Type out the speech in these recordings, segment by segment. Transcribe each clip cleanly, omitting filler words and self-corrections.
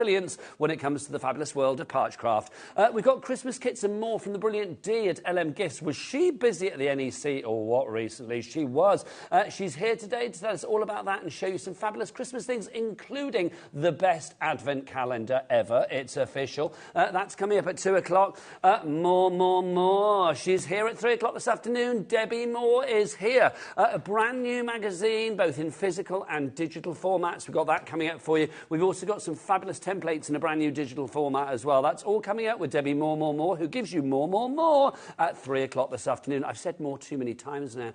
brilliance when it comes to the fabulous world of Parchcraft. We've got Christmas kits and more from the brilliant Dee at LM Gifts. Was she busy at the NEC or what recently? She was. She's here today to tell us all about that and show you some fabulous Christmas things, including the best advent calendar ever. It's official. That's coming up at 2 o'clock. More. She's here at 3 o'clock this afternoon. Debbie Moore is here. A brand new magazine, both in physical and digital formats. We've got that coming up for you. We've also got some fabulous templates in a brand new digital format as well. That's all coming up with Debbie Moore, who gives you more at 3 o'clock this afternoon. I've said more too many times now.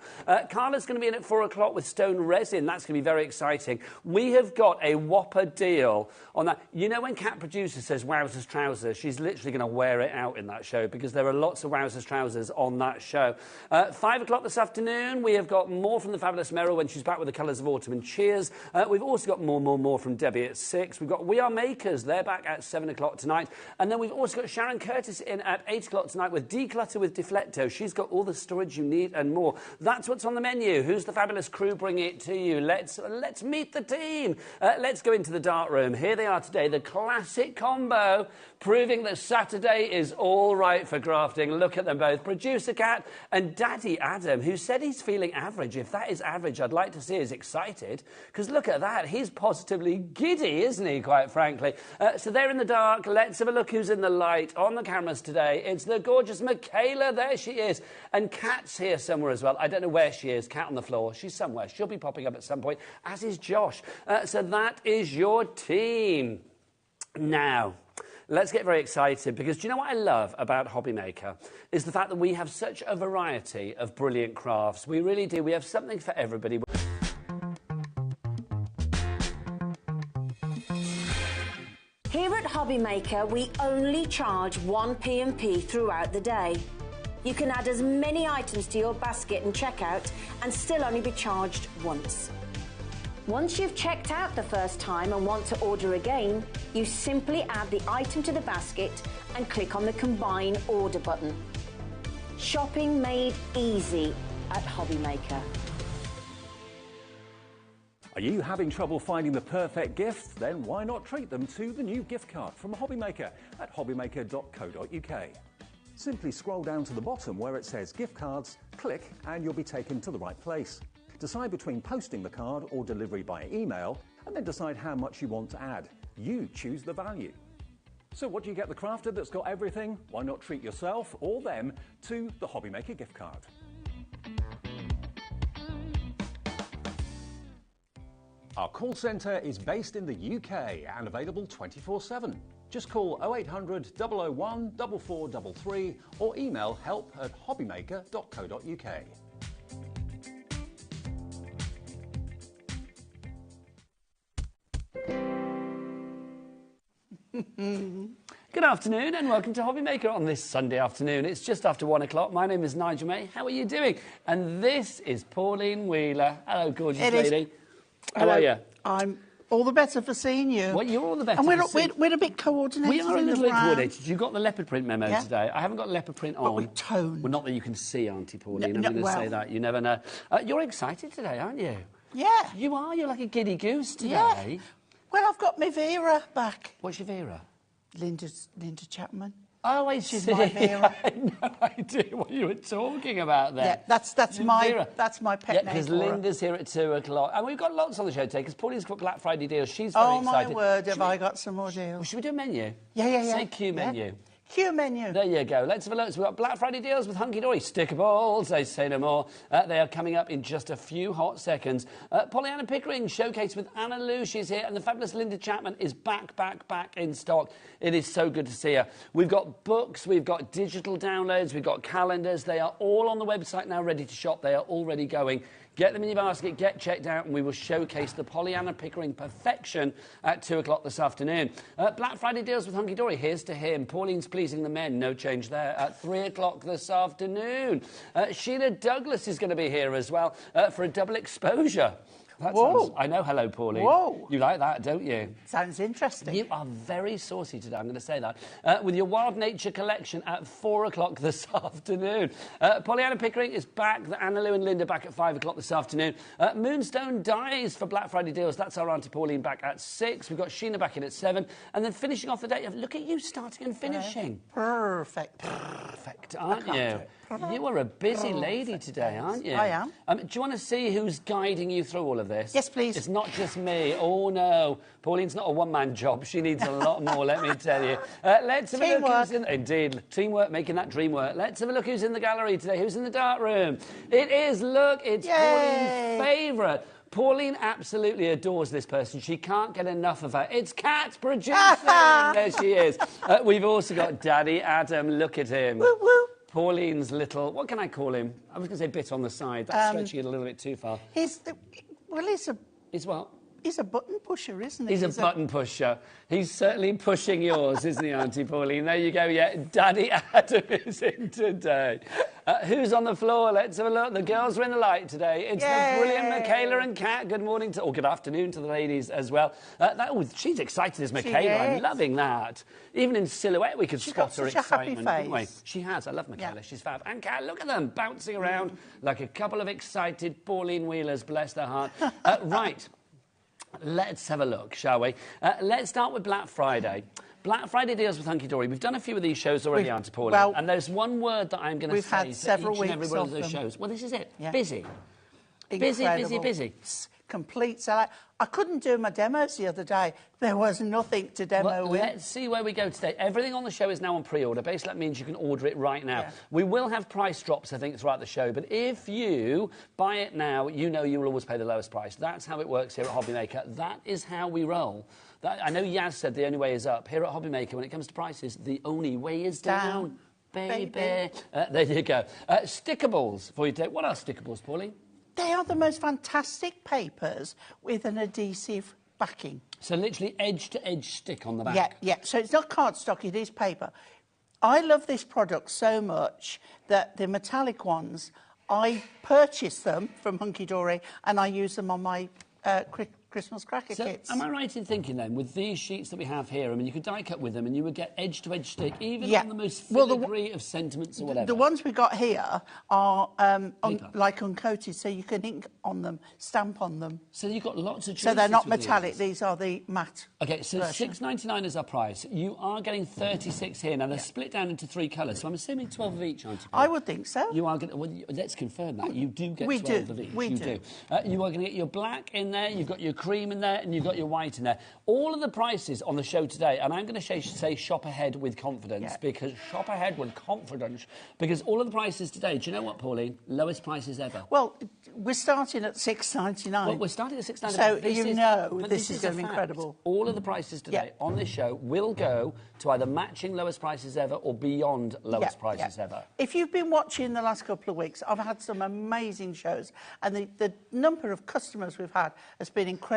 Carla's going to be in at 4 o'clock with stone resin. That's going to be very exciting. We have got a whopper deal on that. You know when Cat Producer says Wowzers Trousers, she's literally going to wear it out in that show because there are lots of Wowzers Trousers on that show. 5 o'clock this afternoon, we have got more from the fabulous Meryl when she's back with the Colours of Autumn and Cheers. We've also got more from Debbie at 6. We've got We Are Makers. They're back at 7 o'clock tonight. And then we've also got Sharon Curtis in at 8 o'clock tonight with Declutter with Deflecto. She's got all the storage you need and more. That's what's on the menu. Who's the fabulous crew bringing it to you? Let's meet the team. Let's go into the dark room. Here they are today, the classic combo, proving that Saturday is all right for grafting. Look at them both. Producer Cat and Daddy Adam, who said he's feeling average. If that is average, I'd like to see is excited. Because look at that. He's positively giddy, isn't he, quite frankly? So they're in the dark. Let's have a look who's in the light on the cameras today. It's the gorgeous Michaela. There she is. And Kat's here somewhere as well. I don't know where she is. Cat on the floor. She's somewhere. She'll be popping up at some point, as is Josh. So that is your team. Now, let's get very excited because do you know what I love about HobbyMaker is the fact that we have such a variety of brilliant crafts. We really do. We have something for everybody. Here at HobbyMaker, we only charge 1 P&P throughout the day. You can add as many items to your basket and checkout and still only be charged once. Once you've checked out the first time and want to order again, you simply add the item to the basket and click on the Combine Order button. Shopping made easy at HobbyMaker. Are you having trouble finding the perfect gift? Then why not treat them to the new gift card from HobbyMaker at hobbymaker.co.uk. Simply scroll down to the bottom where it says gift cards, click and you'll be taken to the right place. Decide between posting the card or delivery by email and then decide how much you want to add. You choose the value. So what do you get the crafter that's got everything? Why not treat yourself or them to the HobbyMaker gift card? Our call centre is based in the UK and available 24/7. Just call 0800 001 4433 or email help@hobbymaker.co.uk. Good afternoon and welcome to HobbyMaker on this Sunday afternoon. It's just after 1 o'clock. My name is Nigel May. How are you doing? And this is Pauline Wheeler. Hello, gorgeous lady. How are you? I'm all the better for seeing you. Well, you're all the better. And for seeing... we're a bit coordinated. We are a little bit coordinated. You got the leopard print memo today. I haven't got leopard print on. But we're toned. Well, not that you can see, Auntie Pauline. I'm going to say that. You never know. You're excited today, aren't you? Yeah. You are. You're like a giddy goose today. Yeah. Well, I've got my Vera back. What's your Vera? Linda Chapman. Oh, I She's see. my Vera. I had no idea what you were talking about there. Yeah, that's my Vera. that's my pet name. Because Linda's here at 2 o'clock. And we've got lots on the show today because Pauline's got Black Friday deals. She's very excited. Oh, my word, have I got some more deals. Should we do a menu? Yeah. Say Q menu. Q menu. There you go. Let's have a look. So we've got Black Friday deals with Hunky Dory. Stickables, they say no more. They are coming up in just a few hot seconds. Pollyanna Pickering showcase with Anna Lou. She's here. And the fabulous Linda Chapman is back in stock. It is so good to see her. We've got books. We've got digital downloads. We've got calendars. They are all on the website now ready to shop. They are already going. Get them in your basket, get checked out, and we will showcase the Pollyanna Pickering perfection at 2 o'clock this afternoon. Black Friday deals with Hunky Dory. Here's to him. Pauline's pleasing the men. No change there. At 3 o'clock this afternoon. Sheila Douglas is going to be here as well for a double exposure. That Whoa. sounds, I know, hello, Pauline. Whoa. You like that, don't you? Sounds interesting. You are very saucy today, I'm going to say that. With your Wild Nature collection at 4 o'clock this afternoon. Pollyanna Pickering is back. Anna Lou and Linda back at 5 o'clock this afternoon. Moonstone Dies for Black Friday deals. That's our Auntie Pauline back at 6. We've got Sheena back in at 7. And then finishing off the day, look at you starting and finishing. Perfect. Perfect, aren't you? You are a busy lady today, aren't you? I am. Do you want to see who's guiding you through all of this? Yes, please. It's not just me. Oh, no. Pauline's not a one-man job. She needs a lot more, let me tell you. Let's have a look who's in... Indeed, teamwork, making that dream work. Let's have a look who's in the gallery today. Who's in the dark room? It is, look, it's Pauline's favourite. Pauline absolutely adores this person. She can't get enough of her. It's Kat producing. There she is. We've also got Daddy Adam. Look at him. Woo, woo. Pauline's little... What can I call him? I was going to say bit on the side. That's stretching it a little bit too far. He's a... He's what? He's a button pusher, isn't he? He's a button pusher. He's certainly pushing yours, isn't he, Auntie Pauline? There you go, yeah. Daddy Adam is in today. Who's on the floor? Let's have a look. The girls are in the light today. It's the brilliant Michaela and Kat. Good morning or good afternoon to the ladies as well. She's excited as Michaela. I'm loving that. Even in silhouette, we could spot her excitement, couldn't we? She has. I love Michaela. She's fab. And Kat, look at them bouncing around like a couple of excited Pauline Wheelers. Bless their heart. Right. Let's have a look, shall we? Let's start with Black Friday. Black Friday deals with Hunky Dory. We've done a few of these shows already, Auntie Pauline. Well, and there's one word that I'm going to say had several each and every weeks one of of those them. shows. Well, this is it. Yeah. Busy. Incredible. Busy. Complete sellout. I couldn't do my demos the other day. There was nothing to demo with. Let's see where we go today. Everything on the show is now on pre-order. Basically, that means you can order it right now. Yeah. We will have price drops, I think, throughout the show. But if you buy it now, you know you will always pay the lowest price. That's how it works here at HobbyMaker. That is how we roll. I know Yaz said the only way is up. Here at HobbyMaker, when it comes to prices, the only way is down. Baby. There you go. Stickables for you today. What are stickables, Pauline? They are the most fantastic papers with an adhesive backing. So literally edge-to-edge stick on the back? Yeah. So it's not cardstock, it is paper. I love this product so much that the metallic ones, I purchase them from Hunky Dory and I use them on my Christmas cracker kits. Am I right in thinking then, with these sheets that we have here, I mean, you could die cut with them and you would get edge-to-edge stick, even on the most filigree of sentiments or whatever? The ones we got here are like uncoated, so you can ink on them, stamp on them. So you've got lots of choices. So they're not metallic, these are the matte OK, so $6.99 is our price. You are getting 36 here. Now, they're split down into 3 colours, so I'm assuming 12 of each, aren't you? I would think so. You are going to... Well, let's confirm that. You do get 12 of each. We do. You are going to get your black in there, you've got your cream in there, and you've got your white in there. All of the prices on the show today, and I'm going to say shop ahead with confidence, because shop ahead with confidence, because all of the prices today, do you know what, Pauline? Lowest prices ever. Well, we're starting at $6.99. Well, we're starting at $6.99. So this is going to be incredible. All of the prices today on this show will go to either matching lowest prices ever or beyond lowest prices ever. If you've been watching the last couple of weeks, I've had some amazing shows, and the number of customers we've had has been incredible.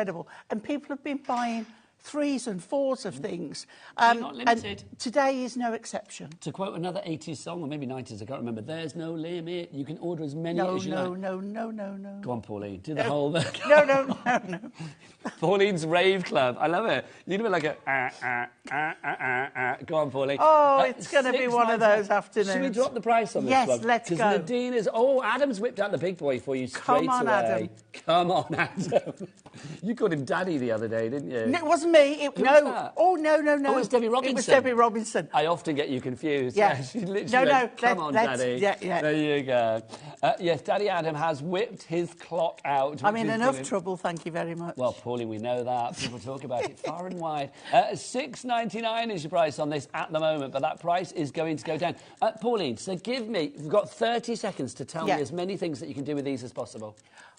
And people have been buying 3s and 4s of things. Not limited. And today is no exception. To quote another 80s song, or maybe 90s, I can't remember, there's no limit. You can order as many as you like. No. Go on, Pauline. Do the whole... No. Pauline's Rave Club. I love it. You do it like a... Go on, Pauline. Oh, it's going to be one of those afternoons. Should we drop the price on this one? Yes, let's go. Because Nadine is... Oh, Adam's whipped out the big boy for you straight away. Come on, Adam. You called him Daddy the other day, didn't you? No, it wasn't me. Who was that? Oh, no. Oh, it was Debbie Robinson. It was Debbie Robinson. I often get you confused. Yeah. She literally went, come on, Daddy. Yeah. There you go. Yes, Daddy Adam has whipped his clock out. I'm in enough trouble, thank you very much. Well, Pauline, we know that. People talk about it far and wide. $6.99 is your price on this at the moment, but that price is going to go down. Pauline, so you've got 30 seconds to tell me as many things that you can do with these as possible.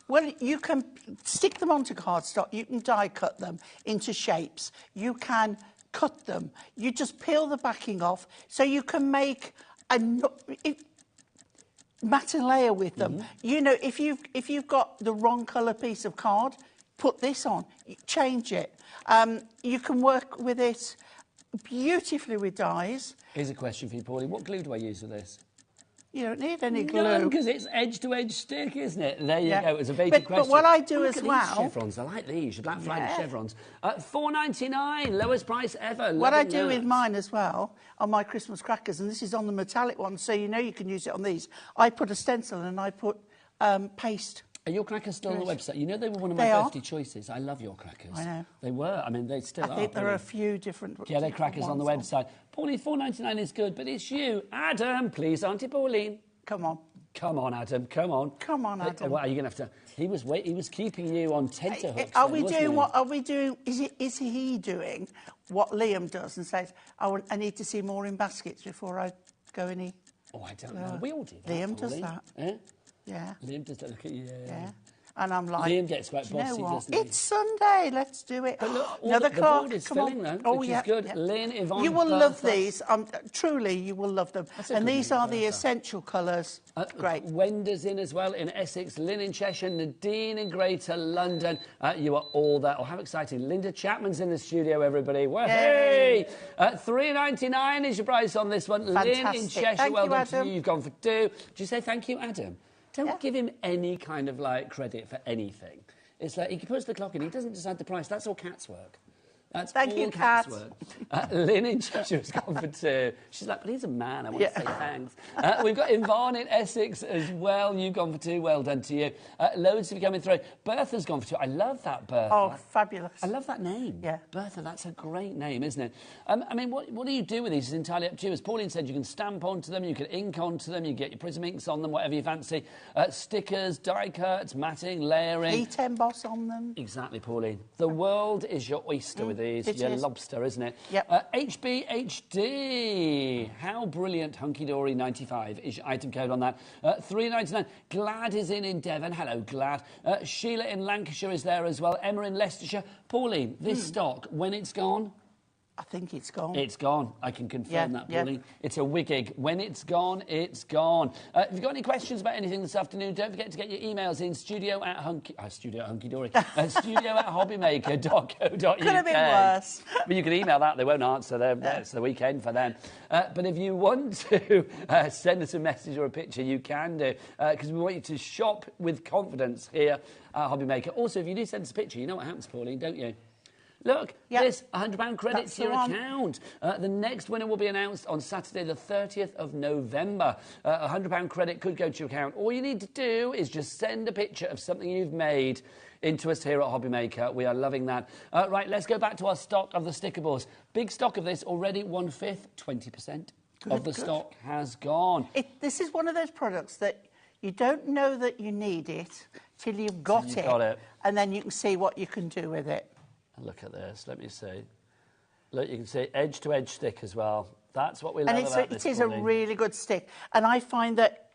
Well, you can stick them onto cardstock. You can die cut them into shapes. You can cut them. You just peel the backing off, so you can make a matte layer with them. You know, if you've got the wrong colour piece of card, put this on. Change it. You can work with it beautifully with dyes. Here's a question for you, Pauline. What glue do I use for this? You don't need any glue. No, because it's edge-to-edge stick, isn't it? There you Yeah. go. It was a basic question. But what I do Look as at well... These chevrons. I like these. Your Black Friday chevrons. $4.99, lowest price ever. What I do Loving with that. mine as well, on my Christmas crackers, and this is on the metallic one, so you know you can use it on these, I put a stencil and I put paste. Are your crackers still on the website? You know they were one of They my are. birthday choices. I love your crackers. I know. They were. I mean, they still are. I think there are a brilliant. few different... Yeah, they're crackers on the ones website. Pauline, $4.99 is good, but it's you. Adam, please, Auntie Pauline. Come on. Come on, Adam. Come on. Come on, Adam. Well, are you going to have to... He was keeping you on tenterhooks. Are then, we wasn't doing he? what? Are we doing? Is he doing what Liam does and says, I need to see more in baskets before I go any? Oh, I don't know. We all do that. Liam does Pauline. that. Eh? Yeah. Liam does that. Look at you. Yeah. And I'm like, Liam gets quite "Do you know bossy, what? doesn't he? It's Sunday. Let's do it. But look, Another the clock. board is Come filling on. though, which is good. Lynn, Yvonne, You will love Bertha. these. Truly, you will love them. That's a And good these name, are the Bertha. essential colours. Great. Wenda's in as well in Essex, Lynn in Cheshire, Nadine in Greater London. You are all there. Oh, how exciting. Linda Chapman's in the studio, everybody. Hey! $3.99 is your price on this one. Lynn in Fantastic. Cheshire, Thank well you, done to Adam. you. You've gone for 2. Did you say thank you, Adam? Don't Yeah. give him any kind of, credit for anything. It's like he puts the clock in, he doesn't decide the price. That's all Cat's work. That's Thank all you, Cat's Kat. work. Lynn in Cheshire's gone for 2. She's like, but he's a man. I want to say thanks. We've got Yvonne in Essex as well. You've gone for 2. Well done to you. Loads of you coming through. Bertha's gone for 2. I love that, Bertha. Oh, fabulous. I love that name. Yeah. Bertha, that's a great name, isn't it? I mean, what do you do with these? It's entirely up to you. As Pauline said, you can stamp onto them, you can ink onto them, you get your prism inks on them, whatever you fancy. Stickers, die cuts, matting, layering. Heat emboss on them. Exactly, Pauline. The world is your oyster with these. it Your is. lobster, isn't it? Yep. HBHD. How brilliant. Hunky Dory 95 is your item code on that. $3.99. Glad is in Devon. Hello, Glad. Sheila in Lancashire is there as well. Emma in Leicestershire. Pauline, this stock, when it's gone... I think it's gone. It's gone. I can confirm that, yeah. Pauline. It's a wiggig. When it's gone, it's gone. If you've got any questions about anything this afternoon, don't forget to get your emails in studio at hobbymaker.co.uk. Could have been worse. But you can email that. They won't answer. It's the weekend for them. But if you want to send us a message or a picture, you can do. Because we want you to shop with confidence here at HobbyMaker. Also, if you do send us a picture, you know what happens, Pauline, don't you? Look, this £100 credit to your account. The next winner will be announced on Saturday, the 30th of November. £100 credit could go to your account. All you need to do is just send a picture of something you've made into us here at HobbyMaker. We are loving that. Right, let's go back to our stock of the sticker boards. Big stock of this already, 1/5, 20% of the stock has gone. This is one of those products that you don't know that you need it till you've got it. And then you can see what you can do with it. Look at this. Let me see. Look, you can see edge-to-edge stick as well. That's what we love about this. It is a really good stick. And I find that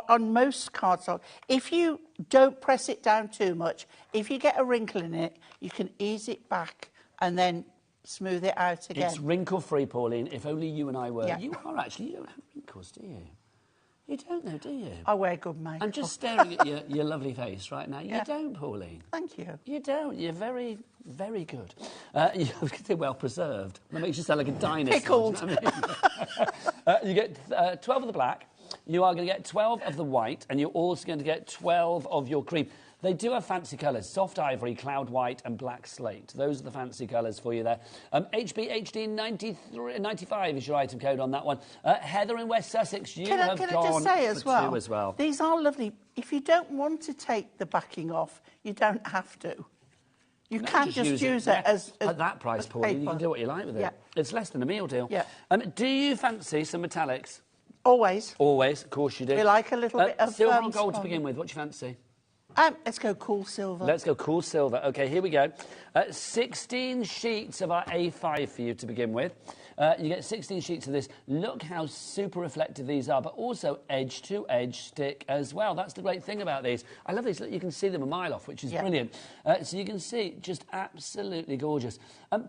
on most cardstock, if you don't press it down too much, if you get a wrinkle in it, you can ease it back and then smooth it out again. It's wrinkle-free, Pauline, if only you and I were. Yeah. You are actually. You don't have wrinkles, do you? You don't, though, do you? I wear good makeup. I'm just staring at your lovely face right now. You don't, Pauline. Thank you. You don't. You're very, very good. You're well preserved. That makes you sound like a dinosaur. Pickled. You know what I mean? You get 12 of the black. You are going to get 12 of the white, and you're also going to get 12 of your cream. They do have fancy colours, soft ivory, cloud white and black slate. Those are the fancy colours for you there. HBHD 95 is your item code on that one. Heather in West Sussex, you have can gone I just say for 2 as well. These are lovely. If you don't want to take the backing off, you don't have to. You can just use it as at that price, Pauline, you can do what you like with it. Yeah. It's less than a meal deal. Yeah. Do you fancy some metallics? Always. Always, of course you do. We like a little bit of silver and gold to spun. begin with. What do you fancy? Let's go cool silver. Let's go cool silver. OK, here we go. 16 sheets of our A5 for you to begin with. You get 16 sheets of this. Look how super reflective these are, but also edge-to-edge stick as well. That's the great thing about these. I love these. Look, you can see them a mile off, which is brilliant. So you can see, just absolutely gorgeous.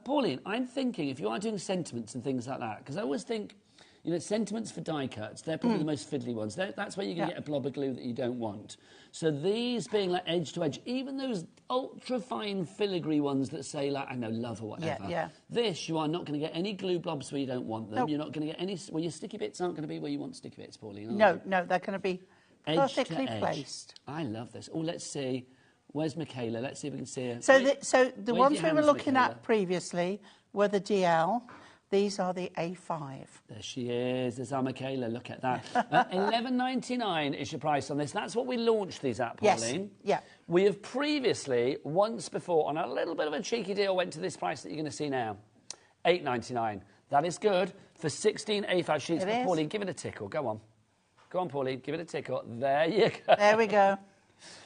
Pauline, I'm thinking, if you are doing sentiments and things like that, because I always think, You know, sentiments for die cuts, they're probably the most fiddly ones. That's where you can get a blob of glue that you don't want. So these being like edge to edge, even those ultra-fine filigree ones that say, like, I know, love or whatever. This, you are not going to get any glue blobs where you don't want them. Nope. You're not going to get any... Well, your sticky bits aren't going to be where you want sticky bits, Pauline, No, they're going to be perfectly placed. I love this. Oh, let's see. Where's Michaela? Let's see if we can see her. So the ones we were looking at previously were the DL. These are the A5. There she is. There's our Michaela. Look at that. $11.99 is your price on this. That's what we launched these at, Pauline. Yes. Yeah. We have previously, once before, on a little bit of a cheeky deal, went to this price that you're going to see now. $8.99. That is good for 16 A5 sheets. But Pauline, give it a tickle. Go on. Go on, Pauline. Give it a tickle. There you go. There we go.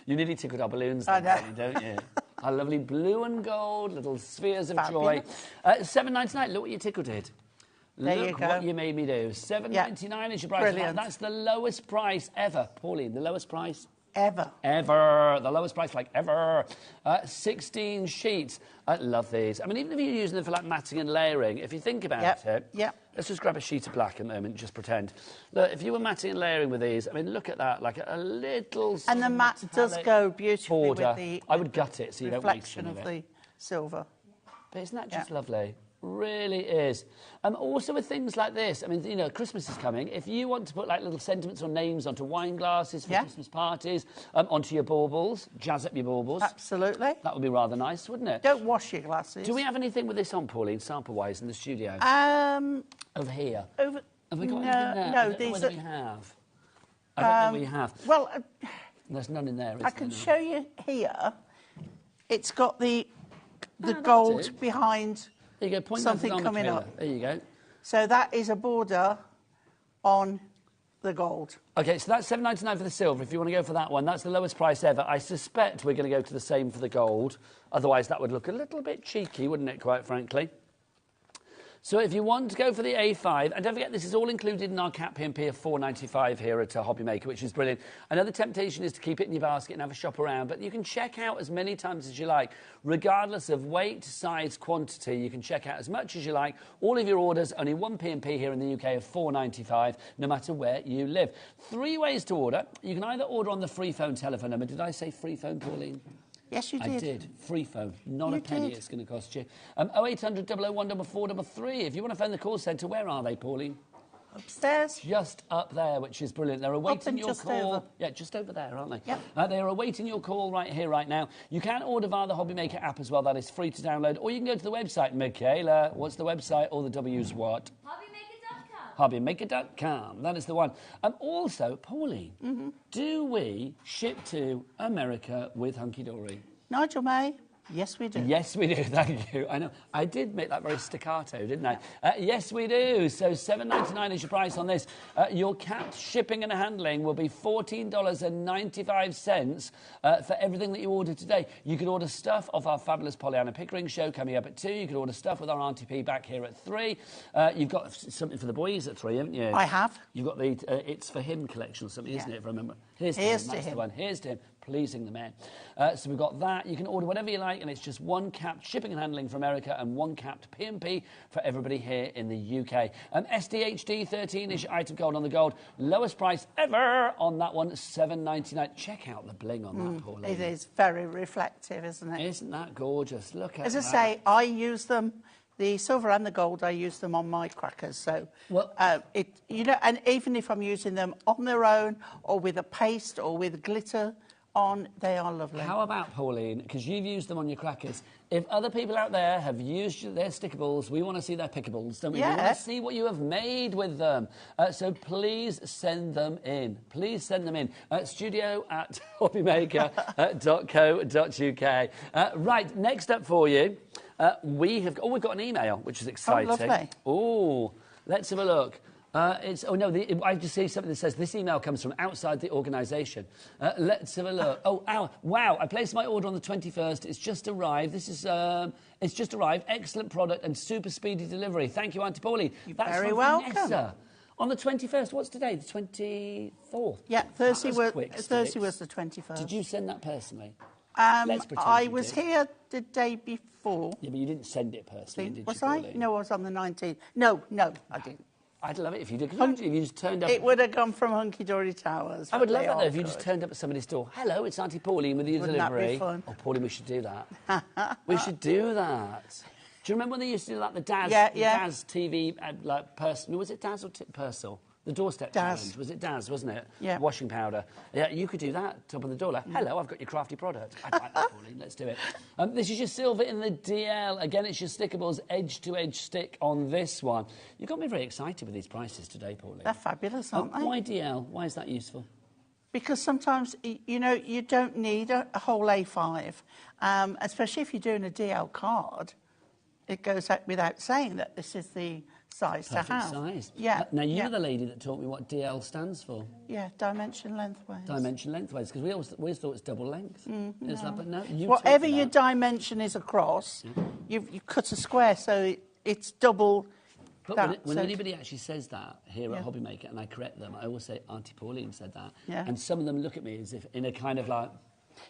You nearly tickled our balloons, then, don't you? Our lovely blue and gold little spheres of joy. $7.99. Look what your tickle did. Look what you made me do. $7.99 is your price. Brilliant. That's the lowest price ever. Pauline, the lowest price? Ever. Ever. The lowest price, like ever. 16 sheets. I love these. I mean, even if you're using them for like matting and layering, if you think about it, let's just grab a sheet of black at the moment and just pretend. Look, if you were matting and layering with these, I mean, look at that, like a little... And the matte does go beautifully border. with the... I would gut it so you don't waste reflection of the silver. But isn't that just lovely? Really is. Also with things like this, I mean, you know, Christmas is coming. If you want to put like little sentiments or names onto wine glasses for Christmas parties, onto your baubles, jazz up your baubles. Absolutely. That would be rather nice, wouldn't it? Don't wash your glasses. Do we have anything with this on, Pauline, sample-wise in the studio? Over here. Over... Have we got anything there? No, I don't know whether we have. I don't know we have. Well... There's none in there, is I can show you here. It's got the gold behind... There you go, point something coming up. There you go. So that is a border on the gold. OK, so that's $7.99 for the silver. If you want to go for that one, that's the lowest price ever. I suspect we're going to go to the same for the gold. Otherwise, that would look a little bit cheeky, wouldn't it, quite frankly? So if you want to go for the A5, and don't forget this is all included in our cap P&P of $4.95 here at HobbyMaker, which is brilliant. Another temptation is to keep it in your basket and have a shop around, but you can check out as many times as you like. Regardless of weight, size, quantity, you can check out as much as you like. All of your orders, only one P&P here in the UK of $4.95, no matter where you live. 3 ways to order. You can either order on the free phone telephone number. Did I say free phone, Pauline? Yes, you did. I did. Free phone. Not a penny it's going to cost you. 0800 001 433. If you want to phone the call centre, where are they, Pauline? Upstairs. Just up there, which is brilliant. They're awaiting your call. Over. Yeah, just over there, aren't they? Yep. They are awaiting your call right here, right now. You can order via the HobbyMaker app as well. That is free to download. Or you can go to the website. Michaela, what's the website? All the W's what? HobbyMaker.com. That is the one. Also, Pauline, do we ship to America with Hunky Dory? Nigel May? Yes, we do. Yes, we do. Thank you. I know. I did make that very staccato, didn't I? Yes, we do. So $7.99 is your price on this. Your capped shipping and handling will be $14.95 for everything that you order today. You can order stuff off our fabulous Pollyanna Pickering show coming up at 2. You can order stuff with our Auntie P back here at 3. You've got something for the boys at 3, haven't you? I have. You've got the It's For Him collection or something, isn't it, if I remember? Here's to him. That's the one. Here's to him. Pleasing the men. So we've got that. You can order whatever you like, and it's just one capped shipping and handling for America and one capped P&P for everybody here in the UK. SDHD 13 is your item code on the gold. Lowest price ever on that one, $7.99. Check out the bling on that, Pauline. It is very reflective, isn't it? Isn't that gorgeous? Look at that. As I say, I use them. The silver and the gold, I use them on my crackers. So, you know, and even if I'm using them on their own or with a paste or with glitter on, they are lovely. How about, Pauline, because you've used them on your crackers, if other people out there have used their stickables, we want to see their pickables, don't we? Yeah. We want to see what you have made with them. So please send them in. Please send them in. studio@hobbymaker.co.uk. Right, next up for you, we've got an email, which is exciting. Oh, lovely. Oh, let's have a look. I just see something that says this email comes from outside the organisation. Let's have a look. Wow! I placed my order on the 21st. It's just arrived. It's just arrived. Excellent product and super speedy delivery. Thank you, Auntie Pauline. You're very welcome. Vanessa. On the 21st. What's today? The 24th. Yeah, Thursday was the 21st. Did you send that personally? I was here the day before. Yeah, but you didn't send it personally, did you? Was I? No, I was on the 19th. No, I didn't. I'd love it if you did. If you just turned up. It would have gone from Hunky Dory Towers. I would love that though if you just turned up at somebody's door. Hello, it's Auntie Pauline with your delivery. Wouldn't that be fun? Oh, Pauline, we should do that. We should do that. Do you remember when they used to do like the Daz, Daz TV like person? Was it Daz or Purcell? The doorstep challenge. Was it Daz, wasn't it? Yeah. Washing powder. Yeah, you could do that, top of the door. Like, hello, I've got your crafty product. I'd like that, Pauline. Let's do it. This is your silver in the DL. Again, it's your stickables edge-to-edge stick on this one. You got me very excited with these prices today, Pauline. They're fabulous, aren't they? Why DL? Why is that useful? Because sometimes, you know, you don't need a whole A5, especially if you're doing a DL card. It goes out without saying that this is the size Perfect to have. size. Yeah. Now, you're the lady that taught me what DL stands for. Yeah, dimension lengthways. Dimension lengthways, because we always thought it's double length. It's like, but no, you Whatever taught me your that. dimension is across, you cut a square so it's double. But when anybody actually says that here at HobbyMaker, and I correct them, I always say, Auntie Pauline said that. Yeah. And some of them look at me as if in a kind of like...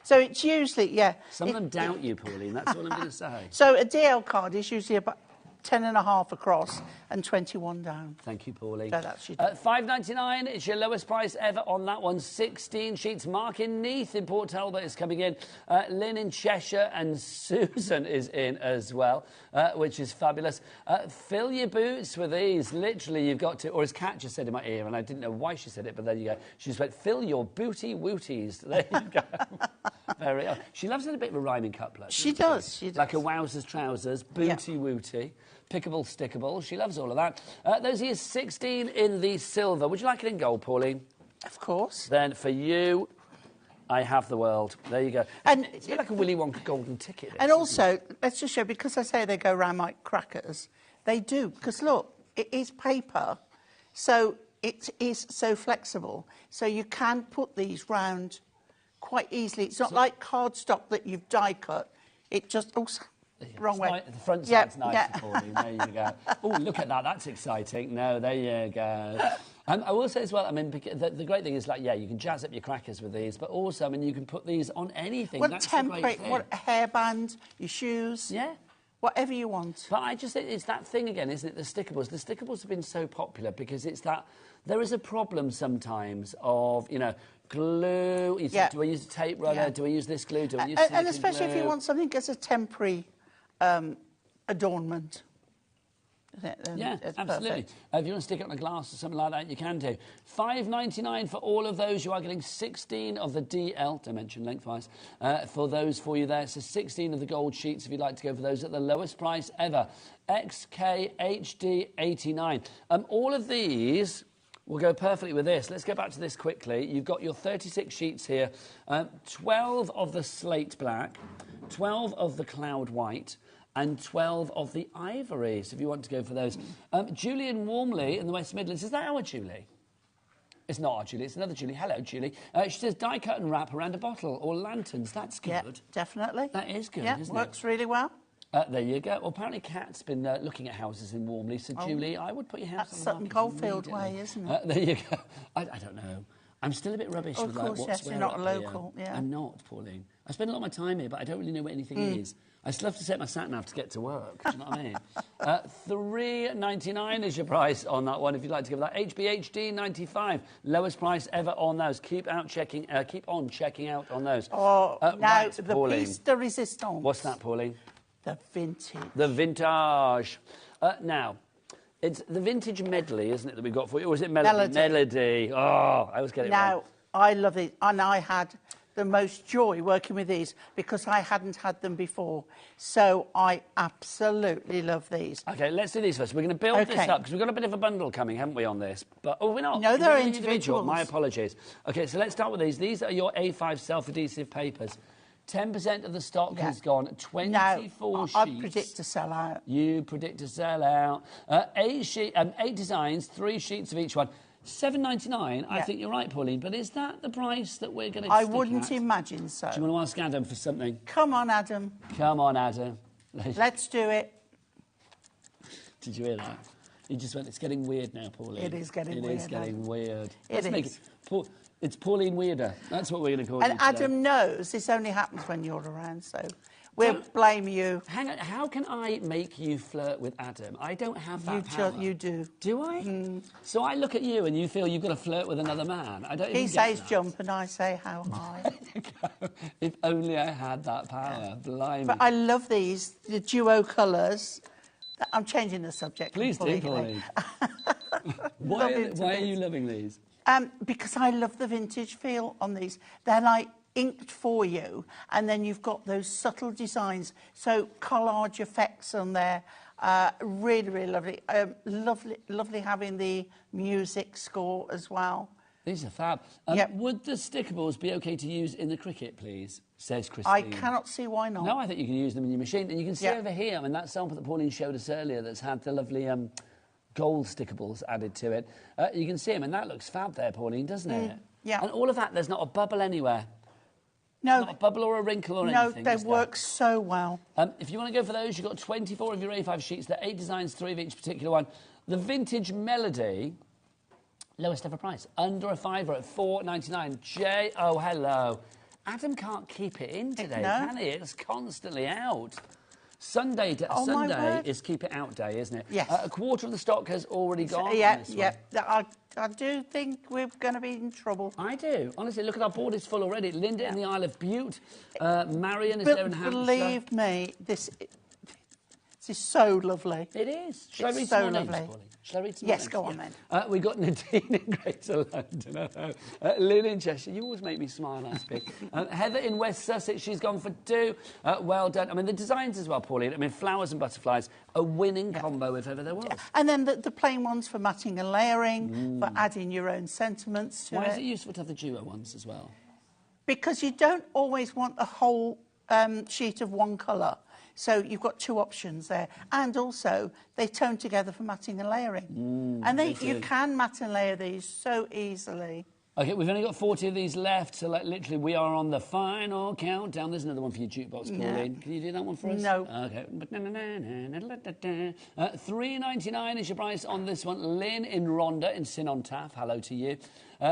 So it's usually, Some of them doubt you, Pauline, that's all I'm going to say. So a DL card is usually about 10.5 across and 21 down. Thank you, Pauline. So that's your... $5.99, it's your lowest price ever on that one. 16 sheets. Mark in Neath in Port Talbot is coming in. Lynn in Cheshire and Susan is in as well, which is fabulous. Fill your boots with these. Literally, you've got to... Or as Kat just said in my ear, and I didn't know why she said it, but there you go. She just went, fill your booty wooties. There you go. Very. She loves a bit of a rhyming couplet. She does. Like a wowzers trousers, booty wooty, pickable stickable. She loves all of that. Those are your 16 in the silver. Would you like it in gold, Pauline? Of course. Then for you, I have the world. There you go. And it's a bit like a Willy Wonka golden ticket. And also, let's just show, because I say they go round like crackers, they do. Because look, it is paper, so it is so flexible. So you can put these round quite easily. It's not like cardstock that you've die cut. It just... Oh, wrong way. The front side's nice for you. There you go. Oh, look at that. That's exciting. No, there you go. I will say as well, I mean, the great thing is, like, yeah, you can jazz up your crackers with these, but also, I mean, you can put these on anything. What That's template, the great thing. what a hairband, your shoes. Yeah. Whatever you want. But I just think it's that thing again, isn't it? The stickables. The stickables have been so popular because it's that... There is a problem sometimes of, you know, glue. Do I use a tape runner? Yeah. Do I use this glue? Do I use And especially if you want something as a temporary adornment. Yeah, it's absolutely. perfect. If you want to stick it on a glass or something like that, you can do. $5.99 for all of those. You are getting 16 of the DL, dimension lengthwise, for those for you there. So 16 of the gold sheets if you'd like to go for those at the lowest price ever. XKHD89. All of these will go perfectly with this. Let's go back to this quickly. You've got your 36 sheets here. 12 of the slate black, 12 of the cloud white, and 12 of the ivory, so if you want to go for those. Julie in Warmley in the West Midlands, is that our Julie? It's not our Julie, it's another Julie. Hello, Julie. She says die cut and wrap around a bottle or lanterns. That's good. Yeah, definitely. That is good, yeah, isn't works it? really well. There you go. Well, apparently Kat's been looking at houses in Warmley, so Julie, I would put your house That's on the Sutton market Coldfield immediately. way, isn't it? There you go. I don't know. I'm still a bit rubbish Of with like course, what's yes, where you're not up a local, here. yeah. I'm not, Pauline. I spend a lot of my time here, but I don't really know where anything is. I still have to set my sat-nav to get to work, do you know what I mean? $3.99 is your price on that one, if you'd like to give that. HBHD 95, lowest price ever on those. Keep on checking out on those. Oh, now, right, the Pauline. piece de resistance. What's that, Pauline? The vintage. The vintage. Now, it's the vintage medley, isn't it, that we've got for you? Or is it melody? Melody. Oh, I always get it wrong. Now, I love it, and I had the most joy working with these because I hadn't had them before. So I absolutely love these. OK, let's do these first. We're going to build this up because we've got a bit of a bundle coming, haven't we, on this? But we're not. No, they're really individual. My apologies. OK, so let's start with these. These are your A5 self-adhesive papers. 10% of the stock has gone. 24 sheets. I predict to sell out. You predict to sell out. 8 designs, 3 sheets of each one. $7.99. I think you're right, Pauline. But is that the price that we're going to? I wouldn't imagine so. Do you want to ask Adam for something? Come on, Adam. Come on, Adam. Let's do it. Did you hear that? He just went, it's getting weird now, Pauline. It is getting weird. It is getting weird. It is. It's Pauline Weirder. That's what we're going to call you And today. Adam knows this only happens when you're around, so We'll blame you. Hang on, how can I make you flirt with Adam? I don't have that power. You do. Do I? So I look at you and you feel you've got to flirt with another man. I don't even He get says that. jump and I say how high. If only I had that power. Blimey. But I love these, the duo colours. I'm changing the subject Please do, completely. Pauline. Why are you loving these? Because I love the vintage feel on these. They're like inked for you, and then you've got those subtle designs. So collage effects on there. Really, really lovely. Lovely having the music score as well. These are fab. Yep. Would the stickables be okay to use in the cricket, please? Says Christine. I cannot see why not. No, I think you can use them in your machine. And you can see Yep. over here, I mean, that sample that Pauline showed us earlier that's had the lovely gold stickables added to it. You can see them, and that looks fab there, Pauline, doesn't it? Yeah. And all of that, there's not a bubble anywhere. No, Not a bubble or a wrinkle or anything. they is there? work so well. If you want to go for those, you've got 24 of your A5 sheets. They're 8 designs, 3 of each particular one. The Melody, lowest ever price, under a fiver at £4.99. Oh, hello. Adam can't keep it in today, No. can he? It's constantly out. Sunday Oh, my word. is keep it out day, isn't it? Yes. A quarter of the stock has already gone. on Yeah, this yeah. one. I do think we're going to be in trouble. I do. Honestly, look at our board, it's full already. Linda in the Isle of Bute. Marion is there in Hampshire. Believe me, this is so lovely. It is. Shall I It's read so some more names, lovely. Pauline? Shall I read some Yes, more names? go on Yeah. We got Nadine in Greater London. Lynn in Cheshire. You always make me smile, I speak. Heather in West Sussex. She's gone for 2. Well done. I mean, the designs as well, Pauline. I mean, flowers and butterflies. A winning combo if ever there was. And then the plain ones for matting and layering, for adding your own sentiments to Why it. is it useful to have the duo ones as well? Because you don't always want a whole sheet of one colour. So you've got 2 options there. And also, they tone together for matting and layering. And you can mat and layer these so easily. OK, we've only got 40 of these left, so like, literally we are on the final countdown. There's another one for your jukebox, Pauline. Can you do that one for us? No. OK. $3.99 is your price on this one. Lynn in Rhondda in Sin on Taff. Hello to you.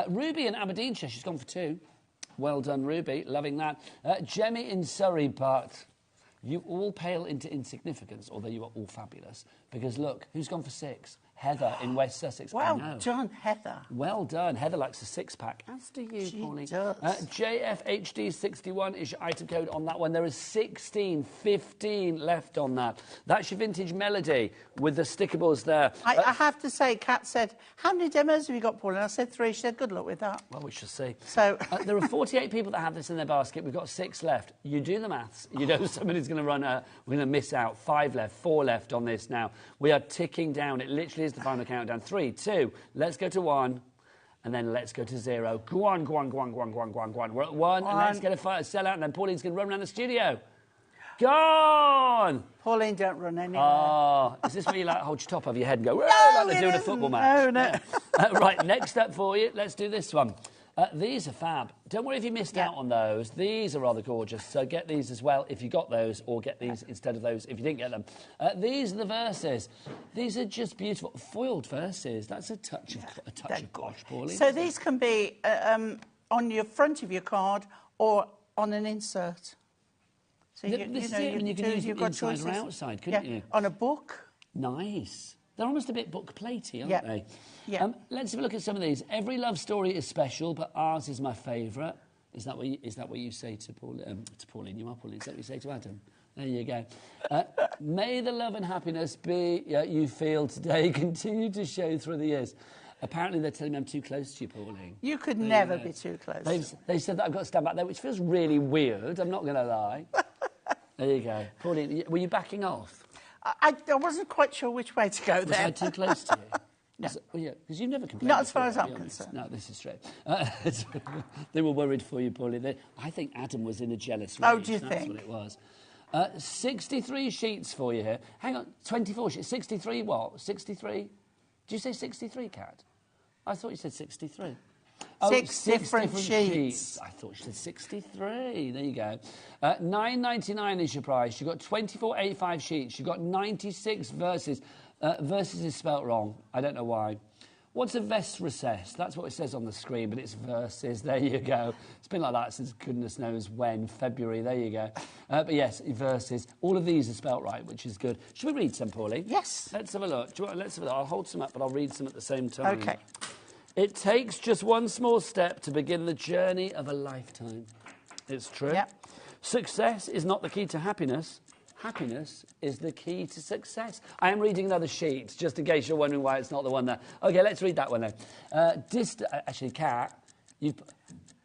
Ruby in Aberdeenshire. She's gone for 2. Well done, Ruby. Loving that. Jemmy in Surrey, but you all pale into insignificance, although you are all fabulous. Because look, who's gone for 6? Heather in West Sussex. Well done, Heather. Well done. Heather likes a 6-pack. As do you, She Pauline. does. JFHD61 is your item code on that one. There is 15 left on that. That's your vintage Melody with the stickables there. I have to say, Kat said, how many demos have you got, Paul? And I said 3. She said, good luck with that. Well, we shall see. So there are 48 people that have this in their basket. We've got 6 left. You do the maths. You know somebody's going to run we're going to miss out. 5 left, 4 left on this now. We are ticking down. It literally is the final countdown. 3, 2, let's go to 1. And then let's go to 0. Go on. We're at 1, and let's get a sell out, and then Pauline's going to run around the studio. Go on! Pauline, don't run anywhere. Oh, is this where you like hold your top over your head and go, like they're doing a football match? No. Right, next up for you, let's do this one. These are fab. Don't worry if you missed out on those. These are rather gorgeous, so get these as well if you got those, or get these instead of those if you didn't get them. These are the verses. These are just beautiful. Foiled verses. That's a touch of gosh, Pauline. So these can be on your front of your card or on an insert. So This is it, and you can use you've it got inside choices. or outside, couldn't you? On a book. Nice. They're almost a bit book platey, aren't they? Yeah. Let's have a look at some of these. Every love story is special, but ours is my favourite. Is that what you say to Pauline? To Pauline, you are Pauline. Is that what you say to Adam? There you go. May the love and happiness be you feel today continue to show through the years. Apparently, they're telling me I'm too close to you, Pauline. You could never be too close. They said that I've got to stand back there, which feels really weird. I'm not going to lie. There you go. Pauline, were you backing off? I wasn't quite sure which way to go Was there. I too close to you? No. Yeah, because you've never complained. Not as far before, as I'm be honest. concerned. No, this is straight. They were worried for you, Pauline. I think Adam was in a jealous rage. Oh, do you That's think? what it was. 63 sheets for you here. Hang on, 24 sheets. 63 what? 63? Did you say 63, Kat? I thought you said 63. Oh, 6 different sheets. I thought you said 63. There you go. $9.99 is your price. You've got 24 A5 sheets. You've got 96 verses. Verses is spelt wrong. I don't know why. What's a vest recess? That's what it says on the screen, but it's verses. There you go. It's been like that since goodness knows when, February. There you go. But yes, verses. All of these are spelt right, which is good. Should we read some, Pauline? Yes. Let's have a look. Let's have a look. I'll hold some up, but I'll read some at the same time. OK. It takes just one small step to begin the journey of a lifetime. It's true. Yep. Success is not the key to happiness. Happiness is the key to success. I am reading another sheet, just in case you're wondering why it's not the one there. OK, let's read that one then. Actually, Kat, you've put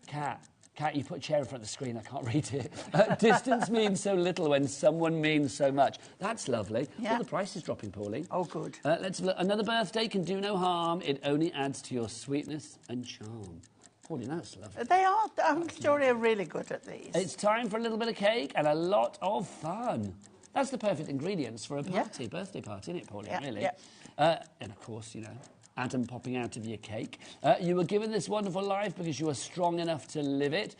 a chair in front of the screen. I can't read it. Distance means so little when someone means so much. That's lovely. Yeah. All the price is dropping, Pauline. Oh, good. Let's look. Another birthday can do no harm. It only adds to your sweetness and charm. Pauline, that's lovely. They are. Hunky-dory are really good at these. It's time for a little bit of cake and a lot of fun. That's the perfect ingredients for a party, birthday party, isn't it, Pauline? Yeah, Really? yeah. And of course, you know, Adam popping out of your cake. You were given this wonderful life because you were strong enough to live it.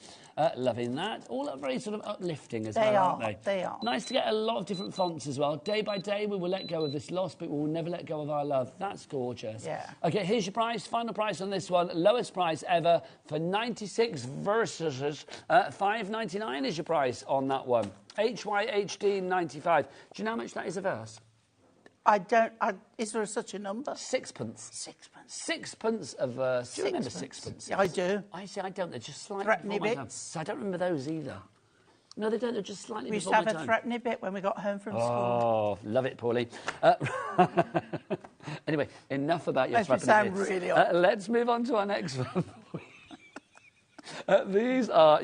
Loving that. All very sort of uplifting as well, aren't they? They are. Nice to get a lot of different fonts as well. Day by day, we will let go of this loss, but we will never let go of our love. That's gorgeous. Yeah. OK, here's your price. Final price on this one. Lowest price ever for 96 versus $5.99 is your price on that one. HYHD 95. Do you know how much that is a verse? I don't... is there such a number? Sixpence. Sixpence. Sixpence a verse. Do you remember sixpence? Yeah, I do. I see, I don't. They're just slightly... Threepenny bits. I don't remember those either. No, they don't. They're just slightly We used to before have my a time. threepenny bit when we got home from school. Oh, love it, Pauline. Anyway, enough about your Makes me threepenny sound bits. really old. Let's move on to our next one. These are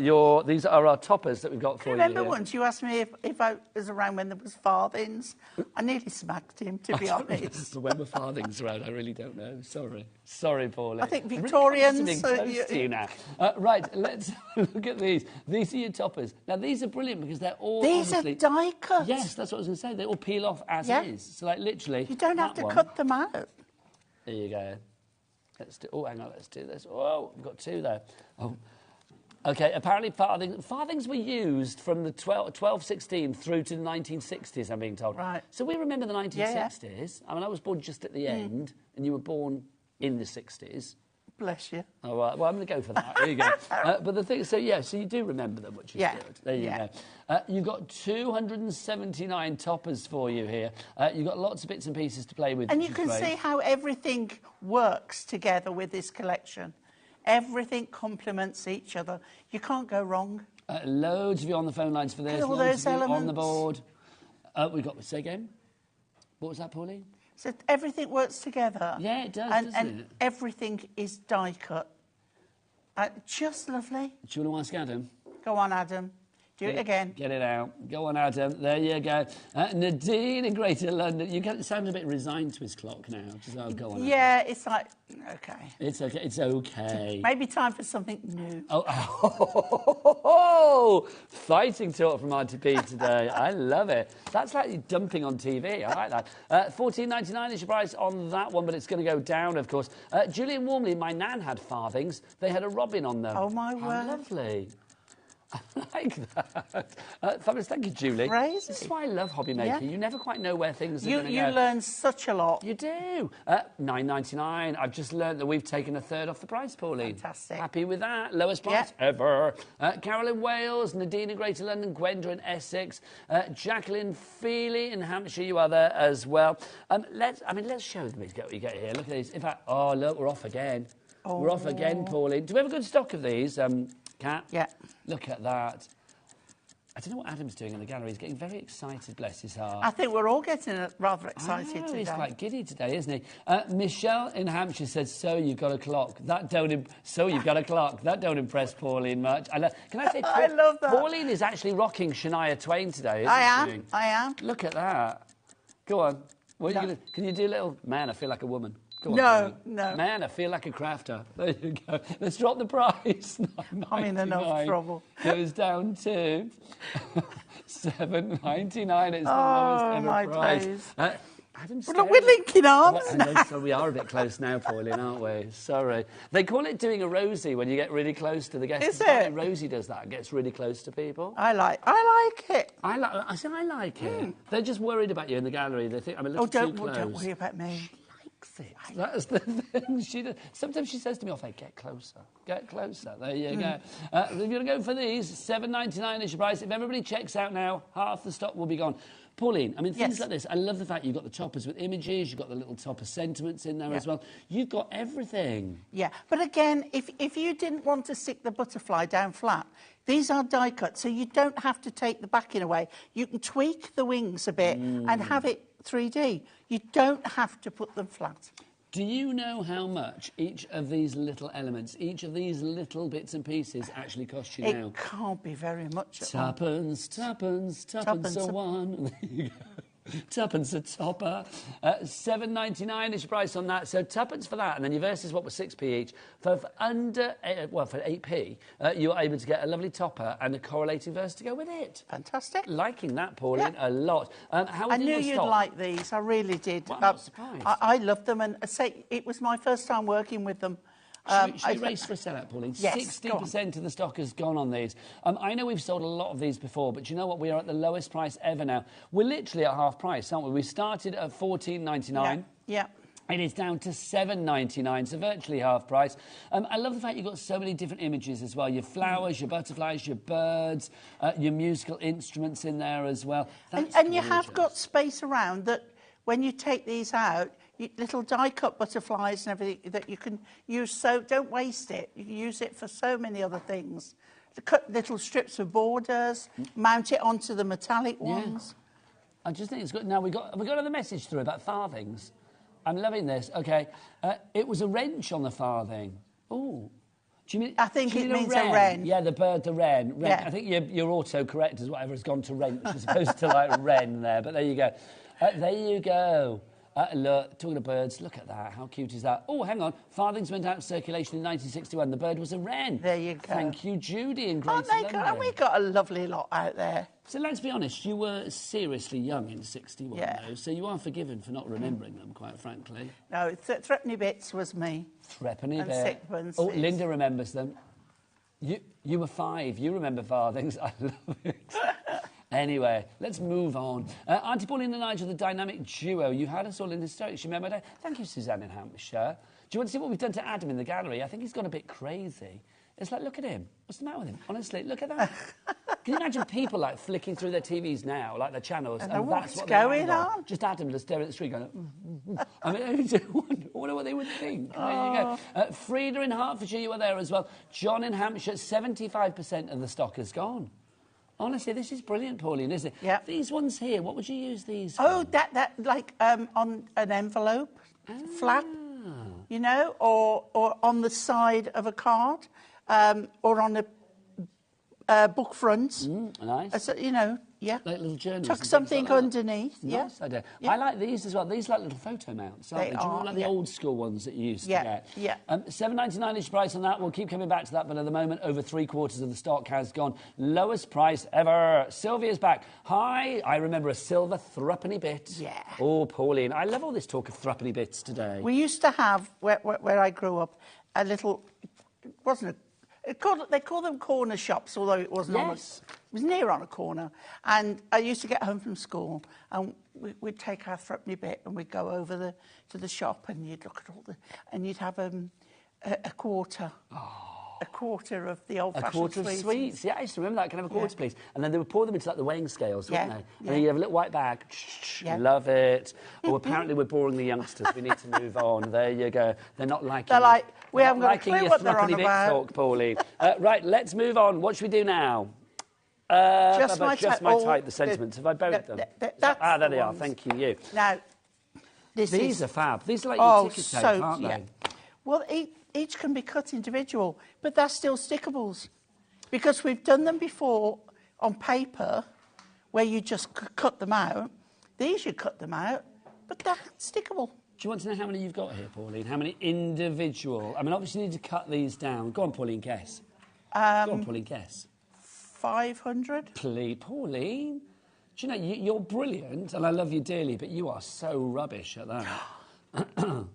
our toppers that we've got for you Remember here. once you asked me if I was around when there was farthings? I nearly smacked him, to be honest. So when were farthings around? I really don't know. Sorry, Pauline. I think I'm really Victorians... close to you now. Right, let's look at these. These are your toppers. Now, these are brilliant because they're all These obviously... are die cuts. Yes, that's what I was going to say. They all peel off as is. So, like, literally... You don't have that to one. cut them out. There you go. Let's do... Oh, hang on, let's do this. Oh, we've got two there. Oh. OK, apparently farthings were used from the 1216 through to the 1960s, I'm being told. Right. So we remember the 1960s. Yeah. I mean, I was born just at the end, and you were born in the 60s. Bless you. All right, well, I'm going to go for that. There you go. But the thing, so you do remember them, which is good. There you go. You've got 279 toppers for you here. You've got lots of bits and pieces to play with. And you can see how everything works together with this collection. Everything complements each other. You can't go wrong. Loads of you on the phone lines for this. All Loads those of you elements. on the board. We've got, say again? What was that, Pauline? So everything works together. Yeah, it does, doesn't and it? everything is die cut. Just lovely. Do you want to ask Adam? Go on, Adam. Do it again. Get it out. Go on, Adam. There you go. Nadine in Greater London. You sound a bit resigned to his clock now. Just, oh, go on, Adam. Yeah, it's like, OK. It's OK. It's OK. Maybe time for something new. Oh, fighting talk from RTP today. I love it. That's like dumping on TV. I like that. $14.99 is your price on that one, but it's going to go down, of course. Julian Warmley, my nan had farthings. They had a robin on them. Oh, my How word. lovely. I like that. Fabulous. Thank you, Julie. Crazy. This is why I love HobbyMaker. Yeah. You never quite know where things are going to go. You learn such a lot. You do. $9.99. I've just learned that we've taken a third off the price, Pauline. Fantastic. Happy with that. Lowest price ever. Carol in Wales, Nadine in Greater London, Gwenda in Essex, Jacqueline Feely in Hampshire. You are there as well. Let's show them what you get here. Look at these. In fact, oh, look, we're off again. Oh. We're off again, Pauline. Do we have a good stock of these, Kat? Yeah. Look at that. I don't know what Adam's doing in the gallery. He's getting very excited, bless his heart. I think we're all getting rather excited today. He's quite giddy today, isn't he? Michelle in Hampshire says, "So you've got a clock. That don't impress Pauline much." Can I say, I love that. Pauline is actually rocking Shania Twain today, isn't she? I am. Look at that. Go on. What are you gonna, can you do a little... Man, I feel like a woman. Go on, No, Pauline. no. Man, I feel like a crafter. There you go. Let's drop the price. I'm in enough trouble. Goes down to $7.99. It's the Oh, lowest ever my price. days. Adam's We're linking arms now. So we are a bit close now, Pauline, aren't we? Sorry. They call it doing a Rosie when you get really close to the guest. Is it? Rosie does that, gets really close to people. I like it. I like it. They're just worried about you in the gallery. They think I'm a little too close. Don't worry about me. likes it. That's the thing she does. Sometimes she says to me off air, get closer, get closer. There you go. If you're going to go for these, $7.99 is your price. If everybody checks out now, half the stock will be gone. Pauline, I mean, things like this, I love the fact you've got the toppers with images, you've got the little topper sentiments in there as well. You've got everything. Yeah, but again, if you didn't want to stick the butterfly down flat, these are die cut, so you don't have to take the backing away. You can tweak the wings a bit and have it 3D. You don't have to put them flat. Do you know how much each of these little elements, each of these little bits and pieces actually cost you now? It can't be very much. Tuppence a one. There you go. Tuppence a topper. $7.99 is your price on that. So tuppence for that, and then your verses what was 6p each. For under, for 8p, you were able to get a lovely topper and a correlating verse to go with it. Fantastic. Liking that, Pauline, a lot. I knew you'd like these. I really did. Well, I'm not surprised. I loved them, and it was my first time working with them. Should we race for a sellout, Pauline? Yes, 60% of the stock has gone on these. I know we've sold a lot of these before, but you know what? We are at the lowest price ever now. We're literally at half price, aren't we? We started at $14.99. Yeah. It is down to $7.99, so virtually half price. I love the fact you've got so many different images as well. Your flowers, your butterflies, your birds, your musical instruments in there as well. And you have got space around that when you take these out, little die-cut butterflies and everything that you can use, so don't waste it. You can use it for so many other things. To cut little strips of borders, mount it onto the metallic ones. I just think it's good. Now, have we got another message through about farthings? I'm loving this. OK. It was a wrench on the farthing. Oh. Do you mean, I think it means a wren. Yeah, the bird, the wren. Yeah. I think you're auto-correct as whatever has gone to wrench as opposed to, like, wren there. But there you go. There you go. Look, talking of birds, look at that. How cute is that? Oh, hang on. Farthings went out of circulation in 1961. The bird was a wren. There you go. Thank you, Judy, in Greater London. And we got a lovely lot out there. So let's be honest, you were seriously young in 61, though, so you are forgiven for not remembering them, quite frankly. No, Threepenny Bits was me. Threepenny and Bits. Sixpence. Oh, Linda remembers them. You were 5. You remember farthings. I love it. Anyway, let's move on. Auntie Pauline and Nigel, the dynamic duo. You had us all in hysterics. You remember that? Thank you, Suzanne in Hampshire. Do you want to see what we've done to Adam in the gallery? I think he's gone a bit crazy. It's like, look at him. What's the matter with him? Honestly, look at that. Can you imagine people, like, flicking through their TVs now, like their channels, and that's what going on? Just Adam just staring at the street going, I mean, I wonder what they would think. There you go. Frida in Hertfordshire, you were there as well. John in Hampshire, 75% of the stock is gone. Honestly, this is brilliant, Pauline, isn't it? Yeah. These ones here, what would you use these for? Oh, that like on an envelope, flap, you know, or on the side of a card, or on a book front. Nice. You know, yeah. Like little journals. Tuck something like underneath. Nice idea. Yeah. I like these as well. These are like little photo mounts, aren't they? Do you remember like the old school ones that you used to get? Yeah. $7.99 is price on that. We'll keep coming back to that, but at the moment, over 3/4 of the stock has gone. Lowest price ever. Sylvia's back. Hi. I remember a silver threepenny bit. Yeah. Oh, Pauline. I love all this talk of threepenny bits today. We used to have, where I grew up, a little, it wasn't a, they call them corner shops, although it wasn't. Yes. It was near on a corner. And I used to get home from school and we'd take our threepenny bit and we'd go over to the shop and you'd look at all and you'd have a quarter. Oh. A quarter of the old-fashioned sweets. A quarter of sweets. Yeah, I used to remember that. Can I have a quarter, please? And then they would pour them into like the weighing scales, wouldn't they? And then you have a little white bag. Love it. Oh, apparently we're boring the youngsters. We need to move on. There you go. They're not liking. They're like, we haven't got a clue what they're on about. Talk, Pauline. Right, let's move on. What should we do now? Just my type. The sentiments. Have I buried them? There they are. Thank you. Now, these are fab. These are like your ticket tape, aren't they? Well, each can be cut individual, but they're still stickables. Because we've done them before on paper, where you just cut them out. These you cut them out, but they're stickable. Do you want to know how many you've got here, Pauline? How many individual? I mean, obviously you need to cut these down. Go on, Pauline, guess. Go on, Pauline, guess. 500. Please, Pauline. Do you know, you're brilliant, and I love you dearly, but you are so rubbish at that.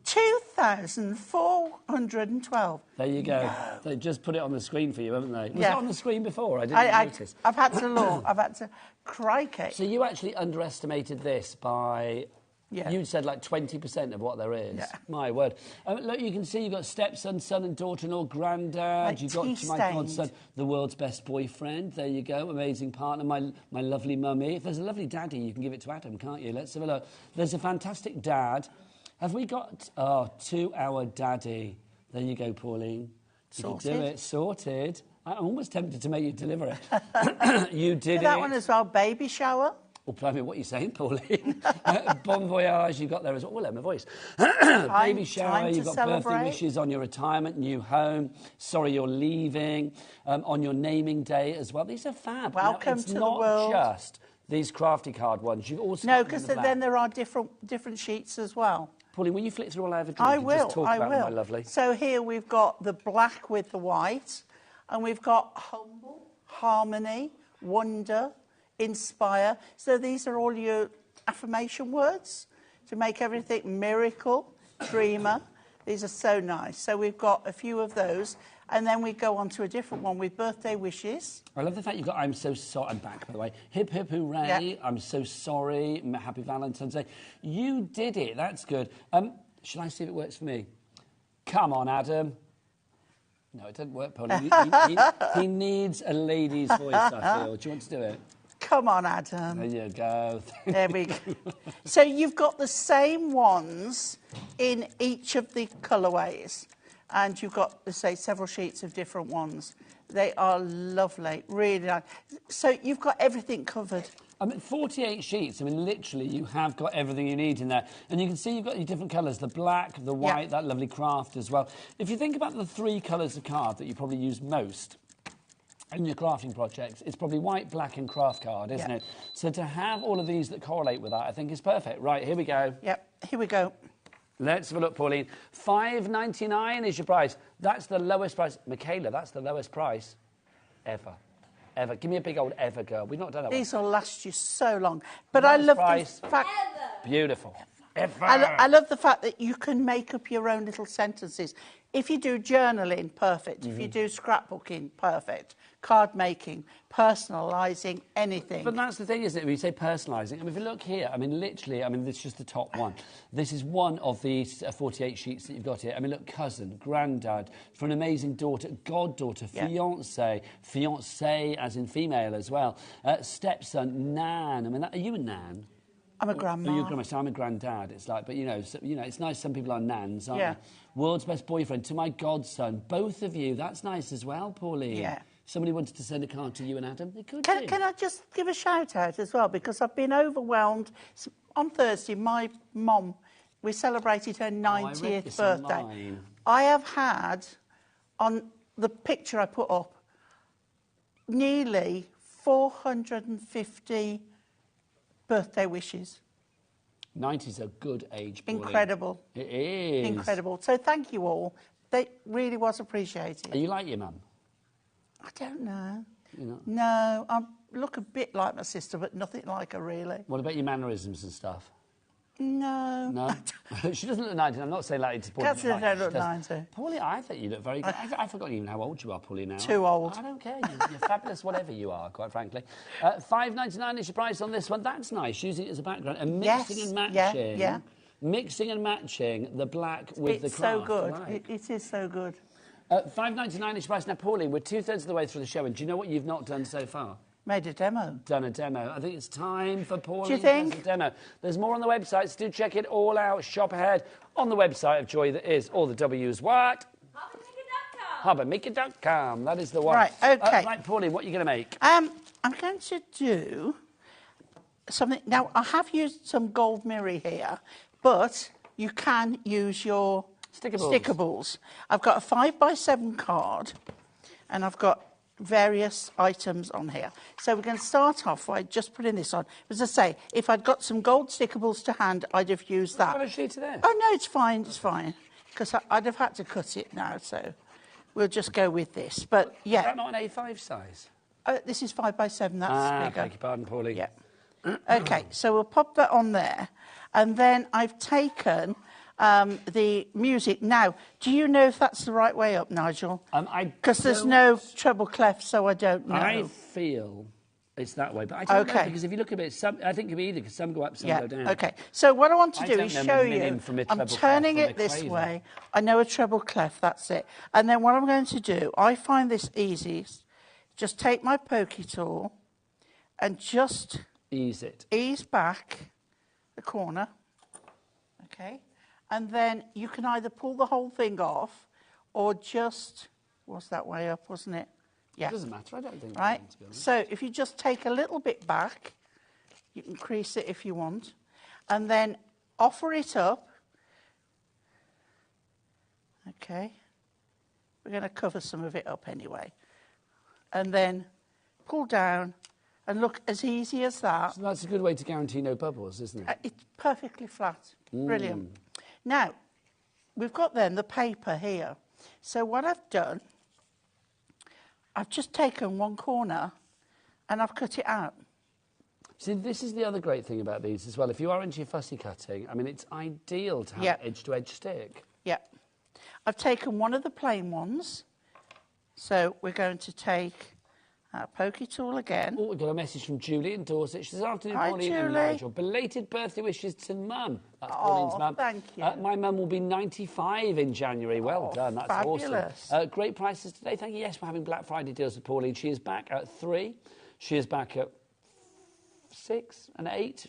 2,412. There you go. No. They just put it on the screen for you, haven't they? Was it on the screen before? I didn't notice. I've had to look. I've had to crikey. So you actually underestimated this by Yeah. You said like 20% of what there is. Yeah. My word. Look, you can see you've got stepson, son and daughter-in-law, granddad. You've got to my godson, the world's best boyfriend. There you go, amazing partner, my lovely mummy. If there's a lovely daddy, you can give it to Adam, can't you? Let's have a look. There's a fantastic dad. Have we got... Oh, 2-hour daddy. There you go, Pauline. You can do it. Sorted. I'm almost tempted to make you deliver it. You did it. That one as well, baby shower. Oh, blimey, what are you saying, Pauline? Bon voyage, you got there as well. Oh, my voice. Baby shower, you've got birthday wishes on your retirement, new home. Sorry you're leaving. On your naming day as well. These are fab. Welcome to the world. It's not just these crafty card ones. You've also no, because then there are different sheets as well. Pauline, will you flick through all over? I will, just talk about them, my lovely. So here we've got the black with the white, and we've got humble, harmony, wonder, inspire. So these are all your affirmation words to make everything miracle, dreamer. These are so nice. So we've got a few of those. And then we go on to a different one with birthday wishes. I love the fact you've got I'm so sorry. I'm back, by the way. Hip, hip, hooray. Yeah. I'm so sorry. Happy Valentine's Day. You did it. That's good. Shall I see if it works for me? Come on, Adam. No, it doesn't work, Pauline. He needs a lady's voice, I feel. Do you want to do it? Come on, Adam. There you go. There we go. So you've got the same ones in each of the colourways. And you've got, let's say, several sheets of different ones. They are lovely, really nice. So you've got everything covered. I mean, 48 sheets. I mean, literally, you have got everything you need in there. And you can see you've got your different colours, the black, the white, that lovely craft as well. If you think about the 3 colours of card that you probably use most in your crafting projects, it's probably white, black and craft card, isn't it? So to have all of these that correlate with that, I think is perfect. Right, here we go. Yep, here we go. Let's have a look, Pauline. $5.99 is your price. That's the lowest price. Michaela, that's the lowest price ever. Ever. Give me a big old ever, girl. We've not done that These will last you so long. But I love the fact... Beautiful. Ever. I love the fact that you can make up your own little sentences. If you do journaling, perfect. If you do scrapbooking, perfect. Card making, personalising, anything. But that's the thing, isn't it? When you say personalising, I mean, if you look here, I mean, literally, I mean, this is just the top one. This is one of these 48 sheets that you've got here. I mean, look, cousin, granddad, for an amazing daughter, goddaughter, fiancé, fiancé as in female as well, stepson, nan. I mean, are you a nan? I'm a grandma. You're a grandma, so I'm a granddad. It's like, but you know, it's nice. Some people are nans, aren't they? World's best boyfriend to my godson. Both of you. That's nice as well, Pauline. Yeah. Somebody wanted to send a card to you and Adam. They could. Can I just give a shout out as well, because I've been overwhelmed. On Thursday, my mum, we celebrated her 90th birthday. Online. I have had on the picture I put up nearly 450 birthday wishes. 90's a good age, Pauline. Incredible. It is. Incredible. So thank you all. They really was appreciated. Are you like your mum? I don't know. You're not? No, I look a bit like my sister, but nothing like her, really. What about your mannerisms and stuff? No. No? She doesn't look 90. I'm not saying like to Pauline. Catherine don't look 90. Pauline, I think you look very good. I've forgotten even how old you are, Pauline, now. Too old. I don't care. You're fabulous, whatever you are, quite frankly. $5.99 is your price on this one. That's nice, using it as a background. And mixing and matching. Yeah. Mixing and matching the black with the craft. It's so good. Right. It is so good. $5.99 is your price. Now, Pauline, we're 2/3 of the way through the show, and do you know what you've not done so far? Made a demo. Done a demo. I think it's time for Pauline Do you think? to do a demo. There's more on the website, so do check it all out. Shop ahead on the website of Joy that is all the W's what? HobbyMaker.com. That is the one. Right, OK. Right, Pauline, what are you going to make? I'm going to do something. Now, I have used some gold mirror here, but you can use your sticker balls. I've got a 5x7 card, and I've got various items on here. So we're going to start off by just putting this on. As I say, if I'd got some gold sticker balls to hand, I'd have used that. Got a sheet of there? Oh, no, it's fine, because I'd have had to cut it now, so we'll just go with this. But, yeah. Is that not an A5 size? This is 5x7, that's bigger. Beg your pardon, Pauline. Yeah. OK, so we'll pop that on there. And then I've taken the music. Now, do you know if that's the right way up, Nigel? Because there's no treble clef, so I don't know. I feel It's that way, but I don't know, Okay. because if you look at it, I think it could be either, because some go up, some go down. Okay. So what I want to I do don't is know show my minim you. from a I'm treble turning clef it from a this quaver. way. I know a treble clef, that's it. And then what I'm going to do, I find this easiest. Just take my pokey tool and just ease back the corner. Okay. And then you can either pull the whole thing off or just, was that way up, wasn't it? Yeah. It doesn't matter, I don't think. Right. To be honest. So if you just take a little bit back, you can crease it if you want, and then offer it up. Okay. We're going to cover some of it up anyway. And then pull down, and look, as easy as that. So that's a good way to guarantee no bubbles, isn't it? It's perfectly flat. Brilliant. Now, we've got then the paper here. So what I've done, I've just taken one corner and I've cut it out. See, this is the other great thing about these as well. If you are into your fussy cutting, I mean, it's ideal to have edge-to-edge stick. Yeah. I've taken one of the plain ones. So we're going to take our pokey tool again. Oh, we've got a message from Julie in Dorset. She says, afternoon, Hi, Pauline and Julie. Nigel. Belated birthday wishes to Mum. That's Pauline's mum. Thank you. My mum will be 95 in January. Well done. That's fabulous. awesome. Great prices today. Thank you. Yes, we're having Black Friday deals with Pauline. She is back at 3. She is back at 6 and 8.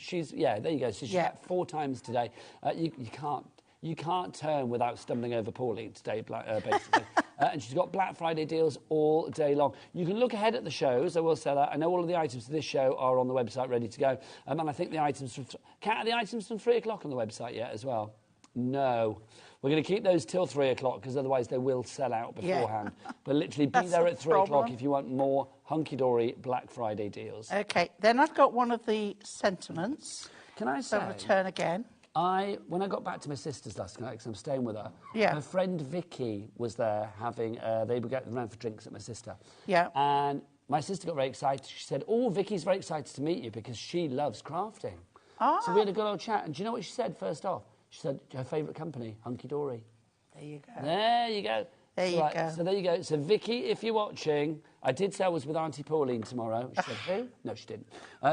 There you go. So she's back 4 times today. You can't turn without stumbling over Pauline today, basically. And she's got Black Friday deals all day long. You can look ahead at the shows, I will say that. I know all of the items for this show are on the website ready to go. And I think the items from... Kat, are the items from 3 o'clock on the website yet as well? No. We're going to keep those till 3 o'clock, because otherwise they will sell out beforehand. But literally be there at 3 o'clock if you want more hunky-dory Black Friday deals. Okay, then I've got one of the sentiments. Can I say... So return again. When I got back to my sister's last night, because I'm staying with her, Yeah. her friend Vicky was there having, they were getting around for drinks at my sister. Yeah. And my sister got very excited. She said, oh, Vicky's very excited to meet you because she loves crafting. Ah. So we had a good old chat. And do you know what she said first off? She said, her favourite company, Hunky Dory. There you go. There you go. There you go. So there you go. So Vicky, if you're watching, I did say I was with Auntie Pauline tomorrow. She said, who? No, she didn't.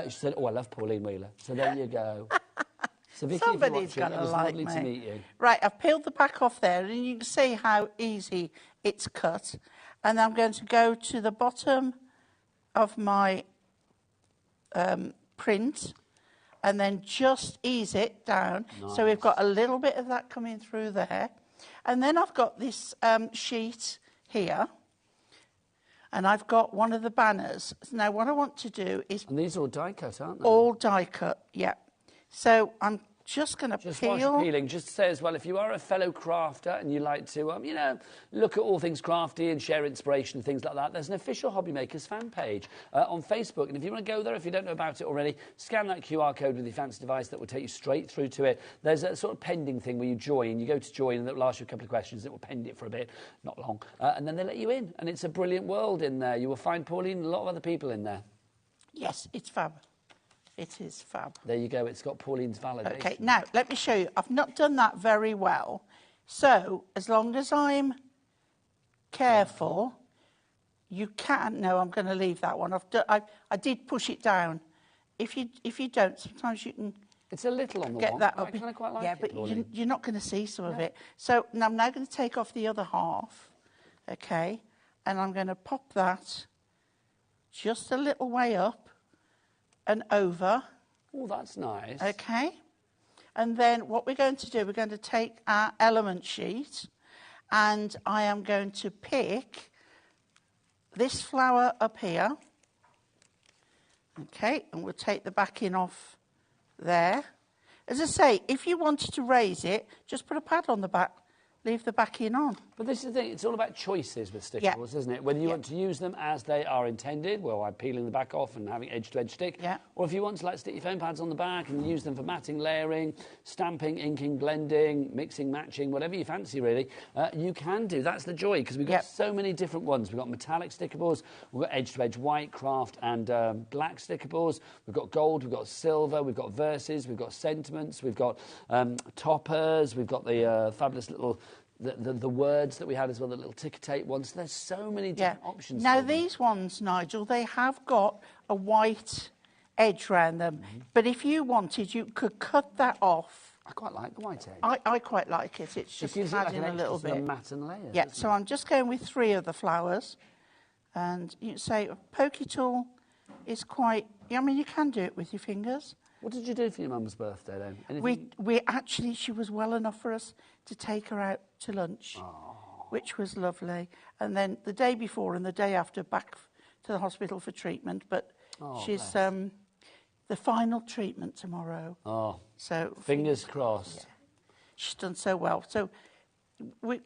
She said, oh, I love Pauline Wheeler. So there you go. So Vicky, Somebody's got to like lovely me. to meet you. Right, I've peeled the back off there, and you can see how easy it's cut. And I'm going to go to the bottom of my print, and then just ease it down. Nice. So we've got a little bit of that coming through there. And then I've got this sheet here, and I've got one of the banners. Now, what I want to do is... And these are all die cut, aren't they? All die cut, yeah. So I'm just going to peel. Just while you're peeling, just to say as well, if you are a fellow crafter and you like to, look at all things crafty and share inspiration and things like that, there's an official HobbyMakers fan page on Facebook. And if you want to go there, if you don't know about it already, scan that QR code with your fancy device that will take you straight through to it. There's a sort of pending thing where you join. You go to join and it will ask you a couple of questions. It will pend it for a bit, not long. And then they let you in. And it's a brilliant world in there. You will find Pauline and a lot of other people in there. Yes, it's fab. It is fab. There you go. It's got Pauline's validation. Okay, now, let me show you. I've not done that very well. So, as long as I'm careful, you can't... No, I'm going to leave that one. I did push it down. If you don't, sometimes you can... It's a little on the get wall. that up. I kind of quite like yeah, it, but Pauline. you're not going to see some of it. So, now I'm now going to take off the other half. Okay, and I'm going to pop that just a little way up and over. Oh, that's nice. Okay. And then what we're going to do, we're going to take our element sheet, and I am going to pick this flower up here. Okay, and we'll take the backing off there. As I say, if you wanted to raise it, just put a pad on the back, leave the backing on. But this is the thing, it's all about choices with stickables, isn't it? Whether you want to use them as they are intended, well, by peeling the back off and having edge-to-edge stick, or if you want to like stick your foam pads on the back and use them for matting, layering, stamping, inking, blending, mixing, matching, whatever you fancy really, you can do. That's the joy, because we've got so many different ones. We've got metallic stickables, we've got edge-to-edge white, craft and black stickables, we've got gold, we've got silver, we've got verses, we've got sentiments, we've got toppers, we've got the fabulous little the words that we had as well, the little ticker tape ones. There's so many different options. Now, for them. these ones, Nigel, they have got a white edge round them. But if you wanted, you could cut that off. I quite like the white edge. I quite like it. It's just gives it like adding an a little extra sort bit. of matte and layers. Yeah, so I'm just going with 3 of the flowers. And you say a pokey tool is quite... I mean, you can do it with your fingers. What did you do for your mum's birthday then? Anything? We actually, she was well enough for us to take her out to lunch, which was lovely. And then the day before and the day after, back to the hospital for treatment. But she's the final treatment tomorrow. Oh, so fingers crossed. Yeah. She's done so well. So we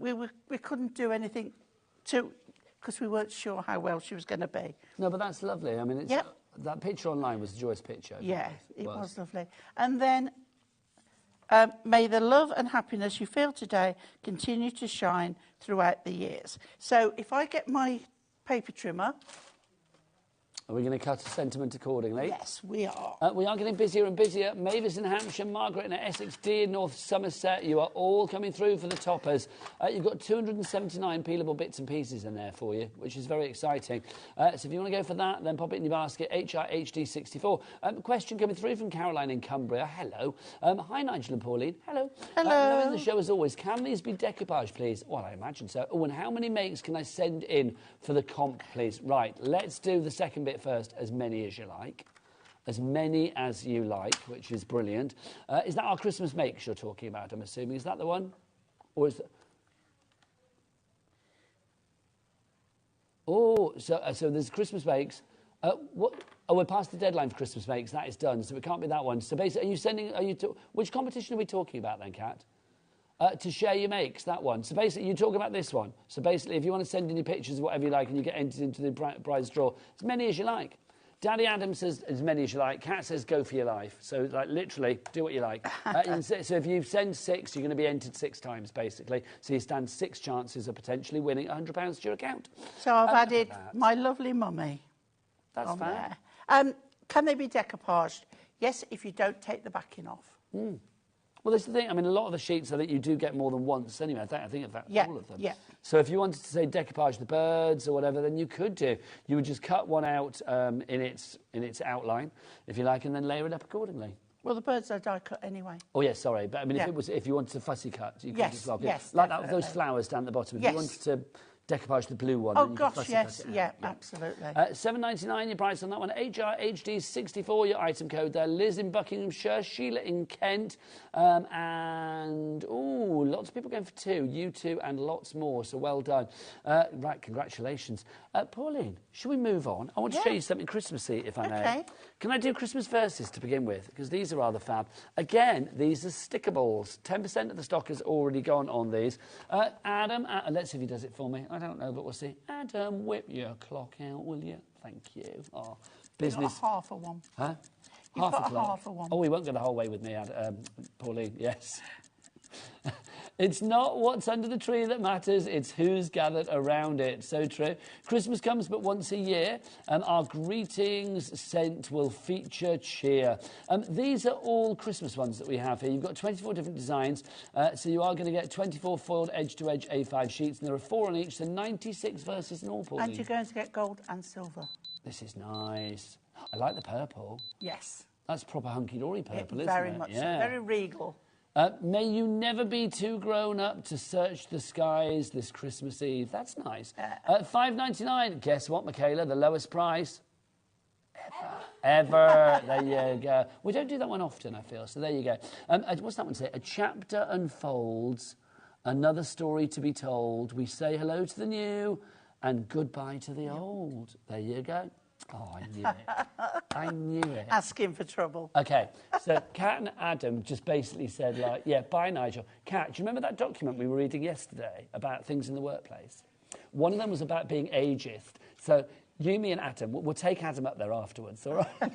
couldn't do anything because we weren't sure how well she was going to be. No, but that's lovely. I mean, it's, that picture online was a joyous picture. Yeah, it was lovely. And then, may the love and happiness you feel today continue to shine throughout the years. So if I get my paper trimmer... Are we going to cut a sentiment accordingly? Yes, we are. We are getting busier and busier. Mavis in Hampshire, Margaret in Essex, Dee in North Somerset. You are all coming through for the toppers. You've got 279 peelable bits and pieces in there for you, which is very exciting. So if you want to go for that, then pop it in your basket, HRHD64. Question coming through from Caroline in Cumbria. Hello. Hi, Nigel and Pauline. Hello. Hello. Loving the show as always. Can these be decoupage, please? Well, I imagine so. Oh, and how many makes can I send in for the comp, please? Right, let's do the second bit first, as many as you like. As many as you like, which is brilliant. Is that our Christmas makes you're talking about, I'm assuming? Is that the one? Or is that... Oh, so there's Christmas makes. What? Oh, we're past the deadline for Christmas makes. That is done, so it can't be that one. So basically, which competition are we talking about then, Kat? To share your makes, that one. So basically, you talk about this one. So basically, if you want to send in your pictures of whatever you like and you get entered into the prize draw, as many as you like. Daddy Adam says as many as you like. Kat says go for your life. So, like, literally, do what you like. So if you send 6, you're going to be entered 6 times, basically. So you stand 6 chances of potentially winning £100 to your account. So I've added my lovely mummy. That's fair. Can they be decoupaged? Yes, if you don't take the backing off. Mm. Well, that's the thing. I mean, a lot of the sheets are that you do get more than once anyway. I think in fact all of them. Yeah. So if you wanted to say decoupage the birds or whatever, then you could do. You would just cut one out in its outline, if you like, and then layer it up accordingly. Well, the birds are die cut anyway. Oh yes, sorry, but I mean, if you wanted to fussy cut, you could yes, as well. Yes, like that, those flowers down the bottom. If you wanted to decoupage the blue one. Oh gosh, yes, yeah, absolutely. £7.99 your price on that one. HRHD64 your item code there. Liz in Buckinghamshire, Sheila in Kent, and lots of people going for 2. You 2 and lots more. So well done. Right, congratulations, Pauline. Should we move on? I want to show you something Christmassy, if I may. Okay. Can I do Christmas verses to begin with? Because these are rather fab. Again, these are stickables. 10% of the stock has already gone on these. Adam, let's see if he does it for me. I don't know, but we'll see. Adam, whip your clock out, will you? Thank you. Oh, business. You've got a half of one. Huh? You've got a half of one. Oh, we won't go the whole way with me, Pauline. Yes. It's not what's under the tree that matters, it's who's gathered around it. So true. Christmas comes but once a year, and our greetings sent will feature cheer. These are all Christmas ones that we have here. You've got 24 different designs, so you are going to get 24 foiled edge-to-edge A5 sheets, and there are 4 on each, so 96 verses in all, Pauline. And you're going to get gold and silver. This is nice. I like the purple. Yes. That's proper hunky-dory purple, isn't it? Very much so. Very regal. May you never be too grown up to search the skies this Christmas Eve. That's nice. $5.99. Guess what, Michaela? The lowest price ever. There you go. We don't do that one often, I feel. So there you go. What's that one say? A chapter unfolds, another story to be told. We say hello to the new and goodbye to the old. There you go. Oh, I knew it. I knew it. Asking for trouble. OK, so Kat and Adam just basically said, like, yeah, bye, Nigel. Kat, do you remember that document we were reading yesterday about things in the workplace? One of them was about being ageist. So you, me and Adam, we'll take Adam up there afterwards, all right?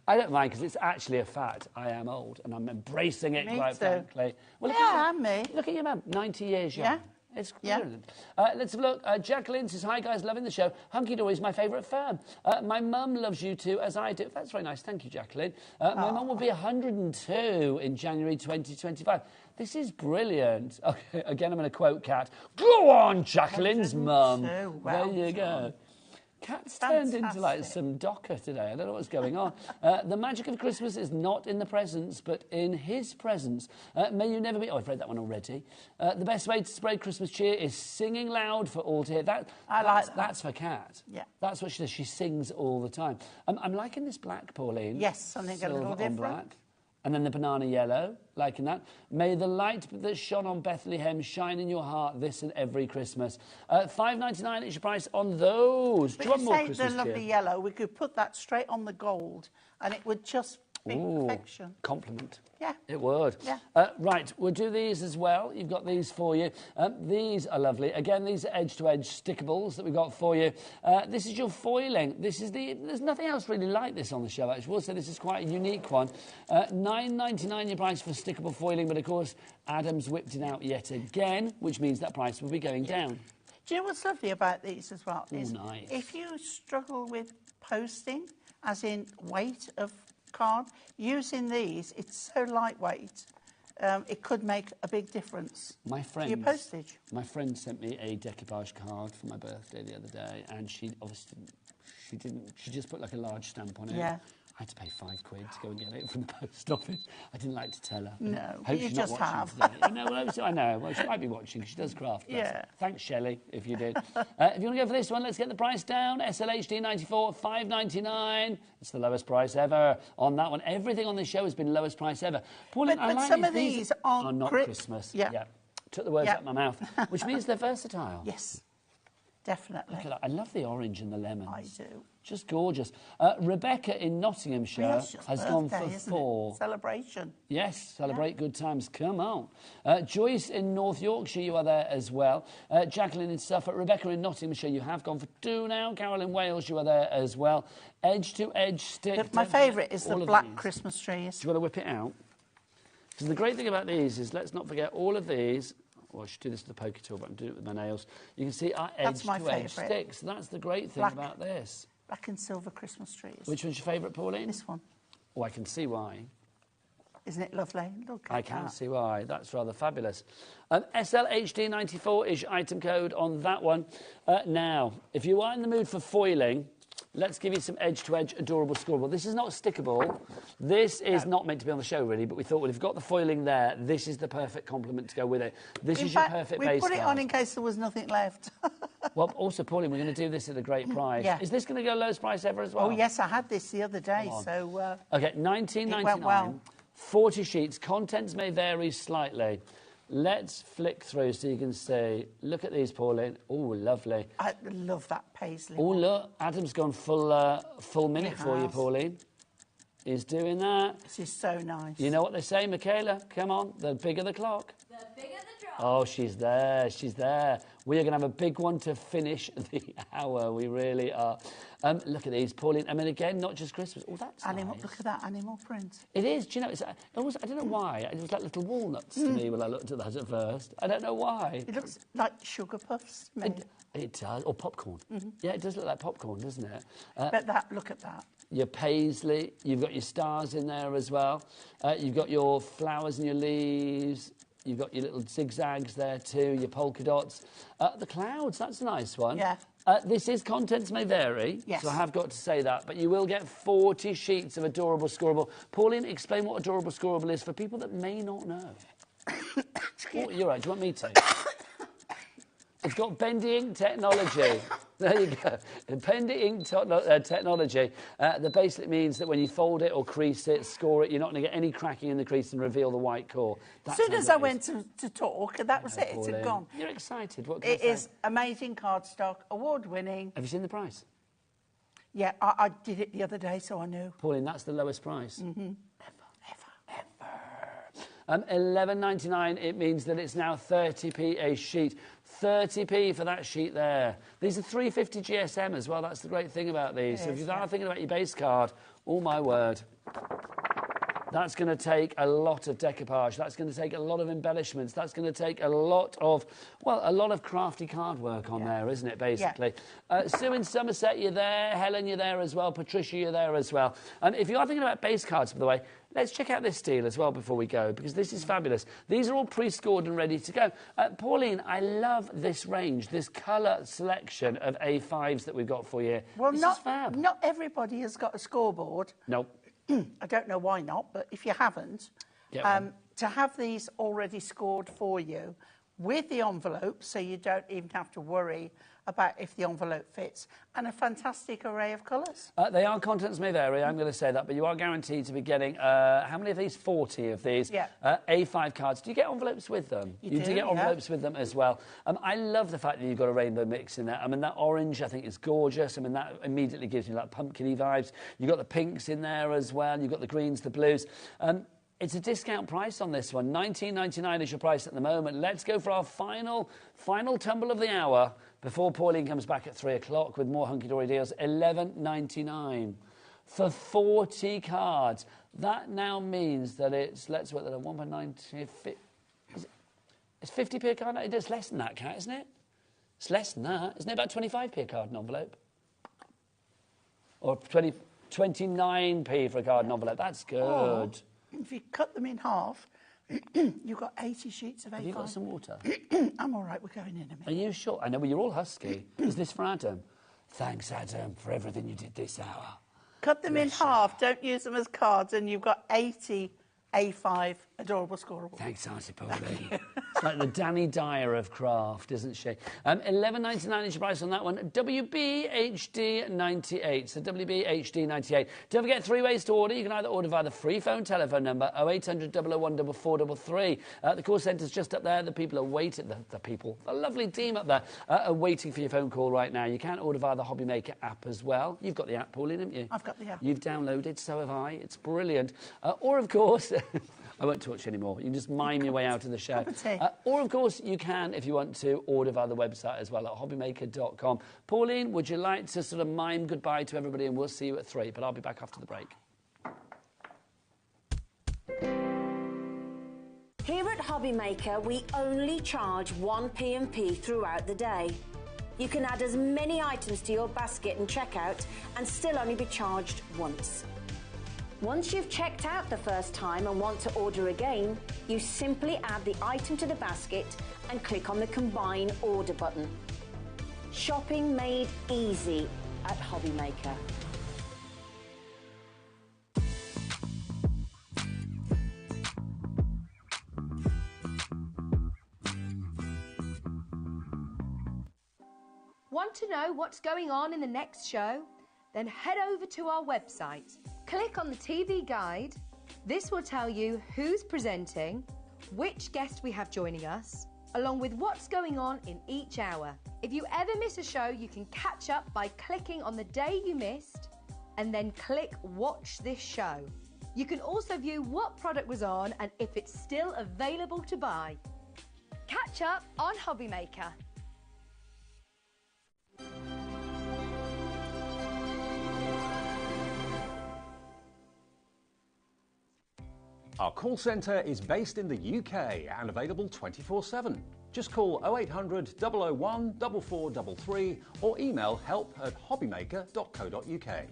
I don't mind, because it's actually a fact. I am old, and I'm embracing it, quite frankly. Well, yeah, and me. Look at your mum, 90 years young. It's Yeah. brilliant. Let's have a look. Jacqueline says, hi guys, loving the show. Hunky Dory is my favourite firm. My mum loves you too, as I do. That's very nice. Thank you, Jacqueline. My mum will be 102 in January 2025. This is brilliant. Okay, again, I'm going to quote Kat. Go on, Jacqueline's mum. Well there you go. Cat's turned into like some docker today. I don't know what's going on. The magic of Christmas is not in the presents, but in his presence. May you never be... Oh, I've read that one already. The best way to spread Christmas cheer is singing loud for all to hear. I like that. That's for Kat. Yeah. That's what she does. She sings all the time. I'm liking this black, Pauline. Yes, something a little Silver on different. black. And then the banana yellow, liking that. May the light that shone on Bethlehem shine in your heart this and every Christmas. $5.99 is your price on those. But Do you want more say Christmas the lovely cheer? yellow, we could put that straight on the gold and it would just be perfection. Compliment. Yeah. It would. Yeah. Right, we'll do these as well. You've got these for you. These are lovely. Again, these are edge-to-edge stickables that we've got for you. This is your foiling. There's nothing else really like this on the show, actually. We'll say this is quite a unique one. $9.99 your price for stickable foiling, but of course, Adam's whipped it out yet again, which means that price will be going down. Do you know what's lovely about these as well? Is nice. If you struggle with posting, as in weight of card, using these, it's so lightweight, it could make a big difference to your postage. My friend sent me a decoupage card for my birthday the other day, and she obviously she just put like a large stamp on it. Yeah. I had to pay £5 to go and get it from the post office. I didn't like to tell her. No, Hope you she's not just watching have. today. No, I know. Well, she might be watching because she does craft. Yeah. Thanks, Shelley, if you did. If you want to go for this one, let's get the price down. SLHD 94, $5.99. It's the lowest price ever on that one. Everything on this show has been lowest price ever. Pauline, But like some of these are not Christmas. Yeah. Took the words out of my mouth, which means they're versatile. Yes, definitely. Look at that. I love the orange and the lemons. I do. Just gorgeous. Rebecca in Nottinghamshire has gone for 4. Celebration. Yes, celebrate good times. Come on. Joyce in North Yorkshire, you are there as well. Jacqueline in Suffolk. Rebecca in Nottinghamshire, you have gone for 2 now. Carol in Wales, you are there as well. Edge-to-edge stick. My favourite is the black these. Christmas trees. Do you want to whip it out? Because the great thing about these is, let's not forget all of these. Well, I should do this with the poker tool, but I'm doing it with my nails. You can see our edge-to-edge sticks. That's the great thing about this. Black and silver Christmas trees. Which one's your favourite, Pauline? This one. Oh, I can see why. Isn't it lovely? Look at I can see why. That's rather fabulous. SLHD94 is your item code on that one. Now, if you are in the mood for foiling, let's give you some edge-to-edge adorable scorable. This is not stickable. This is not meant to be on the show, really, but we thought, well, if you've got the foiling there, this is the perfect complement to go with it. This is your perfect base we put it card. on in case there was nothing left. Well, also, Pauline, we're going to do this at a great price. Yeah. Is this going to go lowest price ever as well? Oh, yes, I had this the other day, so... OK, $19.99. It went well. 40 sheets. Contents may vary slightly. Let's flick through so you can see. Look at these, Pauline. Oh, lovely. I love that paisley. Oh, look. Adam's gone full minute for you, Pauline. He's doing that. This is so nice. You know what they say, Michaela? Come on. The bigger the clock. The bigger the drop. Oh, she's there. She's there. We are going to have a big one to finish the hour. We really are. Look at these, Pauline. I mean, again, not just Christmas. Oh, that's animal. nice. Look at that animal print. It is. Do you know, I don't know why. It was like little walnuts to me when I looked at that at first. I don't know why. It looks like sugar puffs. It does. Or popcorn. Yeah, it does look like popcorn, doesn't it? But look at that. Your paisley. You've got your stars in there as well. You've got your flowers and your leaves. You've got your little zigzags there too, your polka dots. The clouds, that's a nice one. Yeah. This is contents may vary, yes. So I have got to say that, but you will get 40 sheets of adorable scorable. Pauline, explain what adorable scorable is for people that may not know. Oh, you're right, do you want me to? It's got bendy ink technology. There you go. Bendy ink technology that basically means that when you fold it or crease it, score it, you're not going to get any cracking in the crease and reveal the white core. As soon as I went to talk, that was it. It had gone. You're excited. What can I say? It is amazing cardstock, award-winning. Have you seen the price? Yeah, I did it the other day, so I knew. Pauline, that's the lowest price. Ever. $11.99, it means that it's now 30p a sheet. 30p for that sheet there. These are 350 GSM as well. That's the great thing about these. So if you are thinking about your base card, oh my word. That's going to take a lot of decoupage. That's going to take a lot of embellishments. That's going to take a lot of, well, a lot of crafty card work on there, isn't it, basically? Yeah. Sue in Somerset, you're there. Helen, you're there as well. Patricia, you're there as well. If you are thinking about base cards, by the way, let's check out this deal as well before we go, because this is fabulous. These are all pre-scored and ready to go. Pauline, I love this range, this colour selection of A5s that we've got for you. Well, this is fab. Not everybody has got a scoreboard. Nope. I don't know why not, but if you haven't, to have these already scored for you with the envelope, so you don't even have to worry about if the envelope fits, and a fantastic array of colours. They are contents may vary, I'm going to say that, but you are guaranteed to be getting, how many of these? 40 of these. Yeah. A5 cards. Do you get envelopes with them? You do get envelopes with them as well. I love the fact that you've got a rainbow mix in there. I mean, that orange, I think, is gorgeous. I mean, that immediately gives you, like, pumpkin-y vibes. You've got the pinks in there as well. You've got the greens, the blues. It's a discount price on this one. $19.99 is your price at the moment. Let's go for our final tumble of the hour before Pauline comes back at 3 o'clock with more hunky-dory deals. $11.99 for 40 cards. That now means that it's, let's work that out, 1.90. It's 50p a card? It's less than that, Kat, isn't it? It's less than that. Isn't it about 25p a card and envelope? Or 29p for a card and envelope. That's good. Oh. If you cut them in half, you've got 80 sheets of A5. Have you got some water? I'm all right, we're going in a minute. Are you sure? I know, well, you're all husky. Is this for Adam? Thanks, Adam, for everything you did this hour. Cut them in half, don't use them as cards, and you've got 80 A5 adorable scoreable. Thanks, Auntie Pauline. It's like the Danny Dyer of craft, isn't she? $11.99 is your price on that one. WBHD 98. So WBHD 98. Don't forget 3 ways to order. You can either order via the free phone telephone number 0800 001 4433. The call centre's just up there. The people are waiting. The lovely team up there are waiting for your phone call right now. You can order via the HobbyMaker app as well. You've got the app, Pauline, haven't you? I've got the app. You've downloaded, so have I. It's brilliant. Or, of course... I won't touch anymore. You can just mime your way out of the show. Or, of course, you can, if you want to, order via the website as well at hobbymaker.com. Pauline, would you like to sort of mime goodbye to everybody, and we'll see you at 3, but I'll be back after the break. Here at HobbyMaker, we only charge 1 P&P throughout the day. You can add as many items to your basket and checkout and still only be charged once. Once you've checked out the first time and want to order again, you simply add the item to the basket and click on the Combine Order button. Shopping made easy at HobbyMaker. Want to know what's going on in the next show? Then head over to our website. Click on the TV guide. This will tell you who's presenting, which guest we have joining us, along with what's going on in each hour. If you ever miss a show, you can catch up by clicking on the day you missed and then click Watch This Show. You can also view what product was on and if it's still available to buy. Catch up on HobbyMaker. Our call centre is based in the UK and available 24/7. Just call 0800 001 4433 or email help@hobbymaker.co.uk.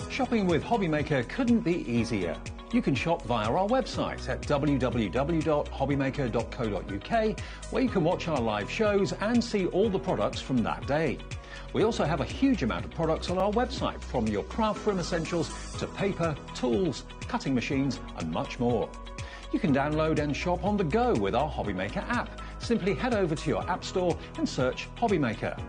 Shopping with HobbyMaker couldn't be easier. You can shop via our website at www.hobbymaker.co.uk, where you can watch our live shows and see all the products from that day. We also have a huge amount of products on our website, from your craft room essentials to paper, tools, cutting machines and much more. You can download and shop on the go with our HobbyMaker app. Simply head over to your app store and search HobbyMaker.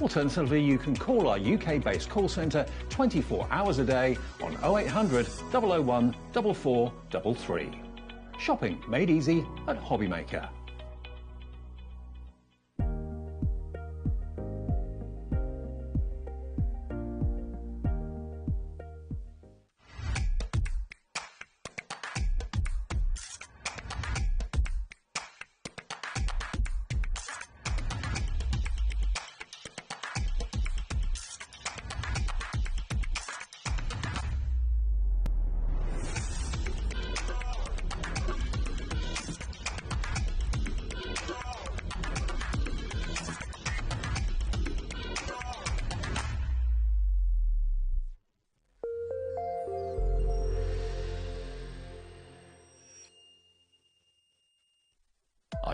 Alternatively, you can call our UK-based call centre 24 hours a day on 0800 001 4433. Shopping made easy at HobbyMaker.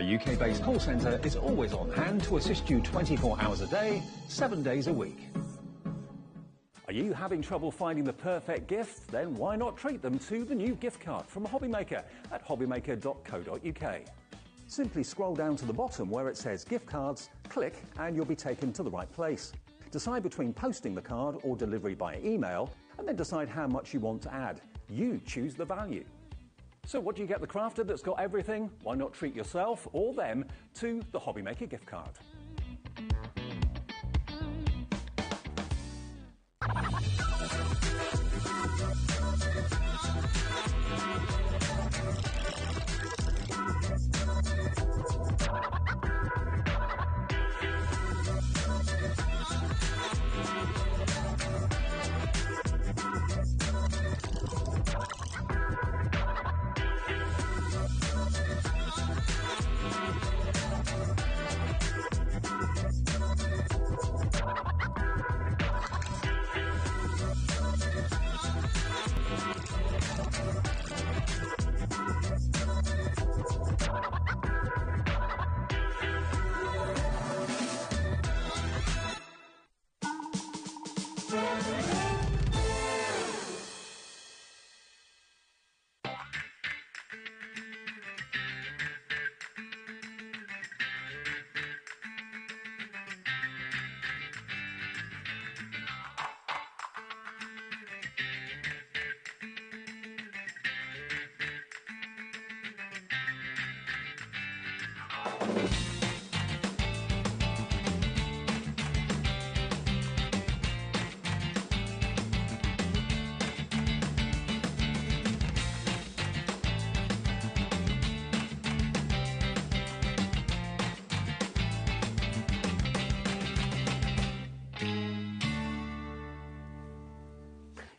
Our UK-based call centre is always on hand to assist you 24 hours a day, 7 days a week. Are you having trouble finding the perfect gift? Then why not treat them to the new gift card from HobbyMaker at hobbymaker.co.uk. Simply scroll down to the bottom where it says gift cards, click and you'll be taken to the right place. Decide between posting the card or delivery by email and then decide how much you want to add. You choose the value. So what do you get the crafter that's got everything? Why not treat yourself or them to the HobbyMaker gift card?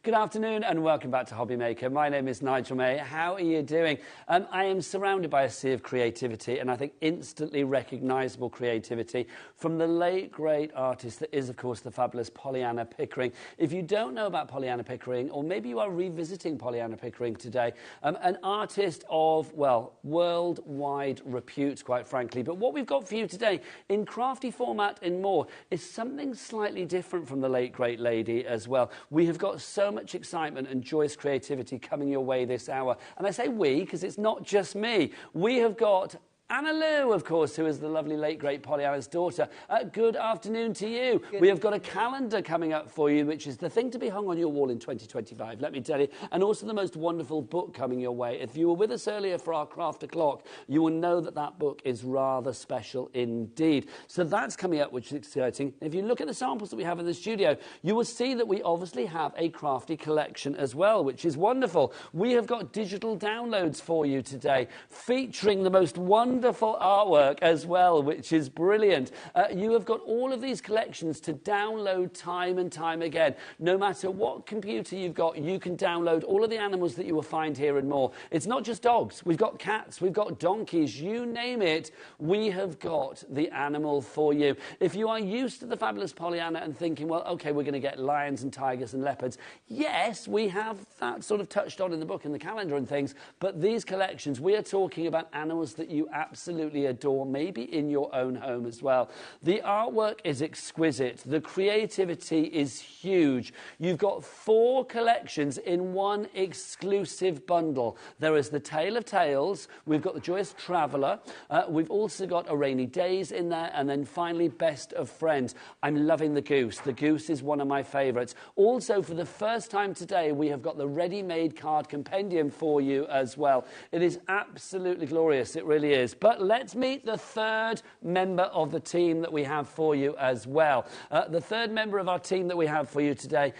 Good afternoon and welcome back to HobbyMaker. My name is Nigel May. How are you doing? I am surrounded by a sea of creativity, and I think instantly recognisable creativity from the late, great artist that is, of course, the fabulous Pollyanna Pickering. If you don't know about Pollyanna Pickering, or maybe you are revisiting Pollyanna Pickering today, an artist of, well, worldwide repute, quite frankly. But what we've got for you today, in crafty format and more, is something slightly different from the late, great lady as well. We have got so much excitement and joyous creativity coming your way this hour. And I say we, because it's not just me. We have got Anna Lou, of course, who is the lovely late, great Pollyanna's daughter. Good afternoon to you. We have got a calendar coming up for you, which is the thing to be hung on your wall in 2025, let me tell you. And also the most wonderful book coming your way. If you were with us earlier for our Craft O'Clock, you will know that that book is rather special indeed. So that's coming up, which is exciting. If you look at the samples that we have in the studio, you will see that we obviously have a crafty collection as well, which is wonderful. We have got digital downloads for you today, featuring the most wonderful artwork as well, which is brilliant. You have got all of these collections to download time and time again. No matter what computer you've got, you can download all of the animals that you will find here and more. It's not just dogs. We've got cats, we've got donkeys, you name it, we have got the animal for you. If you are used to the fabulous Pollyanna and thinking, well, okay, we're going to get lions and tigers and leopards, yes, we have that sort of touched on in the book and the calendar and things, but these collections, we are talking about animals that you absolutely adore, maybe in your own home as well. The artwork is exquisite. The creativity is huge. You've got 4 collections in one exclusive bundle. There is the Tale of Tales. We've got the Joyous Traveller. We've also got A Rainy Days in there. And then finally, Best of Friends. I'm loving the goose. The goose is one of my favourites. Also, for the first time today, we have got the ready-made card compendium for you as well. It is absolutely glorious. It really is. But let's meet the third member of the team that we have for you as well. The third member of our team that we have for you today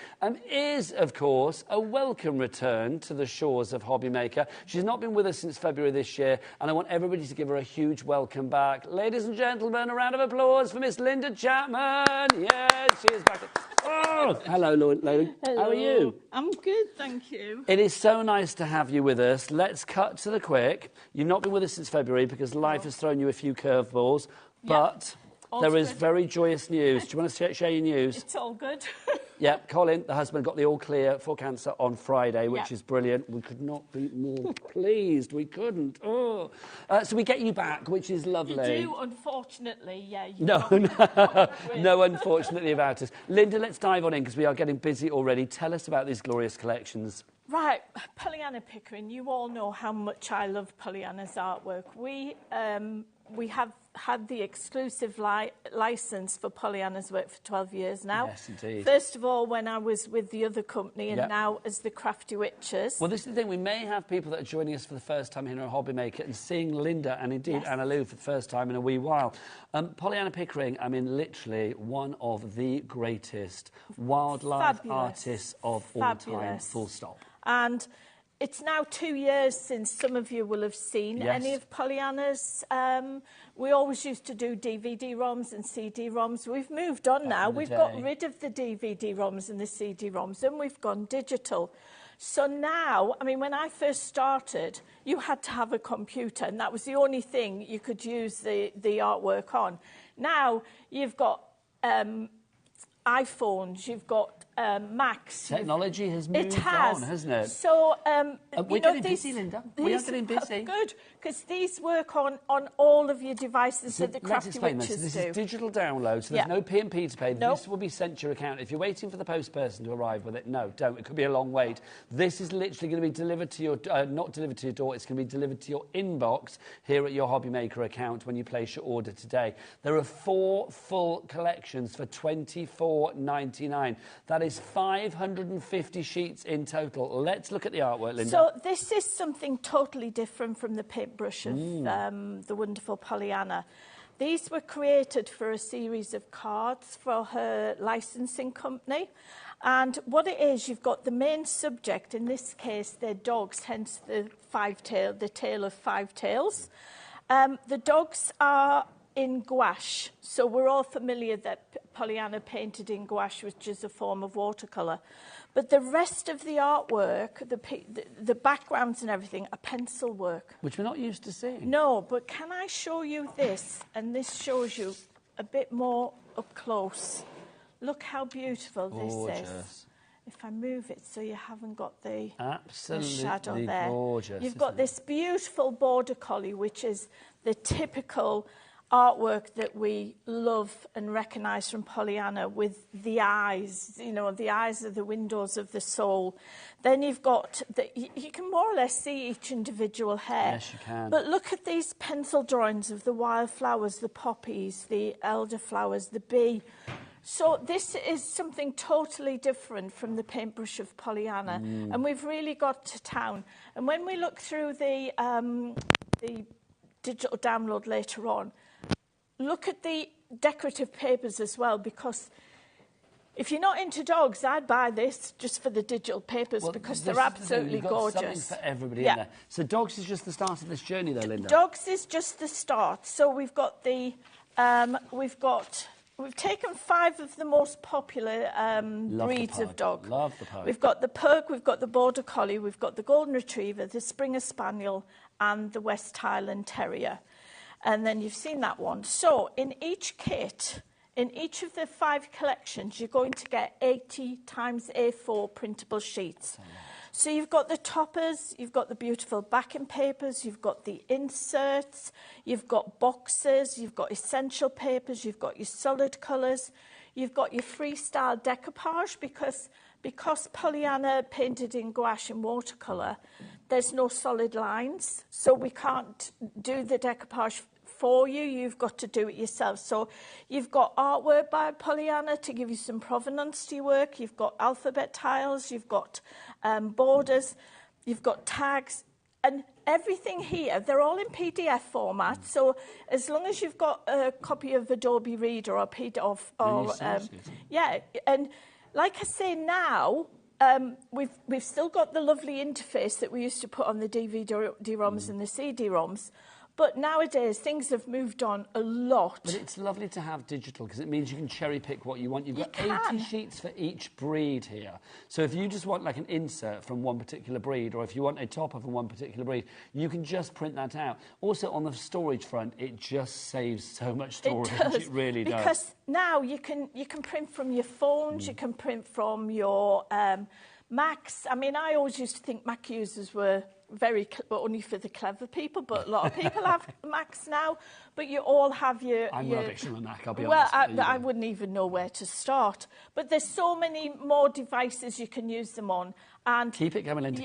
is, of course, a welcome return to the shores of HobbyMaker. She's not been with us since February this year, and I want everybody to give her a huge welcome back. Ladies and gentlemen, a round of applause for Miss Linda Chapman. Yes, she is back. Oh, hello, Linda. Hello. How are you? I'm good, thank you. It is so nice to have you with us. Let's cut to the quick. You've not been with us since February because life has thrown you a few curveballs, but there is very joyous news. Do you want to share your news? It's all good. Yeah, Colin, the husband, got the all clear for cancer on Friday, which Yeah. is brilliant. We could not be more pleased. We couldn't. Oh. So we get you back, which is lovely. You do, unfortunately, yeah. You No, don't- no, unfortunately about us. Linda, let's dive on in because we are getting busy already. Tell us about these glorious collections. Right, Pollyanna Pickering, you all know how much I love Pollyanna's artwork. We have had the exclusive licence for Pollyanna's work for 12 years now. Yes, indeed. First of all, when I was with the other company, and Yep. now as the Crafty Witches. Well, this is the thing. We may have people that are joining us for the first time here on HobbyMaker and seeing Linda and indeed Anna Lou for the first time in a wee while. Pollyanna Pickering, I mean, literally one of the greatest wildlife Fabulous. artists of all time, Fabulous. full stop. And it's now 2 years since some of you will have seen Yes. any of Pollyanna's. We always used to do DVD-ROMs and CD-ROMs. We've moved on now. in the We've got day. rid of the DVD-ROMs and the CD-ROMs, and we've gone digital. So now, I mean, when I first started, you had to have a computer, and that was the only thing you could use the artwork on. Now, you've got iPhones, you've got Macs. Technology has moved has. on, hasn't it? So, we're getting busy, Linda. We are getting busy. Good, because these work on all of your devices that the Let's Crafty explain this. Witches This do. is digital download, so there's Yeah. no P&P to pay. No. This will be sent to your account. If you're waiting for the post person to arrive with it, no, don't. It could be a long wait. This is literally going to be delivered to your, not delivered to your door, it's going to be delivered to your inbox here at your HobbyMaker account when you place your order today. There are 4 full collections for $24.99. That is 550 sheets in total. Let's look at the artwork, Linda. So this is something totally different from the paintbrush of the wonderful Pollyanna. These were created for a series of cards for her licensing company. And what it is, you've got the main subject, in this case, they're dogs, hence the tale of 5 tails. The dogs are in gouache, so we're all familiar that Pollyanna painted in gouache, which is a form of watercolour. But the rest of the artwork, the backgrounds and everything, are pencil work. Which we're not used to seeing. No, but can I show you this? And this shows you a bit more up close. Look how beautiful this is. Gorgeous. If I move it so you haven't got the Absolutely shadow there. gorgeous. You've got this beautiful border collie, which is the typical artwork that we love and recognise from Pollyanna, with the eyes, you know, the eyes are the windows of the soul. Then you've got, you can more or less see each individual hair. Yes, you can. But look at these pencil drawings of the wildflowers, the poppies, the elderflowers, the bee. So this is something totally different from the paintbrush of Pollyanna. And we've really got to town. And when we look through the digital download later on, look at the decorative papers as well, because if you're not into dogs, I'd buy this just for the digital papers, because they're absolutely You've got gorgeous. something for everybody Yeah. in there. So dogs is just the start of this journey, though, Linda. Dogs is just the start. So we've got we've taken 5 of the most popular Love the breeds of pug. dog. Love the pug. We've got the pug, we've got the border collie, we've got the golden retriever, the Springer Spaniel, and the West Highland Terrier. And then you've seen that one. So in each kit, in each of the 5 collections, you're going to get 80 times A4 printable sheets. So you've got the toppers, you've got the beautiful backing papers, you've got the inserts, you've got boxes, you've got essential papers, you've got your solid colours, you've got your freestyle decoupage, because Pollyanna painted in gouache and watercolour, there's no solid lines, so we can't do the decoupage for you. You've got to do it yourself. So you've got artwork by Pollyanna to give you some provenance to your work. You've got alphabet tiles. You've got borders. You've got tags. And everything here, they're all in PDF format. So as long as you've got a copy of Adobe Reader or PDF, or yeah, and like I say now, we've still got the lovely interface that we used to put on the DVD-ROMs and the CD-ROMs, But nowadays, things have moved on a lot. But it's lovely to have digital because it means you can cherry pick what you want. You've got You 80 can. sheets for each breed here. So if you just want like an insert from one particular breed, or if you want a topper from one particular breed, you can just print that out. Also, on the storage front, it just saves so much storage. It really does. Because now you can print from your phones, you can print from your Macs. I mean, I always used to think Mac users were only for the clever people, but a lot of people have Macs now. But you all have your... I'm rubbish on a Mac, I'll be well, honest. I wouldn't even know where to start. But there's so many more devices you can use them on. And keep it going, Linda.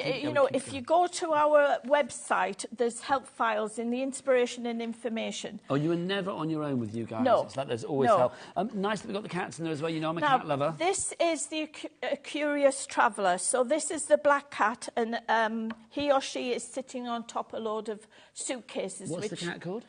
If you go to our website, there's help files in the inspiration and information. Oh, you were never on your own with you guys. No. It's like there's always help. Nice that we've got the cats in there as well. You know I'm a cat lover. This is the Curious Traveller. So this is the black cat, and he or she is sitting on top of a load of suitcases. What's the cat called?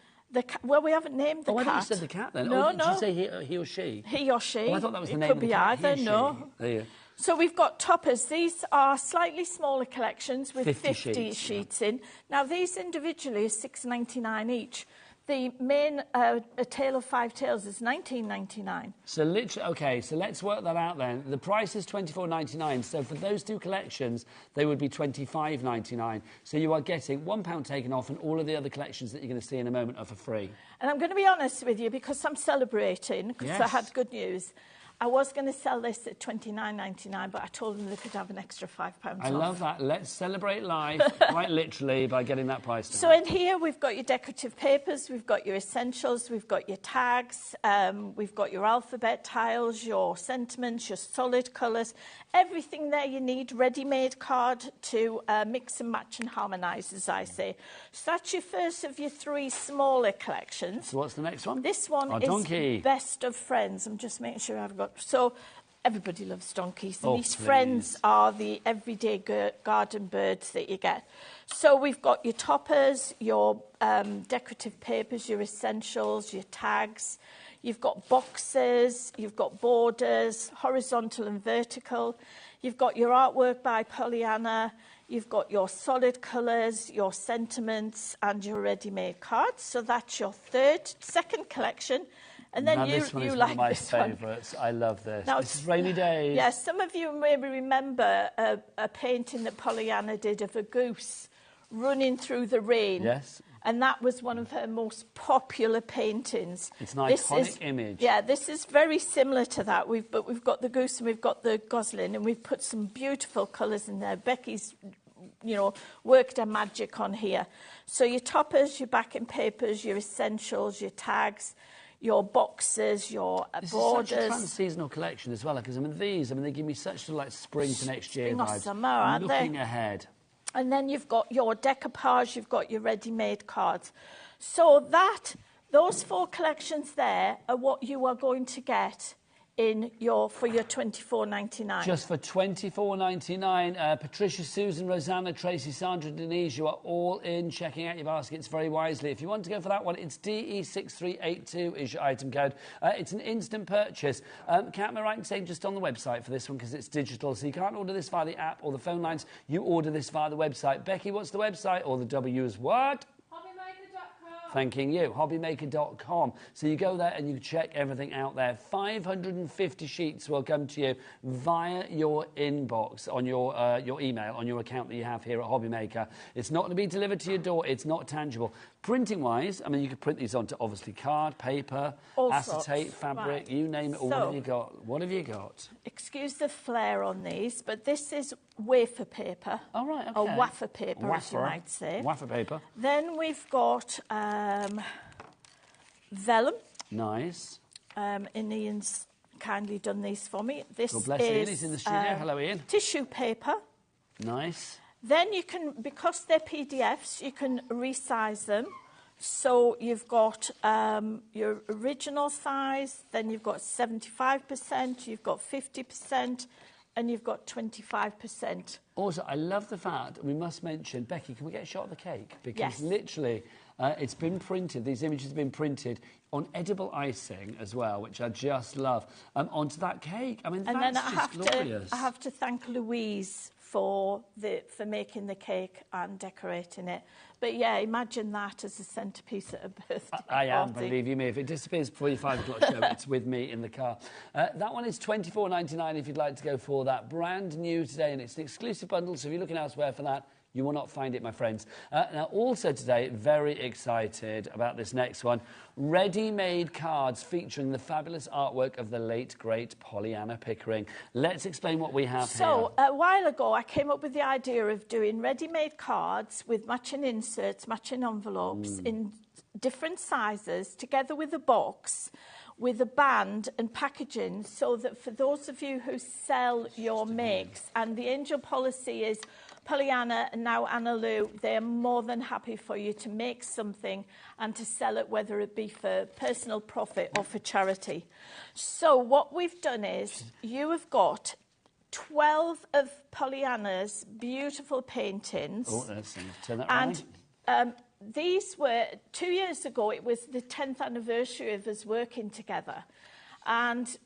Well, we haven't named the cat. I thought you said the cat then. No, Did you say he or she? He or she. Oh, I thought that was the It name could of the be cat. either, He, no. There you go. So we've got toppers. These are slightly smaller collections with 50 sheets in. Now, these individually are $6.99 each. The main A Tale of Five Tales is $19.99. So literally, okay, so let's work that out then. The price is $24.99. So for those two collections, they would be $25.99. So you are getting £1 taken off, and all of the other collections that you're going to see in a moment are for free. And I'm going to be honest with you, because I'm celebrating, because I had good news. I was going to sell this at $29.99, but I told them they could have an extra £5 off. I love that. Let's celebrate life, quite literally, by getting that price down. So in here, we've got your decorative papers, we've got your essentials, we've got your tags, we've got your alphabet tiles, your sentiments, your solid colours, everything there you need, ready-made card to mix and match and harmonise, as I say. So that's your first of your three smaller collections. So what's the next one? This one is Best of Friends. I'm just making sure I've got... So everybody loves donkeys. And these friends are the everyday garden birds that you get. So we've got your toppers, your decorative papers, your essentials, your tags. You've got boxes, you've got borders, horizontal and vertical. You've got your artwork by Pollyanna. You've got your solid colours, your sentiments, and your ready-made cards. So that's your second collection. And then this one is like one of my this favourites. I love this. Now, this is Rainy Days. Yes, some of you maybe remember a painting that Pollyanna did of a goose running through the rain. Yes. And that was one of her most popular paintings. It's an iconic image. Yeah, this is very similar to that. But we've got the goose and we've got the gosling, and we've put some beautiful colours in there. Becky's, worked her magic on here. So your toppers, your backing papers, your essentials, your tags, your boxes, your borders. This is such a trans-seasonal collection as well, because they give me such sort of like spring to next year Spring or vibes. summer, aren't they? Looking ahead. And then you've got your decoupage, you've got your ready-made cards. So those four collections there are what you are going to get for your $24.99. Just for $24.99. Patricia, Susan, Rosanna, Tracy, Sandra, Denise, you are all in, checking out your baskets very wisely. If you want to go for that one, it's DE6382 is your item code. It's an instant purchase. Kat, am I right in saying just on the website for this one, because it's digital, so you can't order this via the app or the phone lines. You order this via the website. Becky, what's the website? Or the W is what? Thanking you, HobbyMaker.com. So you go there and you check everything out there. 550 sheets will come to you via your inbox on your email, on your account that you have here at HobbyMaker. It's not going to be delivered to your door. It's not tangible. Printing-wise, I mean, you could print these onto, obviously, card, paper, acetate, fabric, you name it. What have you got? What have you got? Excuse the flare on these, but this is wafer paper. Oh, right, okay. Or wafer paper, as you might say. Wafer paper. Then we've got vellum. Nice. Ian's kindly done these for me. This God bless Ian, he's in the studio. Hello, Ian. Tissue paper. Nice. Then you can, because they're PDFs, you can resize them. So you've got your original size, then you've got 75%, you've got 50%, and you've got 25%. Also, I love the fact, we must mention, Becky, can we get a shot of the cake? Because yes. Literally, it's been printed, these images have been printed on edible icing as well, which I just love, onto that cake. I mean, and that's then just glorious. I have to thank Louise for making the cake and decorating it. But yeah, imagine that as a centrepiece at a birthday I am, party. believe you me. If it disappears before your 5 o'clock show, it's with me in the car. That one is $24.99 if you'd like to go for that. Brand new today, and it's an exclusive bundle, so if you're looking elsewhere for that, you will not find it, my friends. Now, also today, very excited about this next one. Ready-made cards featuring the fabulous artwork of the late, great Pollyanna Pickering. Let's explain what we have here. So, a while ago, I came up with the idea of doing ready-made cards with matching inserts, matching envelopes in different sizes, together with a box, with a band and packaging, so that for those of you who sell your makes, and the angel policy is Pollyanna and now Anna Lou, they're more than happy for you to make something and to sell it, whether it be for personal profit or for charity. So what we've done is you have got 12 of Pollyanna's beautiful paintings. Oh, let's turn that around. And these were, 2 years ago, it was the 10th anniversary of us working together. And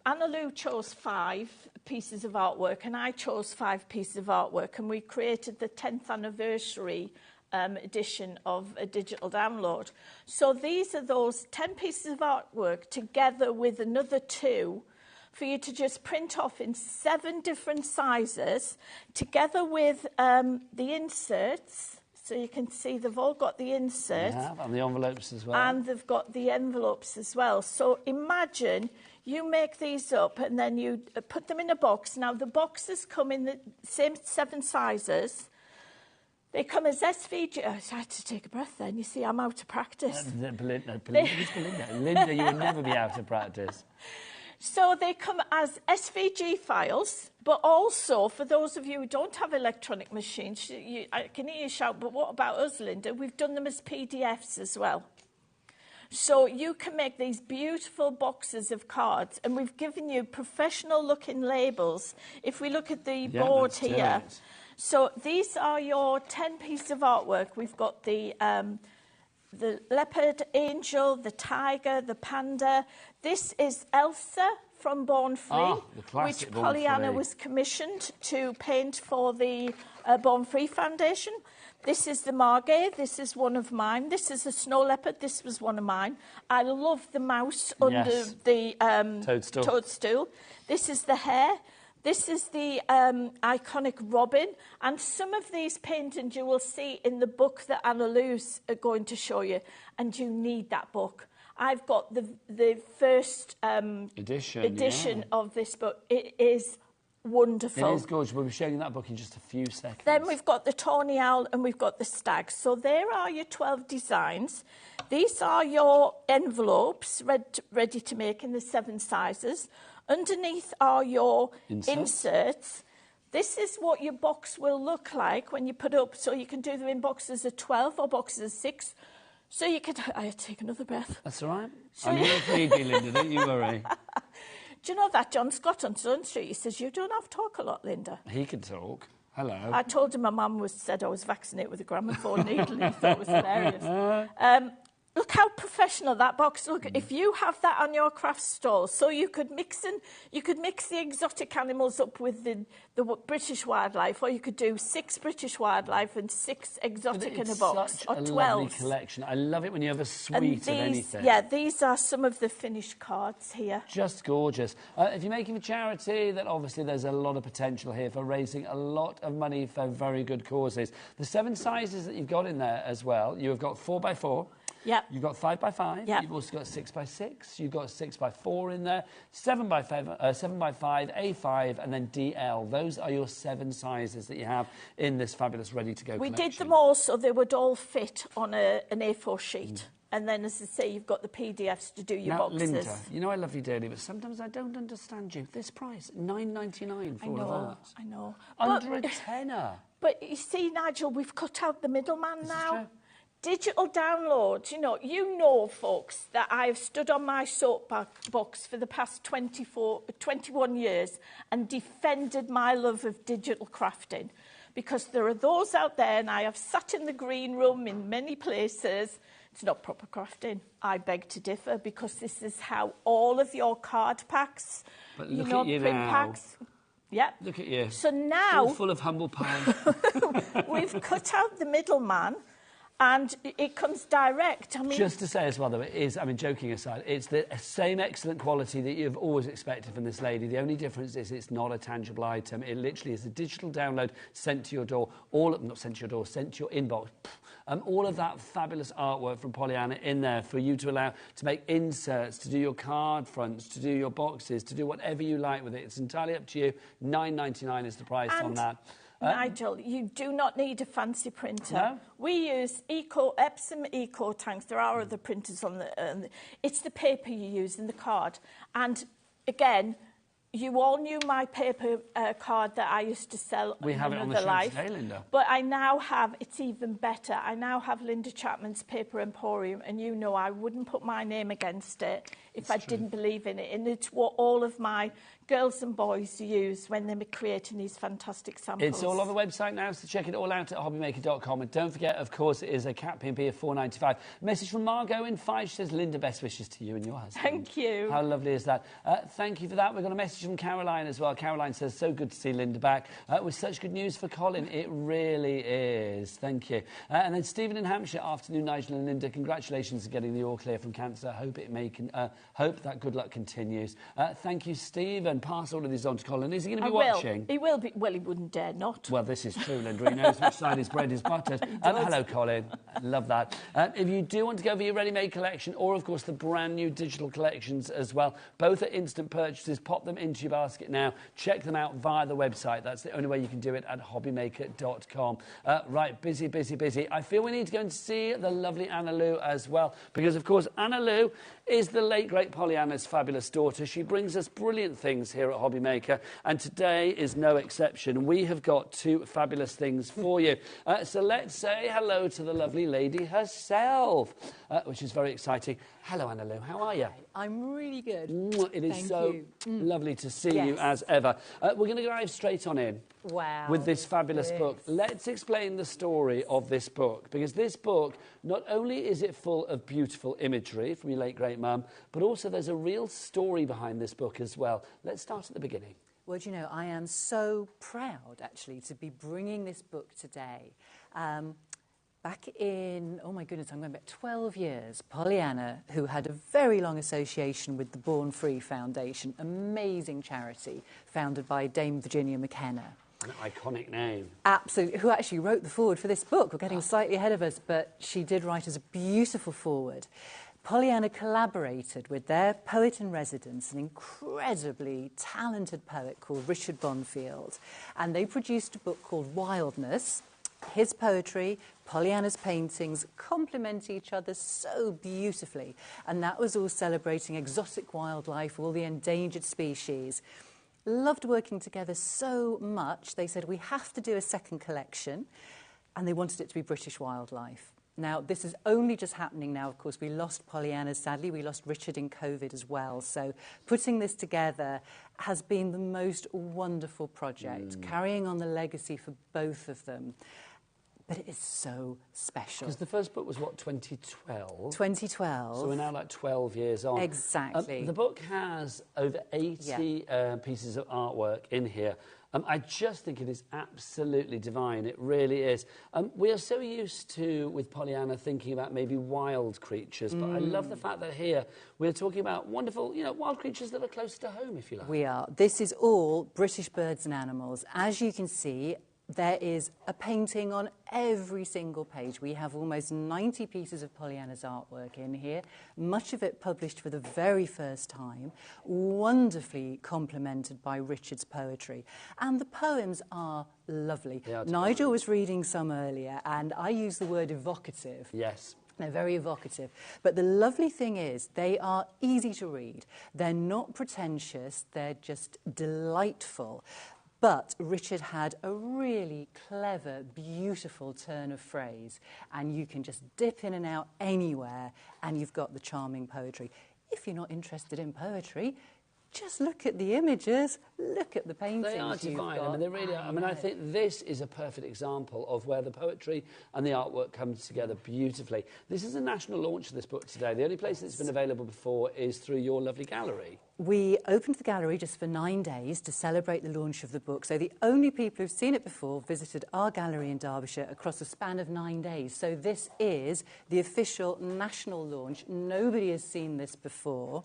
Anna Lou chose 5 pieces of artwork, and I chose 5 pieces of artwork, and we created the 10th anniversary edition of a digital download. So these are those 10 pieces of artwork together with another 2 for you to just print off in 7 different sizes, together with the inserts. So you can see they've all got the inserts. Yeah, and the envelopes as well. And they've got the envelopes as well. So imagine you make these up and then you put them in a box. Now, the boxes come in the same 7 sizes. They come as SVG. I had to take a breath then. You see, I'm out of practice. Belinda, you will never be out of practice. So they come as SVG files, but also, for those of you who don't have electronic machines, I can hear you shout, but what about us, Linda? We've done them as PDFs as well. So you can make these beautiful boxes of cards, and we've given you professional-looking labels. If we look at the board here, so these are your 10 pieces of artwork. We've got the leopard, angel, the tiger, the panda. This is Elsa from Born Free, which Pollyanna was commissioned to paint for the Born Free Foundation. This is the Margay. This is one of mine. This is a snow leopard. This was one of mine. I love the mouse under the toadstool. This is the hare. This is the iconic robin. And some of these paintings you will see in the book that Anna Lou's are going to show you. And you need that book. I've got the first edition of this book. It is wonderful. It is gorgeous. We'll be showing that book in just a few seconds. Then we've got the tawny owl and we've got the stag. So there are your 12 designs. These are your envelopes ready to make in the 7 sizes. Underneath are your inserts. This is what your box will look like when you put up. So you can do them in boxes of 12 or boxes of 6. So you could... I had to take another breath. That's all right. So I'm here to feed you, Linda, don't you worry. Do you know that John Scott on Sun Street, he says, you don't have to talk a lot, Linda. He can talk. Hello. I told him my mum said I was vaccinated with a gramophone needle, and he thought it was hilarious. Look how professional that box. Look, if you have that on your craft stall, so you could mix the exotic animals up with the British wildlife, or you could do 6 British wildlife and 6 exotic in a box, or 12. It's such a lovely collection. I love it when you have a suite of anything. Yeah, these are some of the finished cards here. Just gorgeous. If you're making for charity, then obviously there's a lot of potential here for raising a lot of money for very good causes. The 7 sizes that you've got in there as well, you've got 4x4. Yep. You've got 5x5. Yep. You've also got 6x6. You've got 6x4 in there. 7x5, 7x5, A5, and then DL. Those are your 7 sizes that you have in this fabulous ready-to-go collection. We did them all so they would all fit on an A4 sheet. And then, as I say, you've got the PDFs to do your boxes. Linda, you know I love you dearly, but sometimes I don't understand you. This price, $9.99 for all of that. I know. Under a tenner. But you see, Nigel, we've cut out the middleman now. True. Digital downloads, you know, folks, that I've stood on my soapbox for the past 21 years and defended my love of digital crafting. Because there are those out there, and I have sat in the green room in many places. It's not proper crafting. I beg to differ, because this is how all of your card packs, but look print at you now. packs. Yep. Look at you. So now... All full of humble pie. We've cut out the middleman and it comes direct. I mean... Just to say as well, though, it is, I mean, joking aside, it's the same excellent quality that you've always expected from this lady. The only difference is it's not a tangible item. It literally is a digital download sent to your door, not sent to your door, sent to your inbox. All of that fabulous artwork from Pollyanna in there for you to allow to make inserts, to do your card fronts, to do your boxes, to do whatever you like with it. It's entirely up to you. $9.99 is the price on that. Nigel, you do not need a fancy printer. No? We use Epsom Eco tanks. There are other printers on the... it's the paper you use in the card. And again, you all knew my paper card that I used to sell we in have it on the another show life. Today, Linda. But I now have, it's even better, I now have Linda Chapman's Paper Emporium, and you know I wouldn't put my name against it if I didn't believe in it. And it's what all of my girls and boys use when they're creating these fantastic samples. It's all on the website now, so check it all out at hobbymaker.com. And don't forget, of course, it is a cat P&P of $4.95. Message from Margot in 5. She says, Linda, best wishes to you and your husband. Thank you. How lovely is that? Thank you for that. We've got a message from Caroline as well. Caroline says, so good to see Linda back. With such good news for Colin. It really is. Thank you. And then Stephen in Hampshire. Afternoon, Nigel and Linda. Congratulations on getting the all clear from cancer. Hope that good luck continues. Thank you, Stephen. Pass all of these on to Colin. Is he going to be watching? He will be. Well, he wouldn't dare not. Well, this is true, Linda. He knows which side his bread is buttered. Hello, Colin. Love that. If you do want to go for your ready-made collection, or, of course, the brand-new digital collections as well, both are instant purchases. Pop them into your basket now. Check them out via the website. That's the only way you can do it, at hobbymaker.com. Right, busy, busy, busy. I feel we need to go and see the lovely Anna Lou as well, because, of course, Anna Lou is the late, great Pollyanna's fabulous daughter. She brings us brilliant things here at HobbyMaker, and today is no exception. We have got 2 fabulous things for you. So let's say hello to the lovely lady herself, which is very exciting. Hello, Anna Lou. How are you? I'm really good. It is Thank so you. lovely to see you as ever. We're going to dive straight on in. Wow. With this fabulous book. Let's explain the story of this book, because this book, not only is it full of beautiful imagery from your late great mum, but also there's a real story behind this book as well. Let's start at the beginning. Well, do you know, I am so proud, actually, to be bringing this book today. Back in, oh my goodness, I'm going back 12 years, Pollyanna, who had a very long association with the Born Free Foundation, amazing charity founded by Dame Virginia McKenna. An iconic name. Absolutely, who actually wrote the foreword for this book. We're getting slightly ahead of us, but she did write us a beautiful foreword. Pollyanna collaborated with their poet-in-residence, an incredibly talented poet called Richard Bonfield, and they produced a book called Wildness. His poetry, Pollyanna's paintings complement each other so beautifully, and that was all celebrating exotic wildlife, all the endangered species. Loved working together so much, they said, we have to do a second collection, and they wanted it to be British wildlife. Now, this is only just happening now. Of course, we lost Pollyanna, sadly. We lost Richard in COVID as well. So putting this together has been the most wonderful project, carrying on the legacy for both of them. But it is so special. Because the first book was, what, 2012? 2012. So we're now like 12 years on. Exactly. The book has over 80 pieces of artwork in here. I just think it is absolutely divine. It really is. We are so used to, with Pollyanna, thinking about maybe wild creatures, but I love the fact that here we're talking about wonderful, wild creatures that are close to home, if you like. We are. This is all British birds and animals. As you can see, there is a painting on every single page. We have almost 90 pieces of Pollyanna's artwork in here, much of it published for the very first time, wonderfully complemented by Richard's poetry. And the poems are lovely. Nigel was reading some earlier, and I use the word evocative. Yes. They're very evocative. But the lovely thing is they are easy to read. They're not pretentious. They're just delightful. But Richard had a really clever, beautiful turn of phrase, and you can just dip in and out anywhere, and you've got the charming poetry. If you're not interested in poetry, just look at the images, look at the paintings. They are divine. I mean, they really are. I mean, I think this is a perfect example of where the poetry and the artwork comes together beautifully. This is a national launch of this book today. The only place it's been available before is through your lovely gallery. We opened the gallery just for 9 days to celebrate the launch of the book. So the only people who've seen it before visited our gallery in Derbyshire across a span of 9 days. So this is the official national launch. Nobody has seen this before.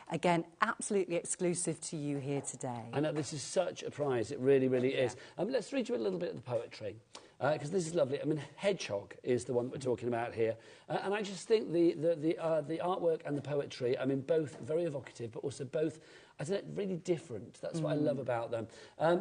Again, absolutely exclusive to you here today. I know, this is such a prize. It really, really is. Let's read you a little bit of the poetry, because this is lovely. I mean, Hedgehog is the one that we're talking about here. And I just think the artwork and the poetry, I mean, both very evocative, but also both, I don't know, really different. That's what I love about them.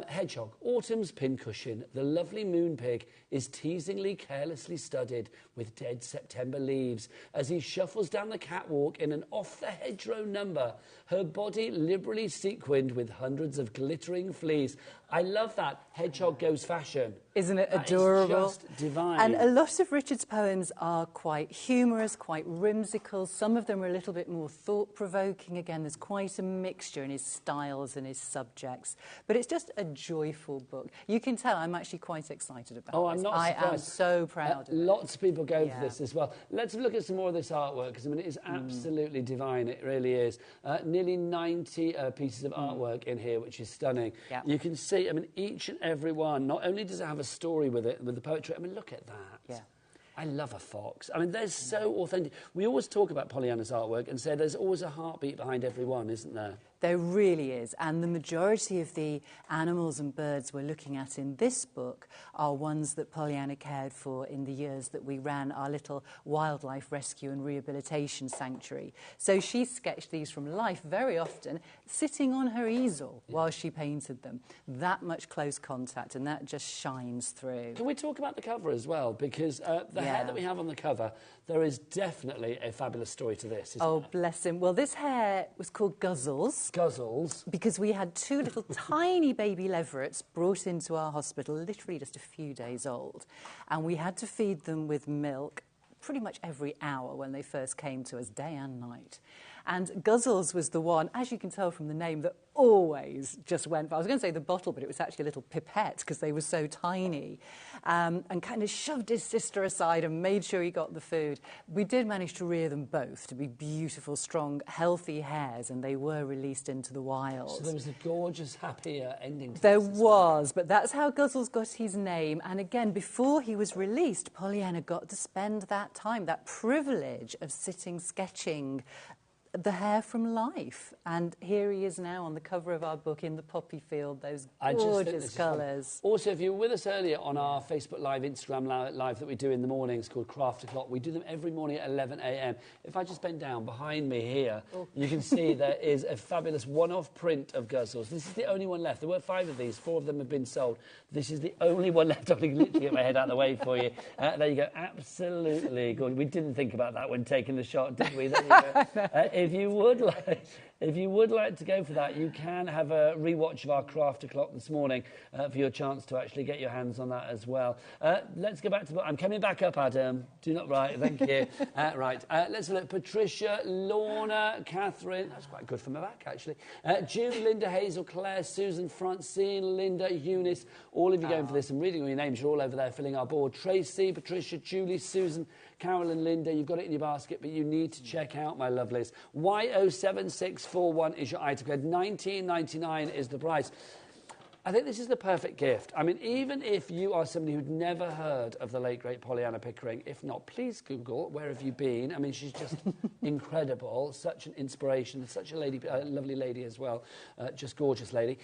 Hedgehog, autumn's pincushion, the lovely moon pig is teasingly, carelessly studded with dead September leaves as he shuffles down the catwalk in an off-the-hedgerow number, her body liberally sequined with hundreds of glittering fleas. I love that. Hedgehog goes fashion. Isn't it That adorable? Is just divine. And a lot of Richard's poems are quite humorous, quite whimsical. Some of them are a little bit more thought-provoking. Again, there's quite a mixture in his styles and his subjects. But it's just a joyful book. You can tell I'm actually quite excited about this. I'm not I surprised. am so proud of it. Lots of people go for this as well. Let's look at some more of this artwork, because I mean, it is absolutely divine. It really is. Nearly 90 pieces of artwork in here, which is stunning. Yeah. You can see, I mean, each and every one, not only does it have a story with it, with the poetry, I mean, look at that. Yeah. I love a fox. I mean, they're so authentic. We always talk about Pollyanna's artwork and say there's always a heartbeat behind every one, isn't there? There really is, and the majority of the animals and birds we're looking at in this book are ones that Pollyanna cared for in the years that we ran our little wildlife rescue and rehabilitation sanctuary. So she sketched these from life very often, sitting on her easel while she painted them. That much close contact, and that just shines through. Can we talk about the cover as well? Because the hair that we have on the cover, there is definitely a fabulous story to this, isn't there? Bless him. Well, this hare was called Guzzles. Guzzles. Because we had two little tiny baby leverets brought into our hospital, literally just a few days old. And we had to feed them with milk pretty much every hour when they first came to us, day and night. And Guzzles was the one, as you can tell from the name, that always just went for, I was going to say the bottle, but it was actually a little pipette because they were so tiny, and kind of shoved his sister aside and made sure he got the food. We did manage to rear them both to be beautiful, strong, healthy hares, and they were released into the wild. So there was a gorgeous, happy ending to There this as was, but that's how Guzzles got his name. And again, before he was released, Pollyanna got to spend that time, that privilege of sitting, sketching the hare from life. And here he is now on the cover of our book in the poppy field, those gorgeous colours. Also, if you were with us earlier on our Facebook Live, Instagram Live that we do in the mornings called Craft O'Clock, we do them every morning at 11 a.m. If I just bend down behind me here, you can see there is a fabulous one-off print of Guzzles. This is the only one left. There were 5 of these, 4 of them have been sold. This is the only one left. I can literally get my head out of the way for you. There you go, absolutely good. We didn't think about that when taking the shot, did we? There you go. If you would like to go for that, you can have a rewatch of our Craft O'Clock this morning for your chance to actually get your hands on that as well. Let's go back to... I'm coming back up, Adam. Do not write. Thank you. Right. Let's look. Patricia, Lorna, Catherine. That's quite good for my back, actually. June, Linda, Hazel, Claire, Susan, Francine, Linda, Eunice. All of you going for this. I'm reading all your names. You're all over there filling our board. Tracy, Patricia, Julie, Susan, Carol and Linda, you've got it in your basket, but you need to check out, my lovelies. Y07641 is your item code. $19.99 is the price. I think this is the perfect gift. I mean, even if you are somebody who'd never heard of the late, great Pollyanna Pickering, if not, please Google, where have you been? I mean, she's just incredible, such an inspiration, such a lady, lovely lady as well, just gorgeous lady.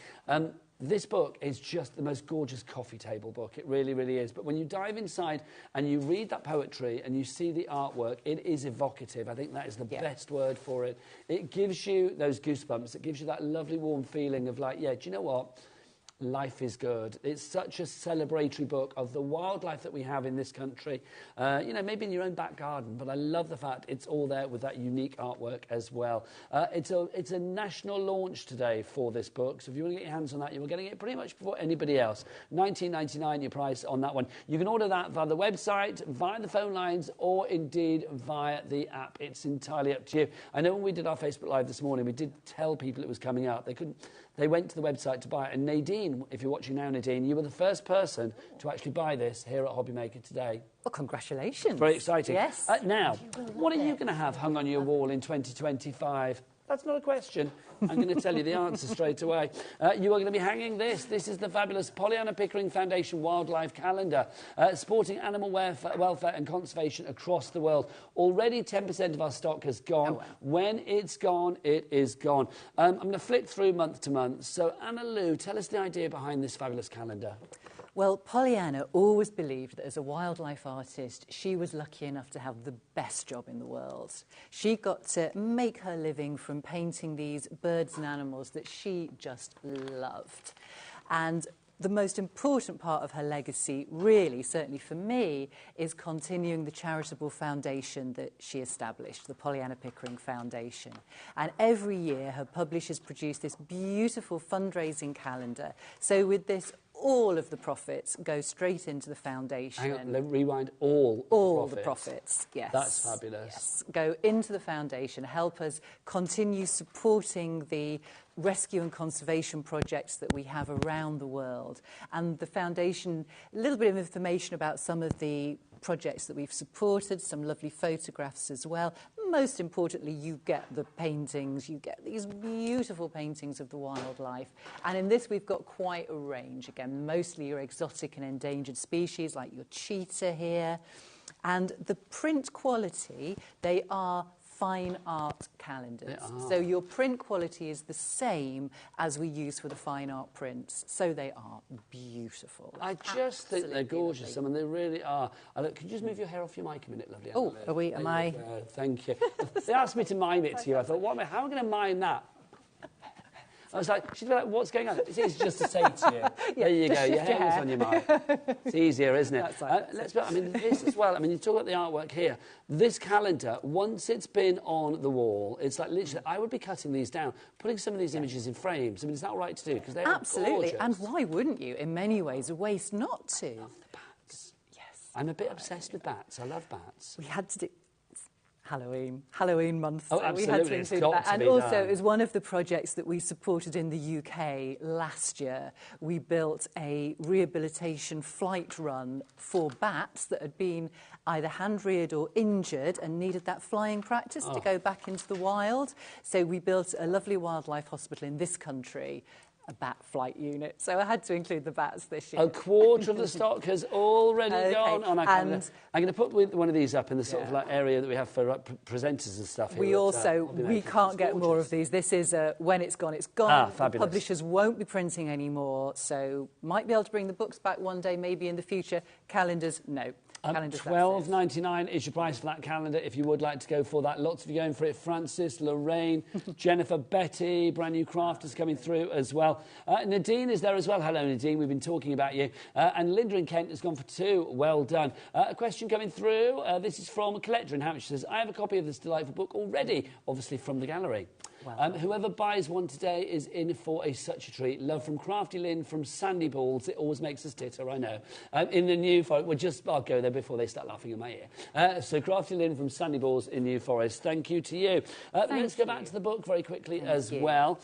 This book is just the most gorgeous coffee table book. It really, really is. But when you dive inside and you read that poetry and you see the artwork, it is evocative. I think that is the best word for it. It gives you those goosebumps. It gives you that lovely warm feeling of like, yeah, do you know what? Life is Good. It's such a celebratory book of the wildlife that we have in this country. You know, maybe in your own back garden, but I love the fact it's all there with that unique artwork as well. It's a national launch today for this book, so if you want to get your hands on that, you're getting it pretty much before anybody else. $19.99 your price on that one. You can order that via the website, via the phone lines, or indeed via the app. It's entirely up to you. I know when we did our Facebook Live this morning, we did tell people it was coming out. They went to the website to buy it. And Nadine, if you're watching now, Nadine, you were the first person to actually buy this here at HobbyMaker today. Well, congratulations. Very exciting. Yes. Now, what are you going to have hung on your wall in 2025? That's not a question. I'm going to tell you the answer straight away. You are going to be hanging this. This is the fabulous Pollyanna Pickering Foundation Wildlife Calendar, supporting animal welfare and conservation across the world. Already 10% of our stock has gone. Oh, wow. When it's gone, it is gone. I'm going to flick through month to month. So, Anna Lou, tell us the idea behind this fabulous calendar. Well, Pollyanna always believed that as a wildlife artist, she was lucky enough to have the best job in the world. She got to make her living from painting these birds and animals that she just loved. And the most important part of her legacy, really, certainly for me, is continuing the charitable foundation that she established, the Pollyanna Pickering Foundation. And every year, her publishers produce this beautiful fundraising calendar. So with this, all of the profits go straight into the foundation. Hang on, rewind all the profits, yes. That's fabulous. Yes, go into the foundation, help us continue supporting the rescue and conservation projects that we have around the world. And the foundation, a little bit of information about some of the projects that we've supported, some lovely photographs as well. Most importantly, you get the paintings, you get these beautiful paintings of the wildlife. And in this, we've got quite a range. Again, mostly your exotic and endangered species, like your cheetah here. And the print quality, they are fine art calendars. So your print quality is the same as we use for the fine art prints. So they are beautiful. I just think they're gorgeous. I mean, they really are. Look, can you just move your hair off your mic a minute, lovely? Oh, are we? Am I? Thank you. They asked me to mime it to you. I thought, how am I going to mime that? I was like, she'd be like, what's going on? It's easy just to say to you. There you go, your hair was on your mic. It's easier, isn't it? I mean, this as well. I mean, you talk about the artwork here. This calendar, once it's been on the wall, it's like literally, I would be cutting these down, putting some of these images in frames. I mean, is that all right to do? Because they're absolutely, gorgeous. and why wouldn't you? In many ways, a waste not to. I love the bats. Yes. I'm a bit obsessed with bats. I love bats. We had to do Halloween month. Oh, so absolutely. We had to include that. And also, it was one of the projects that we supported in the UK last year. We built a rehabilitation flight run for bats that had been either hand-reared or injured and needed that flying practice to go back into the wild. So we built a lovely wildlife hospital in this country, a bat flight unit. So I had to include the bats this year. A quarter of the stock has already gone on our calendar. I'm going to put one of these up in the sort of like area that we have for presenters and stuff. We we can't get more of these. This is when it's gone, it's gone. Fabulous. Publishers won't be printing anymore, so might be able to bring the books back one day, maybe in the future. Calendars, no. $12.99 is your price for that calendar if you would like to go for that. Lots of you going for it. Francis, Lorraine, Jennifer, Betty, brand new crafters coming through as well. Nadine is there as well. Hello, Nadine. We've been talking about you. And Linda in Kent has gone for 2. Well done. A question coming through. This is from a collector in Hampshire. Says, I have a copy of this delightful book already, obviously from the gallery. Whoever buys one today is in for such a treat. Love from Crafty Lynn from Sandy Balls. It always makes us titter, I know. In the New Forest, I'll go there before they start laughing in my ear. So Crafty Lynn from Sandy Balls in New Forest. Thank you to you. Let's go back to the book very quickly as well.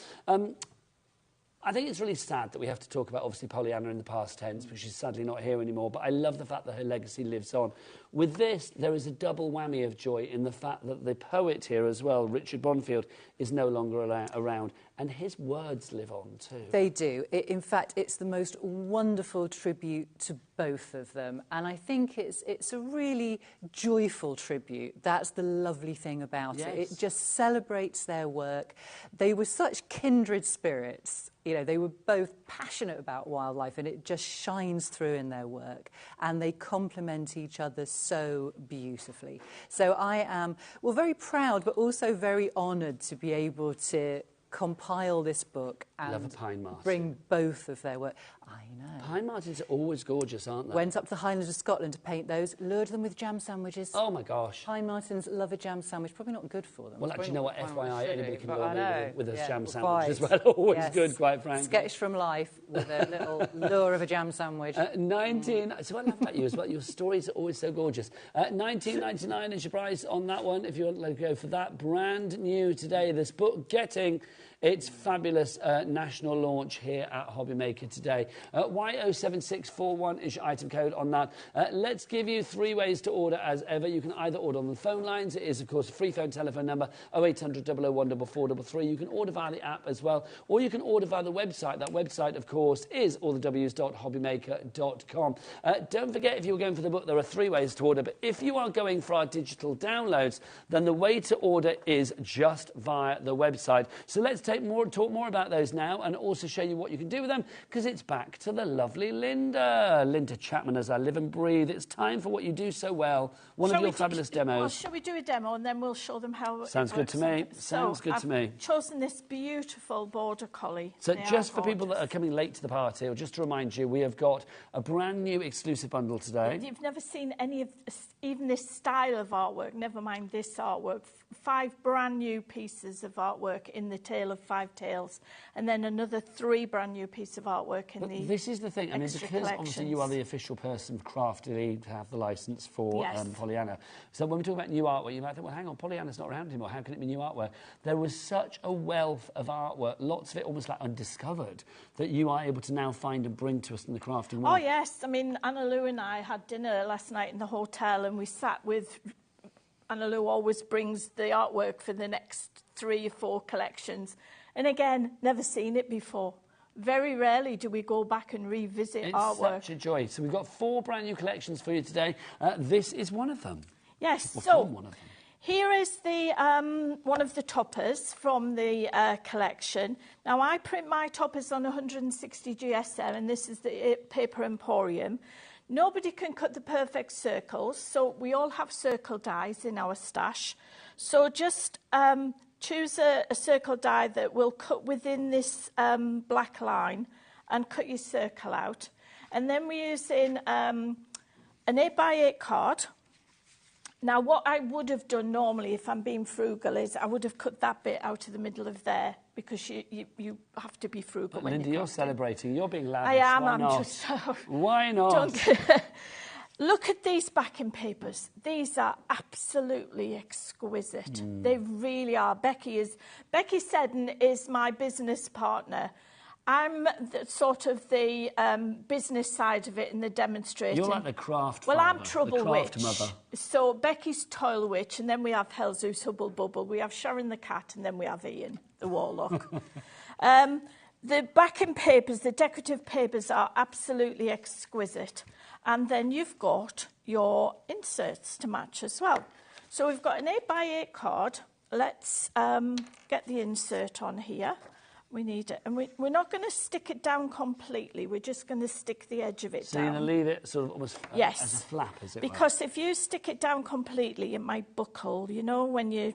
I think it's really sad that we have to talk about, obviously, Pollyanna in the past tense, because she's sadly not here anymore, but I love the fact that her legacy lives on. With this, there is a double whammy of joy in the fact that the poet here as well, Richard Bonfield, is no longer around, and his words live on too. They do. In fact, it's the most wonderful tribute to both of them, and I think it's a really joyful tribute. That's the lovely thing about it. It just celebrates their work. They were such kindred spirits. You know, they were both passionate about wildlife, and it just shines through in their work, and they complement each other so beautifully. So I am, well, very proud, but also very honoured to be able to compile this book Love a and pine marten. bring both of their work. I know. Pine martens are always gorgeous, aren't they? Went up to the Highlands of Scotland to paint those, lured them with jam sandwiches. Oh my gosh. Pine martens love a jam sandwich. Probably not good for them. Well, actually, you know what? FYI, anybody can but lure I me know. with a Yeah, jam quite. sandwich as well. Always Yes. good, quite frankly. Sketch from life with a little lure of a jam sandwich. 19. So what I love about you as well, your stories are always so gorgeous. 19.99 is your price on that one. If you want to go for that, brand new today. This book getting its fabulous national launch here at HobbyMaker today. Y07641 is your item code on that. Let's give you 3 ways to order as ever. You can either order on the phone lines. It is, of course, a free phone telephone number, 0800 001 4433. You can order via the app as well, or you can order via the website. That website, of course, is allthews.hobbymaker.com. Don't forget, if you were going for the book, there are 3 ways to order, but if you are going for our digital downloads, then the way to order is just via the website. So let's talk more about those now and also show you what you can do with them, because it's back to the lovely Linda Chapman as I live and breathe. It's time for what you do so well, one of your fabulous demos. Well, shall we do a demo and then we'll show them how Sounds good to me. Sounds good to me. I've chosen this beautiful border collie. So just for people that are coming late to the party, or just to remind you, we have got a brand new exclusive bundle today. You've never seen any of even this style of artwork, never mind this artwork. 5 brand new pieces of artwork in the Tale of 5 Tales, and then another 3 brand new pieces of artwork in the This is the thing, I mean, because obviously collections. you are the official person of Craftily to have the licence for Yes. Pollyanna. So when we talk about new artwork, you might think, well, hang on, Pollyanna's not around anymore. How can it be new artwork? There was such a wealth of artwork, lots of it almost like undiscovered, that you are able to now find and bring to us in the crafting world. Oh yes, I mean, Anna Lou and I had dinner last night in the hotel, and we sat with Anna Lou. Always brings the artwork for the next 3 or 4 collections, and again, never seen it before. Very rarely do we go back and revisit artwork. It's such a joy. So we've got 4 brand new collections for you today. This is one of them. Yes, Well, so from one of them. here is the one of the toppers from the collection. Now, I print my toppers on 160 GSM, and this is the Paper Emporium. Nobody can cut the perfect circles, so we all have circle dies in our stash. So just choose a circle die that will cut within this black line and cut your circle out. And then we're using an 8x8 card. Now, what I would have done normally, if I'm being frugal, is I would have cut that bit out of the middle of there, because you have to be frugal. But when Linda, you're celebrating. You're being lavish. I am. Why I'm not? just. Why not? Look at these backing papers. These are absolutely exquisite. They really are. Becky Seddon is my business partner. I'm sort of the business side of it in the demonstrating. You're like the craft Well, father, I'm Trouble the craft Witch. mother. So Becky's Toil Witch, and then we have Hellzeus Hubble Bubble. We have Sharon the Cat, and then we have Ian, the Warlock. The backing papers, the decorative papers, are absolutely exquisite. And then you've got your inserts to match as well. So we've got an 8x8 card. Let's get the insert on here. We need it. And we're not going to stick it down completely. We're just going to stick the edge of it So down. you're going to leave it sort of almost Yes. as a flap, as it were? Because if you stick it down completely, it might buckle. You know, when you,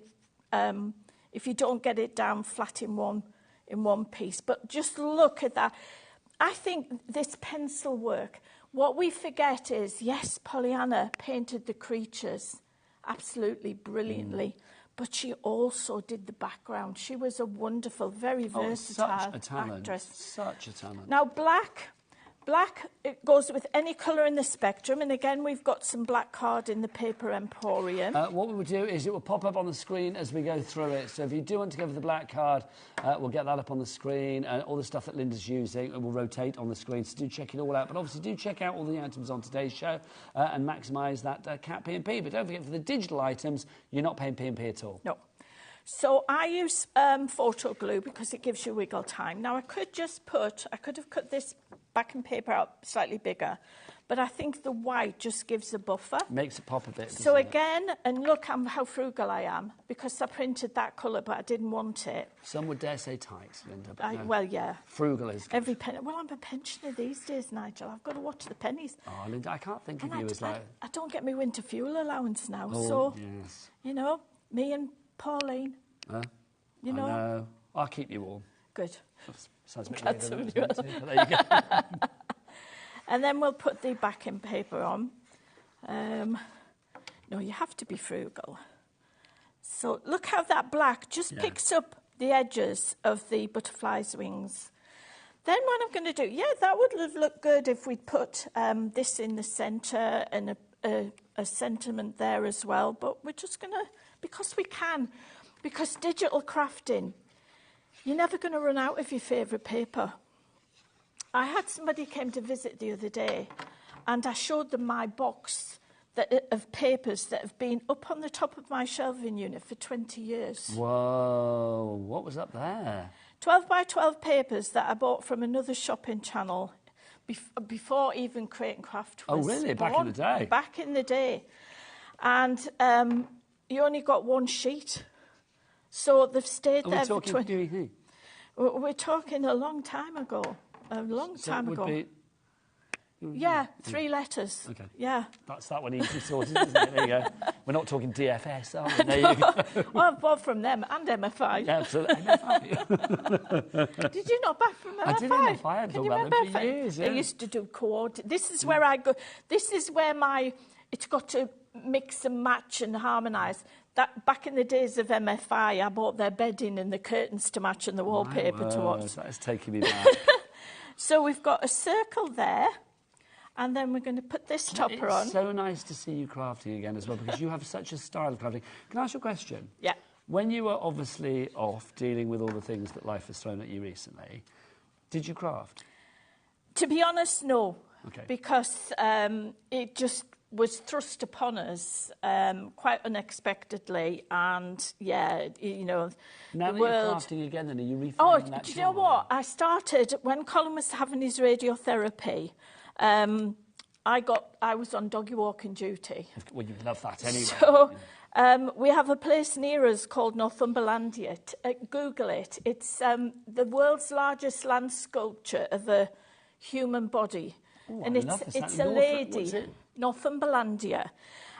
if you don't get it down flat in one piece. But just look at that. I think this pencil work, what we forget is, yes, Pollyanna painted the creatures absolutely brilliantly, but she also did the background. She was a wonderful, very versatile such a talent. actress. Such a talent. Now, black, it goes with any colour in the spectrum. And again, we've got some black card in the Paper Emporium. What we will do is it will pop up on the screen as we go through it. So if you do want to go for the black card, we'll get that up on the screen. All the stuff that Linda's using will rotate on the screen. So do check it all out. But obviously do check out all the items on today's show and maximise that CAT P&P. But don't forget, for the digital items, you're not paying P&P at all. No. So I use photo glue because it gives you wiggle time. Now, I could have cut this backing paper out slightly bigger, but I think the white just gives a buffer. Makes it pop a bit. So again, and look how frugal I am, because I printed that colour, but I didn't want it. Some would dare say tight, Linda. But no. Well, yeah. Frugal is good. Every penny. Well, I'm a pensioner these days, Nigel. I've got to watch the pennies. Oh, Linda, I can't think of And you as like... I don't get my winter fuel allowance now, Oh, so, yes. you know, me and Pauline, Huh? you know. I'll keep you warm. Good. Sounds a bit That's weird, really doesn't it? But there you go. And then we'll put the backing paper on. No, you have to be frugal. So look how that black just picks up the edges of the butterfly's wings. Then what I'm going to do, that would have looked good if we'd put this in the centre and a sentiment there as well. But we're just going to, because we can, because digital crafting, you're never going to run out of your favourite paper. I had somebody came to visit the other day, and I showed them my box of papers that have been up on the top of my shelving unit for 20 years. Whoa, what was up there? 12 by 12 papers that I bought from another shopping channel before even Crate and Craft was really? Back in the day? Back in the day. And you only got one sheet. So they've stayed there for 20... We're talking a long time ago. A long time ago. Be... Yeah, 3 letters. Okay. Yeah. That's that one easily sorted, isn't it? There you go. We're not talking DFS, are we? There you go. Well, I've bought from them and MFI. Yeah, absolutely. MFI. Did you not buy from MFI? I did MFI. I've Can talked you about remember them for years, They used to do This is where I go. This is where it's got to mix and match and harmonise. That back in the days of MFI, I bought their bedding and the curtains to match and the wallpaper to watch. That is taking me back. So we've got a circle there, and then we're going to put this topper on. It's so nice to see you crafting again as well, because you have such a style of crafting. Can I ask you a question? Yeah. When you were obviously off dealing with all the things that life has thrown at you recently, did you craft? To be honest, no. Okay. Because it just was thrust upon us quite unexpectedly, and Now that world... you're crafting again, then are you refining that? Do you know what? I started when Colin was having his radiotherapy. I was on doggy walking duty. Well, you love that anyway. So we have a place near us called Northumberlandia. Google it. It's the world's largest land sculpture of a human body. Ooh, and it's a lady. What's it? Northumberlandia.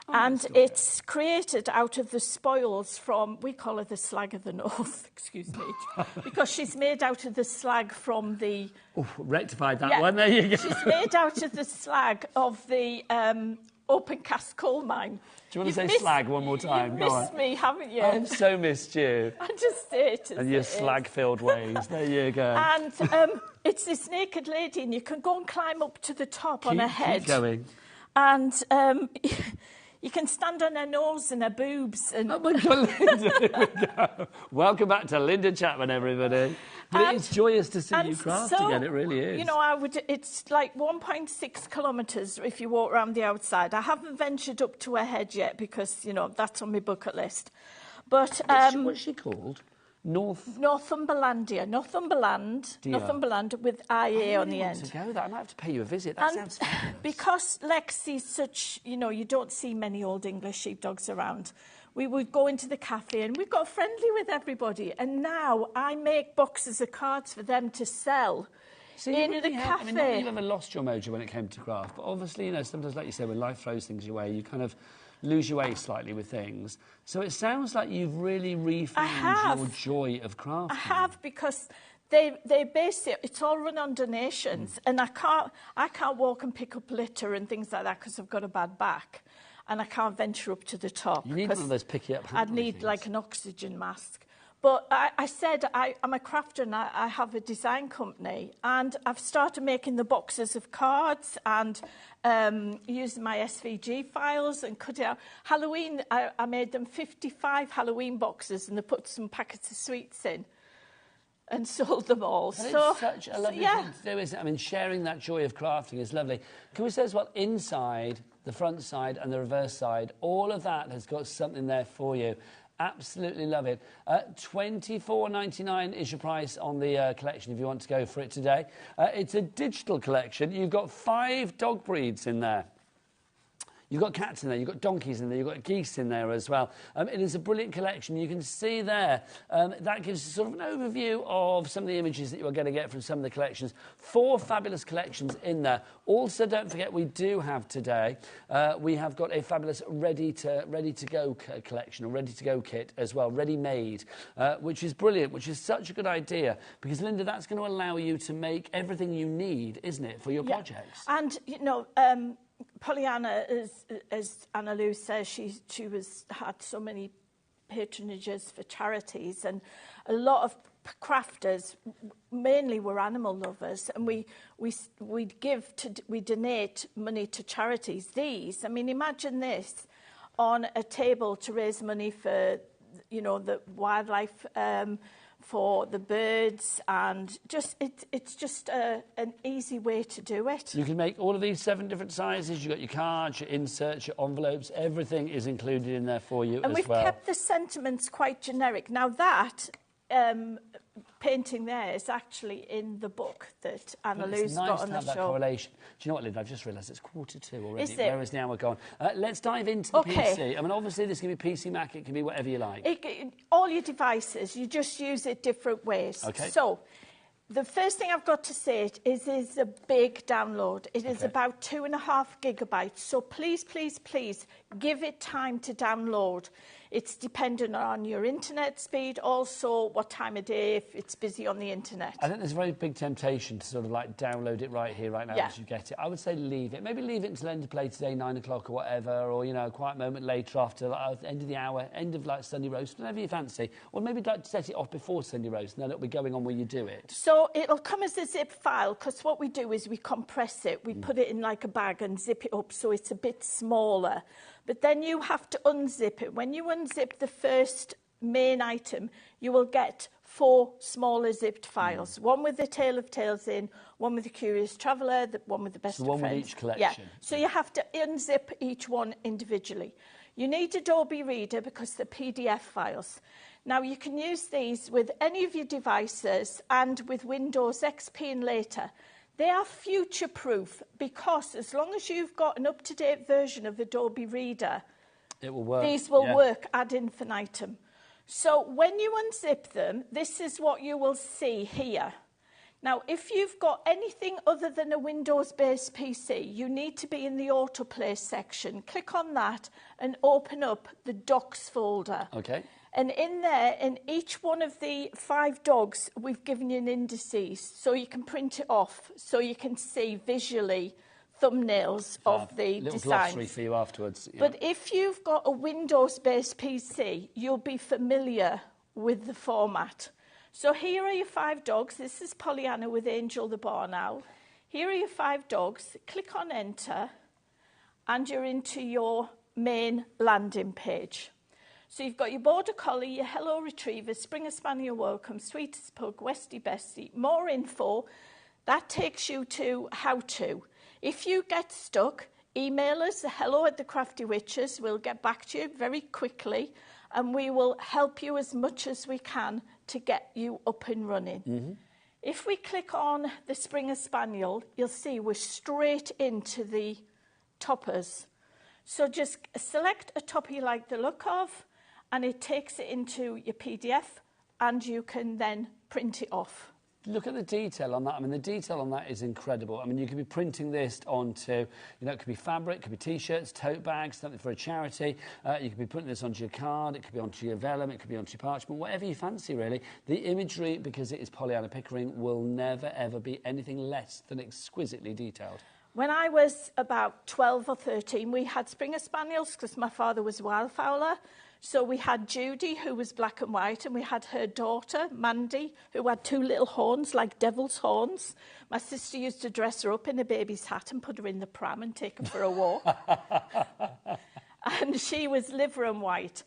Oh, and it's created out of the spoils from, we call her the slag of the north, excuse me, because she's made out of the slag from the... Oh, rectified that one, there you go. She's made out of the slag of the open cast coal mine. Do you want to say slag one more time? You've missed me, haven't you? I've so missed you. I just say it as and your it slag-filled ways. There you go. And it's this naked lady, and you can go and climb up to the top on her head. Keep going. And you can stand on her nose and her boobs. And oh, my God, Linda, here we go. Welcome back to Linda Chapman, everybody. But it's joyous to see you craft again, it really is. You know, it's like 1.6 kilometres if you walk around the outside. I haven't ventured up to her head yet because, you know, that's on my bucket list. But what's she called? Northumberlandia. Northumberland with IA on the end. To go there. I might have to pay you a visit. That sounds fabulous. Because Lexi's such, you know, you don't see many old English sheepdogs around. We would go into the cafe and we got friendly with everybody. And now I make boxes of cards for them to sell in the cafe. I mean, not that you've ever lost your mojo when it came to craft, but obviously, you know, sometimes, like you say, when life throws things your way, you kind of lose your way slightly with things. So it sounds like you've really refound your joy of crafting. I have, because they base it, it's all run on donations, and I can't walk and pick up litter and things like that because I've got a bad back, and I can't venture up to the top. You need one of those picky up I'd need like an oxygen mask. But I said I'm a crafter and I have a design company, and I've started making the boxes of cards and using my SVG files and cut it out. Halloween, I made them 55 Halloween boxes, and they put some packets of sweets in and sold them all. But it's such a lovely thing to do, isn't it? I mean, sharing that joy of crafting is lovely. Can we say as well, inside, the front side and the reverse side, all of that has got something there for you. Absolutely love it. $24.99 is your price on the collection if you want to go for it today. It's a digital collection. You've got 5 dog breeds in there. You've got cats in there, you've got donkeys in there, you've got geese in there as well. It is a brilliant collection. You can see there, that gives sort of an overview of some of the images that you are going to get from some of the collections. 4 fabulous collections in there. Also, don't forget, we do have today, we have got a fabulous ready-to-go collection, a ready-to-go kit as well, ready-made, which is brilliant, which is such a good idea, because, Linda, that's going to allow you to make everything you need, isn't it, for your projects? And, you know, Pollyanna, as Anna Lou says, she had so many patronages for charities, and a lot of crafters mainly were animal lovers, and we donate money to charities. I mean, imagine this on a table to raise money for, you know, the wildlife, for the birds, and it's just an easy way to do it. You can make all of these 7 different sizes. You've got your cards, your inserts, your envelopes. Everything is included in there for you as well. And we've kept the sentiments quite generic. Now that painting there is actually in the book that Anna Lou's got on the show. It's nice to have that correlation. Do you know what, Linda? I've just realised it's 1:45 already. Is it? Where is the hour gone? Let's dive into the PC. I mean, obviously, this can be PC, Mac. It can be whatever you like. All your devices, you just use it different ways. Okay. So, the first thing I've got to say is it's a big download. It is about 2.5 gigabytes. So please, please, please give it time to download. It's dependent on your internet speed, also what time of day, if it's busy on the internet. I think there's a very big temptation to sort of like download it right here, right now, as you get it. I would say leave it. Maybe leave it until end of play today, 9 o'clock or whatever, or, you know, a quiet moment later after the end of the hour, end of like Sunday roast, whatever you fancy. Or maybe like set it off before Sunday roast, and then it'll be going on when you do it. So it'll come as a zip file, because what we do is we compress it. We put it in like a bag and zip it up so it's a bit smaller. But then you have to unzip it. When you unzip the first main item, you will get 4 smaller zipped files. One with the Tale of Tales in, one with the Curious Traveller, one with the Best of Friends. One with each collection. Yeah. So you have to unzip each one individually. You need Adobe Reader because they're PDF files. Now, you can use these with any of your devices and with Windows XP and later. They are future-proof because as long as you've got an up-to-date version of Adobe Reader, it will work. These will work ad infinitum. So when you unzip them, this is what you will see here. Now, if you've got anything other than a Windows-based PC, you need to be in the autoplay section. Click on that and open up the Docs folder. Okay. And in there, in each one of the 5 dogs, we've given you an indices, so you can print it off, so you can see visually thumbnails of the little designs. glossary for you afterwards. Yeah. But if you've got a Windows-based PC, you'll be familiar with the format. So here are your 5 dogs. This is Pollyanna with Angel the Barn Owl. Here are your 5 dogs. Click on Enter, and you're into your main landing page. So you've got your Border Collie, your Hello Retriever, Springer Spaniel Welcome, Sweetest Pug, Westie Bestie, more info. That takes you to How To. If you get stuck, email us, hello@thecraftywitches. We'll get back to you very quickly, and we will help you as much as we can to get you up and running. If we click on the Springer Spaniel, you'll see we're straight into the toppers. So just select a topper you like the look of, and it takes it into your PDF, and you can then print it off. Look at the detail on that. I mean, the detail on that is incredible. I mean, you could be printing this onto, you know, it could be fabric, it could be T-shirts, tote bags, something for a charity. You could be putting this onto your card, it could be onto your vellum, it could be onto your parchment, whatever you fancy, really. The imagery, because it is Pollyanna Pickering, will never, ever be anything less than exquisitely detailed. When I was about 12 or 13, we had Springer Spaniels because my father was a wildfowler. So we had Judy, who was black and white, and we had her daughter, Mandy, who had 2 little horns, like devil's horns. My sister used to dress her up in a baby's hat and put her in the pram and take her for a walk. And she was liver and white.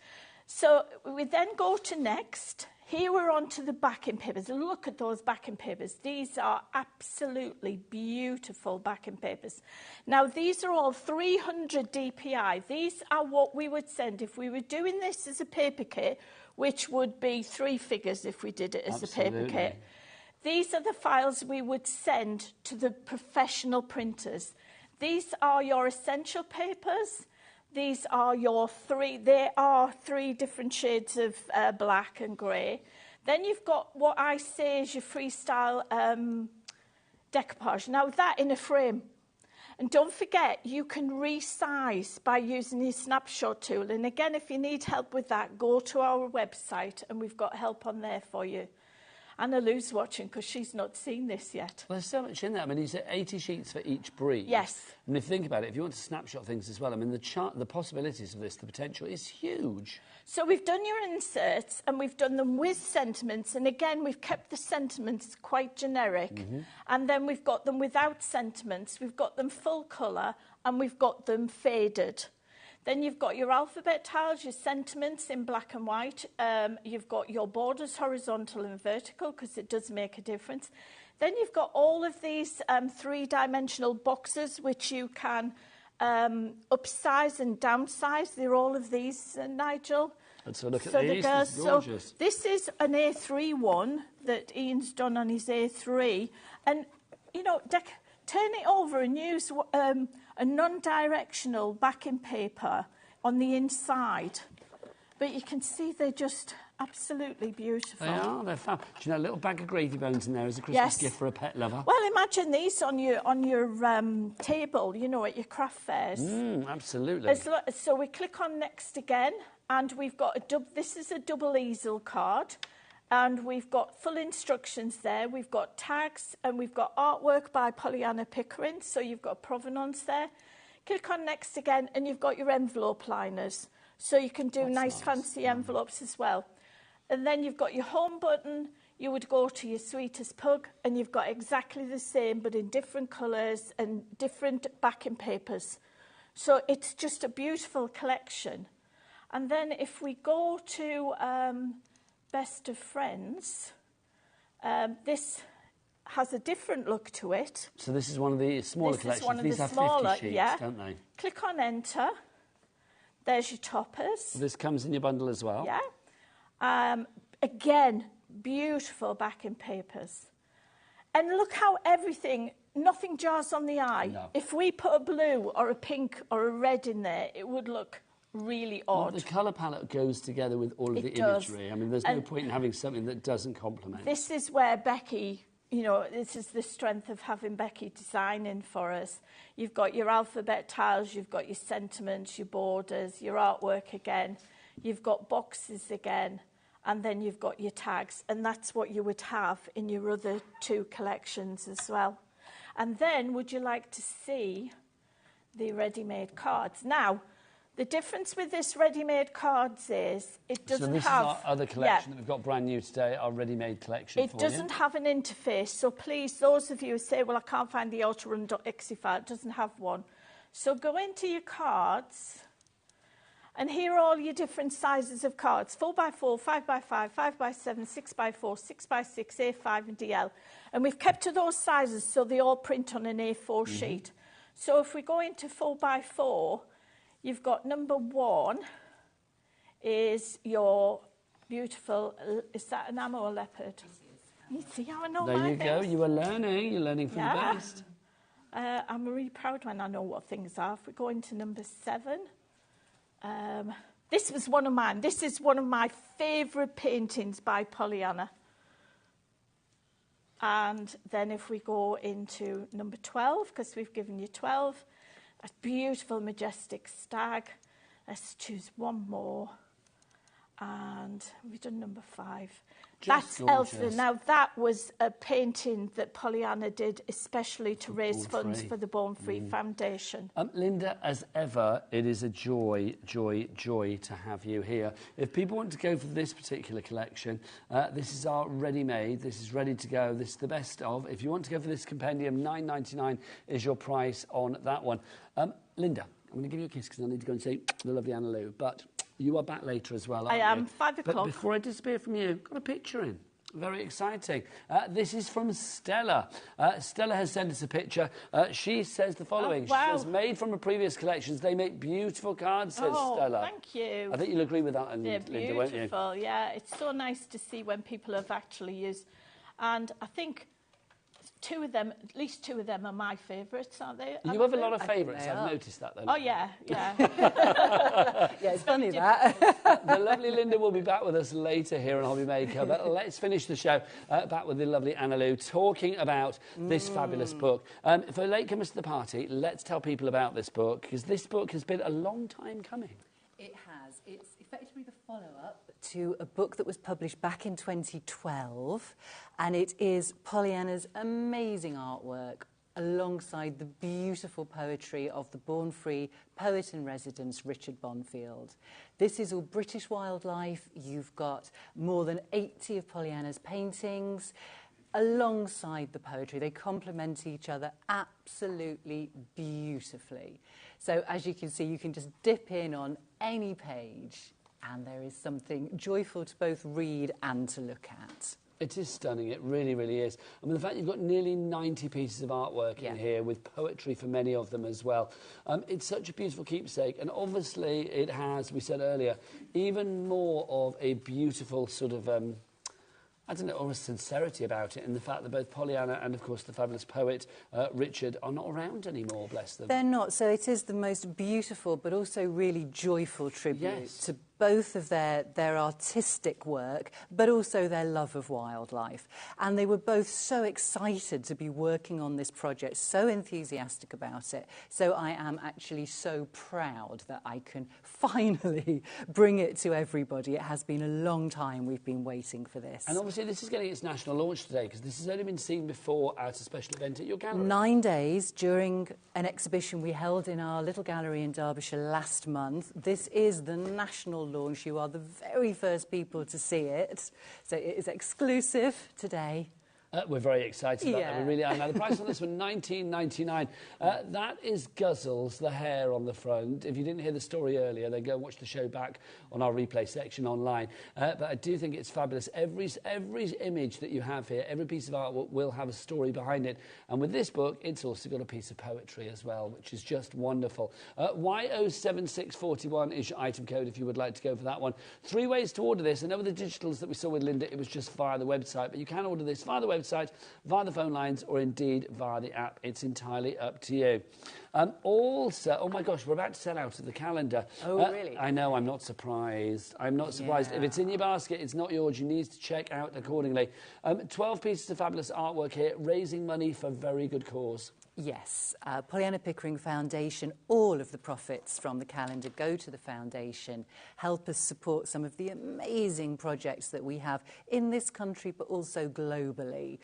So we then go to next. Here we're on to the backing papers. Look at those backing papers. These are absolutely beautiful backing papers. Now, these are all 300 DPI. These are what we would send if we were doing this as a paper kit, which would be 3 figures if we did it as a paper kit. These are the files we would send to the professional printers. These are your essential papers. These are your there are 3 different shades of black and grey. Then you've got what I say is your freestyle decoupage. Now that in a frame. And don't forget, you can resize by using your snapshot tool. And again, if you need help with that, go to our website and we've got help on there for you. Anna Lou's watching because she's not seen this yet. Well, there's so much in there. I mean, you said 80 sheets for each breed. Yes. And if you think about it, if you want to snapshot things as well, I mean, the possibilities of this, the potential is huge. So we've done your inserts and we've done them with sentiments. And again, we've kept the sentiments quite generic. And then we've got them without sentiments. We've got them full colour and we've got them faded. Then you've got your alphabet tiles, your sentiments in black and white. You've got your borders horizontal and vertical because it does make a difference. Then you've got all of these 3-dimensional boxes which you can upsize and downsize. They're all of these, Nigel. Let's look at these. This is gorgeous. So this is an A3 one that Ian's done on his A3. And, you know, turn it over and use a non-directional backing paper on the inside. But you can see they're just absolutely beautiful. They are, they're fab. Do you know, a little bag of gravy bones in there is a Christmas gift for a pet lover. Well, imagine these on your table, you know, at your craft fairs. Absolutely. So we click on next again, and we've got this is a double easel card. And we've got full instructions there. We've got tags and we've got artwork by Pollyanna Pickering. So you've got provenance there. Click on next again and you've got your envelope liners. So you can do nice fancy envelopes as well. And then you've got your home button. You would go to your sweetest pug and you've got exactly the same but in different colours and different backing papers. So it's just a beautiful collection. And then if we go to Best of Friends, this has a different look to it. So this is one of the smaller collections. Is one of These the have smaller, 50 sheets, don't they? Click on enter. There's your toppers. This comes in your bundle as well. Yeah. Again, beautiful backing papers. And look how nothing jars on the eye. No. If we put a blue or a pink or a red in there, it would look really odd. Well, the colour palette goes together with all of the imagery. I mean, there's no point in having something that doesn't complement. This is where Becky, you know, this is the strength of having Becky designing for us. You've got your alphabet tiles, you've got your sentiments, your borders, your artwork again. You've got boxes again, and then you've got your tags. And that's what you would have in your other 2 collections as well. And then, would you like to see the ready-made cards? Now, the difference with this ready-made cards is it doesn't have... So this is our other collection that we've got brand new today, our ready-made collection It doesn't have an interface, so please, those of you who say, well, I can't find the autorun.exe file, it doesn't have one. So go into your cards, and here are all your different sizes of cards, 4x4, 5x5, 5x7, 6x4, 6x6, A5 and DL. And we've kept to those sizes so they all print on an A4 sheet. So if we go into 4x4, you've got number 1 is your beautiful, is that an ammo leopard? You see how I know there my you things? go, you were learning, you're learning from the best. I'm really proud when I know what things are. If we go into number 7, this was one of mine. This is one of my favourite paintings by Pollyanna. And then if we go into number 12, because we've given you 12, a beautiful, majestic stag. Let's choose one more. And we've done number 5. That's Elsa. Now, that was a painting that Pollyanna did especially to raise funds for the Born Free Foundation. Linda, as ever, it is a joy to have you here. If people want to go for this particular collection, this is our ready-made. This is ready to go. This is the best of. If you want to go for this compendium, $9.99 is your price on that one. Linda, I'm going to give you a kiss because I need to go and see the lovely Anna Lou, but... You are back later as well, aren't you? I am, 5 o'clock. But before I disappear from you, got a picture in. Very exciting. This is from Stella. Stella has sent us a picture. She says the following. Oh, wow. She says, made from her previous collections, they make beautiful cards, says Stella. Thank you. I think you'll agree with that, Linda, won't you? Beautiful, yeah. It's so nice to see when people have actually used. And I think two of them, at least two of them are my favourites, aren't they? You have a lot of favourites, I've noticed that though. Oh, yeah, yeah. Yeah, it's funny that. The lovely Linda will be back with us later here on HobbyMaker, but let's finish the show back with the lovely Anna-Lou talking about this fabulous book. For latecomers to the party, let's tell people about this book, because this book has been a long time coming. It has. It's effectively the follow-up to a book that was published back in 2012, and it is Pollyanna's amazing artwork alongside the beautiful poetry of the born-free poet-in-residence Richard Bonfield. This is all British wildlife. You've got more than 80 of Pollyanna's paintings alongside the poetry. They complement each other absolutely beautifully. So as you can see, you can just dip in on any page and there is something joyful to both read and to look at. It is stunning, it really, really is. I mean, the fact you've got nearly 90 pieces of artwork in here with poetry for many of them as well. It's such a beautiful keepsake, and obviously it has, we said earlier, even more of a beautiful sort of, I don't know, almost sincerity about it, in the fact that both Pollyanna and, of course, the fabulous poet Richard are not around anymore, bless them. They're not, so it is the most beautiful but also really joyful tribute to both of their artistic work, but also their love of wildlife. And they were both so excited to be working on this project, so enthusiastic about it. So I am actually so proud that I can finally bring it to everybody. It has been a long time we've been waiting for this. And obviously this is getting its national launch today, because this has only been seen before at a special event at your gallery. 9 days during an exhibition we held in our little gallery in Derbyshire last month. This is the national launch. You are the very first people to see it. So it is exclusive today. We're very excited about that. We really are. Now, the price on this one, $19.99. That is Guzzles, the hare on the front. If you didn't hear the story earlier, then go and watch the show back on our replay section online. But I do think it's fabulous. Every image that you have here, every piece of art will have a story behind it. And with this book, it's also got a piece of poetry as well, which is just wonderful. Y07641 is your item code if you would like to go for that one. 3 ways to order this. I know with the digitals that we saw with Linda, it was just via the website, but you can order this via the website, via the phone lines, or indeed via the app. It's entirely up to you. Also, oh my gosh, we're about to sell out of the calendar. Oh, really? I know, I'm not surprised. I'm not surprised. If it's in your basket, it's not yours. You need to check out accordingly. 12 pieces of fabulous artwork here, raising money for very good cause. Yes, Pollyanna Pickering Foundation, all of the profits from the calendar go to the foundation, help us support some of the amazing projects that we have in this country but also globally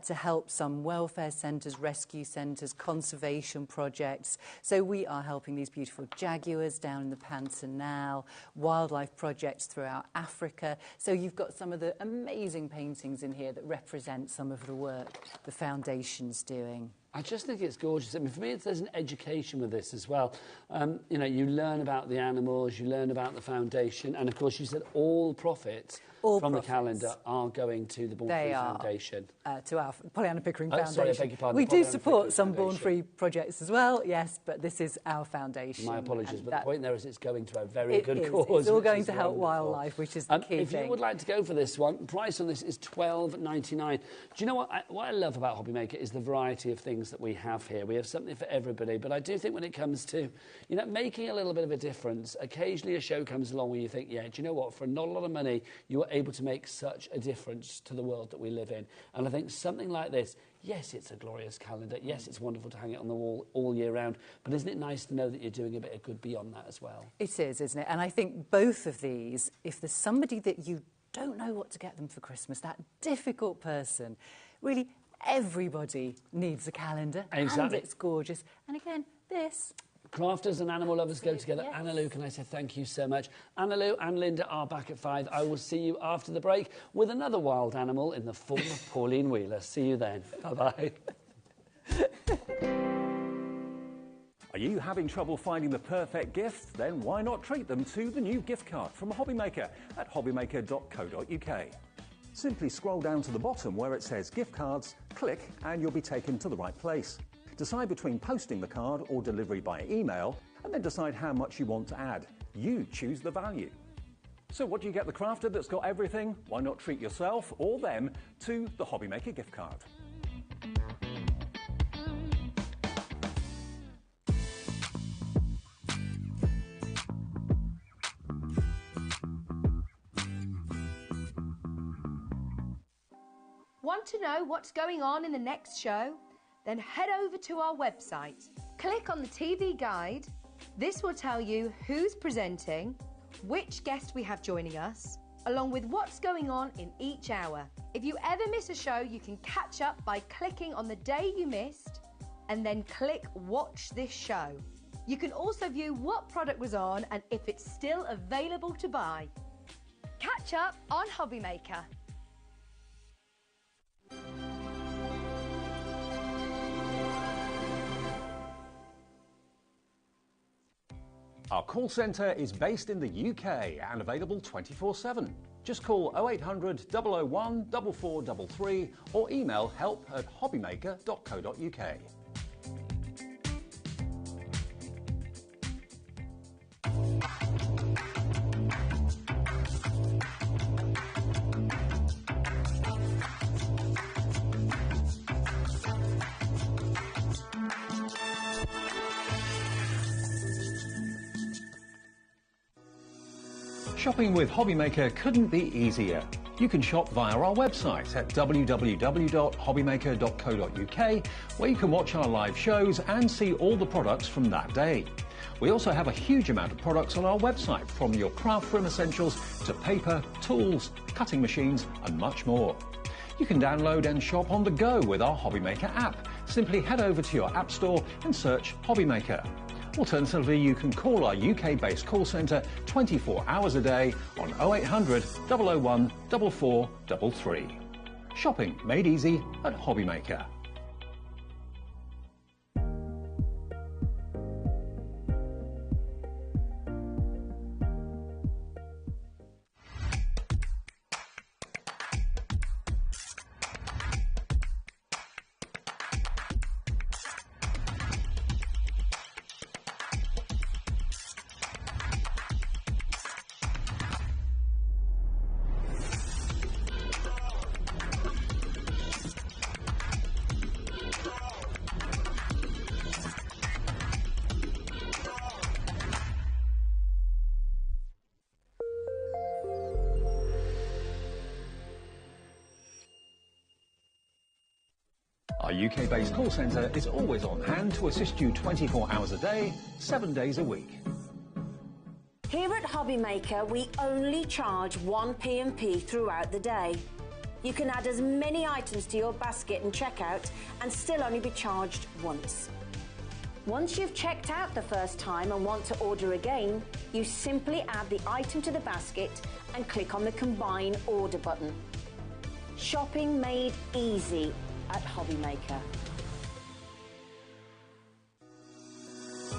to help some welfare centres, rescue centres, conservation projects. So we are helping these beautiful jaguars down in the Pantanal, wildlife projects throughout Africa. So you've got some of the amazing paintings in here that represent some of the work the foundation's doing. I just think it's gorgeous. I mean, for me, there's an education with this as well. You know, you learn about the animals, you learn about the foundation, and of course, you said all profits from the calendar are going to the Born Free Foundation. To our Pollyanna Pickering Foundation. Sorry, I beg your pardon. We do support some Born Free projects as well, yes, but this is our foundation. My apologies, but the point there is it's going to a very good cause. It's all going to help wildlife, which is the key if thing. you would like to go for this one, the price on this is $12.99. Do you know what I love about HobbyMaker is the variety of things that we have here. We have something for everybody, but I do think when it comes to, you know, making a little bit of a difference, occasionally a show comes along where you think, yeah, do you know what, for not a lot of money, you are able to make such a difference to the world that we live in. And I think something like this, yes, it's a glorious calendar. Yes, it's wonderful to hang it on the wall all year round. But isn't it nice to know that you're doing a bit of good beyond that as well? It is, isn't it? And I think both of these, if there's somebody that you don't know what to get them for Christmas, that difficult person, really everybody needs a calendar. Exactly. And it's gorgeous. And again, this... Crafters and animal lovers go together. Yes. Anna-Lou, can I say thank you so much? Anna-Lou and Linda are back at 5. I will see you after the break with another wild animal in the form of Pauline Wheeler. See you then. Bye-bye. Are you having trouble finding the perfect gift? Then why not treat them to the new gift card from HobbyMaker at hobbymaker.co.uk. Simply scroll down to the bottom where it says gift cards, click and you'll be taken to the right place. Decide between posting the card or delivery by email, and then decide how much you want to add. You choose the value. So what do you get the crafter that's got everything? Why not treat yourself or them to the HobbyMaker gift card? Want to know what's going on in the next show? Then head over to our website. Click on the TV guide. This will tell you who's presenting, which guest we have joining us, along with what's going on in each hour. If you ever miss a show, you can catch up by clicking on the day you missed and then click Watch This Show. You can also view what product was on and if it's still available to buy. Catch up on HobbyMaker. Our call centre is based in the UK and available 24/7. Just call 0800 001 4433 or email help@hobbymaker.co.uk. Shopping with HobbyMaker couldn't be easier. You can shop via our website at www.hobbymaker.co.uk, where you can watch our live shows and see all the products from that day. We also have a huge amount of products on our website, from your craft room essentials to paper, tools, cutting machines and much more. You can download and shop on the go with our HobbyMaker app. Simply head over to your app store and search HobbyMaker. Alternatively, you can call our UK-based call centre 24 hours a day on 0800 001 4433. Shopping made easy at HobbyMaker. Our UK-based call centre is always on hand to assist you 24 hours a day, 7 days a week. Here at HobbyMaker, we only charge 1 P&P throughout the day. You can add as many items to your basket and checkout and still only be charged once. Once you've checked out the first time and want to order again, you simply add the item to the basket and click on the Combine Order button. Shopping made easy at HobbyMaker.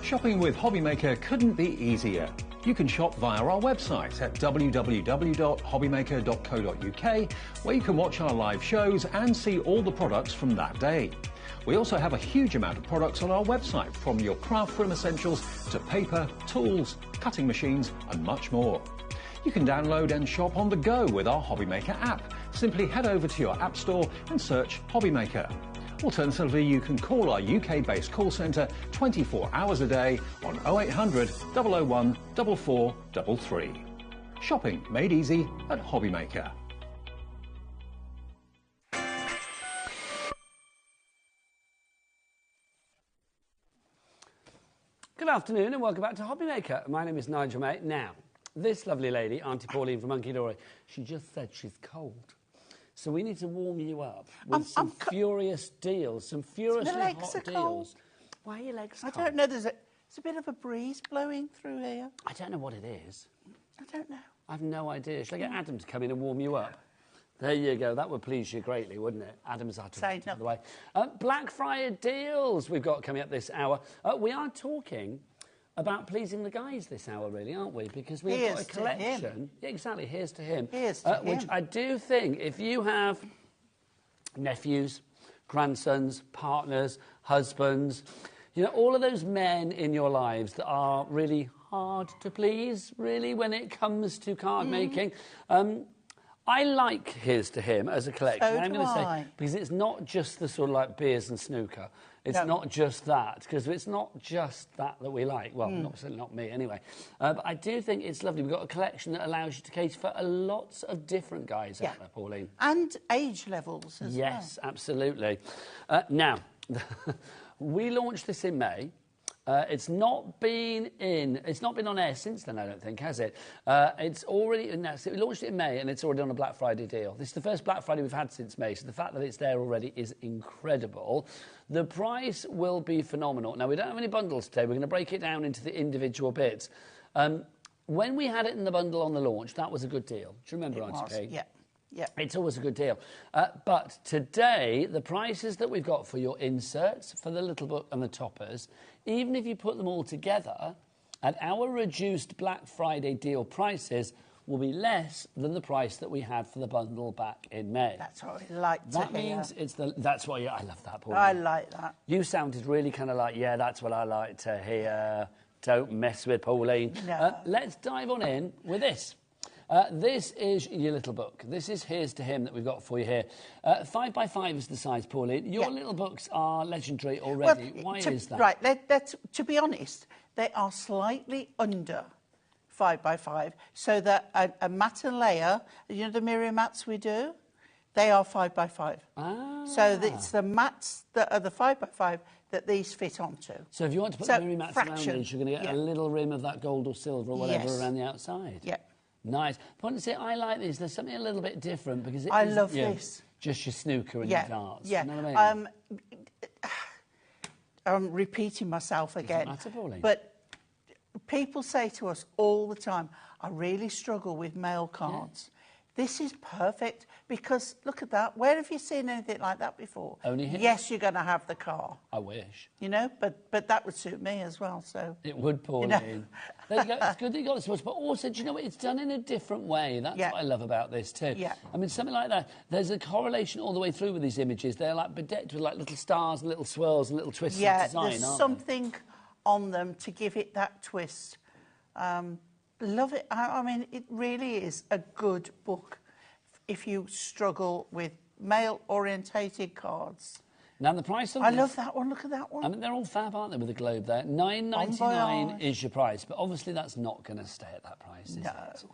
Shopping with HobbyMaker couldn't be easier. You can shop via our website at www.hobbymaker.co.uk, where you can watch our live shows and see all the products from that day. We also have a huge amount of products on our website, from your craft room essentials to paper, tools, cutting machines and much more. You can download and shop on the go with our HobbyMaker app. Simply head over to your app store and search HobbyMaker. Alternatively, you can call our UK-based call centre 24 hours a day on 0800 001 4433. Shopping made easy at HobbyMaker. Good afternoon and welcome back to HobbyMaker. My name is Nigel May. Now, this lovely lady, Auntie Pauline from Hunky Dory, she just said she's cold. So we need to warm you up with some furious deals, some furiously hot deals. Why are your legs cold? I don't know. There's a bit of a breeze blowing through here. I don't know what it is. I don't know. I've no idea. Shall I get Adam to come in and warm you up? There you go. That would please you greatly, wouldn't it? Adam's out of the way. Black Friday deals we've got coming up this hour. We are talking about pleasing the guys this hour, really, aren't we? Because we've got a collection. Yeah, exactly. Here's to him. Here's to him. Which I do think, if you have nephews, grandsons, partners, husbands, you know, all of those men in your lives that are really hard to please, really, when it comes to card making. I like Here's to Him as a collection. So I'm going to say, because it's not just the sort of like beers and snooker. It's not just that, because it's not just that we like. Well, certainly not me anyway. But I do think it's lovely. We've got a collection that allows you to cater for lots of different guys out there, Pauline. And age levels as well. Yes, absolutely. Now, we launched this in May. It's not been on air since then, I don't think, has it? It's already, no, so we launched it in May and it's already on a Black Friday deal. This is the first Black Friday we've had since May, so the fact that it's there already is incredible. The price will be phenomenal. Now, we don't have any bundles today. We're going to break it down into the individual bits. When we had it in the bundle on the launch, that was a good deal. Do you remember, Auntie Kate? Yeah. Yeah. It's always a good deal. But today, the prices that we've got for your inserts, for the little book and the toppers, even if you put them all together, at our reduced Black Friday deal prices, will be less than the price that we had for the bundle back in May. That's what I like to hear. That means that's why I love that, Paul. I like that. You sounded really kind of like, yeah, that's what I like to hear. Don't mess with Pauline. No. Let's dive on in with this. This is your little book. This is Here's to Him that we've got for you here. 5x5 is the size, Pauline. Your little books are legendary already. Well, Why is that? Right, to be honest, they are slightly under 5x5, so that a mat and layer, you know the mirror mats we do? They are 5x5. Ah. So it's the mats that are the 5x5 that these fit onto. So if you want to put the mirror mats around these, you're going to get a Yeah. little rim of that gold or silver or whatever Yes. around the outside. Yeah. Nice. Point to say, I like these. There's something a little bit different because it I isn't, love you know, this. just your snooker and Yeah, your darts. yeah. You know what I mean? I'm repeating myself again. matter, Pauline. But people say to us all the time, I really struggle with mail cards. This is perfect because, look at that. Where have you seen anything like that before? Only here. Yes, you're going to have the car. I wish. You know, but that would suit me as well, so... It would, Pauline. know. There you go. It's good that you got this much, but also, do you know what? It's done in a different way. That's what I love about this too. Yeah. I mean, something like that. There's a correlation all the way through with these images. They're like bedecked with like little stars and little swirls and little twists of design, there's aren't something on them to give it that twist. Love it. I mean, it really is a good book if you struggle with male-orientated cards. Now, the price of I this... love that one. Look at that one. I mean, they're all fab, aren't they, with the globe there? $9.99 is your price, but obviously that's not going to stay at that price, is it?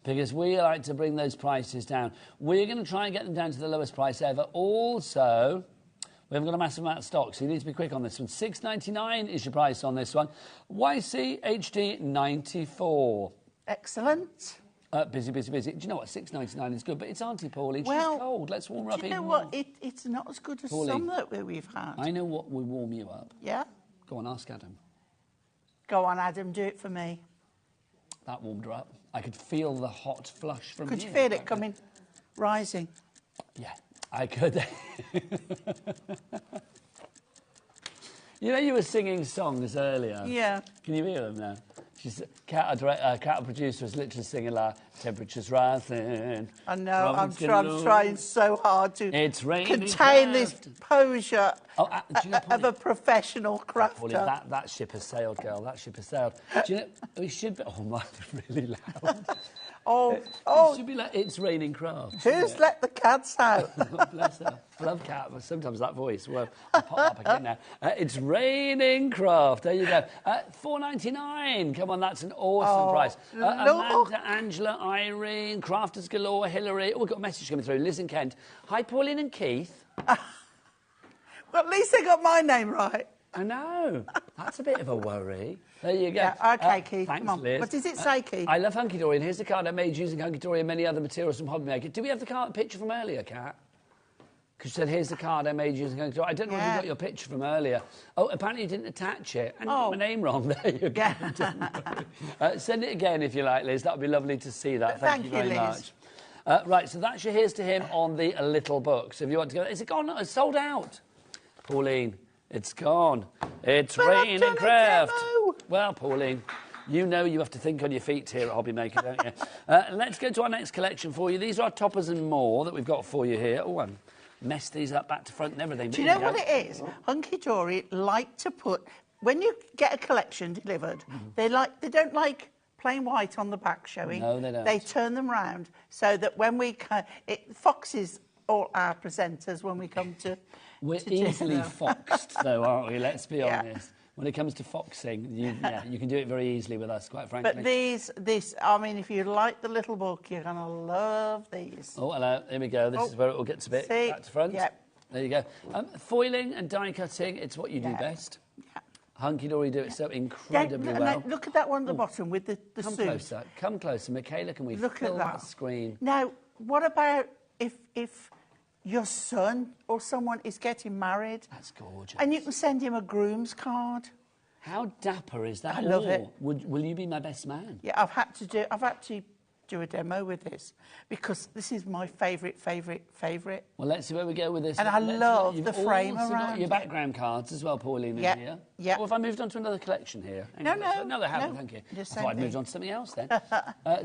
Because we like to bring those prices down. We're going to try and get them down to the lowest price ever. Also, we haven't got a massive amount of stock, so you need to be quick on this one. $6.99 is your price on this one. YC HD 94. Excellent. Busy. Do you know what? $6.99 is good, but it's Auntie Pauline. Well, she's cold. Let's warm her up Do you know even what? more. It's not as good as Pauline, some that we've had. I know what will warm you up. Yeah? Go on, ask Adam. Go on, Adam, do it for me. That warmed her up. I could feel the hot flush from Could you here. feel it coming, rising? Yeah, I could. You know, you were singing songs earlier. Yeah. Can you hear them now? Cat, our producer, is literally singing like, temperature's rising. I know, I'm trying so hard to contain this posure of a professional crafter. Pauline, that ship has sailed, girl. That ship has sailed. Do you know, we should be... Oh, mine's really loud. It should be like, it's raining craft. Who's let the cats out? Bless her. I love cat, but sometimes that voice. Well, I'll pop up again now. It's raining craft. There you go. $4.99. Come on, that's an awesome price. Amanda, Angela, Irene, Crafters Galore, Hillary. Oh, we've got a message coming through. Liz and Kent. Hi, Pauline and Keith. Well, at least they got my name right. I know. That's a bit of a worry. There you go. Yeah, OK, Keith, thanks, come on. Liz. What does it say, Keith? I love Hunky Dory, and here's the card I made using Hunky Dory and many other materials from HobbyMaker. Do we have the card picture from earlier, Kat? Because you said, here's the card I made using Hunky Dory. I don't know if you got your picture from earlier. Oh, apparently you didn't attach it. And you got my name wrong. There you go. Send it again if you like, Liz. That would be lovely to see that. Thank you very much. Right, so that's your Here's to Him on the little book. So if you want to go... Is it gone? It's sold out. Pauline... It's gone. It's raining craft. Well, Pauline, you know you have to think on your feet here at HobbyMaker, don't you? Let's go to our next collection for you. These are our toppers and more that we've got for you here. Oh, I messed these up back to front and everything. Do you know what it is? Hunky Dory like to put... When you get a collection delivered, they don't like plain white on the back showing. No, they don't. They turn them round so that when we... Foxes all our presenters when we come to... We're to easily dinner. foxed, though, aren't we? Let's be honest. When it comes to foxing, you can do it very easily with us, quite frankly. But I mean, if you like the little book, you're going to love these. Oh, hello. Here we go. This is where it all gets a bit back to front. Yep. There you go. Foiling and die cutting, it's what you do best. Yeah. Hunky Dory do it so incredibly well. Look at that one at the bottom with the Come suit. closer. Come closer. Michaela, can we Look fill at that that screen? Now, what about if your son or someone is getting married? That's gorgeous. And you can send him a groom's card. How dapper is that? I love it. Will you be my best man? Yeah, I've had to do a demo with this because this is my favourite. Well, let's see where we go with this. And I love the frame also got around your it. background cards as well, Pauline, in here. Yeah. Or have I moved on to another collection here? No, they haven't, no. thank you. The I same thought I'd moved thing. on to something else then.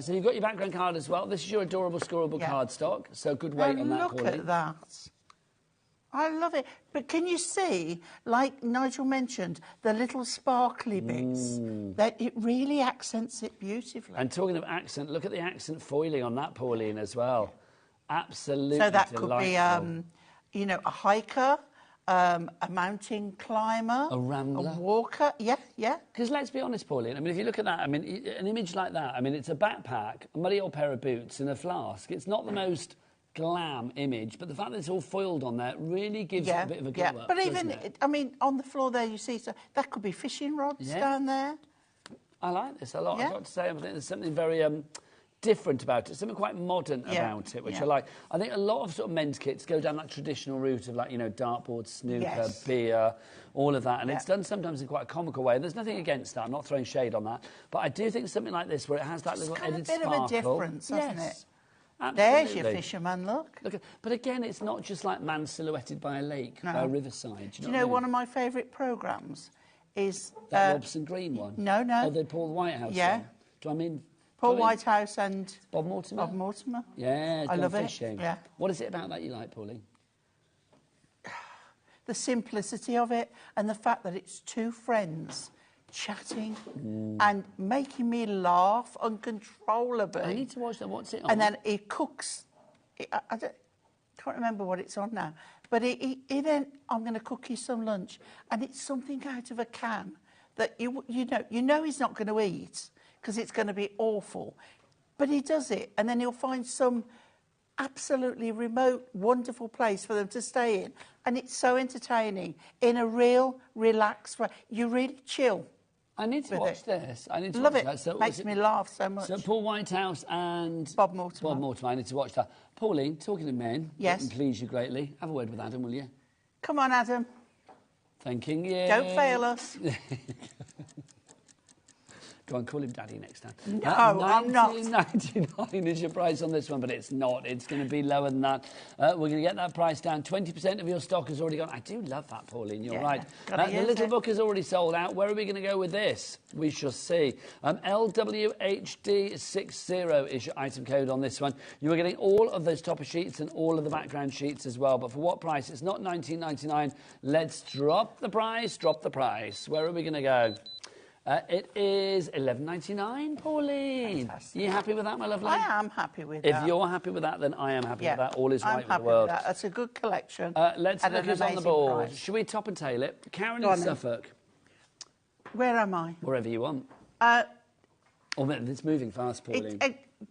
So you've got your background card as well. This is your adorable, scoreable cardstock. So good weight on that, Look Pauline. at that. I love it. But can you see, like Nigel mentioned, the little sparkly bits, that it really accents it beautifully. And talking of accent, look at the accent foiling on that, Pauline, as well. Absolutely So that could delightful. be, a hiker, a mountain climber, A rambler. a walker. Yeah. Because let's be honest, Pauline, I mean, if you look at that, I mean, an image like that, I mean, it's a backpack, a muddy old pair of boots and a flask. It's not the most glam image, but the fact that it's all foiled on there really gives it a bit of a go-up, But doesn't even, it? I mean, on the floor there you see, so that could be fishing rods down there. I like this a lot, Yeah. I've got to say. I think there's something very different about it, something quite modern about it, which I like. I think a lot of sort of men's kits go down that traditional route of, like, dartboard, snooker, beer, all of that, and it's done sometimes in quite a comical way. There's nothing against that, I'm not throwing shade on that, but I do think something like this, where it has that little added sparkle. It's got a bit of a difference, hasn't it? Absolutely. There's your fisherman, look. But again, it's not just like man silhouetted by a lake, by a riverside. Do you know one of my favourite programmes is... That Robson Green one? No. Oh, the Paul Whitehouse one? Do I mean... Paul Whitehouse and... Bob Mortimer? Bob Mortimer. Yeah, I love fishing. it. Yeah. What is it about that you like, Pauline? The simplicity of it and the fact that it's two friends chatting and making me laugh uncontrollably. I need to watch that. What's it on? And then he cooks. I can't remember what it's on now. But he then, I'm going to cook you some lunch, and it's something out of a can that you know he's not going to eat because it's going to be awful. But he does it, and then he'll find some absolutely remote, wonderful place for them to stay in, and it's so entertaining in a real, relaxed way. You really chill. I need to watch this. I need to Love watch it. that. So Makes me laugh so much. So Paul Whitehouse and... Bob Mortimer. Bob Mortimer. I need to watch that. Pauline, talking to men, yes, it can please you greatly. Have a word with Adam, will you? Come on, Adam. Thanking you. Don't fail us. Go on, call him Daddy next time. No, I'm not. $19.99 is your price on this one, but it's not. It's going to be lower than that. We're going to get that price down. 20% of your stock has already gone. I do love that, Pauline. You're right. The little book is already sold out. Where are we going to go with this? We shall see. LWHD60 is your item code on this one. You are getting all of those topper sheets and all of the background sheets as well. But for what price? It's not $19.99. Let's drop the price. Drop the price. Where are we going to go? It is $11.99, Pauline. Fantastic. You happy with that, my lovely? I am happy with If that. you're happy with that, then I am happy with that. All is I'm right with happy the world. With that. That's a good collection. Let's look who's on the board. Should we top and tail it? Karen in Suffolk. Where am I? Wherever you want. It's moving fast, Pauline.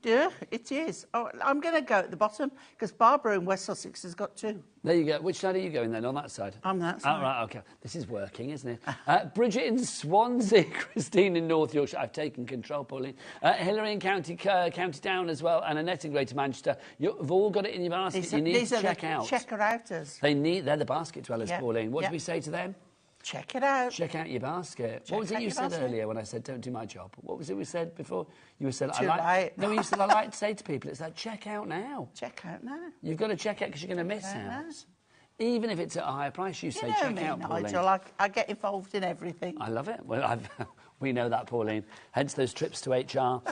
It is. Oh, I'm going to go at the bottom because Barbara in West Sussex has got two. There you go. Which side are you going then? On that side? On that side. Oh, right, OK. This is working, isn't it? Bridget in Swansea, Christine in North Yorkshire. I've taken control, Pauline. Hilary in County Down as well, and Annette in Greater Manchester. You've all got it in your basket. You need to check out. Checker-outers. They're the basket dwellers, Pauline. What do we say to them? Check it out. Check out your basket. What was it you said earlier when I said don't do my job? What was it we said before? You said Too late. No, you said I like to say to people, it's like check out now. Check out now. You've got to check out because you're going to miss out. Even if it's at a higher price, you say You know check me, out, Pauline. Nigel, I get involved in everything. I love it. Well, we know that, Pauline. Hence those trips to HR.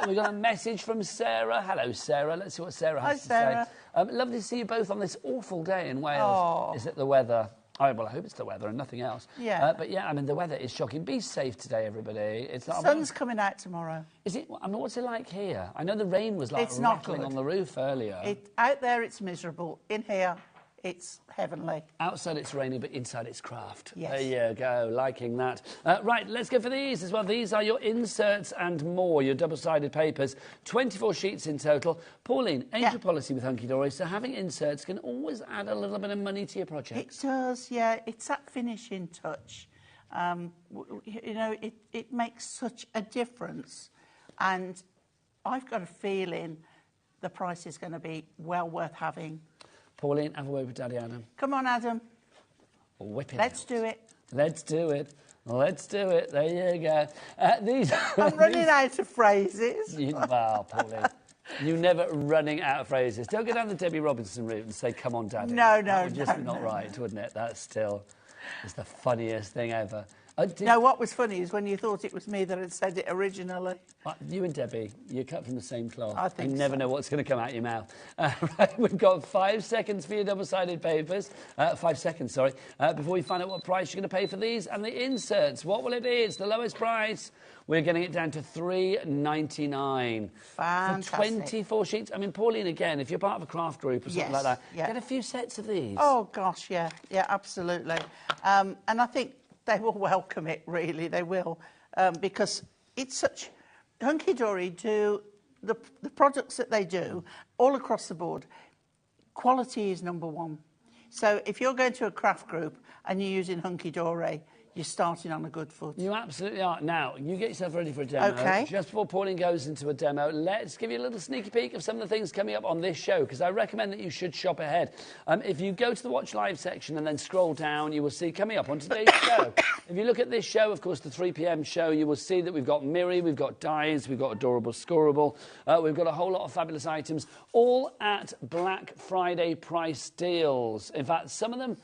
We've got a message from Sarah. Hello, Sarah. Let's see what Sarah has to say. Lovely to see you both on this awful day in Wales. Oh. Is it the weather? Well, I hope it's the weather and nothing else. Yeah. But yeah, I mean, the weather is shocking. Be safe today, everybody. It's not. Sun's coming out tomorrow. Is it? I mean, what's it like here? I know the rain was like It's not rattling good. on the roof earlier. Out there, it's miserable. In here, it's heavenly. Outside it's rainy, but inside it's craft. Yes. There you go, liking that. Right, let's go for these as well. These are your inserts and more, your double-sided papers. 24 sheets in total. Pauline, angel policy with Hunky Dory, so having inserts can always add a little bit of money to your projects. It does, yeah. It's that finishing touch. You know, it makes such a difference. And I've got a feeling the price is going to be well worth having. Pauline, have a word with Daddy Adam. Come on, Adam. Whip it Let's out. do it. Let's do it. Let's do it. There you go. These. I'm running out of phrases. Well, Pauline, you're never running out of phrases. Don't go down the Debbie Robinson route and say, come on, Daddy. No, that would just be not right, wouldn't it? That's still it's the funniest thing ever. No, what was funny is when you thought it was me that had said it originally. You and Debbie, you're cut from the same cloth. I think you never know what's going to come out your mouth. Right, we've got 5 seconds for your double-sided papers. 5 seconds, sorry, before we find out what price you're going to pay for these. And the inserts, what will it be? It's the lowest price. We're getting it down to $3.99. Fantastic. For 24 sheets. I mean, Pauline, again, if you're part of a craft group or something like that, get a few sets of these. Oh, gosh, yeah. Yeah, absolutely. And I think they will welcome it, really. They will. Because it's such... Hunky Dory do... The products that they do, all across the board, quality is number one. So if you're going to a craft group and you're using Hunky Dory, you're starting on a good foot. You absolutely are. Now, you get yourself ready for a demo. Okay. Just before Pauline goes into a demo, let's give you a little sneaky peek of some of the things coming up on this show, because I recommend that you should shop ahead. If you go to the Watch Live section and then scroll down, you will see coming up on today's show. If you look at this show, of course, the 3 p.m. show, you will see that we've got Miri, we've got Dies, we've got Adorable Scoreable, we've got a whole lot of fabulous items, all at Black Friday price deals. In fact, some of them...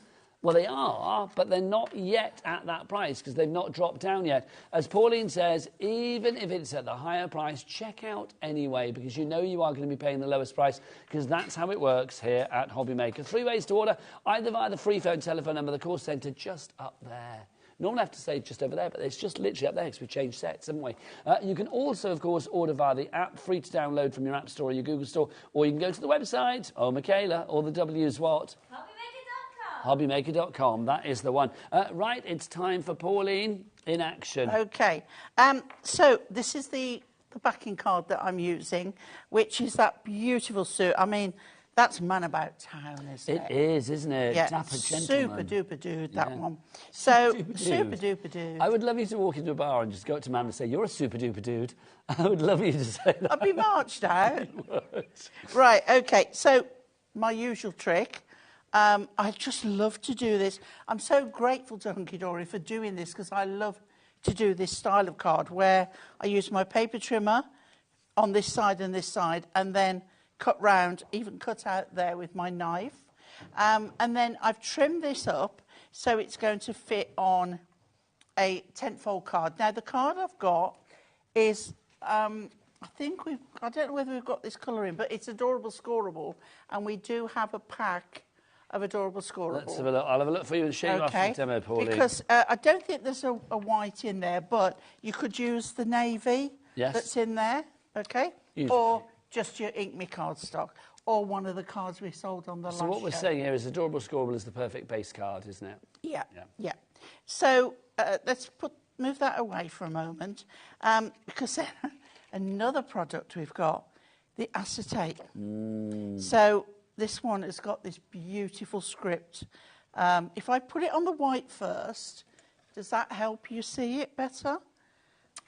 Well, they are, but they're not yet at that price because they've not dropped down yet. As Pauline says, even if it's at the higher price, check out anyway because you know you are going to be paying the lowest price because that's how it works here at HobbyMaker. 3 ways to order, either via the free phone telephone number, the call centre just up there. Normally I have to say just over there, but it's just literally up there because we've changed sets, haven't we? You can also, of course, order via the app, free to download from your App Store or your Google Store, or you can go to the website, Michaela, or the W's what? HobbyMaker.com, that is the one. Right, it's time for Pauline in action. Okay, so this is the backing card that I'm using, which is that beautiful suit. I mean, that's Man About Town, isn't it? It is, isn't it? Yeah, Dapper gentleman. super duper dude, that one. So, super duper dude. I would love you to walk into a bar and just go up to Man and say, you're a super duper dude. I would love you to say that. I'd be marched out. Right, okay, so my usual trick. I just love to do this. I'm so grateful to Hunky Dory for doing this because I love to do this style of card where I use my paper trimmer on this side and then cut round, even cut out there with my knife. And then I've trimmed this up so it's going to fit on a tent-fold card. Now, the card I've got is... I don't know whether we've got this colour in, but it's Adorable Scoreable, and we do have a pack of Adorable Scoreable. Let's have a look. I'll have a look for you and show you after the demo, Pauline. Because I don't think there's a white in there, but you could use the navy that's in there, okay? Or just your Ink Me cardstock, or one of the cards we sold on the last show. So what we're saying here is Adorable Scoreable is the perfect base card, isn't it? Yeah. So let's move that away for a moment, because another product we've got, the acetate. So this one has got this beautiful script. If I put it on the white first, does that help you see it better?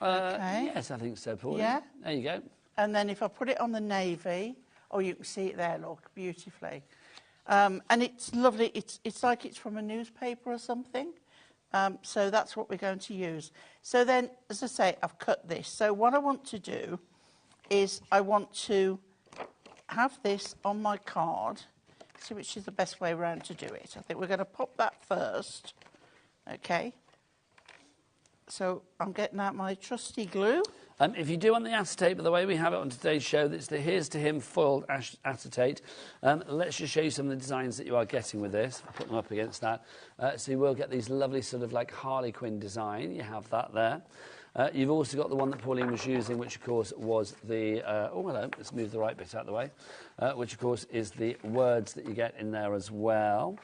Okay. Yes, I think so, Pauline. Yeah. There you go. And then if I put it on the navy, you can see it there, look, beautifully. And it's lovely. It's like it's from a newspaper or something. So that's what we're going to use. So then, as I say, I've cut this. So what I want to do is I want to have this on my card. See which is the best way around to do it. I think we're going to pop that first. Okay. So I'm getting out my trusty glue. If you do want the acetate, but the way we have it on today's show, it's the Here's to Him foiled acetate. Let's just show you some of the designs that you are getting with this. I'll put them up against that. So you will get these lovely sort of like Harley Quinn design. You have that there. You've also got the one that Pauline was using, which of course was the... oh, hello, let's move the right bit out of the way. Which of course is the words that you get in there as well.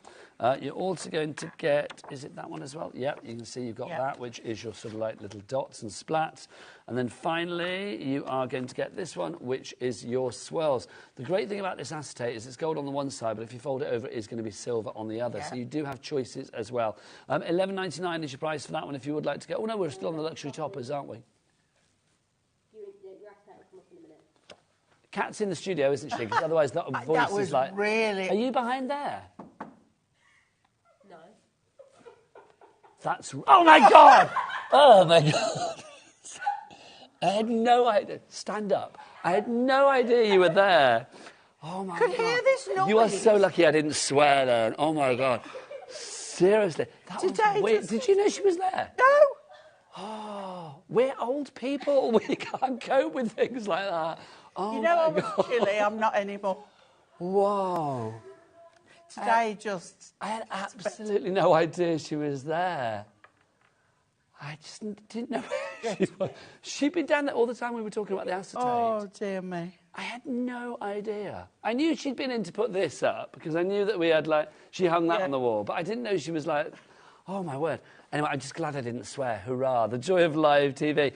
You're also going to get... Is it that one as well? Yep, you can see you've got that, which is your sort of like little dots and splats. And then finally, you are going to get this one, which is your swirls. The great thing about this acetate is it's gold on the one side, but if you fold it over, it is going to be silver on the other. So you do have choices as well. $11.99 is your price for that one if you would like to get... Oh, no, we're still on the luxury toppers, aren't we? Kat's in the studio, isn't she? Because otherwise that voice that was is like... really... Are you behind there? No. That's... Oh, my God! Oh, my God. I had no idea. Stand up. I had no idea you were there. Oh, my God. Could hear this noise. You are so lucky I didn't swear then. Oh, my God. Seriously. That was weird. Did you know she was there? No. Oh, we're old people. We can't cope with things like that. Oh, you know I was God. chilly. I'm not anymore. Whoa. Today I had absolutely no idea she was there. I just didn't know where she was. She'd been down there all the time we were talking about the acetate. Oh, dear me. I had no idea. I knew she'd been in to put this up because I knew that we had, like, she hung that on the wall, but I didn't know she was like, oh, my word. Anyway, I'm just glad I didn't swear. Hurrah, the joy of live TV.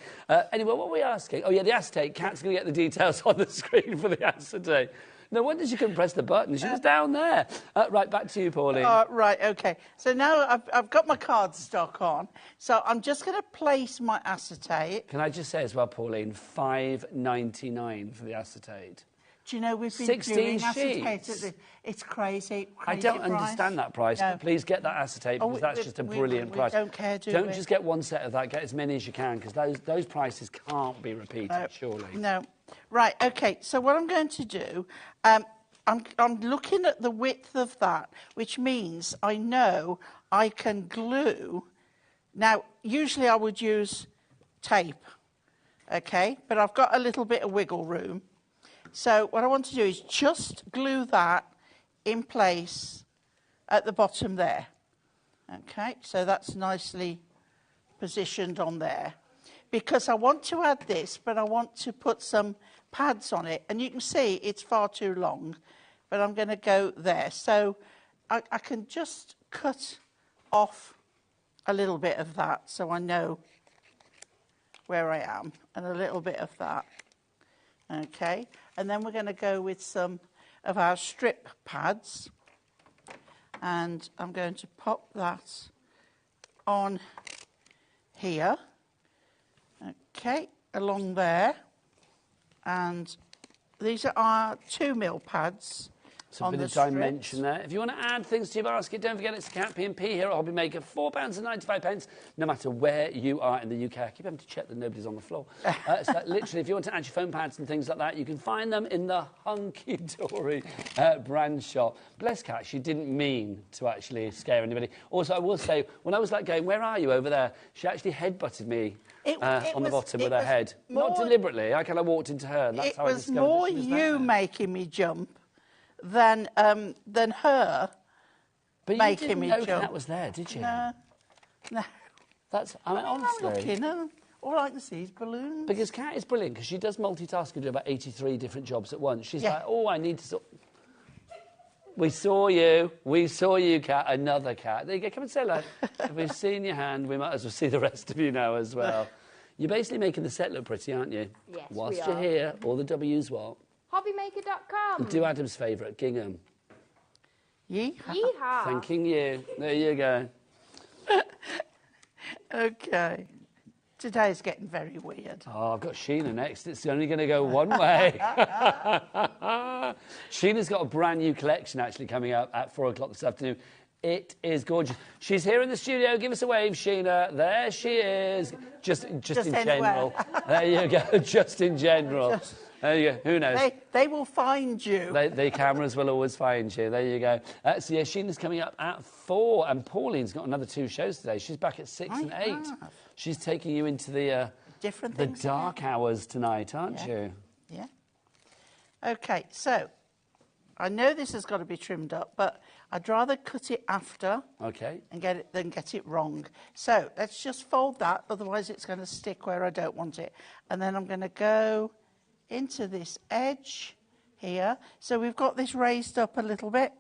Anyway, what were we asking? Oh, yeah, the acetate. Kat's going to get the details on the screen for the acetate. No wonder she couldn't press the button. She was down there. Right, back to you, Pauline. Right, OK. So now I've got my cardstock on. So I'm just going to place my acetate. Can I just say as well, Pauline, $5.99 for the acetate. Do you know we've been 16 doing sheets. acetate? It's crazy. I don't understand that price, but please get that acetate because that's just a brilliant price. We don't care, do we? Don't just get one set of that. Get as many as you can because those prices can't be repeated, surely. No. Right, OK. So what I'm going to do, I'm looking at the width of that, which means I know I can glue. Now, usually I would use tape, OK? But I've got a little bit of wiggle room. So what I want to do is just glue that in place at the bottom there. OK, so that's nicely positioned on there. Because I want to add this, but I want to put some pads on it. And you can see it's far too long, but I'm going to go there. So I can just cut off a little bit of that so I know where I am, and a little bit of that. OK, and then we're going to go with some of our strip pads. And I'm going to pop that on here. OK, along there. And these are our 2mm pads. It's a bit of dimension there. If you want to add things to your basket, don't forget it's the Cat P&P here at HobbyMaker. £4.95, no matter where you are in the UK. I keep having to check that nobody's on the floor. So literally, if you want to add your foam pads and things like that, you can find them in the hunky-dory brand shop. Bless Cat, she didn't mean to actually scare anybody. Also, I will say, when I was like going, where are you over there? She actually head-butted me on the bottom with her head. Not deliberately. I kind of walked into her, and that's how I discovered that she was there. It was more you making me jump than her making me jump. But you didn't know that was there, did you? No. That's, I mean, honestly. I'm looking, no. All I can see is balloons. Because Kat is brilliant, because she does multitask and do about 83 different jobs at once. She's like, oh, I need to... We saw you, Kat, another cat. There you go, come and say hello. If we've seen your hand, we might as well see the rest of you now as well. You're basically making the set look pretty, aren't you? Yes, Whilst you're here, all the W's what? HobbyMaker.com. Do Adam's favourite, Gingham. Yeehaw. Yeehaw. Thanking you. There you go. OK. Today's getting very weird. Oh, I've got Sheena next. It's only going to go one way. Sheena's got a brand new collection actually coming up at 4 o'clock this afternoon. It is gorgeous. She's here in the studio. Give us a wave, Sheena. There she is. Just in general. There you go. Just in general. There you go. Who knows? They will find you. The cameras will always find you. There you go. So, yeah, Sheena's coming up at 4, and Pauline's got another 2 shows today. She's back at 6 and 8. She's taking you into the different the things. dark hours tonight, aren't you? Yeah. Okay, so I know this has got to be trimmed up, but I'd rather cut it after Okay. and get it than get it wrong. So let's just fold that, otherwise it's going to stick where I don't want it. And then I'm going to go into this edge here. So we've got this raised up a little bit.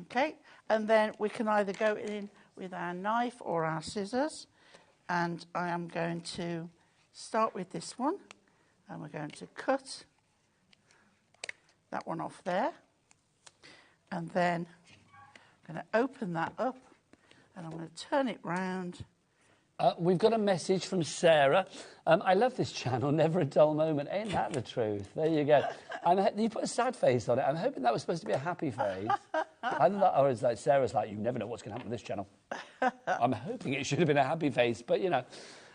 Okay, and then we can either go in with our knife or our scissors. And I am going to start with this one. And we're going to cut that one off there. And then I'm going to open that up. And I'm going to turn it round. We've got a message from Sarah. I love this channel, never a dull moment. Ain't that the truth? There you go. You put a sad face on it. I'm hoping that was supposed to be a happy face. Either that or it's like Sarah's like, you never know what's going to happen with this channel. I'm hoping it should have been a happy face, but, you know,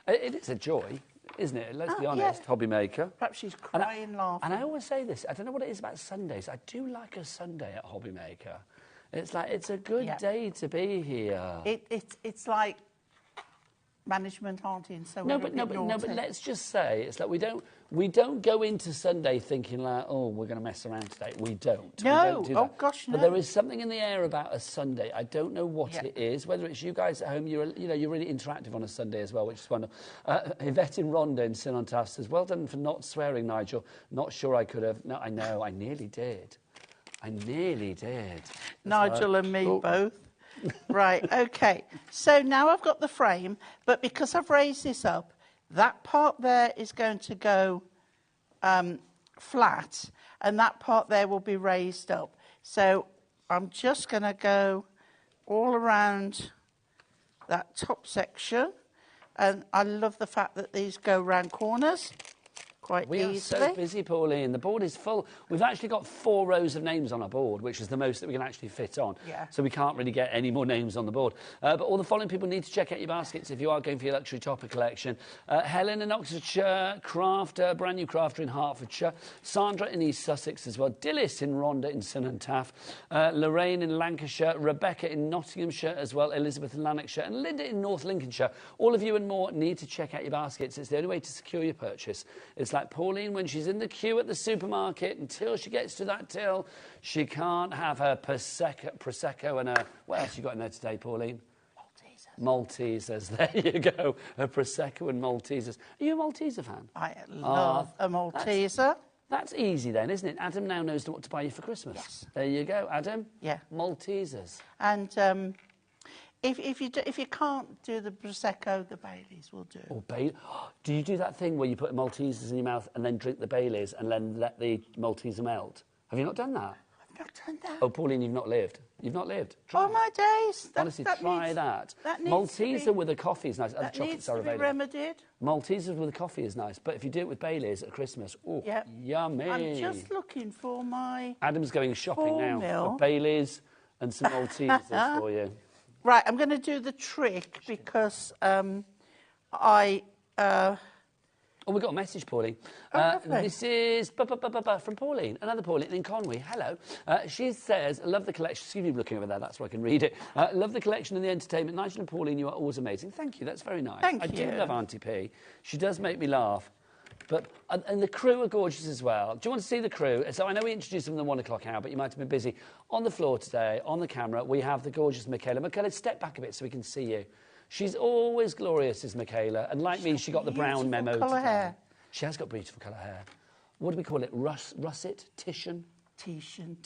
it is a joy, isn't it? Let's be honest, yeah. HobbyMaker. Perhaps she's crying, laughing. And I always say this, I don't know what it is about Sundays. I do like a Sunday at HobbyMaker. It's like, it's a good day to be here. It's like management aren't in, so no, but let's just say it's like we don't go into Sunday thinking like, oh, we're going to mess around today. We don't. No, we don't do that. oh gosh, no. But there is something in the air about a Sunday. I don't know what it is. Whether it's you guys at home, you're really interactive on a Sunday as well, which is wonderful. Yvette in Rhondda in Sin-on-Taff says, well done for not swearing, Nigel. Not sure I could have. No, I know, I nearly did. Nigel and me both. Right, okay. So now I've got the frame, but because I've raised this up, that part there is going to go flat, and that part there will be raised up. So I'm just going to go all around that top section, and I love the fact that these go round corners quite easily. We are so busy, Pauline. The board is full. We've actually got 4 rows of names on our board, which is the most that we can actually fit on. Yeah. So we can't really get any more names on the board. But all the following people need to check out your baskets if you are going for your luxury topper collection. Helen in Oxfordshire, Crafter, brand new crafter in Hertfordshire. Sandra in East Sussex as well. Dillis in Rhondda in Sin-on-Taff. Lorraine in Lancashire. Rebecca in Nottinghamshire as well. Elizabeth in Lanarkshire. And Linda in North Lincolnshire. All of you and more need to check out your baskets. It's the only way to secure your purchase. It's like Pauline when she's in the queue at the supermarket until she gets to that till. She can't have her Prosecco and her... What else you got in there today, Pauline? Maltesers. There you go. A Prosecco and Maltesers. Are you a Malteser fan? I love a Malteser. That's easy then, isn't it? Adam now knows what to buy you for Christmas. Yes. There you go, Adam. Yeah. Maltesers. And if you can't do the Prosecco, the Baileys will do. Or do you do that thing where you put Maltesers in your mouth and then drink the Baileys and then let the Malteser melt? Have you not done that? I've not done that. Oh, Pauline, you've not lived. You've not lived. Try Oh, my days. Honestly, try that. Malteser with a coffee is nice. Other chocolates are available. Remedied. Maltesers with a coffee is nice. But if you do it with Baileys at Christmas, oh, yummy. I'm just looking for my... Adam's going shopping now Mil. for Baileys and some Maltesers for you. Right, I'm going to do the trick because Oh, we've got a message, Pauline. This is from Pauline, another Pauline in Conwy. Hello. She says, love the collection. Excuse me, looking over there, that's where I can read it. Love the collection and the entertainment. Nigel and Pauline, you are always amazing. Thank you, that's very nice. Thank I you. do love Auntie P. She does make me laugh. And the crew are gorgeous as well. Do you want to see the crew? So I know we introduced them in the 1 o'clock hour, but you might have been busy. On the floor today, on the camera, we have the gorgeous Michaela. Michaela, step back a bit so we can see you. She's always glorious, is Michaela. And like me, she got the brown memo today. Hair. She has got beautiful colour hair. What do we call it? Russet? Titian? Titian.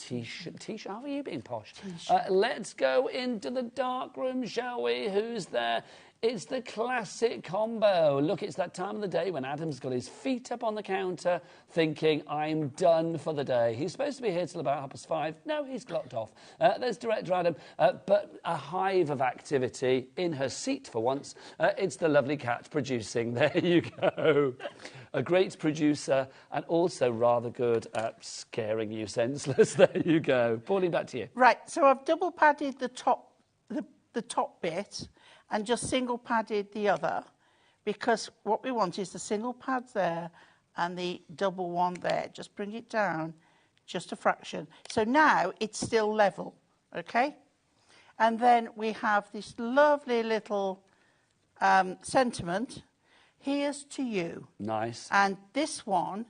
How are you being posh? Let's go into the dark room, shall we? Who's there? It's the classic combo. Look, it's that time of the day when Adam's got his feet up on the counter thinking, I'm done for the day. He's supposed to be here till about 5:30. No, he's clocked off. There's Director Adam, but a hive of activity in her seat for once. It's the lovely cat producing. There you go. A great producer and also rather good at scaring you senseless. There you go. Pauline, back to you. Right, so I've double padded the top bit and just single padded the other, because what we want is the single pads there and the double one there. Just bring it down just a fraction. So now it's still level, okay? And then we have this lovely little sentiment here's to you. Nice. And this one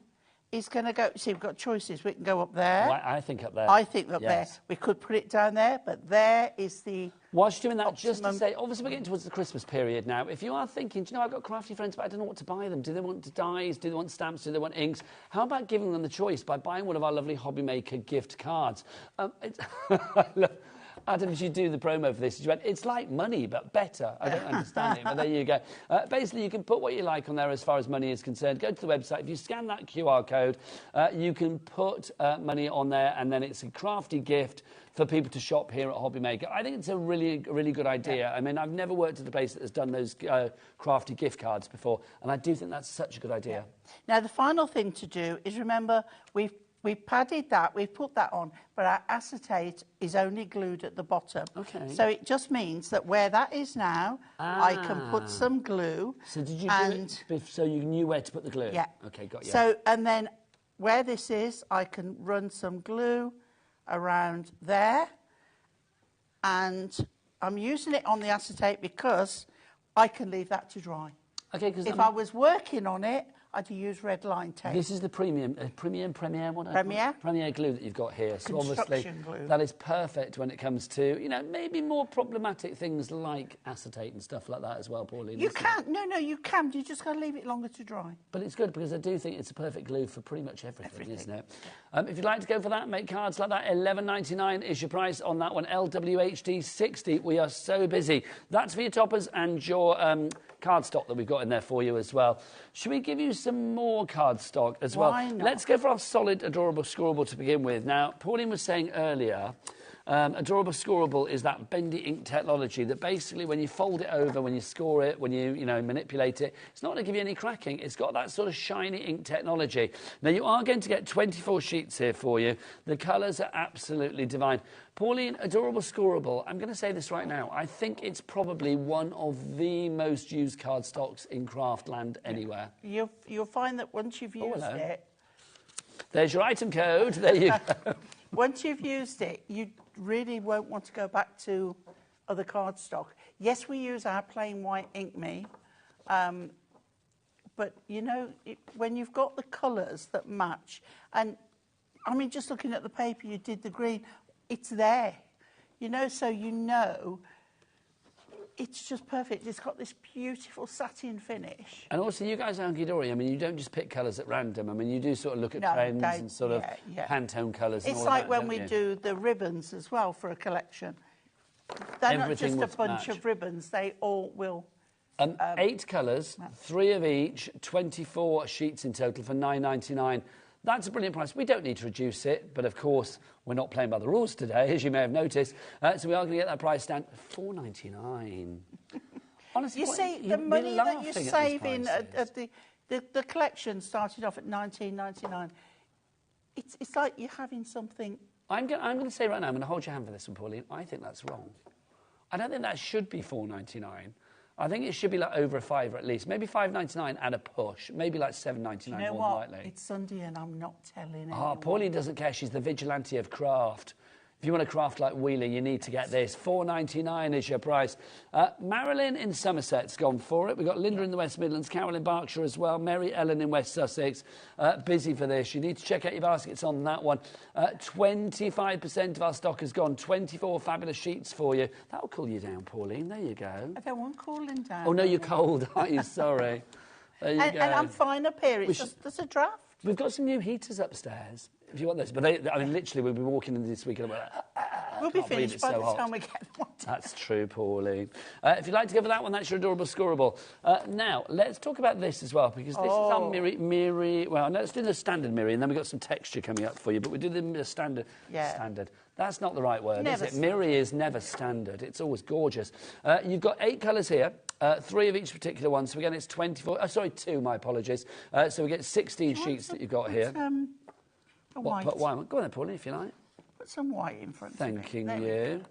is going to go, see, we've got choices. We can go up there. Well, I think up there. I think up Yes. there. We could put it down there, but there is the Whilst you're doing that, optimum. just to say, obviously we're getting towards the Christmas period now. If you are thinking, do you know, I've got crafty friends, but I don't know what to buy them. Do they want dyes? Do they want stamps? Do they want inks? How about giving them the choice by buying one of our lovely HobbyMaker gift cards? Adam, as you do the promo for this, you went, it's like money, but better. I don't understand it, but there you go. Basically, you can put what you like on there as far as money is concerned. Go to the website. If you scan that QR code, you can put money on there, and then it's a crafty gift for people to shop here at HobbyMaker. I think it's a really good idea. Yeah. I mean, I've never worked at a place that has done those crafty gift cards before, and I do think that's such a good idea. Yeah. Now, the final thing to do is remember, we've padded that, we've put that on, but our acetate is only glued at the bottom. Okay. So it just means that where that is now, I can put some glue. So did you do it so you knew where to put the glue? Yeah. Okay, got you. So, and then where this is, I can run some glue around there. And I'm using it on the acetate because I can leave that to dry. Okay, because if I was working on it, I'd use red line tape. This is the Premier glue that you've got here. So obviously glue. that is perfect when it comes to, you know, maybe more problematic things like acetate and stuff like that as well, Pauline. You can. No, you can. You just got to leave it longer to dry. But it's good because I do think it's a perfect glue for pretty much everything. Isn't it? If you'd like to go for that, make cards like that, $11.99 is your price on that one. LWHD 60. We are so busy. That's for your toppers and your cardstock that we've got in there for you as well. Should we give you some more cardstock as well? Why not? Let's go for our solid, adorable, scorable to begin with. Now, Pauline was saying earlier, adorable scorable is that bendy ink technology that basically when you fold it over, when you score it, when you manipulate it, it's not going to give you any cracking. It's got that sort of shiny ink technology. Now, you are going to get 24 sheets here for you. The colours are absolutely divine. Pauline, adorable scorable, I'm going to say this right now. I think it's probably one of the most used cardstocks in Craftland anywhere. You'll find that once you've used it... There's your item code. There you go. Once you've used it, you really won't want to go back to other cardstock. Yes, we use our plain white Ink Me, but, you know, when you've got the colours that match, and, I mean, just looking at the paper, you did the green, it's there, you know, so you know it's just perfect. It's got this beautiful satin finish. And also, you guys are hunky-dory. I mean, you don't just pick colours at random. I mean, you do sort of look at trends and sort of Pantone colours and all like that, when we do the ribbons as well for a collection. They're Everything not just a bunch match. of ribbons. They all will... 8 colours, 3 of each, 24 sheets in total for $9.99. That's a brilliant price. We don't need to reduce it, but of course, we're not playing by the rules today, as you may have noticed. So we are going to get that price down $4.99. Honestly, you see, the money that you're saving at the collection started off at $19.99. It's like you're having something... I'm going to say right now, I'm going to hold your hand for this one, Pauline. I think that's wrong. I don't think that should be $4.99. I think it should be like over a £5 at least. Maybe $5.99 at a push. Maybe like $7.99 you know more likely. It's Sunday and I'm not telling anyone. Oh, Pauline doesn't care. She's the vigilante of craft. If you want to craft like Wheeler, you need to get this. $4.99 is your price. Marilyn in Somerset's gone for it. We've got Linda in the West Midlands, Carol in Berkshire as well, Mary Ellen in West Sussex. Busy for this. You need to check out your baskets on that one. 25% of our stock has gone. 24 fabulous sheets for you. That'll cool you down, Pauline. There you go. I don't want cooling down. Oh, no, you're cold, aren't you? Sorry. There you go. And I'm fine up here. It's just, there's a draft. We've got some new heaters upstairs, if you want those. But I mean, literally, we'll be walking in this week and I'm like, we'll be finished by the time we get one. That's true, Pauline. If you'd like to go for that one, that's your adorable scorable. Now, let's talk about this as well, because this is our Miri. Well, no, let's do the standard Miri, and then we've got some texture coming up for you, but we do the standard. Yeah. Standard. That's not the right word, Never is it? Miri is never standard. It's always gorgeous. You've got 8 colours here. 3 of each particular one. So again, it's 24. Sorry, 2. My apologies. So we get 16 sheets that you've got here. White. Put white. Go on then, Pauline, if you like. Put some white in front. Thanking you.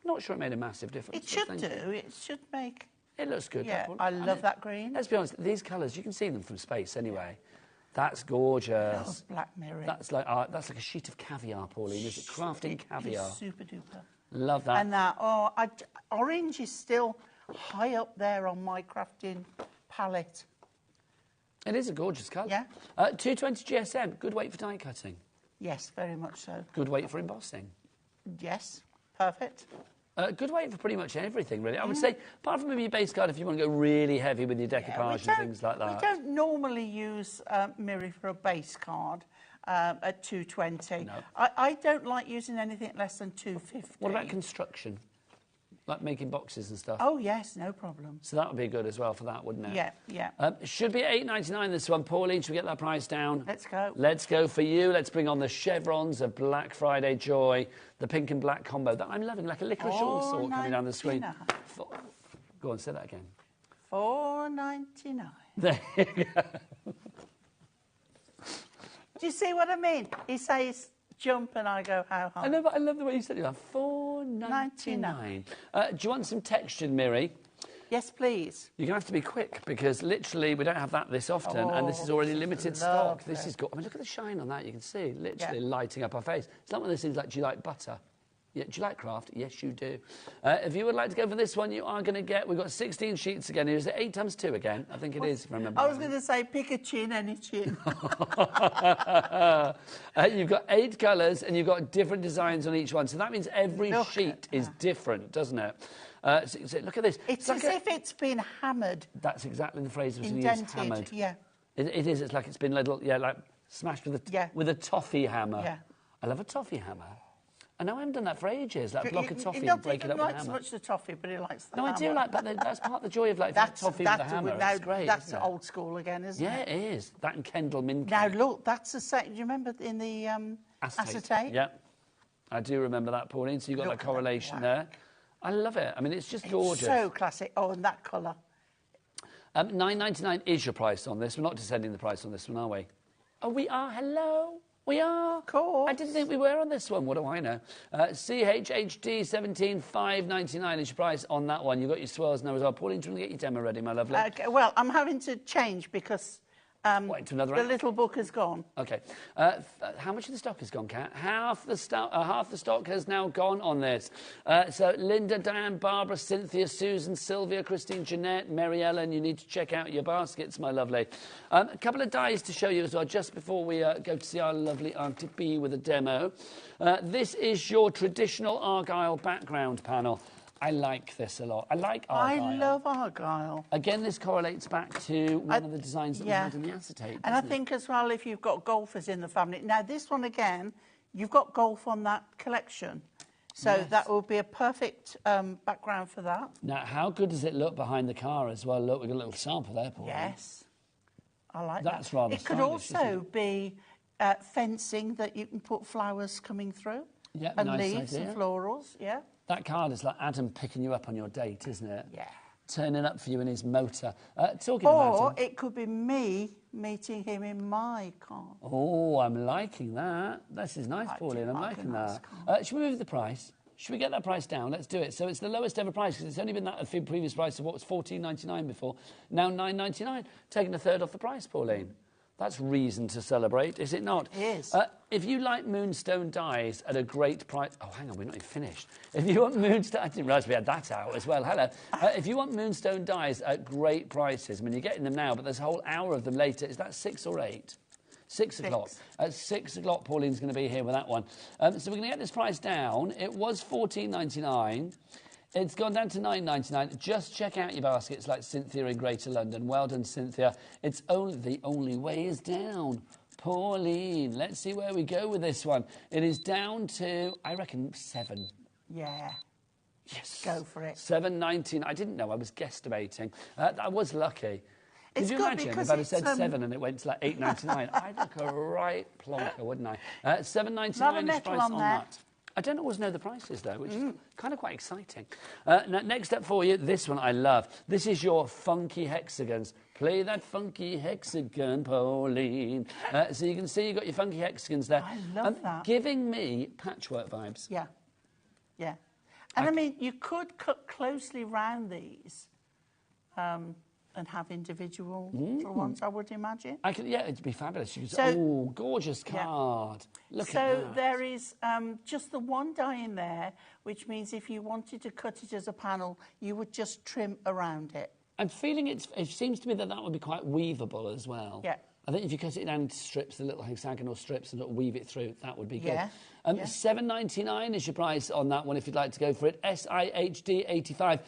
Not sure it made a massive difference. It should do. It should make. It looks good. Yeah, I love that green. Let's be honest. These colours, you can see them from space anyway. That's gorgeous. Oh, black Miri. That's like a sheet of caviar, Pauline. Is it crafting caviar? It's super duper. Love that. And that orange is still high up there on my crafting palette. It is a gorgeous colour. Yeah. 220 GSM, good weight for die cutting. Yes, very much so. Good weight for embossing. Yes, perfect. Good weight for pretty much everything, really. I would say, apart from maybe your base card, if you want to go really heavy with your decoupage and things like that. We don't normally use Miri for a base card at 220. No. I don't like using anything less than 250. What about construction? Like making boxes and stuff? Oh, yes, no problem. So that would be good as well for that, wouldn't it? Yeah, yeah. Should be $8.99 this one. Pauline, should we get that price down? Let's go. Let's go for you. Let's bring on the chevrons of Black Friday Joy, the pink and black combo that I'm loving, like a licorice sort coming down the screen. Go on, say that again. $4.99. There you go. Do you see what I mean? He says jump and I go how high? I know, but I love the way you said it. Like $4.99. Do you want some textured, Miri? Yes, please. You're going to have to be quick because literally we don't have that this often and this is already limited stock. This is good. I mean, look at the shine on that. You can see literally lighting up our face. It's not one of those things like, do you like butter? Yeah, do you like craft? Yes, you do. If you would like to go for this one, you are going to get... We've got 16 sheets again. Is it 8 times 2 again? I think it is, if I remember. I was going to say pick a chin, any chin. You've got 8 colours and you've got different designs on each one. So that means every sheet is different, doesn't it? So look at this. It's as if it's been hammered. That's exactly the phrase was indented, used, hammered. Yeah. It is. It's like it's been like smashed with a toffee hammer. Yeah. I love a toffee hammer. I know I haven't done that for ages, like a block of toffee He and break it up with a hammer. He doesn't like so much the toffee, but he likes the hammer. No, I do like, but that's part of the joy of like toffee with a hammer. It's great, That's old school again, isn't it? Yeah, it is. That and Kendall Mint. Now, look, that's the same. Do you remember in the acetate? Yeah, I do remember that, Pauline. So you've got that correlation there. I love it. I mean, it's just gorgeous. So classic. Oh, and that colour. $9.99 is your price on this. We're not descending the price on this one, are we? Oh, we are. Hello. We are. Cool. I didn't think we were on this one. What do I know? CHHD 17 $5.99 is your price on that one. You've got your swirls now as well. Pauline, do you want to get your demo ready, my lovely? Okay, well, I'm having to change because into another the little book has gone. Okay. How much of the stock has gone, Kat? Half the stock has now gone on this. So Linda, Diane, Barbara, Cynthia, Susan, Sylvia, Christine, Jeanette, Mary Ellen, you need to check out your baskets, my lovely. A couple of dies to show you as well, just before we go to see our lovely Auntie B with a demo. This is your traditional Argyle background panel. I like this a lot. I like Argyle. I love Argyle. Again, this correlates back to one of the designs that we had in the acetate. And I think as well, if you've got golfers in the family. Now, this one again, you've got golf on that collection. So that will be a perfect background for that. Now, how good does it look behind the car as well? Look, we've got a little sample there, Paul. Yes. I like that. That's rather It could stylish, also be fencing that you can put flowers coming through. Yeah, and nice leaves idea. and florals, yeah. That card is like Adam picking you up on your date, isn't it? Yeah. Turning up for you in his motor. Talking about Or him. it could be me meeting him in my car. Oh, I'm liking that. This is nice, Pauline. I'm liking that. Should we move the price? Should we get that price down? Let's do it. So it's the lowest ever price because it's only been that at the previous price of what was $14.99 before. Now $9.99. Taking a third off the price, Pauline. That's reason to celebrate, is it not? It is. If you like moonstone dyes at a great price... Oh, hang on, we're not even finished. If you want moonstone... I didn't realise we had that out as well. Hello. If you want moonstone dyes at great prices, I mean, you're getting them now, but there's a whole hour of them later. Is that 6 or 8? 6 o'clock. At 6 o'clock, Pauline's going to be here with that one. So we're going to get this price down. It was $14.99. It's gone down to $9.99. Just check out your baskets like Cynthia in Greater London. Well done, Cynthia. It's the only way is down. Pauline, let's see where we go with this one. It is down to, I reckon, 7. Yeah. Yes. Go for it. $7.19. I didn't know. I was guesstimating. I was lucky. It's Could you imagine if I'd have said 7 and it went to like $8.99? I'd look a right plonker, wouldn't I? $7.99 is price on that. I don't always know the prices, though, which is kind of quite exciting. Now, next up for you, this one I love. This is your funky hexagons. Play that funky hexagon, Pauline. So you can see you've got your funky hexagons there. I love that. Giving me patchwork vibes. Yeah. Yeah. And I mean, you could cut closely round these and have individual little ones, I would imagine. Yeah, it'd be fabulous. You could say, oh, gorgeous card. Look at that. So there is just the one die in there, which means if you wanted to cut it as a panel, you would just trim around it. I'm feeling it seems to me that would be quite weavable as well. Yeah. I think if you cut it down into strips, the little hexagonal strips, and weave it through, that would be good. Yeah. $7.99 is your price on that one if you'd like to go for it. SIHD 85.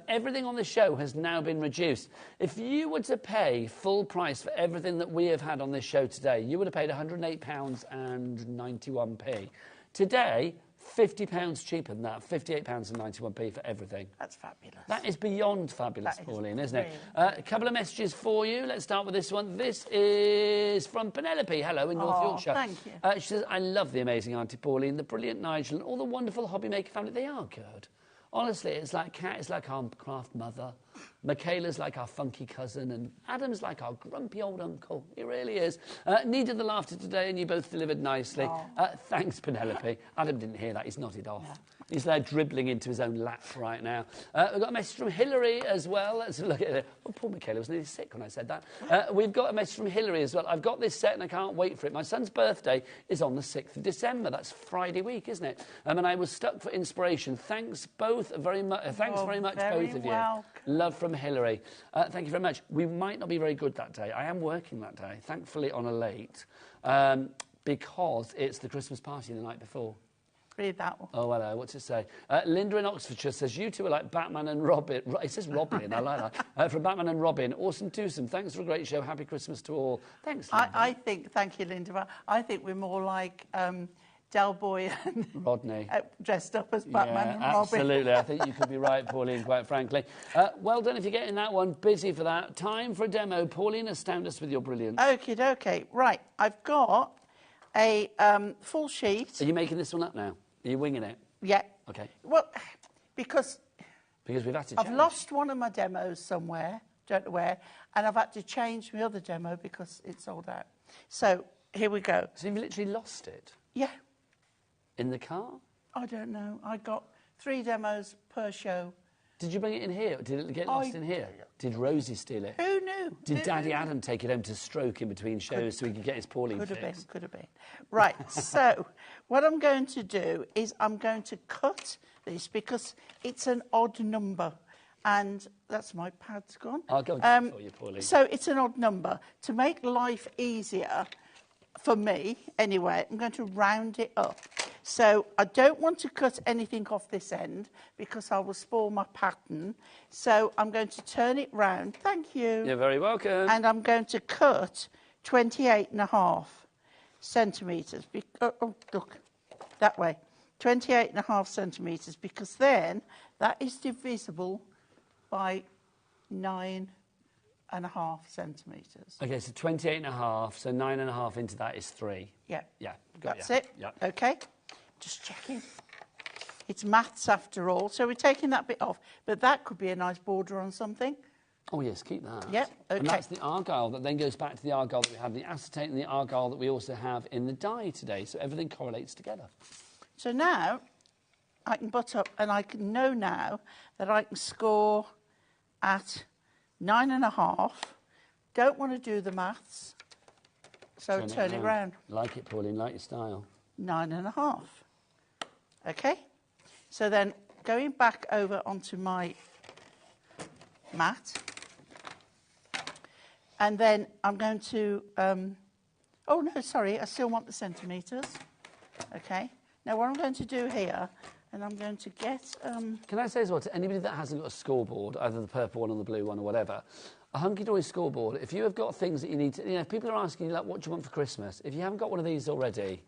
Everything on the show has now been reduced. If you were to pay full price for everything that we have had on this show today, you would have paid £108.91. Today, £50 cheaper than that, £58.91 for everything. That's fabulous. That is beyond fabulous, Pauline, isn't it? Brilliant. A couple of messages for you. Let's start with this one. This is from Penelope. Hello, in North Yorkshire. Thank you. She says, I love the amazing Auntie Pauline, the brilliant Nigel, and all the wonderful HobbyMaker family. They are good. Honestly, it's like Kat is like our craft mother, Michaela's like our funky cousin, and Adam's like our grumpy old uncle. He really is. Needed the laughter today, and you both delivered nicely. Thanks, Penelope. Adam didn't hear that. He's nodded off. Yeah. He's there dribbling into his own lap right now. We've got a message from Hilary as well. Let's look at it. Oh, poor Michaela was nearly sick when I said that. We've got a message from Hilary as well. I've got this set and I can't wait for it. My son's birthday is on the 6th of December. That's Friday week, isn't it? And I was stuck for inspiration. Thanks both very much. Thanks very much, both of you. Love from Hilary. Thank you very much. We might not be very good that day. I am working that day, thankfully on a late, because it's the Christmas party the night before. Read that one. Oh, hello. What's it say? Linda in Oxfordshire says, you two are like Batman and Robin. It says Robin. I like that. From Batman and Robin. Awesome twosome. Thanks for a great show. Happy Christmas to all. Thanks, Linda. I think, thank you, Linda. I think we're more like Del Boy and Rodney. Dressed up as Batman and Robin. Absolutely. I think you could be right, Pauline, quite frankly. Well done if you're getting that one. Busy for that. Time for a demo. Pauline, astound us with your brilliance. Okie dokie. Right. I've got a full sheet. Are you making this one up now? Are you winging it? Yeah. Okay. Well, because we've had to change. I've lost one of my demos somewhere, don't know where, and I've had to change my other demo because it's sold out. So here we go. So you've literally lost it? Yeah. In the car? I don't know. I got 3 demos per show. Did you bring it in here? Did it get lost in here? Did Rosie steal it? Who knew? Did Daddy Adam take it home to stroke in between shows so he could get his Pauline fix? Could have been. Right, so what I'm going to do is I'm going to cut this because it's an odd number. And that's my pad's gone. I'll go for you, Pauline. So it's an odd number. To make life easier, for me anyway, I'm going to round it up. So I don't want to cut anything off this end because I will spoil my pattern. So I'm going to turn it round. Thank you. You're very welcome. And I'm going to cut 28.5 centimetres. Oh, look, that way. 28.5 centimetres because then that is divisible by 9.5 centimetres. OK, so 28.5, so 9.5 into that is 3. Yeah. Yeah, That's it. Yeah. OK. Just checking. It's maths after all, so we're taking that bit off. But that could be a nice border on something. Oh, yes, keep that. Yep, OK. And that's the argyle that then goes back to the argyle that we have, the acetate and the argyle that we also have in the dye today. So everything correlates together. So now I can butt up and I can know now that I can score at 9.5. Don't want to do the maths, so turn it round. Like it, Pauline, like your style. 9.5. OK? So then going back over onto my mat, and then I'm going to... oh, no, sorry, I still want the centimetres. OK? Now, what I'm going to do here, and I'm going to get... Can I say as well, to anybody that hasn't got a scoreboard, either the purple one or the blue one or whatever, a hunky-dory scoreboard, if you have got things that you need to... You know, if people are asking you, like, what do you want for Christmas? If you haven't got one of these already...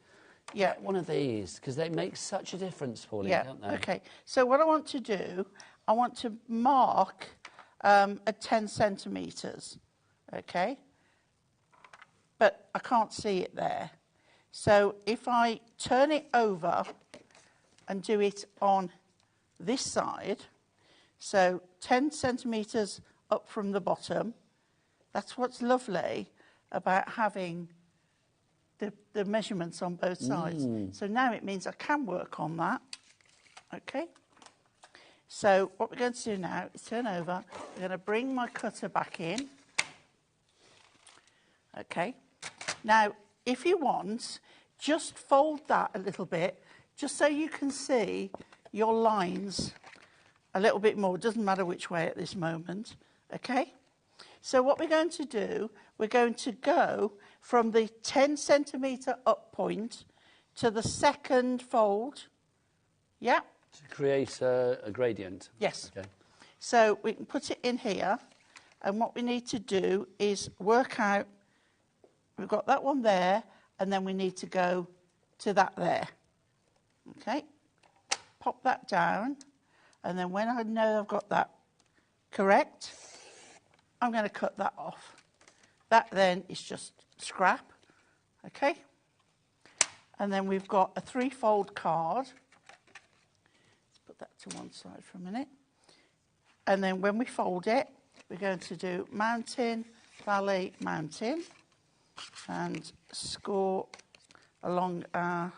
Yeah. Get one of these, because they make such a difference, Pauline, don't they? OK. So what I want to do, I want to mark at 10 centimetres, OK? But I can't see it there. So if I turn it over and do it on this side, so 10 centimetres up from the bottom, that's what's lovely about having the measurements on both sides. So now it means I can work on that. OK? So what we're going to do now is turn over. We're going to bring my cutter back in. OK? Now, if you want, just fold that a little bit, just so you can see your lines a little bit more. Doesn't matter which way at this moment. Okay? So what we're going to do, we're going to go from the 10 centimetre up point to the second fold. Yeah? To create a gradient. Yes. Okay. So we can put it in here, and what we need to do is work out, we've got that one there, and then we need to go to that there. Okay? Pop that down, and then when I know I've got that correct, I'm going to cut that off. That then is just scrap. Okay? And then we've got a 3-fold card. Let's put that to one side for a minute. And then when we fold it, we're going to do mountain, valley, mountain, and score along our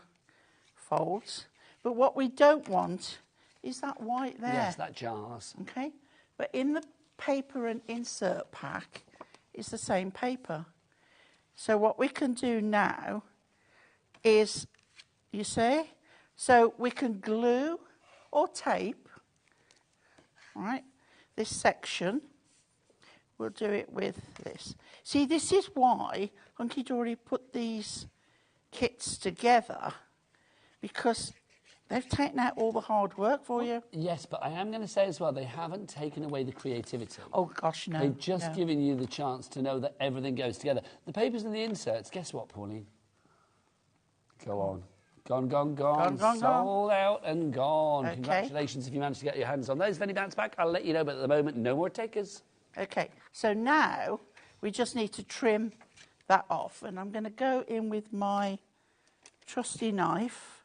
folds. But what we don't want is that white there. Yes, that jars. Okay? But in the paper and insert pack, it's the same paper. So what we can do now is, you see, so we can glue or tape, right, this section. We'll do it with this. See, this is why Hunky Dory put these kits together, because they've taken out all the hard work for you. Yes, but I am going to say as well, they haven't taken away the creativity. Oh, gosh, no. They've just given you the chance to know that everything goes together. The papers and the inserts, guess what, Pauline? Go on. Gone. Sold out and gone. Okay. Congratulations if you managed to get your hands on those. If any bounce back, I'll let you know, but at the moment, no more takers. Okay, so now we just need to trim that off. And I'm going to go in with my trusty knife.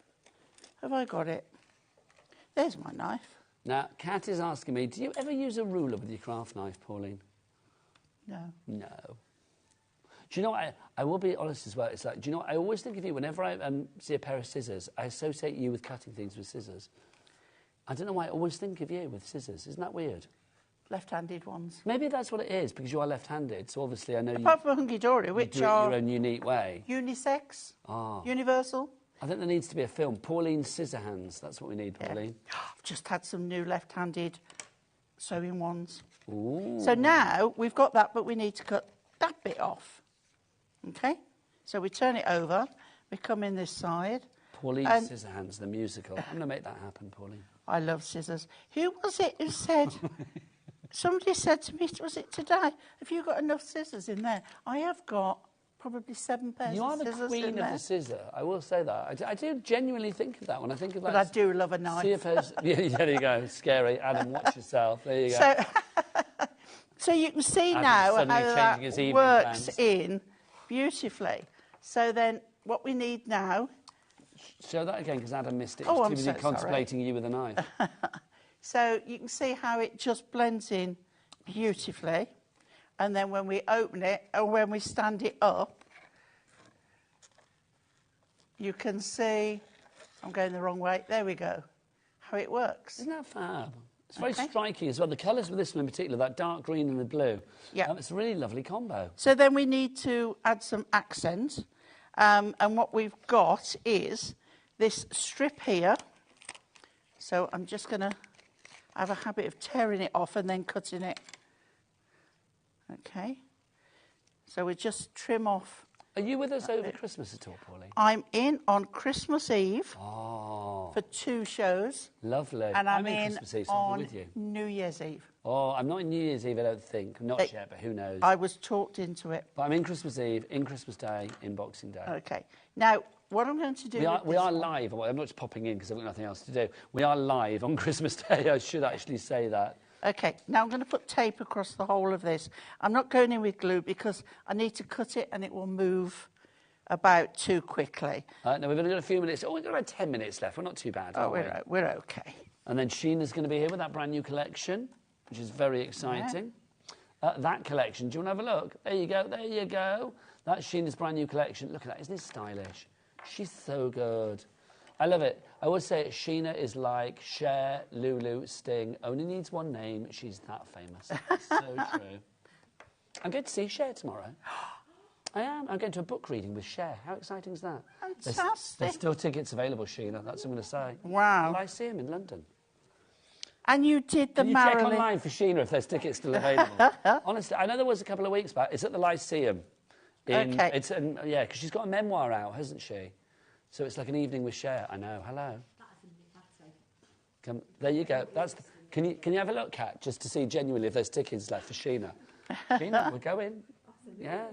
Have I got it? There's my knife. Now, Kat is asking me, do you ever use a ruler with your craft knife, Pauline? No. No. Do you know what? I will be honest as well. It's like, do you know what? I always think of you whenever I see a pair of scissors. I associate you with cutting things with scissors. I don't know why I always think of you with scissors. Isn't that weird? Left-handed ones. Maybe that's what it is, because you are left-handed. So obviously I know Apart from Hunky Dory, which do it are your own unique way. unisex, universal. I think there needs to be a film. Pauline Scissorhands. That's what we need, Pauline. Yeah. I've just had some new left-handed sewing ones. Ooh. So now we've got that, but we need to cut that bit off. Okay? So we turn it over. We come in this side. Pauline Scissorhands, the musical. I'm going to make that happen, Pauline. I love scissors. Who was it who said... Somebody said to me, was it today, have you got enough scissors in there? I have got probably 7 pairs You of are the scissors queen in of there. the scissor. I will say that. I do genuinely think of that when I think of that. But I do love a knife. See if there you go. Scary. Adam, watch yourself. There you go. So you can see Adam's now how suddenly changing that his evening works plans. in beautifully. So then what we need now... Show that again, because Adam missed it. Oh, He's I'm too busy so sorry. contemplating you with a knife. So you can see how it just blends in beautifully. And then when we open it, or when we stand it up, you can see... I'm going the wrong way. There we go. How it works. Isn't that fab? It's very striking as well. The colours with this one in particular, that dark green and the blue. Yeah. It's a really lovely combo. So then we need to add some accent. And what we've got is this strip here. So I'm just going to have a habit of tearing it off and then cutting it. Okay. So we just trim off. Are you with us over Christmas at all, Pauline? I'm in on Christmas Eve for 2 shows. Lovely. And I'm in in Christmas Eve, so I'll on be with you. New Year's Eve. Oh, I'm not in New Year's Eve, I don't think. Not yet, but who knows. I was talked into it. But I'm in Christmas Eve, in Christmas Day, in Boxing Day. Okay. Now, what I'm going to do... We are live. I'm not just popping in because I've got nothing else to do. We are live on Christmas Day. I should actually say that. Okay, now I'm going to put tape across the whole of this. I'm not going in with glue because I need to cut it and it will move about too quickly. No, we've only got a few minutes. Oh, we've got about 10 minutes left. We're not too bad, are we? We're okay. And then Sheena's going to be here with that brand new collection, which is very exciting. Yeah. That collection, do you want to have a look? There you go, there you go. That's Sheena's brand new collection. Look at that, isn't it stylish? She's so good. I love it. I would say Sheena is like Cher, Lulu, Sting. Only needs one name. She's that famous. So true. I'm going to see Cher tomorrow. I am. I'm going to a book reading with Cher. How exciting is that? Fantastic. There's still tickets available, Sheena. That's what I'm going to say. Wow. Will I see him in London? And you did the Can you Marilyn... check online for Sheena if there's tickets still available? Honestly, I know there was a couple of weeks back. It's at the Lyceum. Okay. Yeah, because she's got a memoir out, hasn't she? So it's like an evening with Cher. I know. Hello. Come, there you go. Can you have a look, Kat, just to see genuinely if there's tickets left for Sheena? Sheena, we're going. Yeah.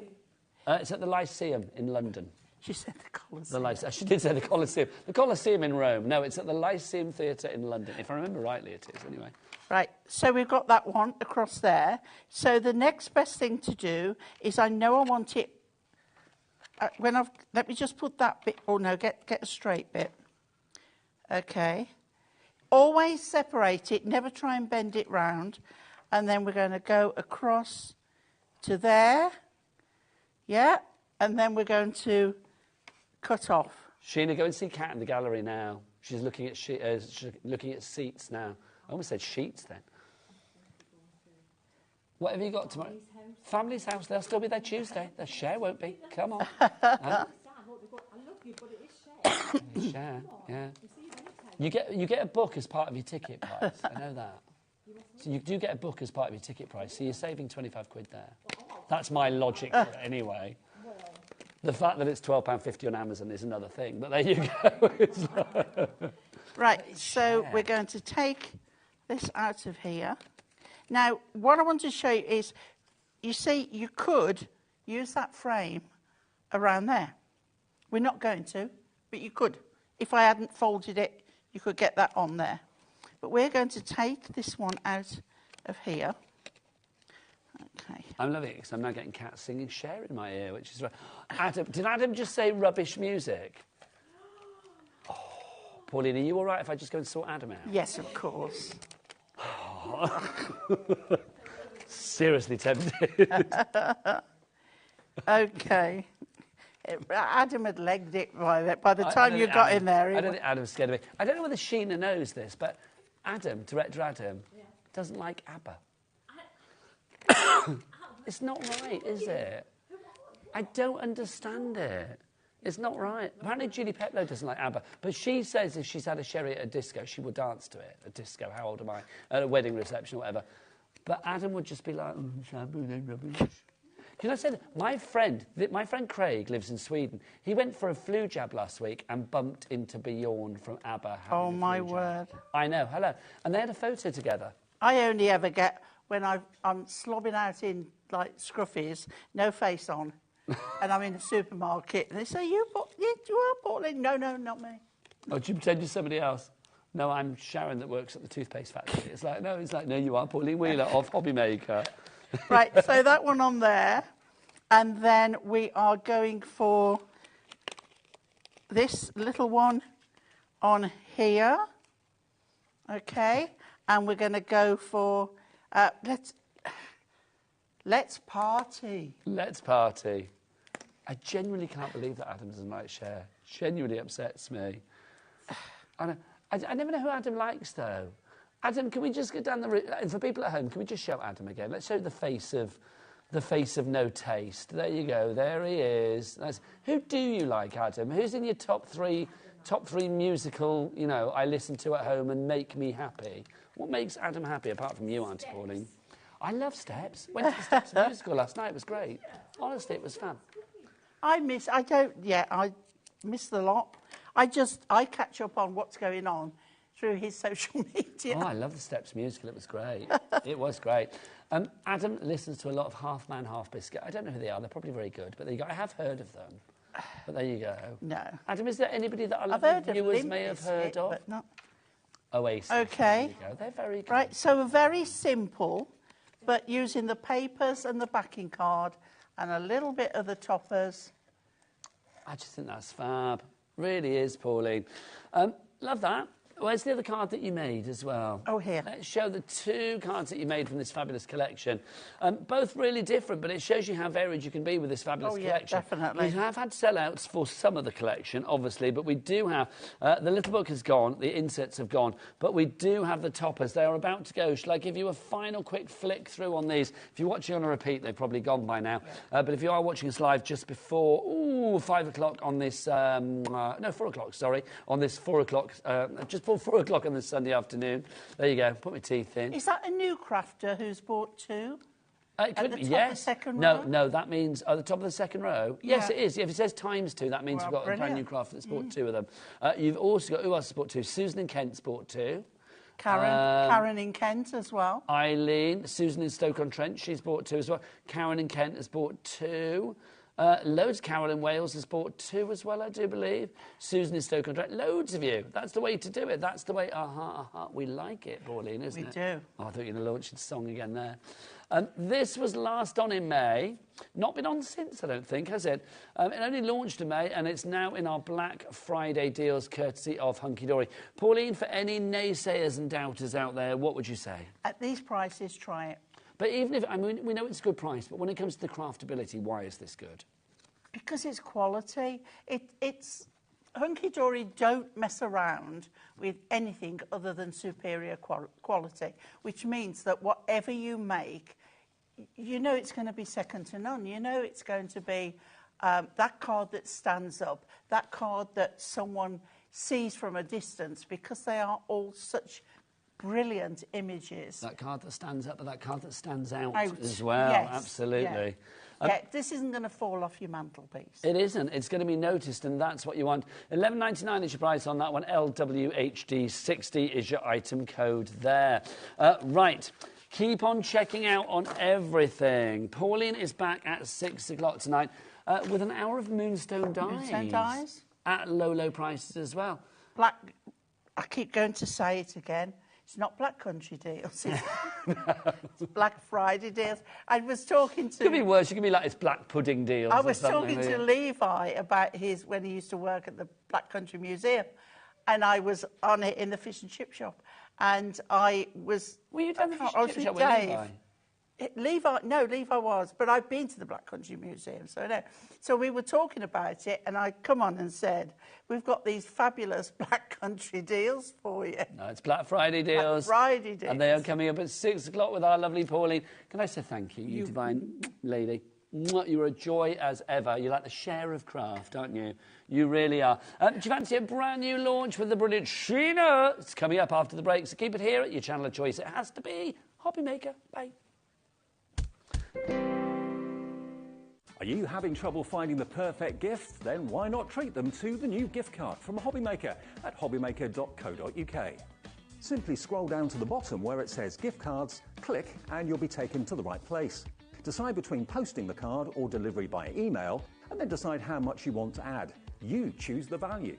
It's at the Lyceum in London. She said the Colosseum. She did say the Colosseum. The Colosseum in Rome. No, it's at the Lyceum Theatre in London. If I remember rightly, it is, anyway. Right, so we've got that one across there. So the next best thing to do is I know I want it... let me just put that bit... Oh, no, get a straight bit. OK. Always separate it. Never try and bend it round. And then we're going to go across to there. Yeah. And then we're going to cut off. Sheena, go and see Kat in the gallery now. She's looking at seats now. I almost said sheets then. What have you got tomorrow? Family's house. They'll still be there Tuesday. The Cher won't be. Come on. Cher, yeah. You get a book as part of your ticket price. I know that. So you do get a book as part of your ticket price. So you're saving 25 quid there. That's my logic for it anyway. The fact that it's £12.50 on Amazon is another thing, but there you go. Right, so we're going to take this out of here. Now, what I want to show you is, you see, you could use that frame around there. We're not going to, but you could. If I hadn't folded it, you could get that on there. But we're going to take this one out of here. Okay. I'm loving it because I'm now getting Kat singing Cher in my ear, which is... Adam, did Adam just say rubbish music? Oh, Pauline, are you all right if I just go and sort Adam out? Yes, of course. Seriously tempted. OK. Adam had legged it by the time you got in there. I don't think Adam's scared of me. I don't know whether Sheena knows this, but Adam, director Adam, doesn't like ABBA. It's not right, is it? I don't understand it. It's not right. Apparently Julie Petlow doesn't like ABBA, but she says if she's had a sherry at a disco, she would dance to it. A disco, how old am I? At a wedding reception or whatever. But Adam would just be like, rubbish. Can I say that? My friend Craig lives in Sweden. He went for a flu jab last week and bumped into Bjorn from ABBA. Oh, my word. I know, hello. And they had a photo together. I only ever get when I'm slobbing out in, like, scruffies, no face on, and I'm in a supermarket, and they say, you are Pauline. No, not me. Oh, do you pretend you're somebody else? No, I'm Sharon that works at the toothpaste factory. It's like, no, you are Pauline Wheeler of HobbyMaker. Right, so that one on there, and then we are going for this little one on here, okay, and we're going to go for let's party. Let's party. I genuinely can't believe that Adam doesn't like Cher. Genuinely upsets me. I never know who Adam likes, though. Adam, can we just go down the route? And for people at home, can we just show Adam again? Let's show the face of no taste. There you go. There he is. Who do you like, Adam? Who's in your top three musical, I listen to at home and make me happy? What makes Adam happy, apart from you, Auntie Pauline? I love Steps. Went to the Steps musical last night. It was great. Honestly, it was fun. I miss the lot. I catch up on what's going on through his social media. Oh, I love the Steps musical. It was great. It was great. Adam listens to a lot of Half Man, Half Biscuit. I don't know who they are. They're probably very good, but there you go. I have heard of them. But there you go. No. Adam, is there anybody that our viewers may have heard of? But not... Oasis. Okay. There you go. They're very good. Right, so very simple, but using the papers and the backing card and a little bit of the toppers. I just think that's fab. Really is, Pauline. Love that. Where's the other card that you made as well? Oh, here. Let's show the two cards that you made from this fabulous collection. Both really different, but it shows you how varied you can be with this fabulous collection. Oh, yeah, definitely. We have had sellouts for some of the collection, obviously, but we do have... the little book has gone, the inserts have gone, but we do have the toppers. They are about to go. Shall I give you a final quick flick through on these? If you're watching on a repeat, they've probably gone by now. Yeah. But if you are watching us live just before 5 o'clock on this... no, 4 o'clock, sorry. On this 4 o'clock... just before 4 o'clock on the Sunday afternoon. There you go. Put my teeth in. Is that a new crafter who's bought two? It could at the be, top yes. of the second no, row? No, that means at the top of the second row. Yes, Yeah. it is. If it says times 2, that means Well, we've got a brand new brilliant. crafter that's bought 2 of them. You've also got, who else has bought 2? Susan in Kent's bought 2. Karen in Kent as well. Eileen, Susan in Stoke-on-Trent, she's bought 2 as well. Karen in Kent has bought 2. Loads. Carol in Wales has bought 2 as well, I do believe. Susan in Stoke-on-Trent, loads of you. That's the way to do it. That's the way, we like it, Pauline, isn't it? We do. Oh, I thought you were going to launch the song again there. This was last on in May. Not been on since, I don't think, has it? It only launched in May, and it's now in our Black Friday deals, courtesy of Hunky Dory. Pauline, for any naysayers and doubters out there, what would you say? At these prices, try it. But even if, I mean, we know it's a good price, but when it comes to the craftability, why is this good? Because it's quality. It's Hunky Dory don't mess around with anything other than superior quality, which means that whatever you make, you know it's going to be second to none. You know it's going to be that card that stands up, that card that someone sees from a distance, because they are all such brilliant images. That card that stands up, but that card that stands out Out, as well. yes, Absolutely. Yeah, this isn't going to fall off your mantelpiece. It isn't. It's going to be noticed, and that's what you want. $11.99 is your price on that one. LWHD60 is your item code there. Right. Keep on checking out on everything. Pauline is back at 6 o'clock tonight with an hour of Moonstone Dies. Moonstone Dies. At low, low prices as well. Black, I keep going to say it again. It's not Black Country deals. It's Black Friday deals. I was talking to... It could be worse. It could be like it's Black Pudding deals. I was or talking something. to Levi about when he used to work at the Black Country Museum, and I was on it in the fish and chip shop, and I was... Were you down the fish I and was chip shop with with Dave. Levi? Levi was, but I've been to the Black Country Museum, so I know. So we were talking about it, and I come on and said, we've got these fabulous Black Country deals for you. No, it's Black Friday deals. Black Friday deals. And they are coming up at 6 o'clock with our lovely Pauline. Can I say thank you, you divine lady? You're a joy as ever. You're like the share of craft, aren't you? You really are. Do you fancy a brand new launch with the brilliant Sheena? It's coming up after the break, so keep it here at your channel of choice. It has to be HobbyMaker. Bye. Are you having trouble finding the perfect gift? Then why not treat them to the new gift card from HobbyMaker at hobbymaker.co.uk. Simply scroll down to the bottom where it says gift cards, click and you'll be taken to the right place. Decide between posting the card or delivery by email, and then decide how much you want to add. You choose the value.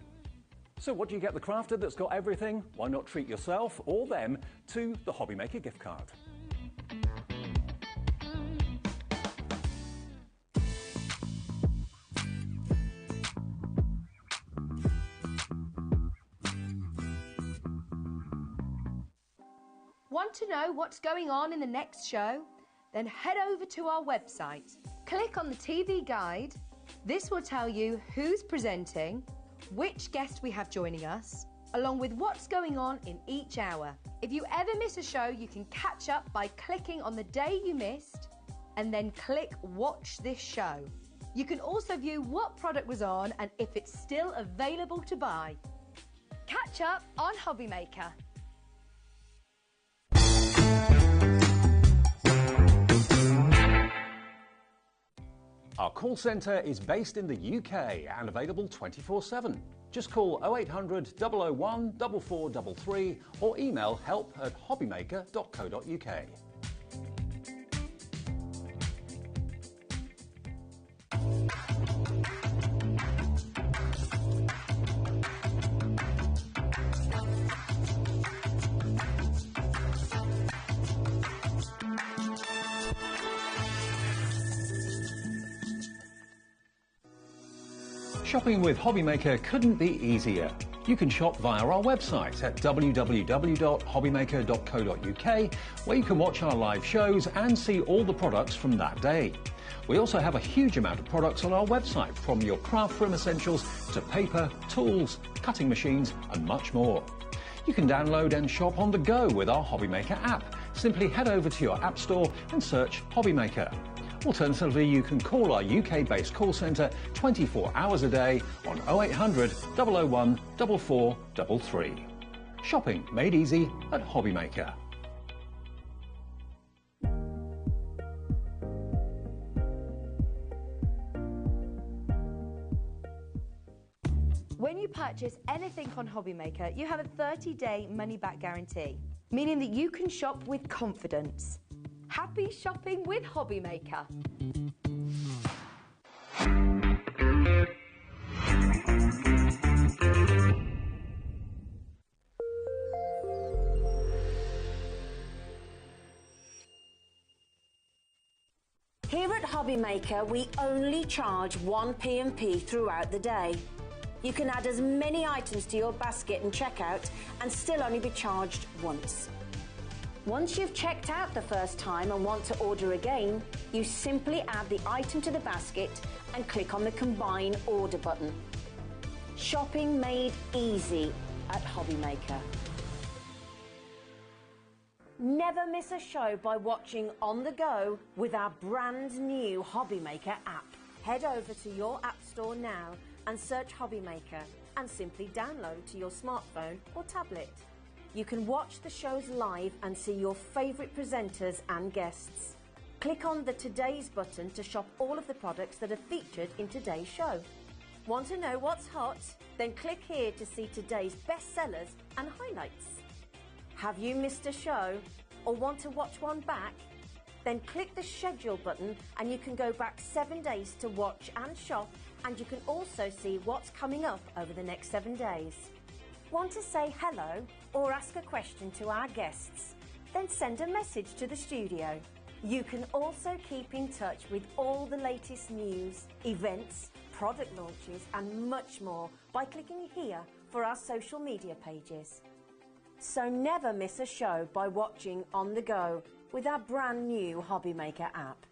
So what do you get the crafter that's got everything? Why not treat yourself or them to the HobbyMaker gift card? Want to know what's going on in the next show? Then head over to our website. Click on the TV guide. This will tell you who's presenting, which guest we have joining us, along with what's going on in each hour. If you ever miss a show, you can catch up by clicking on the day you missed and then click Watch This Show. You can also view what product was on and if it's still available to buy. Catch up on HobbyMaker. Our call centre is based in the UK and available 24/7. Just call 0800 001 4433 or email help@hobbymaker.co.uk. Shopping with HobbyMaker couldn't be easier. You can shop via our website at www.hobbymaker.co.uk, where you can watch our live shows and see all the products from that day. We also have a huge amount of products on our website, from your craft room essentials to paper, tools, cutting machines and much more. You can download and shop on the go with our HobbyMaker app. Simply head over to your app store and search HobbyMaker. Alternatively, you can call our UK-based call centre 24 hours a day on 0800 001 4433. Shopping made easy at HobbyMaker. When you purchase anything on HobbyMaker, you have a 30-day money-back guarantee, meaning that you can shop with confidence. Happy shopping with HobbyMaker. Here at HobbyMaker, we only charge 1 P&P throughout the day. You can add as many items to your basket and checkout and still only be charged once. Once you've checked out the first time and want to order again, you simply add the item to the basket and click on the Combine Order button. Shopping made easy at HobbyMaker. Never miss a show by watching on the go with our brand new HobbyMaker app. Head over to your app store now and search HobbyMaker and simply download to your smartphone or tablet. You can watch the shows live and see your favourite presenters and guests. Click on the Today's button to shop all of the products that are featured in today's show. Want to know what's hot? Then click here to see today's bestsellers and highlights. Have you missed a show or want to watch one back? Then click the Schedule button and you can go back 7 days to watch and shop, and you can also see what's coming up over the next 7 days. Want to say hello or ask a question to our guests? Then send a message to the studio. You can also keep in touch with all the latest news, events, product launches and much more by clicking here for our social media pages. So never miss a show by watching on the go with our brand new HobbyMaker app.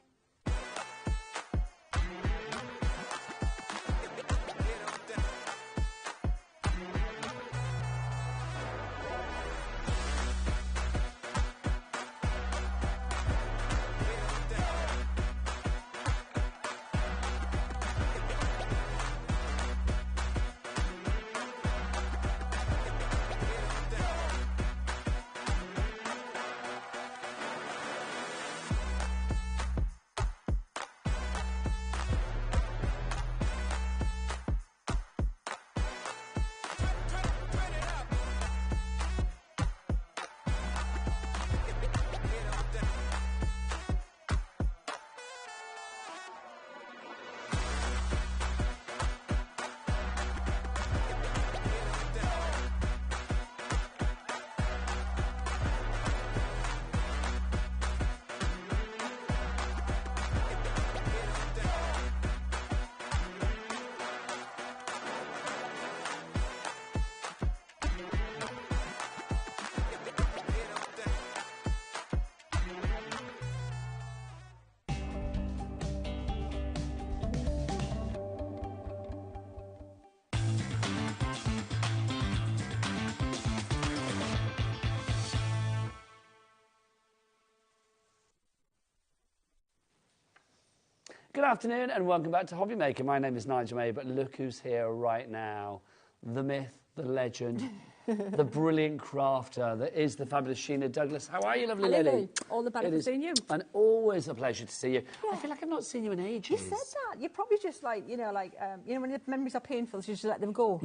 Good afternoon and welcome back to HobbyMaker. My name is Nigel May, but look who's here right now. The myth, the legend, the brilliant crafter that is the fabulous Sheena Douglas. How are you, lovely lady? All the better for seeing you. And always a pleasure to see you. Yeah. I feel like I've not seen you in ages. You said that. You're probably just like, when the memories are painful, so you just let them go.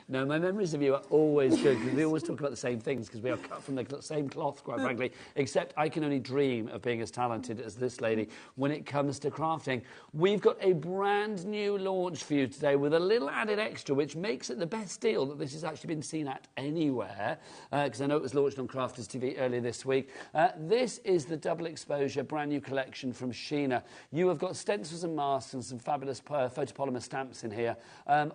No, my memories of you are always good because we always talk about the same things because we are cut from the same cloth, quite frankly, except I can only dream of being as talented as this lady when it comes to crafting. We've got a brand new launch for you today with a little added extra, which makes it the best deal that this has actually been seen at anywhere, because I know it was launched on Crafters TV earlier this week. This is the double exposure brand new collection from Sheena. You have got stencils and masks and some fabulous photopolymer stamps in here,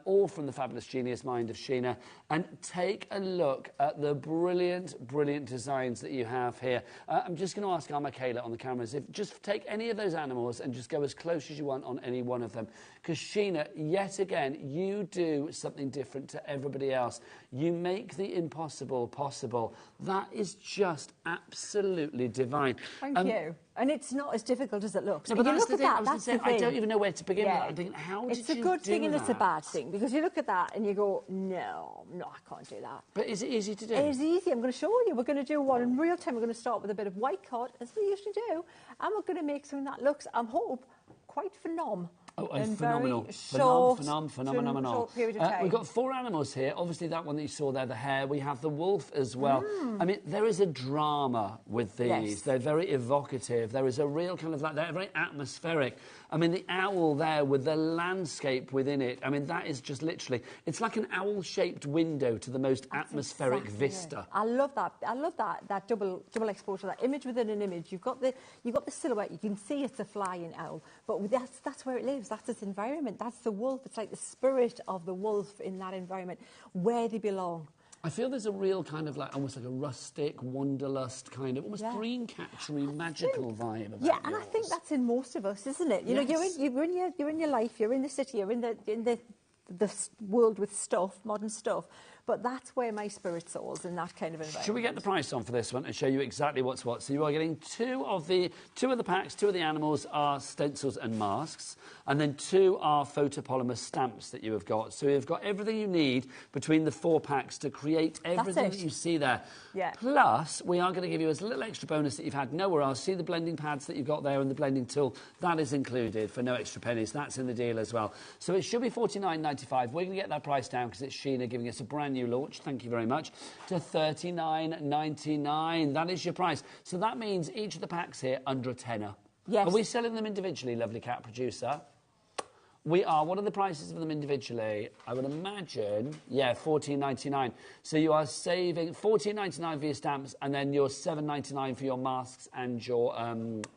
all from the fabulous genius mind of Sheena. And take a look at the brilliant, brilliant designs that you have here. I'm just going to ask our Michaela on the cameras if just take any of those animals and just go as close as you want on any one of them. Because Sheena, yet again, you do something different to everybody else. You make the impossible possible. That is just absolutely divine. Thank you. And it's not as difficult as it looks. No, but you that's look the at thing. that, I was going that's to say, the thing. I don't even know where to begin with Yeah. that. I'm thinking, how did you It's a good thing do and it's a that? bad thing, because you look at that and you go, no, I can't do that. But is it easy to do? It's easy. I'm going to show you. We're going to do one in real time. We're going to start with a bit of white card, as we usually do, and we're going to make something that looks, I hope, quite phenomenal. Oh, in phenomenal. very short, Phenomenal. short period of time. We've got 4 animals here. Obviously, that one that you saw there, the hare. We have the wolf as well. I mean, there is a drama with these. Yes. They're very evocative. There is a real kind of like, they're very atmospheric. I mean, the owl there with the landscape within it. I mean, that is just literally, it's like an owl-shaped window to the most atmospheric exactly vista. it. I love that. I love that double exposure, that image within an image. You've got the silhouette. You can see it's a flying owl, but that's where it lives. That's its environment. That's the wolf. It's like the spirit of the wolf in that environment, where they belong. I feel there's a real kind of like, almost like a rustic, wanderlust kind of, almost dream-catchery, magical vibe about Yeah, and yours. I think that's in most of us, isn't it? You know, Yes. you're in your life, you're in the city, you're in the world with stuff, modern stuff. But that's where my spirit soars, in that kind of environment. Should we get the price on for this one and show you exactly what's what? So you are getting two of the packs, 2 of the animals are stencils and masks, and then 2 are photopolymer stamps that you have got. So you've got everything you need between the 4 packs to create everything that you see there. Yeah. Plus, we are going to give you as a little extra bonus that you've had nowhere else. See the blending pads that you've got there and the blending tool? That is included for no extra pennies. That's in the deal as well. So it should be $49.95. We're going to get that price down because it's Sheena giving us a brand new launch, thank you very much, to $39.99. That is your price. So that means each of the packs here under a tenner. Yes. Are we selling them individually, lovely cat producer? We are. What are the prices of them individually? I would imagine, yeah, $14.99. So you are saving $14.99 for your stamps, and then your $7.99 for your masks and your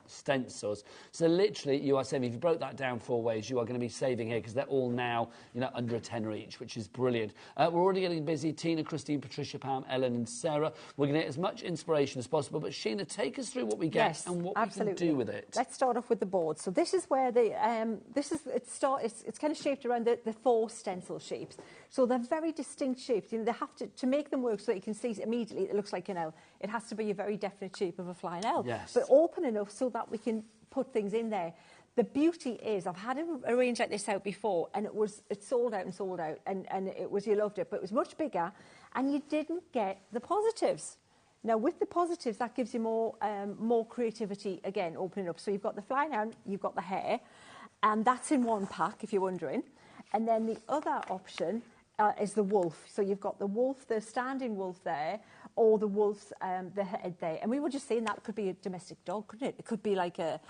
stencils. So literally, you are saving. If you broke that down 4 ways, you are going to be saving here because they're all now, you know, under a tenner each, which is brilliant. We're already getting busy. Tina, Christine, Patricia, Pam, Ellen, and Sarah. We're going to get as much inspiration as possible. But Sheena, take us through what we get and what we can do with it. Let's start off with the board. So this is where it's kind of shaped around the 4 stencil shapes. So they're very distinct shapes. You know, they have to make them work so that you can see immediately it looks like an owl. It has to be a very definite shape of a flying owl. Yes. But open enough so that we can put things in there. The beauty is, I've had a range like this out before, and it sold out, and it was, you loved it, but it was much bigger, and you didn't get the positives. Now, with the positives, that gives you more creativity, again, opening up. So you've got the flying owl, you've got the hare, and that's in 1 pack, if you're wondering. And then the other option is the wolf. So you've got the wolf, the standing wolf there, or the wolf's the head there. And we were just saying that could be a domestic dog, couldn't it? It could be like easily.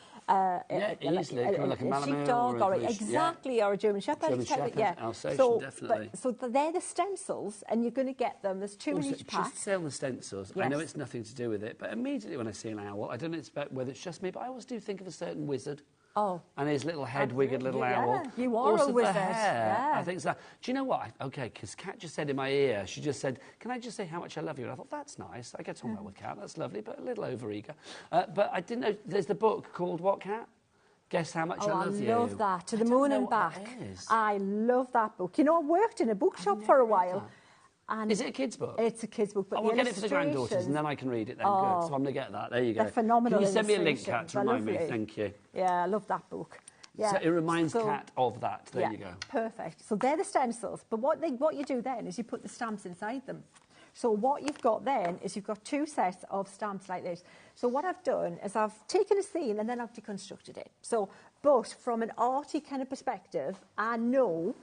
It could be like a Malamute sheepdog, or exactly, or a German Shepherd. German Shepherd, yeah. Alsatian, definitely. So they're the stencils, and you're going to get them. There's 2 in each pack. Just sell the stencils. Yes. I know it's nothing to do with it, but immediately when I see an owl, I don't expect whether it's just me, but I always do think of a certain wizard. Oh. And his little head-wigged little Yeah, owl. you are also a wizard. The hair, Yeah. I think so. Do you know what? Okay, because Kat just said in my ear, she just said, can I just say how much I love you? And I thought, that's nice. I get on well with Kat. That's lovely, but a little over-eager. But I didn't know, there's the book called what, Kat? Guess How Much I Love You. I love that. To the Moon and Back. I love that book. You know, I worked in a bookshop for a while. And is it a kid's book? It's a kid's book. But we'll get it for the granddaughters and then I can read it then. Good. So I'm going to get that. There you go. They're phenomenal. Can you send me a link, Kat, to remind me? Thank you. Yeah, I love that book. Yeah. So it reminds Kat of that. There you go. Perfect. So they're the stencils. But what you do then is you put the stamps inside them. So what you've got then is you've got 2 sets of stamps like this. So what I've done is I've taken a scene and then I've deconstructed it. So, but from an arty kind of perspective, I know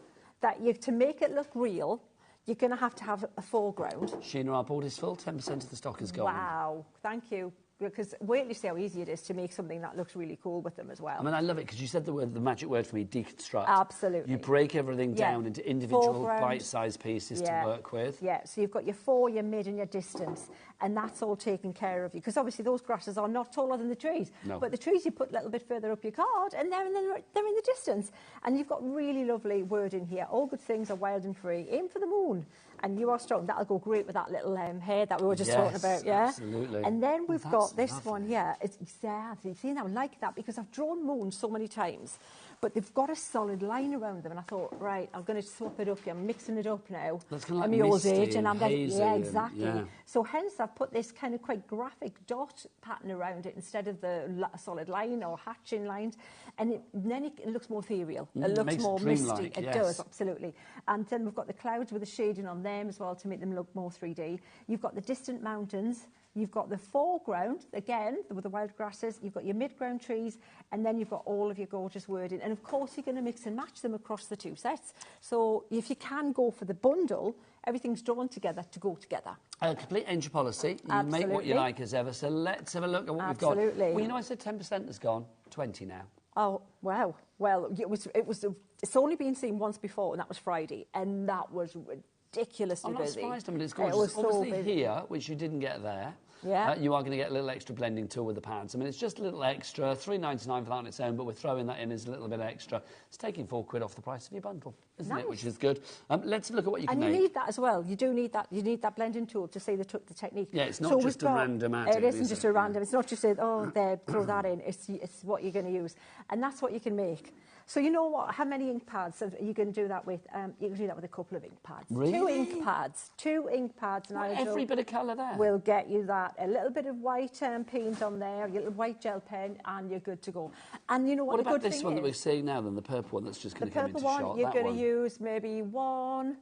that to make it look real, you're going to have a foreground. Sheena, our board is full. 10% of the stock is gone. Wow. Thank you. Because wait till you see how easy it is to make something that looks really cool with them as well. I mean, I love it because you said the magic word for me, deconstruct. Absolutely. You break everything down into individual bite-sized pieces to work with. Yeah, so you've got your 4, your mid and your distance, and that's all taken care of you. Because obviously those grasses are not taller than the trees. No. But the trees you put a little bit further up your card, and they're in the distance. And you've got really lovely word in here. All good things are wild and free. Aim for the moon. And you are strong. That'll go great with that little hair that we were just talking about, yeah? Absolutely. And then we've got this lovely. one here. It's exactly, see now, I like that because I've drawn moons so many times. but they've got a solid line around them. And I thought, right, I'm going to swap it up here. I'm mixing it up now. That's kind of at like my old misty age, and I'm then, hazy yeah, and- exactly. yeah. So hence I've put this kind of quite graphic dot pattern around it instead of the solid line or hatching lines, and then it looks more ethereal. It looks makes it more misty. dreamlike, It yes. does, absolutely. And then we've got the clouds with the shading on them as well to make them look more 3D. You've got the distant mountains. You've got the foreground, again, with the wild grasses. You've got your mid-ground trees, and then you've got all of your gorgeous wording. And, of course, you're going to mix and match them across the two sets. So if you can go for the bundle, everything's drawn together to go together. Complete entry policy. You make what you Absolutely. like as ever. So let's have a look at what we've got. Absolutely. Well, you know, I said 10% has gone. 20 now. Oh, wow. Well, it's only been seen once before, and that was Friday, and that was ridiculously I'm not busy. surprised. I mean, it's It gorgeous. was so Obviously busy. here, which you didn't get there. Yeah. You are going to get a little extra blending tool with the pads. I mean, it's just a little extra, $3.99 for that on its own, but we're throwing that in as a little bit extra. It's taking £4 off the price of your bundle, isn't it? Nice. Which is good. Let's look at what you can And make. you need that as well. You do need that. You need that blending tool to see the technique. Yeah, it's not So just we've a got- random add It in, isn't is just it? a random. It's not just say, oh, there, throw that in. It's what you're going to use, and that's what you can make. So you know what? How many ink pads are you going to do that with? You can do that with a couple of ink pads. Really? 2 ink pads. 2 ink pads. Well, Nigel, every bit of colour there. will get you that. A little bit of white paint on there, a little white gel pen, and you're good to go. And you know what, What the about good this thing one that we're is? seeing now, then, the purple one that's just The going to come purple into one, shot? you're That going one. to use maybe 1,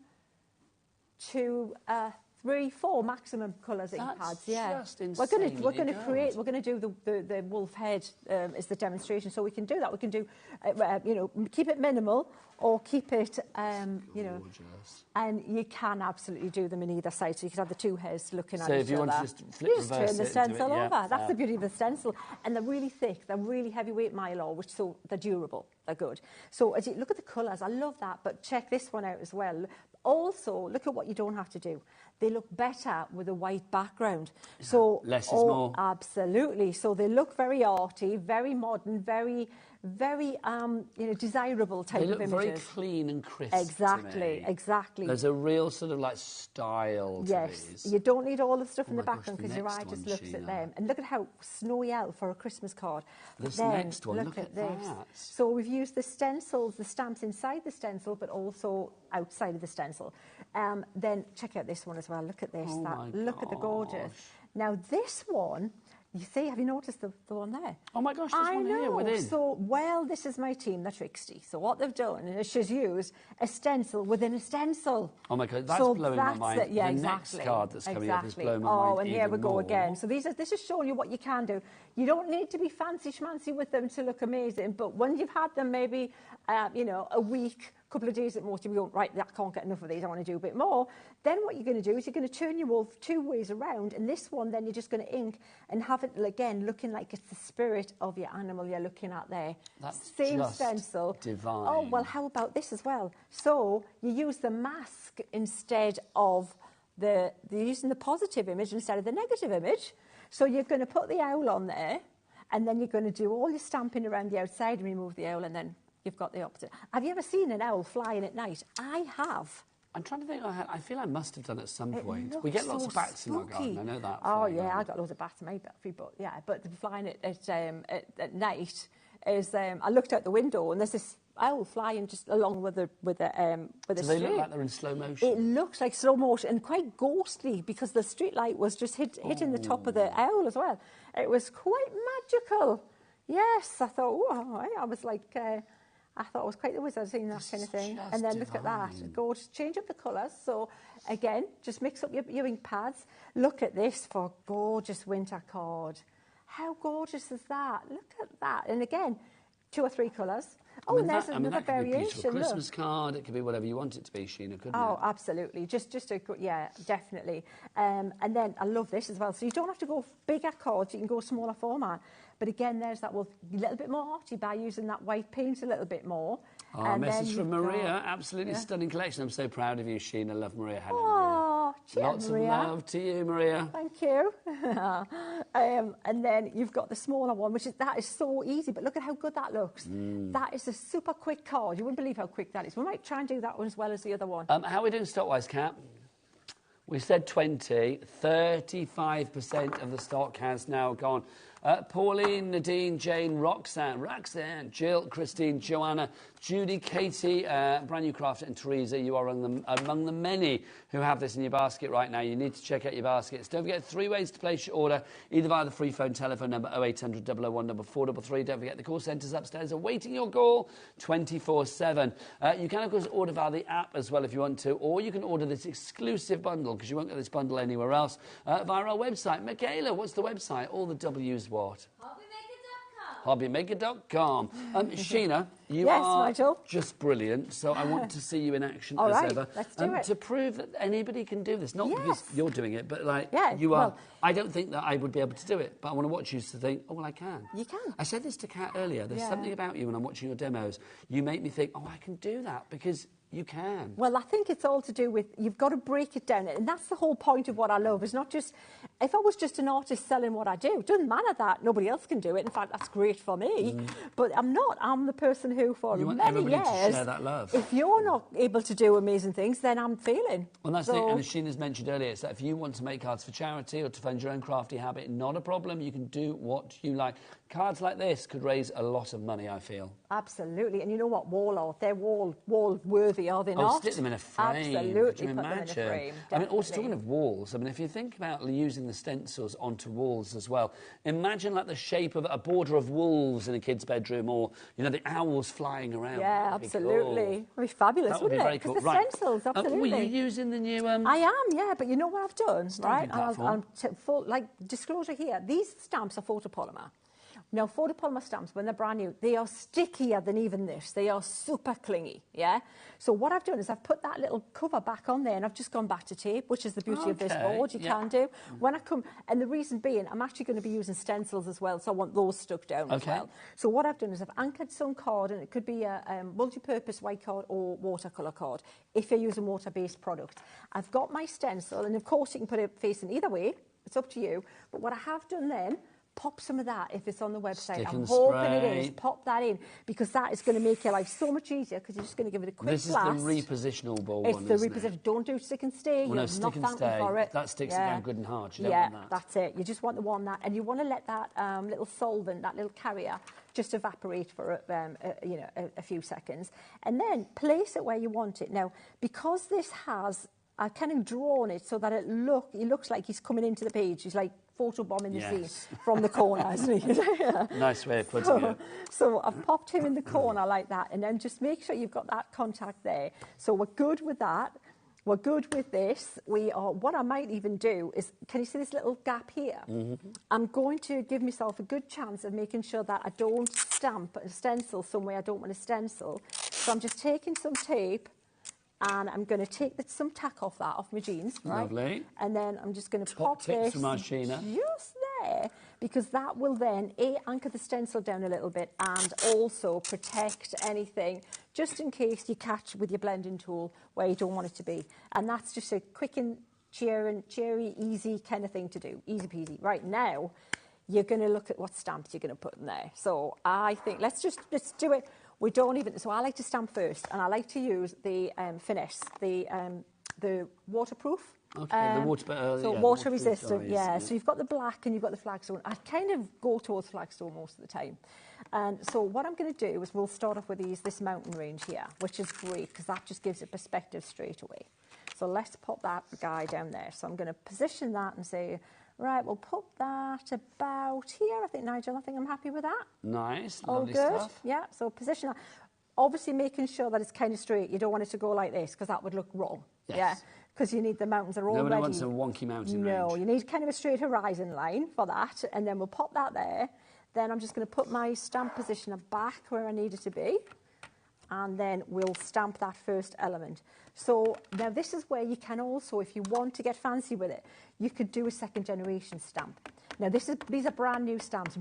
2, 3, 4 maximum colours ink That's pads. Yeah, just we're going insanely to good. create. We're going to do the wolf head as the demonstration, so we can do that. We can do, you know, keep it minimal or keep it, you know, Gorgeous. and you can absolutely do them in either side. So you can have the 2 hairs looking at So each if you want to other. just flip You just reverse turn the it and do stencil it, yeah, over. That's fair. the beauty of the stencil. And they're really thick. They're really heavyweight mylar, which so they're durable. They're good. So as you look at the colours, I love that. But check this one out as well. Also, look at what you don't have to do. They look better with a white background. So less is more. Absolutely. So they look very arty, very modern, very, you know, desirable type They look of very images. clean and crisp. Exactly, to me. exactly. There's a real sort of like style to Yes, these. you don't need all the stuff in Oh the my gosh, background the because your eye next just one, looks at Sheena. them. And look at how snowy elf for a Christmas card. But This then, next one, look at this. that. So we've used the stencils, the stamps inside the stencil, but also outside of the stencil. Then check out this one as well. Look at this. Oh my Look at the gorgeous. gosh. Now this one, you see, have you noticed the one there? Oh my gosh, there's I one know. here within. So, well, this is my team, the Tricksty. So what they've done is she's used a stencil within a stencil. Oh my God, that's So blowing my that's mind. it. Yeah, The exactly. next card that's coming up is Exactly. blowing my mind Oh, and here even we go more. again. So this is showing you what you can do. You don't need to be fancy schmancy with them to look amazing, but when you've had them maybe, you know, a week, couple of days at most, you're going, right, I can't get enough of these, I want to do a bit more. Then what you're going to do is you're going to turn your wolf 2 ways around, and this one then you're just going to ink and have it, again, looking like it's the spirit of your animal you're looking at there. That's Same just stencil. divine. Oh, well, how about this as well? So you use the mask instead of they're using the positive image instead of the negative image. So you're going to put the owl on there, and then you're going to do all your stamping around the outside and remove the owl, and then you've got the opposite. Have you ever seen an owl flying at night? I have. I'm trying to think. I feel I must have done it at some It point. looks We get lots so of bats in our garden. spooky. I know that. Oh, flying yeah, around. I got loads of bats in my battery, but yeah, but flying at night is. I looked out the window and there's this owl flying just along with the Do they street. look like they're in slow motion? It looks like slow motion and quite ghostly because the street light was just hitting the top of the owl as well. It was quite magical. Yes, I thought, oh, I was like, I thought I was quite the wizard seeing that kind of thing. just And then look at that. divine. Go to change up the colours. So again, just mix up your ink pads. Look at this for a gorgeous winter card. How gorgeous is that? Look at that. And again, 2 or 3 colours. Oh, and there's another that could be a beautiful variation. Look. Christmas card. It could be whatever you want it to be, Sheena, couldn't Oh, it? absolutely. Yeah, definitely. And then I love this as well. So you don't have to go bigger cards. You can go smaller format. But again, there's that a little bit more arty by using that white paint a little bit more. Oh, And message then from you've Maria. got- Absolutely stunning collection. I'm so proud of you, Sheena. Love Maria. Hello, Oh, cheers, Maria. Lots Maria. of love to you, Maria. Thank you. And then you've got the smaller one, that is so easy. But look at how good that looks. That is a super quick card. You wouldn't believe how quick that is. We might try and do that one as well as the other one. How are we doing stock-wise, Kat? We said 20. 35% of the stock has now gone. Pauline, Nadine, Jane, Roxanne, Jill, Christine, Joanna, Judy, Katie, brand new crafter, and Teresa. You are among the many who have this in your basket right now. You need to check out your baskets. Don't forget 3 ways to place your order, either via the free phone telephone number 0800 001 433. Don't forget the call centres upstairs awaiting your call 24/7. You can, of course, order via the app as well if you want to, or you can order this exclusive bundle, because you won't get this bundle anywhere else, via our website. Michaela, what's the website? All the W's what? HobbyMaker.com. Sheena, you are Nigel. just brilliant, so I want to see you in action All as right, ever. let's do it. To prove that anybody can do this, not because you're doing it, but like you well, are. I don't think that I would be able to do it, but I want to watch you to think, oh, well, I can. You can. I said this to Kat earlier. There's something about you when I'm watching your demos. You make me think, oh, I can do that, because you can. Well, I think it's all to do with, you've got to break it down. And that's the whole point of what I love. It's not just, if I was just an artist selling what I do, it doesn't matter that nobody else can do it. In fact, that's great for me. But I'm not. I'm the person who, for you want many everybody years, to share that love. If you're not able to do amazing things, then I'm failing. Well, that's it. And as Sheena's mentioned earlier, it's that if you want to make cards for charity or to fund your own crafty habit, not a problem. You can do what you like. Cards like this could raise a lot of money, I feel. Absolutely. And you know what? Wall art, they're wall worthy, are they not? Stick them in a frame. Absolutely. Could you put imagine? them in a frame. I mean, also talking of walls, I mean, if you think about using the stencils onto walls as well, imagine like the shape of a border of wolves in a kid's bedroom, or, you know, the owls flying around. Yeah, absolutely. Cool. It'd be fabulous, wouldn't it? Very cool. Because the stencils, absolutely. Were you using the new... I am, yeah, but you know what I've done, right? Platform. Like, disclosure here, these stamps are photopolymer. Now, photopolymer stamps, when they're brand new, they are stickier than even this. They are super clingy, yeah? So what I've done is I've put that little cover back on there, and I've just gone back to tape, which is the beauty of this board. You can do. When I come, and the reason being, I'm actually going to be using stencils as well, so I want those stuck down as well. So what I've done is I've anchored some card, and it could be a multi-purpose white card or watercolour card, if you're using water-based product. I've got my stencil, and of course you can put it facing either way. It's up to you. But what I have done then, pop some of that if it's on the website. I'm hoping it is. Pop that in, because that is going to make your life so much easier, because you're just going to give it a quick blast. This is the repositionable one, It's the reposition. Don't do stick and stay. Well, no, stick and stay. For it. That sticks it down good and hard. You don't want that. That's it. You just want the one that, and you want to let that little solvent, that little carrier, just evaporate for a few seconds, and then place it where you want it. Now, because this has, I've kind of drawn it so that it looks like he's coming into the page. He's like photobombing the scene from the corner, isn't he? Nice way of putting it. So I've popped him in the corner like that, and then just make sure you've got that contact there. So we're good with that. We're good with this. What I might even do is, can you see this little gap here? I'm going to give myself a good chance of making sure that I don't stamp a stencil somewhere I don't want to stencil. So I'm just taking some tape, and I'm going to take some tack off my jeans, right? Lovely. And then I'm just going to pop tips this from our Sheena. just there, because that will then anchor the stencil down a little bit, and also protect anything, just in case you catch with your blending tool where you don't want it to be. And that's just a quick and cheery, easy kind of thing to do. Easy peasy. Right now, you're going to look at what stamps you're going to put in there. So I think let's do it. We don't even, so I like to stamp first, and I like to use the finesse, the waterproof. Okay, the water resistant, So you've got the black and you've got the flagstone. I kind of go towards flagstone most of the time. And so what I'm going to do is we'll start off with this mountain range here, which is great because that just gives it perspective straight away. So let's pop that guy down there. So I'm going to position that and say, right, we'll put that about here. I think, Nigel, I'm happy with that. Nice, lovely stuff. Yeah, so position that. Obviously making sure that it's kind of straight. You don't want it to go like this, because that would look wrong. Yes. Yeah, because you need the mountains are already... Nobody wants a wonky mountain range. No, you need kind of a straight horizon line for that, and then we'll pop that there. Then I'm just going to put my stamp positioner back where I need it to be, and then we'll stamp that first element. So now this is where you can also, if you want to get fancy with it, you could do a second generation stamp. Now these are brand new stamps.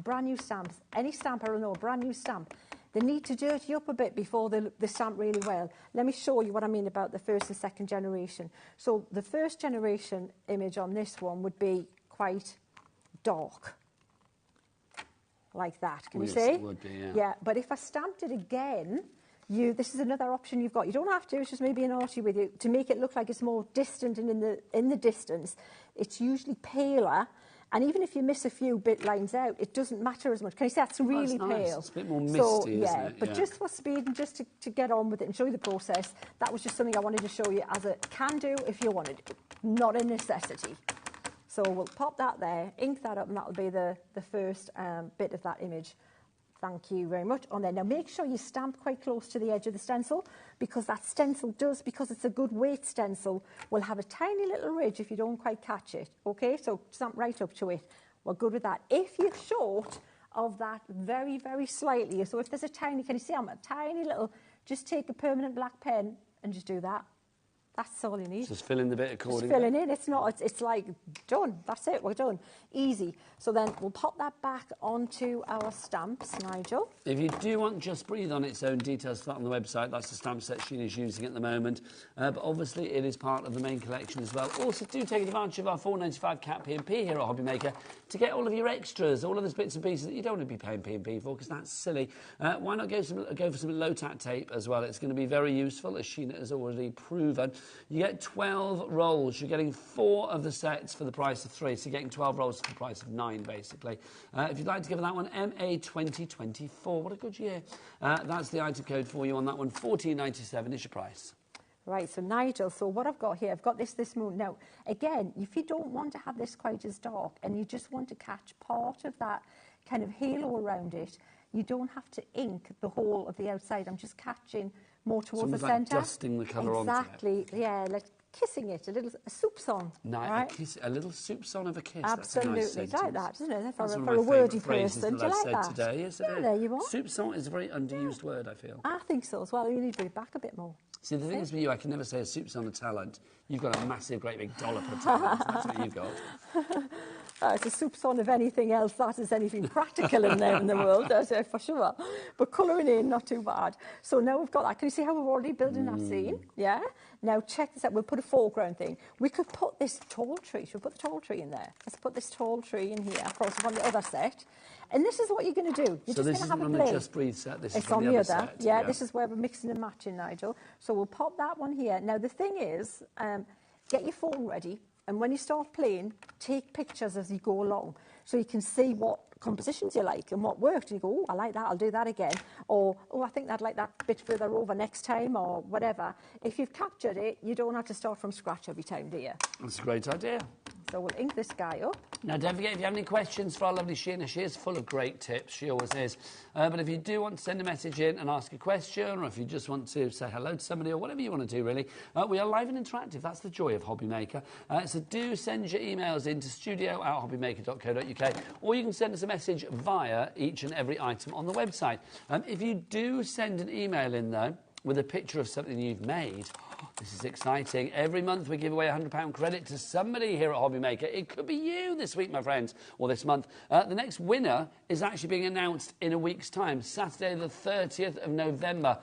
Any stamper will know, a brand new stamp, they need to dirty up a bit before they stamp really well. Let me show you what I mean about the first and second generation. So the first generation image on this one would be quite dark, like that. Can you see? It would be, yeah. Yeah, but if I stamped it again, this is another option you've got. You don't have to, it's just maybe an arty with you, to make it look like it's more distant, and in the distance, it's usually paler, And even if you miss a few bit lines out, it doesn't matter as much. Can you see that's really that's nice. pale? It's a bit more misty, isn't it? But Yeah. just for speed and just to get on with it and show you the process, that was just something I wanted to show you as a can do if you wanted, not a necessity. So we'll pop that there, ink that up, and that'll be the first bit of that image. Thank you very much on there. Now make sure you stamp quite close to the edge of the stencil, because that stencil does, because it's a good weight stencil, will have a tiny little ridge if you don't quite catch it. Okay, so stamp right up to it. We're good with that. If you're short of that very, very slightly, so if there's a tiny, can you see I'm a tiny little, just take a permanent black pen and just do that. That's all you need. Just fill in the bit accordingly. Just filling in. It's not. It's like done. That's it. We're done. Easy. So then we'll pop that back onto our stamps, Nigel. If you do want Just Breathe on its own, details for that on the website. That's the stamp set she is using at the moment. But obviously it is part of the main collection as well. Also, do take advantage of our £4.95 cap P&P here at HobbyMaker to get all of your extras, all of those bits and pieces that you don't want to be paying P&P for, because that's silly. Why not go for some low-tack tape as well? It's going to be very useful, as Sheena has already proven. You get 12 rolls. You're getting 4 of the sets for the price of 3, so you're getting 12 rolls for the price of 9, basically. If you'd like to give that one, MA2024. What a good year. That's the item code for you on that one. $14.97 is your price. Right, so Nigel, so what I've got here, I've got this moon. Now, again, if you don't want to have this quite as dark and you just want to catch part of that kind of halo around it, you don't have to ink the whole of the outside. I'm just catching more towards the centre. Like dusting the colour onto it. Exactly, yeah, like kissing it, a soup song. Nice, right? a little soup song of a kiss. Absolutely, that's a nice like that, isn't it? That's For a wordy person, do you like that? Today. Yes, yeah, there you are. Soup song is a very underused word, I feel. I think so as well. You need to bring it back a bit more. See, the thing is with you, I can never say a soup's on a talent. You've got a massive, great big dollop of talent. That's what you've got. It's a soup son of anything else that is anything practical in there in the world, for sure. But colouring in, not too bad. So now we've got that. Can you see how we're already building that scene? Yeah? Now check this out. We'll put a foreground thing. We could put this tall tree. Should we put the tall tree in there? Let's put this tall tree in here, of course, on the other set. And this is what you're going to do. You're so just this going to have on a play. The Just Breathe set. This it's is on the other set. Yeah, this is where we're mixing and matching, Nigel. So we'll pop that one here. Now the thing is, get your phone ready, and when you start playing, take pictures as you go along, so you can see what compositions you like and what worked. And you go, oh, I like that, I'll do that again. Or, oh, I think I'd like that bit further over next time, or whatever. If you've captured it, you don't have to start from scratch every time, do you? That's a great idea. So we'll ink this guy up. Now, don't forget, if you have any questions for our lovely Sheena, she is full of great tips. She always is. But if you do want to send a message in and ask a question, or if you just want to say hello to somebody, or whatever you want to do, really, we are live and interactive. That's the joy of HobbyMaker. So do send your emails in to studio@hobbymaker.co.uk, or you can send us a message via each and every item on the website. If you do send an email in, though, with a picture of something you've made, this is exciting. Every month we give away £100 credit to somebody here at HobbyMaker. It could be you this week, my friends, or this month. The next winner is actually being announced in a week's time, Saturday the 30th of November,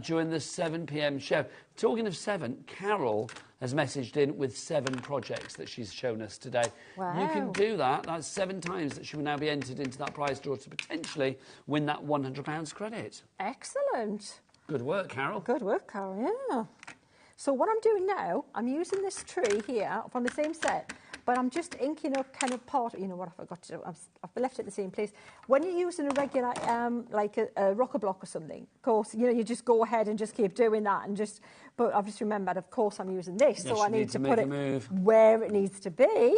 during the 7 p.m. show. Talking of 7, Carol has messaged in with 7 projects that she's shown us today. Wow. You can do that. That's 7 times that she will now be entered into that prize draw to potentially win that £100 credit. Excellent. Good work, Carol. Good work, Carol, yeah. So what I'm doing now, I'm using this tree here from the same set, but I'm just inking up kind of part, you know what I forgot to do, I've left it in the same place. When you're using a regular, like a rocker block or something, of course, you know, you just go ahead and just keep doing that and just, but I've just remembered, of course, I'm using this, yes, so I need to put it move where it needs to be, and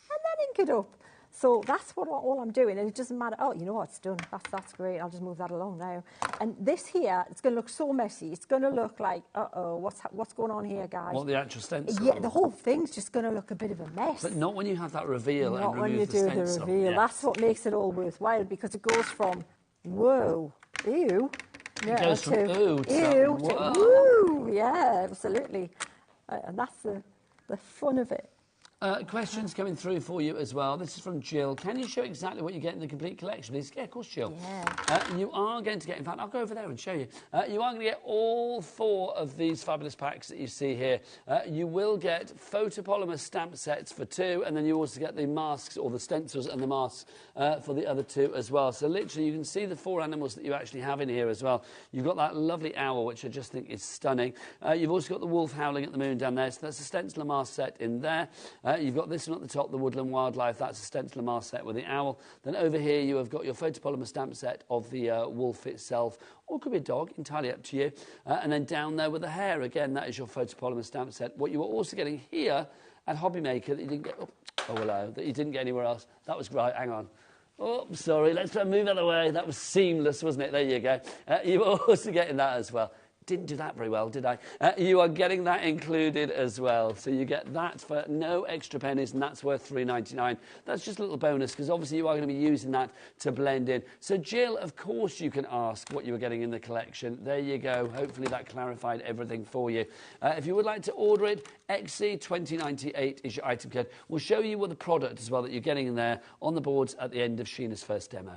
then ink it up. So that's what all I'm doing, and it doesn't matter. Oh, you know what? It's done. That's great. I'll just move that along now. And this here, it's going to look so messy. It's going to look like, uh-oh, what's going on here, guys? What, the actual stencil? Yeah, the whole thing's just going to look a bit of a mess. But not when you have that reveal not and when you remove do the stencil. the reveal. Yes. That's what makes it all worthwhile, because it goes from, whoa, ew. It goes from ooh to ew whoa. to woo. Yeah, absolutely. And that's the fun of it. Questions coming through for you as well. This is from Jill. Can you show exactly what you get in the complete collection, please? Yeah, of course, Jill. Yeah. You are going to get, in fact, I'll go over there and show you. You are going to get all 4 of these fabulous packs that you see here. You will get photopolymer stamp sets for 2, and then you also get the masks, or the stencils and the masks for the other 2 as well. So literally, you can see the 4 animals that you actually have in here as well. You've got that lovely owl, which I just think is stunning. You've also got the wolf howling at the moon down there, so that's a stencil and mask set in there. You've got this one at the top, the Woodland Wildlife. That's a stencil and mask set with the owl. Then over here you have got your photopolymer stamp set of the wolf itself, or it could be a dog, entirely up to you. And then down there with the hare, again, that is your photopolymer stamp set. What you were also getting here at HobbyMaker that you didn't get, oh hello, that you didn't get anywhere else. That was right, hang on. Oh, sorry, let's try and move out of the way. That was seamless, wasn't it? There you go. You were also getting that as well. Didn't do that very well, did I? You are getting that included as well. So you get that for no extra pennies, and that's worth $3.99. That's just a little bonus, because obviously you are going to be using that to blend in. So, Jill, of course you can ask what you were getting in the collection. There you go. Hopefully that clarified everything for you. If you would like to order it, XC2098 is your item code. We'll show you what the product as well that you're getting in there on the boards at the end of Sheena's first demo.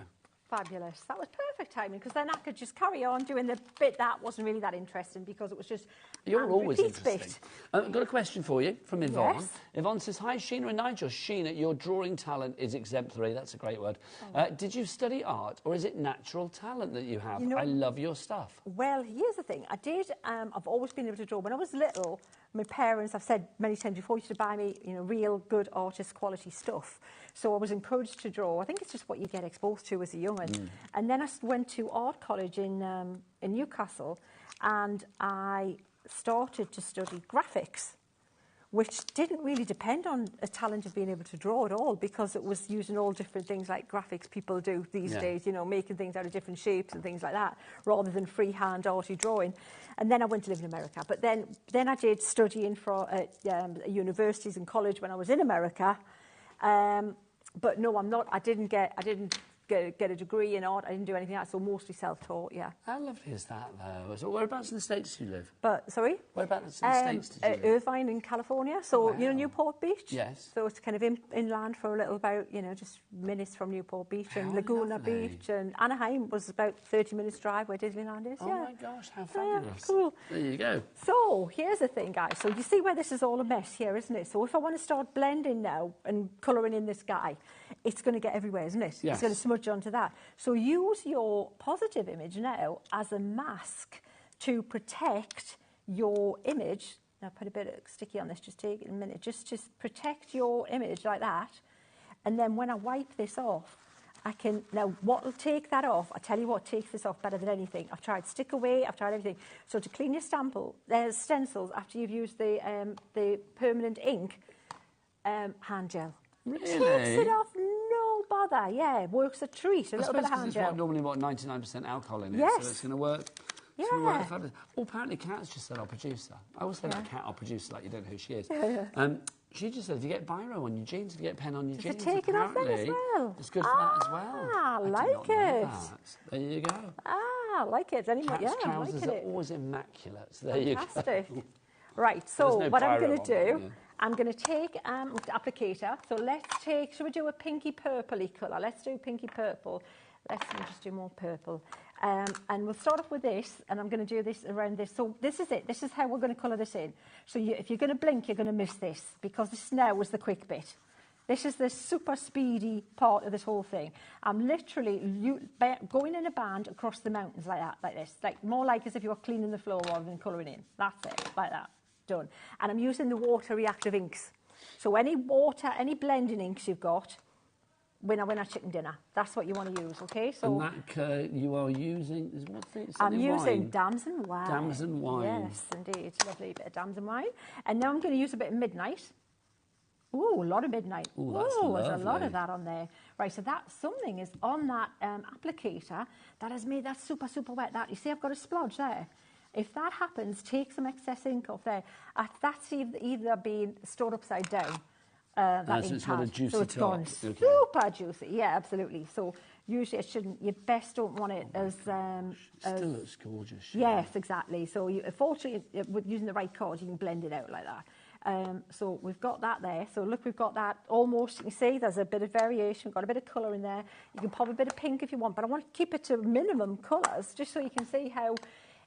Fabulous. That was perfect timing, because then I could just carry on doing the bit that wasn't really that interesting, because it was just You're always interesting. Bit. I've got a question for you from Yvonne. Yes. Yvonne says, hi, Sheena and Nigel. Sheena, your drawing talent is exemplary. That's a great word. Did you study art, or is it natural talent that you have? You know, I love your stuff. Well, here's the thing. I did, I've always been able to draw. When I was little, my parents, I've said many times before, used to buy me, real good artist quality stuff. So I was encouraged to draw. I think it's just what you get exposed to as a young one. And then I went to art college in Newcastle, and I started to study graphics, which didn't really depend on a talent of being able to draw at all, because it was using all different things like graphics people do these days, making things out of different shapes and things like that, rather than freehand arty drawing. And then I went to live in America. But then I did studying at universities and college when I was in America. But no, I didn't get a degree in art. I didn't do anything else, so mostly self-taught, yeah. How lovely is that, though? So whereabouts in the States do you live? Sorry? Whereabouts in the States did you live? Irvine in California. So, Newport Beach? Yes. So it's kind of inland for a little about, just minutes from Newport Beach. And Laguna Beach. And Anaheim was about 30 minutes drive where Disneyland is, Oh, my gosh, how fabulous. Cool. There you go. So, here's the thing, guys. So, you see where this is all a mess here, isn't it? So, if I want to start blending now and colouring in this guy, it's going to get everywhere, isn't it? Yes. It's going to smudge onto that. So use your positive image now as a mask to protect your image. Now, put a bit of sticky on this, just take it a minute. Just protect your image like that. And then when I wipe this off, now what will take that off, I tell you what takes this off better than anything. I've tried stick away, I've tried everything. So to clean your stencils after you've used the permanent ink, hand gel. Really? Takes it off, no bother. Yeah, works a treat. A little bit of hand gel. It's normally 99% alcohol in it, yes. so it's going to work. Yeah. Oh, apparently Kat's just said our producer. I always say that Kat, our producer, like you don't know who she is. Yeah. She just said if you get biro on your jeans, if you get pen on your jeans, Does it take it off then as well? It's good for that as well. I like did not know it. that. There you go. I like it. Anyway, Kat's I'm trousers liking are it. always immaculate. So there you go. Fantastic. Right, so no what I'm biro going to on do, that, yeah. I'm going to take the applicator. So shall we do a pinky purpley colour? Let's do pinky purple. Let me just do more purple. And we'll start off with this, and I'm going to do this around this. So this is it. This is how we're going to colour this in. So if you're going to blink, you're going to miss this, because this now was the quick bit. This is the super speedy part of this whole thing. I'm literally going in a band across the mountains like that, like this. More like as if you were cleaning the floor rather than colouring in. That's it, like that. Done. And I'm using the water reactive inks. So any blending inks you've got, winner, chicken dinner. That's what you want to use, okay? So and that you are using, what's it? I'm using wine? damson wine. Damson wine. Yes, indeed. Lovely bit of damson wine. And now I'm going to use a bit of midnight. Ooh, a lot of midnight. Ooh, that's there's a lot of that on there. Right, so something is on that applicator that has made that super, super wet. You see I've got a splodge there. If that happens, take some excess ink off there. That's either been stored upside down. That so ink it's got a pad. juicy So it's gone top. Okay. super juicy. Yeah, absolutely. So usually you best don't want it as... Still looks gorgeous. Yes, exactly. So fortunately, with using the right cards, you can blend it out like that. So we've got that there. So look, we've got that almost, you can see there's a bit of variation, got a bit of colour in there. You can pop a bit of pink if you want, but I want to keep it to minimum colours, just so you can see how,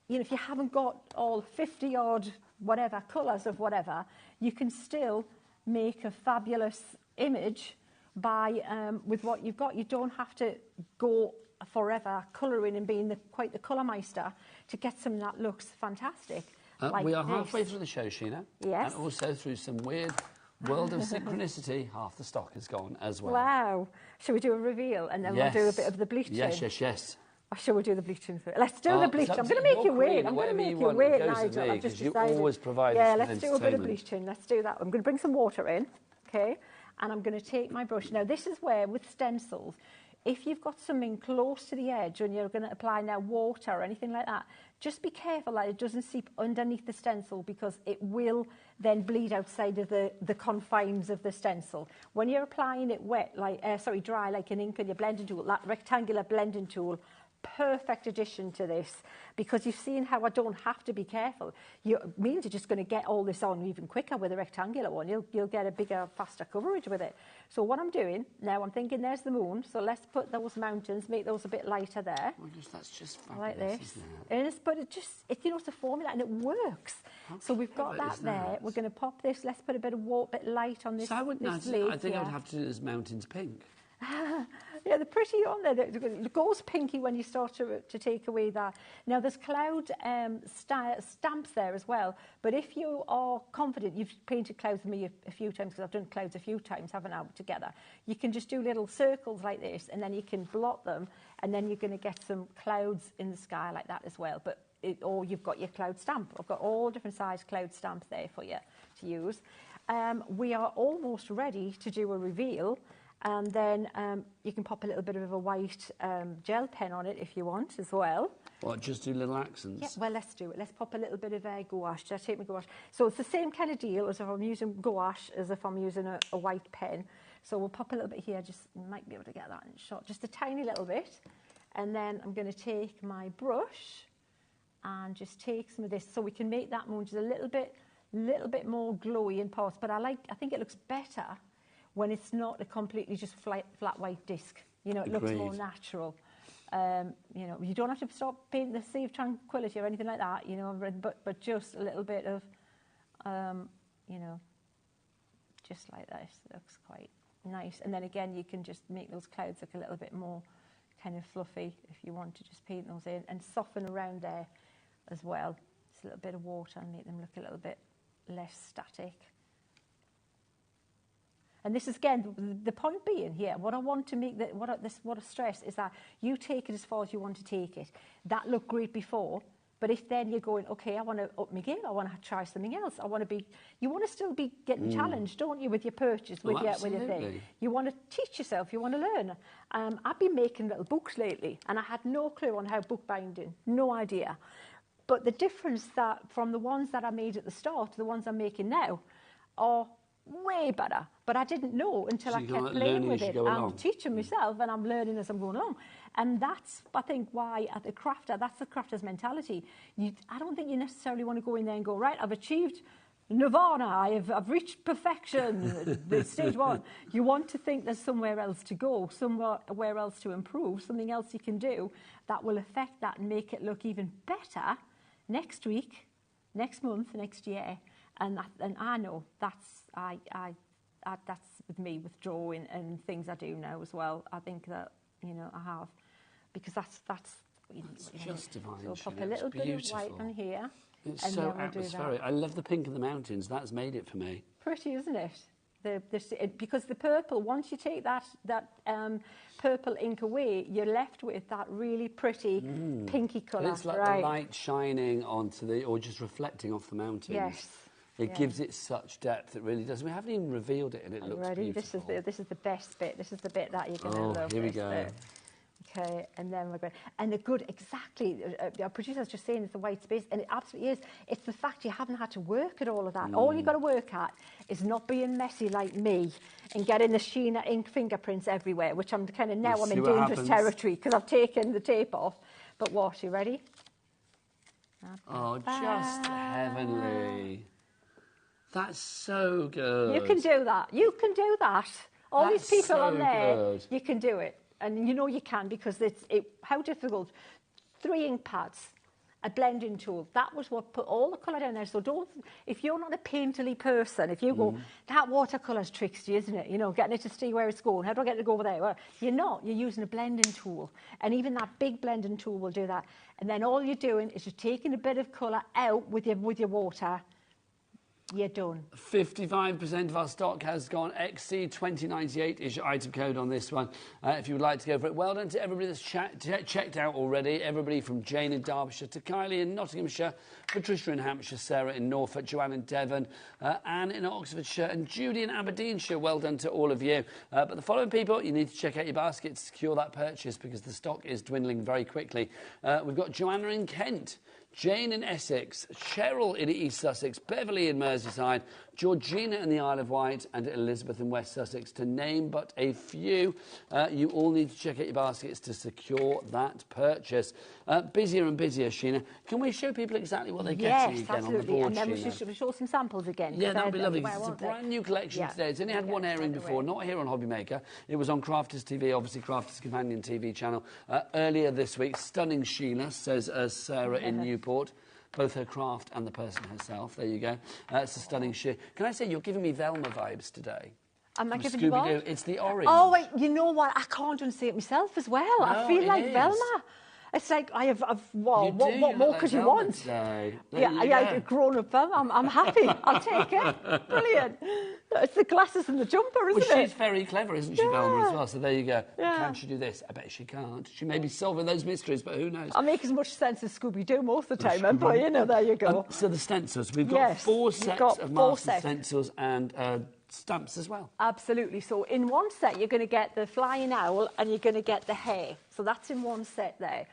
if you haven't got all 50 odd whatever colours of whatever, you can still make a fabulous image by with what you've got. You don't have to go forever colouring and being quite the colourmeister to get something that looks fantastic. We are halfway through the show, Sheena. Yes. And also through some weird World of synchronicity, half the stock is gone as well. Wow. Shall we do a reveal and then we'll do a bit of the bleaching? Yes. Or shall we do the bleaching first? Let's do the bleaching. I'm going to make you wait. I'm going to make you wait, Nigel. I've just decided. You always provide let's do a bit of bleaching. Let's do that. I'm going to bring some water in, okay? And I'm going to take my brush. Now, this is where, with stencils, if you've got something close to the edge and you're going to apply now water or anything like that, just be careful that it doesn't seep underneath the stencil because it will then bleed outside of the confines of the stencil. When you're applying it dry, like an ink on your blending tool, that rectangular blending tool, perfect addition to this because you've seen how I don't have to be careful. It means you're just going to get all this on even quicker with a rectangular one. You'll get a bigger, faster coverage with it. So what I'm doing now, I'm thinking there's the moon. So let's put those mountains, make those a bit lighter there. Oh, that's just fabulous, like this. Isn't it? But it's a formula and it works. So we've got that there. We're going to pop this. Let's put a bit of bit light on this. So I think I would have to do this mountains pink. Yeah, they're pretty on there. It goes pinky when you start to take away that. Now, there's cloud stamps there as well. But if you are confident, you've painted clouds with me a few times, because I've done clouds a few times, haven't I, together. You can just do little circles like this, and then you can blot them, and then you're going to get some clouds in the sky like that as well. Or you've got your cloud stamp. I've got all different size cloud stamps there for you to use. We are almost ready to do a reveal. And then you can pop a little bit of a white gel pen on it if you want as well. What, just do little accents? Yeah, well, let's do it. Let's pop a little bit of gouache. Should I take my gouache? So it's the same kind of deal as if I'm using gouache as if I'm using a white pen. So we'll pop a little bit here. You might be able to get that in shot. Just a tiny little bit. And then I'm going to take my brush and just take some of this. So we can make that moon just a little bit more glowy in parts. But I think it looks better when it's not a completely just flat white disc. You know, it looks more natural. You know, you don't have to stop painting the Sea of Tranquility or anything like that, you know, but just a little bit of, you know, just like this. It looks quite nice. And then again, you can just make those clouds look a little bit more kind of fluffy if you want to just paint those in and soften around there as well. Just a little bit of water and make them look a little bit less static. And this is, again, the point being here, what I want to make, what I stress is that you take it as far as you want to take it. That looked great before, but if then you're going, okay, I want to up my game, I want to try something else, you want to still be getting challenged, don't you, with your purchase, with your thing. You want to teach yourself, you want to learn. I've been making little books lately, and I had no clue on how bookbinding, no idea. But the difference from the ones that I made at the start to the ones I'm making now are way better, but I didn't know until I kept playing with it. I'm teaching myself and I'm learning as I'm going along, and that's, I think, why at the crafter, that's the crafter's mentality. I don't think you necessarily want to go in there and go, right, I've achieved nirvana, I've reached perfection, the stage one. You want to think there's somewhere else to go, somewhere else to improve, something else you can do that will affect that and make it look even better next week, next month, next year. And I know that's with me, with drawing and things I do now as well. I think that, you know, I have, because that's just divine. So I'll pop a little bit of white on here. It's so atmospheric. I love the pink in the mountains. That's made it for me. Pretty, isn't it? Because the purple, once you take that purple ink away, you're left with that really pretty pinky colour. It's like the light shining onto or just reflecting off the mountains. Yes. It gives it such depth, it really does. We haven't even revealed it, and it looks beautiful. This is the best bit. This is the bit that you're going to love. Here we go. Bit. Okay, and then we're going. And the good, exactly. Our producer's just saying it's the white space, and it absolutely is. It's the fact you haven't had to work at all of that. All you've got to work at is not being messy like me and getting the Sheena ink fingerprints everywhere, which I'm kind of now I'm in dangerous territory because I've taken the tape off. But what? You ready? Oh, just heavenly. That's so good. You can do that. You can do that. All these people on there, good. You can do it. And you know you can, because how difficult. 3 ink pads, a blending tool. That was what put all the colour down there. So if you're not a painterly person, if you go, that watercolour's tricksy, isn't it? You know, getting it to see where it's going. How do I get it to go over there? Well, you're not. You're using a blending tool. And even that big blending tool will do that. And then all you're doing is just taking a bit of colour out with your water, You're done. 55% of our stock has gone. XC2098 is your item code on this one, if you would like to go for it. Well done to everybody that's checked out already. Everybody from Jane in Derbyshire to Kylie in Nottinghamshire, Patricia in Hampshire, Sarah in Norfolk, Joanne in Devon, Anne in Oxfordshire and Judy in Aberdeenshire. Well done to all of you. But the following people, you need to check out your basket to secure that purchase because the stock is dwindling very quickly. We've got Joanna in Kent, Jane in Essex, Cheryl in East Sussex, Beverly in Merseyside, Georgina in the Isle of Wight and Elizabeth in West Sussex, to name but a few. You all need to check out your baskets to secure that purchase. Busier and busier, Sheena. Can we show people exactly what they're getting again on the board, and then Sheena? we should show some samples again. Yeah, that would be lovely. It's a brand new collection today. It's only had one airing before, not here on HobbyMaker. It was on Crafters TV, obviously Crafters Companion TV channel, earlier this week. Stunning Sheila, says Sarah in Newport. Both her craft and the person herself. There you go. It's a stunning shoe. Can I say, you're giving me Velma vibes today? Am I giving you what? It's the orange. Oh, wait, you know what? I can't unsee it myself as well. No, I feel like Velma. It's like I've what more could you want? I've grown up Velma. I'm happy. I'll take it. Brilliant. It's the glasses and the jumper, isn't it? Well, she's very clever, isn't she, Velma, as well? So there you go. Yeah. Can she do this? I bet she can't. She may be solving those mysteries, but who knows? I make as much sense as Scooby-Doo most of the time, but you know, there you go. So the stencils. We've got 4 sets of master stencils and stamps as well. Absolutely. So in one set, you're going to get the flying owl and you're going to get the hare. So that's in one set there.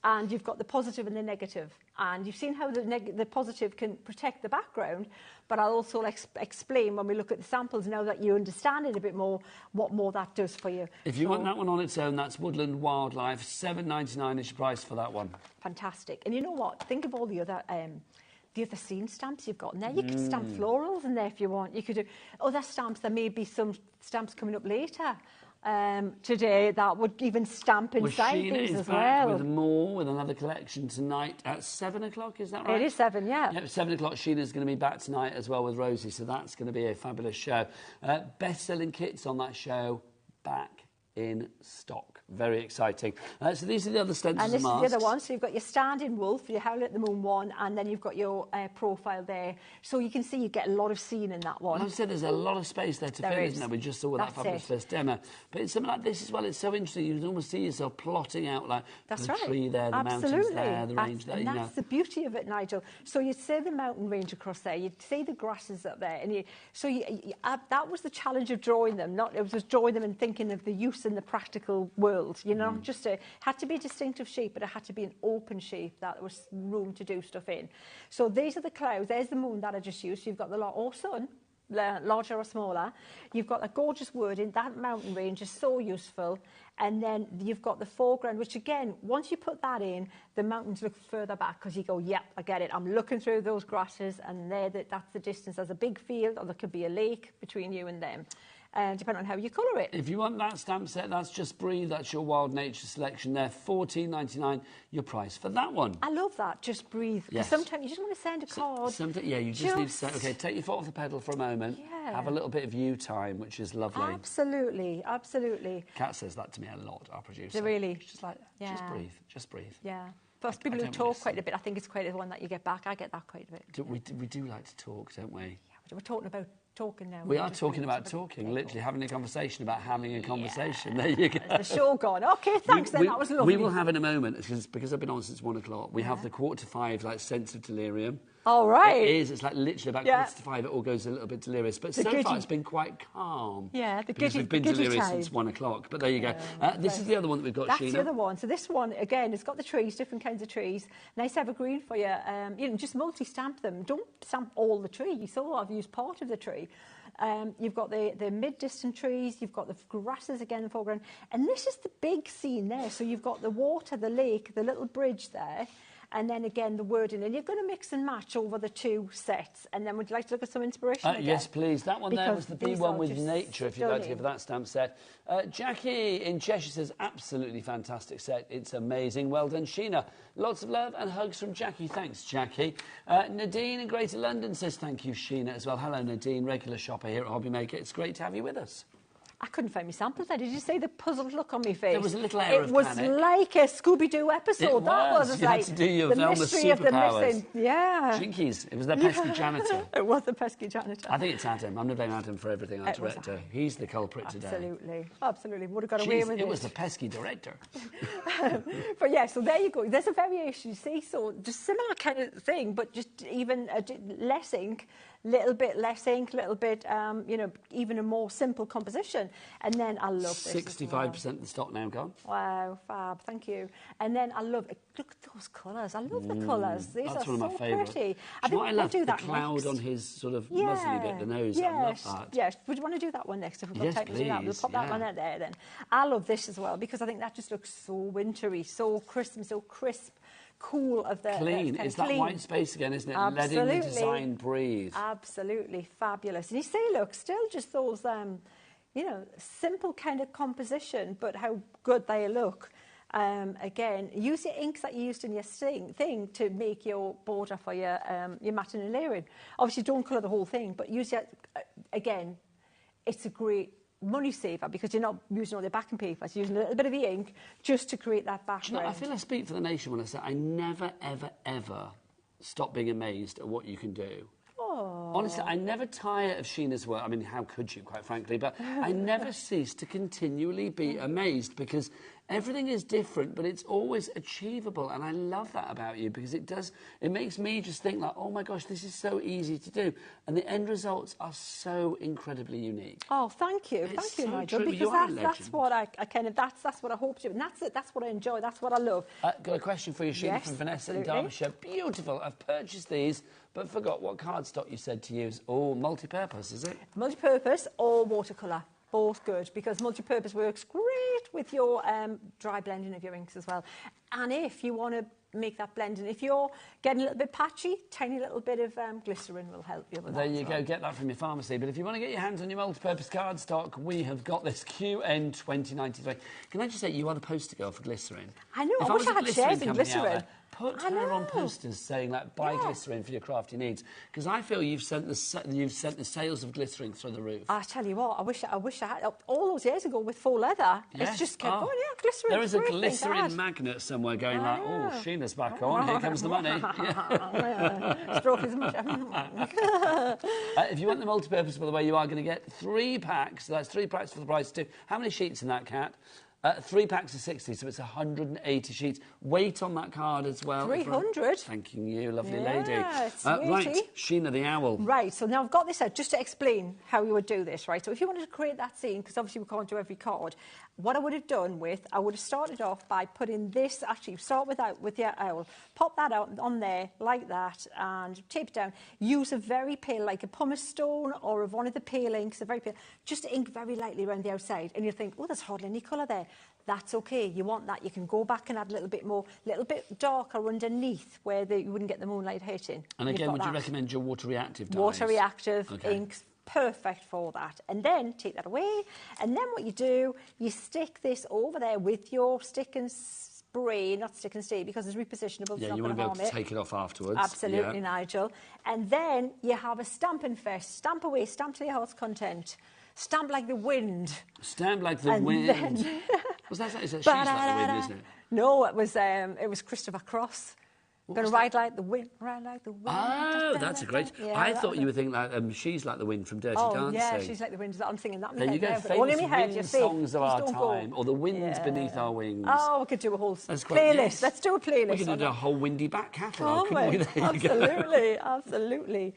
And you've got the positive and the negative. And you've seen how the positive can protect the background, but I'll also explain when we look at the samples now that you understand it a bit more, what more that does for you. If you want that one on its own, that's Woodland Wildlife. $7.99 is your price for that one. Fantastic. And you know what? Think of all the other scene stamps you've got in there. You could stamp florals in there if you want. You could do other stamps. There may be some stamps coming up later today that would even stamp inside these as well. With more, with another collection tonight at 7 o'clock, is that right? It is 7, yeah. Yep, 7 o'clock. Sheena's going to be back tonight as well with Rosie, so that's going to be a fabulous show. Best-selling kits on that show, back in stock. Very exciting. So these are the other stencils and this masks. is the other one. So you've got your Standing Wolf, your Howl at the Moon one, and then you've got your profile there. So you can see you get a lot of scene in that one. I've said there's a lot of space there to fill, isn't there? We just saw that fabulous first demo. But it's something like this as well. It's so interesting. You can almost see yourself plotting out like the tree there, the mountains there, the range there. And that's the beauty of it, Nigel. So you'd see the mountain range across there. You'd see the grasses up there. And that was the challenge of drawing them. It was drawing them and thinking of the use in the practical world. You know, it had to be a distinctive shape, but it had to be an open shape that there was room to do stuff in. So these are the clouds. There's the moon that I just used. You've got the sun, larger or smaller. You've got a gorgeous wording. That mountain range is so useful. And then you've got the foreground, which again, once you put that in, the mountains look further back because you go, yep, I get it. I'm looking through those grasses and that's the distance. There's a big field or there could be a lake between you and them. Depending on how you colour it. If you want that stamp set, that's Just Breathe. That's your Wild Nature selection there. $14.99, your price for that one. I love that, Just Breathe. Because sometimes you just want to send a card. You just need to say, OK, take your foot off the pedal for a moment. Yeah. Have a little bit of you time, which is lovely. Absolutely, absolutely. Kat says that to me a lot, our producer. Really? She's just like, just breathe, just breathe. Yeah. Plus, people who talk quite a bit, I think it's quite the one that you get back. I get that quite a bit. We do like to talk, don't we? Yeah, we're talking about talking now. We are talking about talking, literally having a conversation about having a conversation. There you go. The show gone. OK, thanks then, that was lovely. We will have in a moment, because I've been on since 1 o'clock, we have the 4:45, like, sense of delirium. All right. It is. It's like literally about 4:45, it all goes a little bit delirious. But so far it's been quite calm. Yeah, because we've been delirious since 1 o'clock. But there you go. This is the other one that we've got, Sheena. That's the other one. So this one, again, it's got the trees, different kinds of trees. Nice evergreen for you. You know, just multi-stamp them. Don't stamp all the tree. You still have used part of the tree. You've got the mid-distant trees, you've got the grasses again in the foreground, and this is the big scene there. So you've got the water, the lake, the little bridge there, and then again the wording, and you're going to mix and match over the 2 sets. And then would you like to look at some inspiration again? Yes, please. That one there was the B1 with nature, if you'd like to go for that stamp set. Jackie in Cheshire says, absolutely fantastic set. It's amazing. Well done, Sheena. Lots of love and hugs from Jackie. Thanks, Jackie. Nadine in Greater London says, thank you, Sheena, as well. Hello, Nadine, regular shopper here at HobbyMaker. It's great to have you with us. I couldn't find my sample there. Did you see the puzzled look on my face? There was a little air of panic. It was like a Scooby-Doo episode. That was You like had to do your the Velma mystery of the superpowers. missing. Yeah. Jinkies. It was the pesky janitor. It was the pesky janitor. I think it's Adam. I'm going to blame Adam for everything I director. He's the culprit today. Absolutely. Absolutely. Would have got away with it. It was the pesky director. But yeah, so there you go. There's a variation, you see. So just similar kind of thing, but just even less ink, little bit less ink, little bit, you know, even a more simple composition. And then I love this 65% of the stock now gone. Wow, fab, thank you. And then I love, look at those colours. I love the colours. These That's are one of my so favourites. pretty. I think I love do that the cloud next. on his sort of muzzly bit, the nose. Yes, I love that. yes. Would you want to do that one next? If we've got Yes, time to do that, we'll please, pop that one out there then. I love this as well because I think that just looks so wintry, so crisp, cool of the clean. It's that white space again, isn't it? Absolutely. Letting the design breathe. Absolutely fabulous. And you see, look, still just those, you know, simple kind of composition, but how good they look. Again, use your inks that you used in your thing to make your border for your matting and layering. Obviously, don't colour the whole thing, but use your, again, it's a great money saver because you're not using all the backing paper, so you're using a little bit of the ink just to create that background. You know, I feel I speak for the nation when I say I never, ever, ever stop being amazed at what you can do. Oh. Honestly, I never tire of Sheena's work. I mean, how could you, quite frankly? But I never cease to continually be amazed because everything is different, but it's always achievable. And I love that about you because it makes me just think like, oh my gosh, this is so easy to do. And the end results are so incredibly unique. Oh, thank you. It's Thank you, so Nigel. true. Because that's what I kind of, that's what I hope to do. And that's what I enjoy. That's what I love. Got a question for you, Sheena, Yes, from Vanessa absolutely. in Derbyshire. Beautiful. I've purchased these, but forgot what cardstock you said to use. Oh, multi-purpose, is it? Multi-purpose or watercolour. Both good, because multi-purpose works great with your dry blending of your inks as well. And if you want to make that blending, if you're getting a little bit patchy, tiny little bit of glycerin will help you with that. There you go, get that from your pharmacy. But if you want to get your hands on your multi-purpose cardstock, we have got this QN 2093. Can I just say, you are the poster girl for glycerin. I know, If I wish was a I had shares in company out glycerin. there, put her on posters saying, like, buy glycerin for your crafty needs. Because I feel you've sent the sales of glycerin through the roof. I tell you what, I wish I had, all those years ago with faux leather, it's just kept going, glycerin. There is a glycerin magnet somewhere going like, oh, Sheena's back on, here comes the money. Stroke as much. If you want the multi-purpose, by the way, you are going to get 3 packs. So that's 3 packs for the price of 2. How many sheets in that, Kat? 3 packs of 60, so it's 180 sheets. Weight on that card as well. 300. Thanking you, lovely lady. Right, Sheena the owl. Right, so now I've got this out just to explain how you would do this, right? So if you wanted to create that scene, because obviously we can't do every card, what I would have done I would have started off by putting this, actually start with your owl, pop that out on there like that and tape it down. Use a very pale, like a pumice stone or one of the pale inks, a very pale, just ink very lightly around the outside and you'll think, oh, there's hardly any colour there. That's okay. You want that. You can go back and add a little bit more, little bit darker underneath where you wouldn't get the moonlight hitting. And again, would you recommend your water reactive dyes? Water reactive inks, perfect for that. And then take that away. And then what you do, you stick this over there with your stick and spray, not stick and stay, because it's repositionable. Yeah, you want to be able to take it off afterwards. Absolutely, Nigel. And then you have a stamping fest. Stamp away, stamp to your heart's content. Stamp like the wind. Stamp like the wind. Then was that She's Like the Wind, isn't it? No, it was Christopher Cross. Going to ride like the wind, ride like the wind. Oh, that's a great... Yeah, I thought you were thinking like She's Like the Wind from Dirty Dancing. Oh, yeah, She's Like the Wind. I'm singing that in my there head. you go, But only in my head, famous you wind see. songs of our Don't time. go. Or The Winds Beneath Our Wings. Oh, we could do a whole playlist. Yes. Let's do a playlist. We could do a whole windy back catalogue, Can't we? couldn't we? Absolutely, absolutely.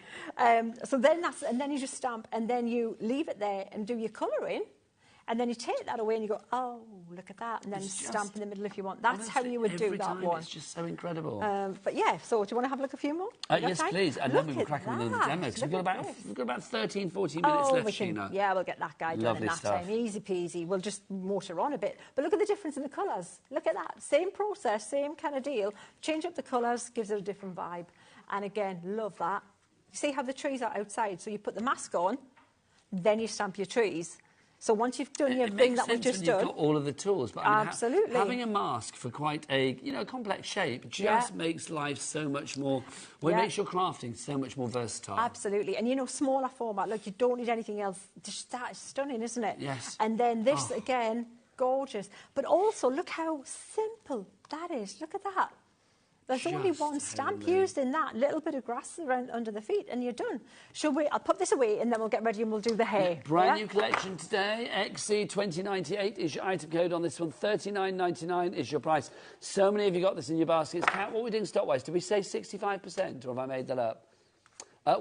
So then and then you just stamp and then you leave it there and do your colouring. And then you take that away and you go, oh, look at that. And then stamp in the middle if you want. That's how you would do that one. It's just so incredible. But yeah, so do you want to have a look at a few more? Yes, please. And then we will crack on with the demo. Because we've got about 13, 14 minutes left, Sheena. Yeah, we'll get that guy done in that stuff. time. Easy peasy. We'll just motor on a bit. But look at the difference in the colours. Look at that. Same process, same kind of deal. Change up the colours, gives it a different vibe. And again, love that. See how the trees are outside? So you put the mask on, then you stamp your trees. So once you've done your It thing makes that we've sense just when done, you've got all of the tools. But I mean, absolutely, having a mask for quite a complex shape just makes life so much more. Well, it makes your crafting so much more versatile. absolutely. And you know, smaller format. Look, you don't need anything else. Just that is stunning, isn't it? Yes. And then this again, gorgeous. But also, look how simple that is. Look at that. There's only Just one stamp heavenly. used in that little bit of grass around under the feet, and you're done. Shall we? I'll put this away, and then we'll get ready and we'll do the hair. Brand new collection today. XC2098 is your item code on this one. $39.99 is your price. So many of you got this in your baskets. Kat, what are we doing stock-wise? Did we say 65%, or have I made that up?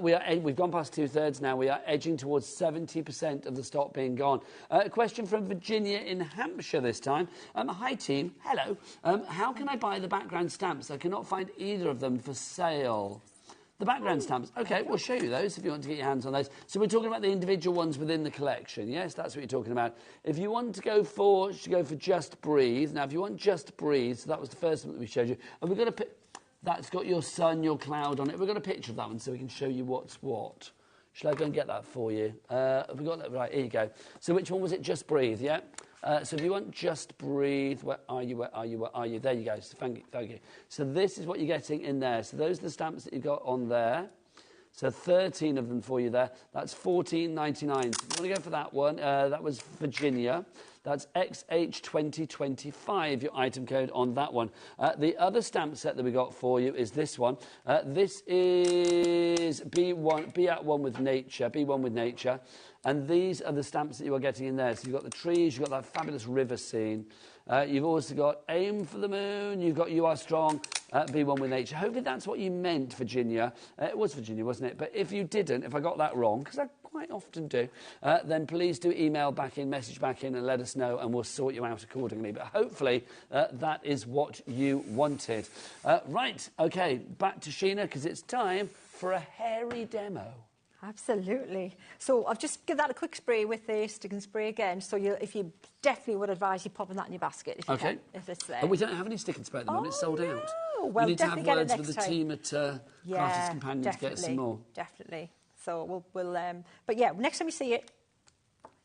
We've gone past 2/3 now. We are edging towards 70% of the stock being gone. A question from Virginia in Hampshire this time. Hi, team. Hello. How can I buy the background stamps? I cannot find either of them for sale. The background stamps. OK, we'll show you those if you want to get your hands on those. So we're talking about the individual ones within the collection. Yes, that's what you're talking about. If you want to go for, Just Breathe. Now, if you want Just Breathe, so that was the first one that we showed you. And we've got to that's got your sun, your cloud on it. We've got a picture of that one so we can show you what's what. Shall I go and get that for you? Have we got that? Right, here you go. So which one was it? Just Breathe, yeah? So if you want Just Breathe, where are you, where are you, where are you? There you go. So thank you. So this is what you're getting in there. So those are the stamps that you've got on there. So 13 of them for you there. That's $14.99. So if you want to go for that one, that was Virginia. That's XH2025, your item code on that one. The other stamp set that we got for you is this one. This is Be at One with Nature. Be One with Nature. And these are the stamps that you are getting in there. So you've got the trees, you've got that fabulous river scene. You've also got Aim for the Moon. You've got You Are Strong. Be One with Nature. Hopefully that's what you meant, Virginia. It was Virginia, wasn't it? But if you didn't, if I got that wrong, because I quite often do, then please do email back in, message back in, and let us know, and we'll sort you out accordingly. But hopefully that is what you wanted. Right, OK, back to Sheena, because it's time for a hairy demo. Absolutely. So I've just give that a quick spray with the stick and spray again. So if you definitely would advise you popping that in your basket if you can, if it's there. And we don't have any stick and spray at the moment. It's sold out. Well, we need to have words with the time. team at Crafters Companion to get some more. Definitely. So we'll but yeah, next time you see it,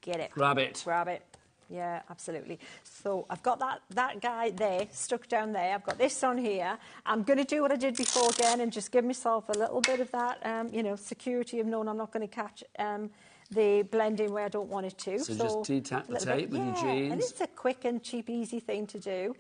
get it. Grab it. Grab it. Yeah, absolutely. So I've got that guy there, stuck down there. I've got this on here. I'm going to do what I did before again and just give myself a little bit of that, security of knowing I'm not going to catch the blending where I don't want it to. So just de-tap the tape with your jeans. And it's a quick and cheap, easy thing to do.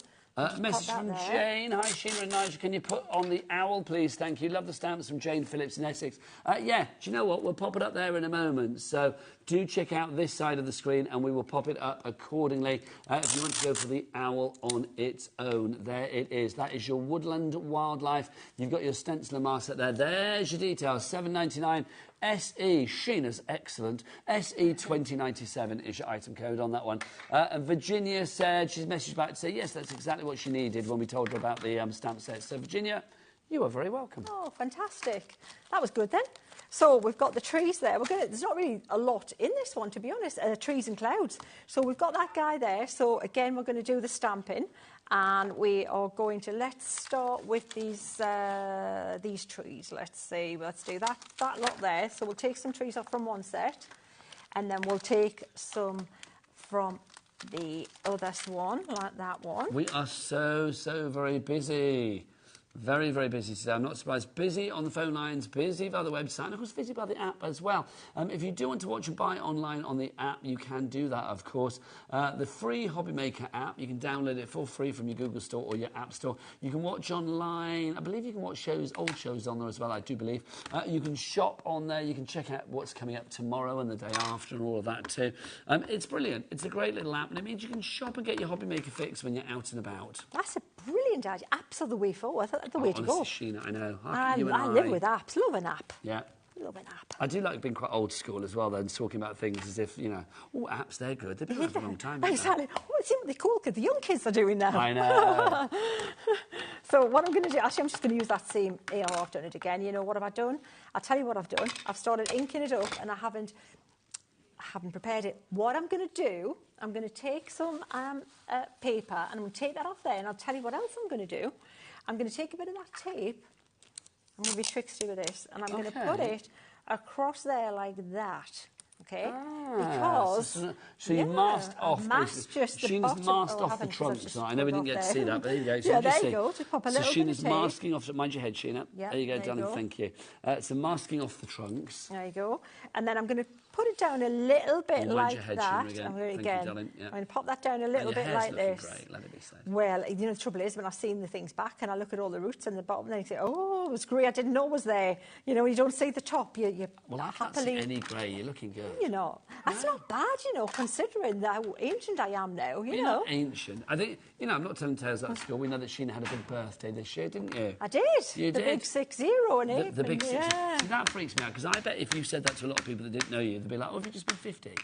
Message from Jane. Hi, Sheena and Nigel. Can you put on the owl, please? Thank you. Love the stamps from Jane Phillips in Essex. Yeah, do you know what? We'll pop it up there in a moment. So do check out this side of the screen and we will pop it up accordingly. If you want to go for the owl on its own, there it is. That is your woodland wildlife. You've got your stenciler mask set there. There's your details. $7.99. SE, Sheena's excellent. SE2097 is your item code on that one. And Virginia said, she's messaged back to say, yes, that's exactly what she needed when we told her about the stamp set. So, Virginia, you are very welcome. Oh, fantastic. That was good then. So we've got the trees there. There's not really a lot in this one, to be honest, trees and clouds. So we've got that guy there. So, again, we're going to do the stamping. And we are going to, let's start with these trees. Let's see, let's do that lot there. So we'll take some trees off from one set, and then we'll take some from the other one, like that one. We are so very busy. Very, very busy today. I'm not surprised. Busy on the phone lines, busy by the website, and of course busy by the app as well. If you do want to watch and buy online on the app, you can do that, of course. The free HobbyMaker app, you can download it for free from your Google Store or your App Store. You can watch online. I believe you can watch old shows on there as well, I do believe. You can shop on there. You can check out what's coming up tomorrow and the day after and all of that too. It's brilliant. It's a great little app, and it means you can shop and get your HobbyMaker fix when you're out and about. That's a brilliant idea. Apps are the way forward. The way to go. Sheena, I know. I live with apps. Love an app. Yeah. Love an app. I do like being quite old school as well, then, talking about things as if, apps, they're good. They've been around for a long time. Exactly. Oh, it seems the cool kids, the young kids are doing now. I know. So what I'm going to do, actually, I'm just going to use that same, I've done it again. What have I done? I'll tell you what I've done. I've started inking it up, and I haven't prepared it. What I'm going to do, I'm going to take some paper, and I'm going to take that off there, and I'll tell you what else I'm going to do. I'm going to take a bit of that tape. I'm going to be tricksy with this, and I'm going to put it across there like that. okay? Ah, Because... so you masked off. Just the Sheena's bottom. masked Oh, off the trunks. just I know we didn't get to see that, but there you go. So yeah, you just there you see. go. Just pop a So little bit Sheena's of tape. masking off... Mind your head, Sheena. Yeah, there you go, there you darling. go. Thank you. So masking off the trunks. There you go. And then I'm going to put it down a little bit Mind like your head, that. Sheena, again. I'm going Thank again. you, darling. Yeah. I'm going to pop that down a little bit like this. Great, let it be said. Well, you know, the trouble is when I've seen the things back and I look at all the roots and the bottom, then you say, oh, it was grey, I didn't know it was there. You know, when you don't see the top, you Well, I've not happily... seen any grey. You're looking good. You know, that's not bad, you know, considering how ancient I am now, you You're know. not ancient. I think, you know, I'm not telling tales at school. We know that Sheena had a big birthday this year, didn't you? I did. You the did? big 6-0 in April. The big 6. Yeah. See, that freaks me out, because I bet if you said that to a lot of people that didn't know you, they'd be like, oh, have you just been 50?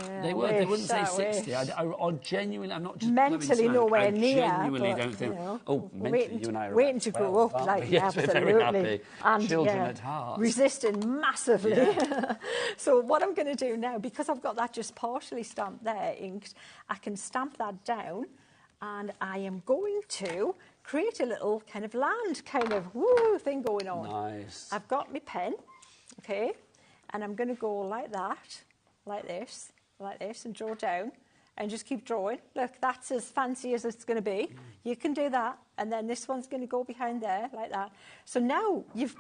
Yeah, They would. They wouldn't say 60. I genuinely, I'm not just mentally nowhere near. I genuinely but, don't think. You know, oh, mentally, you and I are waiting to grow up, aren't like we? Yes, absolutely. we're very happy. And children at heart. Resisting massively. Yeah. So what I'm going to do now, because I've got that just partially stamped there, inked, I can stamp that down, and I am going to create a little kind of land kind of woo thing going on. Nice. I've got my pen, okay, and I'm going to go like that, like this, and draw down, and just keep drawing. Look, that's as fancy as it's going to be. You can do that, and then this one's going to go behind there, like that. So now you've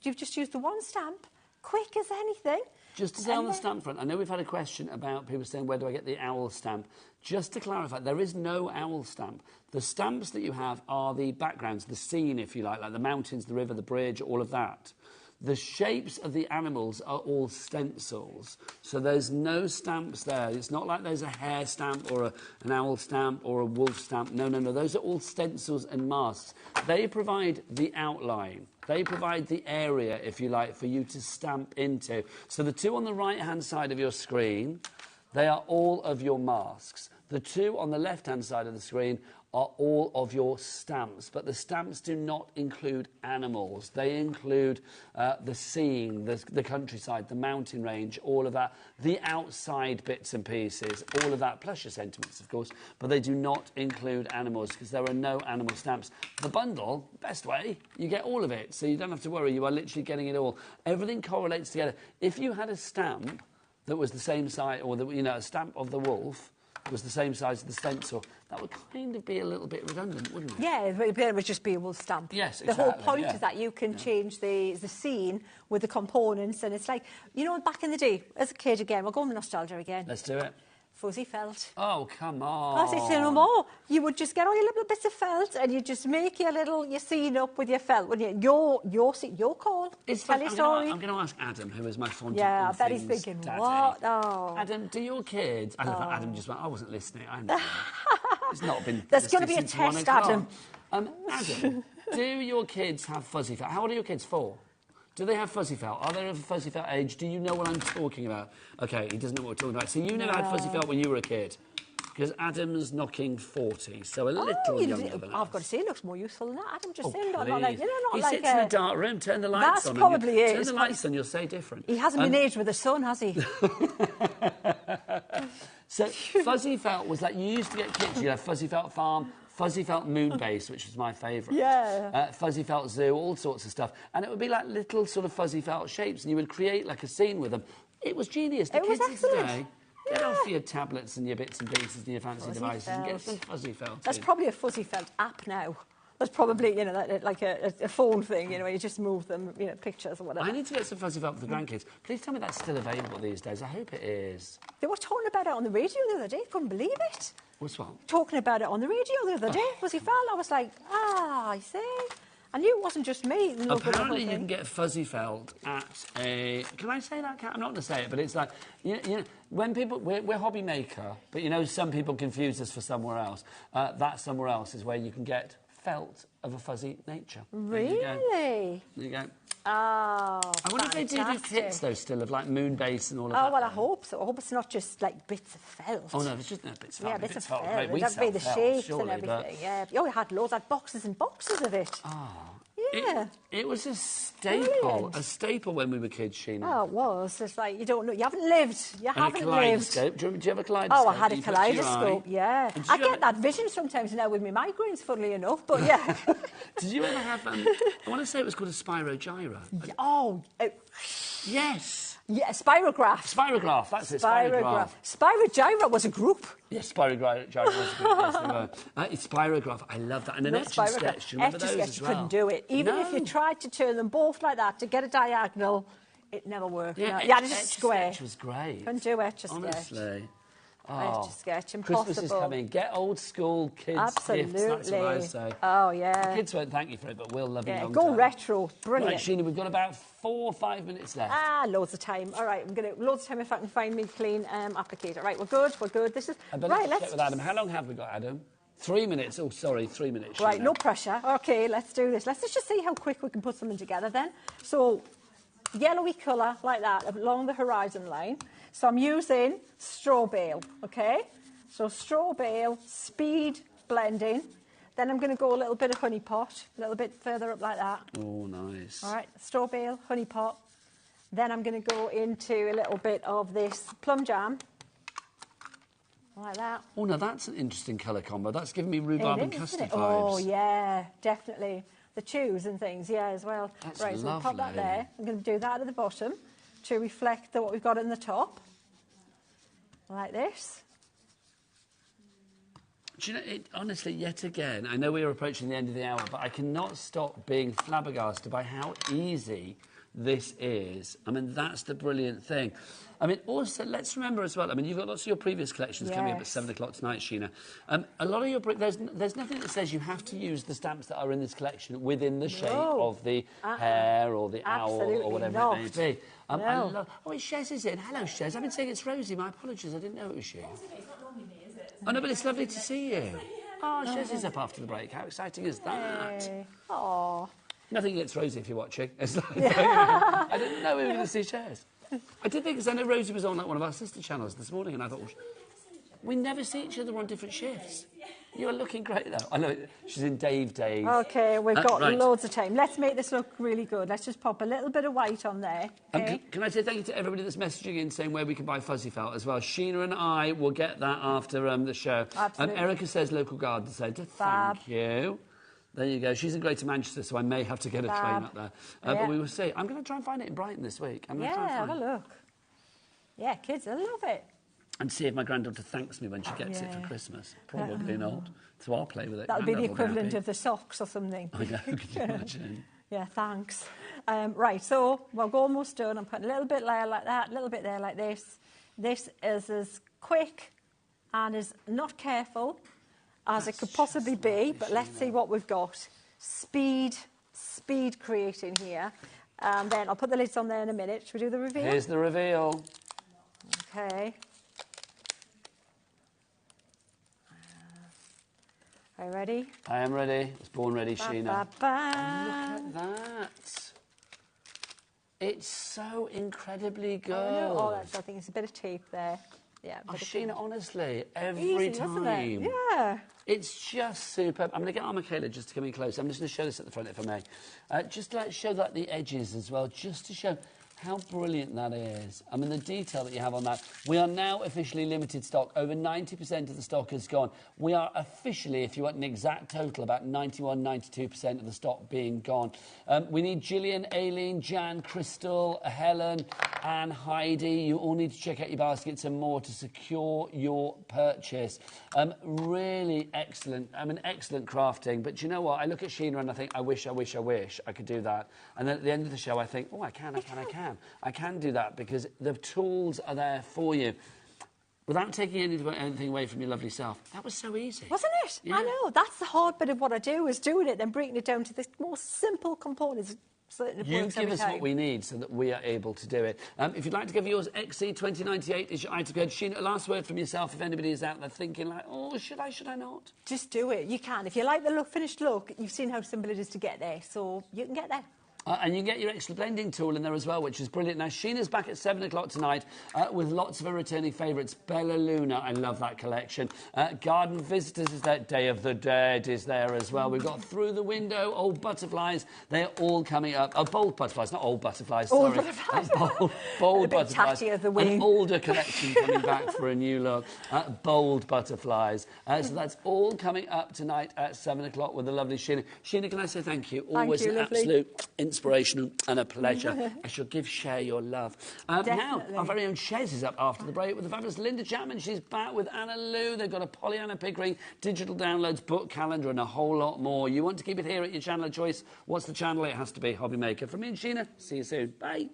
just used the one stamp, quick as anything. Just to say on the stamp front, I know we've had a question about people saying, where do I get the owl stamp? Just to clarify, there is no owl stamp. The stamps that you have are the backgrounds, the scene, if you like the mountains, the river, the bridge, all of that. The shapes of the animals are all stencils, so there's no stamps there. It's not like there's a hare stamp or an owl stamp or a wolf stamp. No, no, no. Those are all stencils and masks. They provide the outline. They provide the area, if you like, for you to stamp into. So the two on the right-hand side of your screen, they are all of your masks. The two on the left-hand side of the screen are all of your stamps, but the stamps do not include animals. They include the scene, the countryside, the mountain range, all of that, the outside bits and pieces, all of that, plus your sentiments, of course, but they do not include animals because there are no animal stamps. The bundle, best way, you get all of it, so you don't have to worry. You are literally getting it all. Everything correlates together. If you had a stamp that was the same size, or a stamp of the wolf, was the same size as the stencil, that would kind of be a little bit redundant, wouldn't it? Yeah, it would just be a wolf stamp. Yes, exactly. The whole point is that you can change the scene with the components, and it's like, you know, back in the day, as a kid again, we'll go on nostalgia again. Let's do it. Fuzzy felt. Oh, come on. I say no more. You would just get all your little bits of felt and you just make your scene up with your felt. Wouldn't you? Your call. Tell your story. I'm going to ask Adam, who is my fond I bet things, he's thinking, Daddy. what? Oh. Adam, do your kids... I love that Adam just went, I wasn't listening. I know. It's not been... There's going to be a test, Adam. Adam, do your kids have fuzzy felt? How old are your kids? 4? Do they have fuzzy felt? Are they of a fuzzy felt age? Do you know what I'm talking about? OK, he doesn't know what we're talking about. So you never had fuzzy felt when you were a kid? Because Adam's knocking 40, so a little younger than us. I've got to say, he looks more useful than that. Adam just saying, not please. like, not he like... sits in a dark room, turn the lights on. That's probably it. Turn the lights on, you'll say different. He hasn't been aged with a son, has he? So fuzzy felt was like, you used to get kids, you have fuzzy felt farm, fuzzy felt moon base, which was my favourite. Yeah. Fuzzy felt zoo, all sorts of stuff. And it would be like little sort of fuzzy felt shapes, and you would create like a scene with them. It was genius. The kids of today, get off your tablets and your bits and pieces and your fancy devices and get some fuzzy felt. That's probably a fuzzy felt app now. That's probably, like a phone thing, where you just move them, pictures or whatever. I need to get some fuzzy felt for the grandkids. Please tell me that's still available these days. I hope it is. They were talking about it on the radio the other day. Couldn't believe it. What's what? Talking about it on the radio the other day. Fuzzy felt. I was like, I see. I knew it wasn't just me. Apparently you can get fuzzy felt at a... Can I say that? I'm not going to say it, but it's like... when people... We're HobbyMaker, but some people confuse us for somewhere else. That somewhere else is where you can get felt of a fuzzy nature. Really? There you go. Oh, I wonder if they do kits, though, still, of, like, moon base and all of that. Oh, well, I hope so. I hope it's not just, like, bits of felt. Oh, no, it's just bits of felt. Yeah, bits of felt. Right, That'd be the shapes surely, and everything, yeah. Oh, we had loads, like boxes and boxes of it. Oh. Yeah. It was a staple when we were kids, Sheena. Oh, it was. It's like, you don't know. You haven't lived. You haven't lived. Do you have a kaleidoscope? Oh, I had a kaleidoscope, yeah. I get that vision sometimes now with my migraines, funnily enough, but yeah. Did you ever have, I want to say it was called a spirogyra. Oh. Yes. Yeah, Spirograph. Spirograph, that's it, Spirograph. Spirogyra was a group. Yes, Spirograph was a group, yes, they were. It's Spirograph, I love that. And an etch and sketch, do you remember those sketch, as you well? couldn't do it. Even if you tried to turn them both like that to get a diagonal, it never worked. Yeah, no. You had to just square. Etch was great. Couldn't do etch a sketch. Honestly. Etch a sketch, impossible. Christmas is coming. Get old school kids Absolutely. gifts, that's what I say. Oh, yeah. The kids won't thank you for it, but we'll love you long Go time. retro. Brilliant. Right, Sheena, we've got about 4 or 5 minutes left. Loads of time. All right, I'm going to loads of time if I can find me clean applicator. Right, we're good. This is Right, let's check with Adam. How long have we got, Adam? 3 minutes. Oh, sorry, 3 minutes. Right, Sheena. no pressure. Okay, let's do this. Let's just see how quick we can put something together then. So, yellowy colour like that along the horizon line. So I'm using straw bale, okay? So straw bale, speed blending. Then I'm going to go a little bit of honey pot, a little bit further up like that. Oh, nice. All right, straw bale, honey pot. Then I'm going to go into a little bit of this plum jam, like that. Oh, now that's an interesting colour combo. That's giving me rhubarb and custard vibes. Oh, yeah, definitely. The chews and things, yeah, as well. That's right, so we'll pop that lovely. there. I'm going to do that at the bottom to reflect what we've got in the top, like this. Do you know, honestly, yet again, I know we are approaching the end of the hour, but I cannot stop being flabbergasted by how easy this is. I mean, that's the brilliant thing. I mean, also, let's remember as well, I mean, you've got lots of your previous collections coming up at 7 o'clock tonight, Sheena. A lot of your... There's nothing that says you have to use the stamps that are in this collection within the shape of the hare or the owl or whatever it may be. I love... Oh, it's Shez, is it? Hello, Shez. I've been saying it's Rosie. My apologies. I didn't know it was you. Oh, no, but it's lovely to see you. Oh, Shez is up after the break. How exciting is that? Oh. Nothing against Rosie if you're watching. It's like, I didn't know we were going to see Shez. I did think, because I know Rosie was on like one of our sister channels this morning, and I thought, well, we never see each other on different shifts. You are looking great, though. I know she's in Dave. OK, we've got loads of time. Let's make this look really good. Let's just pop a little bit of white on there. Okay? Can I say thank you to everybody that's messaging in saying where we can buy fuzzy felt as well? Sheena and I will get that after the show. Absolutely. Erica says local garden centre. Thank you. There you go. She's in Greater Manchester, so I may have to get a train up there. But we will see. I'm going to try and find it in Brighton this week. I'm going to try and find have a look. Yeah, kids, I love it. And see if my granddaughter thanks me when she gets it for Christmas. Probably not. So I'll play with it. That would be the equivalent of the socks or something. I know, could you imagine? Yeah, thanks. Right, so we're almost done. I'm putting a little bit there like that, a little bit there like this. This is as quick and as not careful as it could possibly be, but let's see what we've got. Speed creating here. And then I'll put the lids on there in a minute. Should we do the reveal? Here's the reveal. Okay. Are you ready? I am ready. I was born ready, Sheena. Look at that. It's so incredibly good. I think it's a bit of tape there. Yeah. Sheena, honestly, every Easy, time. wasn't it? Yeah. It's just superb. I'm going to get our Michaela just to come in close. I'm just going to show this at the front, if I may. Just to show that the edges as well, just to show how brilliant that is. I mean, the detail that you have on that. We are now officially limited stock. Over 90% of the stock has gone. We are officially, if you want an exact total, about 91, 92% of the stock being gone. We need Gillian, Aileen, Jan, Crystal, Helen, and Heidi. You all need to check out your baskets and more to secure your purchase. Really excellent. I mean, excellent crafting. But do you know what? I look at Sheena and I think, I wish I could do that. And then at the end of the show, I think, oh, I can do that, because the tools are there for you. Without taking anything away from your lovely self. That was so easy. Wasn't it? Yeah. I know. That's the hard bit of what I do, is doing it, then breaking it down to the most simple components. So that it You works give every us time. what we need so that we are able to do it. If you'd like to give yours, XC2098 is your item code. Sheena, last word from yourself, if anybody is out there thinking like, oh, should I not? Just do it. You can. If you like the finished look, you've seen how simple it is to get there, so you can get there. And you can get your extra blending tool in there as well, which is brilliant. Now, Sheena's back at 7 o'clock tonight with lots of her returning favourites. Bella Luna, I love that collection. Garden Visitors is there. Day of the Dead is there as well. We've got Through the Window, Old Butterflies. They're all coming up. Oh, Bold Butterflies, not Old Butterflies, Old sorry. Butterflies. Bold a bit Butterflies. tatty of the wing. An older collection coming back for a new look. Bold Butterflies. So that's all coming up tonight at 7 o'clock with the lovely Sheena. Sheena, can I say thank you? Always you, an lovely. absolute inspiration. inspiration and a pleasure. I shall give Cher your love. Now, our very own Shez is up after the break with the fabulous Linda Chapman. She's back with Anna Lou. They've got a Pollyanna Pickering, digital downloads, book calendar and a whole lot more. You want to keep it here at your channel of choice. What's the channel? It has to be HobbyMaker. From me and Sheena, see you soon. Bye.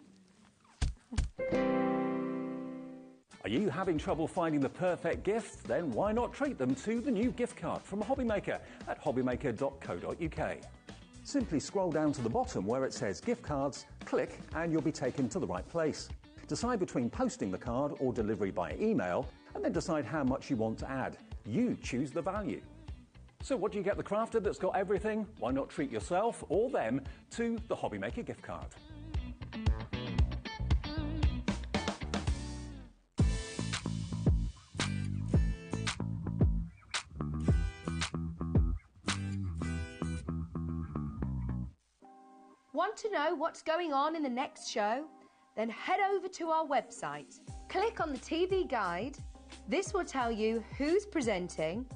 Are you having trouble finding the perfect gift? Then why not treat them to the new gift card from HobbyMaker at hobbymaker.co.uk. Simply scroll down to the bottom where it says gift cards, click and you'll be taken to the right place. Decide between posting the card or delivery by email and then decide how much you want to add. You choose the value. So what do you get the crafter that's got everything? Why not treat yourself or them to the HobbyMaker gift card? Want to know what's going on in the next show? Then head over to our website. Click on the TV guide. This will tell you who's presenting,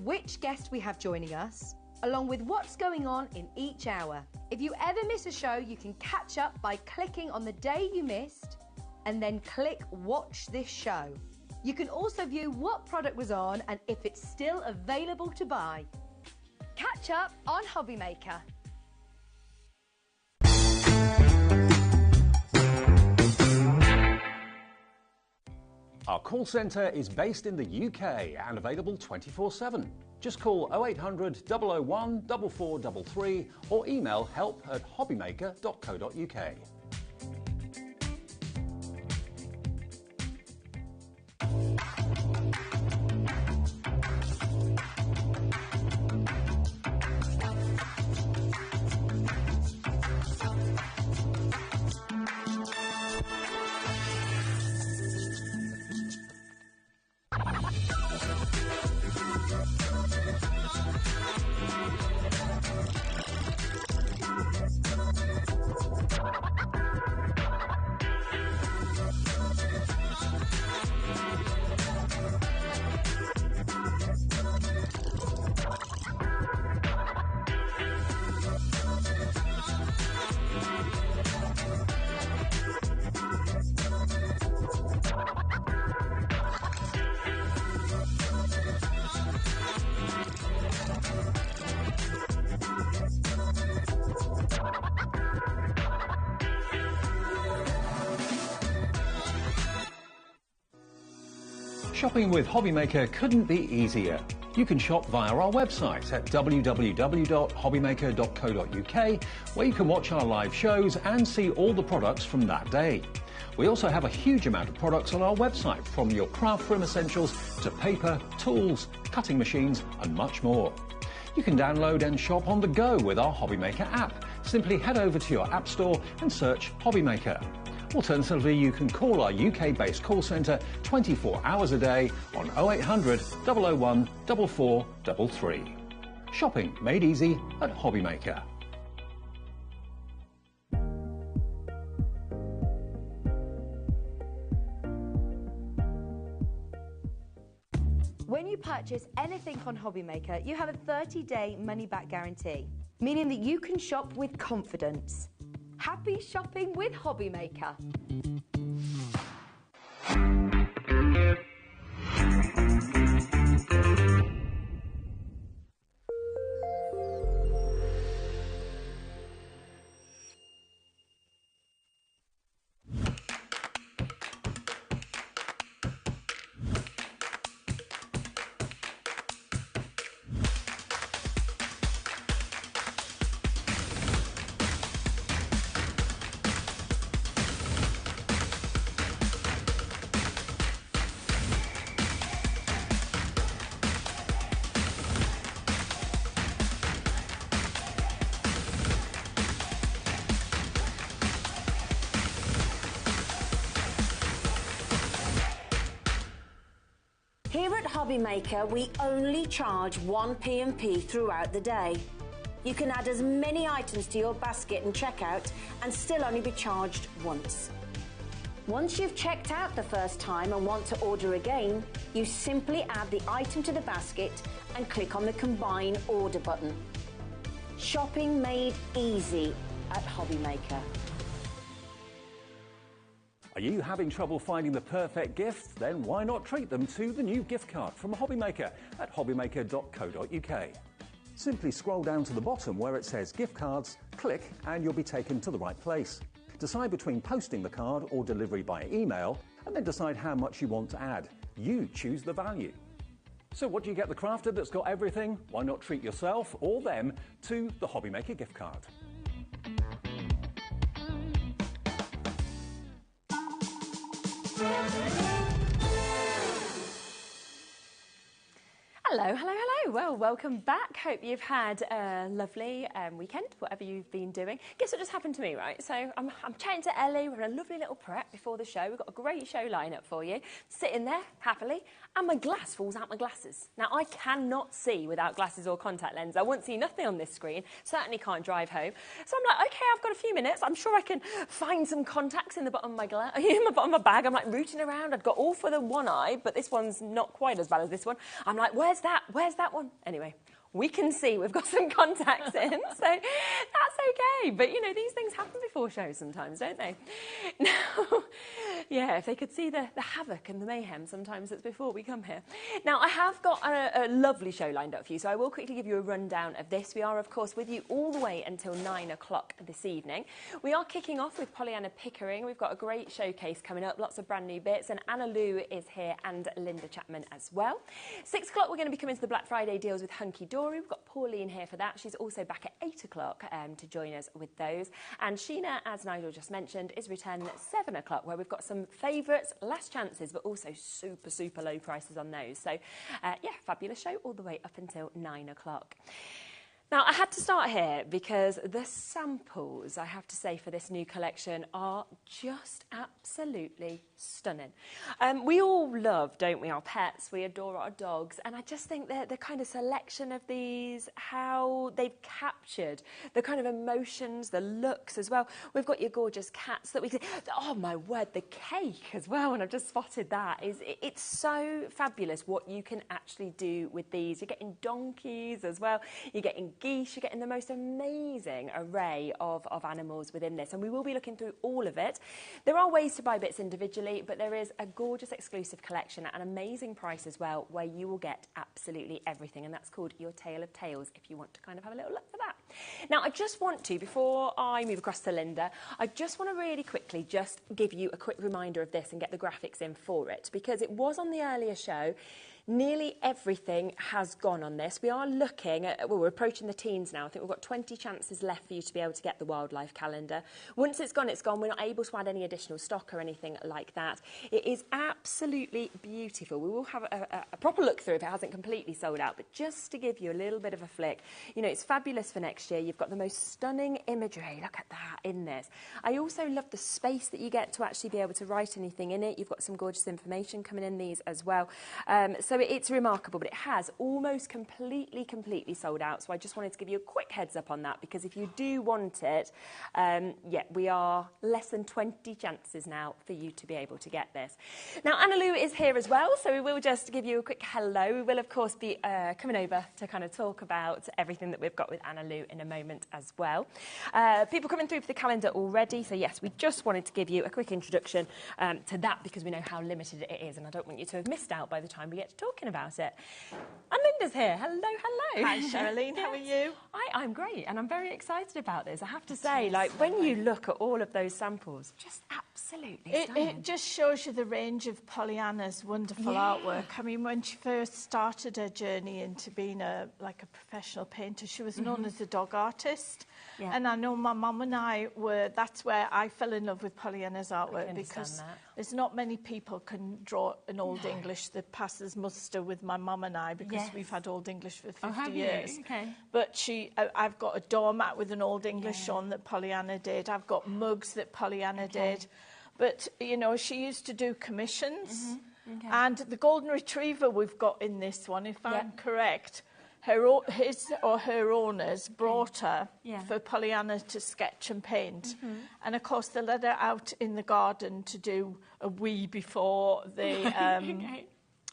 which guest we have joining us, along with what's going on in each hour. If you ever miss a show, you can catch up by clicking on the day you missed and then click Watch This Show. You can also view what product was on and if it's still available to buy. Catch up on HobbyMaker. Our call centre is based in the UK and available 24/7. Just call 0800 001 4433 or email help@hobbymaker.co.uk. Shopping with HobbyMaker couldn't be easier. You can shop via our website at www.hobbymaker.co.uk, where you can watch our live shows and see all the products from that day. We also have a huge amount of products on our website, from your craft room essentials to paper, tools, cutting machines and much more. You can download and shop on the go with our HobbyMaker app. Simply head over to your app store and search HobbyMaker. Alternatively, you can call our UK-based call centre 24 hours a day on 0800 001 4433. Shopping made easy at HobbyMaker. When you purchase anything on HobbyMaker, you have a 30-day money-back guarantee, meaning that you can shop with confidence. Happy shopping with HobbyMaker. Here at HobbyMaker, we only charge one P&P throughout the day. You can add as many items to your basket and checkout and still only be charged once. Once you've checked out the first time and want to order again, you simply add the item to the basket and click on the Combine Order button. Shopping made easy at HobbyMaker. Are you having trouble finding the perfect gift? Then why not treat them to the new gift card from HobbyMaker at hobbymaker.co.uk. Simply scroll down to the bottom where it says gift cards, click and you'll be taken to the right place. Decide between posting the card or delivery by email and then decide how much you want to add. You choose the value. So what do you get the crafter that's got everything? Why not treat yourself or them to the HobbyMaker gift card? Hello, hello, hello. Well, welcome back. Hope you've had a lovely weekend, whatever you've been doing. Guess what just happened to me, right? So I'm chatting to Ellie. We're in a lovely little prep before the show. We've got a great show lineup for you. Sitting there, happily, and my glass falls out my glasses. Now, I cannot see without glasses or contact lens. I won't see nothing on this screen. Certainly can't drive home. So I'm like, okay, I've got a few minutes. I'm sure I can find some contacts in the bottom of my in the bottom of my bag. I'm like rooting around. I've got all for the one eye, but this one's not quite as bad as this one. I'm like, where's that? Where's that one? Anyway, we can see we've got some contacts in, so that's okay. But, you know, these things happen before shows sometimes, don't they? Now, yeah, if they could see the havoc and the mayhem sometimes it's before we come here. Now, I have got a lovely show lined up for you, so I will quickly give you a rundown of this. We are, of course, with you all the way until 9 o'clock this evening. We are kicking off with Pollyanna Pickering. We've got a great showcase coming up, lots of brand new bits, and Anna Lou is here and Linda Chapman as well. 6 o'clock, we're going to be coming to the Black Friday deals with Hunky Dory. We've got Pauline here for that. She's also back at 8 o'clock to join us with those. And Sheena, as Nigel just mentioned, is returning at 7 o'clock, where we've got some favourites, last chances, but also super, super low prices on those. So, yeah, fabulous show all the way up until 9 o'clock. Now, I had to start here because the samples, I have to say, for this new collection are just absolutely stunning. We all love, don't we, our pets? We adore our dogs. And I just think that the kind of selection of these, how they've captured the kind of emotions, the looks as well. We've got your gorgeous cats that we can... Oh, my word, the cake as well, and I've just spotted that. It's so fabulous what you can actually do with these. You're getting donkeys as well. You're getting geese, you're getting the most amazing array of animals within this, and we will be looking through all of it. There are ways to buy bits individually, but there is a gorgeous exclusive collection at an amazing price as well, where you will get absolutely everything, and that's called Your Tale of Tales, if you want to kind of have a little look for that. Now, I just want to, before I move across to Linda, I just want to really quickly just give you a quick reminder of this and get the graphics in for it, because it was on the earlier show. Nearly everything has gone on this. We are looking at, well, we're approaching the teens now. I think we've got 20 chances left for you to be able to get the wildlife calendar. Once it's gone, it's gone. We're not able to add any additional stock or anything like that. It is absolutely beautiful. We will have a proper look through if it hasn't completely sold out, but just to give you a little bit of a flick, you know, it's fabulous for next year. You've got the most stunning imagery. Look at that in this. I also love the space that you get to actually be able to write anything in it. You've got some gorgeous information coming in these as well. So it's remarkable, but it has almost completely sold out. So I just wanted to give you a quick heads up on that, because if you do want it, yeah, we are less than 20 chances now for you to be able to get this. Now, Anna Lou is here as well, so we will just give you a quick hello. We will, of course, be coming over to kind of talk about everything that we've got with Anna Lou in a moment as well. People coming through for the calendar already, so yes, we just wanted to give you a quick introduction to that, because we know how limited it is, and I don't want you to have missed out by the time we get to talking about it. And Linda's here. Hello, hello. Hi, Charlene. How are you? I'm great, and I'm very excited about this. I have to say, like, when you look at all of those samples, just absolutely stunning. It just shows you the range of Pollyanna's wonderful artwork. I mean, when she first started her journey into being a professional painter, she was known as a dog artist. Yeah. And I know my mum and I that's where I fell in love with Pollyanna's artwork, because there's not many people can draw an Old English that passes muster with my mum and I, because we've had Old English for 50 years. Okay. But I've got a doormat with an Old English on that Pollyanna did. I've got mugs that Pollyanna did. But, you know, she used to do commissions. And the golden retriever we've got in this one, if I'm correct, his or her owners brought her for Pollyanna to sketch and paint. And, of course, they let her out in the garden to do a wee before they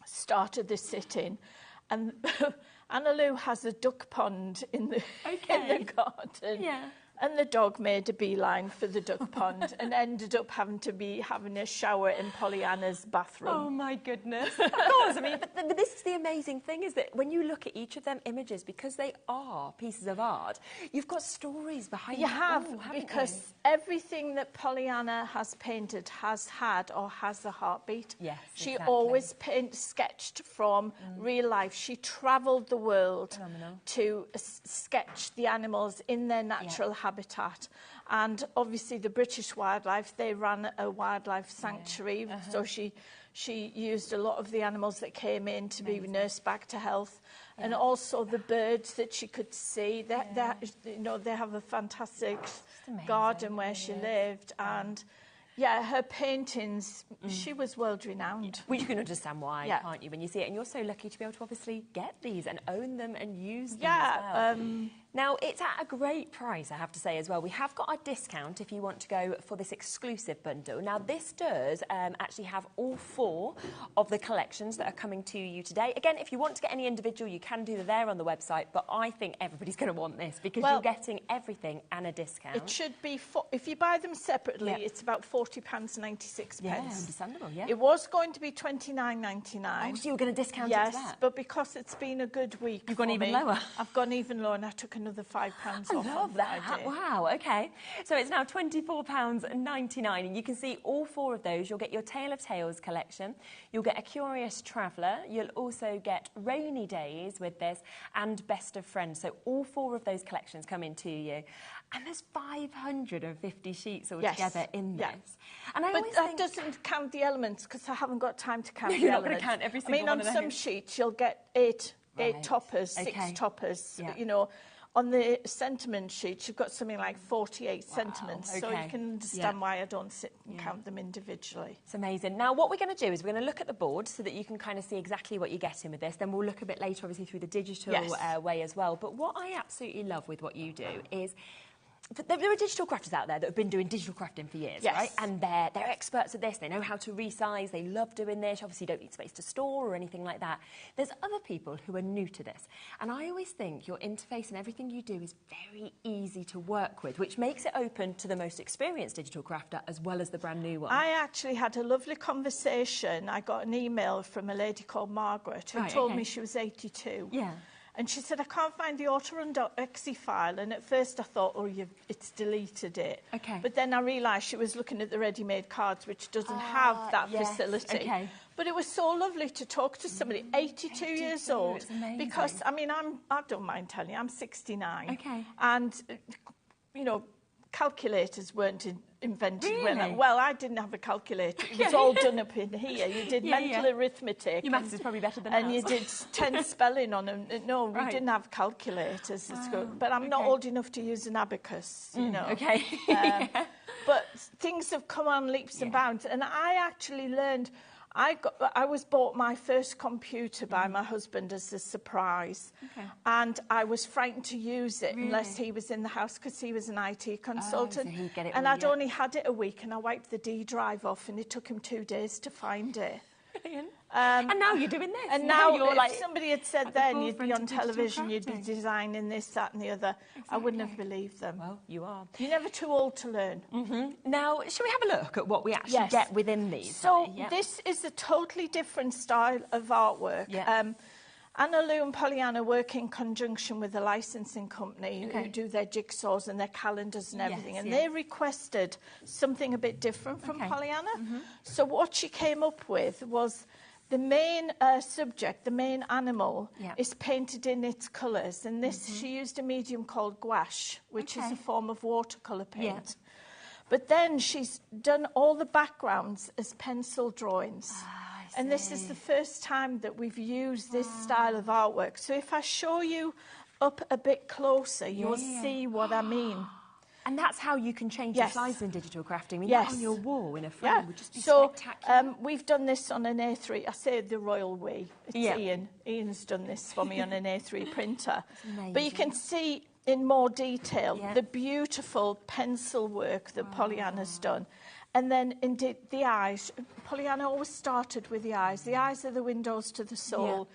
started the sit-in. And Anna Lou has a duck pond in the garden. Yeah. And the dog made a beeline for the duck pond and ended up having a shower in Pollyanna's bathroom. Oh my goodness. Of course, I mean, but this is the amazing thing, is that when you look at each of them images, because they are pieces of art, you've got stories behind You it have, all, haven't because you? everything that Pollyanna has painted has had or has a heartbeat. Yes, She exactly. always sketched from real life. She travelled the world Phenomenal. to sketch the animals in their natural habitat. And obviously the British Wildlife, they ran a wildlife sanctuary, so she used a lot of the animals that came in to be nursed back to health. And also the birds that she could see. They have a fantastic garden where she lived, and her paintings, she was world renowned. Well, you can understand why, can't you, when you see it? And you're so lucky to be able to obviously get these and own them and use them as well. Now, it's at a great price, I have to say, as well. We have got a discount if you want to go for this exclusive bundle. Now, this does actually have all 4 of the collections that are coming to you today. Again, if you want to get any individual, you can do that there on the website, but I think everybody's going to want this because you're getting everything and a discount. It should be, if you buy them separately, it's about £40.96. Yeah, understandable, yeah. It was going to be £29.99. Oh, so you were going to discount it to that? Yes, but because it's been a good week You've gone even lower. I've gone even lower, and I took another £5 off. I love that. Wow, okay. So it's now £24.99, and you can see all 4 of those. You'll get your Tale of Tales collection, you'll get A Curious Traveller, you'll also get Rainy Days with this, and Best of Friends. So all 4 of those collections come into you. And there's 550 sheets altogether in this. And but that doesn't count the elements, because I haven't got time to count the You're elements. not going to count every single one of those. On some sheets you'll get 8 toppers, 6 toppers, you know. On the sentiment sheets, you've got something like 48 sentiments, so you can understand why I don't sit and count them individually. It's amazing. Now, what we're going to do is we're going to look at the board so that you can kind of see exactly what you're getting with this. Then we'll look a bit later, obviously, through the digital way as well. But what I absolutely love with what you do is there are digital crafters out there that have been doing digital crafting for years, right? And they're experts at this. They know how to resize. They love doing this. Obviously, you don't need space to store or anything like that. There's other people who are new to this. And I always think your interface and everything you do is very easy to work with, which makes it open to the most experienced digital crafter as well as the brand new one. I actually had a lovely conversation. I got an email from a lady called Margaret who told me she was 82. Yeah. And she said, I can't find the autorun.exe file. And at first I thought, it's deleted it. Okay. But then I realised she was looking at the ready-made cards, which doesn't have that facility. Okay. But it was so lovely to talk to somebody, 82 years old. It's amazing. Because, I mean, I don't mind telling you, I'm 69. Okay. And, you know, calculators weren't invented Really? well, I didn't have a calculator. It was all done up in here. You did mental arithmetic. Your maths is probably better than ours. And ours. you did 10 spelling on them. No, we didn't have calculators. But I'm not old enough to use an abacus, you know. Okay. But things have come on leaps and bounds. And I actually learned... I was bought my first computer by my husband as a surprise, and I was frightened to use it unless he was in the house, because he was an IT consultant. So he'd get it and all, I'd only had it a week, and I wiped the D drive off, and it took him 2 days to find it. Brilliant. And now you're doing this. And now you're if like, somebody had said then you'd be on television, you'd be designing this, that and the other, I wouldn't have believed them. Well, you are. You're never too old to learn. Now, shall we have a look at what we actually get within these? So this is a totally different style of artwork. Anna Lou and Pollyanna work in conjunction with a licensing company who do their jigsaws and their calendars and everything. And they requested something a bit different from Pollyanna. So what she came up with was the main subject, the main animal, is painted in its colours. And this, she used a medium called gouache, which is a form of watercolour paint. But then she's done all the backgrounds as pencil drawings. And this is the first time that we've used this style of artwork. So if I show you up a bit closer, you'll see what I mean. And that's how you can change the slides in digital crafting. I mean, that on your wall in a frame would just be spectacular. So we've done this on an A3. I say the royal we. It's Ian. Ian's done this for me on an A3 printer. But you can see in more detail the beautiful pencil work that Pollyanna's done. And then indeed the eyes. Pollyanna always started with the eyes. The eyes are the windows to the soul.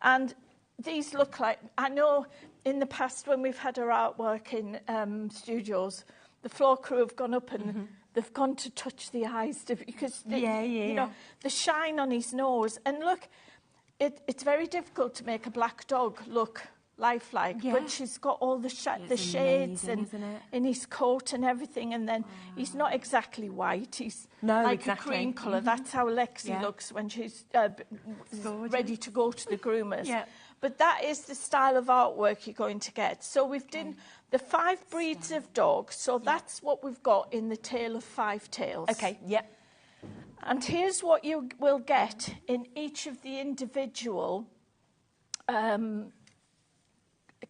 And these look like, I know in the past when we've had our artwork in studios, the floor crew have gone up and they've gone to touch the eyes because you know, the shine on his nose. And look, it's very difficult to make a black dog look lifelike, but she's got all the shades amazing, and in his coat and everything, and then he's not exactly white, he's like a cream colour. That's how Lexi looks when she's ready to go to the groomers. But that is the style of artwork you're going to get. So we've done the 5 breeds of dogs, so that's what we've got in the Tale of 5 Tails. Okay, yep. And here's what you will get in each of the individual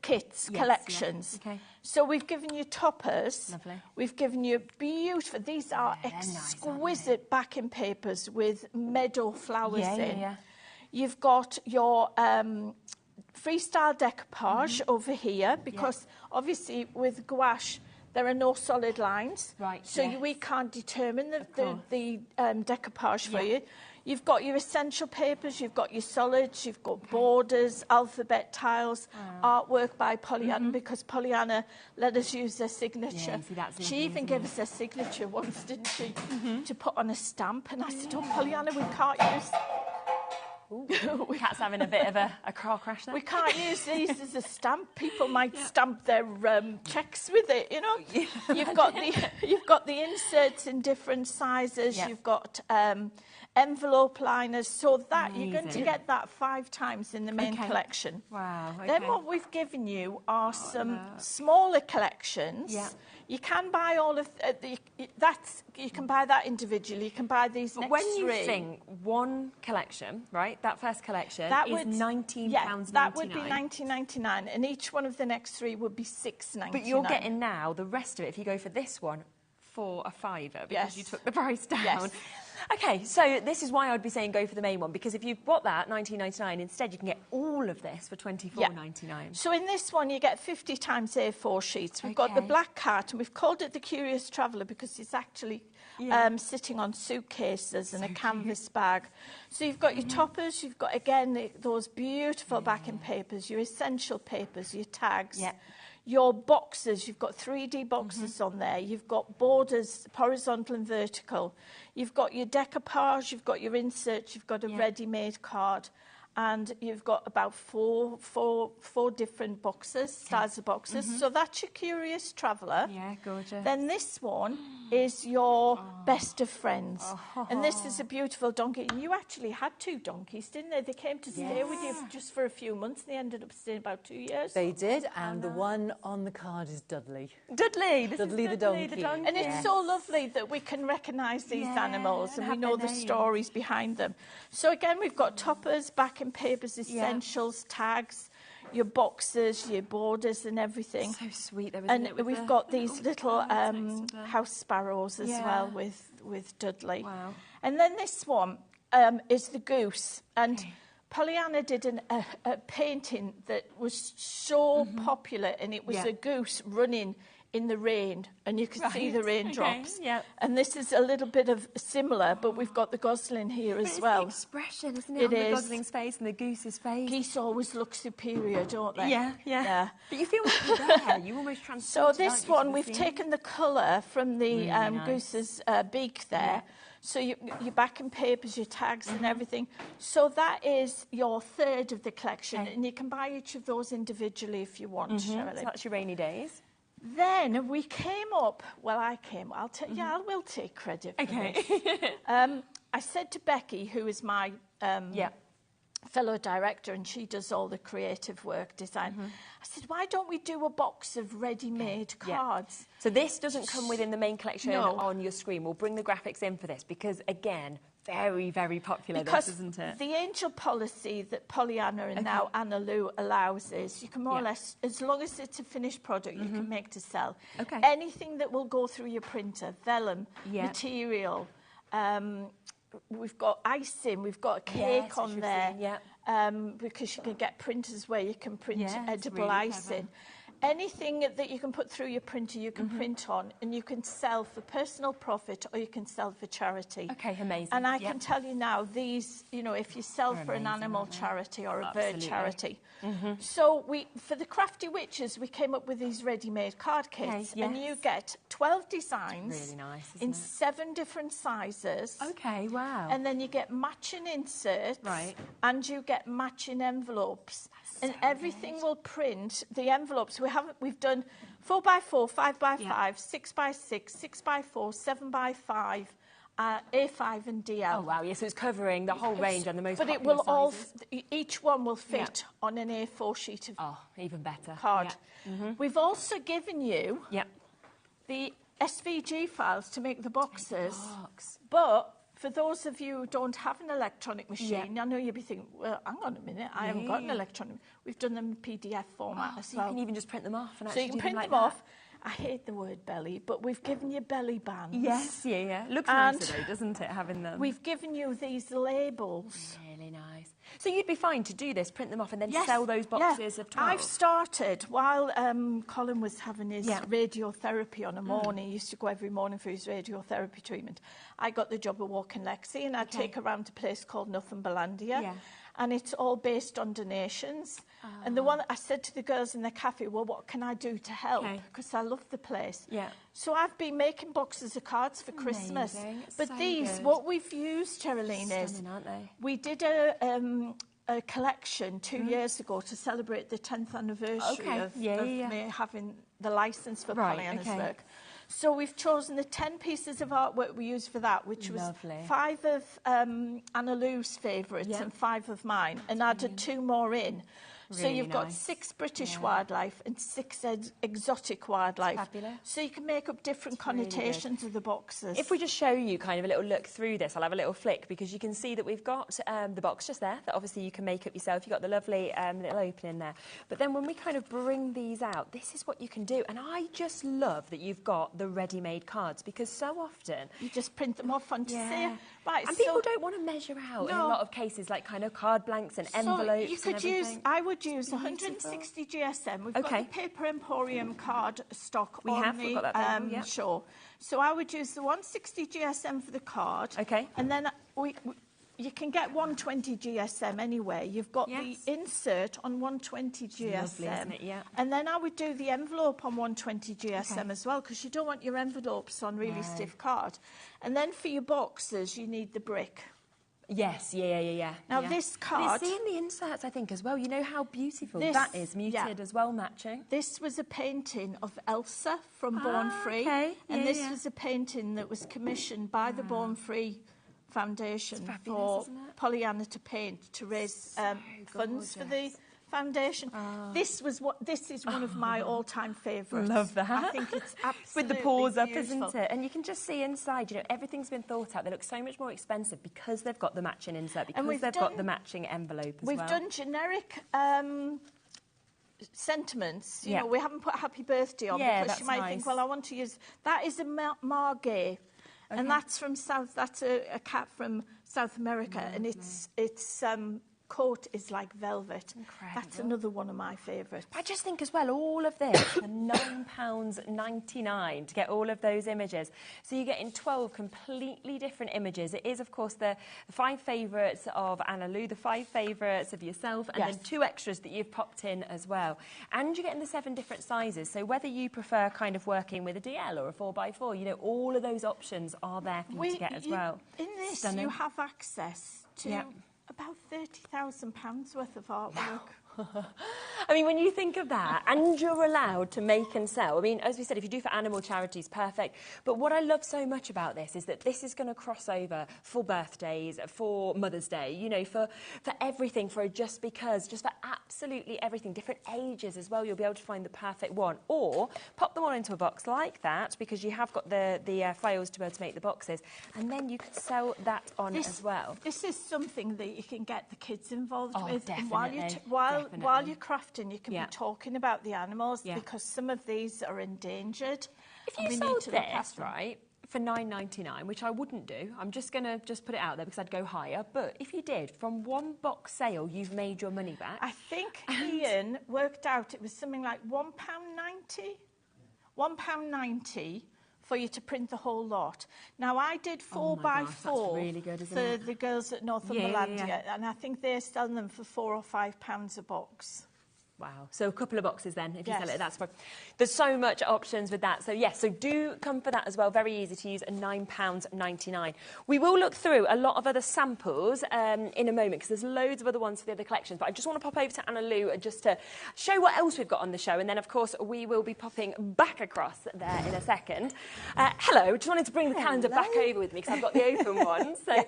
kits, collections. Okay. So we've given you toppers. Lovely. We've given you beautiful, these are exquisite backing papers with meadow flowers in. You've got your freestyle decoupage over here, because obviously with gouache there are no solid lines. Right. So we can't determine the decoupage for you. You've got your essential papers, you've got your solids, you've got borders, alphabet tiles, artwork by Pollyanna, because Pollyanna let us use their signature. She even gave us her signature once, didn't she, to put on a stamp. And I said, oh, Pollyanna, we can't use... Cat's having a bit of a car crash there. We can't use these as a stamp. People might stamp their checks with it, you know. You've got the inserts in different sizes. You've got envelope liners, so that you're going to get that 5 times in the main collection. Wow. Okay. Then what we've given you are some smaller collections. You can buy all of you can buy that individually. You can buy these next 3. When you think one collection, right? That first collection is £19.99. Yeah, that would be £19.99, and each one of the next 3 would be £6.99. But you're getting now the rest of it. If you go for this one, for a £5 because you took the price down. Yes. Okay, so this is why I'd be saying go for the main one, because if you've got that £19.99, instead you can get all of this for £24.99. So in this one you get 50 times A4 sheets. We've got the black cart, and we've called it the Curious Traveller because it's actually sitting on suitcases and a canvas bag. So you've got your toppers, you've got again those beautiful backing papers, your essential papers, your tags. Your boxes, you've got 3D boxes on there. You've got borders, horizontal and vertical. You've got your decoupage, you've got your inserts, you've got a ready-made card. And you've got about four different boxes, styles of boxes. So that's your Curious Traveller. Yeah, gorgeous. Then this one is your Best of Friends. And this is a beautiful donkey. And you actually had 2 donkeys, didn't they? They came to stay with you just for a few months. They ended up staying about 2 years. They did, and the one on the card is Dudley. Dudley! Dudley the donkey. And it's so lovely that we can recognise these animals and we know the stories behind them. So again, we've got toppers, backing papers, essentials, tags, your boxes, your borders and everything. So sweet though, isn't and it? we've got these little house sparrows as well with Dudley. Wow. And then this one is the goose. And Pollyanna did a painting that was so popular, and it was a goose running in the rain, and you can see the raindrops. And this is a little bit of similar, but we've got the gosling here as well. It's the expression, isn't it? On the gosling's face and the goose's face. Geese always look superior, don't they? Yeah. But you feel like you're there. You almost transport. So this one, we've taken the colour from the goose's beak there. So your backing papers, your tags and everything. So that is your 3rd of the collection, and you can buy each of those individually if you want. So that's your rainy days. Then we came up, I will take credit for this. I said to Becky, who is my fellow director, and she does all the creative work, design. I said, why don't we do a box of ready-made cards? So this doesn't come within the main collection on your screen. We'll bring the graphics in for this because, again, very, very popular, this, isn't it? The angel policy that Pollyanna and now Anna Lou allows is you can more or less, as long as it's a finished product, you can make to sell. Anything that will go through your printer, vellum, material, we've got icing, we've got a cake on there, because you can get printers where you can print edible icing. Anything that you can put through your printer, you can print on, and you can sell for personal profit or you can sell for charity. Okay, amazing. And I can tell you now, these, you know, if you sell for an animal charity or a bird charity. So for the Crafty Witches, we came up with these ready-made card kits, and you get 12 designs really nice, in 7 different sizes. Okay, wow. And then you get matching inserts, and you get matching envelopes. And everything will print. The envelopes we've done 4x4, 5x5, 6x6, 6x4, 7x5, A5 and DL. Oh wow, yes, so it's covering the whole range on the most popular But it will sizes. each one will fit on an A4 sheet of even better card. We've also given you the SVG files to make the boxes. But for those of you who don't have an electronic machine, I know you'll be thinking, well, hang on a minute, I haven't got an electronic. We've done them in PDF format as so well. you can even just print them off and So you can print them off. I hate the word belly, but we've given you belly bands. Yes, Looks nicer though, doesn't it, having them? We've given you these labels. Really nice. So you'd be fine to do this, print them off and then sell those boxes of 12? I've started, while Colin was having his radiotherapy on a morning, he used to go every morning for his radiotherapy treatment. I got the job of walking Lexi, and I'd take her around to a place called Northumberlandia. And it's all based on donations. And the one I said to the girls in the cafe, well, what can I do to help? Because I love the place. So I've been making boxes of cards for Christmas. But so these, good. what we've used, Geraldine, is aren't they? we did a collection 2 years ago to celebrate the 10th anniversary of me having the licence for Pollyanna's work. So we've chosen the 10 pieces of artwork we used for that, which was 5 of Anna Lou's favourites and 5 of mine, and added 2 more in. So you've got 6 British wildlife and 6 exotic wildlife. Fabulous. So you can make up different connotations of the boxes. If we just show you kind of a little look through this, I'll have a little flick, because you can see that we've got the box just there that obviously you can make up yourself. You've got the lovely little opening there. But then when we kind of bring these out, this is what you can do. And I just love that you've got the ready-made cards, because so often you just print them off onto Right, and people don't want to measure out in a lot of cases, like kind of card blanks and envelopes. You could I would use 160 GSM. We've got the Paper Emporium card stock we've got that show. So I would use the 160 GSM for the card. And then you can get 120 GSM anyway. You've got the insert on 120 GSM. Lovely, isn't it? And then I would do the envelope on 120 GSM as well, because you don't want your envelopes on really stiff card. And then for your boxes, you need the brick. Yes, Now this card... It's in the inserts, I think, as well. You know how beautiful that is, muted as well, matching. This was a painting of Elsa from Born Free. And this was a painting that was commissioned by the Born Free Foundation for Pollyanna to paint to raise funds for the foundation. This is one of my all-time favourites. Love that. I think it's absolutely with the paws up, beautiful. isn't it? And you can just see inside, you know, everything's been thought out. They look so much more expensive because they've got the matching insert, because they've got the matching envelope as well. We've done generic sentiments. You know, we haven't put happy birthday on because you might think, well, I want to use... That is a margay. And that's from that's a cat from South America, and its coat is like velvet. Incredible. That's another one of my favourites. I just think as well, all of this for £9.99 to get all of those images. So you're getting 12 completely different images. It is, of course, the 5 favourites of Anna Lou, the 5 favourites of yourself, and then 2 extras that you've popped in as well. And you're getting the 7 different sizes. So whether you prefer kind of working with a DL or a 4x4, you know, all of those options are there for you to get as well. In this, you have access to... about £30,000 worth of artwork. I mean, when you think of that, and you're allowed to make and sell, I mean, as we said, if you do for animal charities, perfect. But what I love so much about this is that this is going to cross over for birthdays, for Mother's Day, you know, for everything, for just because, just for absolutely everything, different ages as well, you'll be able to find the perfect one. Or pop them all into a box like that, because you have got the files to be able to make the boxes, and then you could sell that on as well. This is something that you can get the kids involved with. Definitely. And while you're crafting, you can be talking about the animals, because some of these are endangered. If you sold this, right, for $9.99, which I wouldn't do. I'm just going to put it out there because I'd go higher. But if you did, from one box sale, you've made your money back. I think Ian worked out it was something like £1.90. £1.90 for you to print the whole lot. Now, I did 4x4 really good, isn't for it? the girls at Northumberlandia, and I think they're selling them for £4 or £5 a box. Wow. So a couple of boxes then, if you Yes. sell it, that's fine. There's so much options with that. So yes, so do come for that as well. Very easy to use at £9.99. We will look through a lot of other samples in a moment because there's loads of other ones for the other collections. But I just want to pop over to Anna Lou just to show what else we've got on the show. And then, of course, we will be popping back across there in a second. Hello. Just wanted to bring the calendar back over with me because I've got the open one. So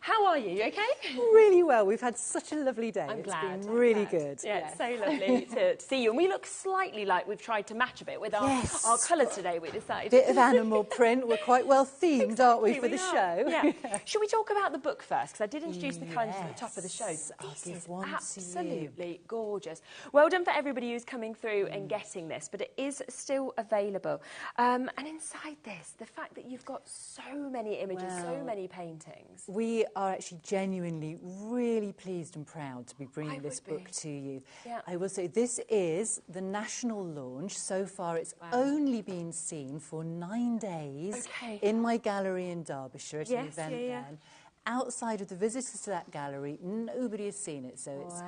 how are you? You okay? Really well. We've had such a lovely day. I'm glad. It's been really good. Yeah, it's so lovely to see you. And we look slightly like we've tried to match a bit with our colours today, we decided. Bit of animal print. We're quite well themed, aren't we, for the show? Yeah. Should we talk about the book first? Because I did introduce the calendar at the top of the show. I'll This give is one to you. absolutely gorgeous. Well done for everybody who's coming through and getting this, but it is still available. And inside this, the fact that you've got so many images, so many paintings. We are actually genuinely really pleased and proud to be bringing this book to you. Yeah. I will say this is the national launch. So far it's only been seen for 9 days in my gallery in Derbyshire at an event then. Outside of the visitors to that gallery, nobody has seen it, so it's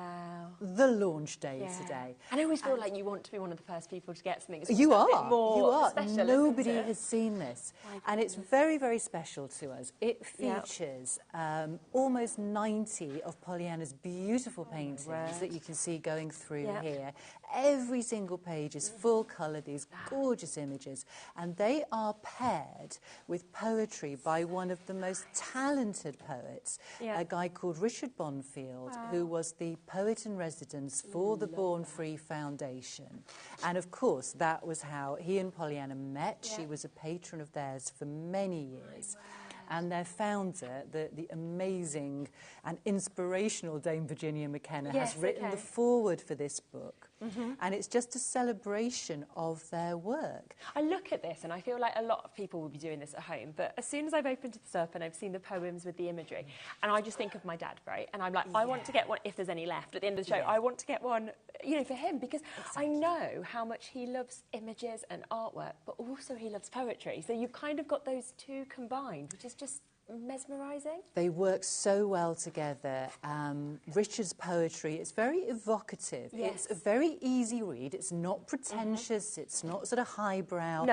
the launch day today. And I always feel like you want to be one of the first people to get something. It's You a bit are. more You are. special, Nobody isn't it? has seen this. And it's very, very special to us. It features almost 90 of Pollyanna's beautiful paintings that you can see going through here. Every single page is full colour, these gorgeous images. And they are paired with poetry by one of the most talented poets, a guy called Richard Bonfield, who was the poet in residence for the Born Free Foundation. And of course, that was how he and Pollyanna met. She was a patron of theirs for many years. And their founder, the amazing and inspirational Dame Virginia McKenna, has written the foreword for this book. And it's just a celebration of their work. I look at this and I feel like a lot of people will be doing this at home, but as soon as I've opened this up and I've seen the poems with the imagery, and I just think of my dad, right? And I'm like, I want to get one, if there's any left at the end of the show, I want to get one, you know, for him, because I know how much he loves images and artwork, but also he loves poetry. So you've kind of got those two combined, which is just mesmerising. They work so well together. Richard's poetry is very evocative. It's a very easy read. It's not pretentious. It's not sort of highbrow.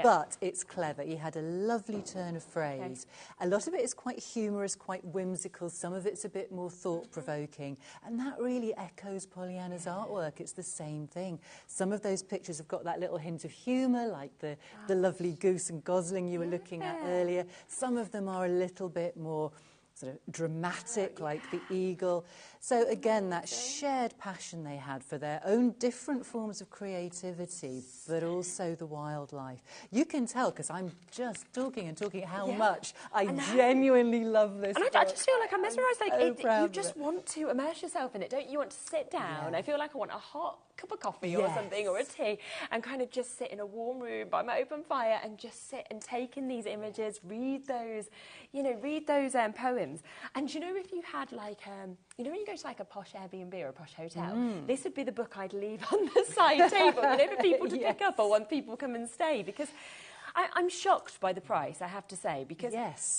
But it's clever. He had a lovely turn of phrase. A lot of it is quite humorous, quite whimsical. Some of it's a bit more thought-provoking. And that really echoes Pollyanna's artwork. It's the same thing. Some of those pictures have got that little hint of humour, like the lovely goose and gosling you were looking at earlier. Some of them are a little bit more sort of dramatic, like the eagle. So again, that shared passion they had for their own different forms of creativity, but also the wildlife. You can tell, because I'm just talking and talking, how much I genuinely love this book. I just feel like I'm mesmerised. Like proud you of just it. want to immerse yourself in it, don't you? You want to sit down. I feel like I want a hot cup of coffee or something, or a tea, and kind of just sit in a warm room by my open fire and just sit and take in these images, read those, you know, read those poems. And you know, if you had like, you know, when you go to like a posh Airbnb or a posh hotel, this would be the book I'd leave on the side table, you know, for people to pick up or when people come and stay, because I'm shocked by the price, I have to say, because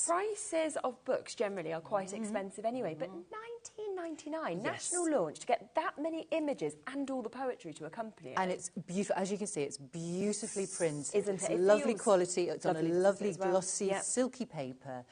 prices of books generally are quite expensive anyway, but $19.99, national launch, to get that many images and all the poetry to accompany it. And it's beautiful, as you can see, it's beautifully printed. Isn't it? It's lovely quality, it's on a lovely glossy, silky paper.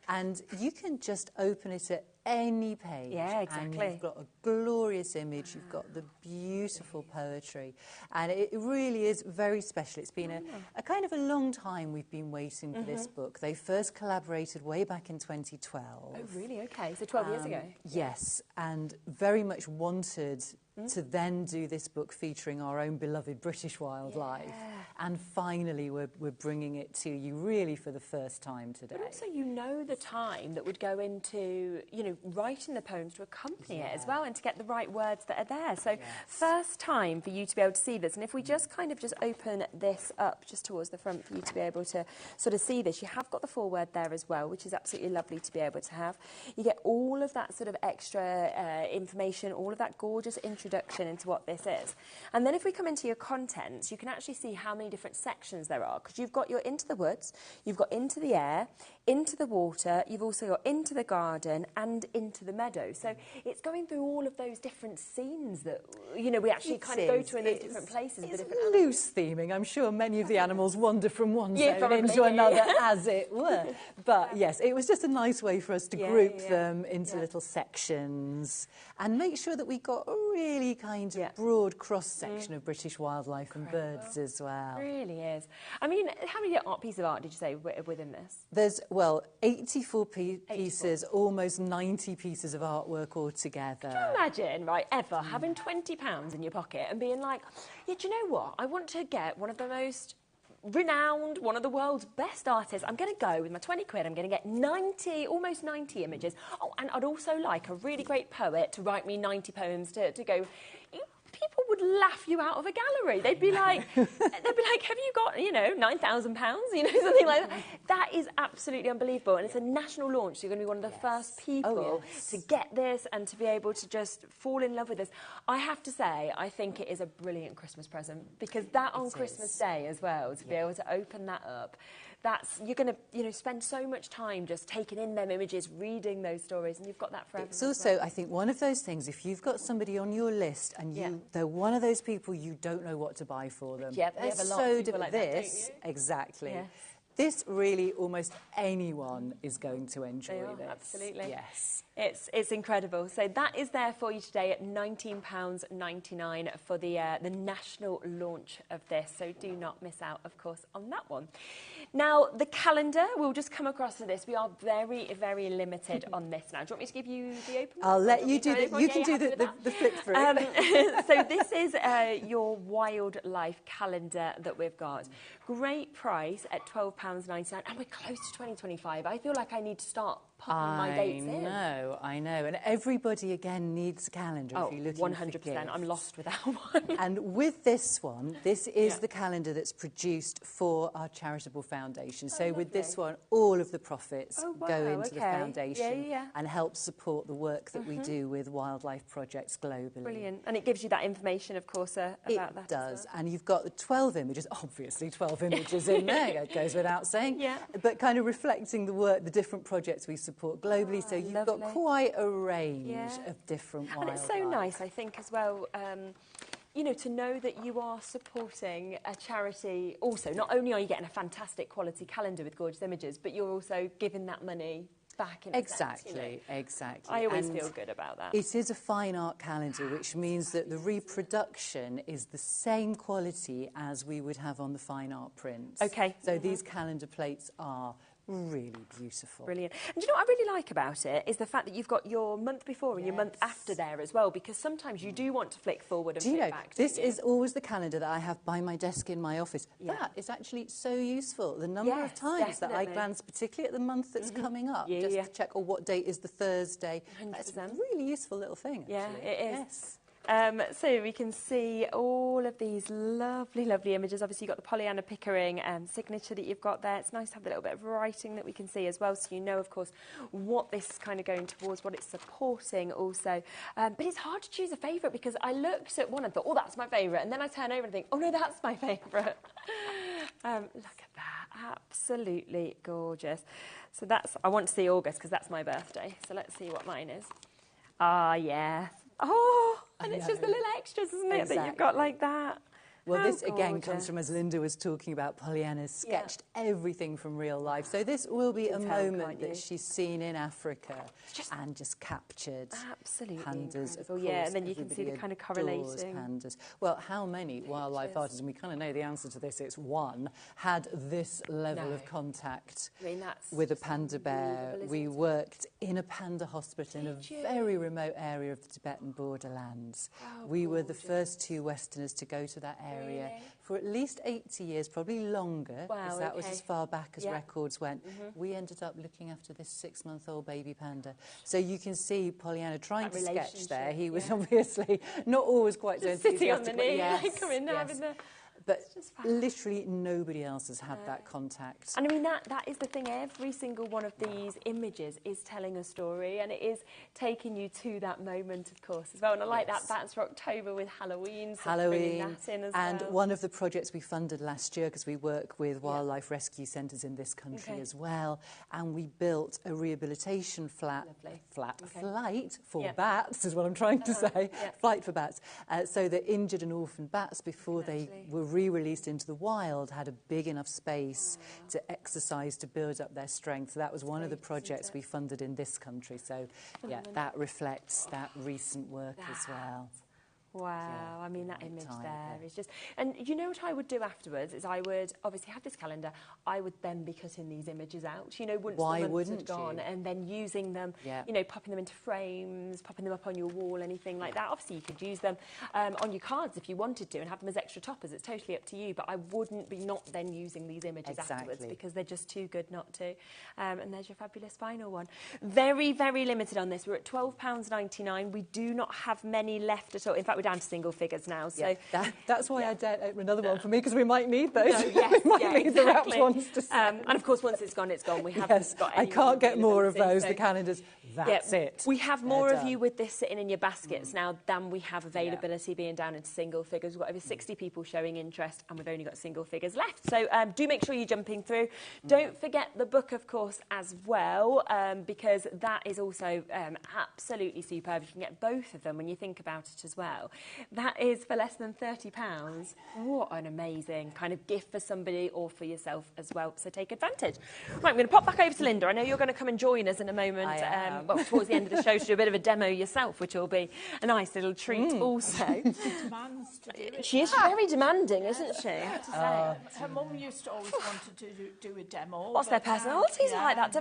And you can just open it at any page. And you've got a glorious image, you've got the beautiful poetry. And it really is very special. It's been a kind of a long time we've been waiting for this book. They first collaborated way back in 2012. Oh, really? Okay, so 12 years ago. Yes, and very much wanted to then do this book featuring our own beloved British wildlife. And finally, we're bringing it to you really for the first time today. But also, the time that would go into, writing the poems to accompany it as well, and to get the right words that are there. So first time for you to be able to see this. And if we just open this up just towards the front for you to be able to sort of see this, you have got the foreword there as well, which is absolutely lovely to be able to have. You get all of that sort of extra information, all of that gorgeous introduction into what this is. And then if we come into your contents, you can actually see how many different sections there are, because you've got your into the woods, you've got into the air, into the water, you've also got into the garden and into the meadow. So it's going through all of those different scenes that, we actually kind of go to in those different places. It's loose theming. I'm sure many of the animals wander from one zone into another, as it were. But yes, it was just a nice way for us to group them into little sections and make sure that we got a really kind of broad cross-section of British wildlife and birds as well. It really is. I mean, how many pieces of art did you say within this? There's, 84 pieces, almost 90 pieces of artwork altogether. Can you imagine, ever having £20 in your pocket and being like, do you know what? I want to get one of the most renowned, one of the world's best artists. I'm going to go with my 20 quid. I'm going to get almost 90 images. Oh, and I'd also like a really great poet to write me 90 poems to go. People would laugh you out of a gallery. They'd be like, have you got, £9,000, something like that. That is absolutely unbelievable. And it's a national launch. So you're going to be one of the first people to get this and to be able to just fall in love with this. I have to say, I think it is a brilliant Christmas present, because that on Christmas Day as well, to be able to open that up, you're going to spend so much time just taking in them images, reading those stories, and you've got that forever. It's also, I think, one of those things, if you've got somebody on your list and they're one of those people you don't know what to buy for them. Yeah, they have a lot of people like that, don't you? Exactly. Yes. This really, almost anyone is going to enjoy this. Absolutely. Yes. It's incredible. So that is there for you today at £19.99 for the national launch of this. So do not miss out, of course, on that one. Now, the calendar, we'll just come across to this. We are very, very limited on this now. Do you want me to give you the open one? I'll let you do that. You can do the flip through. So this is your wildlife calendar that we've got. Great price at £12.99, and we're close to 2025. I feel like I need to start popping my dates in. I know. And everybody, again, needs a calendar if you're looking 100%. for gifts. I'm lost without one. And with this one, this is the calendar that's produced for our charitable foundation. So with this one, all of the profits go into the foundation and help support the work that we do with wildlife projects globally. Brilliant. And it gives you that information, of course, about that. It does. And you've got the 12 images, obviously 12 images in there, it goes without saying, but kind of reflecting the work, the different projects we support globally. So you've got quite a range of different wildlife. And it's so nice, I think, as well, to know that you are supporting a charity. Also, not only are you getting a fantastic quality calendar with gorgeous images, but you're also giving that money back in Exactly. I always feel good about that. It is a fine art calendar, which means that the reproduction is the same quality as we would have on the fine art prints. Okay. So these calendar plates are really beautiful. Brilliant. And do you know what I really like about it is the fact that you've got your month before and your month after there as well, because sometimes you do want to flick forward and flick back. This is always the calendar that I have by my desk in my office. That is actually so useful. The number of times that I glance, particularly at the month that's coming up, just to check what date is the Thursday. 100%. That's a really useful little thing, actually. Yeah, it is. Yes. So we can see all of these lovely, lovely images. Obviously, you've got the Pollyanna Pickering signature that you've got there. It's nice to have a little bit of writing that we can see as well, so you know, of course, what this is kind of going towards, what it's supporting also. But it's hard to choose a favourite, because I looked at one and thought, oh, that's my favourite. And then I turn over and think, oh, no, that's my favourite. Look at that. Absolutely gorgeous. So I want to see August, because that's my birthday. So let's see what mine is. Ah, yeah. Oh, and it's just the little extras, isn't it, that you've got like that. Well, How this again gorgeous. comes from, as Linda was talking about, Pollyanna sketched everything from real life. So this will be a can tell, moment can't you? that she's seen in Africa and just captured. Absolutely Pandas, of incredible. course. Yeah, and then you can see the everybody kind of adores correlating. pandas. Well, how many wildlife artists, and we kind of know the answer to this, it's one, had this level of contact I mean, that's with a panda bear. unbelievable, We isn't it? worked in a panda hospital in a very remote area of the Tibetan borderlands. We were the first 2 Westerners to go to that area for at least 80 years, probably longer, because that was as far back as records went. We ended up looking after this 6-month-old baby panda. So you can see Pollyanna trying That to sketch there. relationship, He was obviously not always quite so Just sitting on enthusiastic. the knee, but like coming and having the... But literally nobody else has had that contact. And I mean, that is the thing. Every single one of these images is telling a story, and it is taking you to that moment, of course, as well. And I like that. That's for October with Halloween. So bringing that in as and well. one of the projects we funded last year, because we work with wildlife rescue centres in this country as well, and we built a rehabilitation flight for bats, is what I'm trying to say, flight for bats, so that injured and orphaned bats, before they were re-released into the wild, had a big enough space to exercise, to build up their strength. So that was one of the projects we funded in this country. So, yeah, that reflects that recent work as well. Wow, I mean, that image there is just... And you know what I would do afterwards is I would obviously have this calendar. I would then be cutting these images out, you know, once the months had gone, and then using them, you know, popping them into frames, popping them up on your wall, anything like that. Obviously, you could use them on your cards if you wanted to and have them as extra toppers. It's totally up to you, but I wouldn't be not then using these images afterwards, because they're just too good not to. And there's your fabulous final one. Very, very limited on this. We're at £12.99. We do not have many left at all. In fact, we're down to single figures now. So that's why I dared open another one for me, because we might need those. Yes, we might need the wrapped ones to and of course, once it's gone, it's gone. We haven't got any I can't get more of those, so the calendars. That's it. We have more of you with this sitting in your baskets now than we have availability being down into single figures. We've got over 60 people showing interest, and we've only got single figures left. So do make sure you're jumping through. Don't forget the book, of course, as well, because that is also absolutely superb. You can get both of them when you think about it as well. That is for less than £30. What an amazing kind of gift for somebody or for yourself as well. So take advantage. Right, I'm going to pop back over to Linda. I know you're going to come and join us in a moment. Well, towards the end of the show, to do a bit of a demo yourself, which will be a nice little treat also. She is very demanding, isn't she? I have to say. Her mum used to always want to do a demo. What's their personalities like that?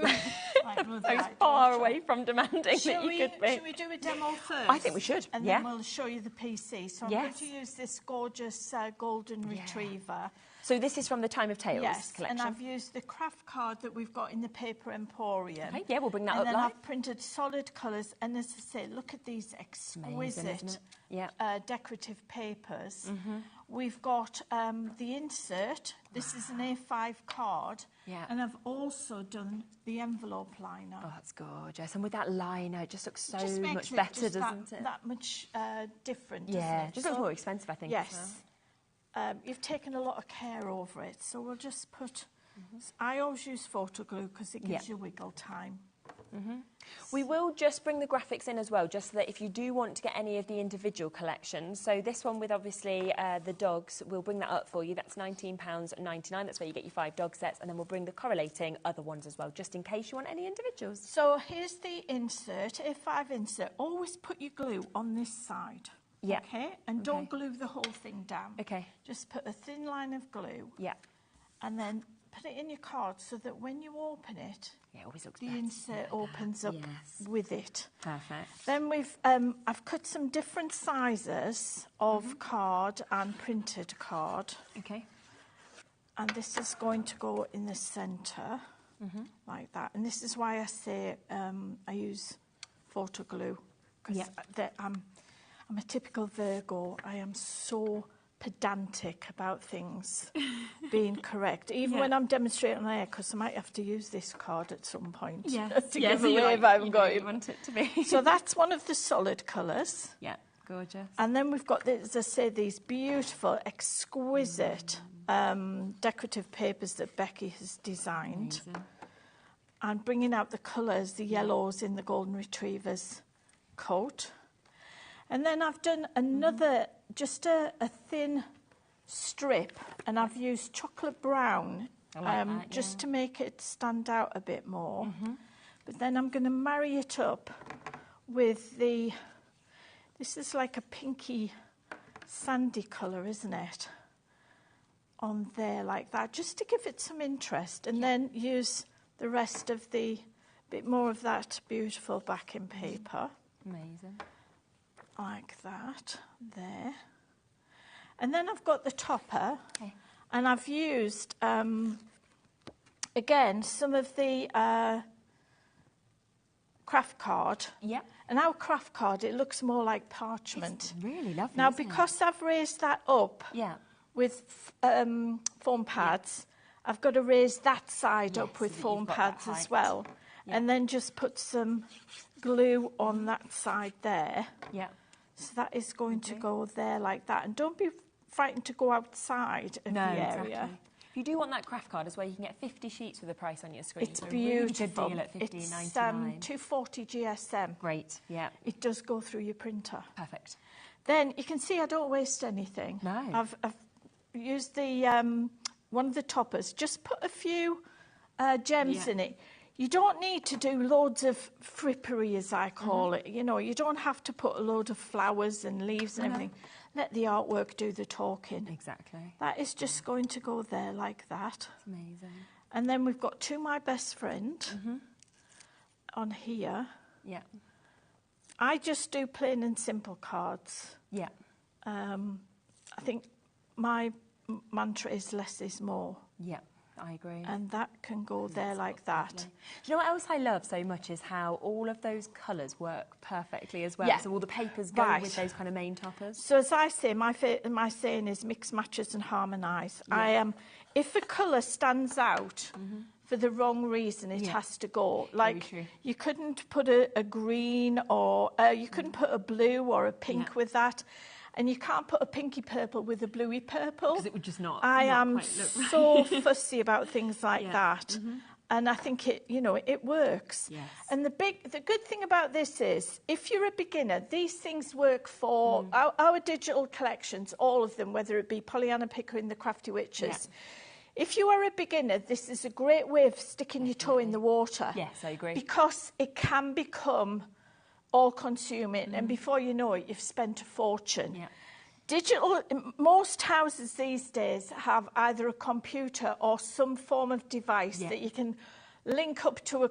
As far away from demanding that you could be. Shall we do a demo first? I think we should. And then we'll show you the PC. So I'm going to use this gorgeous golden retriever. So this is from the Time of Tales collection? And I've used the craft card that we've got in the Paper Emporium. Okay, yeah, we'll bring that up And then live. I've printed solid colours, and as I say, look at these exquisite decorative papers. We've got the insert. This is an A5 card. And I've also done the envelope liner. Oh, that's gorgeous. And with that liner, it just looks so much it better, just doesn't it? That much different, Yeah, doesn't it? just looks more expensive, I think. Yes. You've taken a lot of care over it, so we'll just put... I always use photo glue because it gives you wiggle time. We will just bring the graphics in as well, just so that if you do want to get any of the individual collections, so this one with obviously the dogs, we'll bring that up for you. That's £19.99. That's where you get your 5 dog sets, and then we'll bring the correlating other ones as well, just in case you want any individuals. So here's the insert, A5 insert. Always put your glue on this side. Yeah. Okay? And don't glue the whole thing down. Okay. Just put a thin line of glue. Yeah. And then put it in your card so that when you open it, it always looks the better, insert opens up with it. Perfect. Then we've I've cut some different sizes of card and printed card. Okay. And this is going to go in the centre, like that. And this is why I say I use photo glue, because I'm a typical Virgo. I am so pedantic about things being correct, even when I'm demonstrating on air, because I might have to use this card at some point to give away if I haven't got it. Want it to be. So that's one of the solid colours. Yeah, gorgeous. And then we've got, as I say, these beautiful, exquisite decorative papers that Becky has designed. Amazing. And bringing out the colours, the yellows in the Golden Retriever's coat. And then I've done another, just a thin strip, and I've used chocolate brown just to make it stand out a bit more. But then I'm going to marry it up with the, this is like a pinky sandy colour, isn't it? On there like that, just to give it some interest, and then use the rest of the bit more of that beautiful backing paper. Amazing. Like that, there. And then I've got the topper, and I've used, again, some of the craft card. Yep. And our craft card, it looks more like parchment. It's really lovely, Now, isn't because I've raised that up with foam pads, I've got to raise that side up with so that foam you've got pads that as height. well. And then just put some glue on that side there. Yeah. So that is going to go there like that. And don't be frightened to go outside of the area. Exactly. If you do want that craft card as well, you can get 50 sheets with a price on your screen. It's so beautiful. A really good deal at It's $15.99. 240 GSM. Great, yeah. It does go through your printer. Perfect. Then you can see I don't waste anything. No. I've used the one of the toppers. Just put a few gems in it. You don't need to do loads of frippery, as I call it. You know, you don't have to put a load of flowers and leaves and everything. Let the artwork do the talking. Exactly. That is just going to go there like that. It's amazing. And then we've got To My Best Friend on here. Yeah. I just do plain and simple cards. Yeah. I think my mantra is less is more. Yeah. I agree. And that can go there like that. Lovely. Do you know what else I love so much is how all of those colours work perfectly as well. Yeah. So all the papers go with those kind of main toppers. So as I say, my saying is mix, matches and harmonise. Yeah. If a colour stands out for the wrong reason, it has to go. Like you couldn't put a green or you couldn't put a blue or a pink with that. And you can't put a pinky purple with a bluey purple. Because it would just not. I am quite look so fussy about things like that. And I think it works. Yes. And the good thing about this is, if you're a beginner, these things work for our digital collections, all of them, whether it be Pollyanna Pickering, the Crafty Witches. If you are a beginner, this is a great way of sticking your toe in the water. Yes, I agree. Because it can become all-consuming, and before you know it, you've spent a fortune. Yeah. Digital, most houses these days have either a computer or some form of device that you can link up to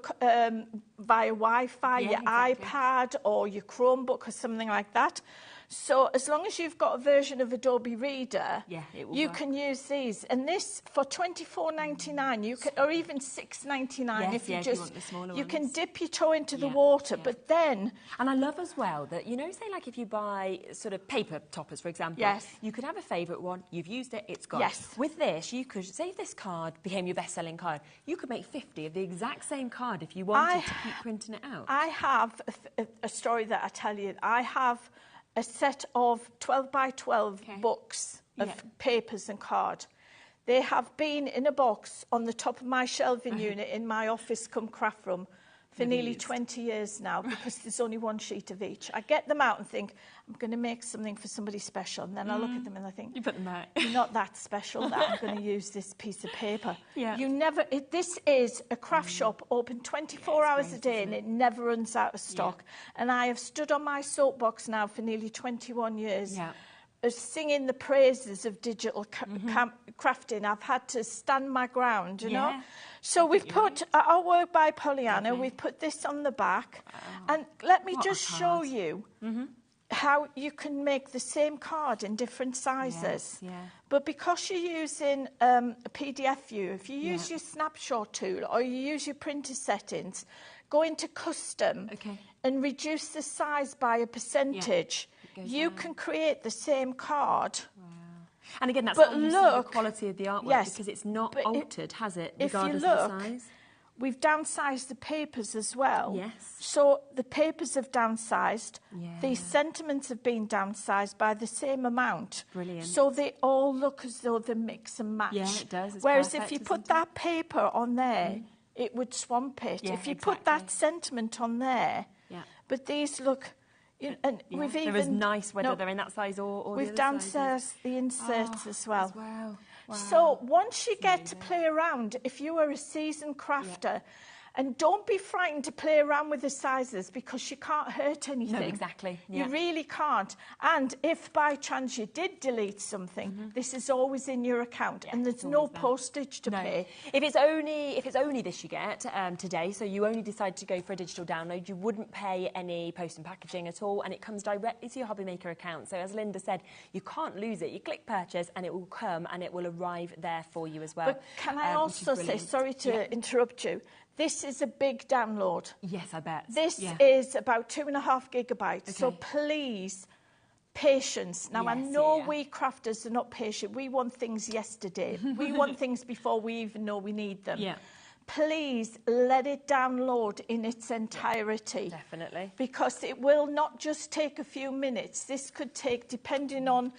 via Wi-Fi, your iPad or your Chromebook or something like that. So as long as you've got a version of Adobe Reader, you can use these. And this, for $24.99, you can, or even $6.99 if you just, want the smaller you can ones. dip your toe into the water. But then... And I love as well that, you know, say like if you buy sort of paper toppers, for example, you could have a favourite one, you've used it, it's gone. Yes. With this, you could, say if this card became your best-selling card, you could make 50 of the exact same card if you wanted to keep printing it out. I have a story that I tell you. I have a set of 12 by 12 books of papers and card. They have been in a box on the top of my shelving unit in my office cum craft room for nearly 20 years now, because there's only one sheet of each. I get them out and think, I'm going to make something for somebody special. And then I look at them and I think, you put them out. You're not that special that I'm going to use this piece of paper. Yeah. You never, this is a craft shop open 24 hours a day, and it never runs out of stock. And I have stood on my soapbox now for nearly 21 years. Singing the praises of digital crafting. I've had to stand my ground, you know. So we've put our work by Pollyanna, we've put this on the back. And let me just show you how you can make the same card in different sizes. But because you're using a PDF view, if you use your snapshot tool or you use your printer settings, go into custom and reduce the size by a percentage, you can create the same card. And again, that's but how you see the quality of the artwork, because it's not altered, has it, regardless of the size? We've downsized the papers as well. Yes. So the papers have downsized. The sentiments have been downsized by the same amount. Brilliant. So they all look as though they mix and match. Yeah, it does. It's Whereas perfect, if you isn't put that paper on there, it would swamp it. Yeah, if you put that sentiment on there, but these look... And Yeah, we've they're even... as nice whether they're in that size or we've the other downstairs sizes. the inserts as well. Wow. So once you get to play around, if you are a seasoned crafter, and don't be frightened to play around with the sizes because you can't hurt anything. No, exactly. Yeah. You really can't. And if by chance you did delete something, this is always in your account, and there's no postage to pay. If it's only this you get today, so you only decide to go for a digital download, you wouldn't pay any post and packaging at all, and it comes directly to your HobbyMaker account. So as Linda said, you can't lose it. You click purchase, and it will come, and it will arrive there for you as well. But can I also say, sorry to interrupt you, this is a big download. Yes, I bet. This is about 2.5 gigabytes. Okay. So please, patience. Now, I know we crafters are not patient. We want things yesterday. We want things before we even know we need them. Yeah. Please let it download in its entirety. Definitely. Because it will not just take a few minutes. This could take, depending on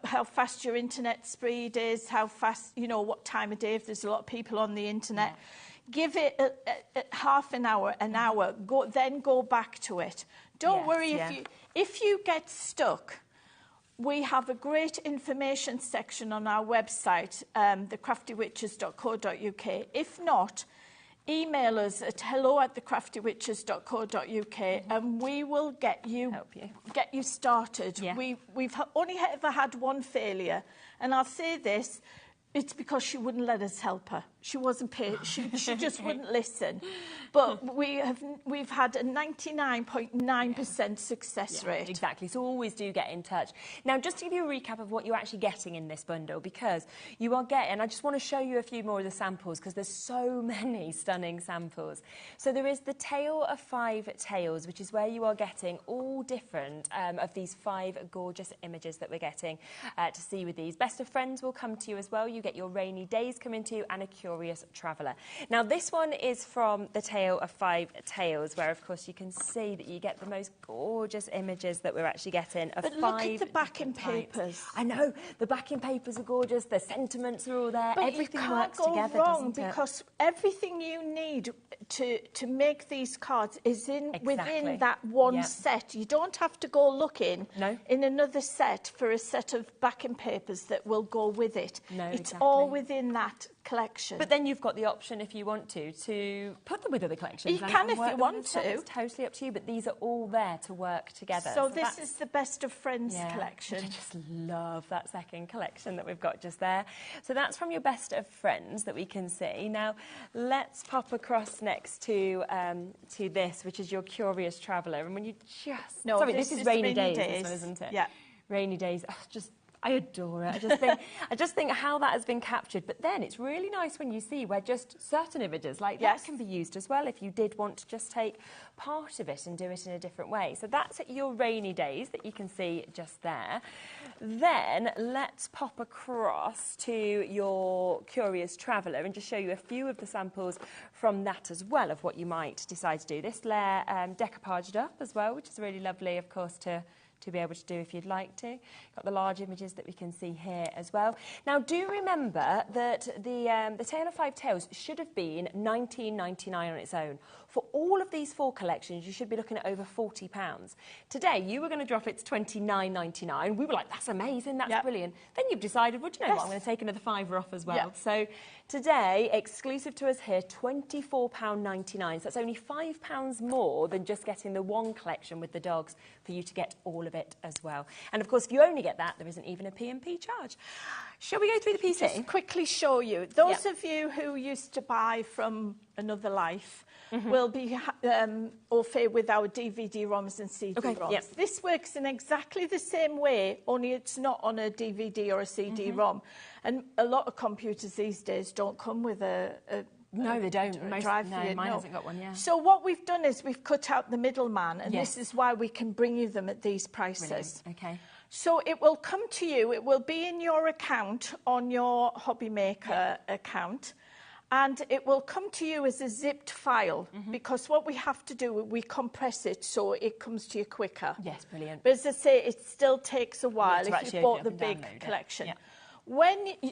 how fast your internet speed is, how fast, you know, what time of day, if there's a lot of people on the internet. Give it half an hour, then go back to it. Don't worry if you get stuck. We have a great information section on our website, thecraftywitches.co.uk. If not, email us at hello@thecraftywitches.co.uk and we will get you started. Yeah. We've only ever had one failure, and I'll say this, it's because she wouldn't let us help her. She wasn't paid. She just wouldn't listen. But we've had a 99.9% success rate. Exactly. So always do get in touch. Now, just to give you a recap of what you're actually getting in this bundle, because you are getting, I just want to show you a few more of the samples because there's so many stunning samples. So there is the Tale of 5 Tales, which is where you are getting all different of these 5 gorgeous images that we're getting to see with these. Best of Friends will come to you as well. You get your Rainy Days coming to you and a Curious Traveller. Now, this one is from the Tale of 5 Tales, where, of course, you can see that you get the most gorgeous images that we're actually getting of 5 But look at the backing papers. I know. The backing papers are gorgeous. The sentiments are all there. But everything you can't works go together, wrong doesn't it? because everything you need to make these cards is within that one set. You don't have to go looking in another set for a set of backing papers that will go with it. No, it's exactly. all within that collection. But then you've got the option, if you want to put them with other collections. You can if you want to. It's totally up to you, but these are all there to work together. So this is the Best of Friends collection. I just love that second collection that we've got just there. So that's from your Best of Friends that we can see. Now, let's pop across next to this, which is your Curious Traveller. And when you just... No, sorry, this is Rainy Days, this one, isn't it? Yeah. Rainy Days. Oh, I adore it. I just think how that has been captured. But then it's really nice when you see where just certain images like that can be used as well if you did want to just take part of it and do it in a different way. So that's your Rainy Days that you can see just there. Then let's pop across to your Curious Traveller and just show you a few of the samples from that as well of what you might decide to do. This layer decoupaged up as well, which is really lovely, of course, to be able to do if you'd like to. Got the large images that we can see here as well. Now, do remember that the Tale of 5 Tales should have been $19.99 on its own. For all of these 4 collections, you should be looking at over £40. Today, you were going to drop it to $29.99. We were like, that's amazing, that's brilliant. Then you've decided, well, do you know what, I'm going to take another £5 off as well. So today, exclusive to us here, £24.99. So that's only £5 more than just getting the one collection with the dogs for you to get all of it as well. And of course, if you only get that, there isn't even a P&P charge. Shall we go through the PC? Just quickly show you. Those of you who used to buy from another life will be au fait with our DVD-ROMs and CD-ROMs. This works in exactly the same way, only it's not on a DVD or a CD-ROM. And a lot of computers these days don't come with a no, they don't. Mine hasn't got one, So what we've done is we've cut out the middleman, and this is why we can bring you them at these prices. Brilliant. Okay. So it will come to you, it will be in your account, on your HobbyMaker account, and it will come to you as a zipped file, because what we have to do, we compress it so it comes to you quicker. Yes, brilliant. But as I say, it still takes a while if you bought the big collection.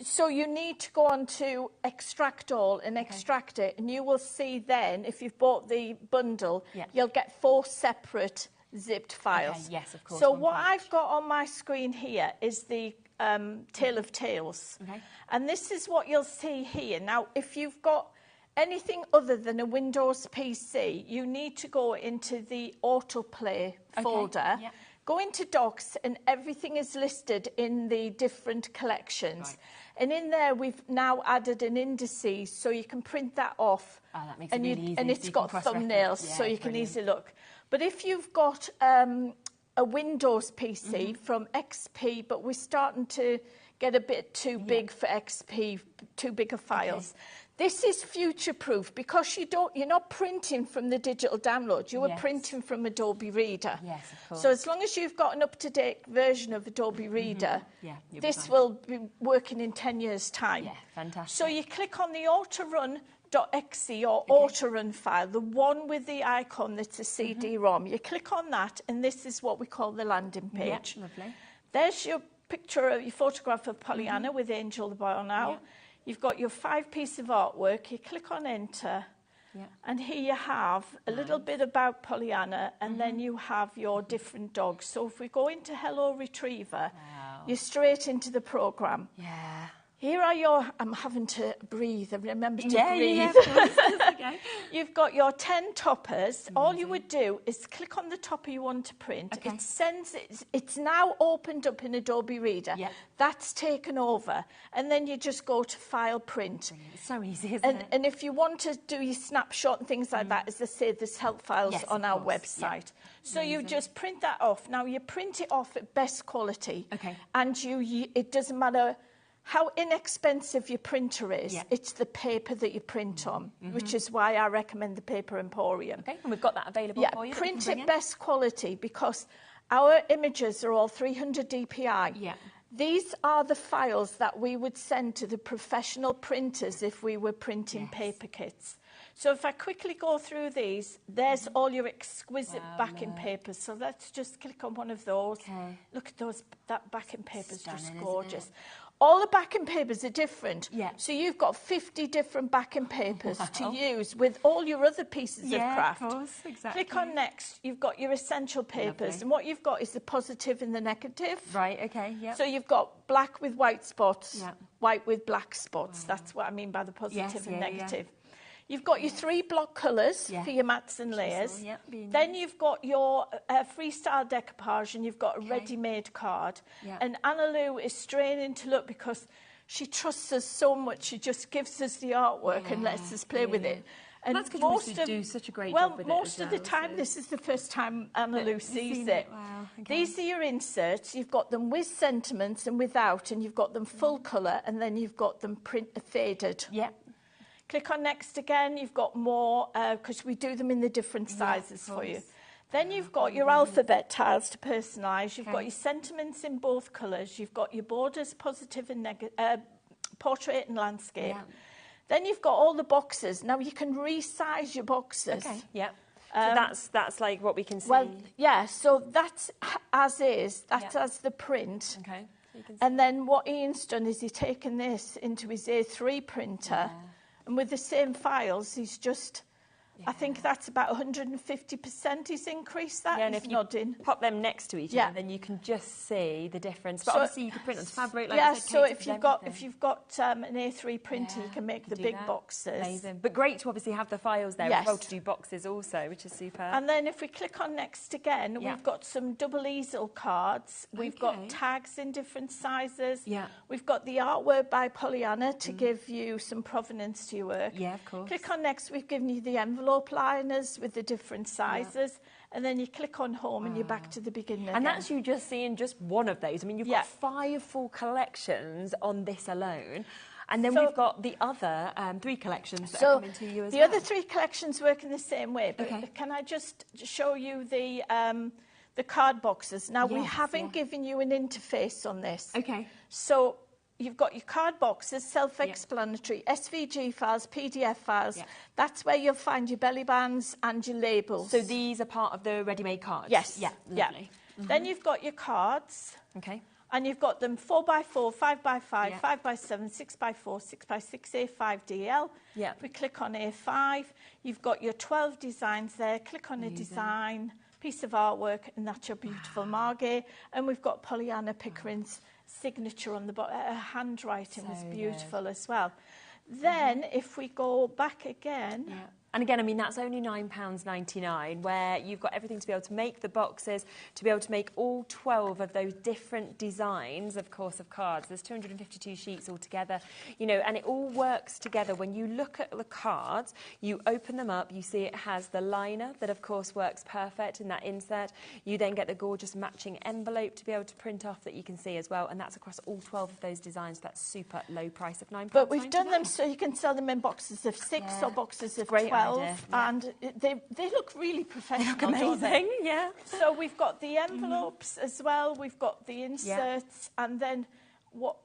So you need to go on to extract all and extract it, and you will see then, if you've bought the bundle, you'll get 4 separate zipped files. Okay, yes, of course. So one what page. I've got on my screen here is the Tale of Tales. Okay. And this is what you'll see here. Now, if you've got anything other than a Windows PC, you need to go into the autoplay folder, yeah. go into docs, and everything is listed in the different collections. Right. And in there, we've now added an indices, so you can print that off. Oh, that makes and it really easy. And so it's you got can cross-reference. thumbnails, Yeah, so you can brilliant. easily look. But if you've got a Windows PC from XP, but we're starting to get a bit too big for XP, too big of files. Okay. This is future-proof because you're not printing from the digital download. You are printing from Adobe Reader. Yes, of course. So as long as you've got an up-to-date version of Adobe Reader, this will be working in 10 years' time. Yeah, fantastic. So you click on the autorun.exe or autorun file, the one with the icon that's a CD-ROM. You click on that, and this is what we call the landing page. Yeah, lovely. There's your picture, your photograph of Pollyanna with Angel the Boy on Owl. Yeah. You've got your 5 pieces of artwork. You click on enter, and here you have a little bit about Pollyanna, and then you have your different dogs. So if we go into Hello Retriever, you're straight into the program. Yeah. Here are your... I'm having to breathe. Remember to breathe. Yeah, of course. Okay. You've got your 10 toppers. All you would do is click on the topper you want to print. Okay. It sends it's now opened up in Adobe Reader. Yeah. That's taken over. And then you just go to File, Print. It's so easy, isn't it? And if you want to do your snapshot and things like that, as I say, there's help files on our website. Yeah. So you just print that off. Now, you print it off at best quality. Okay. And it doesn't matter how inexpensive your printer is, it's the paper that you print on, which is why I recommend the Paper Emporium. Okay, and we've got that available for you. Print at best quality because our images are all 300 DPI. Yeah. These are the files that we would send to the professional printers if we were printing paper kits. So if I quickly go through these, there's all your exquisite backing papers. So let's just click on one of those. Okay. Look at those, that backing paper is just Stunning, gorgeous. All the backing papers are different. Yeah. So you've got 50 different backing papers to use with all your other pieces of craft. Of course, exactly. Click on next. You've got your essential papers. Lovely. And what you've got is the positive and the negative. Right, okay, yeah. So you've got black with white spots, Yeah. white with black spots. That's what I mean by the positive and yeah, negative. You've got your 3 block colours for your mats and layers. Then you've got your freestyle decoupage and you've got a ready-made card. Yeah. And Anna Lou is straining to look because she trusts us so much. She just gives us the artwork and lets us play with it. And that's because you do such a great job with it. Well, most of the time, this is the first time Anna Lou sees it. Wow, okay. These are your inserts. You've got them with sentiments and without, and you've got them full colour, and then you've got them faded. Yeah. Click on next again. You've got more, because we do them in the different sizes for you. Then you've got your alphabet tiles to personalise. You've got your sentiments in both colours. You've got your borders, positive and negative, portrait and landscape. Yeah. Then you've got all the boxes. Now you can resize your boxes. Okay, yeah. So that's like what we can see. Well, yeah, so that's as is. That's as the print. Okay. So you can see. And then what Ian's done is he's taken this into his A3 printer. And with the same files, he's just... I think that's about 150% he's increased that. Yeah, and if you pop them next to each other, then you can just see the difference. But obviously you can print on fabric. Like so if you've got an A3 printer, you can make the big boxes. Amazing. But great to obviously have the files there as well to do boxes also, which is superb. And then if we click on next again, we've got some double easel cards. We've got tags in different sizes. Yeah. We've got the artwork by Pollyanna to give you some provenance to your work. Yeah, of course. Click on next. We've given you the envelope liners with the different sizes, and then you click on home and you're back to the beginning. And that's you just seeing just one of those. I mean, you've got 5 full collections on this alone. And then we've got the other 3 collections that are coming to you as well. The other 3 collections work in the same way, but can I just show you the card boxes? Now, we haven't given you an interface on this. Okay. So you've got your card boxes, self-explanatory, SVG files, PDF files. That's where you'll find your belly bands and your labels. So these are part of the ready-made cards? Yes. Yeah, lovely. Then you've got your cards. Okay. And you've got them 4x4, 5x5, 5x7, 6x4, 6x6, A5DL. Yeah. If we click on A5, you've got your 12 designs there. Click on a design, piece of artwork, and that's your beautiful Margate. And we've got Pollyanna Pickering's signature on the bottom. Her handwriting is beautiful as well. Then, if we go back again... And again, I mean, that's only £9.99, where you've got everything to be able to make the boxes, to be able to make all 12 of those different designs, of course, of cards. There's 252 sheets altogether, you know, and it all works together. When you look at the cards, you open them up, you see it has the liner that, of course, works perfect in that insert. You then get the gorgeous matching envelope to be able to print off that you can see as well, and that's across all 12 of those designs. That's super low price of £9.99. But we've done them so you can sell them in boxes of 6 or boxes of 12. And they look really professional. They look amazing, yeah. So we've got the envelopes as well, we've got the inserts, and then what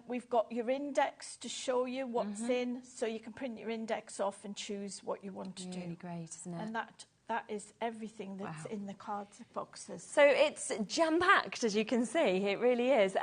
we've got your index to show you what's in, so you can print your index off and choose what you want to do. Really great, isn't it? And that is everything that's in the cards boxes. So it's jam-packed, as you can see. It really is.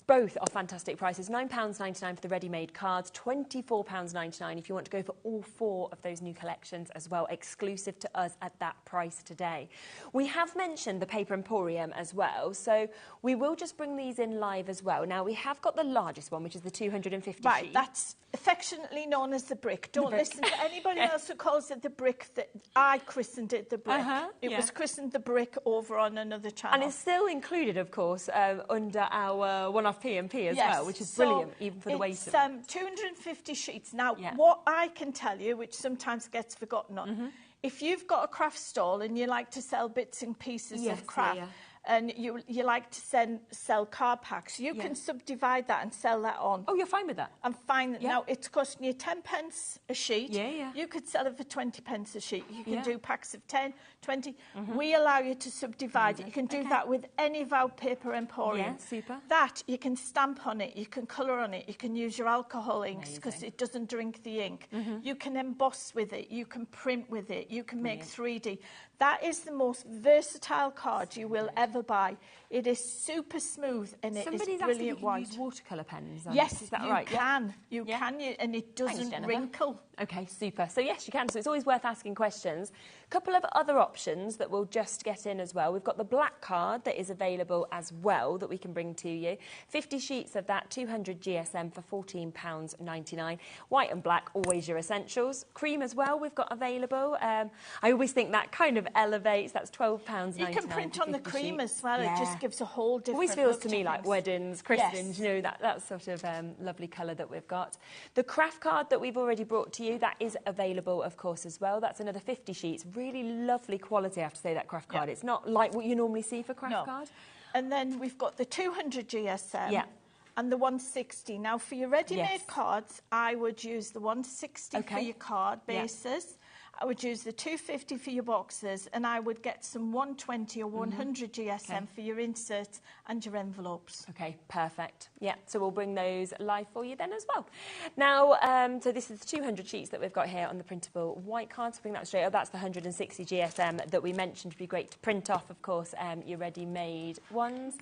Both are fantastic prices. £9.99 for the ready-made cards, £24.99 if you want to go for all 4 of those new collections as well, exclusive to us at that price today. We have mentioned the Paper Emporium as well, so we will just bring these in live as well. Now, we have got the largest one, which is the 250 Right, sheet. that's affectionately known as the brick. Don't listen to anybody else who calls it the brick. That I christened it the brick. It was christened the brick over on another channel. And it's still included, of course, under our one-off P&P as well, which is brilliant, even for the weight of it. It's 250 sheets. Now, what I can tell you, which sometimes gets forgotten on, if you've got a craft stall and you like to sell bits and pieces of craft, and you like to sell card packs, you can subdivide that and sell that on. Oh, you're fine with that? I'm fine. Now, it's costing you 10 pence a sheet. You could sell it for 20 pence a sheet. You can do packs of 10, 20. We allow you to subdivide it. You can do that with any of our Paper Emporium. Super. That, you can stamp on it, you can colour on it, you can use your alcohol inks because it doesn't drink the ink. You can emboss with it, you can print with it, you can make 3D. That is the most versatile card you will ever buy. It is super smooth and it is brilliant white. Use watercolour pens. Yes, is that you right? can. You can, and it doesn't wrinkle. Okay, super. So yes, you can. So it's always worth asking questions. A couple of other options that we'll just get in as well. We've got the black card that is available as well that we can bring to you. 50 sheets of that, 200 GSM for £14.99. White and black, always your essentials. Cream as well we've got available. I always think that kind of elevates. That's £12.99. You can print on the cream as well. It just gives a whole different always feels look to me like weddings, christenings, you know, that sort of lovely colour that we've got. The craft card that we've already brought to you, that is available, of course, as well. That's another 50 sheets. Really lovely quality, I have to say, that craft card. It's not like what you normally see for craft card. And then we've got the 200 GSM. And the 160. Now, for your ready-made cards, I would use the 160 for your card bases. I would use the 250 for your boxes, and I would get some 120 or 100 GSM for your inserts and your envelopes. Okay, perfect. Yeah, so we'll bring those live for you then as well. Now, so this is the 200 sheets that we've got here on the printable white card. So bring that straight up. That's the 160 GSM that we mentioned would be great to print off, of course, your ready-made ones.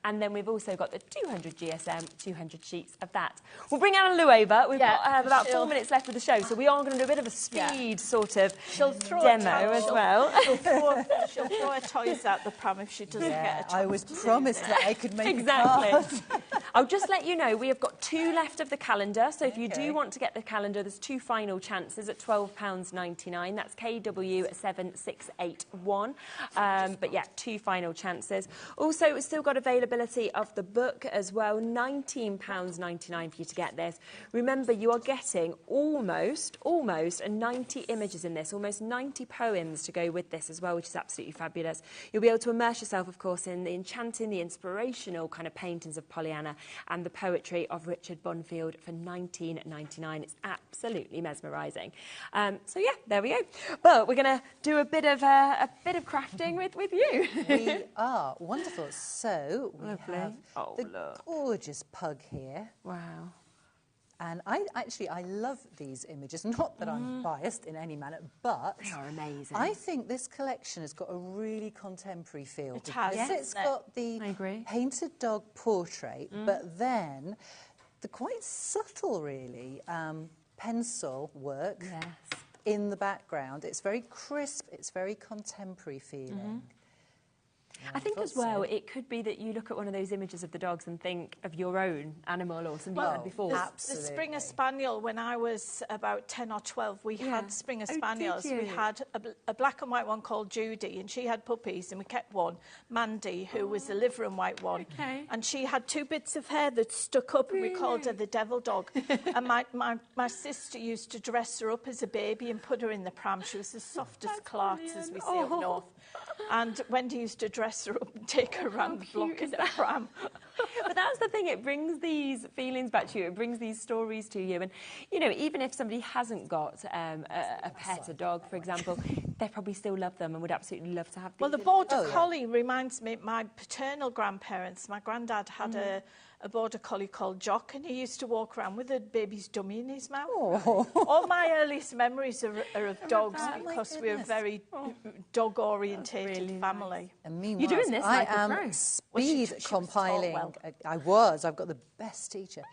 And then we've also got the 200 GSM, 200 sheets of that. We'll bring Anna Lou over. We've got about 4 minutes left of the show, so we are going to do a bit of a speed sort of demo as well. She'll throw her toys out the pram if she doesn't get a chance. I was promised that I could make cards. I'll just let you know, we have got 2 left of the calendar, so if you do want to get the calendar, there's 2 final chances at £12.99. That's KW7681. But yeah, 2 final chances. Also, we've still got availability of the book as well, £19.99 for you to get this. Remember, you are getting almost 90 images in this, almost 90 poems to go with this as well, which is absolutely fabulous. You'll be able to immerse yourself, of course, in the enchanting, the inspirational kind of paintings of Pollyanna and the poetry of Richard Bonfield for £19.99. It's absolutely mesmerising. So yeah, there we go. But we're going to do a bit of crafting with you. We are wonderful. So we Lovely. have the gorgeous pug here. Wow. And I love these images. Not that I'm biased in any manner, but they are amazing. I think this collection has got a really contemporary feel. It has. It's got the painted dog portrait, but then the quite subtle, really, pencil work in the background. It's very crisp, it's very contemporary feeling. I think as well, it could be that you look at one of those images of the dogs and think of your own animal or something you had before. The Springer Spaniel, when I was about 10 or 12, we had Springer Spaniels. We had a black and white one called Judy, and she had puppies, and we kept one, Mandy, who was a liver and white one. And she had 2 bits of hair that stuck up, and we called her the devil dog. And my sister used to dress her up as a baby and put her in the pram. She was as soft as Clark's, as we say up north. And Wendy used to dress her up and take her around the block in a pram. But that's the thing, it brings these feelings back to you, it brings these stories to you. And, you know, even if somebody hasn't got a pet, a dog, for example, they probably still love them and would absolutely love to have these. Well, the Border Collie reminds me, my paternal grandparents, my granddad had a Border Collie called Jock, and he used to walk around with a baby's dummy in his mouth. All my earliest memories are of dogs because we're a very dog-orientated family. And meanwhile, you're doing this I like am speed compiling. I've got the best teacher.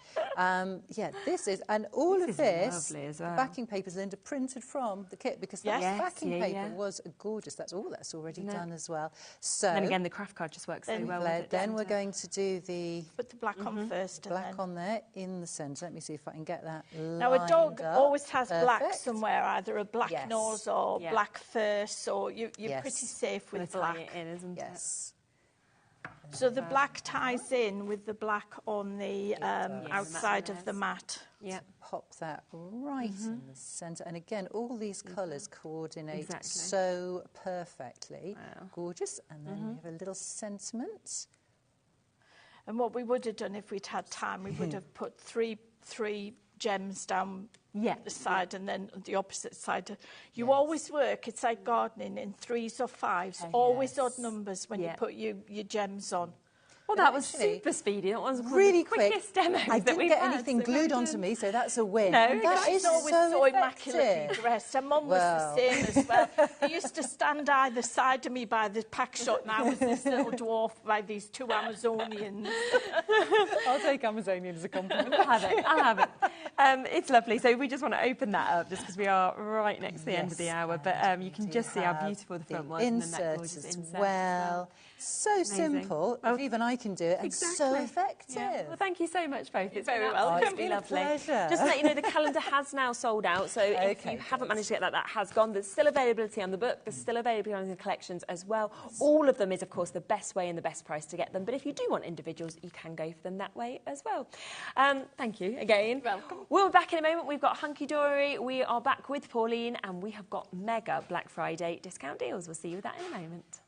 This is, and all of this, the backing paper is Linda printed from the kit, because that backing paper was gorgeous. That's already done as well. So, and again, the craft card just works so well with it. Then we're going to do put the black on first. Black on there in the centre. Let me see if I can get that Now, a dog always has black somewhere, either a black nose or black fur, so you're pretty safe with black. So the black ties in with the black on the outside of the mat. Pop that right in the centre. And again, all these colours coordinate so perfectly. Gorgeous. And then we have a little sentiment. And what we would have done if we'd had time, we would have put three gems down the side and then on the opposite side. You always work, it's like gardening, in 3s or 5s, always odd numbers when you put your gems on. Well, that was super speedy. That was really the quickest demo I didn't get anything glued onto me, so that's a win. No, that is always so immaculately dressed. And Mum was the same as well. He used to stand either side of me by the pack shot, and I was this little dwarf by these 2 Amazonians. I'll take Amazonian as a compliment. I'll have it. It's lovely. So we just want to open that up just because we are right next to the end of the hour. But you can just see how beautiful the front was. Insert as well. So simple. Even I can do it, and so effective. Well, thank you so much, both. It's very welcome. It's been lovely. Pleasure. Just to let you know, the calendar has now sold out. So if you haven't managed to get that, that has gone. There's still availability on the book. There's still availability on the collections as well. All of them is, of course, the best way and the best price to get them. But if you do want individuals, you can go for them that way as well. Thank you again. Welcome. We'll be back in a moment. We've got Hunky Dory. We are back with Pauline, and we have got mega Black Friday discount deals. We'll see you with that in a moment.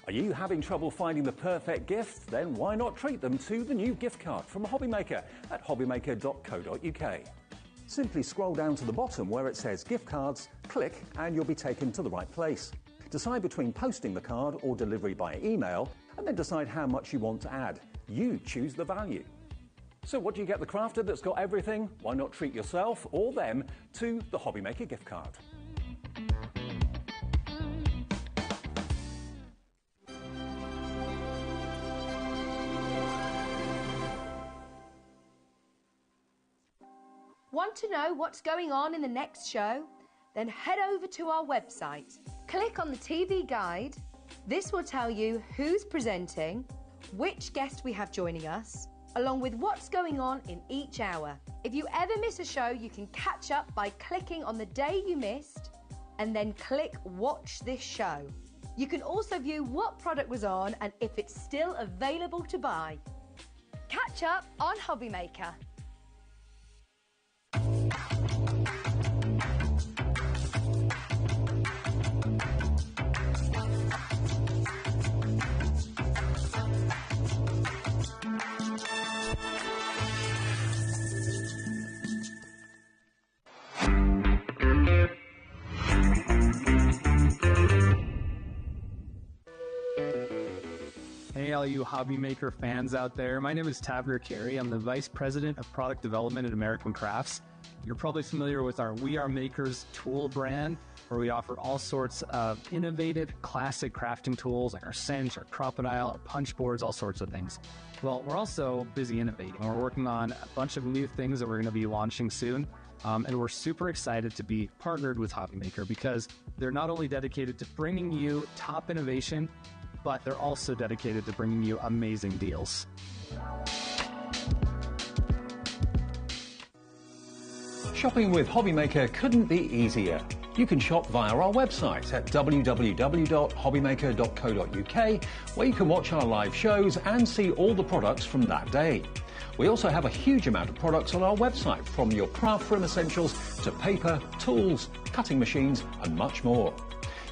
Are you having trouble finding the perfect gift? Then why not treat them to the new gift card from HobbyMaker at hobbymaker.co.uk. Simply scroll down to the bottom where it says gift cards, click, and you'll be taken to the right place. Decide between posting the card or delivery by email, and then decide how much you want to add. You choose the value. So what do you get the crafter that's got everything? Why not treat yourself or them to the HobbyMaker gift card? Want to know what's going on in the next show? Then head over to our website. Click on the TV guide. This will tell you who's presenting, which guest we have joining us, along with what's going on in each hour. If you ever miss a show, you can catch up by clicking on the day you missed and then click Watch This Show. You can also view what product was on and if it's still available to buy. Catch up on HobbyMaker. all you HobbyMaker fans out there. My name is Tavner Carey. I'm the Vice President of Product Development at American Crafts. You're probably familiar with our We Are Makers tool brand, where we offer all sorts of innovative, classic crafting tools like our cinch, our crocodile, our punch boards, all sorts of things. Well, we're also busy innovating. We're working on a bunch of new things that we're going to be launching soon. And we're super excited to be partnered with HobbyMaker because they're not only dedicated to bringing you top innovation, but they're also dedicated to bringing you amazing deals. Shopping with HobbyMaker couldn't be easier. You can shop via our website at www.hobbymaker.co.uk, where you can watch our live shows and see all the products from that day. We also have a huge amount of products on our website, from your craft room essentials to paper, tools, cutting machines and much more.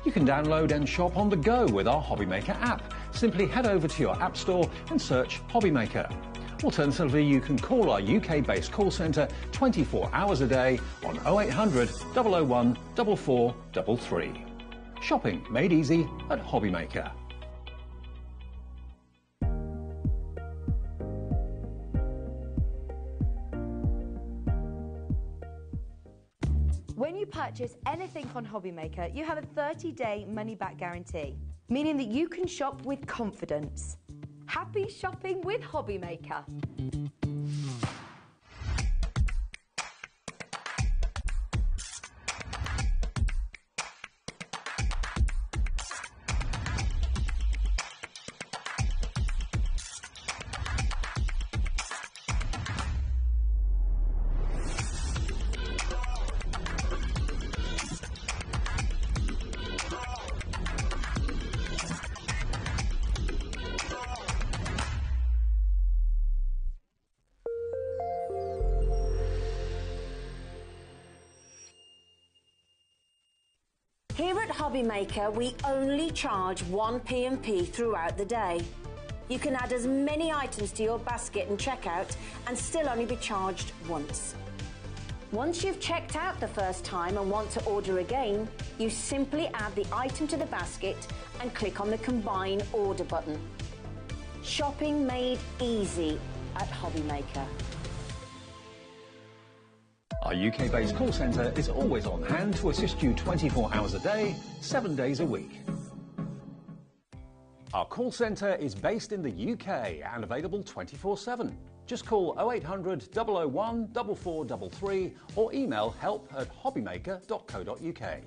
You can download and shop on the go with our HobbyMaker app. Simply head over to your app store and search HobbyMaker. Alternatively, you can call our UK-based call centre 24 hours a day on 0800 001 4433. Shopping made easy at HobbyMaker. When you purchase anything on HobbyMaker, you have a 30-day money-back guarantee, meaning that you can shop with confidence. Happy shopping with HobbyMaker. Here at HobbyMaker, we only charge one P&P throughout the day. You can add as many items to your basket and checkout and still only be charged once. Once you've checked out the first time and want to order again, you simply add the item to the basket and click on the Combine Order button. Shopping made easy at HobbyMaker. Our UK-based call centre is always on hand to assist you 24 hours a day, 7 days a week. Our call centre is based in the UK and available 24/7. Just call 0800 001 4433 or email help@hobbymaker.co.uk.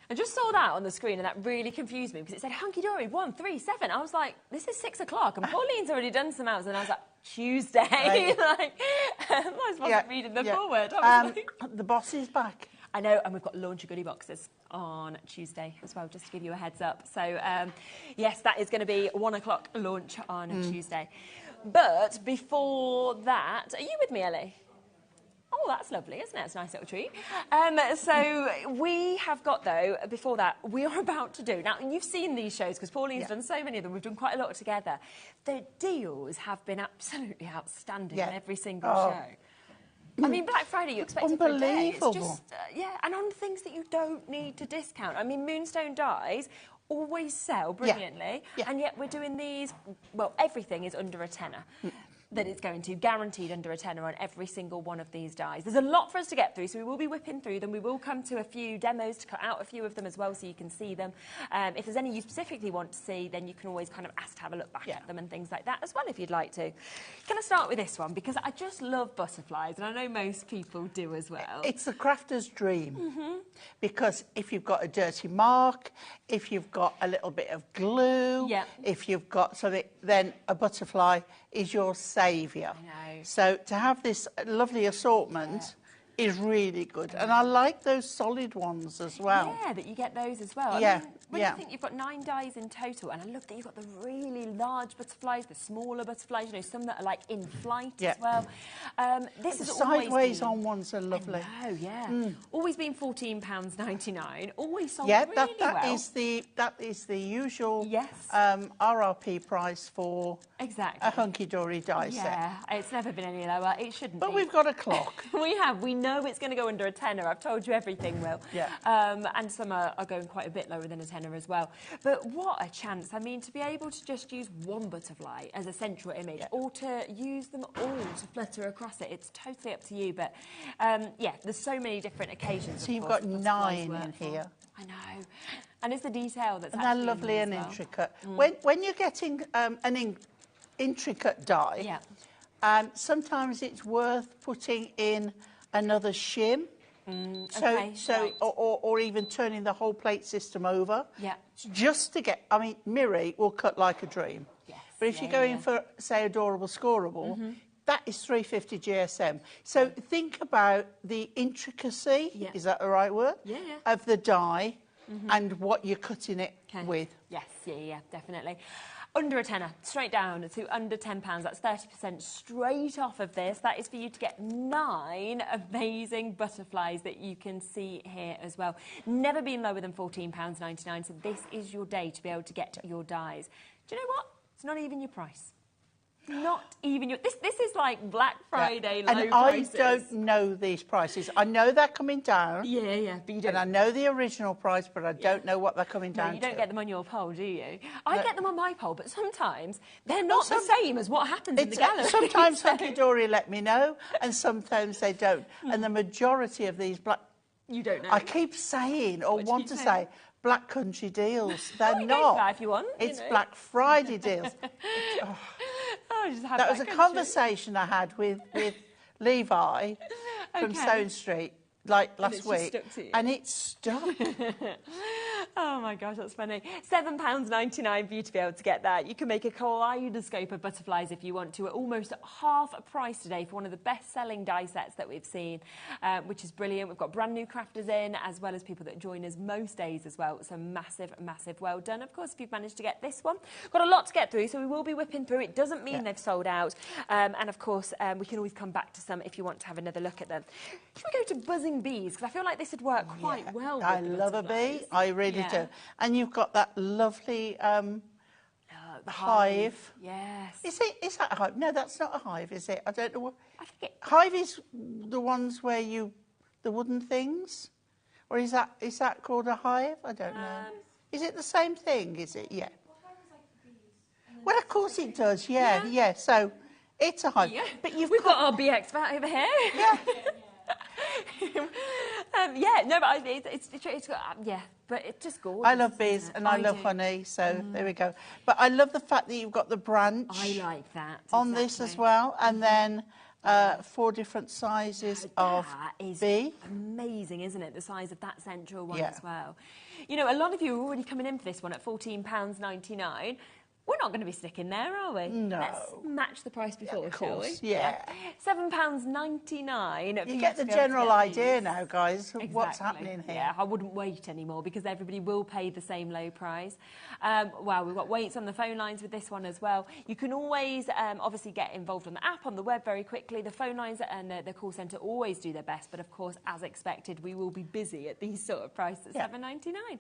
I just saw that on the screen and that really confused me because it said Hunky Dory 137. I was like, this is 6 o'clock and Pauline's already done some hours and I was like, Tuesday. like, I just wasn't reading the forward. The boss is back. I know, and we've got launch goodie boxes on Tuesday as well, just to give you a heads up. So, yes, that is going to be 1 o'clock launch on a Tuesday. But before that, are you with me, Ellie? Oh, that's lovely, isn't it? It's a nice little treat. So we have got, though, before that, we are about to do... Now, you've seen these shows, because Pauline's done so many of them. We've done quite a lot together. The deals have been absolutely outstanding in every single show. I mean, Black Friday, you expect it for a day. It's just, and on things that you don't need to discount. I mean, Moonstone Dies always sell brilliantly, and yet we're doing these... Well, everything is under a tenner. That it's going to, guaranteed under a tenner on every single one of these dies. There's a lot for us to get through, so we will be whipping through them. We will come to a few demos to cut out a few of them as well so you can see them. If there's any you specifically want to see, then you can always kind of ask to have a look back at them and things like that as well if you'd like to. Can I start with this one? Because I just love butterflies, and I know most people do as well. It's the crafter's dream. Because if you've got a dirty mark, if you've got a little bit of glue, if you've got something, then a butterfly is your saviour. So to have this lovely assortment, is really good. And I like those solid ones as well. Yeah, that you get those as well. Yeah, I mean, when you think you've got 9 dies in total, and I love that you've got the really large butterflies, the smaller butterflies, you know, some that are like in flight as well. This is always sideways been, on ones are lovely. Oh yeah, always been £14.99. Always sold Yeah, really that well. that is the usual Yes. RRP price for exactly a hunky-dory die set. Yeah, it's never been any lower. It shouldn't But be. we've got a clock. We know it's going to go under a tenner. I've told you everything will. Yeah. And some are going quite a bit lower than a tenner as well. But what a chance. I mean, to be able to just use one butterfly as a central image or to use them all to flutter across it, it's totally up to you. But yeah, there's so many different occasions. So you've got 9 in here. I know. And it's the detail that's and actually they're lovely in and them as well. intricate. When you're getting an intricate die, sometimes it's worth putting in another shim. Or even turning the whole plate system over. Yeah. Just to get, I mean, Miri will cut like a dream. Yes. But if you go in for, say, Adorable Scoreable, that is 350 GSM. So think about the intricacy, is that the right word? Yeah. Of the die and what you're cutting it with. Yes, yeah, definitely. Under a tenner, straight down to under £10. That's 30% straight off of this. That is for you to get 9 amazing butterflies that you can see here as well. Never been lower than £14.99, so this is your day to be able to get your dies. Do you know what? It's not even your price. Not even your... This is like Black Friday low and prices. I don't know these prices. I know they're coming down. Yeah, but you don't... And I know the original price, but I don't know what they're coming down to. You don't get them on your poll, do you? I get them on my poll, but sometimes they're not the same as what happens in the gallery. Sometimes Hunky Dory let me know, and sometimes they don't. And the majority of these black... You don't know. I keep saying, or want to say, Black Country deals. They're you not. go for that if you want. It's Black Friday deals. That was a conversation I had with Levi from Stone Street last week, and it stuck. Oh my gosh, that's funny. £7.99 for you to be able to get that. You can make a kaleidoscope of butterflies if you want to at almost half a price today for one of the best-selling die sets that we've seen, which is brilliant. We've got brand new crafters in, as well as people that join us most days as well. So massive, massive well done. Of course, if you've managed to get this one, got a lot to get through, so we will be whipping through. It doesn't mean they've sold out. And of course, we can always come back to some if you want to have another look at them. Should we go to buzzing bees? Because I feel like this would work quite well with I love a bee. I really do. And you've got that lovely hive. Yes. Is that a hive? No, that's not a hive, is it? I don't know what. Hive is the ones where the wooden things, or is that called a hive? I don't know. Is it the same thing? Is it? Yeah. Well, of course it does. Yeah. So it's a hive. Yeah. But we've got our bee expert over here. Yeah. But it's just gorgeous. I love bees and I love honey, so there we go. But I love the fact that you've got the branch. I like that on this as well, and then 4 different sizes of bee. Amazing, isn't it? The size of that central one as well. You know, a lot of you are already coming in for this one at £14.99. We're not going to be sticking there, are we? No. Let's match the price before, shall we? Yeah. £7.99. You get the general idea now, guys, of what's happening here. Yeah, I wouldn't wait anymore because everybody will pay the same low price. Wow, we've got waits on the phone lines with this one as well. You can always obviously get involved on the app, on the web very quickly. The phone lines and the call centre always do their best, but of course, as expected, we will be busy at these sort of prices at £7.99.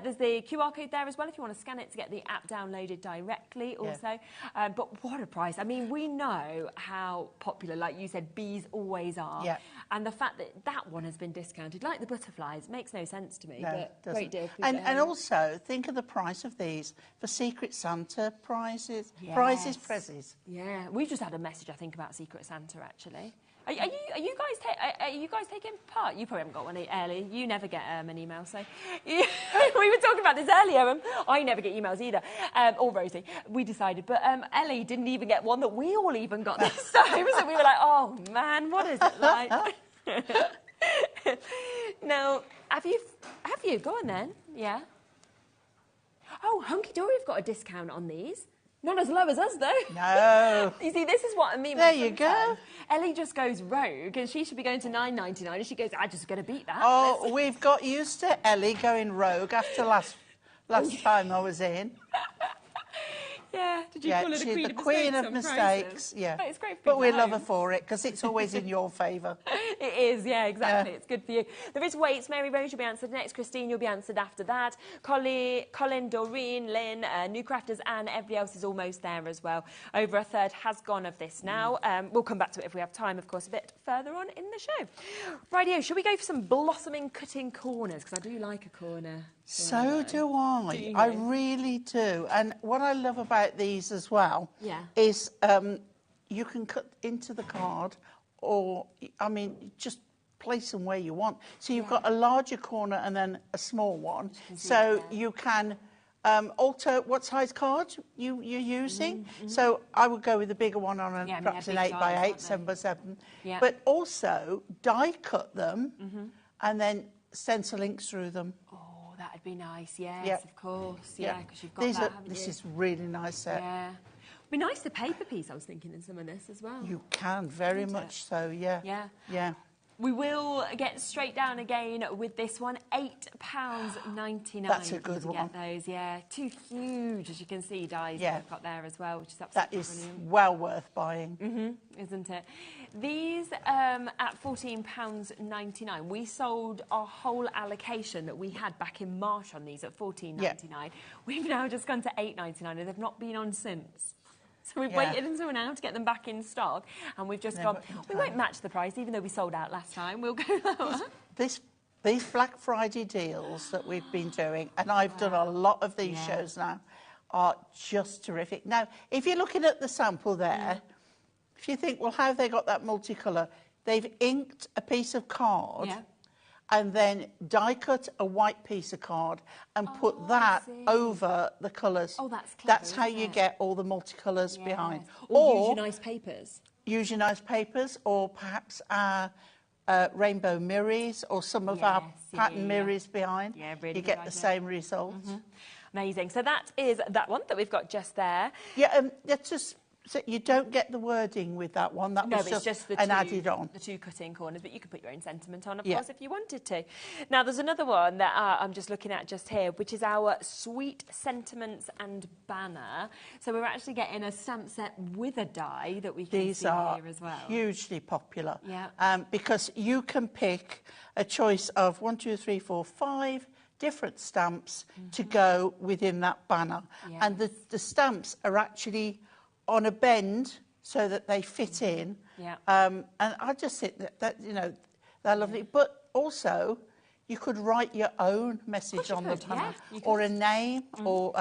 There's the QR code there as well if you want to scan it to get the app downloaded directly also. But what a price. I mean, we know how popular, like you said, bees always are. Yeah. And the fact that that one has been discounted, like the butterflies, makes no sense to me. No, but doesn't. Great deal. And also, think of the price of these for Secret Santa prizes. Prezzies. Yeah, we just had a message, I think, about Secret Santa, actually. Are you guys taking part? You probably haven't got one, Ellie. You never get an email, so... we were talking about this earlier. I never get emails either, or Rosie. We decided, but Ellie didn't even get one that we all even got this time, so we were like, oh, man, what is it like? Now, have you? Go on then. Yeah. Oh, Hunky Dory have got a discount on these. Not as low as us, though. No. You see, this is what I mean. There you go. Ellie just goes rogue, and she should be going to $9.99, and she goes, I'm just going to beat that. Oh, we've got used to Ellie going rogue after last time I was in. Yeah, did you call her she's the queen of mistakes? Yeah, oh, it's great for but we love home. her for it because it's always in your favour. It is, yeah, exactly. It's good for you. There is weights. Mary Rose, you'll be answered next. Christine, you'll be answered after that. Colin, Doreen, Lynn, New Crafters, and everybody else is almost there as well. Over a third has gone of this now. We'll come back to it if we have time, of course, a bit further on in the show. Rightio, shall we go for some blossoming cutting corners? Because I do like a corner. So do I. Do you? I really do. And what I love about these as well is you can cut into the card or, I mean, just place them where you want. So you've got a larger corner and then a small one. So you can alter what size card you're using. So I would go with the bigger one on perhaps an 8x8, 7x7. Yeah. But also die cut them and then stencil inks through them. Oh, that'd be nice, yes, of course. Yeah, because you've got These that, haven't you? This is really nice set. Yeah. It'd be nice the paper piece, I was thinking, in some of this as well. You can, very much so, yeah. Yeah. Yeah. We will get straight down again with this one, £8.99. That's a good to one. get those, yeah. Two huge, as you can see, dies that we've got there as well, which is That absolutely is brilliant. well worth buying. Isn't it? These at £14.99. We sold our whole allocation that we had back in March on these at $14.99. We've now just gone to $8.99 and they've not been on since. So we've waited until now to get them back in stock, and we've just gone, we won't match the price, even though we sold out last time. We'll go lower. These Black Friday deals that we've been doing, and I've done a lot of these shows now, are just terrific. Now, if you're looking at the sample there, if you think, well, how have they got that multicolour? They've inked a piece of card and then die cut a white piece of card and put that over the colours. Oh, that's clever, That's how you get all the multicolours behind. Or use your nice papers. Use your nice papers, or perhaps our rainbow mirrors, or some of our pattern mirrors behind. Yeah, really you get the same result. Amazing. So that is that one that we've got just there. Yeah, that's just... So you don't get the wording with that one. That was just the added on. The two cutting corners, but you could put your own sentiment on, of course, if you wanted to. Now, there's another one that I'm just looking at just here, which is our Sweet Sentiments and banner. So we're actually getting a stamp set with a die that we can see here as well. These are hugely popular. Yeah. Because you can pick a choice of 1, 2, 3, 4, 5 different stamps to go within that banner. Yeah. And the stamps are actually on a bend so that they fit in. Yeah. And I just think that you know, they're lovely. But also, you could write your own message on the banner, or a name, or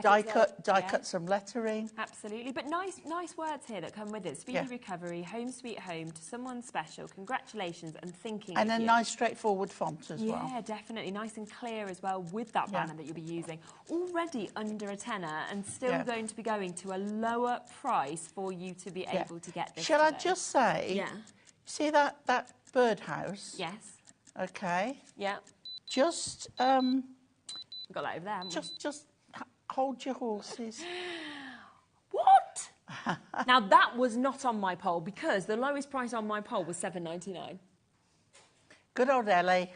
die cut some lettering. Absolutely, but nice words here that come with it. Speedy recovery, home sweet home, to someone special, congratulations, and thinking And of a you. nice straightforward font as well. Yeah, definitely, nice and clear as well with that banner that you'll be using. Already under a tenner, and still going to be going to a lower price for you to be able to get this. Shall I just say? See that birdhouse? Yes. Okay. Yeah. Just We've got that over there. Just hold your horses. What? Now that was not on my poll, because the lowest price on my poll was $7.99. Good old Ellie.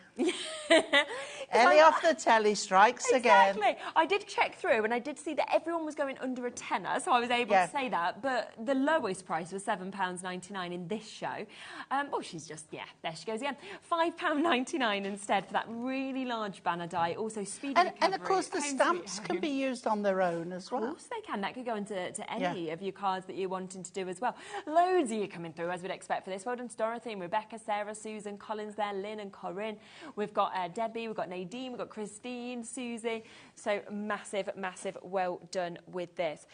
Ellie off the telly strikes again. Exactly. I did check through and I did see that everyone was going under a tenner, so I was able to say that. But the lowest price was £7.99 in this show. Well, she's just, there she goes again. £5.99 instead for that really large banner die. Also, speedy recovery. And of course, the stamps can be used on their own as well. Of course they can. That could go into any of your cards that you're wanting to do as well. Loads of you coming through, as we'd expect for this. Well done to Dorothy and Rebecca, Sarah, Susan, Collins there, Lynn and Corinne. We've got Debbie, we've got Nadine, we've got Christine, Susie. So massive well done with this.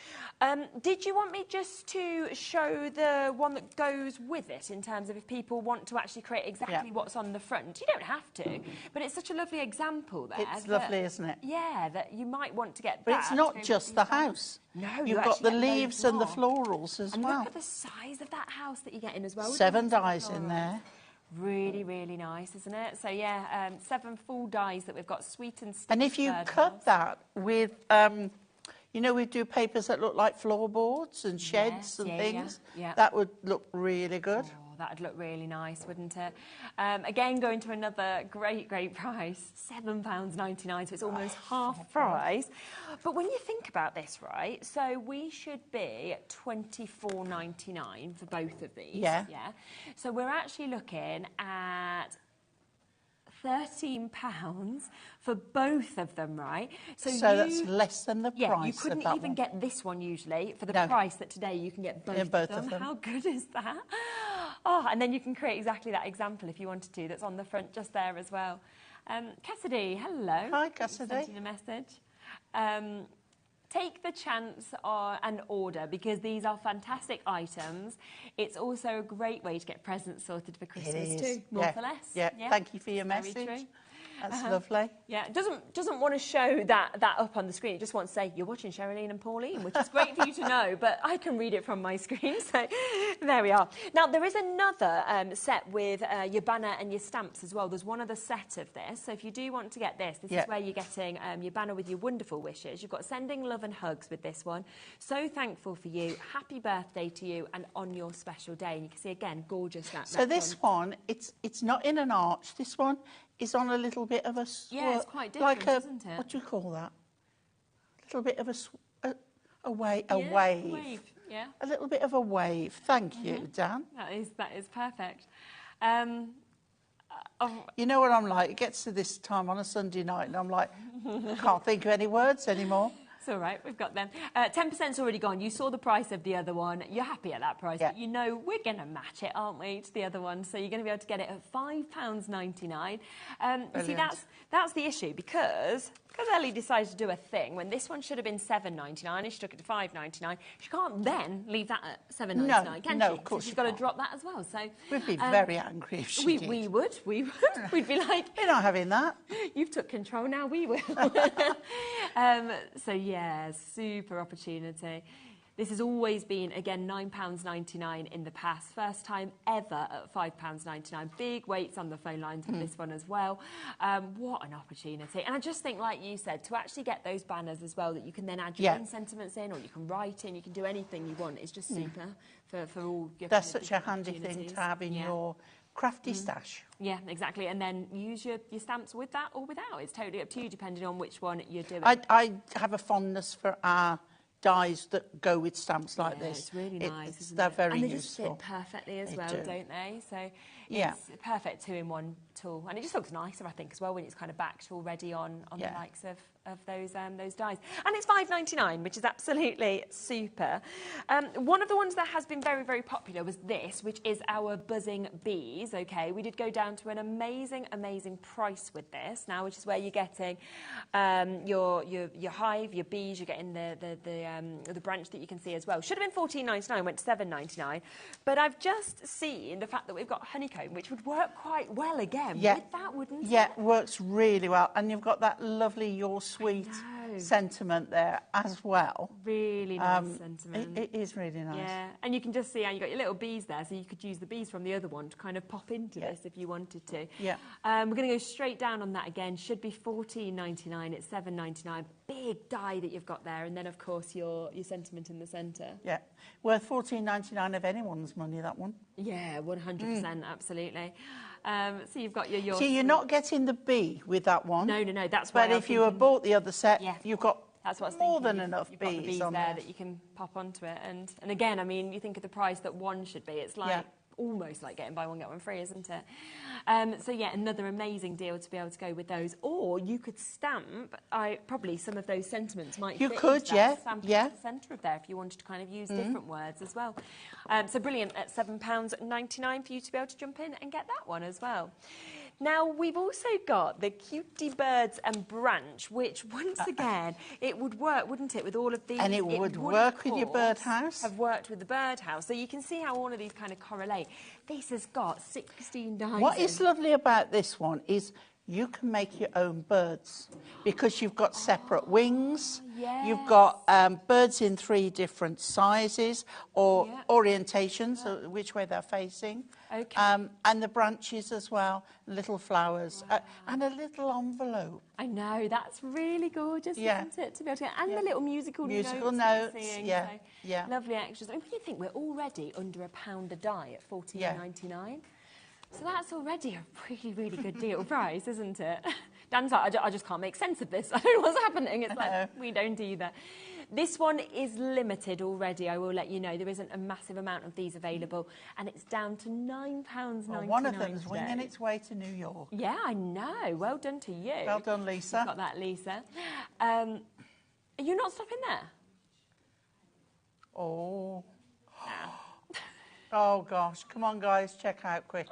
Did you want me just to show the one that goes with it, in terms of if people want to actually create exactly what's on the front? You don't have to, but it's such a lovely example there. It's lovely, isn't it? Yeah, that you might want to get But that. it's not just the house. No, you've got the leaves and the florals as well. Look at the size of that house that you're getting as well. 7 dies in there. Really, really nice, isn't it? So, 7 full dies that we've got, sweet and sticky. And if you cut that with, You know, we do papers that look like floorboards and sheds and things. Yeah. That would look really good. Oh, that'd look really nice, wouldn't it? Again, going to another great price, £7.99, so it's almost half price. But when you think about this, right, so we should be at £24.99 for both of these. Yeah. So we're actually looking at £13 for both of them, right? So that's less than the price. You couldn't even get this one usually for the price that today you can get both of them. How good is that? Oh, and then you can create exactly that example if you wanted to, that's on the front just there as well. Cassidy, hello. Hi, Cassidy. Sent in a message. Take the chance and order, because these are fantastic items. It's also a great way to get presents sorted for Christmas too, more for less. Yeah, thank you for your message. True. That's lovely. Yeah, it doesn't want to show that up on the screen. It just wants to say, you're watching Sherilyn and Pauline, which is great for you to know, but I can read it from my screen, so there we are. Now, there is another set with your banner and your stamps as well. There's one other set of this, so if you do want to get this is where you're getting your banner with your wonderful wishes. You've got sending love and hugs with this one. So thankful for you, happy birthday to you, and on your special day. And you can see, again, gorgeous. So this one, it's not in an arch. This one is on a little bit of a... Yeah, it's quite different, isn't it? What do you call that? A little bit of a wave. Wave, yeah. A little bit of a wave. Thank you, Dan. That is perfect. You know what I'm like? It gets to this time on a Sunday night and I'm like, I can't think of any words anymore. It's all right, we've got them. 10%'s already gone. You saw the price of the other one. You're happy at that price, but you know we're going to match it, aren't we, to the other one? So you're going to be able to get it at £5.99. You see, that's the issue, because Ellie decided to do a thing when this one should have been £7.99 and she took it to £5.99. She can't then leave that at £7.99, can she? No, of course so she's got to drop that as well. So we'd be very angry if she did. We would. We'd be like, we're not having that. You've took control now. We will. So yeah, super opportunity. This has always been, again, £9.99 in the past. First time ever at £5.99. Big weights on the phone lines with this one as well. What an opportunity. And I just think, like you said, to actually get those banners as well that you can then add your own sentiments in, or you can write in, you can do anything you want. It's just super for all your That's such a handy thing to have in your crafty stash. Yeah, exactly. And then use your stamps with that or without. It's totally up to you, depending on which one you're doing. I have a fondness for our dies that go with stamps like this. It's really nice. They're very and they useful. just fit perfectly as well, don't they? So yeah, it's a perfect two-in-one tool, and it just looks nicer, I think, as well when it's kind of backed already on the likes of those dies. And it's £5.99, which is absolutely super. One of the ones that has been very, very popular was this, which is our buzzing bees. Okay, we did go down to an amazing price with this now, which is where you're getting your hive, your bees. You're getting the branch that you can see as well. Should have been £14.99, went to £7.99. But I've just seen the fact that we've got honeycomb, which would work quite well again with that, wouldn't it? Yeah, works really well. And you've got that lovely Your Sweet sentiment there as well. Really nice sentiment. It is really nice. Yeah, and you can just see how you've got your little bees there, so you could use the bees from the other one to kind of pop into this if you wanted to. Yeah. We're going to go straight down on that again. Should be £14.99. It's £7.99. Big die that you've got there, and then, of course, your sentiment in the centre. Yeah. Worth £14.99 of anyone's money, that one. Yeah, 100%, absolutely. So you've got your... So you're not getting the bee with that one. No, that's why. But if you had bought the other set, you've got more than enough you've got the bees on there that you can pop onto it. And again, I mean, you think of the price that one should be. It's like almost like getting buy one, get one free, isn't it? So yeah, another amazing deal to be able to go with those. Or you could stamp, probably some of those sentiments might you fit could, into that, stamp yeah. into the centre of there if you wanted to kind of use different words as well. So brilliant at £7.99 for you to be able to jump in and get that one as well. Now, we've also got the Cutie Birds and Branch, which, once again, it would work, wouldn't it, with all of these? And it would work with your birdhouse. Have worked with the birdhouse. So you can see how all of these kind of correlate. This has got 16 dies. What is lovely about this one is you can make your own birds because you've got separate wings. yes. You've got birds in 3 different sizes or orientations, so which way they're facing. Okay. And the branches as well, little flowers, and a little envelope. I know, that's really gorgeous, isn't it? To be able to get, and the little musical notes. Notes, Seeing, yeah, so yeah. Lovely extras. I mean, when you think we're already under £1 a die at $14.99, so that's already a really, really good deal price, isn't it? Dan's like, I just can't make sense of this. I don't know what's happening. It's like, we don't either. This one is limited already, I will let you know. There isn't a massive amount of these available, and it's down to £9.99. Well, one of them's winging its way to New York. Yeah, I know. Well done to you. Well done, Lisa. You've got that, Lisa. Are you not stopping there? Oh. Oh, gosh. Come on, guys. Check out quick.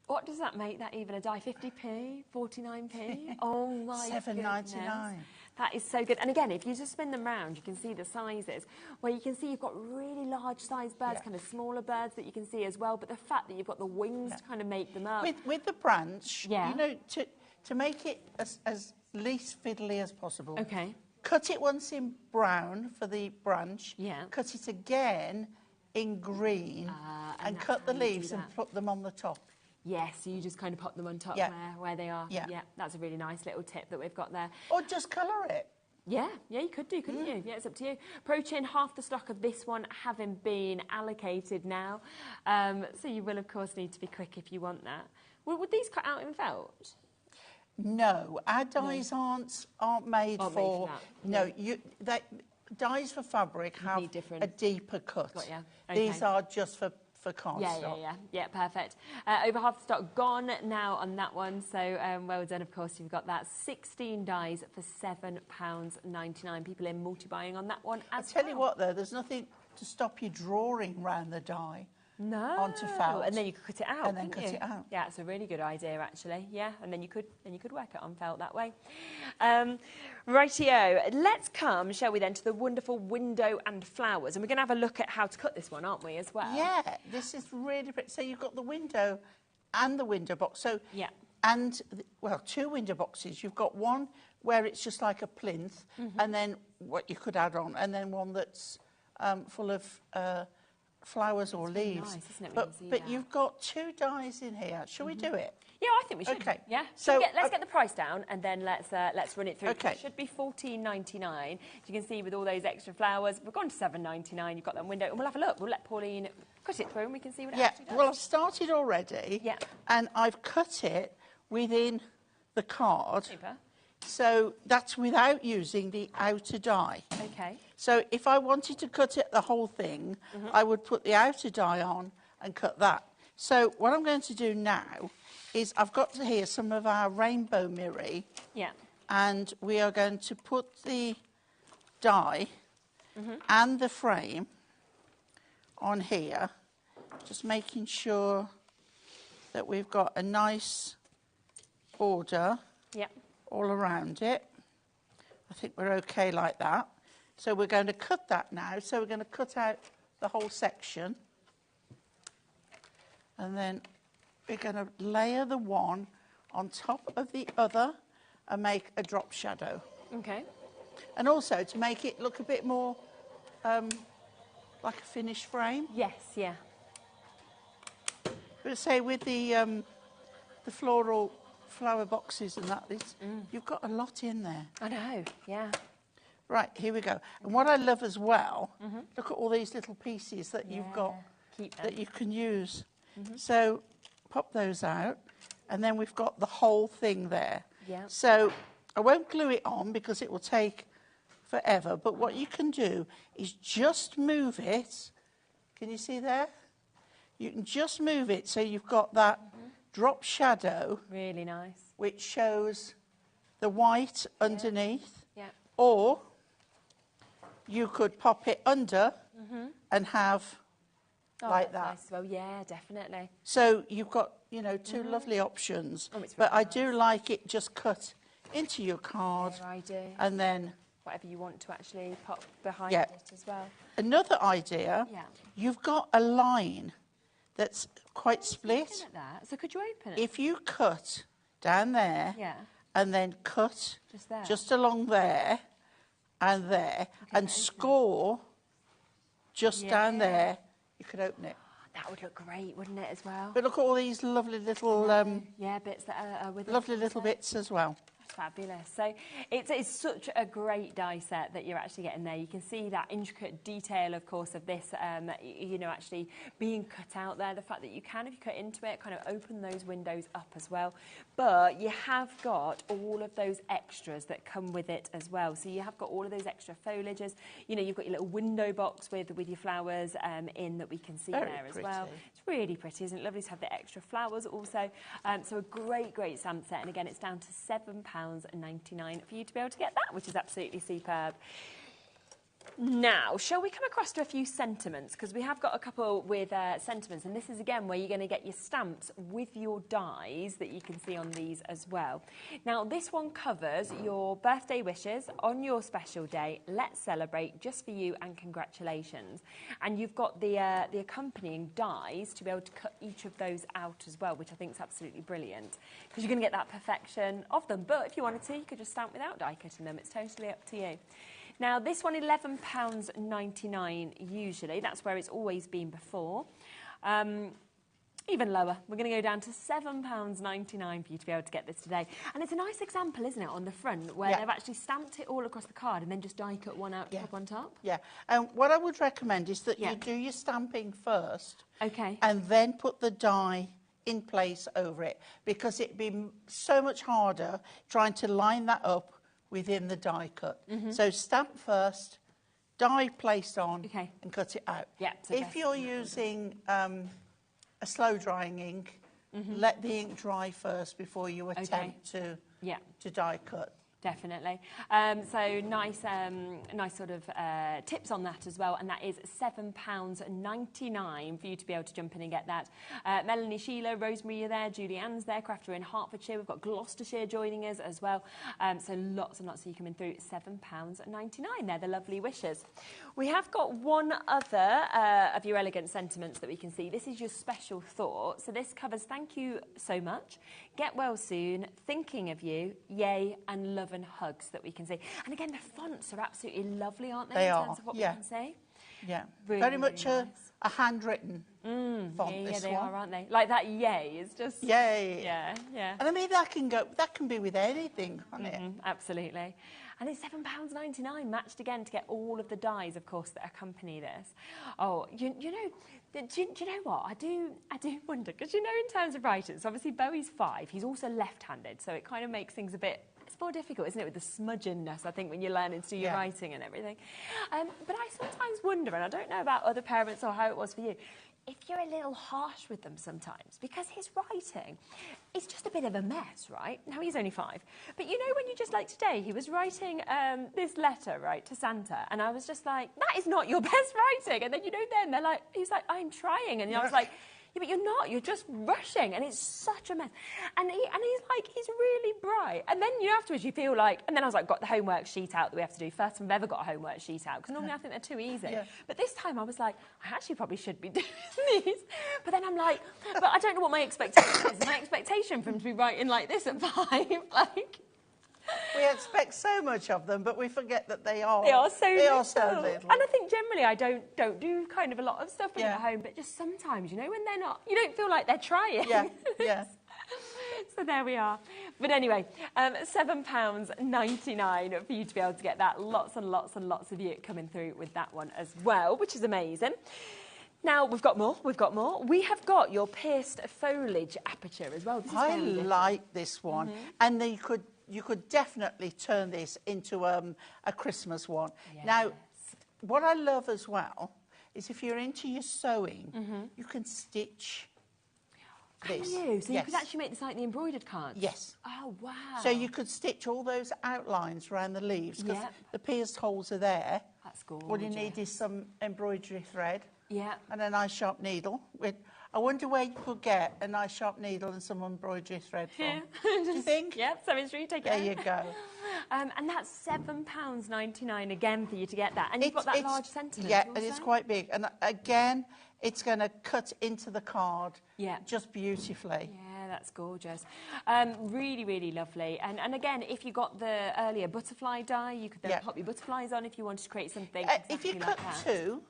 What does that make that even a die? 50p? 49p? Oh, my $7.99. goodness. That is so good. And again, if you just spin them round, you can see the sizes. Where you can see you've got really large sized birds, kind of smaller birds that you can see as well. But the fact that you've got the wings to kind of make them up. With the branch, you know, to make it as least fiddly as possible. Okay. Cut it once in brown for the branch. Yeah. Cut it again in green and cut the leaves and put them on the top. Yes, so you just kind of pop them on top where they are. Yeah. That's a really nice little tip that we've got there. Or just colour it. Yeah, you could do, couldn't you? Yeah, it's up to you. Approaching half the stock of this one having been allocated now. So you will, of course, need to be quick if you want that. Would these cut out in felt? No, our dies aren't made for that. No, dies for fabric have a deeper cut. Got ya. Okay. These are just for cardstock. Yeah, perfect. Over half the stock gone now on that one, so well done. Of course, you've got that 16 dies for £7.99. People in multi-buying on that one as well. I tell you what, though, there's nothing to stop you drawing round the die. No. Onto felt. And then you could cut it out. And then cut it out. Yeah, it's a really good idea actually. Yeah, and then you could work it on felt that way. Rightio. Let's come, shall we then, to the wonderful window and flowers, and we're going to have a look at how to cut this one, aren't we, as well? Yeah, this is really pretty. So you've got the window and the window box. So and well, 2 window boxes. You've got one where it's just like a plinth, and then what you could add on, and then one that's full of flowers or leaves. Nice, isn't it, but you've got 2 dies in here. Shall we do it? Yeah, I think we should. Okay. Yeah. So let's get the price down and then let's run it through. Okay. It should be $14.99. You can see with all those extra flowers, we've gone to $7.99. You've got that window, and we'll have a look. We'll let Pauline cut it through, and we can see what it actually does. Well, I've started already. Yeah. And I've cut it within the card. Super. So that's without using the outer die. Okay. So if I wanted to cut it the whole thing, I would put the outer die on and cut that. So what I'm going to do now is I've got here some of our rainbow mirri. Yeah. And we are going to put the die and the frame on here, just making sure that we've got a nice border all around it. I think we're okay like that. So we're going to cut that now. So we're going to cut out the whole section. And then we're going to layer the one on top of the other and make a drop shadow. Okay. And also to make it look a bit more like a finished frame. Yes, yeah. But say with the floral flower boxes and that, you've got a lot in there. I know, yeah. Right, here we go. And what I love as well, look at all these little pieces that you've got that you can use. So pop those out, and then we've got the whole thing there. Yeah. So I won't glue it on because it will take forever, but what you can do is just move it. Can you see there? You can just move it so you've got that drop shadow. Really nice. Which shows the white underneath. Yeah. Or you could pop it under and have like that. Nice. Well, yeah, definitely. So you've got, you know, 2 lovely options. Oh, it's but really I do like it just cut into your card. Yeah, I do. And then whatever you want to actually pop behind Yeah. it as well. Another idea, Yeah. you've got a line that's quite split. Looking at that. So could you open it? If you cut down there, Yeah. and then cut Just there. just along there and there, and score just down there, you could open it. That would look great, wouldn't it, as well? But look at all these lovely little, yeah, bits that are with lovely little bits as well. Fabulous. So it's such a great die set that you're actually getting there. You can see that intricate detail, of course, of this, you know, actually being cut out there. The fact that you can, if you cut into it, kind of open those windows up as well. But you have got all of those extras that come with it as well. So you have got all of those extra foliages. You know, you've got your little window box with your flowers in that we can see there as well. It's really pretty, isn't it? Lovely to have the extra flowers also. So a great stamp set. And again, it's down to £7.99 for you to be able to get that, which is absolutely superb. Now, shall we come across to a few sentiments? Because we have got a couple with sentiments, and this is again where you're going to get your stamps with your dies that you can see on these as well. Now, this one covers your birthday wishes on your special day. Let's celebrate just for you and congratulations. And you've got the accompanying dies to be able to cut each of those out as well, which I think is absolutely brilliant because you're going to get that perfection of them. But if you wanted to, you could just stamp without die cutting them. It's totally up to you. Now, this one, £11.99 usually. That's where it's always been before. Even lower. We're going to go down to £7.99 for you to be able to get this today. And it's a nice example, isn't it, on the front, where they've actually stamped it all across the card and then just die cut one out to pop on top. Yeah. And what I would recommend is that you do your stamping first. Okay. And then put the die in place over it, because it'd be so much harder trying to line that up within the die cut. So stamp first, die placed on, and cut it out. Yeah, if you're using a slow drying ink, let the ink dry first before you attempt to die cut. Definitely. So nice sort of tips on that as well, and that is £7.99 for you to be able to jump in and get that. Melanie, Sheila, Rosemary are there, Julie Ann's there, Crafter in Hertfordshire. We've got Gloucestershire joining us as well. So lots and lots of you coming through. £7.99. They're the lovely wishes. We have got one other of your elegant sentiments that we can see. This is your special thought. So this covers thank you so much, get well soon, thinking of you, yay, and love and hugs that we can see. And again, the fonts are absolutely lovely, aren't they, in terms of what we can see? Yeah, really, very much nice. a handwritten font. Yeah, this they one. are, aren't they? Like that yay is just... Yay. Yeah. And I mean, that can be with anything, can't it? Absolutely. And it's £7.99 matched again to get all of the dies, of course, that accompany this. Oh, you know, do you know what? I do wonder, because, you know, in terms of writing, so obviously Bowie's 5, he's also left-handed, so it kind of makes things a bit... It's more difficult, isn't it, with the smudginess, I think, when you're learning to do your writing and everything. But I sometimes wonder, and I don't know about other parents or how it was for you, if you're a little harsh with them sometimes, because his writing is just a bit of a mess, right? Now, he's only 5. But you know, when you just, like today, he was writing this letter, right, to Santa, and I was just like, that is not your best writing. And then, you know, then he's like, I'm trying. And I was like, yeah, but you're not. You're just rushing, and it's such a mess. And he's like, he's really bright. And then afterwards you feel like, and then I was like, got the homework sheet out that we have to do. First time I've ever got a homework sheet out, because normally I think they're too easy. Yeah. But this time I was like, I actually probably should be doing these. But then I'm like, but I don't know what my expectation is. My expectation for him to be writing like this at 5, like... We expect so much of them, but we forget that they are so little. little. And I think generally I don't do kind of a lot of stuff when I'm at home, but just sometimes, you know, when they're not, you don't feel like they're trying. Yeah. So there we are. But anyway, £7.99 for you to be able to get that. Lots and lots and lots of you coming through with that one as well, which is amazing. Now, we've got more. We have got your pierced foliage aperture as well. I like this one. And then you could definitely turn this into a Christmas one. Yes. Now, what I love as well is if you're into your sewing, you can stitch this. Can you? So you could actually make this like the embroidered cards? Yes. Oh, wow. So you could stitch all those outlines around the leaves, because the pierced holes are there. That's gorgeous. All you need is some embroidery thread. Yeah. And a nice sharp needle. I wonder where you could get a nice sharp needle and some embroidery thread from. Yeah. Do you think? Yep, sewing street, take it. There you go. And that's £7.99 again for you to get that. And you've got that large sentiment. Yeah, and it's quite big. And again, it's going to cut into the card just beautifully. Yeah, that's gorgeous. Really, really lovely. And again, if you got the earlier butterfly die, you could then pop your butterflies on if you wanted to create something exactly if you like cut that. two,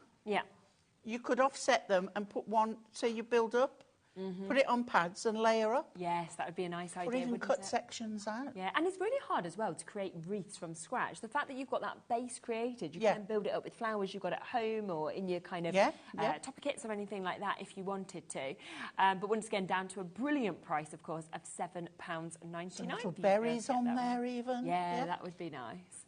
you could offset them and put one, so you build up, put it on pads and layer up. Yes, that would be a nice idea, Or even wouldn't cut it? sections out. Yeah, and it's really hard as well to create wreaths from scratch. The fact that you've got that base created, you can build it up with flowers you've got at home or in your kind of topper kits or anything like that if you wanted to. But once again, down to a brilliant price, of course, of £7.99. Some little berries on there even. Yeah, that would be nice.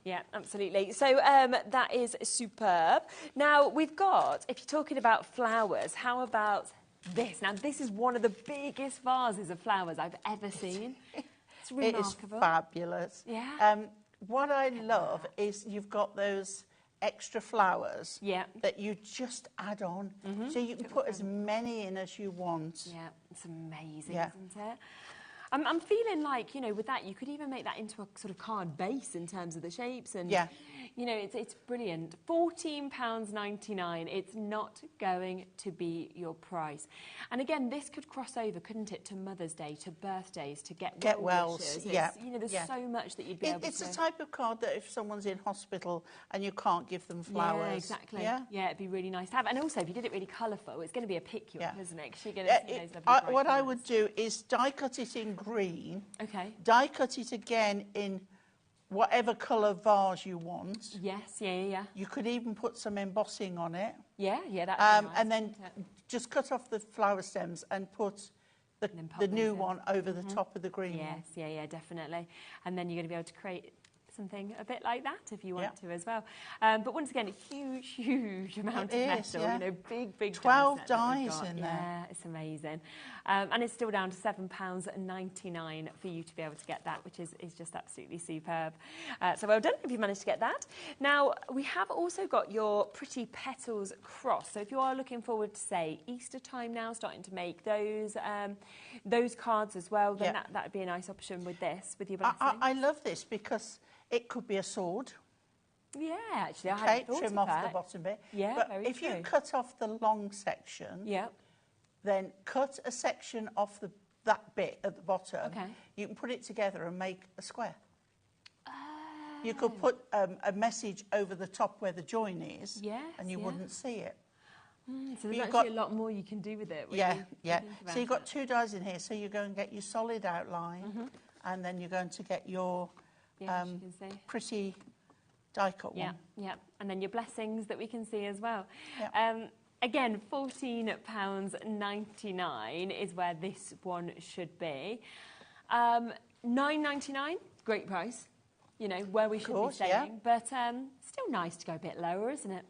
Yeah, absolutely. So that is superb. Now, we've got, if you're talking about flowers, how about this? Now, this is one of the biggest vases of flowers I've ever seen. It's remarkable. It is fabulous. Yeah. What I love is you've got those extra flowers that you just add on. So you can put as many in as you want. Yeah, it's amazing, isn't it? I'm feeling like, you know, with that, you could even make that into a sort of card base in terms of the shapes. And, you know, it's brilliant. £14.99. It's not going to be your price. And again, this could cross over, couldn't it, to Mother's Day, to birthdays, to get well wishes. You know, there's so much that you'd be able to... It's the type of card that if someone's in hospital and you can't give them flowers... Yeah, exactly. Yeah, it'd be really nice to have. And also, if you did it really colourful, it's going to be a pick-you-up, isn't it? 'Cause you're going to see those lovely bright what I colours. would do is die cut it in green. Okay. Die cut it again in whatever colour vase you want. Yes, yeah. You could even put some embossing on it. Yeah, that's nice. And then just cut off the flower stems and put the new one over the top of the green one. Yes, yeah, definitely. And then you're going to be able to create something a bit like that if you want to as well. But once again, a huge amount of metal, you know, big 12 die dies in there. Yeah, it's amazing. And it's still down to £7.99 for you to be able to get that, which is just absolutely superb. So well done if you managed to get that. Now, we have also got your Pretty Petals cross. So if you are looking forward to, say, Easter time now, starting to make those cards as well, then that would be a nice option with this, with your blessing. I love this because it could be a sword. Yeah, actually, I hadn't thought trim of off that. the bottom bit. Yeah, but very if true. you cut off the long section, then cut a section off that bit at the bottom. Okay. You can put it together and make a square. You could put a message over the top where the join is, and you wouldn't see it. So there's actually a lot more you can do with it. So you've got two dies in here. So you go and get your solid outline, and then you're going to get your pretty die cut one. Yeah, and then your blessings that we can see as well. Again, £14.99 is where this one should be. £9.99, great price. You know, where we should be staying. But still nice to go a bit lower, isn't it?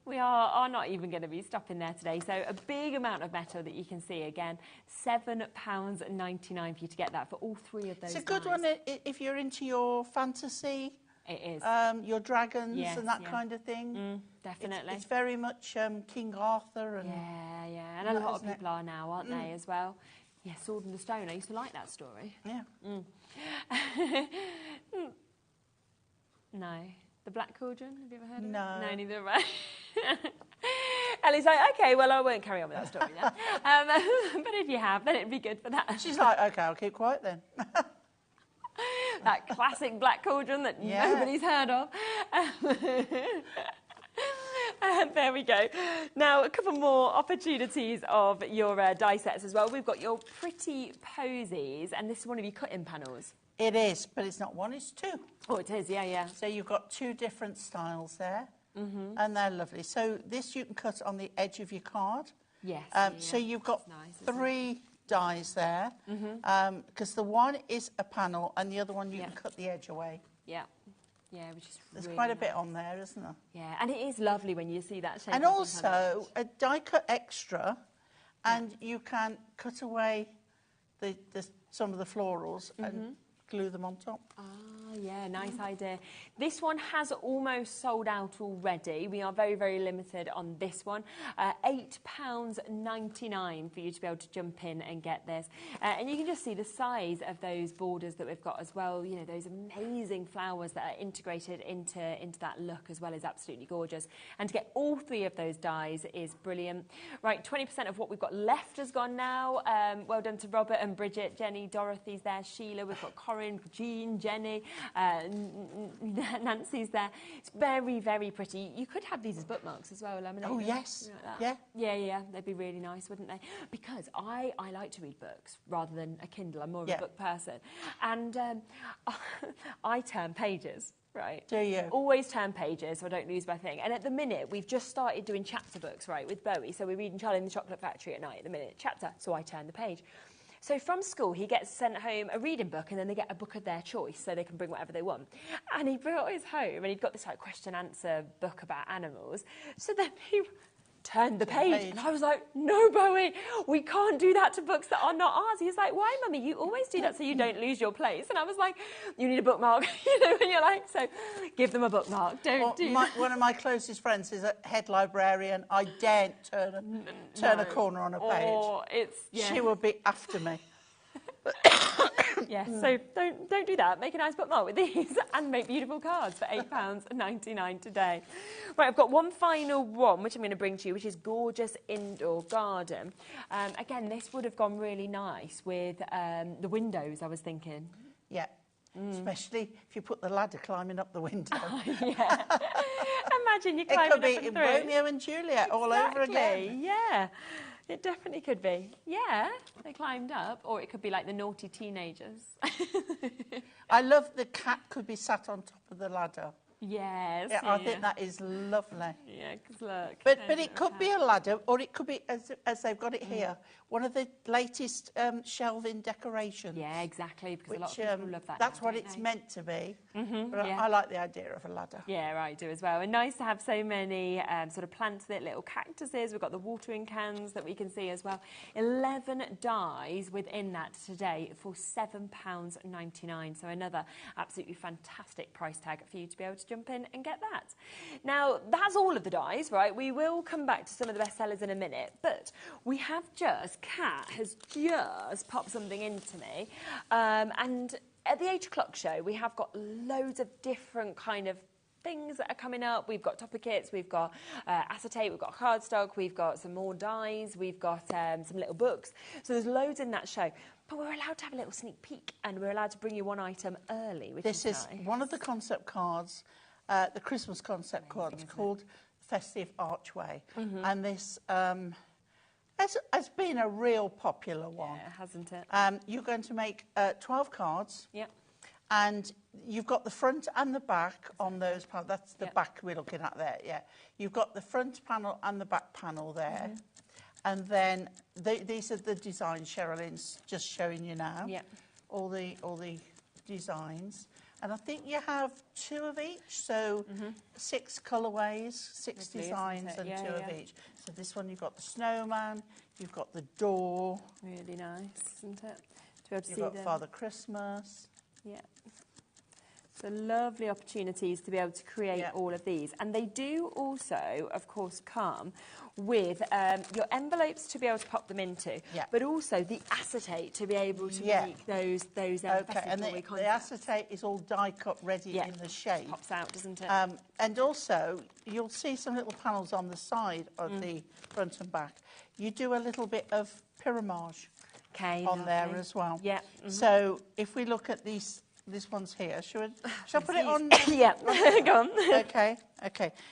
We are not even going to be stopping there today. So a big amount of metal that you can see again. £7.99 for you to get that for all three of those. It's a good one if you're into your fantasy. It is. Your dragons and that kind of thing. Definitely. It's very much King Arthur. And and a lot of people are now, aren't they, as well? Yeah, Sword in the Stone. I used to like that story. Yeah. No. The Black Cauldron, have you ever heard of it? No. No, neither have I. Ellie's like, OK, well, I won't carry on with that story then. But if you have, then it'd be good for that. She's like, OK, I'll keep quiet then. That classic Black Cauldron that nobody's heard of. There we go. Now, a couple more opportunities of your die sets as well. We've got your Pretty Posies, and this is one of your cut-in panels. It is, but it's not one, it's two. Oh, it is, yeah. So you've got two different styles there, and they're lovely. So this you can cut on the edge of your card. Yes. So you've got nice, three dies there, because the one is a panel, and the other one you can cut the edge away. Yeah, which is There's really quite a bit nice. on there, isn't there? Yeah, and it is lovely when you see that shape. And also a die cut extra, and you can cut away some of the florals and glue them on top. Oh, yeah, nice idea. This one has almost sold out already. We are very, very limited on this one. £8.99 for you to be able to jump in and get this. And you can just see the size of those borders that we've got as well. You know, those amazing flowers that are integrated into that look as well is absolutely gorgeous. And to get all three of those dies is brilliant. Right, 20% of what we've got left has gone now. Well done to Robert and Bridget, Jenny, Dorothy's there, Sheila, we've got Corinne, Jean, Jenny, Nancy's there. It's very, very pretty. You could have these as bookmarks as well, laminate. Oh, yes. Like yeah, they'd be really nice, wouldn't they? Because I like to read books rather than a Kindle. I'm more of a book person. And I turn pages. Right. Do you? Always turn pages so I don't lose my thing. And at the minute, we've just started doing chapter books, right, with Bowie. So we're reading Charlie and the Chocolate Factory at night at the minute, chapter, so I turn the page. So from school, he gets sent home a reading book, and then they get a book of their choice, so they can bring whatever they want. And he brought his home, and he'd got this like question-answer book about animals. So then he turned the page, and I was like, no, Bowie, we can't do that to books that are not ours. He was like, why, Mummy? You always do that so you don't lose your place. And I was like, you need a bookmark, you know, and you're like, so give them a bookmark. Don't do that. One of my closest friends is a head librarian. I daren't turn a corner on a page. She would be after me. Yes, so don't do that. Make a nice bookmark with these and make beautiful cards for £8.99 today. Right, I've got one final one, which I'm going to bring to you, which is Gorgeous Indoor Garden. Again, this would have gone really nice with the windows, I was thinking. Yeah, especially if you put the ladder climbing up the window. Yeah. Imagine you climbing up and through. It could be Romeo and Juliet all over again. Yeah. It definitely could be. Yeah, they climbed up. Or it could be like the naughty teenagers. I love the cat could be sat on top of the ladder. Yes. Yeah, I think that is lovely. Yeah, because look. But it could be a ladder, or it could be, as they've got it here, one of the latest shelving decorations. Yeah, exactly, because a lot of people love that. That's what it's meant to be. But yeah. I like the idea of a ladder. Yeah, I do as well. And nice to have so many sort of plants with it, little cactuses. We've got the watering cans that we can see as well. 11 dies within that today for £7.99. So another absolutely fantastic price tag for you to be able to jump in and get that. Now, that's all of the dies, right? We will come back to some of the best sellers in a minute, but we have Kat has just popped something into me, and at the 8 o'clock show, we have got loads of different kind of things that are coming up. We've got topper kits, we've got acetate, we've got cardstock, we've got some more dies, we've got some little books. So there's loads in that show. But we're allowed to have a little sneak peek, and we're allowed to bring you one item early, which is nice. This is one of the concept cards, the Christmas concept cards, called Festive Archway. And this has been a real popular one. Yeah, hasn't it? You're going to make 12 cards. Yep. And you've got the front and the back on those panels. That's the back we're looking at there, yeah. You've got the front panel and the back panel there. And then these are the designs Sherilyn's just showing you now. Yeah. All the designs. And I think you have 2 of each, so 6 colourways, 6 designs and 2 of each. So this one you've got the snowman, you've got the door. Really nice, isn't it? To be able to you've see got them. Father Christmas. Yeah. So lovely opportunities to be able to create all of these. And they do also, of course, come with your envelopes to be able to pop them into, but also the acetate to be able to make those okay, and the acetate is all die cut ready in the shape. It pops out, doesn't it? And also, you'll see some little panels on the side of the front and back. You do a little bit of pyramage on there as well. Yeah. So if we look at this one's here. Should I put it on? Yeah, go on. Okay.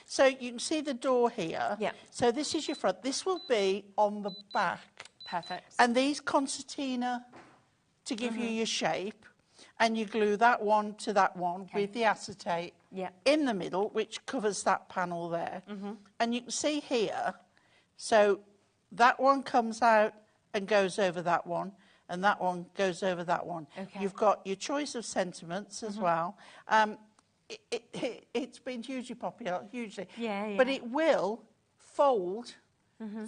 So you can see the door here. Yeah. So this is your front. This will be on the back. Perfect. And these concertina to give you your shape. And you glue that one to that one with the acetate in the middle, which covers that panel there. And you can see here, so that one comes out and goes over that one. And that one goes over that one. Okay. You've got your choice of sentiments as well. It's been hugely popular, hugely. Yeah. But it will fold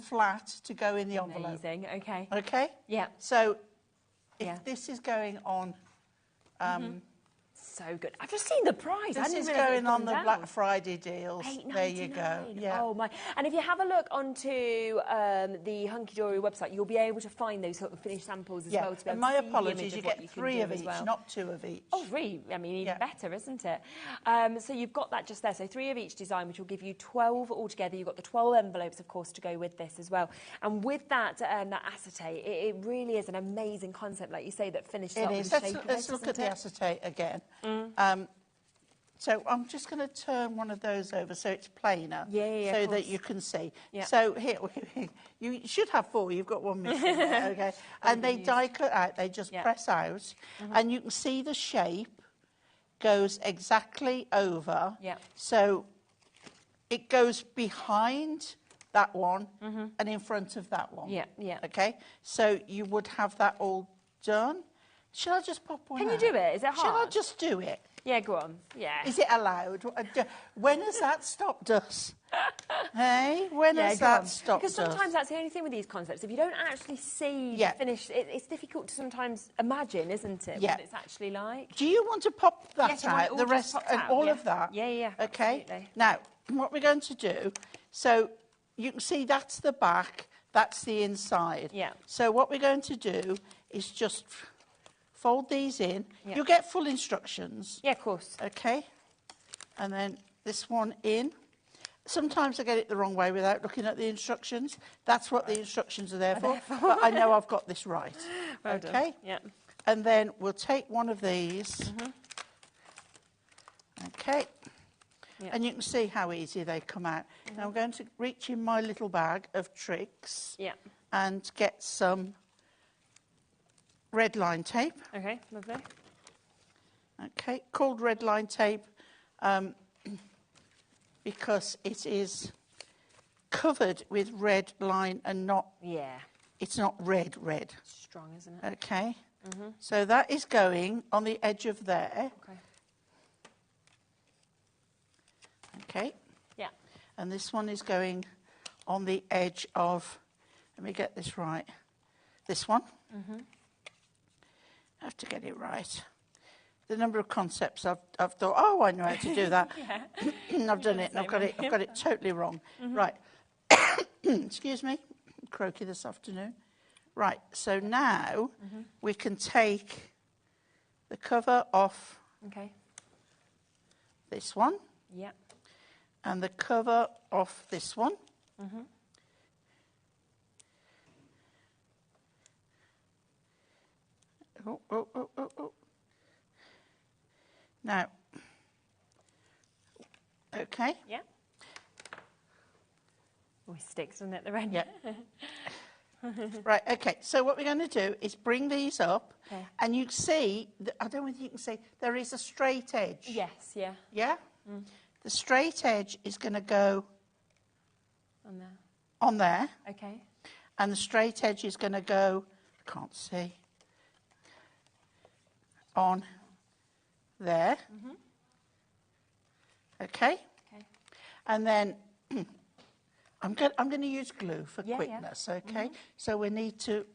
flat to go in the envelope. Amazing, okay. Okay? Yeah. So if this is going on So good. I've just seen the price. This is going on the Black Friday deals. $8.99. There you go. Yeah. Oh my! And if you have a look onto the Hunky Dory website, you'll be able to find those sort of finished samples as well. To be able And my to see the apologies, image you of what get you can 3 do of as each, well. not 2 of each. Oh, 3. I mean, even better, isn't it? So you've got that just there. So 3 of each design, which will give you 12 altogether. You've got the 12 envelopes, of course, to go with this as well. And with that, that acetate, it really is an amazing concept, like you say, that finishes up with the shape of it. Let's look at the acetate again. So I'm just going to turn one of those over so it's plainer, so that you can see. Yeah. So here, you should have 4. You've got 1 missing there, okay? And they die cut out. They just press out, and you can see the shape goes exactly over. Yeah. So it goes behind that one and in front of that one. Yeah, yeah. Okay. So you would have that all done. Shall I just pop one Can out? you do it? Is it hard? Shall I just do it? Yeah, go on. Yeah. Is it allowed? When has that stopped us? Hey, when has go that on. stopped Because us? sometimes that's the only thing with these concepts. If you don't actually see the finish, it's difficult to sometimes imagine, isn't it? Yeah. What it's actually like. Do you want to pop that Yes, you want it out? all The just rest popped and out, all yeah. of that? Yeah, yeah, Okay. absolutely. Now, what we're going to do, so you can see that's the back, that's the inside. Yeah. So what we're going to do is just fold these in. Yeah. You'll get full instructions. Yeah, of course. Okay. And then this one in. Sometimes I get it the wrong way without looking at the instructions. That's what the instructions are there for. But I know I've got this right. Well okay. done. Yeah. And then we'll take one of these. Okay. Yeah. And you can see how easy they come out. Now I'm going to reach in my little bag of tricks and get some red line tape. Okay, lovely. Okay, called red line tape because it is covered with red line and not, it's not red. Strong, isn't it? Okay, so that is going on the edge of there. Okay. Okay. Yeah. And this one is going on the edge of, let me get this right, this one. I have to get it right. The number of concepts I've thought, oh, I know how to do that. I've done it, and I've got it totally wrong. Right. Excuse me, croaky this afternoon. Right, so now we can take the cover off this one. Yeah. And the cover off this one. Oh. Now, okay. Yeah. Always sticks, doesn't it, the red? Yeah. Right, okay. So what we're going to do is bring these up, and you see, I don't know if you can see, there is a straight edge. Yes, yeah. Yeah? The straight edge is going to go On there. on there, Okay. and the straight edge is going to go, can't see, on there. Okay? Okay. And then I'm going to use glue for Yeah, quickness, okay? So we need to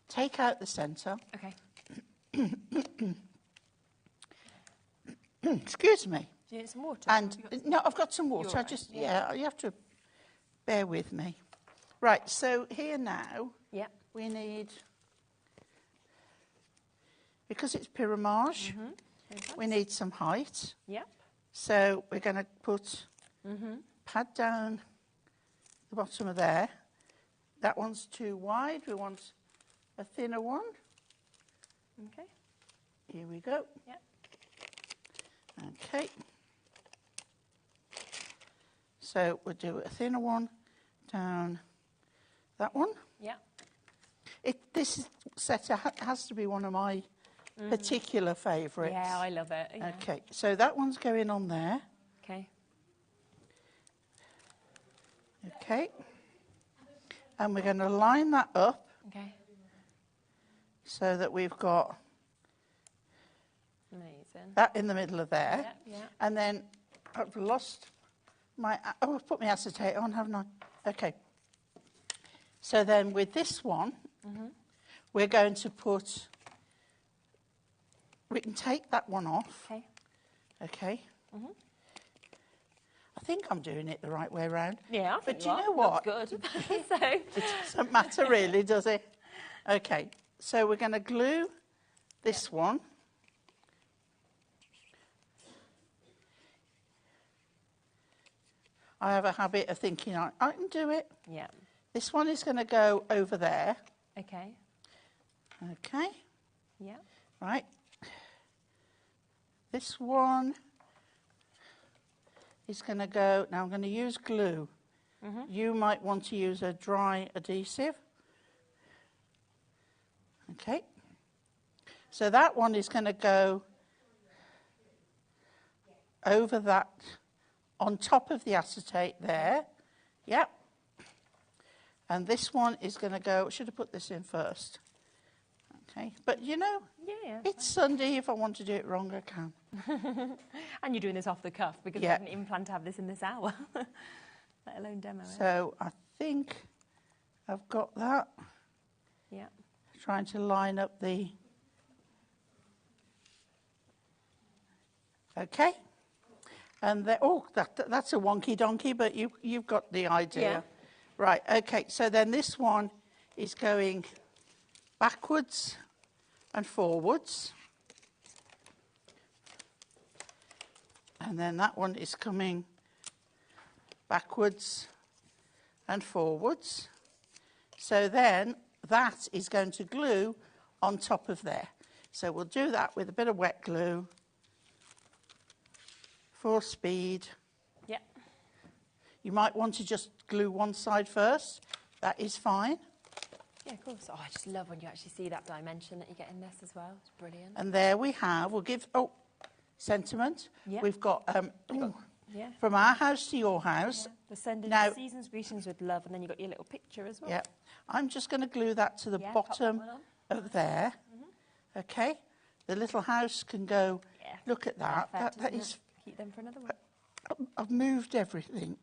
take out the centre. Okay. Excuse me. Do you need some water? And no, I've got some water. You're I right, just, you have to bear with me. Right, so here now, Yeah. we need, because it's pyramage, we need some height. Yep. So we're going to put, pad down the bottom of there. That one's too wide. We want a thinner one. Okay. Here we go. Yep. Okay. So we'll do a thinner one down that one. Yep. This set has to be one of my particular favourites. Yeah, I love it. Yeah. Okay, so that one's going on there. Okay. Okay. And we're going to line that up Okay. so that we've got Amazing. that in the middle of there. Yeah, yeah. And then I've lost my, I've put my acetate on, haven't I? Okay. So then with this one, we're going to put we can take that one off. Okay. Okay. I think I'm doing it the right way around. Yeah, I think but do you are. know what? That's good. So It doesn't matter really, does it? Okay, so we're going to glue this one. I have a habit of thinking I can do it. yeah. This one is going to go over there. Okay. Okay, Yeah. right. This one is going to go, now I'm going to use glue. You might want to use a dry adhesive. Okay. So that one is going to go over that, on top of the acetate there. Yep. And this one is going to go, should have put this in first. Okay. But you know, Yeah. it's Sunday. If I want to do it wrong, I can. And you're doing this off the cuff because we haven't even planned to have this in this hour, let alone demo it. So I think I've got that. Yeah. Trying to line up the... Okay. And that's a wonky donkey, but you've got the idea. Yeah. Right, okay, so then this one is going backwards and forwards. And then that one is coming backwards and forwards. So then that is going to glue on top of there. So we'll do that with a bit of wet glue for speed. Yeah. You might want to just glue one side first. That is fine. Yeah, of course. Oh, I just love when you actually see that dimension that you get in this as well. It's brilliant. And there we have, we'll give, sentiment. Yeah. We've got, Yeah. from our house to your house. The sending Now- season's greetings with love, and then you've got your little picture as well. Yeah. I'm just going to glue that to the Yeah, pop that bottom one on. of there. Okay. The little house can go, Yeah. look at that. Perfect, That isn't is, it? Keep them for another one. I've moved everything.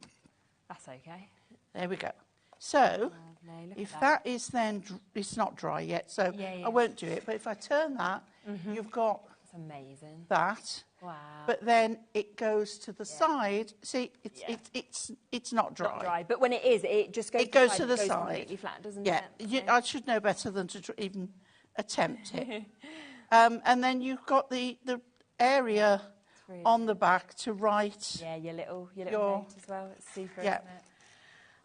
That's okay. There we go. So, Lovely, look if at that is then, it's not dry yet, so Yeah. I won't do it. But if I turn that, you've got It's amazing. that. Wow. But then it goes to the side. See, it's not dry. Not dry, but when it is, it just goes. It goes side, to the it goes side. completely flat, doesn't Yeah, it? I should know better than to even attempt it. And then you've got the area really on the back to write. Yeah, your little Your- note as well. It's super, Yeah. isn't it?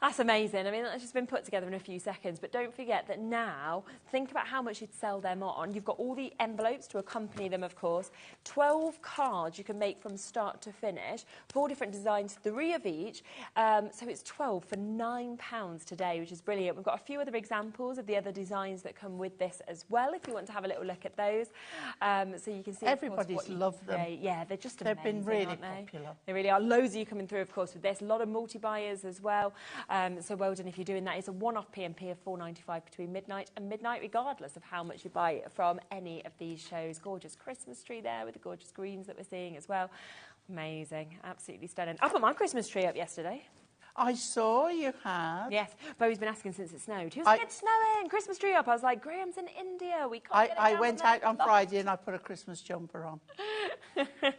That's amazing. I mean, that's just been put together in a few seconds. But don't forget that now, think about how much you'd sell them on. You've got all the envelopes to accompany them, of course. 12 cards you can make from start to finish. 4 different designs, 3 of each. So it's 12 for £9 today, which is brilliant. We've got a few other examples of the other designs that come with this as well, if you want to have a little look at those. So you can see, of course, Everybody's what you loved can them. create. Yeah, they're just They've amazing, been really aren't they? popular. They really are. Loads of you coming through, of course, with this. A lot of multi-buyers as well. So well done if you're doing that. It's a one-off P&P of £4.95 between midnight and midnight, regardless of how much you buy from any of these shows. Gorgeous Christmas tree there with the gorgeous greens that we're seeing as well. Amazing. Absolutely stunning. I put my Christmas tree up yesterday. I saw you had. Yes. Bo's been asking since it snowed. Who's like, it's snowing? Christmas tree up. I was like, Graham's in India. We can't get it I down went the out on loft." Friday and I put a Christmas jumper on.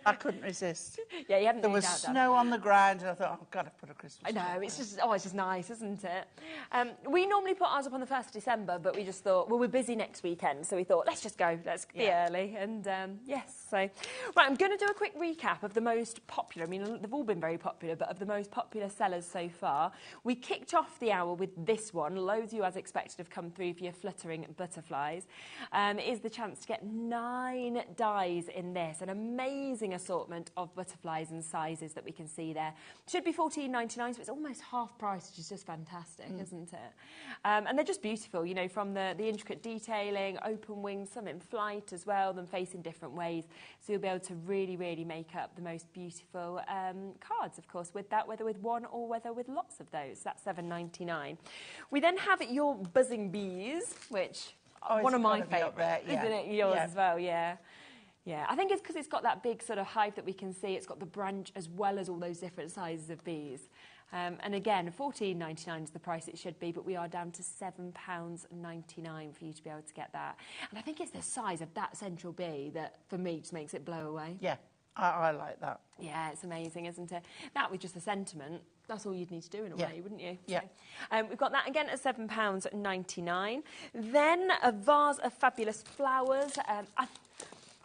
I couldn't resist. Yeah, you haven't There moved was out, Dan. snow on the ground and I thought, I've got to put a Christmas I know, jumper it's on. just nice, isn't it? We normally put ours up on the 1st of December, but we just thought, well, we're busy next weekend, so we thought, let's just go, let's be early. And yes, so, right, I'm going to do a quick recap of the most popular, I mean, they've all been very popular, but of the most popular sellers so far. We kicked off the hour with this one. Loads of you, as expected, have come through for your fluttering butterflies. It is the chance to get 9 dies in this, an amazing assortment of butterflies and sizes that we can see there. Should be $14.99, so it's almost half price, which is just fantastic, isn't it? And they're just beautiful, you know, from the intricate detailing, open wings, some in flight as well, them facing different ways. So you'll be able to really, really make up the most beautiful cards, of course, with that, whether with one or whether with lots of those. That's $7.99. We then have your buzzing bees, which one of my favourites, isn't it? Yours as well, yeah. Yeah, I think it's because it's got that big sort of hive that we can see. It's got the branch as well as all those different sizes of bees. And again, £14.99 is the price it should be, but we are down to £7.99 for you to be able to get that. And I think it's the size of that central bee that, for me, just makes it blow away. Yeah, I like that. Yeah, it's amazing, isn't it? That with just the sentiment, that's all you'd need to do in a way, wouldn't you? Yeah. So, we've got that again at £7.99. Then a vase of fabulous flowers.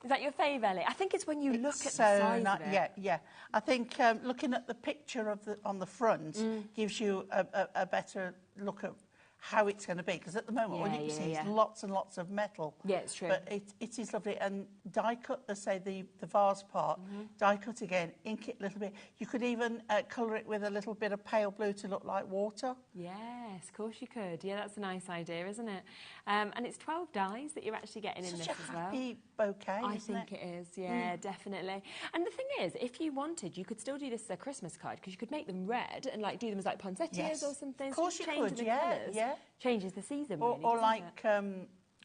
Is that your fave, Ellie? I think it's when you look at the size of it. Yeah. I think looking at the picture of on the front gives you a better look at how it's going to be, because at the moment all you can see is lots and lots of metal. Yeah, it's true. But it is lovely. And die cut, let's say the vase part, die cut again, ink it a little bit. You could even colour it with a little bit of pale blue to look like water. Yes, of course you could. Yeah, that's a nice idea, isn't it? And it's 12 dies that you're actually getting in this as well. Happy bouquet, I isn't think it is, yeah, definitely. And the thing is, if you wanted, you could still do this as a Christmas card, because you could make them red and like do them as like poinsettias or something. Of course so you could, yeah. Changes the season, or, really, or like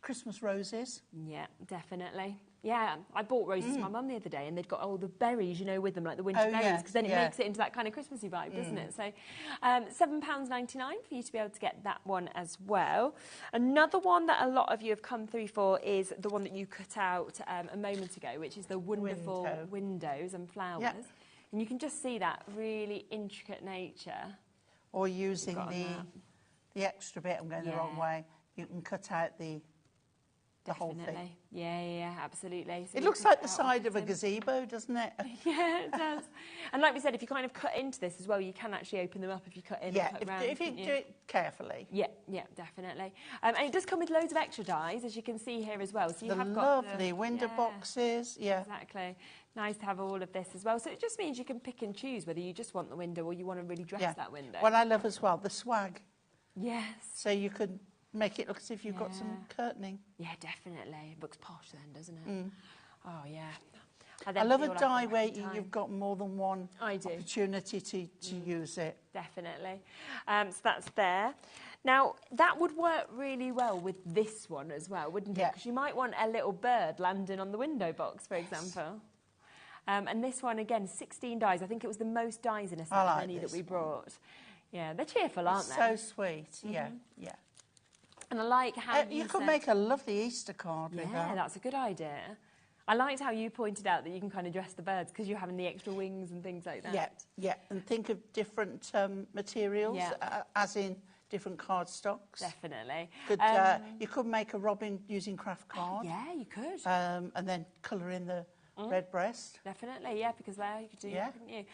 Christmas roses. Yeah, definitely. Yeah, I bought roses for my mum the other day, and they'd got all the berries, you know, with them, like the winter berries, because then it makes it into that kind of Christmassy vibe, doesn't it? So £7.99 for you to be able to get that one as well. Another one that a lot of you have come through for is the one that you cut out a moment ago, which is the wonderful windows and flowers. Yep. And you can just see that really intricate nature. Or using the extra bit, I'm going the wrong way, you can cut out the whole thing. Yeah, absolutely. So it looks like the side of a gazebo, doesn't it? Yeah, it does. And like we said, if you kind of cut into this as well, you can actually open them up if you cut in and cut round. If you do it carefully. Yeah, definitely. And it does come with loads of extra dies, as you can see here as well. So you have got lovely window boxes. Yeah, exactly. Nice to have all of this as well. So it just means you can pick and choose whether you just want the window or you want to really dress that window. What I love as well, the swag. Yes. So you could make it look as if you've got some curtaining. Yeah, definitely. It looks posh then, doesn't it? Oh, yeah. I love a die where you've got more than one opportunity to use it. Definitely. So that's there. Now, that would work really well with this one as well, wouldn't it? Because you might want a little bird landing on the window box, for example. And this one, again, 16 dies. I think it was the most dies in a set of any that we brought. Yeah, they're cheerful, aren't they? So sweet, yeah. And I like how you could make a lovely Easter card with that. Yeah, that's a good idea. I liked how you pointed out that you can kind of dress the birds because you're having the extra wings and things like that. Yeah, and think of different materials, as in different cardstocks. Definitely. You could make a robin using craft card. Yeah, you could. And then colour in the red breast. Definitely, yeah, because there you could do that, couldn't you?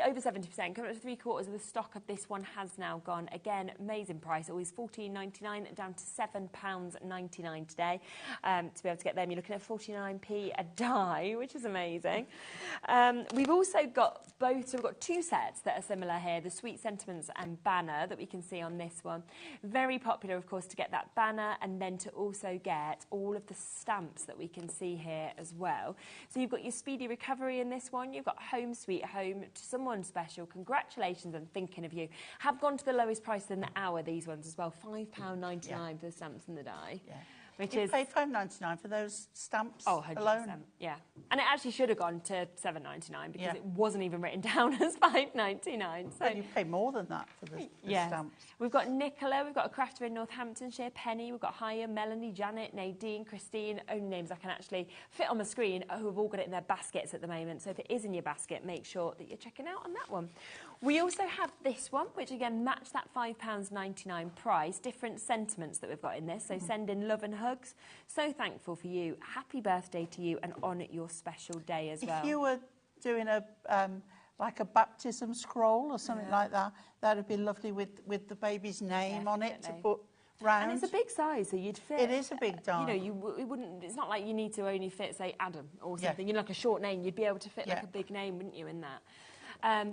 Over 70%, coming up to 3/4 of the stock of this one has now gone. Again, amazing price, always £14.99 down to £7.99 today. To be able to get them, you're looking at 49p a die, which is amazing. We've also got both, so we've got two sets that are similar here, the Sweet Sentiments and banner that we can see on this one. Very popular, of course, to get that banner and then to also get all of the stamps that we can see here as well. So you've got your speedy recovery in this one. You've got Home Sweet Home to someone special. Congratulations and thinking of you. Have gone to the lowest price in the hour, these ones as well. £5.99 for the stamps and the die. Yeah. Which you pay £5.99 for those stamps alone. Yeah. And it actually should have gone to £7.99 because it wasn't even written down as £5.99. So you pay more than that for the stamps. We've got Nicola, we've got a crafter in Northamptonshire, Penny, we've got Haya, Melanie, Janet, Nadine, Christine, only names I can actually fit on the screen who have all got it in their baskets at the moment. So if it is in your basket, make sure that you're checking out on that one. We also have this one, which again matched that £5.99 price. Different sentiments that we've got in this. So send in love and hugs. So thankful for you. Happy birthday to you and on your special day as well. If you were doing a like a baptism scroll or something like that, that would be lovely with the baby's name on it to put round. And it's a big size, so you'd fit. It is a big die. You know, it wouldn't. It's not like you need to only fit, say, Adam or something. You know, like a short name. You'd be able to fit like a big name, wouldn't you, in that?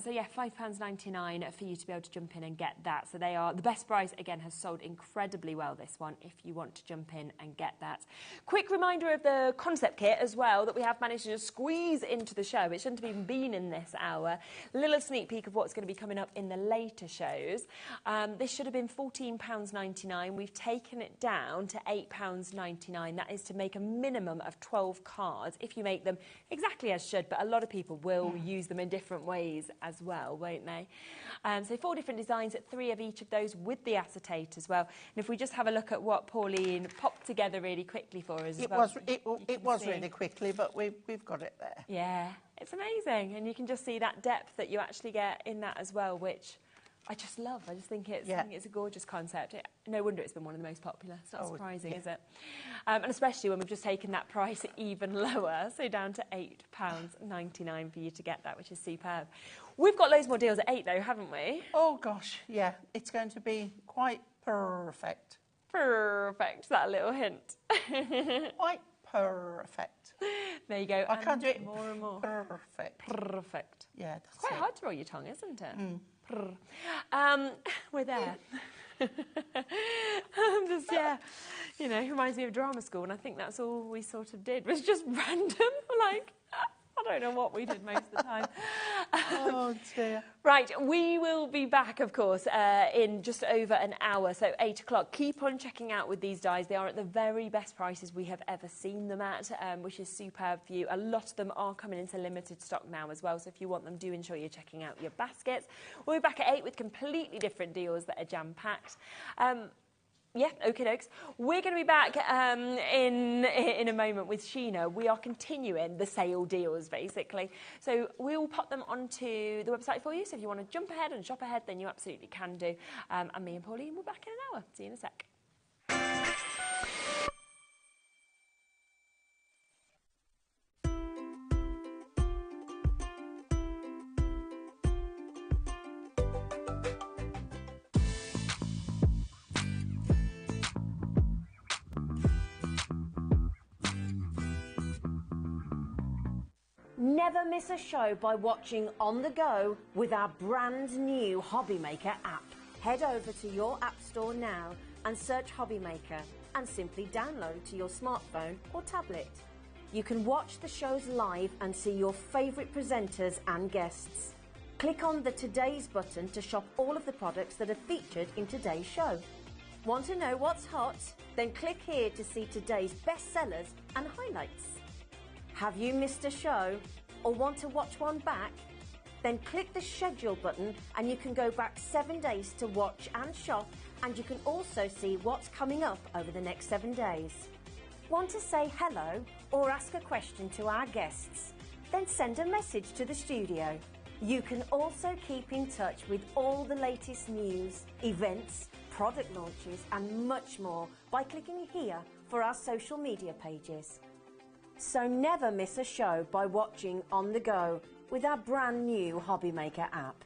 So yeah, £5.99 for you to be able to jump in and get that. So they are, the best price, again, has sold incredibly well, this one, if you want to jump in and get that. Quick reminder of the concept kit as well, that we have managed to just squeeze into the show. It shouldn't have even been in this hour. A little sneak peek of what's going to be coming up in the later shows. This should have been £14.99. We've taken it down to £8.99. That is to make a minimum of 12 cards, if you make them exactly as should, but a lot of people will use them in different ways these as well, won't they? So 4 different designs, 3 of each of those with the acetate as well. And if we just have a look at what Pauline popped together really quickly for us It as was, it was really quickly, but we've got it there. Yeah, it's amazing. And you can just see that depth that you actually get in that as well, which I just love. I just think it's a gorgeous concept. No wonder it's been one of the most popular. It's not surprising, is it? And especially when we've just taken that price even lower, so down to £8.99 for you to get that, which is superb. We've got loads more deals at 8 though, haven't we? Oh gosh, yeah. It's going to be quite perfect. Perfect, that little hint. Quite perfect. There you go. I can't do it more and more. Perfect. Perfect. Yeah, that's Quite it. hard to roll your tongue, isn't it? We're there. Just, you know, reminds me of drama school, and I think that's all we sort of did, was just random, like, I don't know what we did most of the time. Oh dear. Right, we will be back, of course, in just over an hour, so 8 o'clock. Keep on checking out with these dyes. They are at the very best prices we have ever seen them at, which is superb for you. A lot of them are coming into limited stock now as well, so if you want them, do ensure you're checking out your baskets. We'll be back at 8 with completely different deals that are jam-packed. Yeah, okie dokes. We're going to be back in a moment with Sheena. We are continuing the sale deals, basically. So we'll pop them onto the website for you. So if you want to jump ahead and shop ahead, then you absolutely can do. And me and Pauline will be back in an hour. See you in a sec. Never miss a show by watching on the go with our brand new HobbyMaker app. Head over to your app store now and search HobbyMaker and simply download to your smartphone or tablet. You can watch the shows live and see your favourite presenters and guests. Click on the Today's button to shop all of the products that are featured in today's show. Want to know what's hot? Then click here to see today's bestsellers and highlights. Have you missed a show or want to watch one back? Then click the schedule button and you can go back 7 days to watch and shop, and you can also see what's coming up over the next 7 days. Want to say hello or ask a question to our guests? Then send a message to the studio. You can also keep in touch with all the latest news, events, product launches and much more by clicking here for our social media pages. So never miss a show by watching on the go with our brand new HobbyMaker app.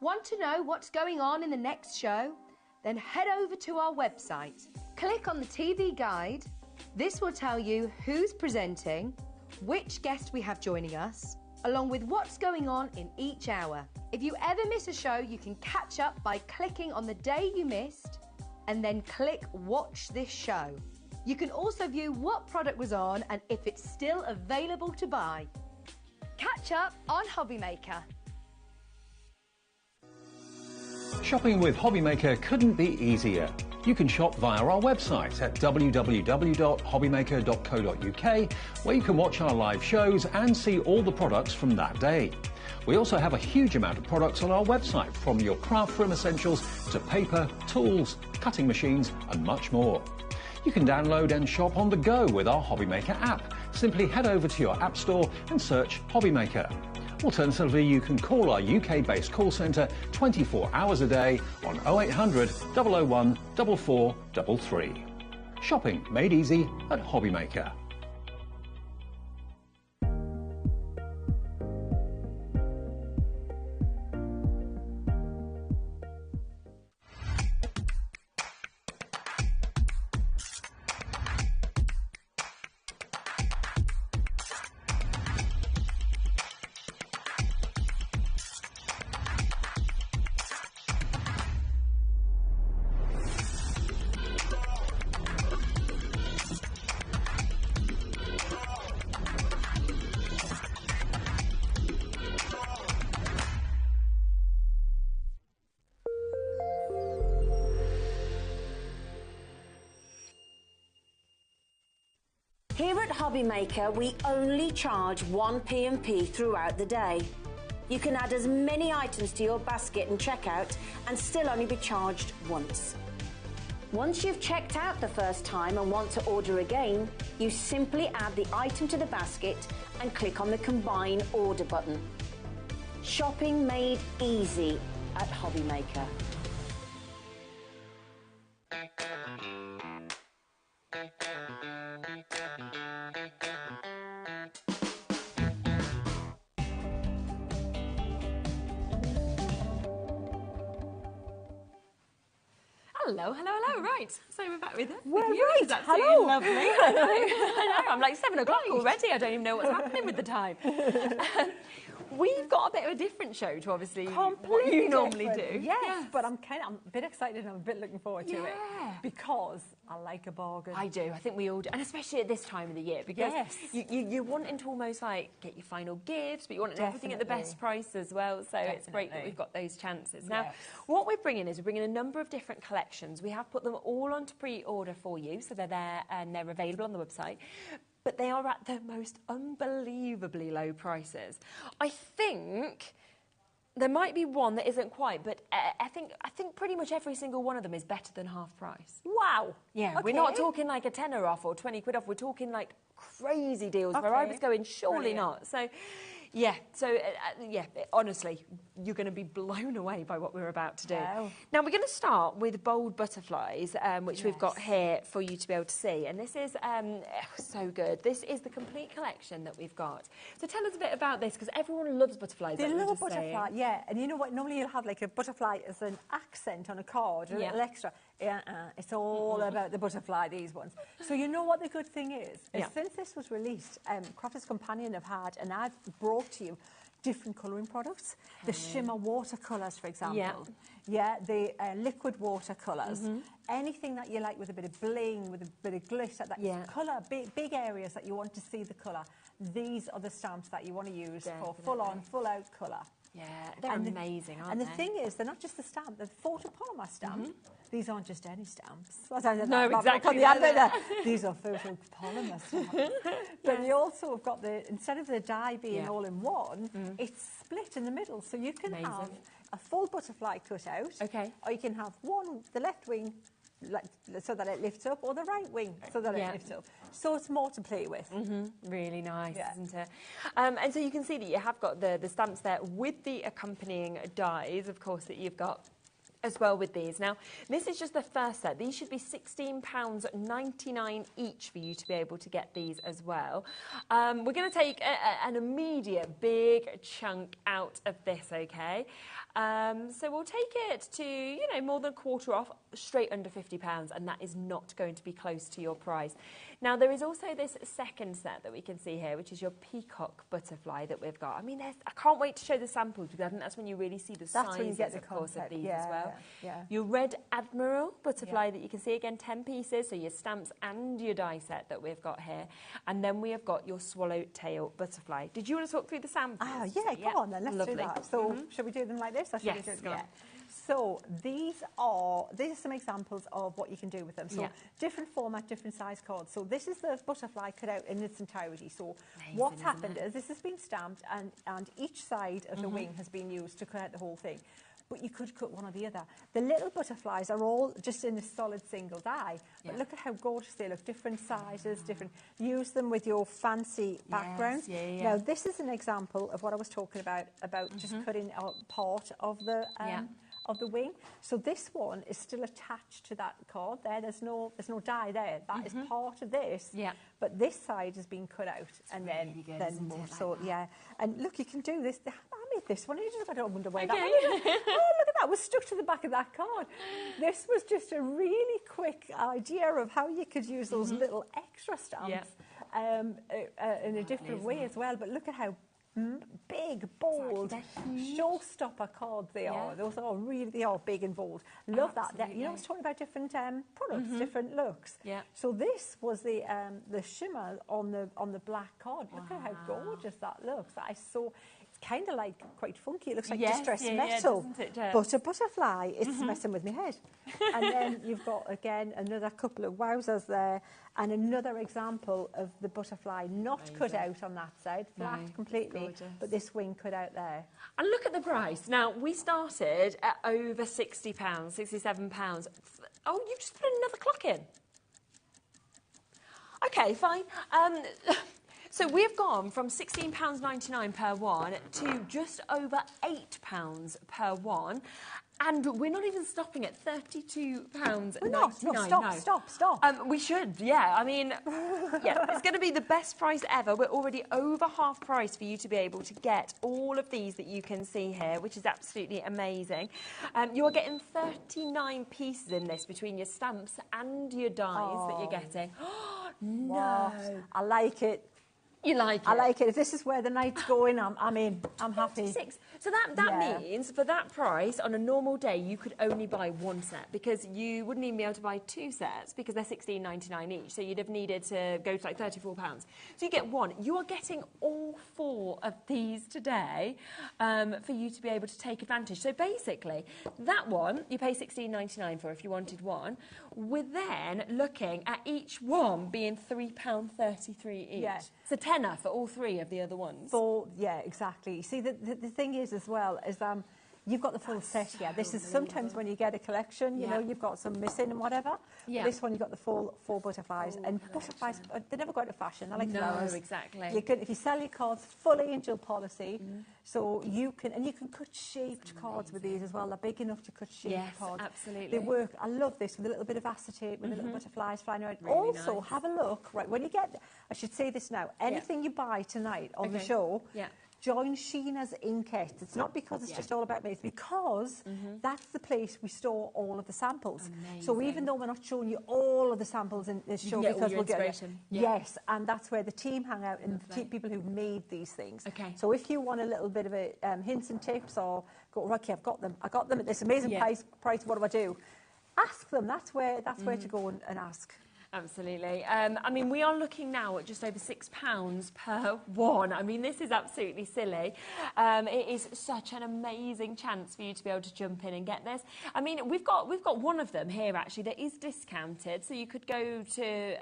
Want to know what's going on in the next show? Then head over to our website. Click on the TV guide. This will tell you who's presenting, which guest we have joining us, along with what's going on in each hour. If you ever miss a show, you can catch up by clicking on the day you missed and then click Watch This Show. You can also view what product was on and if it's still available to buy. Catch up on HobbyMaker. Shopping with HobbyMaker couldn't be easier. You can shop via our website at www.hobbymaker.co.uk, where you can watch our live shows and see all the products from that day. We also have a huge amount of products on our website, from your craft room essentials to paper, tools, cutting machines and much more. You can download and shop on the go with our HobbyMaker app. Simply head over to your app store and search HobbyMaker. Alternatively, you can call our UK-based call centre 24 hours a day on 0800 001 4433. Shopping made easy at HobbyMaker. Here at HobbyMaker, we only charge one P&P throughout the day. You can add as many items to your basket and checkout and still only be charged once. Once you've checked out the first time and want to order again, you simply add the item to the basket and click on the Combine Order button. Shopping made easy at HobbyMaker. Hello, hello, hello. Right, so we're back with it. We're with you, right. which is absolutely Hello. lovely. I know, I know. I'm like 7 o'clock already. I don't even know what's happening with the time. We've got a bit of a different show to obviously what you normally do. Yes, but I'm a bit excited and I'm a bit looking forward to it because I like a bargain. I do. I think we all do, and especially at this time of the year because you're wanting to almost like get your final gifts, but you want everything at the best price as well. So it's great that we've got those chances. Now, what we're bringing is we're bringing a number of different collections. We have put them all onto pre-order for you, so they're there and they're available on the website. But they are at the most unbelievably low prices. I think there might be one that isn't quite, but I think pretty much every single one of them is better than half price. Wow. Yeah, Okay. we're not talking like a tenner off or 20 quid off. We're talking like crazy deals where I was going, surely not. So, yeah, honestly, you're going to be blown away by what we're about to do. Wow. Now, we're going to start with bold butterflies, which we've got here for you to be able to see. And this is so good. This is the complete collection that we've got. So tell us a bit about this, because everyone loves butterflies. They love a butterfly, yeah. And you know what? Normally you'll have like a butterfly as an accent on a card, a little extra. It's all about the butterfly, these ones. So you know what the good thing is? Since this was released, Crafters Companion have had, and I've brought to you different colouring products. The shimmer watercolours, for example. The liquid watercolours. Anything that you like with a bit of bling, with a bit of glitter, that colour, big areas that you want to see the colour. These are the stamps that you want to use for full-on, full-out colour. Yeah, they're amazing, aren't they? And the thing is, they're not just the stamp, they're photopolymer stamp. These aren't just any stamps. No, exactly. These are photopolymer stamps. But you also have got instead of the die being all in one, it's split in the middle. So you can have a full butterfly cut out. Okay. Or you can have the left wing, so that it lifts up, or the right wing, so that it lifts up. So it's more to play with. Really nice, isn't it? And so you can see that you have got the stamps there with the accompanying dies, of course, that you've got as well with these. Now, this is just the first set. These should be £16.99 each for you to be able to get these as well. We're going to take an immediate big chunk out of this, okay? So we'll take it to, more than a quarter off, straight under £50, and that is not going to be close to your price. Now, there is also this second set that we can see here, which is your peacock butterfly that we've got. I mean, I can't wait to show the samples, because I think that's when you really see the sizes, of course, of these as well. Your red admiral butterfly that you can see, again, 10 pieces, so your stamps and your die set that we've got here. And then we have got your swallowtail butterfly. Did you want to talk through the samples? Go on then, let's do that. So, shall we do them like this, or shall we do it? So these are some examples of what you can do with them. So different format, different size cards. So this is the butterfly cut out in its entirety. So what's happened is this has been stamped, and each side of the wing has been used to cut out the whole thing. But you could cut one or the other. The little butterflies are all just in a solid single die. But look at how gorgeous they look. Different sizes, different. Use them with your fancy backgrounds. Now, this is an example of what I was talking about just cutting out part of the wing. So this one is still attached to that card there. There's no die there. That is part of this. But this side has been cut out, and then more. So and look, you can do this. I made this one. I don't wonder why that one. Oh, look at that! It was stuck to the back of that card. This was just a really quick idea of how you could use those little extra stamps in a different way as well. But look at how big, bold, showstopper cards they are. Those are they are big and bold. Love that. I was talking about different products, different looks. So this was the shimmer on the black card. Look at how gorgeous that looks. That is so. It's kind of like quite funky. It looks like Yes, distressed yeah, metal. doesn't it, Jess? But a butterfly, it's messing with my head. And then you've got, again, another couple of wowzers there, and another example of the butterfly not cut out on that side, flat completely, gorgeous. but this wing cut out there. And look at the price. Now, we started at over £60, £67. Oh, you've just put another clock in. Okay, fine. So we've gone from £16.99 per one to just over £8 per one. And we're not even stopping at £32.99. No, stop. We should, yeah. I mean, yeah, it's going to be the best price ever. We're already over half price for you to be able to get all of these that you can see here, which is absolutely amazing. You're getting 39 pieces in this between your stamps and your dies that you're getting. No. Wow. I like it. You like it? I like it. If this is where the night's going, I'm in. I'm happy. 56. So that means for that price, on a normal day, you could only buy one set because you wouldn't even be able to buy two sets because they're £16.99 each. So you'd have needed to go to like £34. So you get one. You are getting all four of these today for you to be able to take advantage. So basically, that one you pay £16.99 for if you wanted one. We're then looking at each one being £3.33 each. Yeah. It's a tenner for all three of the other ones. Yeah, exactly. See, the thing is as well is you've got the full set here. This is sometimes when you get a collection, you know, you've got some missing and whatever. Yeah. But this one, you've got the full four butterflies. And butterflies, they never go out of fashion. I like flowers. No, exactly. You can, if you sell your cards, full angel policy. So you can cut shaped cards with these as well. They're big enough to cut shaped cards. Absolutely. They work. I love this with a little bit of acetate, with the little butterflies flying around. Really also, nice. have a look, right, when you get, I should say this now, anything you buy tonight on the show, join Sheena's Inkette. It's not because it's just all about me, it's because that's the place we store all of the samples. Amazing. So even though we're not showing you all of the samples in this show, get all because your we'll get inspiration. yes, and that's where the team hang out and the people who made these things. Okay. So if you want a little bit of a hints and tips, or go, okay, I got them at this amazing price. What do I do? Ask them. That's where to go and ask. Absolutely. I mean, we are looking now at just over £6 per one. I mean, this is absolutely silly. It is such an amazing chance for you to be able to jump in and get this. I mean, we've got one of them here actually that is discounted. So you could go to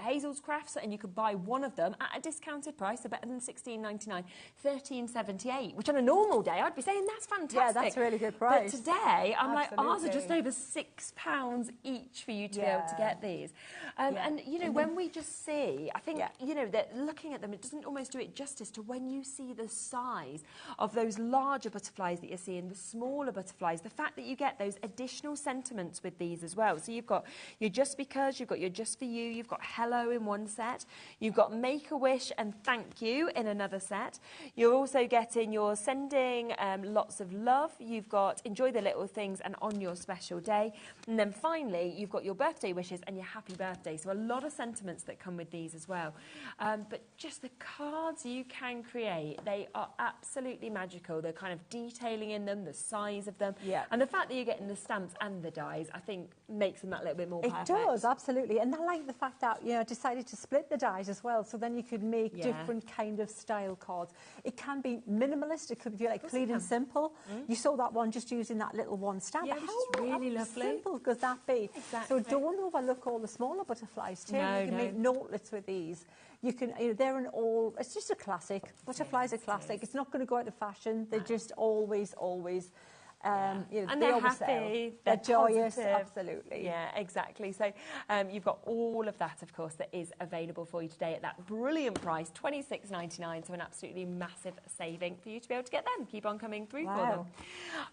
Hazel's Crafts and you could buy one of them at a discounted price, so better than £16.99, £13.78. Which on a normal day I'd be saying that's fantastic. Yeah, that's a really good price. But today I'm like, ours are Absolutely. just over £6 each for you to be able to get these. And, you know, when we just see, I think, you know, that looking at them, it doesn't almost do it justice to when you see the size of those larger butterflies that you're seeing, the smaller butterflies, the fact that you get those additional sentiments with these as well. So you've got your Just Because, you've got your Just For You, you've got Hello in one set, you've got Make a Wish and Thank You in another set. You're also getting your Sending Lots of Love, you've got Enjoy the Little Things and On Your Special Day. And then finally, you've got your Birthday Wishes and your Happy Birthday. So a lot of sentiments that come with these as well. But just the cards you can create, they are absolutely magical. They're kind of detailing in them, the size of them. Yeah. And the fact that you're getting the stamps and the dies, I think makes them that little bit more It perfect. does, absolutely. And I like the fact that, you know, decided to split the dies as well, so then you could make different kind of style cards. It can be minimalist, it could be like clean and simple. You saw that one just using that little one stamp. Yeah, which is really lovely. How simple could that be? Exactly. So don't overlook all the smaller butterflies too. No, you can make notelets with these. You can, you know, they're an all, it's just a classic. Butterflies are classic. It's not going to go out of fashion. They're just always, you know, and they they're always happy, they're joyous, positive. absolutely. Yeah, exactly. So you've got all of that, of course, that is available for you today at that brilliant price, £26.99. So an absolutely massive saving for you to be able to get them. Keep on coming through for them.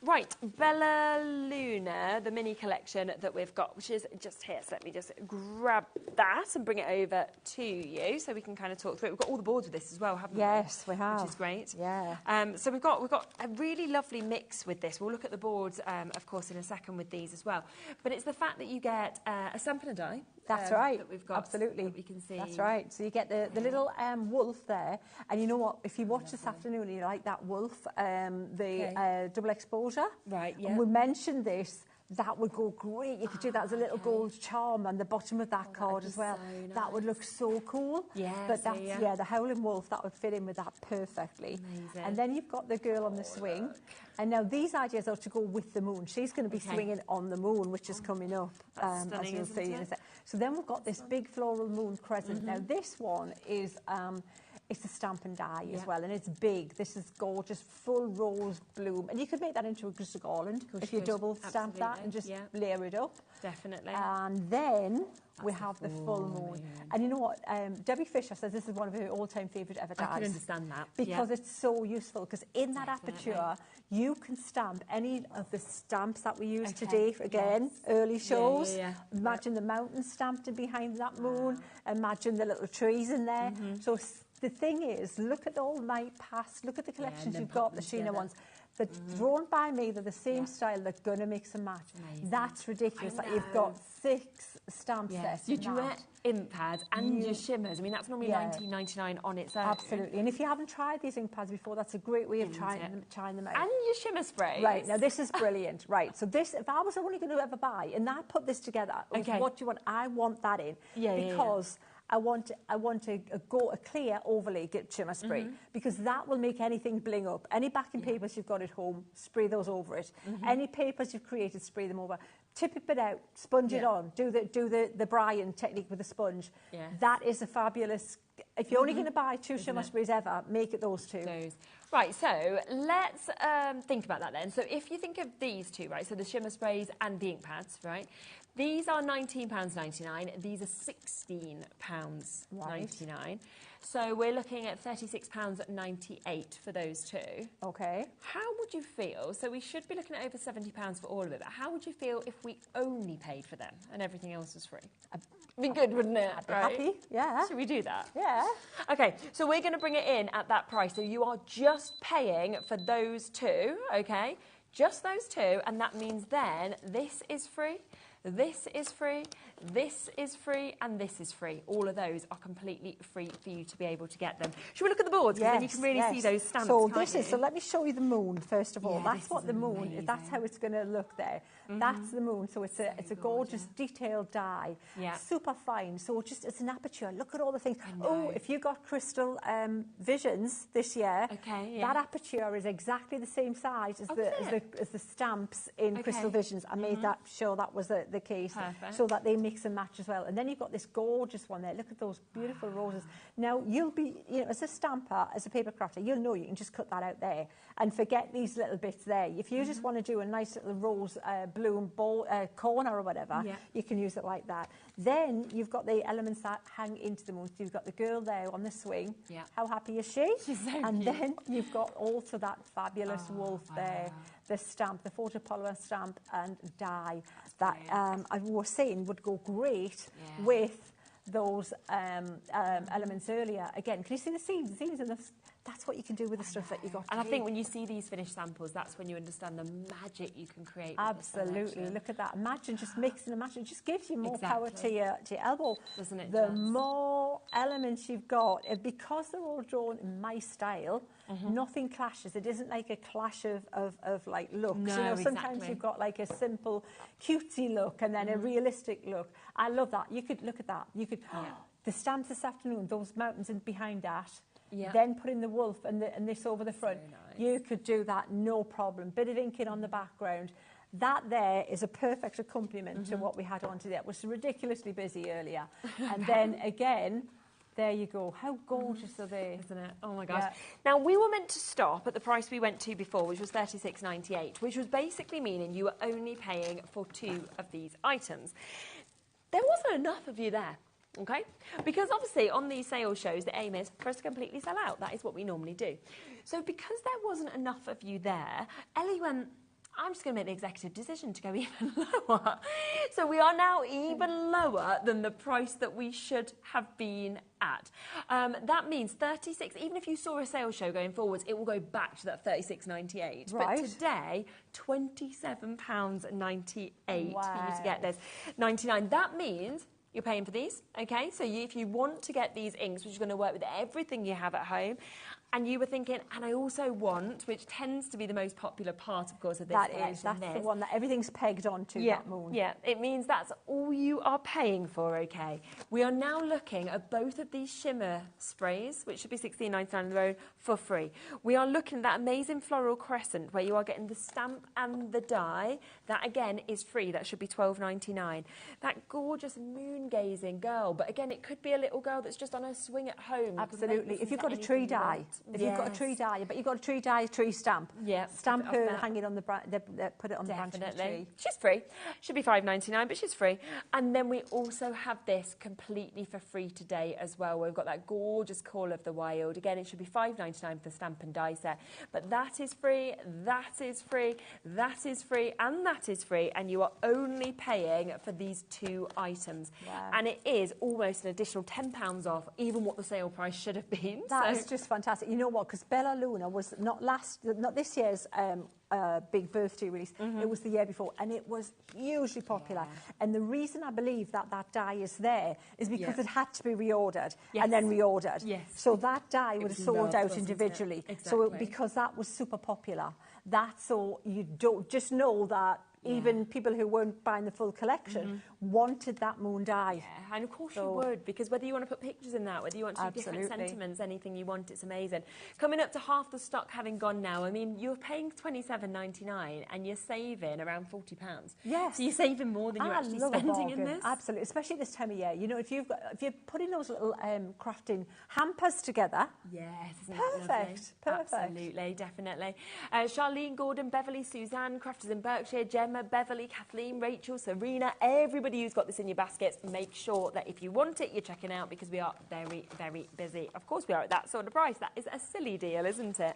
Right, Bella Luna, the mini collection that we've got, which is just here. So let me just grab that and bring it over to you so we can kind of talk through it. We've got all the boards with this as well, haven't we? Yes, we have. Which is great. Yeah. So we've got a really lovely mix with this. We'll look at the boards, of course, in a second with these as well. But it's the fact that you get a stamp and a die. That's right. That we've got. Absolutely. That we can see. That's right. So you get the little wolf there. And you know what? If you watch this afternoon and you like that wolf, double exposure. Right, yeah. And we mentioned this that would go great. You could do that as a little gold charm on the bottom of that card as well. So nice. That would look so cool. Yeah, but that's, the Howling Wolf, that would fit in with that perfectly. Amazing. And then you've got the girl on the swing. And now these ideas are to go with the moon. She's going to be swinging on the moon, which is coming up, as you'll see in a sec. So then we've got this big floral moon crescent. Now this one is... it's a stamp and die as well, and it's big. This is gorgeous, full rose bloom. And you could make that into just a garland if you double stamp that and just layer it up. Definitely. And then we have the full moon. And you know what? Debbie Fisher says this is one of her all-time favourite ever dies. I can understand that. Because it's so useful, because in that aperture, you can stamp any of the stamps that we use today, again, early shows. Imagine the mountain stamped in behind that moon. Imagine the little trees in there. So the thing is, look at all my past, look at the collections you've got, the Sheena ones. They're drawn by me, they're the same style, they're going to mix and match. Amazing. That's ridiculous that you've got 6 stamp sets. Your duet ink pads and your shimmers. I mean, that's normally $19.99 on its own. Absolutely. And if you haven't tried these ink pads before, that's a great way of trying them out. And your shimmer sprays. Right, now this is brilliant. Right, so this, if I was only going to ever buy, and I put this together, what do you want? I want that in. Because... I want a clear overlay shimmer spray because that will make anything bling up. Any backing papers you've got at home, spray those over it. Any papers you've created, spray them over. Tip it out, sponge it on. Do the Brian technique with the sponge. That is a fabulous. If you're only going to buy 2 shimmer sprays ever, make it those 2. Right, so let's think about that then. So if you think of these 2, right, so the shimmer sprays and the ink pads, right, these are £19.99. These are £16.99. So we're looking at £36.98 for those 2. Okay. How would you feel? So we should be looking at over £70 for all of it, but how would you feel if we only paid for them and everything else was free? Be good, wouldn't it? I'd be happy, yeah. Should we do that? Yeah. Okay, so we're going to bring it in at that price. So you are just paying for those 2, okay? Just those 2, and that means then this is free, this is free, this is free, and this is free. All of those are completely free for you to be able to get them. Should we look at the boards? Because then you can really see those stamps, so so let me show you the moon, first of all. That's what the moon is. That's how it's going to look there. That's the moon. So it's a gorgeous detailed die. Super fine. So just it's an aperture. Look at all the things. Oh, if you got crystal visions this year, that aperture is exactly the same size as the stamps in Crystal Visions. I made sure that was the case. So that they mix and match as well. And then you've got this gorgeous one there. Look at those beautiful roses. Now, you'll be, as a stamper, as a paper crafter, you'll know you can just cut that out there and forget these little bits there. If you just want to do a nice little rose bloom corner or whatever, you can use it like that. Then you've got the elements that hang into the moon. So you've got the girl there on the swing. How happy is she? She's so and cute. Then you've got also that fabulous wolf there, the stamp, the photopolymer stamp and die that I was saying would go great with those elements earlier. Again, can you see the seams? The seams in the... That's what you can do with the stuff that you got. And I think when you see these finished samples, that's when you understand the magic you can create. Absolutely. Look at that. Imagine just mixing and matching. It just gives you more power to your elbow. Doesn't it? The more elements you've got, because they're all drawn in my style, nothing clashes. It isn't like a clash of like looks. No, sometimes you've got like a simple cutesy look and then a realistic look. I love that. You could look at that. You could the stamps this afternoon, those mountains in behind that. Then put in the wolf and this over the front. So nice. You could do that, no problem. Bit of inking on the background. That there is a perfect accompaniment to what we had on today. It was ridiculously busy earlier. And then again, there you go. How gorgeous are they? Isn't it? Oh my gosh. Now, we were meant to stop at the price we went to before, which was $36.98, which was basically meaning you were only paying for 2 of these items. There wasn't enough of you there. Okay? Because obviously on these sales shows, the aim is for us to completely sell out. That is what we normally do. So because there wasn't enough of you there, Ellie went, I'm just going to make the executive decision to go even lower. So we are now even lower than the price that we should have been at. That means 36, even if you saw a sales show going forwards, it will go back to that $36.98. Right. But today, £27.98 for you to get this. 99. That means you're paying for these, okay? So if you want to get these inks, which is going to work with everything you have at home, And you were thinking, and I also want, which tends to be the most popular part, of course, of this collection. That's the one that everything's pegged onto, that moon. Yeah, it means that's all you are paying for, okay? We are now looking at both of these shimmer sprays, which should be $16.99 on their own, for free. We are looking at that amazing floral crescent where you are getting the stamp and the die. That, again, is free. That should be $12.99. That gorgeous moon-gazing girl, but again, it could be a little girl that's just on her swing at home. Absolutely. If you've got a tree die, if you've got a tree die, but you've got a tree die, a tree stamp. Yeah. Stamp her, hang it on the put it on the branch of the tree. She's free. Should be $5.99, but she's free. And then we also have this completely for free today as well. We've got that gorgeous Call of the Wild. Again, it should be $5.99 for the stamp and die set. But that is free, that is free, that is free, and that is free. And you are only paying for these 2 items. Wow. And it is almost an additional £10 off, even what the sale price should have been. That is just fantastic. You know what? Because Bella Luna was not this year's big birthday release. It was the year before, and it was hugely popular. And the reason I believe that die is there is because it had to be reordered and then reordered. So that die would have sold out individually. So because that was super popular, that's all. You don't just know that. Even people who weren't buying the full collection wanted that moon die. Yeah, and of course you would, because whether you want to put pictures in that, whether you want to do different sentiments, anything you want, it's amazing. Coming up to half the stock having gone now, I mean, you're paying $27.99 and you're saving around £40. Yes. So you're saving more than you're actually spending in this. Absolutely, especially this time of year. You know, if you're putting those little crafting hampers together. Yes, isn't that lovely? Perfect. Absolutely, definitely. Charlene, Gordon, Beverly, Suzanne, Crafters in Berkshire, Gemma, Beverly, Kathleen, Rachel, Serena, everybody who's got this in your baskets, make sure that if you want it, you're checking out, because we are very, very busy. Of course we are at that sort of price. That is a silly deal, isn't it?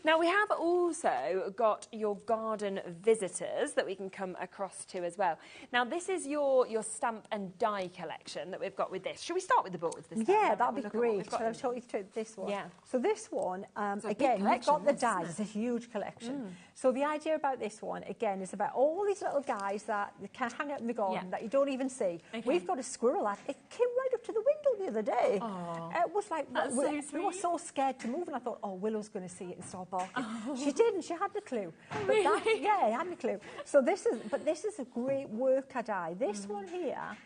Now, we have also got your garden visitors that we can come across to as well. Now, this is your stamp and die collection that we've got with this. Should we start with the boards this time? Yeah, that'd be great. Shall I talk you through this one? Yeah. So this one, again, you've got the dies. It's a huge collection. So the idea about this one, again, is about all these little guys that you can't hang out in the garden that you don't even see. We've got a squirrel that it came right up to the window the other day. It was like, we were so scared to move, and I thought, oh, Willow's going to see it and start barking. She didn't. She had the clue. But I had the clue. So this is a great worker die. This one here,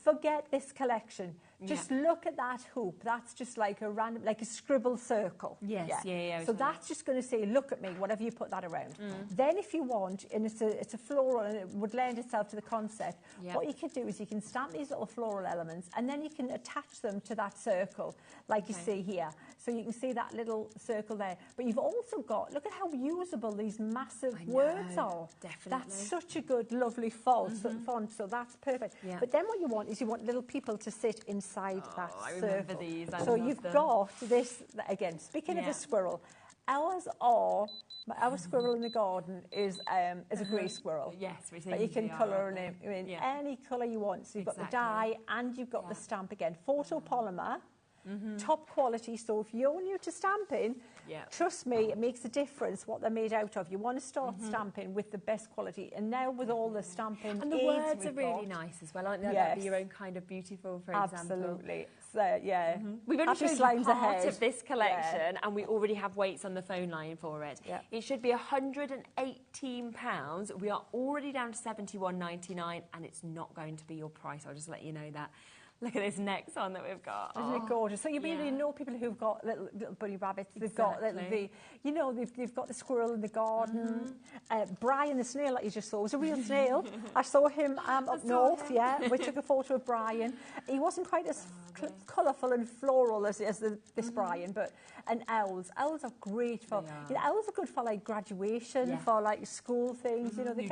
forget this collection. Just look at that hoop. That's just like a random, like a scribble circle. Yes, yeah. So that's just going to say, look at me, whatever you put that around. Then if you want, and it's a floral, and it would lend itself to the concept, what you can do is you can stamp these little floral elements, and then you can attach them to that circle, like you see here. So you can see that little circle there. But you've also got, look at how usable these massive words are. Definitely. That's such a good, lovely font, so that's perfect. But then what you want is you want little people to sit inside that I circle. remember these. So you've got this, again, speaking of a squirrel, our squirrel in the garden is a grey squirrel. Yes, we see. But you can colour him in any colour you want. So you've got the dye and you've got the stamp again. Photopolymer. Top quality, so if you're new to stamping, trust me, it makes a difference what they're made out of. You want to start stamping with the best quality, and now with all the stamping and the words are really nice as well, aren't they? That'd be your own kind of beautiful, for example. Absolutely. So, we've only Happy shown slimes part ahead. of this collection, and we already have weights on the phone line for it. It should be £118. We are already down to $71.99, and it's not going to be your price. I'll just let you know that. Look at this next one that we've got. Isn't it gorgeous? So you really know people who've got little bunny rabbits. They've got little, they've got the squirrel in the garden. Brian the snail that you just saw was a real snail. I saw him up north. We took a photo of Brian. He wasn't quite as colourful and floral as this Brian, and owls. Owls are great for. Owls are good for like graduation, for like school things. You know, they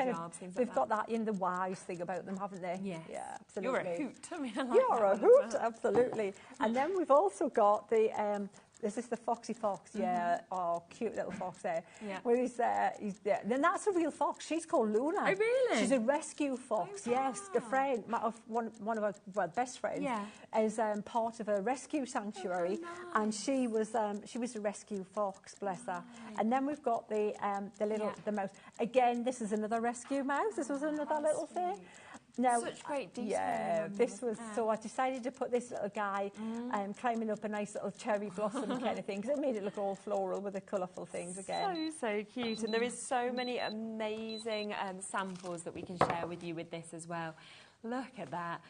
they've got that in the wise thing about them, haven't they? Yeah, absolutely. You're a hoot. I mean, I like You're a hoot, absolutely. And then we've also got the this is the foxy fox, oh, cute little fox there. Where he's there. Then that's a real fox. She's called Luna. Oh, really? She's a rescue fox. Yes, a friend, one of our best friends, is part of a rescue sanctuary, and she was a rescue fox, bless her. And then we've got the mouse. Again, this is another rescue mouse. This was another little thing. Now, such great detail. Yeah, this was, so I decided to put this little guy climbing up a nice little cherry blossom kind of thing, because it made it look all floral with the colourful things again. So cute. And there is so many amazing samples that we can share with you with this as well. Look at that.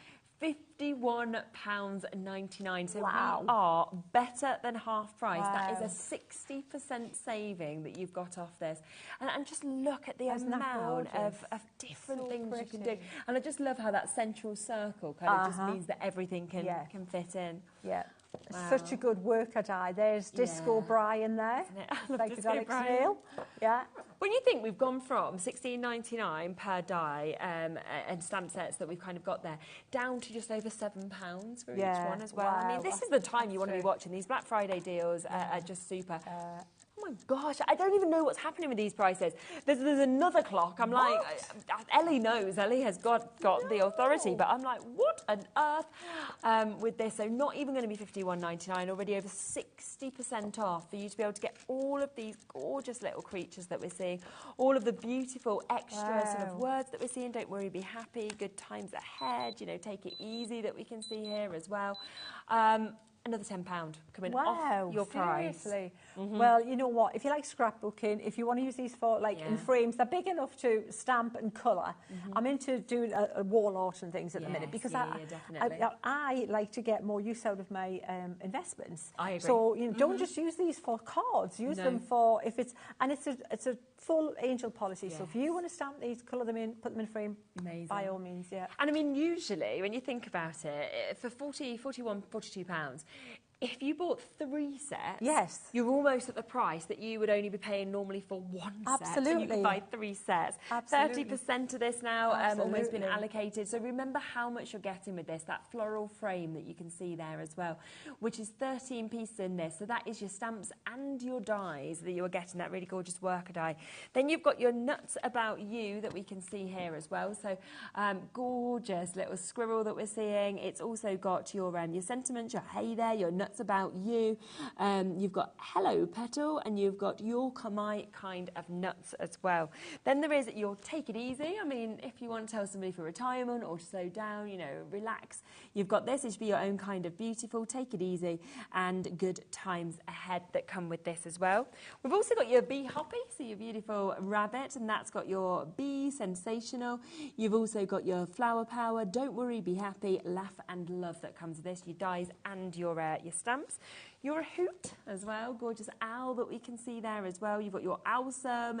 £51.99. So we are better than half price. That is a 60% saving that you've got off this. And just look at the amount of different things you can do. And I just love how that central circle kind of just means that everything can fit in. Yeah. Such a good worker die. There's Disco Brian there. Psychedelic snail. Yeah. When you think we've gone from £16.99 per die and stamp sets that we've kind of got there, down to just over £7 for each one as well. I mean, this is the time you want to be watching. These Black Friday deals are just super. Oh my gosh, I don't even know what's happening with these prices. There's another clock. I'm like, Ellie knows. Ellie has got the authority, but I'm like, what on earth with this? So not even going to be £51.99, already over 60% off for you to be able to get all of these gorgeous little creatures that we're seeing, all of the beautiful extra sort of words that we're seeing. Don't worry, be happy, good times ahead, you know, take it easy that we can see here as well. Another £10 coming off your price. Well, you know what? If you like scrapbooking, if you want to use these for in frames, they're big enough to stamp and colour. I'm into doing a wall art and things at the minute because I like to get more use out of my investments. I agree. So you know, don't just use these for cards. Use them for it's a full angel policy. So if you want to stamp these, colour them in, put them in frame, by all means, And I mean, usually when you think about it, for £42, if you bought 3 sets, you're almost at the price that you would only be paying normally for 1 set. And you can buy 3 sets. 30% of this now almost been allocated. So remember how much you're getting with this, that floral frame that you can see there as well, which is 13 pieces in this. So that is your stamps and your dies that you are getting, that really gorgeous worker die. Then you've got your nuts about you that we can see here as well. So gorgeous little squirrel that we're seeing. It's also got your sentiments, your hey there, your nuts about you. You've got hello petal, and you've got your my kind of nuts as well. Then there is your take it easy. I mean, if you want to tell somebody for retirement or to slow down, you know, relax, you've got this. It should be your own kind of beautiful, take it easy, and good times ahead that come with this as well. We've also got your bee hoppy, so your beautiful rabbit, and that's got your bee sensational. You've also got your flower power, don't worry, be happy, laugh and love that comes with this, your dies and your stamps. You're a hoot as well, gorgeous owl that we can see there as well. You've got your awesome,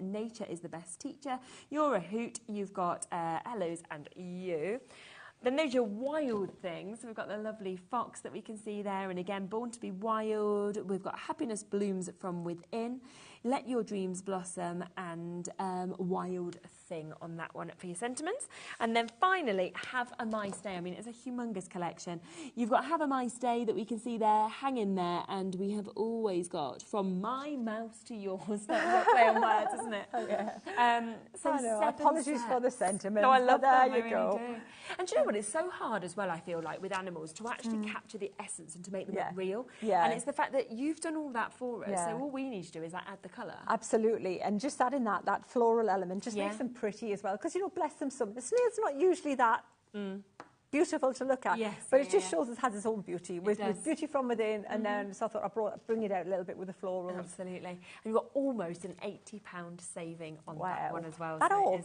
nature is the best teacher. You're a hoot, you've got hellos and you. Then there's your wild things. We've got the lovely fox that we can see there, and again, born to be wild. We've got happiness blooms from within, let your dreams blossom, and wild thing on that one for your sentiments. And then finally, have a nice day. I mean, it's a humongous collection. You've got have a nice day that we can see there, hang in there, and we have always got from my mouse to yours. That's a play on words, isn't it? Oh, yeah. So I know. Apologies for the sentiment. No, I love there them. you go. Really do. And do you know what? It's so hard as well, I feel like, with animals to actually capture the essence and to make them look real. And it's the fact that you've done all that for us. So all we need to do is add the colour. Absolutely. And just adding that floral element just makes them pretty as well. Because, you know, bless them, the snail's not usually that beautiful to look at. But it just shows it has its own beauty, with beauty from within. And then so I thought I'd bring it out a little bit with the florals. Absolutely. And you've got almost an £80 saving on that one as well. That all?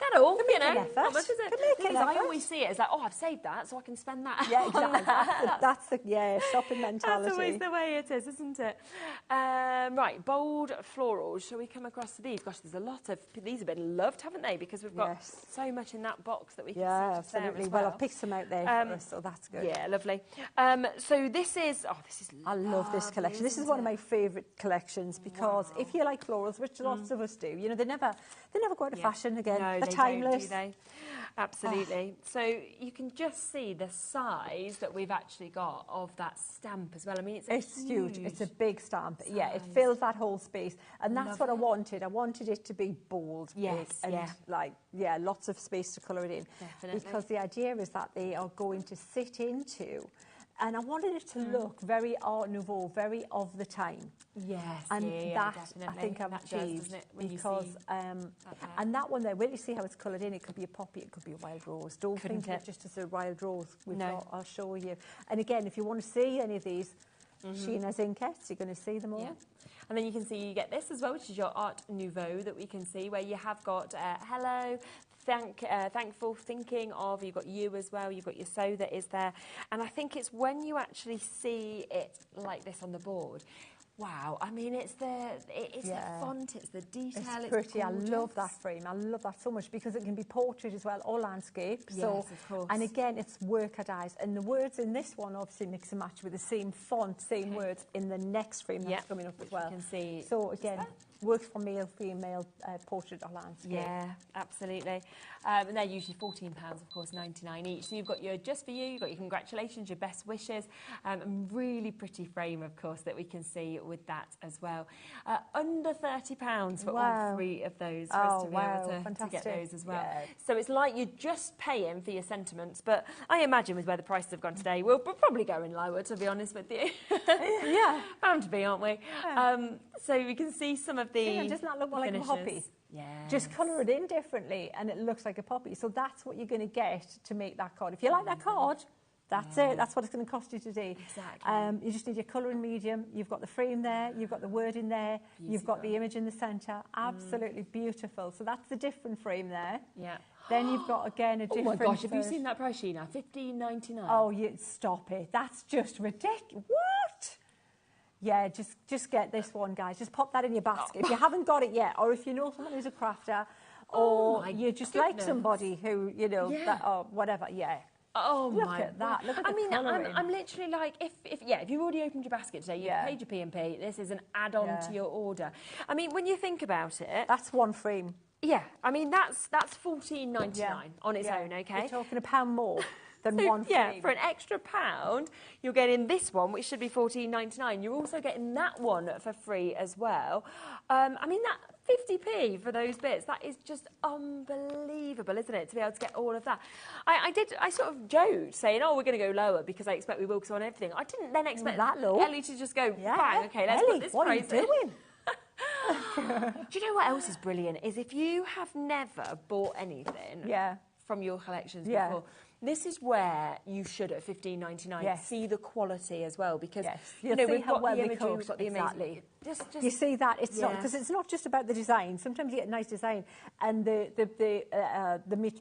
That all, you know, how much is it? Because I always see it as like, oh, I've saved that, so I can spend that. Yeah, exactly. That's the shopping mentality. That's always the way it is, isn't it? Right, bold florals. Shall we come across to these? Gosh, there's a lot of these have been loved, haven't they? Because we've got so much in that box that we can see. Yeah, absolutely. Well, I've picked some out there for us, so that's good. Yeah, lovely. So this is I love this collection. This is one of my favourite collections because if you like florals, which lots of us do, you know, they never go out of fashion again. No, they're timeless. Don't, do they? Absolutely. So you can just see the size that we've actually got of that stamp as well. I mean, it's huge. It's a big stamp. Size. Yeah, it fills that whole space, and that's what I wanted. I wanted it to be bold, big, and lots of space to colour it in. Definitely. Because the idea is that they are going to sit into And I wanted it to look very Art Nouveau, very of the time. Yes, And yeah, that, definitely. I think I've That does, achieved, doesn't it, when you because, see that and that one there, will you see how it's coloured in? It could be a poppy, it could be a wild rose. Don't Couldn't think of it? it just as a wild rose. No. I'll show you. And again, if you want to see any of these Sheena's inkets, you're going to see them all. Yeah. And then you can see you get this as well, which is your Art Nouveau that we can see, where you have got hello, thankful, thinking of, you've got you as well, you've got your so that is there. And I think it's when you actually see it like this on the board, wow, I mean, it's the font, it's the detail, It's pretty. I gorgeous. love that frame. I love that so much because it can be portrait as well or landscape. Yes, so, of course. And again, it's work at eyes. And the words in this one obviously mix and match with the same font, same words in the next frame that's coming up as well. You can see. So again, works for male, female, portrait or landscape. Yeah, absolutely. And they're usually £14, of course, 99 each. So you've got your just for you, you've got your congratulations, your best wishes, and really pretty frame, of course, that we can see with that as well. Under £30 for all three of those for us to be able to get those as well. Yeah. So it's like you're just paying for your sentiments, but I imagine with where the prices have gone today, we're probably going lower, to be honest with you. Yeah. Bound to be, aren't we? Yeah. So we can see some of the doesn't that look more like a poppy? Yeah. Just colour it in differently and it looks like a poppy. So that's what you're going to get to make that card. If you like that card, that's it. That's what it's going to cost you today. Exactly. You just need your colouring medium. You've got the frame there. You've got the word in there. You've got the image in the centre. Absolutely beautiful. So that's the different frame there. Yeah. Then you've got, again, a different... Oh, my gosh, have you seen that price, Sheena? $15.99. Oh, stop it. That's just ridiculous. What? Yeah, just get this one, guys. Just pop that in your basket. If you haven't got it yet, or if you know someone who's a crafter, or you just like somebody who, that, or whatever, Oh, Look my at that. Look at the colouring. I'm literally like, if you've already opened your basket today, you've paid your P&P, this is an add-on to your order. I mean, when you think about it... That's one frame. Yeah, I mean, that's $14.99 on its own, okay? You're talking £1 more than one frame. Yeah, for an extra £1, you're getting this one, which should be $14.99. You're also getting that one for free as well. I mean, that 50p for those bits, that is just unbelievable, isn't it, to be able to get all of that. I sort of joked, saying, oh, we're going to go lower because I expect we will because on everything. I didn't then expect that low. Ellie to just go, bang, okay, let's put this what price are you doing? Do you know what else is brilliant? Is if you have never bought anything from your collections before, this is where you should at $15.99 see the quality as well, because we've got the imagery, we've got the amazing. Just you see that it's not, because it's not just about the design. Sometimes you get nice design and the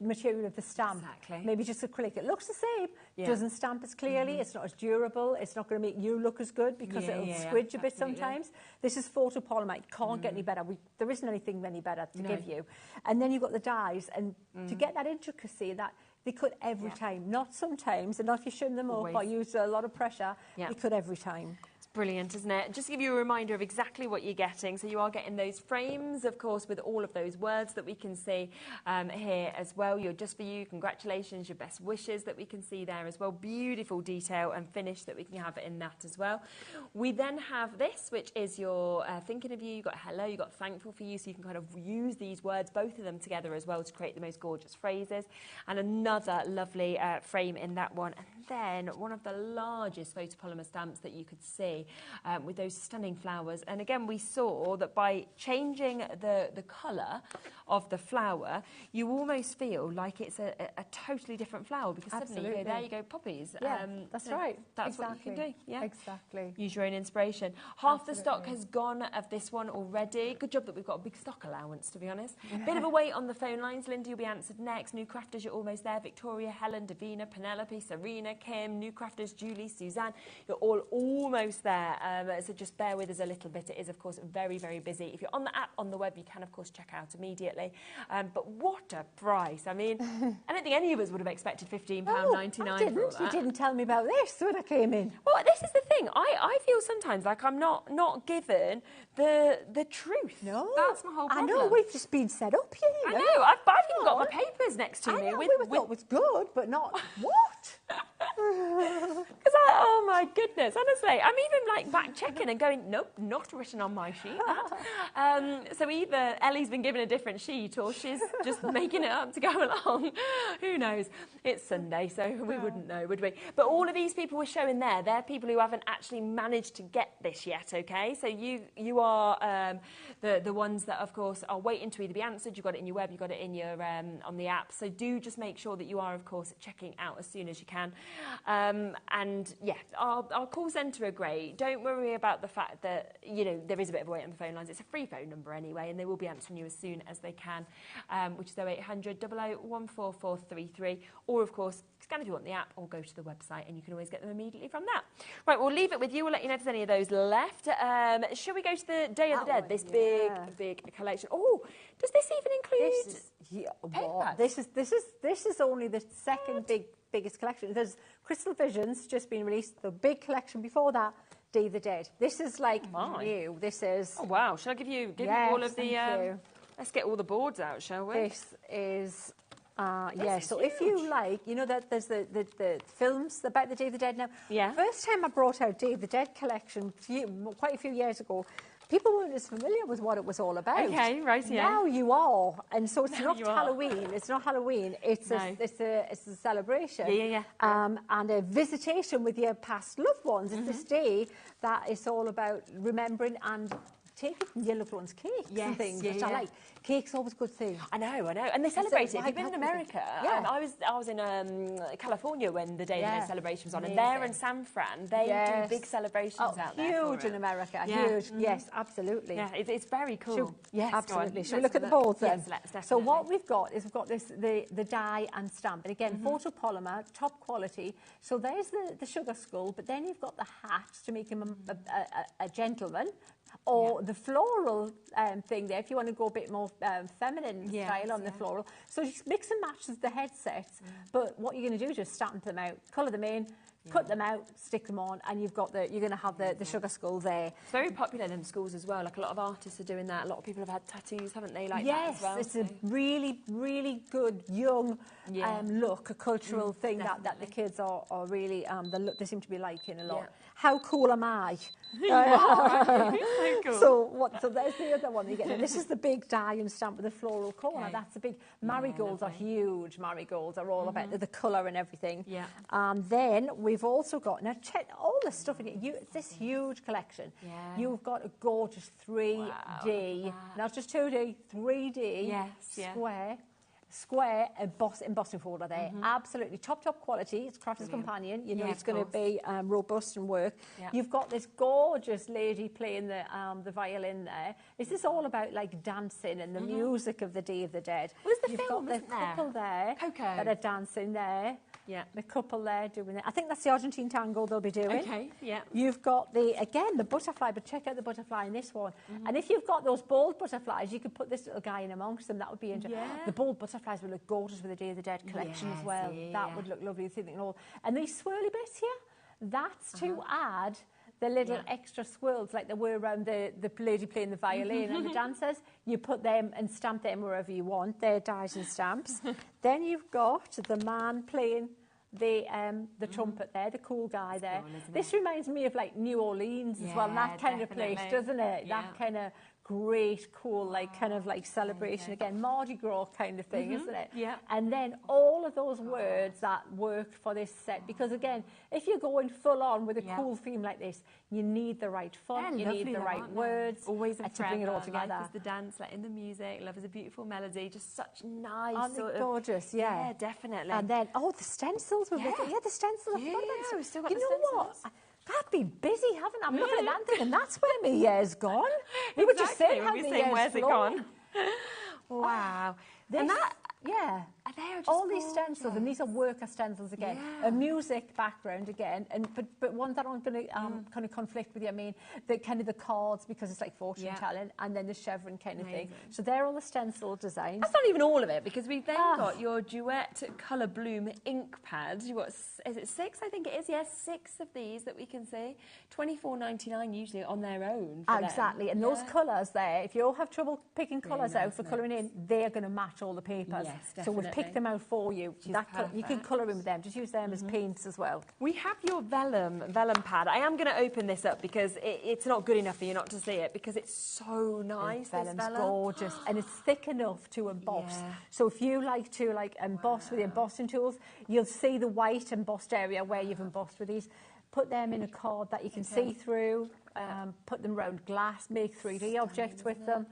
material of the stamp, maybe just acrylic. It looks the same, doesn't stamp as clearly. It's not as durable. It's not going to make you look as good because it'll squidge a bit sometimes. This is photopolymer. It can't get any better. There isn't anything any better to give you. And then you've got the dyes, and to get that intricacy that they could every time, not sometimes, and not if you shim them up or use a lot of pressure, they could every time. Brilliant, isn't it? Just to give you a reminder of exactly what you're getting. So you are getting those frames, of course, with all of those words that we can see here as well. You're just for you, congratulations, your best wishes that we can see there as well. Beautiful detail and finish that we can have in that as well. We then have this, which is your thinking of you. You've got hello, you've got thankful for you, so you can kind of use these words, both of them together as well, to create the most gorgeous phrases. And another lovely frame in that one. And then one of the largest photopolymer stamps that you could see with those stunning flowers. And again, we saw that by changing the colour of the flower, you almost feel like it's a totally different flower, because suddenly you go, there you go, poppies. Yeah, that's right. That's what you can do. Yeah, exactly. Use your own inspiration. Half the stock has gone of this one already. Good job that we've got a big stock allowance, to be honest. Bit of a wait on the phone lines. Linda, you'll be answered next. New crafters, you're almost there. Victoria, Helen, Davina, Penelope, Serena, Kim. New crafters, Julie, Suzanne. You're all almost there. So just bear with us a little bit. It is, of course, very, very busy. If you're on the app, on the web, you can, of course, check out immediately. But what a price. I mean, I don't think any of us would have expected £15.99 I didn't. for all that. You didn't tell me about this when I came in. Well, this is the thing. I feel sometimes like I'm not given the truth. No. That's my whole problem. I know, we've just been set up here. I know. I've even got my papers next to me. We thought it was good, but not what? Because oh my goodness, honestly, I'm even like back checking and going, nope, not written on my sheet. So either Ellie's been given a different sheet or she's just making it up to go along. Who knows? It's Sunday, so we wouldn't know, would we? But all of these people we're showing there, they're people who haven't actually managed to get this yet, okay? So you are the ones that, of course, are waiting to either be answered. You've got it in your web, you've got it in your on the app. So do just make sure that you are, of course, checking out as soon as you can. And yeah, our call centre are great. Don't worry about the fact that, you know, there is a bit of a wait on the phone lines. It's a free phone number anyway, and they will be answering you as soon as they can, which is 0800 00 14433. Or, of course, scan if you want the app or go to the website and you can always get them immediately from that. Right, we'll leave it with you. We'll let you know if there's any of those left. Shall we go to the Day of the Dead? This big collection. Oh, does this even include This is only the second biggest collection. There's Crystal Visions just been released. The big collection before that, Day of the Dead. This is like new. This is... Oh, wow. Shall I give you all of the... Let's get all the boards out, shall we? This is... so if you like, you know that there's the films about the Day of the Dead now. Yeah. First time I brought out Day of the Dead collection quite a few years ago, people weren't as familiar with what it was all about. Okay, right, yeah. Now you are, and so it's not Halloween. It's not Halloween. It's a celebration. Yeah. And a visitation with your past loved ones. It's this day that is all about remembering and taking your loved ones' cakes and things, which I like. Cake's always a good thing. I know. And they celebrate it. If you've been in America, I was in California when the Day of the Dead celebration was on, and there in San Fran, they do big celebrations out there. Huge in America, huge. Yes, absolutely. Yeah, it's very cool. Yes, absolutely. Shall we look at the boards then? Yes, let's definitely. So what we've got is the die and stamp, and again, photopolymer, top quality. So there's the sugar skull, but then you've got the hat to make him a gentleman. Or the floral thing there, if you want to go a bit more feminine style on the floral. So just mix and match the headsets. But what you're going to do is just stamp them out, colour them in, cut them out, stick them on, and you're going to have the sugar skull there. It's very popular in schools as well. Like a lot of artists are doing that. A lot of people have had tattoos, haven't they? Like that as well. It's a really, really good young look, a cultural thing that the kids are really they seem to be liking a lot. Yeah. How cool am I? So cool. So there's the other one you get. And this is the big die and stamp with the floral corner. Okay. That's the big marigolds are huge. Marigolds are all about the colour and everything. Yeah. And then we've also got check all the stuff in here. It's this huge collection. Yeah. You've got a gorgeous 3D, not just 2D, 3D square embossing folder there. Absolutely top quality. It's Crafter's Companion. You know it's going to be robust and work. Yeah. You've got this gorgeous lady playing the violin there. Is this all about like dancing and the music of the Day of the Dead? Well, there's You've got the couple there that are dancing there. Yeah. The couple there doing it. I think that's the Argentine tango they'll be doing. Okay, yeah. You've got the butterfly, but check out the butterfly in this one. And if you've got those bold butterflies, you could put this little guy in amongst them. That would be interesting. Yeah. The bold butterflies would look gorgeous with the Day of the Dead collection as well. Yeah. That would look lovely. And these swirly bits here, that's to add the little extra swirls like there were around the lady playing the violin and the dancers. You put them and stamp them wherever you want. They're dies and stamps. Then you've got the man playing the trumpet there, the cool guy there. This reminds me of like New Orleans as well, that kind of place, doesn't it? Yeah. That kind of great, cool, like kind of like celebration again, Mardi Gras kind of thing, isn't it? Yeah. And then all of those words that work for this set, because again, if you're going full on with a cool theme like this, you need the right font, you need the right words, always to bring it all together. Life is the dance, letting the music, love is a beautiful melody, just such nice. Aren't they gorgeous? Yeah. Yeah, definitely. And then the stencils. The stencils. Yeah, we've still got the stencils. You know what? I've been busy, haven't I? I'm looking at that thing, and that's where my year's gone. We were just saying how my year's where's it gone? Wow. And that, all these stencils, and these are worker stencils again, a music background again, but ones that aren't going to kind of conflict with you. I mean, the kind of the cards, because it's like fortune telling, and then the chevron kind of thing. So they're all the stencil designs. That's not even all of it, because we've then got your Duet Colour Bloom ink pads. You've got, is it 6? I think it is. Yes, 6 of these that we can see. $24.99 usually on their own. Exactly, and those colours there, if you all have trouble picking colours out for colouring in, they're going to match all the papers. Yes, so we've picked them out for you. You can colour in with them. Just use them as paints as well. We have your vellum pad. I am going to open this up because it's not good enough for you not to see it because it's so nice. Vellum's this vellum. gorgeous, and it's thick enough to emboss. Yeah. So if you like to emboss with the embossing tools, you'll see the white embossed area where you've embossed with these. Put them in a card that you can see through. Put them around glass. Make 3D objects with them.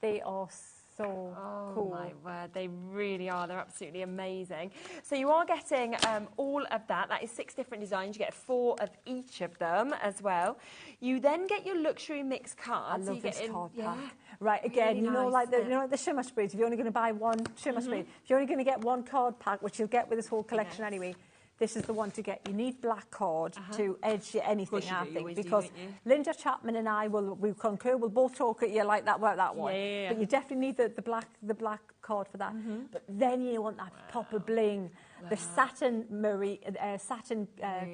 They are so cool. Oh my word, they really are. They're absolutely amazing. So you are getting all of that. That is 6 different designs. You get 4 of each of them as well. You then get your luxury mix card. I love this card pack. Yeah. Right, again, Really you know, nice, like the shimmer sprays. If you're only going to buy one shimmer spray, if you're only going to get one card pack, which you'll get with this whole collection anyway, this is the one to get. You need black card to edge anything, I think, because Linda Chapman and I will concur. We'll both talk at you like that, that one. Yeah. But you definitely need the black card for that. But then you want that proper bling, the satin Murray,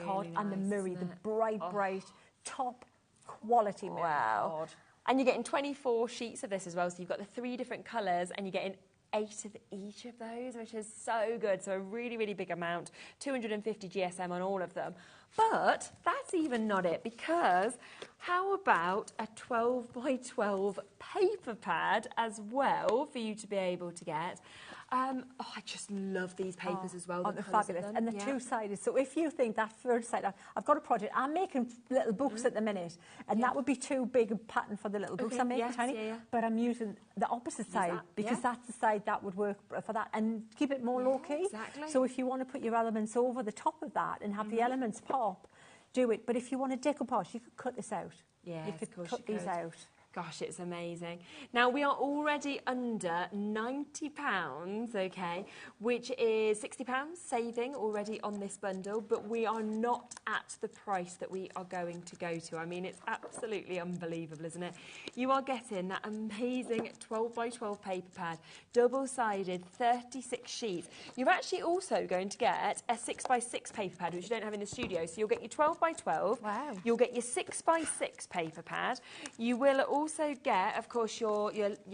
card, and the Murray, the bright top quality Murray card. And you're getting 24 sheets of this as well. So you've got the 3 different colours, and you're getting 8 of each of those, which is so good. So a really, really big amount, 250 GSM on all of them. But that's even not it, because how about a 12 by 12 paper pad as well for you to be able to get? I just love these papers as well. They're fabulous. And the two-sided. So if you think that third side, I've got a project. I'm making little books at the minute, and that would be too big a pattern for the little books I'm making tiny. But I'm using the opposite side because that's the side that would work for that and keep it more low-key. Exactly. So if you want to put your elements over the top of that and have the elements pop, do it. But if you want to decoupage, you could cut this out. Yeah, you could cut these out. Gosh, it's amazing. Now, we are already under £90, okay, which is £60 saving already on this bundle, but we are not at the price that we are going to go to. I mean, it's absolutely unbelievable, isn't it? You are getting that amazing 12 by 12 paper pad, double-sided, 36 sheets. You're actually also going to get a 6 by 6 paper pad, which you don't have in the studio. So you'll get your 12 by 12. Wow. You'll get your 6 by 6 paper pad. You will also get, of course, your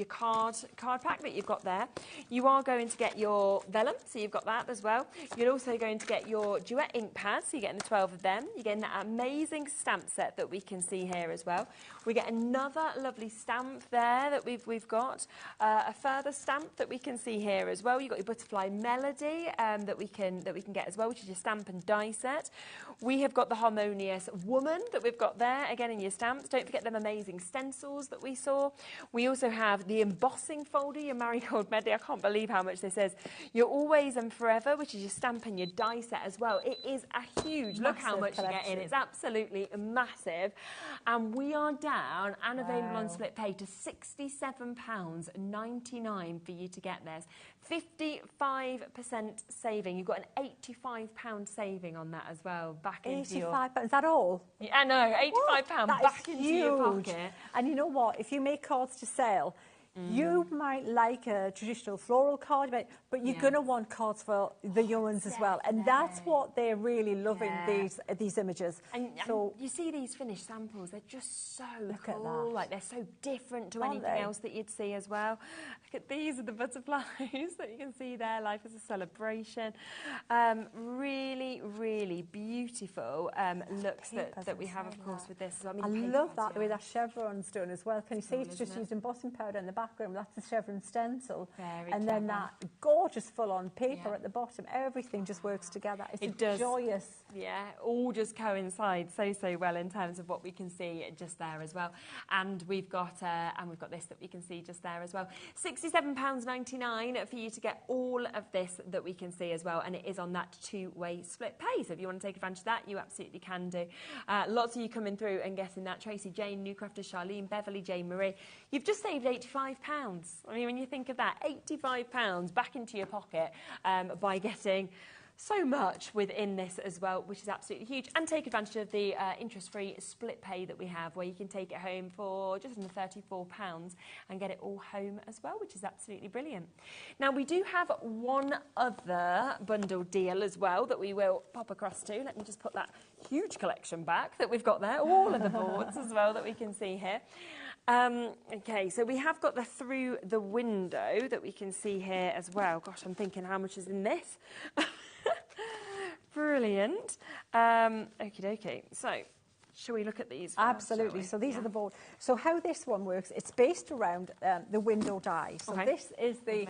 card pack that you've got there. You are going to get your vellum, so you've got that as well. You're also going to get your duet ink pads, so you're getting the 12 of them. You're getting that amazing stamp set that we can see here as well. We get another lovely stamp there that we've got. A further stamp that we can see here as well. You've got your butterfly melody that we can get as well, which is your stamp and die set. We have got the harmonious woman that we've got there, again in your stamps. Don't forget them amazing stencils that we saw. We also have the embossing folder, your marigold medley. I can't believe how much this is. Your always and forever, which is your stamp and your die set as well. It is a huge, look how much you get in. It's absolutely massive. And we are down and available on split pay to £67.99 for you to get this. 55% saving. You've got an £85 saving on that as well. Back into your... £85, is that all? Yeah, I know, £85 back into your pocket. And you know what? If you make cards to sell, you might like a traditional floral card, but you're going to want cards for the young ones as well. And that's what they're really loving, these images. And you see these finished samples, they're just so Look at cool. that. Like, they're so different to anything else that you'd see as well. Look at these are the butterflies that you can see there. Life is a celebration. Really, really beautiful looks that we have, of course, with this. So, I love that, the way that chevron's done as well. Can you see it's just used embossing powder in the background? That's the chevron stencil. And then that gorgeous full-on paper at the bottom. Everything just works together. It's joyous. Yeah, all just coincides so well in terms of what we can see just there as well. And we've got this that we can see just there as well. £67.99 for you to get all of this that we can see as well, and it is on that 2-way split pay. So if you want to take advantage of that, you absolutely can do. Lots of you coming through and getting that. Tracy, Jane, Newcrafters, Charlene, Beverly, Jane Marie. You've just saved £85. I mean, when you think of that, £85 back into your pocket by getting so much within this as well, which is absolutely huge. And take advantage of the interest-free split pay that we have, where you can take it home for just under £34 and get it all home as well, which is absolutely brilliant. Now, we do have one other bundle deal as well that we will pop across to. Let me just put that huge collection back that we've got there, all of the boards as well that we can see here. Okay, so we have got the through the window that we can see here as well. Gosh, I'm thinking how much is in this? Brilliant. Okie dokie. So, shall we look at these? Absolutely. So these are the board. So how this one works, it's based around the window die. So this is the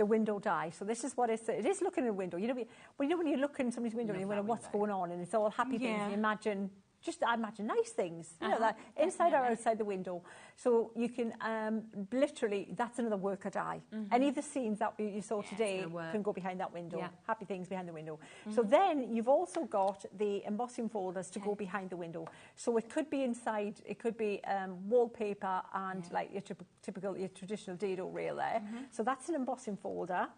window die. So this is what it is looking in a window. You know, when you look in somebody's window and you wonder what's going on and it's all happy things, and you imagine... I imagine nice things, you know, that inside or outside the window. So you can literally, that's another worker die. Any of the scenes that you saw today can go behind that window. Happy things behind the window. So then you've also got the embossing folders to go behind the window. So it could be inside, it could be wallpaper and like your typical, your traditional dado rail there. So that's an embossing folder.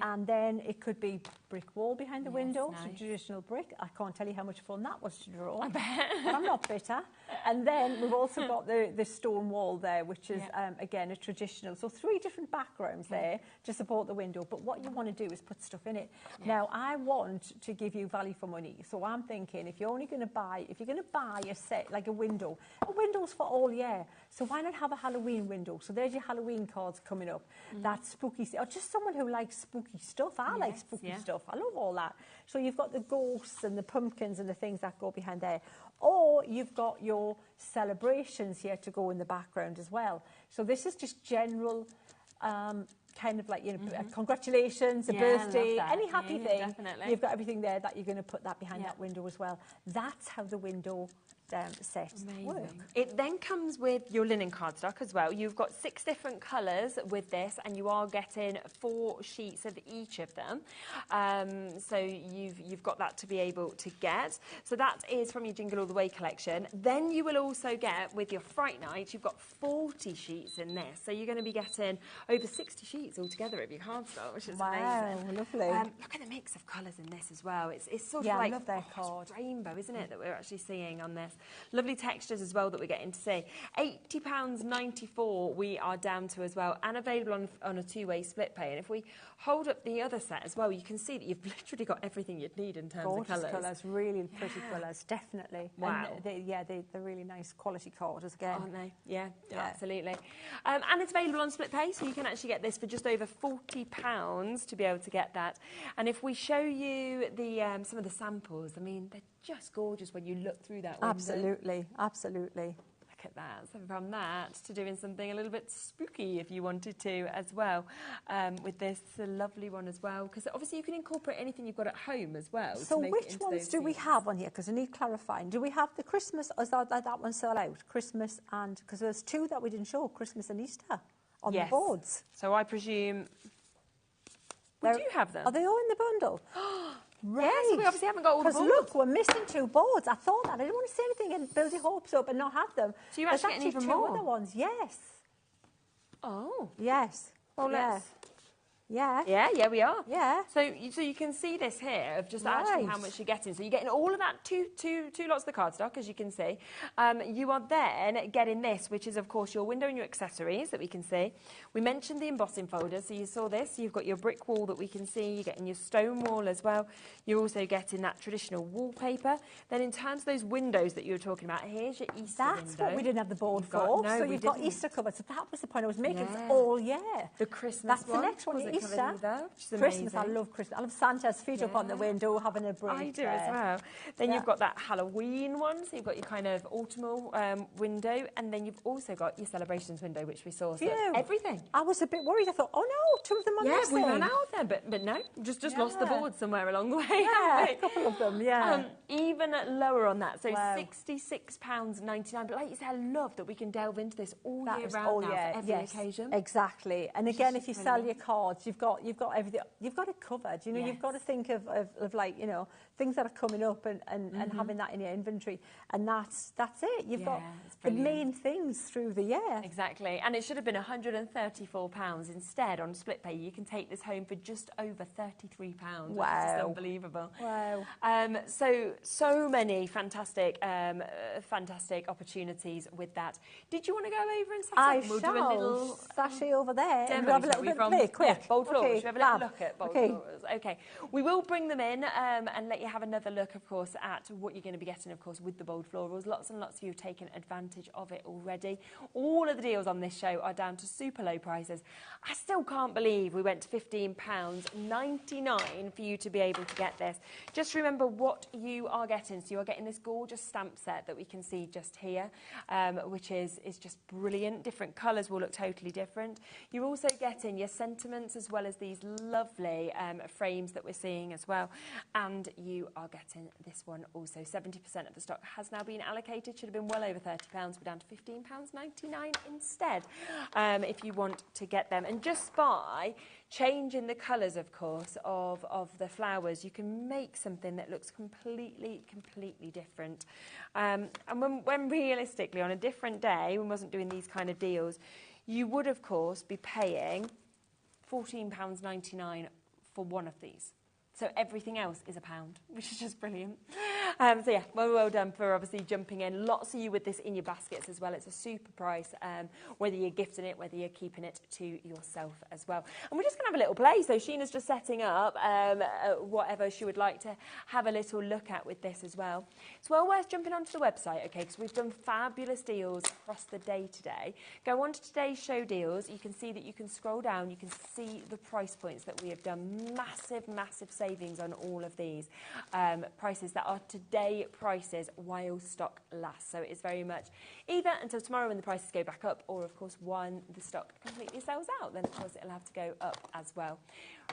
And then it could be brick wall behind the window, so traditional brick. I can't tell you how much fun that was to draw. I bet. But I'm not bitter. And then we've also got the stone wall there, which is, again, a traditional. So 3 different backgrounds there to support the window. But what you want to do is put stuff in it. Now, I want to give you value for money. So I'm thinking if you're going to buy a set, like a window's for all year. So why not have a Halloween window? So there's your Halloween cards coming up. That spooky, or just someone who likes spooky stuff. I like spooky stuff. I love all that. So you've got the ghosts and the pumpkins and the things that go behind there. Or you've got your celebrations here to go in the background as well. So this is just general kind of like, you know, congratulations, a birthday, any happy thing. Definitely. You've got everything there that you're going to put that behind that window as well. That's how the window set work. It then comes with your linen cardstock as well. You've got 6 different colours with this, and you are getting 4 sheets of each of them. So you've got that to be able to get. So that is from your Jingle All The Way collection. Then you will also get, with your Fright Night, you've got 40 sheets in this. So you're going to be getting over 60 sheets altogether of your cardstock, which is amazing. Wow, lovely. Look at the mix of colours in this as well. It's sort of like I love their card. rainbow, isn't it, that we're actually seeing on this. Lovely textures as well that we're getting to see. £80.94 we are down to as well, and available on a 2-way split pay. And if we hold up the other set as well, you can see that you've literally got everything you'd need in terms of colours. Colours, really pretty colours, definitely. Wow. And they're really nice quality carders again. Aren't they? Yeah, absolutely. And it's available on split pay, so you can actually get this for just over £40 to be able to get that. And if we show you the some of the samples, I mean, they're just gorgeous when you look through that window. Absolutely, absolutely. Look at that. So from that to doing something a little bit spooky if you wanted to as well, with this lovely one as well, because obviously you can incorporate anything you've got at home as well. So which ones do we have on here? Because I need clarifying. Do we have the Christmas, or is that one still out? Christmas and, because there's 2 that we didn't show, Christmas and Easter on the boards. So I presume we do have them. Are they all in the bundle? Right. Yes, we obviously haven't got all the boards. Because look, we're missing 2 boards. I thought that. I didn't want to say anything and build your hopes up and not have them. So you're actually getting even more? There's actually 2 other ones, yes. Oh. Yes. Well, let's... Yeah. Yeah, we are. Yeah. So you can see this here of just actually how much you're getting. So you're getting all of that, two lots of the cardstock, as you can see. You are then getting this, which is, of course, your window and your accessories that we can see. We mentioned the embossing folder, so you saw this. You've got your brick wall that we can see. You're getting your stone wall as well. You're also getting that traditional wallpaper. Then in terms of those windows that you were talking about, here's your Easter window. That's what we didn't have the board for. No, so you've got Easter covered. So that was the point I was making. It's all year. The Christmas That's the next one. Easter. Christmas, I love Christmas. I love Santa's feet up on the window having a break. I do as well. Then you've got that Halloween one, so you've got your kind of autumnal window, and then you've also got your celebrations window, which we saw. So everything. I was a bit worried. I thought, oh no, 2 of them are missing. Yeah, we ran out of them, but no, just lost the board somewhere along the way. Yeah, a couple of them, even lower on that, so £66.99. But like you said, I love that we can delve into this all year round now for every occasion. Exactly. And again, if you sell your cards, you've got everything. You've got it covered. You know, you've got to think of like, you know, things that are coming up and having that in your inventory. And that's it. You've got the main things through the year. Exactly. And it should have been £134 instead on split pay. You can take this home for just over £33. Wow. Which is just unbelievable. Wow. So many fantastic opportunities with that. Did you want to go over and set up? We'll do a little sashay over there and demo, have a little bit of play, quick. Yeah, bold florals. Should we have a little look at bold Okay. florals? Okay. We will bring them in and let you have another look, of course, at what you're going to be getting, of course, with the bold florals. Lots and lots of you have taken advantage of it already. All of the deals on this show are down to super low prices. I still can't believe we went to £15.99 for you to be able to get this. Just remember what you are getting. So you are getting this gorgeous stamp set that we can see just here, which is just brilliant. Different colours will look totally different. You're also getting your sentiments as well as these lovely frames that we're seeing as well. And you are getting this one also. 70% of the stock has now been allocated. Should have been well over £30. We're down to £15.99 instead if you want to get them. And just by changing the colours, of course, of the flowers, you can make something that looks completely different. And when realistically, on a different day, when we wasn't doing these kind of deals, you would, of course, be paying £14.99 for one of these. So everything else is £1, which is just brilliant. So yeah, well done for obviously jumping in. Lots of you with this in your baskets as well. It's a super price, whether you're gifting it, whether you're keeping it to yourself as well. And we're just going to have a little play. So Sheena's just setting up whatever she would like to have a little look at with this as well. It's well worth jumping onto the website, okay, because we've done fabulous deals across the day today. Go on to today's show deals. You can see that you can scroll down. You can see the price points that we have done. Massive savings on all of these prices that are today prices while stock lasts. So it's very much either until tomorrow when the prices go back up, or of course when the stock completely sells out, then of course it'll have to go up as well.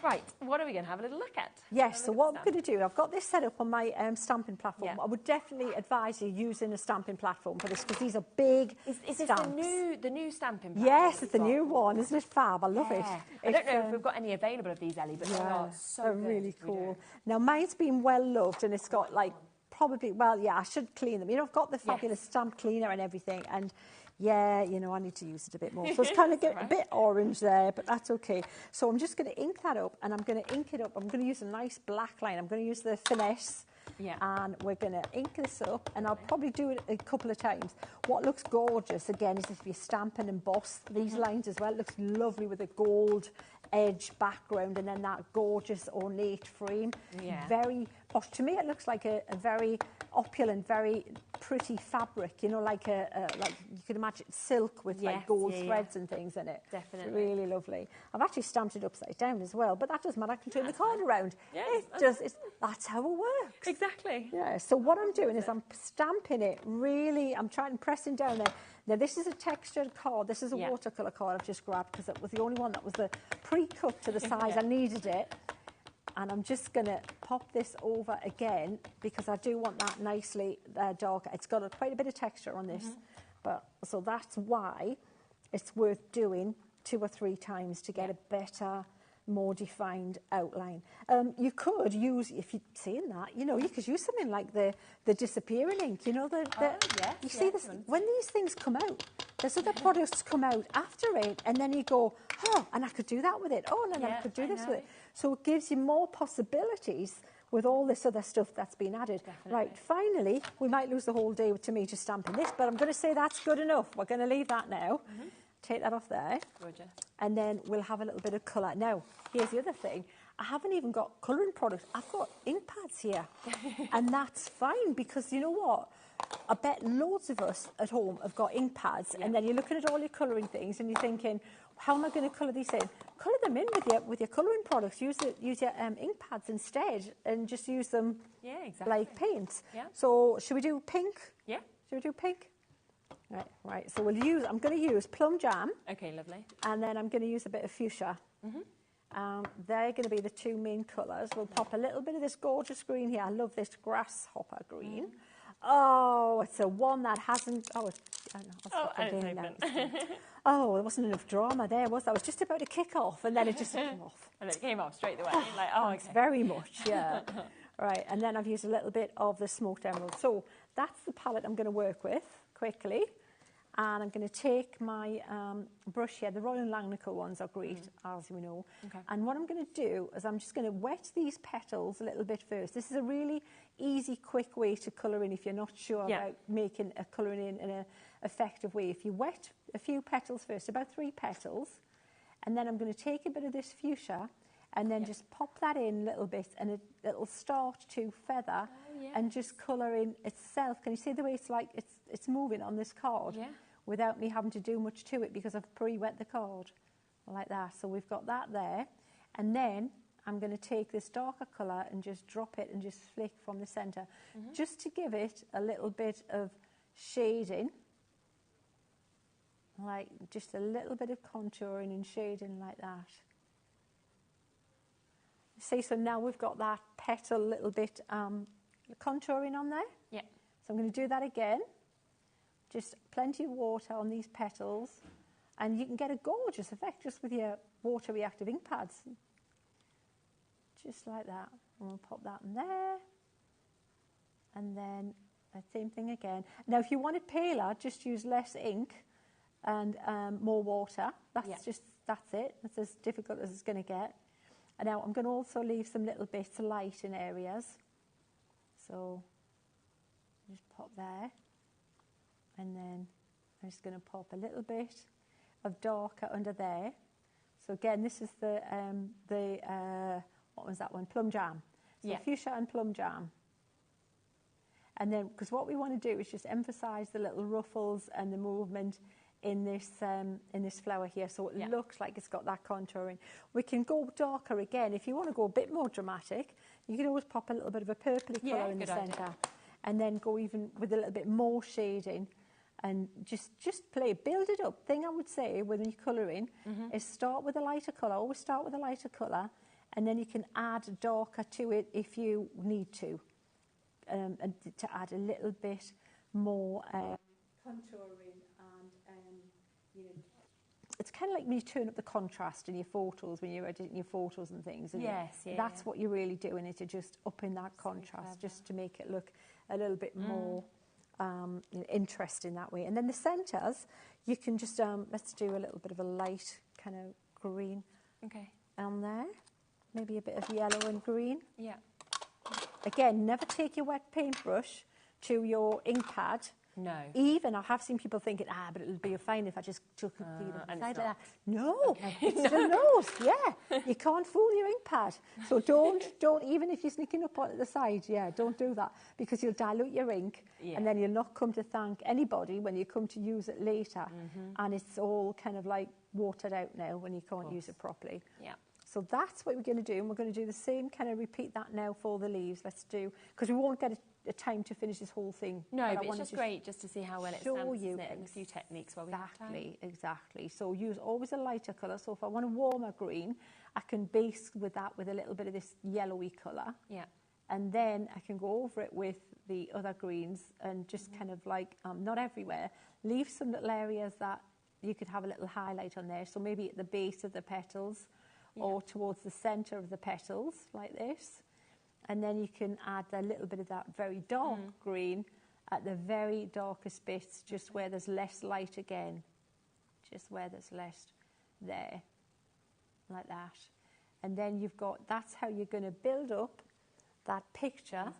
Right, what are we going to have a little look at? Yes, so what I'm going to do, I've got this set up on my stamping platform. Yeah. I would definitely advise you using a stamping platform for this because these are big Is this stamps. the new stamping platform? Yes, it's the new one. Isn't it fab? I love it. I don't know if we've got any available of these, Ellie, but they are so they're good. really cool. Now, mine's been well loved and it's got like probably, well, yeah, I should clean them. You know, I've got the fabulous stamp cleaner and everything, and yeah, you know, I need to use it a bit more. So it's kind of get a bit orange there, but that's okay. So I'm just going to ink that up, and I'm going to ink it up. I'm going to use a nice black line. I'm going to use the finesse. Yeah. And we're going to ink this up, and I'll probably do it a couple of times. What looks gorgeous, again, is if you stamp and emboss these lines as well. It looks lovely with a gold edge background and then that gorgeous ornate frame. Yeah. Very posh. To me, it looks like a very opulent, very pretty fabric, you know, like like you could imagine silk with like gold threads and things in it. Definitely. It's really lovely. I've actually stamped it upside down as well, but that doesn't matter. I can turn the card around. Yes. That's how it works. Exactly. Yeah, so what I'm doing is I'm stamping it really, I'm pressing down there. Now, this is a textured card. This is a watercolour card I've just grabbed because it was the only one that was the pre-cut to the size I needed it. And I'm just going to pop this over again because I do want that nicely darker. It's got quite a bit of texture on this. So that's why it's worth doing 2 or 3 times to get a better, more defined outline. You could use, if you're seeing that, you know, you could use something like the disappearing ink. You know, you see this when these things come out. There's other products come out after it, and then you go, oh, and I could do that with it. Oh, and then I could do this with it. So it gives you more possibilities with all this other stuff that's been added. Definitely. Right, finally, we might lose the whole day to me just stamping this, but I'm going to say that's good enough. We're going to leave that now. Take that off there. Gorgeous. And then we'll have a little bit of colour. Now, here's the other thing. I haven't even got colouring products. I've got ink pads here. And that's fine because you know what? I bet loads of us at home have got ink pads, and then you're looking at all your colouring things and you're thinking, how am I going to colour these in? Colour them in with your colouring products. Use your ink pads instead and just use them like paint. Yeah. So should we do pink? Yeah. Should we do pink? Right. So I'm going to use plum jam. Okay, lovely. And then I'm going to use a bit of fuchsia. They're going to be the 2 main colours. We'll pop a little bit of this gorgeous green here. I love this grasshopper green. Oh, it's a one that hasn't... Oh, I don't know. Oh, there wasn't enough drama there, was there? I was just about to kick off, and then it just came off. And it came off straight away. Like, Thanks very much, yeah. Right, and then I've used a little bit of the smoked emerald. So that's the palette I'm going to work with quickly. And I'm going to take my brush here. The Royal Langnickel ones are great, as we know. Okay. And what I'm going to do is I'm just going to wet these petals a little bit first. This is a really easy, quick way to colour in if you're not sure about making a colouring in an effective way. If you wet a few petals first, about 3 petals, and then I'm going to take a bit of this fuchsia and then just pop that in a little bit, and it'll start to feather and just colour in itself. Can you see the way it's like it's moving on this card? Yeah. Without me having to do much to it because I've pre-wet the card like that. So we've got that there. And then I'm going to take this darker colour and just drop it and just flick from the centre, just to give it a little bit of shading, like just a little bit of contouring and shading like that. See, so now we've got that petal a little bit contouring on there. Yeah. So I'm going to do that again. Just plenty of water on these petals, and you can get a gorgeous effect just with your water reactive ink pads. Just like that. And we'll pop that in there. And then the same thing again. Now, if you want it paler, just use less ink and more water. That's it. That's as difficult as it's going to get. And now I'm going to also leave some little bits of light in areas. So just pop there. And then I'm just going to pop a little bit of darker under there. So again, this is the what was that one? Plum jam. So fuchsia and plum jam. And then, because what we want to do is just emphasise the little ruffles and the movement in this flower here, so it looks like it's got that contouring. We can go darker again. If you want to go a bit more dramatic, you can always pop a little bit of a purpley colour in the centre, and then go even with a little bit more shading. And just build it up. Thing I would say when you're colouring is start with a lighter colour. Always start with a lighter colour, and then you can add darker to it if you need to, and to add a little bit more contouring. And you know, it's kind of like when you turn up the contrast in your photos when you're editing your photos and things. And that's what you're really doing, is you're just upping that contrast, just to make it look a little bit more interesting that way. And then the centres, you can just let's do a little bit of a light kind of green on there, maybe a bit of yellow and green. Again, never take your wet paintbrush to your ink pad. No. Even I have seen people thinking, but it'll be fine if I just took it side like that. No, it still knows. You can't fool your ink pad. So don't even if you're sneaking up on the side, don't do that, because you'll dilute your ink, and then you'll not come to thank anybody when you come to use it later, and it's all kind of like watered out now when you can't use it properly. So that's what we're going to do, and we're going to do the same, kind of repeat that now for the leaves. Let's do, because we won't get a time to finish this whole thing. No, but it's just great just to see how well it stands, isn't it? And a few techniques while we have time. Exactly. So use always a lighter colour. So if I want a warmer green, I can base with that with a little bit of this yellowy colour. And then I can go over it with the other greens and just kind of like, not everywhere, leave some little areas that you could have a little highlight on there. So maybe at the base of the petals, or towards the centre of the petals, like this. And then you can add a little bit of that very dark green at the very darkest bits, just where there's less light again. Just where there's less there, like that. And then you've got, that's how you're going to build up that picture.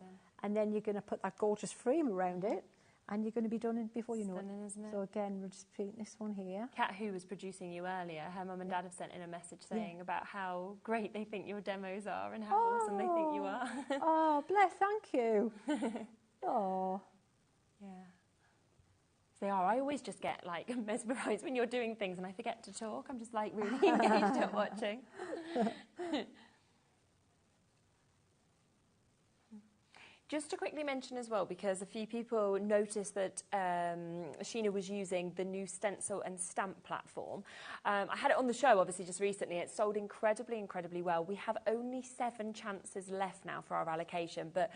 And then you're going to put that gorgeous frame around it. And you're going to be done before you know it. So again, we'll just paint this one here. Kat, who was producing you earlier, her mum and dad have sent in a message saying about how great they think your demos are and how awesome they think you are. Oh, bless, thank you. Oh. They are. I always just get like mesmerised when you're doing things and I forget to talk. I'm just like really engaged at watching. Just to quickly mention as well, because a few people noticed that Sheena was using the new stencil and stamp platform. I had it on the show, obviously, just recently. It sold incredibly, incredibly well. We have only 7 chances left now for our allocation. But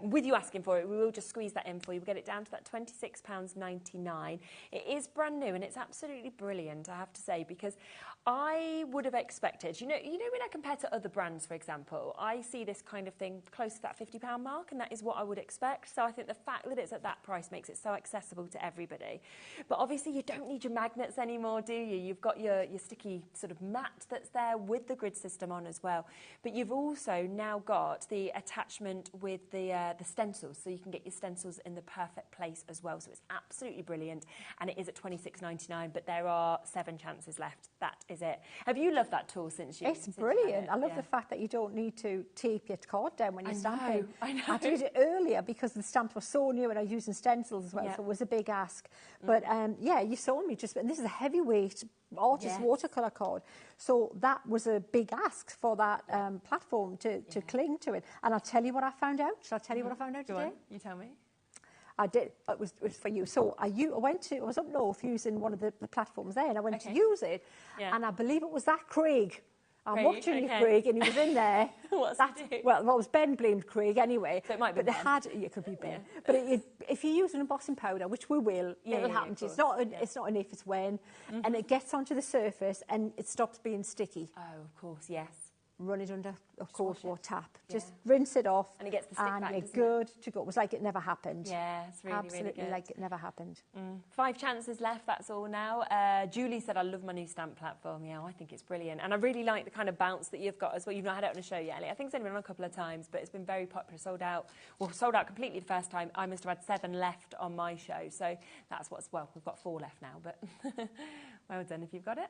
with you asking for it, we will just squeeze that in for you. We'll get it down to that £26.99. It is brand new, and it's absolutely brilliant, I have to say, because I would have expected, you know when I compare to other brands, for example, I see this kind of thing close to that £50 mark, and that is what I would expect. So I think the fact that it's at that price makes it so accessible to everybody. But obviously you don't need your magnets anymore, do you? You've got your sticky sort of mat that's there with the grid system on as well. But you've also now got the attachment with the stencils, so you can get your stencils in the perfect place as well. So it's absolutely brilliant, and it is at £26.99, but there are 7 chances left. That is it. Have you loved that tool since you? It's brilliant. I love the fact that you don't need to tape your card down when you're stamping. I know. I did it earlier because the stamps were so new, and I was using stencils as well, so it was a big ask. But yeah, you saw me and this is a heavyweight artist watercolour card, so that was a big ask for that platform to cling to it. And I'll tell you what I found out. Shall I tell you what I found out today? Go on, you tell me. I did. It was for you. So I was up north using one of the platforms there, and I went to use it, and I believe it was that Craig. I'm watching you, Craig, and he was in there. What's he do? Well, it was Ben blamed Craig anyway. So it might be Ben. It could be Ben. Yeah. But if you use an embossing powder, which we will, it'll happen to you. It's not an if, it's when. And it gets onto the surface and it stops being sticky. Oh, of course, yes. Run it under a cold water tap. Just rinse it off. And it gets the stick back, you're good to go. It was like it never happened. Yeah, it's really, Absolutely really good. like it never happened. 5 chances left, that's all now. Julie said, I love my new stamp platform. Yeah, I think it's brilliant. And I really like the kind of bounce that you've got as well. You've not had it on a show yet, Ellie. I think it's only been on a couple of times, but it's been very popular, sold out. Well, sold out completely the first time. I must have had 7 left on my show. So that's we've got 4 left now, but well done if you've got it.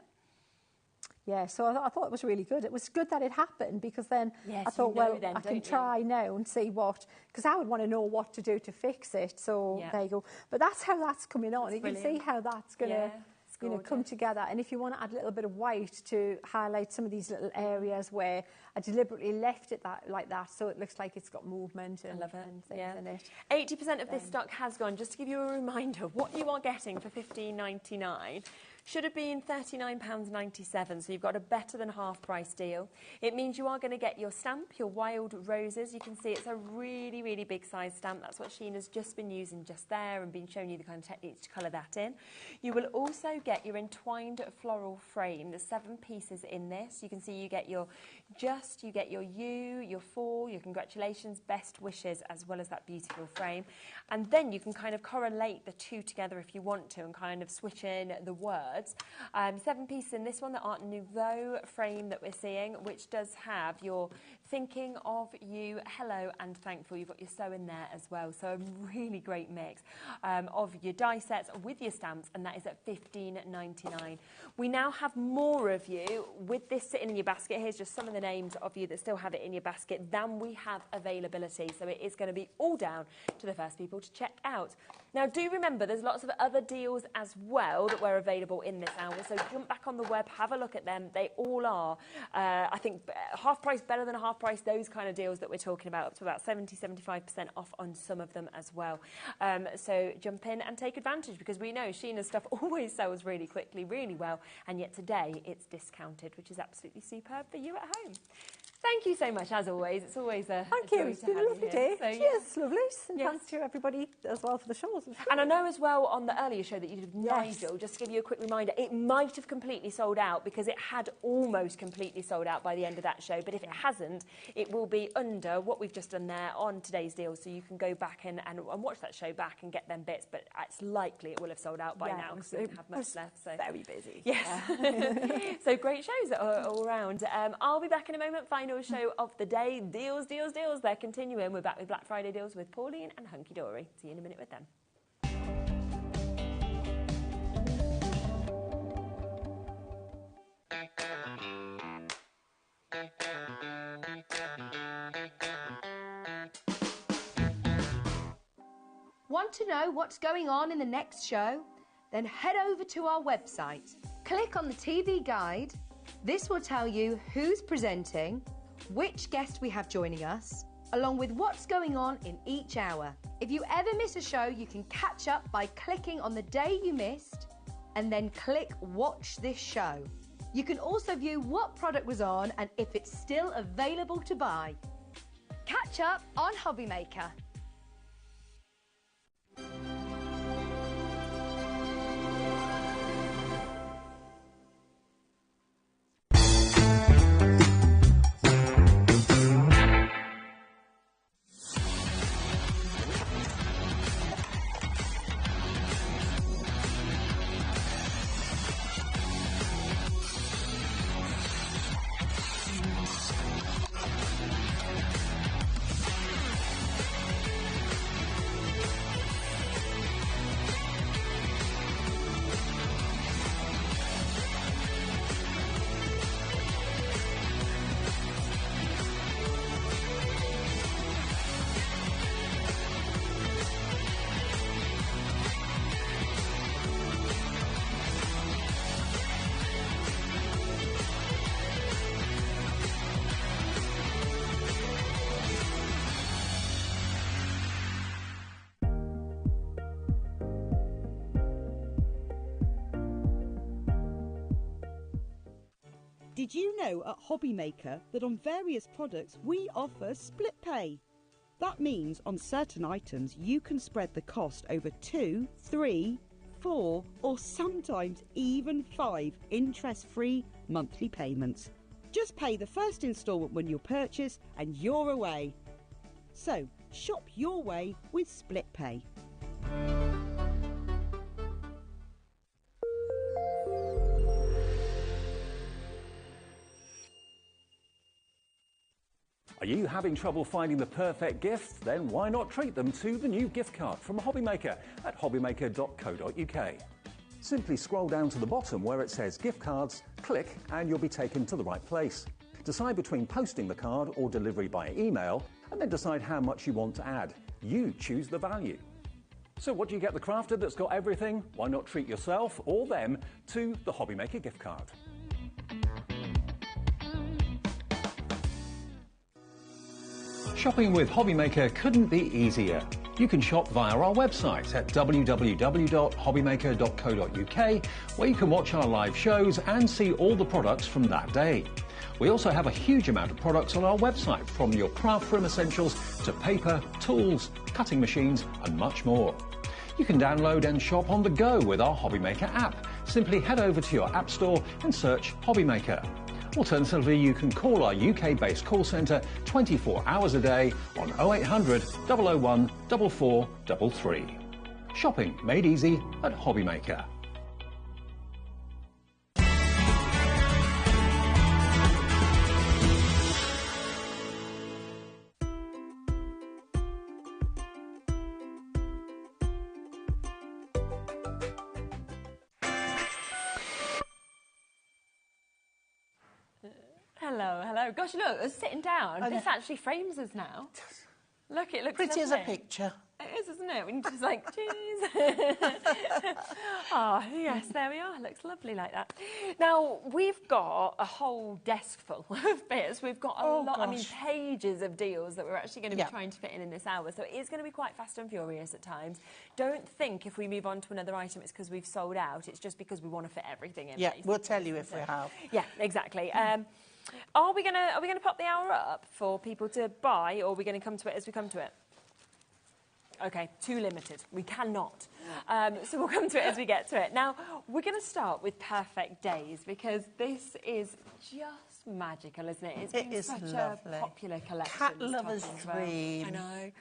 Yeah, so I thought it was really good. It was good that it happened because then yes, I thought, I can try now and see because I would want to know what to do to fix it. So there you go. But that's how that's coming on. You can see how that's going to come together. And if you want to add a little bit of white to highlight some of these little areas where I deliberately left it like that, so it looks like it's got movement and, and things in it. 80% of this stock has gone. Just to give you a reminder, what you are getting for $15.99 should have been £39.97, so you've got a better than half price deal. It means you are going to get your stamp, your wild roses. You can see it's a really, really big size stamp. That's what Sheena's just been using just there and been showing you the kind of technique to colour that in. You will also get your entwined floral frame. There's 7 pieces in this. You can see you get your you, your for, your congratulations, best wishes, as well as that beautiful frame. And then you can kind of correlate the 2 together if you want to and kind of switch in the words. 7 pieces in this one, the Art Nouveau frame that we're seeing, which does have your thinking of you, hello and thankful. You've got your so in there as well. So a really great mix of your die sets with your stamps, and that is at $15.99. We now have more of you with this sitting in your basket. Here's just some of the names of you that still have it in your basket than we have availability. So it is going to be all down to the first people to check out. Now, do remember, there's lots of other deals as well that were available in this hour. So jump back on the web, have a look at them. They all are, I think, half price, better than a half price, those kind of deals that we're talking about, up to about 70-75% off on some of them as well. So jump in and take advantage, because we know Sheena's stuff always sells really quickly, really well, and yet today it's discounted, which is absolutely superb for you at home. Thank you so much, as always. It's always a joy It's to been have a lovely you here. day. So, Cheers, lovely. And thanks to everybody as well for the shows. And I know as well on the earlier show that you did with Nigel, just to give you a quick reminder, it might have completely sold out because it had almost completely sold out by the end of that show. But if it hasn't, it will be under what we've just done there on today's deal. So you can go back and watch that show back and get them bits. But it's likely it will have sold out by now because we don't have much left. So very busy. Yes. So great shows all around. I'll be back in a moment. Final show of the day. Deals, deals, deals. They're continuing. We're back with Black Friday deals with Pauline and Hunky Dory. See you in a minute with them. Want to know what's going on in the next show? Then head over to our website. Click on the TV guide. This will tell you who's presenting, which guest we have joining us, along with what's going on in each hour. If you ever miss a show, you can catch up by clicking on the day you missed and then click Watch This Show. You can also view what product was on and if it's still available to buy. Catch up on HobbyMaker. Did you know at HobbyMaker that on various products we offer split pay? That means on certain items you can spread the cost over 2, 3, 4 or sometimes even 5 interest-free monthly payments. Just pay the first instalment when you purchase and you're away. So shop your way with split pay. Are you having trouble finding the perfect gift? Then why not treat them to the new gift card from HobbyMaker at hobbymaker.co.uk. Simply scroll down to the bottom where it says gift cards, click and you'll be taken to the right place. Decide between posting the card or delivery by email and then decide how much you want to add. You choose the value. So what do you get the crafter that's got everything? Why not treat yourself or them to the HobbyMaker gift card? Shopping with HobbyMaker couldn't be easier. You can shop via our website at www.hobbymaker.co.uk, where you can watch our live shows and see all the products from that day. We also have a huge amount of products on our website, from your craft room essentials to paper, tools, cutting machines and much more. You can download and shop on the go with our HobbyMaker app. Simply head over to your app store and search HobbyMaker. Alternatively, you can call our UK-based call centre 24 hours a day on 0800 001 4433. Shopping made easy at HobbyMaker. Hello, hello. Gosh, look, us sitting down. This actually frames us now. Look, it looks Pretty lovely. as a picture. It is, isn't it? When you're just like, cheese. Oh, yes, there we are. It looks lovely like that. Now, we've got a whole desk full of bits. We've got a lot, I mean, pages of deals that we're actually going to be trying to fit in this hour. So it is going to be quite fast and furious at times. Don't think if we move on to another item, it's because we've sold out. It's just because we want to fit everything in. Yeah, basically. we'll tell you if we have. Yeah, exactly. Are we gonna pop the hour up for people to buy, or are we going to come to it as we come to it? Okay, too limited. We cannot. So we'll come to it as we get to it. Now, we're going to start with Perfect Days, because this is just magical, isn't it? It's been such lovely. a popular collection. Cat lover's dream. I know.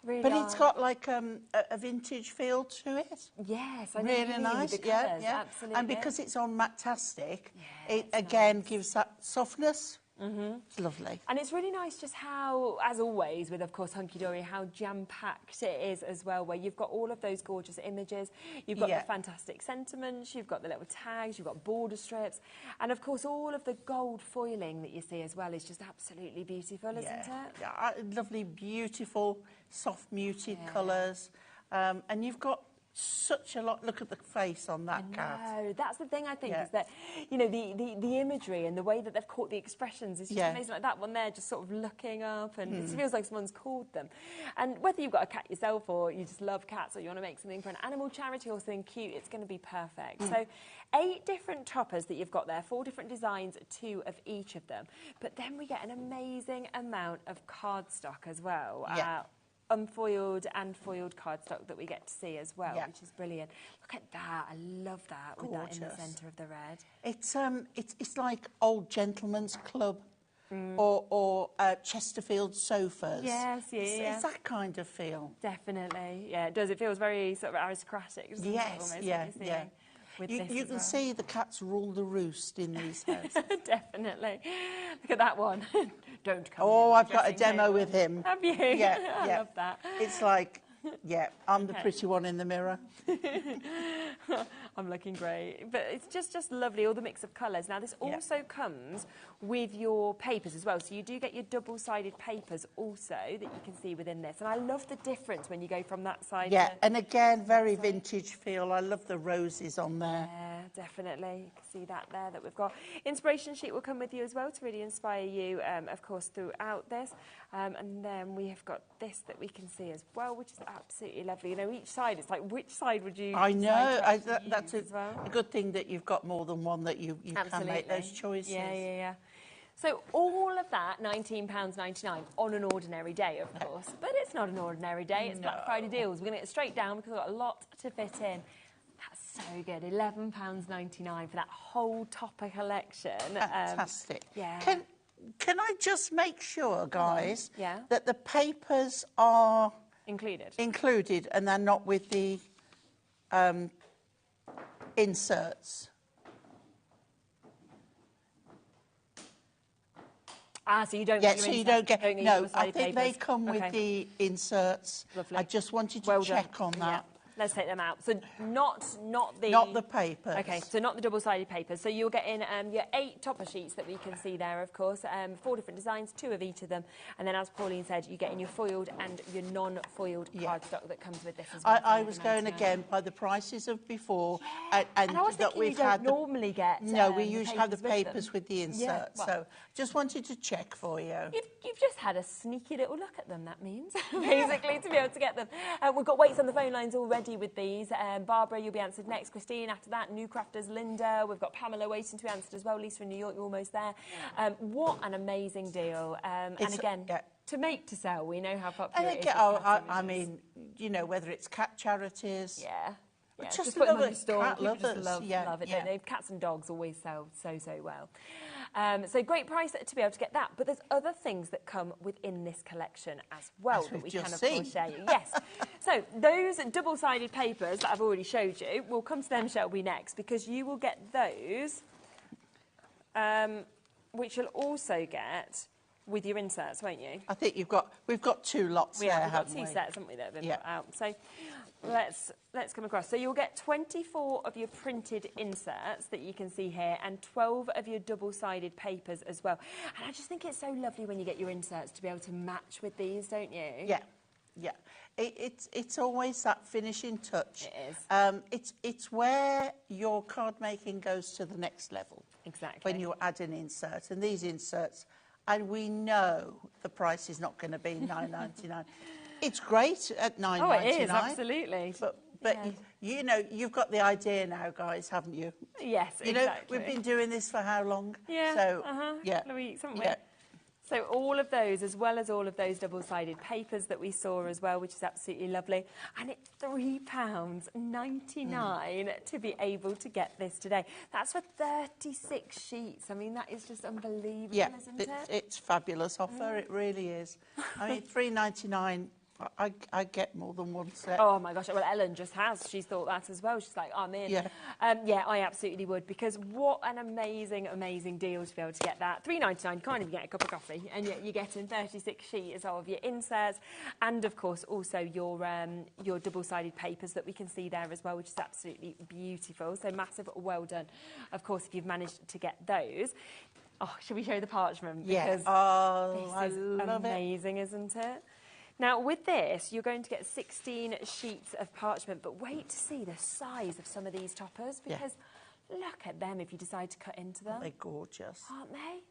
Really but it's got like a vintage feel to it. Yes, I really nice. The colours, yeah. Absolutely. And because it's on Matastic, it again gives that softness. It's lovely. And it's really nice just how, as always, with, of course, Hunky Dory, how jam-packed it is as well, where you've got all of those gorgeous images, you've got the fantastic sentiments, you've got the little tags, you've got border strips, and, of course, all of the gold foiling that you see as well is just absolutely beautiful, isn't it? Yeah, lovely, beautiful, soft, muted colours. And you've got such a lot. Look at the face on that cat. No, that's the thing I think is that, you know, the imagery and the way that they've caught the expressions is just amazing. Like that one there, just sort of looking up, and it feels like someone's called them. And whether you've got a cat yourself, or you just love cats, or you want to make something for an animal charity or something cute, it's going to be perfect. So 8 different toppers that you've got there, 4 different designs, 2 of each of them. But then we get an amazing amount of cardstock as well. Unfoiled and foiled cardstock that we get to see as well, which is brilliant. Look at that. I love that. Gorgeous. With that in the centre of the red. It's like old gentleman's club or Chesterfield sofas. Yes, It's that kind of feel. Definitely. Yeah, it does. It feels very sort of aristocratic, doesn't it? Almost, Yeah. You can see the cats rule the roost in these houses. Definitely. Look at that one. Don't come. Oh, I've got a demo with him. Have you? Yeah, I love that. It's like, I'm the pretty one in the mirror. I'm looking great. But it's just lovely, all the mix of colours. Now, this also comes with your papers as well. So you do get your double-sided papers also that you can see within this. And I love the difference when you go from that side and again, very vintage feel. I love the roses on there. Yeah, definitely. You can see that there that we've got. Inspiration sheet will come with you as well to really inspire you, of course, throughout this. And then we have got this that we can see as well, which is absolutely lovely. You know, each side, it's like, which side would you I know. that's a good thing that you've got more than one that you can make those choices. Yeah. So all of that, £19.99 on an ordinary day, of course. But it's not an ordinary day. It's Black Friday deals. We're going to get straight down because we've got a lot to fit in. That's so good. £11.99 for that whole topper collection. Fantastic. Yeah. Can I just make sure, guys, Yeah. that the papers are included and they're not with the inserts? So you don't get your so you insert, don't get... No, I think they papers. come with the inserts. Lovely. I just wanted to check on that. Yeah. Let's take them out. So not the... Not the papers. Okay, so not the double-sided papers. So you'll get in your 8 topper sheets that we can see there, of course. 4 different designs, 2 of each of them. And then, as Pauline said, you get in your foiled and your non-foiled cardstock that comes with this as well. I was going again by the prices of before, and I was that thinking we've you don't had normally get. No, we usually have the papers with the Yeah, inserts. well. So just wanted to check for you. You've just had a sneaky little look at them, that means, basically, to be able to get them. We've got waits on the phone lines already with these. Barbara, you'll be answered next. Christine, after that. New Crafters, Linda. We've got Pamela waiting to be answered as well. Lisa in New York, you're almost there. What an amazing deal. And again, to make to sell, we know how popular it is. I mean, you know, whether it's cat charities. Yeah. Just put them love on the store. Cat People lovers. just love it, don't they? Cats and dogs always sell so well. So great price to be able to get that. But there's other things that come within this collection as well that we can, of course, share you. Yes. So those double-sided papers that I've already showed you, we'll come to them, Shelby, next, because you will get those, which you'll also get with your inserts, won't you? I think we've got 2 lots there, haven't we? We've got 2 sets, haven't we, that have been put out. So let's come across. So you'll get 24 of your printed inserts that you can see here and 12 of your double-sided papers as well. And I just think it's so lovely when you get your inserts to be able to match with these, don't you? Yeah. It's always that finishing touch. It is. It's where your card making goes to the next level. Exactly. When you add an insert. And these inserts, and we know the price is not going to be $9.99. It's great at $9.99. Oh, it is, absolutely. But you know, you've got the idea now, guys, haven't you? Yes, you know, we've been doing this for how long? Yeah, so, a couple of weeks, haven't we? Yeah. So all of those, as well as all of those double-sided papers that we saw as well, which is absolutely lovely. And it's £3.99 to be able to get this today. That's for 36 sheets. I mean, that is just unbelievable, isn't it? It's fabulous offer. It really is. I mean, £3.99. I get more than one set. Oh my gosh! Well, Ellen just has. She's thought that as well. She's like, I'm in. Yeah. I absolutely would, because what an amazing deal to be able to get that. £3.99. You can't even get a cup of coffee, and yet you're getting 36 sheets of your inserts, and of course also your double-sided papers that we can see there as well, which is absolutely beautiful. So massive well done. Of course, if you've managed to get those. Oh, should we show the parchment? Because this is amazing, isn't it? Now, with this, you're going to get 16 sheets of parchment, but wait to see the size of some of these toppers, because look at them if you decide to cut into them. They're gorgeous. Aren't they?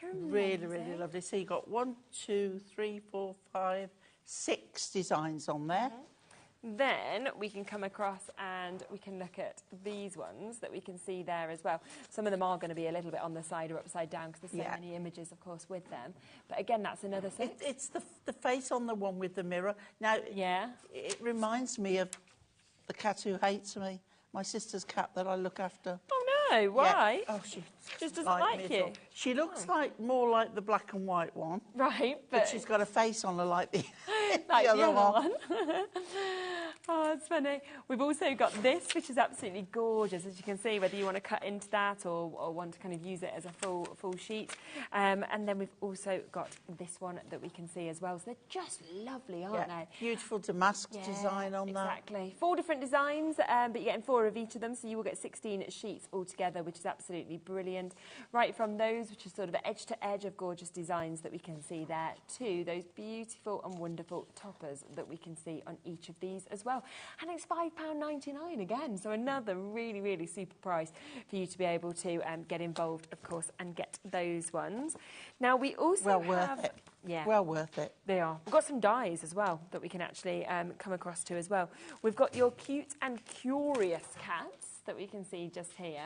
They're really, really lovely. So you've got 1, 2, 3, 4, 5, 6 designs on there. Then we can come across and we can look at these ones that we can see there as well. Some of them are going to be a little bit on the side or upside down because there's so many images, of course, with them. But again, that's another thing. It's the face on the one with the mirror. Now, it reminds me of the cat who hates me, my sister's cat that I look after. Oh, no, why? Yeah. Oh, she just doesn't like you. She looks more like the black and white one. Right, but she's got a face on her like the, like the other one. Oh, that's funny. We've also got this, which is absolutely gorgeous, as you can see, whether you want to cut into that or want to kind of use it as a full sheet. And then we've also got this one that we can see as well. So they're just lovely, aren't they? Beautiful damask design on that. Exactly. 4 different designs, but you're getting 4 of each of them, so you will get 16 sheets altogether, which is absolutely brilliant. Right from those, which is sort of edge to edge of gorgeous designs that we can see there, to those beautiful and wonderful toppers that we can see on each of these as well. well. And it's £5.99 again, so another really, really super price for you to be able to get involved, of course, and get those ones. Now, we also worth it. Yeah. Well worth it. They are. We've got some dies as well that we can actually come across to as well. We've got your cute and curious cats that we can see just here.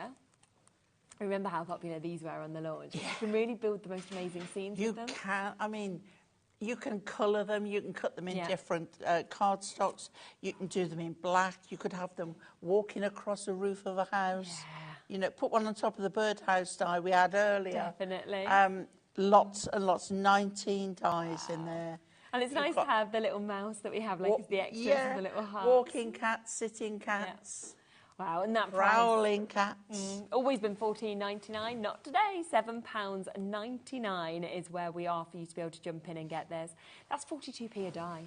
Remember how popular these were on the launch? Yeah. You can really build the most amazing scenes with them. You can. I mean, you can colour them. You can cut them in different cardstocks. You can do them in black. You could have them walking across the roof of a house. Yeah. You know, put one on top of the birdhouse die we had earlier. Definitely. Lots and lots, 19 dies in there. And it's nice to have the little mouse that we have, like as the extras and the little hearts. Walking cats, sitting cats. Yeah. Wow, and that prowling cats. Always been $14.99, not today. £7.99 is where we are for you to be able to jump in and get theirs. That's 42p a die.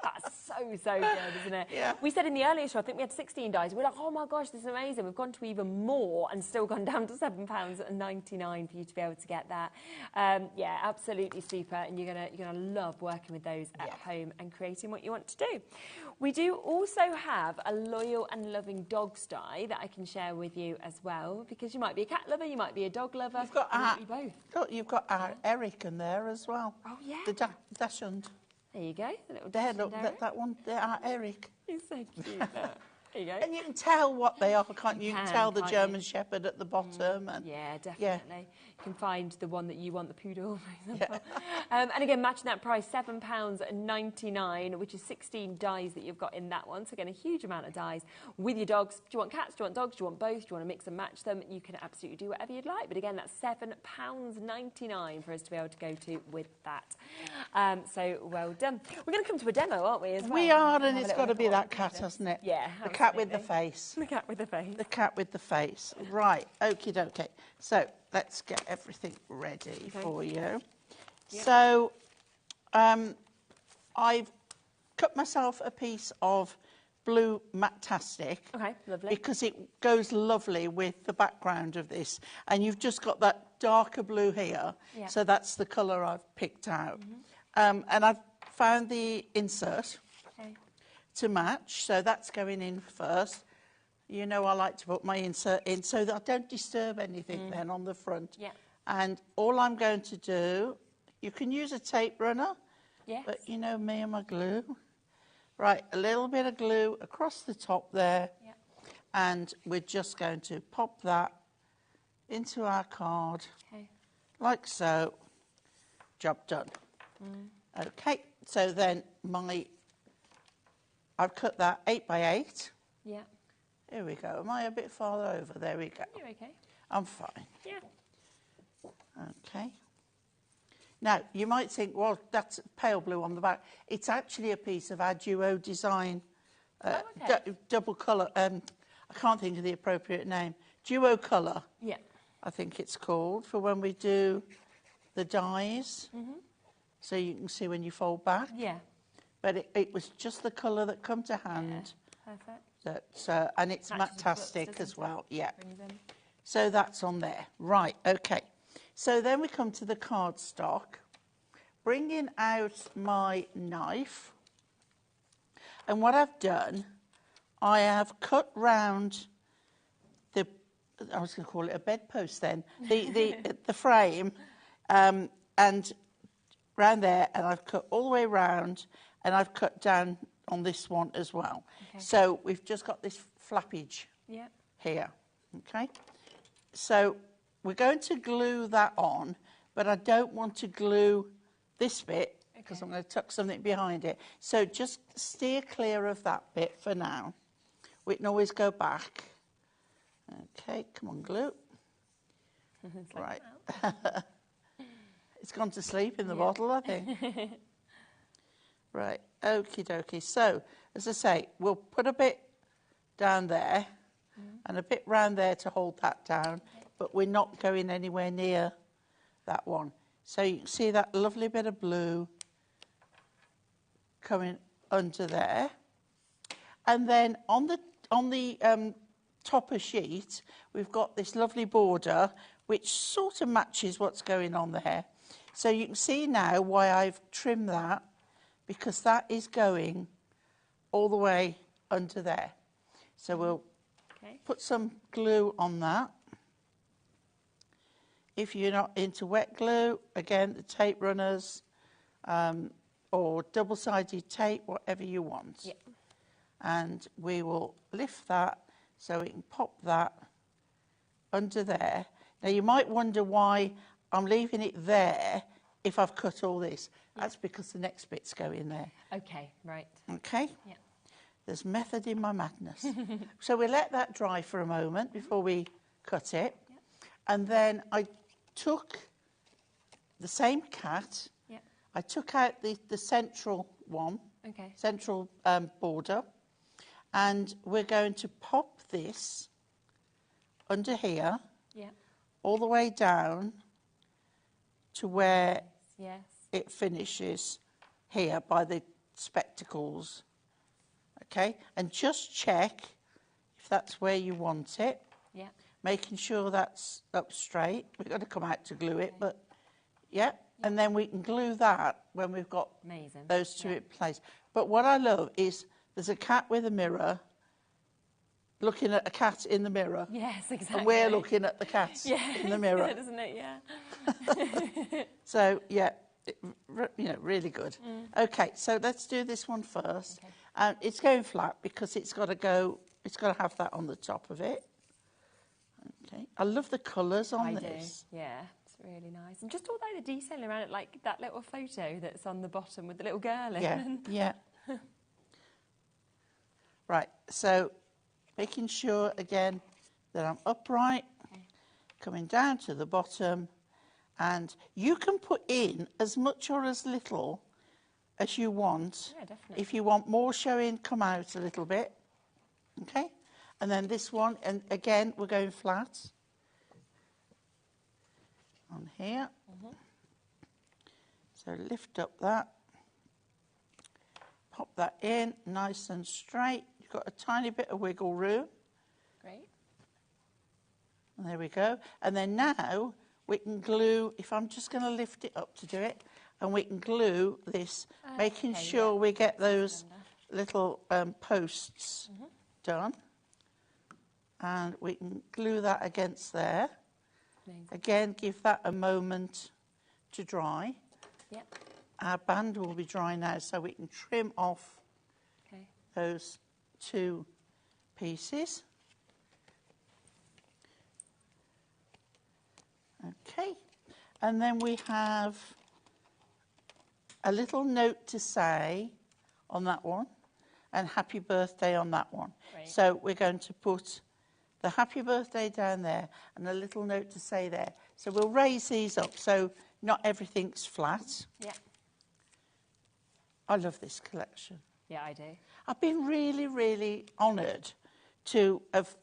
That's so good, isn't it? Yeah. We said in the earlier show, I think we had 16 dies. We're like, oh my gosh, this is amazing. We've gone to even more and still gone down to £7.99 for you to be able to get that. Yeah, absolutely super. And you're gonna love working with those at home and creating what you want to do. We do also have a loyal and loving dogs die that I can share with you as well, because you might be a cat lover, you might be a dog lover. You've got both. Look, you've got our Eric in there as well. Oh yeah. The Dachshund. There you go. The little there, look, that one, our Eric. He's so cute. There you go. And you can tell what they are, can't you? You can tell the German Shepherd at the bottom. And yeah, definitely. Yeah. You can find the one that you want, the poodle, for example. Yeah. And again, matching that price, £7.99, which is 16 dies that you've got in that one. So again, a huge amount of dies with your dogs. Do you want cats? Do you want dogs? Do you want both? Do you want to mix and match them? You can absolutely do whatever you'd like. But again, that's £7.99 for us to be able to go to with that. So well done. We're going to come to a demo, aren't we, as well? We are, and it's got to be that cat, hasn't it? Yeah, the cat with the face. The cat with the face. The cat with the face. Right, okie dokie. So let's get everything ready for you. Yep. So I've cut myself a piece of blue Matastic. Okay, lovely. Because it goes lovely with the background of this. And you've just got that darker blue here. Yep. So that's the colour I've picked out. And I've found the insert to match. So that's going in first. You know, I like to put my insert in so that I don't disturb anything then on the front. Yeah. And all I'm going to do, you can use a tape runner, but you know me and my glue. Right, a little bit of glue across the top there, and we're just going to pop that into our card, like so. Job done. Okay, so then I've cut that 8 by 8. Yeah. Here we go. Am I a bit farther over? There we go. You're okay. I'm fine. Yeah. Okay. Now, you might think, well, that's pale blue on the back. It's actually a piece of our duo design, double colour. I can't think of the appropriate name. Duo colour. Yeah. I think it's called, for when we do the dies. So you can see when you fold back. Yeah. But it was just the colour that come to hand. Yeah. Perfect. And it's Matastic as well, So that's on there. Right, okay. So then we come to the cardstock. Bringing out my knife. And what I've done, I have cut round I was going to call it a bedpost then, the frame, and round there, and I've cut all the way round, and I've cut down on this one as well. Okay. So we've just got this flappage here, okay? So we're going to glue that on, but I don't want to glue this bit because I'm going to tuck something behind it. So just steer clear of that bit for now. We can always go back. Okay, come on, glue. Right. It's gone to sleep in the bottle, I think. Right, okie dokie. So, as I say, we'll put a bit down there and a bit round there to hold that down, but we're not going anywhere near that one. So you can see that lovely bit of blue coming under there. And then on the topper sheet, we've got this lovely border, which sort of matches what's going on there. So you can see now why I've trimmed that, because that is going all the way under there. So we'll put some glue on that. If you're not into wet glue, again, the tape runners or double-sided tape, whatever you want. Yep. And we will lift that so we can pop that under there. Now, you might wonder why I'm leaving it there if I've cut all this. That's because the next bits go in there. Okay, right. Okay? Yeah. There's method in my madness. So we let that dry for a moment before we cut it. Yep. And then I took the same cat. Yep. I took out the central one, central border. And we're going to pop this under here, all the way down to where it finishes here by the spectacles. Okay, and just check if that's where you want it. Yeah. Making sure that's up straight. We've got to come out to glue it, but and then we can glue that when we've got those two in place. But what I love is there's a cat with a mirror looking at a cat in the mirror. Yes, exactly. And we're looking at the cat in the mirror. Good, isn't it? Yeah. So, really good. Okay, so let's do this one first. It's going flat because it's got to have that on the top of it. Okay, I love the colours on this. I do, yeah. It's really nice. And just all the detailing around it, like that little photo that's on the bottom with the little girl in. Yeah. Right, so making sure again that I'm upright, coming down to the bottom, and you can put in as much or as little as you want. Yeah, definitely. If you want more showing, come out a little bit. Okay, and then this one, and again we're going flat on here. So lift up that, pop that in nice and straight. You've got a tiny bit of wiggle room. Great. And there we go. And then now we can glue, if I'm just going to lift it up to do it, and we can glue this, making sure we get those little posts done. And we can glue that against there. Amazing. Again, give that a moment to dry. Yep. Our band will be dry now, so we can trim off those two pieces. Okay, and then we have a little note to say on that one, and happy birthday on that one. Right. So we're going to put the happy birthday down there and a little note to say there. So we'll raise these up so not everything's flat. Yeah. I love this collection. Yeah, I do. I've been really, really honoured to have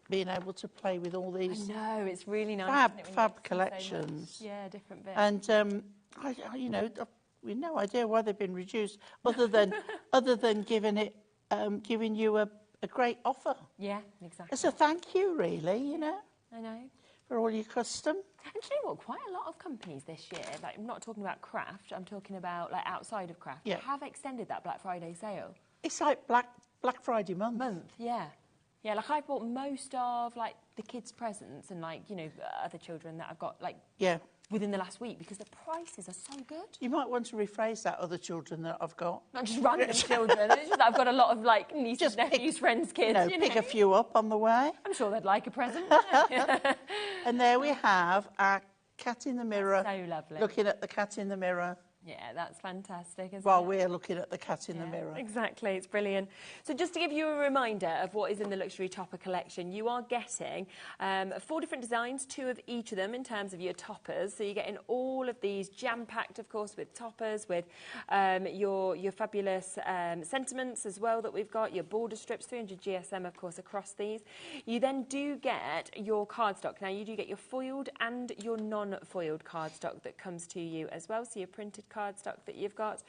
been able to play with all these. I know, it's really nice. Fab collections. So yeah, different bits. And we've no idea why they've been reduced, other than giving you a great offer. Yeah, exactly. It's a thank you, really. I know. For all your custom. And do you know what? Quite a lot of companies this year, like I'm not talking about craft, I'm talking about like outside of craft, have extended that Black Friday sale. It's like Black Friday month. Yeah. Yeah, like I bought most of like the kids' presents and like, other children that I've got like within the last week because the prices are so good. You might want to rephrase that, other children that I've got. Not just random children. It's just that I've got a lot of like nieces, nephews, friends, kids. Pick a few up on the way. I'm sure they'd like a present. And there we have our cat in the mirror. So lovely. Looking at the cat in the mirror. Yeah, that's fantastic, isn't While it? we're looking at the cat in the mirror. Exactly, it's brilliant. So just to give you a reminder of what is in the Luxury Topper collection, you are getting 4 different designs, 2 of each of them in terms of your toppers. So you're getting all of these jam-packed, of course, with toppers, with your fabulous sentiments as well that we've got, your border strips, 300 GSM, of course, across these. You then do get your cardstock. Now, you do get your foiled and your non-foiled cardstock that comes to you as well, so your printed cardstock that you've got.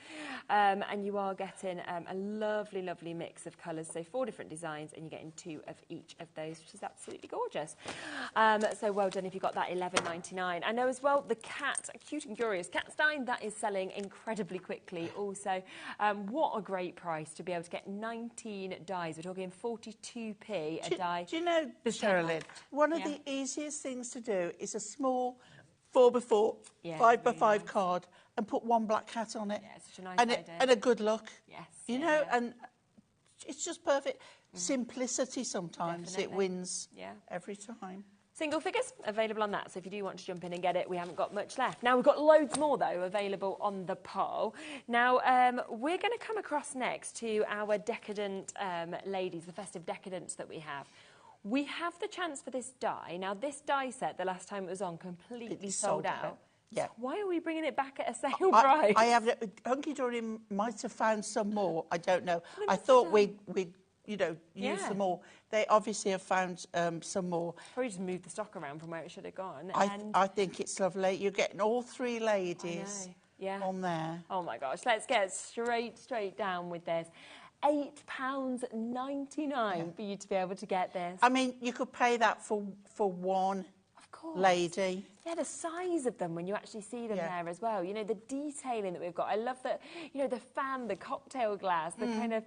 And you are getting a lovely, lovely mix of colours. So 4 different designs, and you're getting 2 of each of those, which is absolutely gorgeous. So well done if you got that $11.99. I know as well the cat, Cute and Curious Cat Stein, that is selling incredibly quickly also. What a great price to be able to get 19 dies. We're talking 42p a die. Do you know, Sherilyn, one of the easiest things to do is a small 4x4, 5x5 card and put one black cat on it. Yeah, it's such a nice idea. And a good look. Yes. You know, and it's just perfect. Simplicity sometimes, it wins every time. Single figures available on that, so if you do want to jump in and get it, we haven't got much left. Now, we've got loads more, though, available on the poll. Now, we're going to come across next to our decadent ladies, the festive decadents that we have. We have the chance for this die. Now, this die set, the last time it was on, completely sold out. Yeah. So why are we bringing it back at a sale price? I have. Hunky Dory might have found some more. I don't know. I thought we'd use them all. They obviously have found some more. Probably just moved the stock around from where it should have gone. I think it's lovely. You're getting all 3 ladies on there. Oh my gosh, let's get straight down with this. £8.99 for you to be able to get this. I mean, you could pay that for one lady. Yeah, the size of them when you actually see them there as well. You know, the detailing that we've got. I love that, you know, the fan, the cocktail glass, the kind of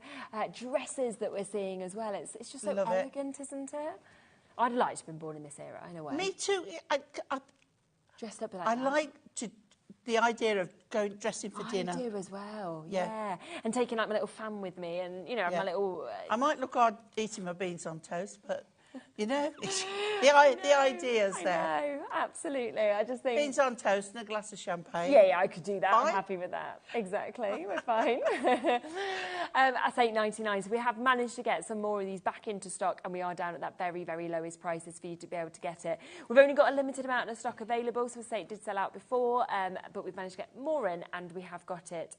dresses that we're seeing as well. It's just so elegant, isn't it? I'd like to have been born in this era, in a way. Me too. Dressed up like I that. like the idea of dressing for dinner. I do as well, yeah. And taking like my little fan with me and, you know, my little... I might look odd eating my beans on toast, but... You know, the idea's there. I know, absolutely. I just think... Beans on toast and a glass of champagne. Yeah, I could do that. I'm happy with that. Exactly, we're fine. That's $8.99. So we have managed to get some more of these back into stock, and we are down at that very, very lowest prices for you to be able to get it. We've only got a limited amount of stock available, so I say it did sell out before, but we've managed to get more in, and we have got it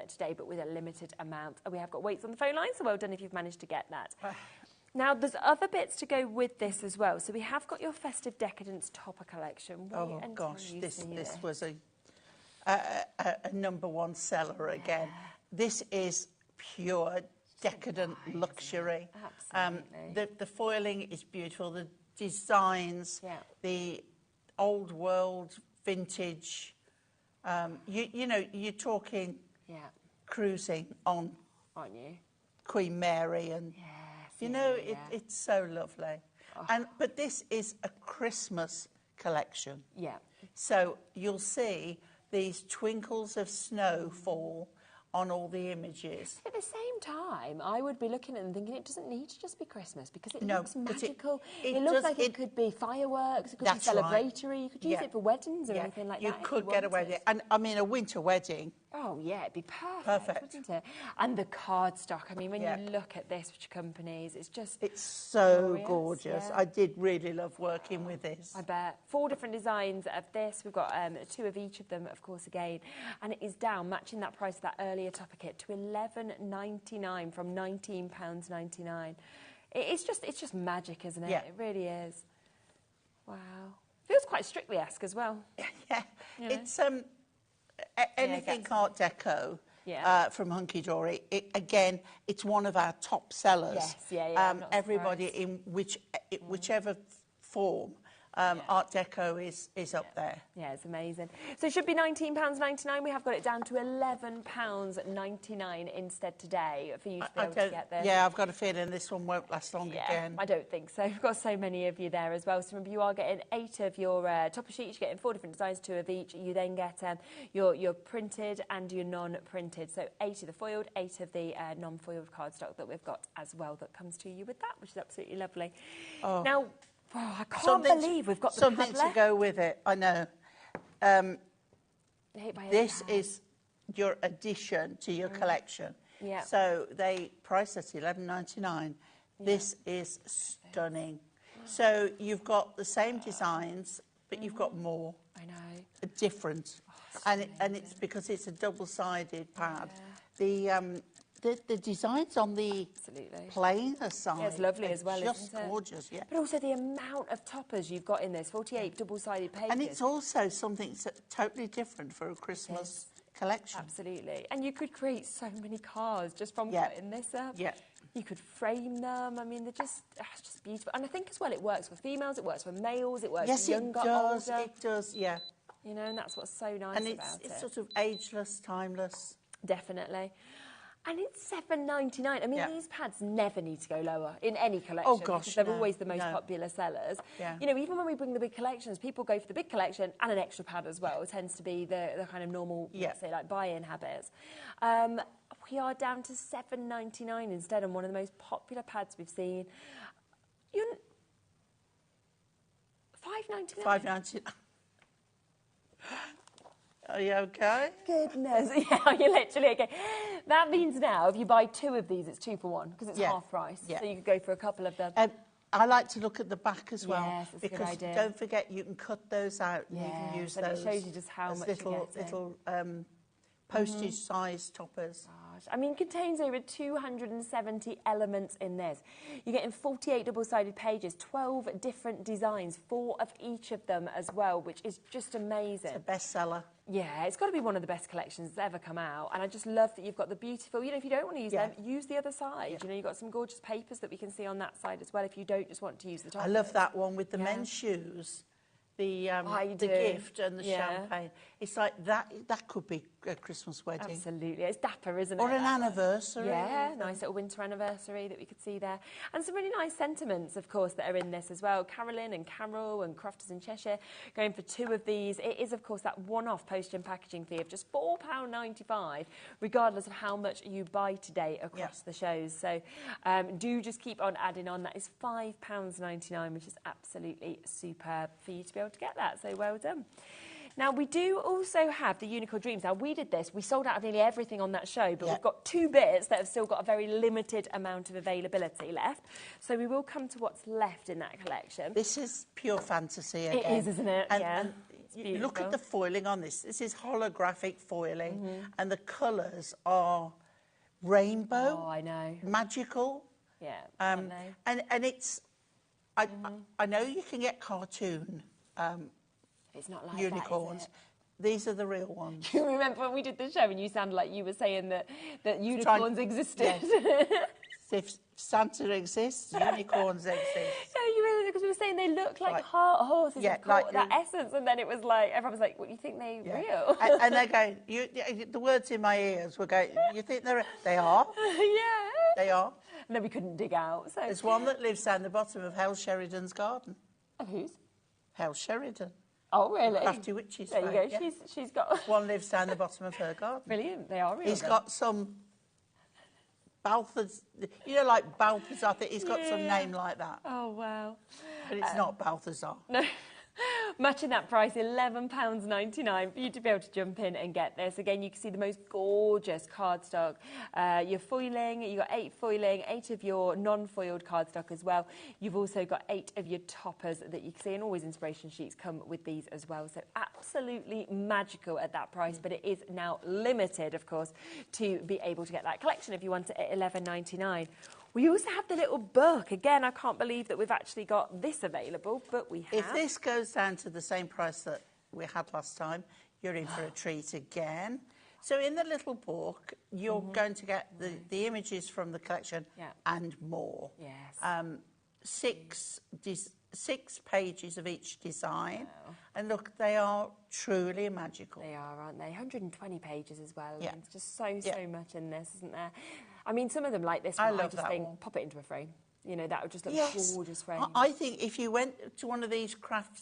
today, but with a limited amount. And we have got weights on the phone line, so well done if you've managed to get that. Now, there's other bits to go with this as well. So we have got your Festive Decadence Topper collection. Oh, gosh, this was a #1 seller again. This is pure decadent luxury. Absolutely. The foiling is beautiful. The designs, the old world, vintage. You know, you're talking cruising on Aren't you? Queen Mary and... You know, it's so lovely. But this is a Christmas collection. Yeah. So you'll see these twinkles of snow fall on all the images. At the same time, I would be looking at it and thinking it doesn't need to just be Christmas because it looks magical. It looks like it could be fireworks, it could be celebratory, you could use it for weddings or anything like that. You could get away with it. And I mean, a winter wedding. Oh, yeah, it'd be perfect, wouldn't it? And the cardstock, I mean, when you look at this, which companies, it's just... It's so gorgeous. I did really love working with this. I bet. 4 different designs of this. We've got 2 of each of them, of course, again. And it is down, matching that price of that earlier topper kit, to $11.99 from £19.99. It's just magic, isn't it? Yeah. It really is. Wow. Feels quite Strictly-esque as well. Yeah. You know? It's... anything Art Deco from Hunky Dory, again, it's one of our top sellers. Yes, everybody in whichever form, Art Deco is up there. Yeah, it's amazing. So it should be £19.99. We have got it down to £11.99 instead today for you to be able to get this. Yeah, I've got a feeling this one won't last long again. I don't think so. We've got so many of you there as well. So remember, you are getting 8 of your topper sheets. You're getting 4 different designs, 2 of each. You then get your printed and your non-printed. So 8 of the foiled, 8 of the non-foiled cardstock that we've got as well that comes to you with that, which is absolutely lovely. Oh. Now, I can't believe we've got the something to go with it. I know. This is your addition to your collection. Yeah. So they price at $11.99. This is stunning. So you've got the same designs, but you've got more. I know. Different. And it's because it's a double-sided pad. The designs on the plainer side. Yeah, it's lovely as well, just isn't it? Gorgeous, yeah. But also the amount of toppers you've got in this, 48 double-sided pages. And it's also something totally different for a Christmas collection. Absolutely. And you could create so many cards just from Yeah. putting this up. Yeah. You could frame them. I mean, they're just, it's just beautiful. And I think as well it works for females, it works for males, it works Yes, for younger, it does. older. It does, yeah. You know, and that's what's so nice And about it. it's sort of ageless, timeless. Definitely. And it's $7.99. I mean, Yeah. these pads never need to go lower in any collection. Oh, gosh, because they're no, always the most no. popular sellers. Yeah. You know, even when we bring the big collections, people go for the big collection and an extra pad as well. It tends to be the kind of normal, Yeah. let's say, like buy-in habits. We are down to $7.99 instead on one of the most popular pads we've seen. $5.99. $5.99. Are you okay? Goodness, yeah, you're literally okay. That means now, if you buy 2 of these, it's 2 for 1, because it's Yeah. half price. Yeah. So you could go for a couple of them. I like to look at the back as well. Yes, that's a good because idea. don't forget, you can cut those out and you Yes, can use and it those shows you just how as much you're little, getting. little postage-sized toppers. I mean, it contains over 270 elements in this. You're getting 48 double-sided pages, 12 different designs, 4 of each of them as well, which is just amazing. It's a bestseller. Yeah, it's got to be one of the best collections that's ever come out. And I just love that you've got the beautiful, you know, if you don't want to use them, use the other side. Yeah. You know, you've got some gorgeous papers that we can see on that side as well if you don't just want to use the top. I love that one with the men's shoes, the gift and the champagne. It's like that could be a Christmas wedding. Absolutely. It's dapper, isn't Or it? an anniversary. Yeah, nice little winter anniversary that we could see there. And some really nice sentiments, of course, that are in this as well. Carolyn and Carol and Crofters in Cheshire going for 2 of these. It is, of course, that one-off postage and packaging fee of just £4.95, regardless of how much you buy today across the shows. So do just keep on adding on. That is £5.99, which is absolutely superb for you to be able to get that. So well done. Now, we do also have the Unicorn Dreams. Now, we did this. We sold out of nearly everything on that show, but we've got 2 bits that have still got a very limited amount of availability left. So we will come to what's left in that collection. This is pure fantasy again. It is, isn't it? And you look at the foiling on this. This is holographic foiling, and the colours are rainbow. Oh, I know. Magical. Yeah, and it's... I know you can get cartoon... it's not like unicorns. that, is it? These are the real ones. Do you remember when we did the show and you sounded like you were saying that unicorns existed? Yes. If Santa exists, unicorns exist. Yeah, you were, because we were saying they look like horses, yeah, like that essence, and then it was like, everyone was like, what, you think they're real? And they're going, the words in my ears were going, you think they are? Yeah. They are. No, we couldn't dig out. So. There's one that lives down the bottom of Hell Sheridan's garden. Of whose? Hell Sheridan. Oh, really? Crafty Witches. There you go. Yeah. She's got... One lives down the bottom of her garden. Brilliant. They are real. He's got some... Balthazar, you know, like Balthazar, I think he's got some name like that. Oh, wow. But it's not Balthazar. No. Matching that price, £11.99 for you to be able to jump in and get this. Again, you can see the most gorgeous cardstock. Your foiling, you've got 8 foiling, 8 of your non-foiled cardstock as well. You've also got 8 of your toppers that you can see, and always inspiration sheets come with these as well. So absolutely magical at that price, but it is now limited, of course, to be able to get that collection if you want it at £11.99. We also have the little book. Again, I can't believe that we've actually got this available, but we have. If this goes down to the same price that we had last time, you're in for a treat again. So in the little book, you're going to get the images from the collection and more. Yes. 6 pages of each design. Wow. And look, they are truly magical. They are, aren't they? 120 pages as well. Yeah. There's just so much in this, isn't there? I mean, some of them like this one, I just think, pop it into a frame. You know, that would just look gorgeous frame. I think if you went to one of these craft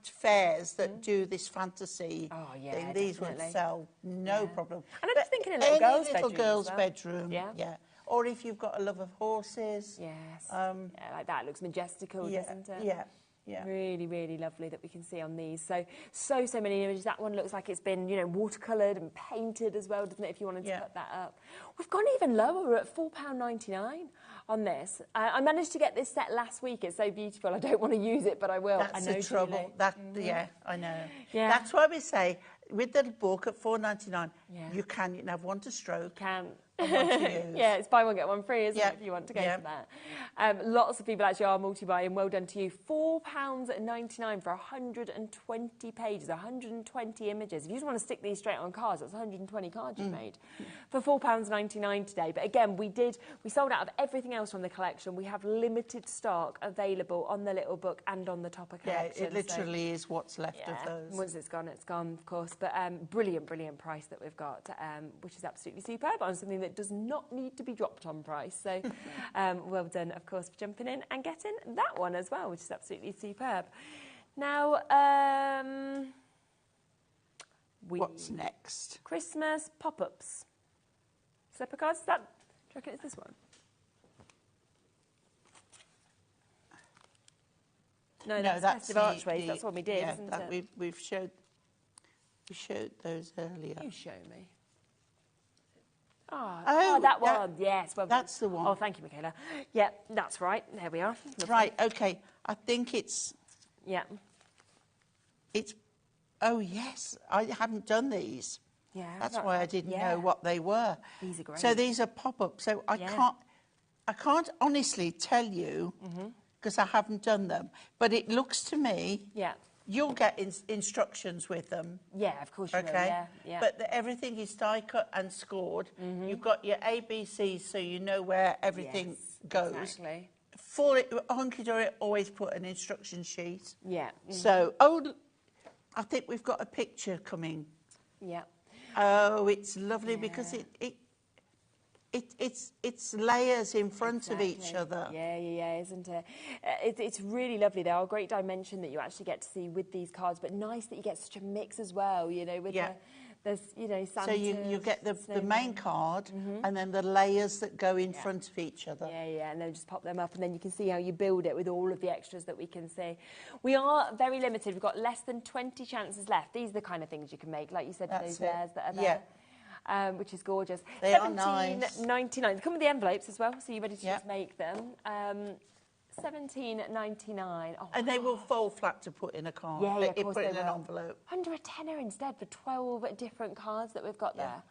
fairs that do this fantasy thing, these would sell no problem. And I'm just thinking a little girl's bedroom. Yeah. Or if you've got a love of horses. Yes. Like that. It looks majestical, doesn't it? Yeah. Yeah. Really, really lovely that we can see on these. So many images. That one looks like it's been, you know, watercoloured and painted as well, doesn't it, if you wanted to put that up. We've gone even lower. We're at £4.99 on this. I managed to get this set last week. It's so beautiful. I don't want to use it, but I will. That's the trouble. Yeah, I know. Yeah. That's why we say, with the book at £4.99, you can have one to stroke. I want to use. Yeah, it's buy one, get one free, isn't Yeah. it, if you want to go Yeah. for that. Lots of people actually are multi-buying. Well done to you. £4.99 for 120 pages, 120 images. If you just want to stick these straight on cards, that's 120 cards you've made for £4.99 today. But again, we sold out of everything else from the collection. We have limited stock available on the little book and on the topper collection. Yeah, it literally is what's left of those. Once it's gone, of course. But brilliant price that we've got, which is absolutely superb on something that does not need to be dropped on price. So well done, of course, for jumping in and getting that one as well, which is absolutely superb. Now, what's next? Christmas pop-ups. Slipper cards, do you reckon it's this one? No, that's Festive Archways. That's what we did, isn't it? We showed those earlier. You show me. Oh, that one. Yes. Well, that's the one. Oh, thank you, Michaela. Yeah, that's right. There we are. Lovely. Right, okay. I think it's... Yeah. It's... Oh, yes. I haven't done these. Yeah. That's why I didn't know what they were. These are great. So these are pop-ups. So I can't honestly tell you, because I haven't done them, but it looks to me... Yeah. You'll get instructions with them. Yeah, of course you will. Yeah. But everything is die cut and scored. You've got your ABCs, so you know where everything goes. Exactly. Hunky Dory always put an instruction sheet. Yeah. So, I think we've got a picture coming. Yeah. Oh, it's lovely because it's layers in front of each other. Yeah, isn't it? It's really lovely. They are a great dimension that you actually get to see with these cards, but nice that you get such a mix as well, you know, with there's, you know, Santa. So you get the main card and then the layers that go in front of each other. Yeah, and then just pop them up and then you can see how you build it with all of the extras that we can see. We are very limited. We've got less than 20 chances left. These are the kind of things you can make, like you said, those layers that are there. Yeah. Which is gorgeous. They are nice. $17.99. They come with the envelopes as well, so you're ready to just make them. $17.99. Oh, and they will fold flat to put in a card. Yeah, of course put they in an will. envelope. Under a tenner instead for 12 different cards that we've got there.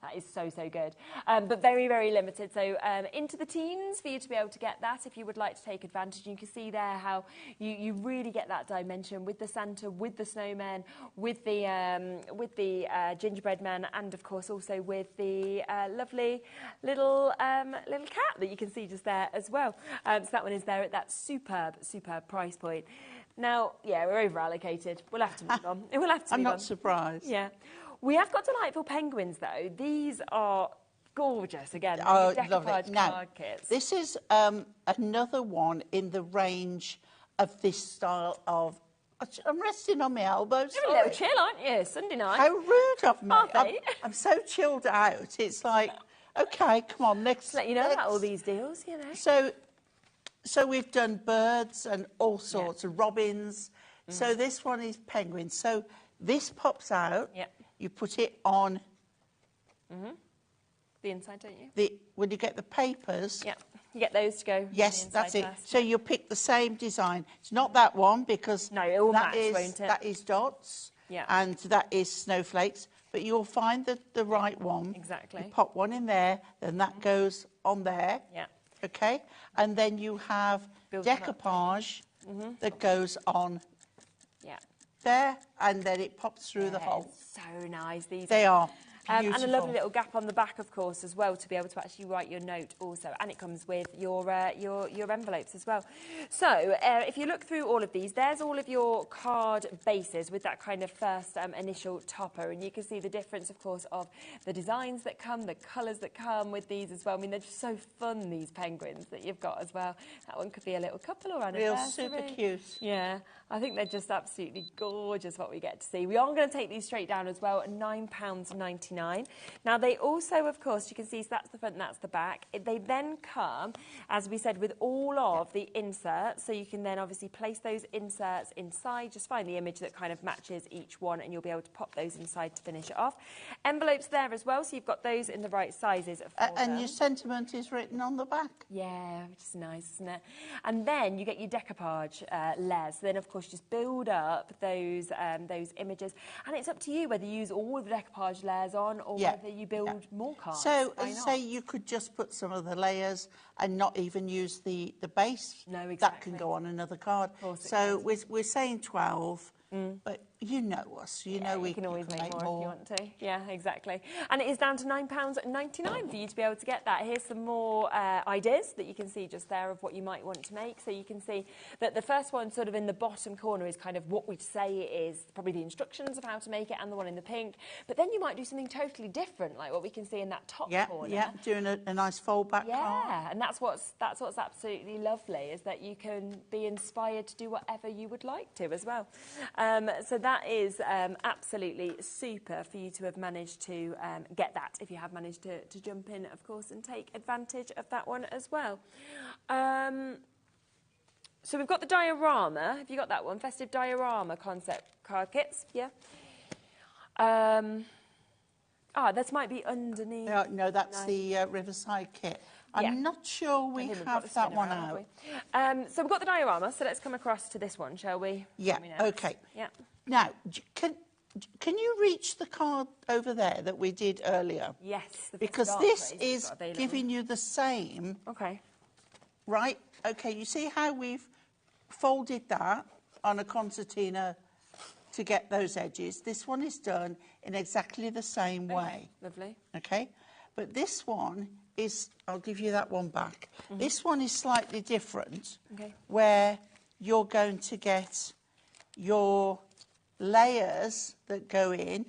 That is so good. But very, very limited. So into the teens for you to be able to get that if you would like to take advantage. You can see there how you really get that dimension with the Santa, with the snowmen, with the gingerbread man, and of course also with the lovely little cat that you can see just there as well. So that one is there at that superb price point. Now, yeah, we're over allocated. We'll have to move on. I'm not surprised. Yeah. We have got delightful penguins, though. These are gorgeous, again. Oh, decoupage lovely. Now, card kits. this is another one in the range of this style of... I'm resting on my elbows. You're a little chill, aren't you? Sunday night. How rude of me. Aren't they? I'm so chilled out. It's like, OK, come on, next... Let you know about all these deals, you know. So we've done birds and all sorts of robins. So this one is penguins. So this pops out. Yep. You put it on... The inside, don't you? When you get the papers... Yeah. You get those to go. Yes, that's it. First. So you'll pick the same design. It's not that one because no, it will match, won't it? That is dots. Yeah. And that is snowflakes. But you'll find the right one. Exactly. You pop one in there, then that goes on there. Yeah. Okay? And then you have decoupage that goes on there, and then it pops through the hole. So nice. They are. And a lovely little gap on the back, of course, as well, to be able to actually write your note also. And it comes with your envelopes as well. So if you look through all of these, there's all of your card bases with that kind of first initial topper. And you can see the difference, of course, of the designs that come, the colours that come with these as well. I mean, they're just so fun, these penguins that you've got as well. That one could be a little couple or anniversary. Real super cute. Yeah, I think they're just absolutely gorgeous what we get to see. We are going to take these straight down as well at £9.99. Now, they also, of course, you can see, so that's the front and that's the back. They then come, as we said, with all of the inserts. So you can then obviously place those inserts inside. Just find the image that kind of matches each one and you'll be able to pop those inside to finish it off. Envelopes there as well, so you've got those in the right sizes. And your sentiment is written on the back. Yeah, which is nice, isn't it? And then you get your decoupage layers. So then, of course, just build up those those images. And it's up to you whether you use all of the decoupage layers on or Yeah, whether you build more cards. So, Why as I not? say, you could just put some of the layers and not even use the base. No, That exactly. can go on another card. Of course it So can. we're saying 12, but you know us. You know you can always can make more if you want to. Yeah, exactly. And it is down to £9.99 for you to be able to get that. Here's some more ideas that you can see just there of what you might want to make. So you can see that the first one sort of in the bottom corner is kind of what we'd say it is, probably the instructions of how to make it, and the one in the pink. But then you might do something totally different, like what we can see in that top corner. Yeah, doing a nice fold back card. Yeah, and that's what's absolutely lovely, is that you can be inspired to do whatever you would like to as well. So that is absolutely super for you to have managed to get that, if you have managed to jump in, of course, and take advantage of that one as well. So we've got the diorama. Have you got that one? Festive diorama concept card kits, yeah. This might be underneath. No, that's the Riverside kit. I'm not sure we have that one out. So we've got the diorama, so let's come across to this one, shall we? Yeah, okay. Yeah. Now, can you reach the card over there that we did earlier? Yes. Because this is giving you the same. Okay. Right? Okay, you see how we've folded that on a concertina to get those edges? This one is done in exactly the same way. Lovely. Okay? But this one is, I'll give you that one back. This one is slightly different, where you're going to get your layers that go in,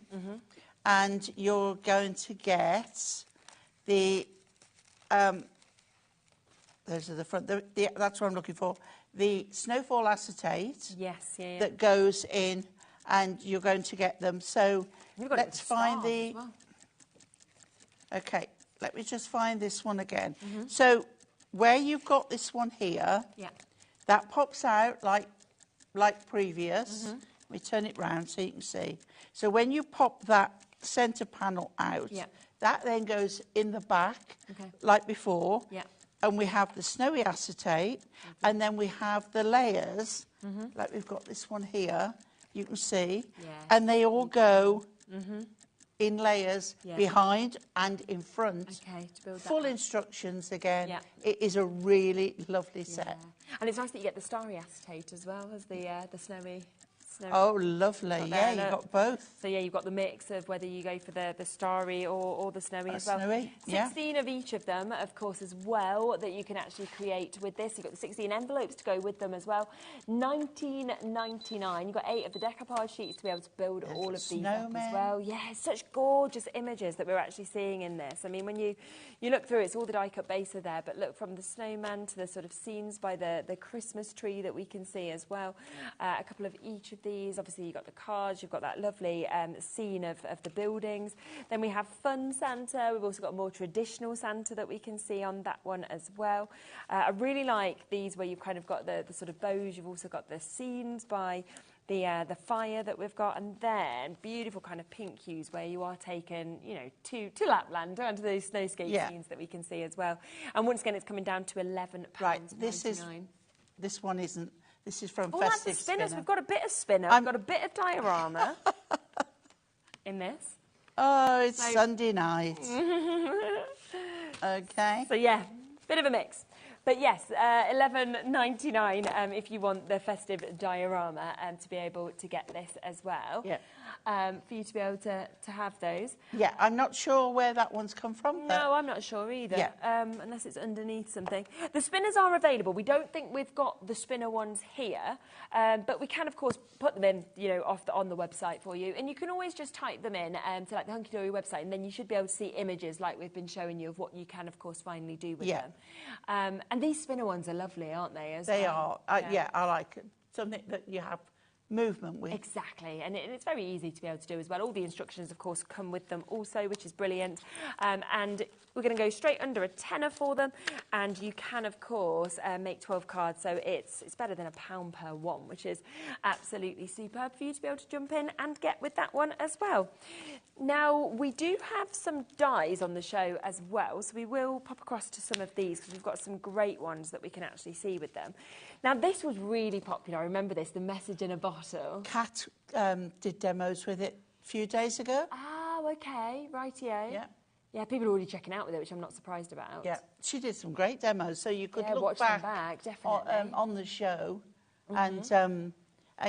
and you're going to get the those are the front. That's what I'm looking for. The snowfall acetate. Yes, yeah. That goes in, and you're going to get them. So let's find the. Well. Okay, let me just find this one again. So where you've got this one here, that pops out like previous. Let me turn it round so you can see. So when you pop that centre panel out, that then goes in the back like before. And we have the snowy acetate, and then we have the layers, like we've got this one here, you can see, and they all go in layers behind and in front. Okay, to build that Full up. Instructions again. It is a really lovely set. And it's nice that you get the starry acetate as well as the snowy. Oh, lovely. Yeah, you've got both. So, yeah, you've got the mix of whether you go for the starry or the snowy as well. Snowy, 16 of each of them, of course, as well, that you can actually create with this. You've got the 16 envelopes to go with them as well. $19.99. You've got 8 of the decoupage sheets to be able to build all of these up as well. Yeah, such gorgeous images that we're actually seeing in this. I mean, when you look through, it's all the die-cut base are there, but look from the snowman to the sort of scenes by the Christmas tree that we can see as well. A couple of each of these. Obviously, you've got the cards, you've got that lovely scene of the buildings. Then we have Fun Santa. We've also got a more traditional Santa that we can see on that one as well. I really like these where you've kind of got the sort of bows. You've also got the scenes by the fire that we've got, and then beautiful kind of pink hues where you are taken, you know, to Lapland, down to those snowscape scenes that we can see as well. And once again, it's coming down to £11. Right, this one isn't. This is from Festive Festive that's the spinners. Spinner. We've got a bit of spinner. We've got a bit of diorama in this. Oh, it's Sunday night. Okay. So, yeah, bit of a mix. But yes, $11.99 if you want the festive diorama to be able to get this as well. Yeah. For you to be able to have those. Yeah, I'm not sure where that one's come from. No, I'm not sure either, unless it's underneath something. The spinners are available. We don't think we've got the spinner ones here, but we can, of course, put them in, you know, on the website for you. And you can always just type them in to like the Hunky Dory website, and then you should be able to see images like we've been showing you of what you can, of course, finally do with them. And these spinner ones are lovely, aren't they? They are. I like it. Something that you have movement with. Exactly, and it's very easy to be able to do as well. All the instructions, of course, come with them also, which is brilliant. And we're going to go straight under a tenner for them, and you can, of course, make 12 cards, so it's better than £1 per one, which is absolutely superb for you to be able to jump in and get with that one as well. Now, we do have some dies on the show as well, so we will pop across to some of these because we've got some great ones that we can actually see with them. Now, this was really popular. I remember this, the message in a bottle. bottle. Kat did demos with it a few days ago. Oh, okay, rightio. Yeah. Yeah, people are already checking out with it, which I'm not surprised about. Yeah, she did some great demos, so you could look watch them back definitely. on the show and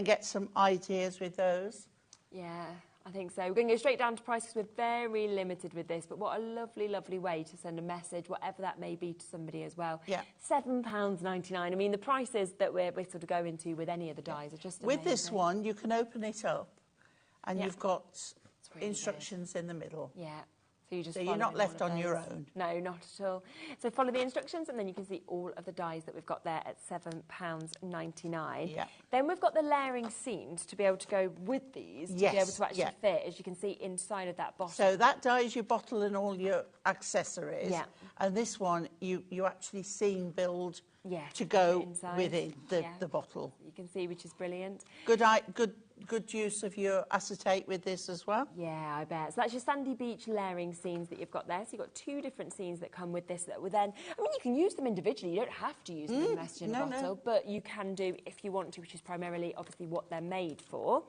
get some ideas with those. Yeah, I think so. We're going to go straight down to prices. We're very limited with this, but what a lovely, lovely way to send a message, whatever that may be, to somebody as well. Yeah. £7.99. I mean, the prices that we're sort of going to with any of the dyes are just amazing. With this one, you can open it up and Yeah. you've got really instructions in the middle. Yeah. So you just So you're follow not in left all of on your those. own. No, not at all. So follow the instructions and then you can see all of the dyes that we've got there at £7.99. Yeah. Then we've got the layering scenes to be able to go with these, to be Yes, able to actually yeah. fit, as you can see inside of that bottle. So that dyes your bottle and all your accessories. Yeah. And this one, you actually seam build Yeah, to go inside. within the Yeah. bottle. You can see, which is brilliant. Good use of your acetate with this as well. Yeah, I bet. So that's your Sandy Beach layering scenes that you've got there. So you've got 2 different scenes that come with this that will then... I mean, you can use them individually. You don't have to use them in message in a bottle, but you can do if you want to, which is primarily, obviously, what they're made for.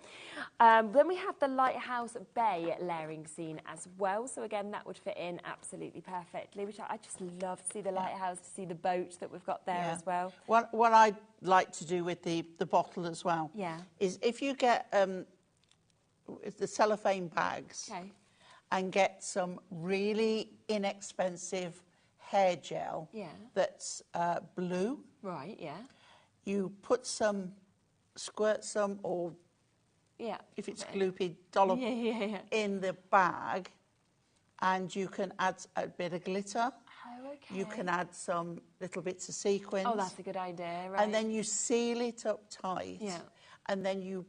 Then we have the Lighthouse Bay layering scene as well. So, again, that would fit in absolutely perfectly, which I just love to see the lighthouse, to see the boat that we've got there as well. What I'd like to do with the bottle as well is if you get the cellophane bags and get some really inexpensive hair gel that's blue. Right, yeah. You put squirt some, or if it's gloopy, dollop in the bag, and you can add a bit of glitter. Oh, okay. You can add some little bits of sequins. Oh, that's a good idea, right. And then you seal it up tight. Yeah. And then you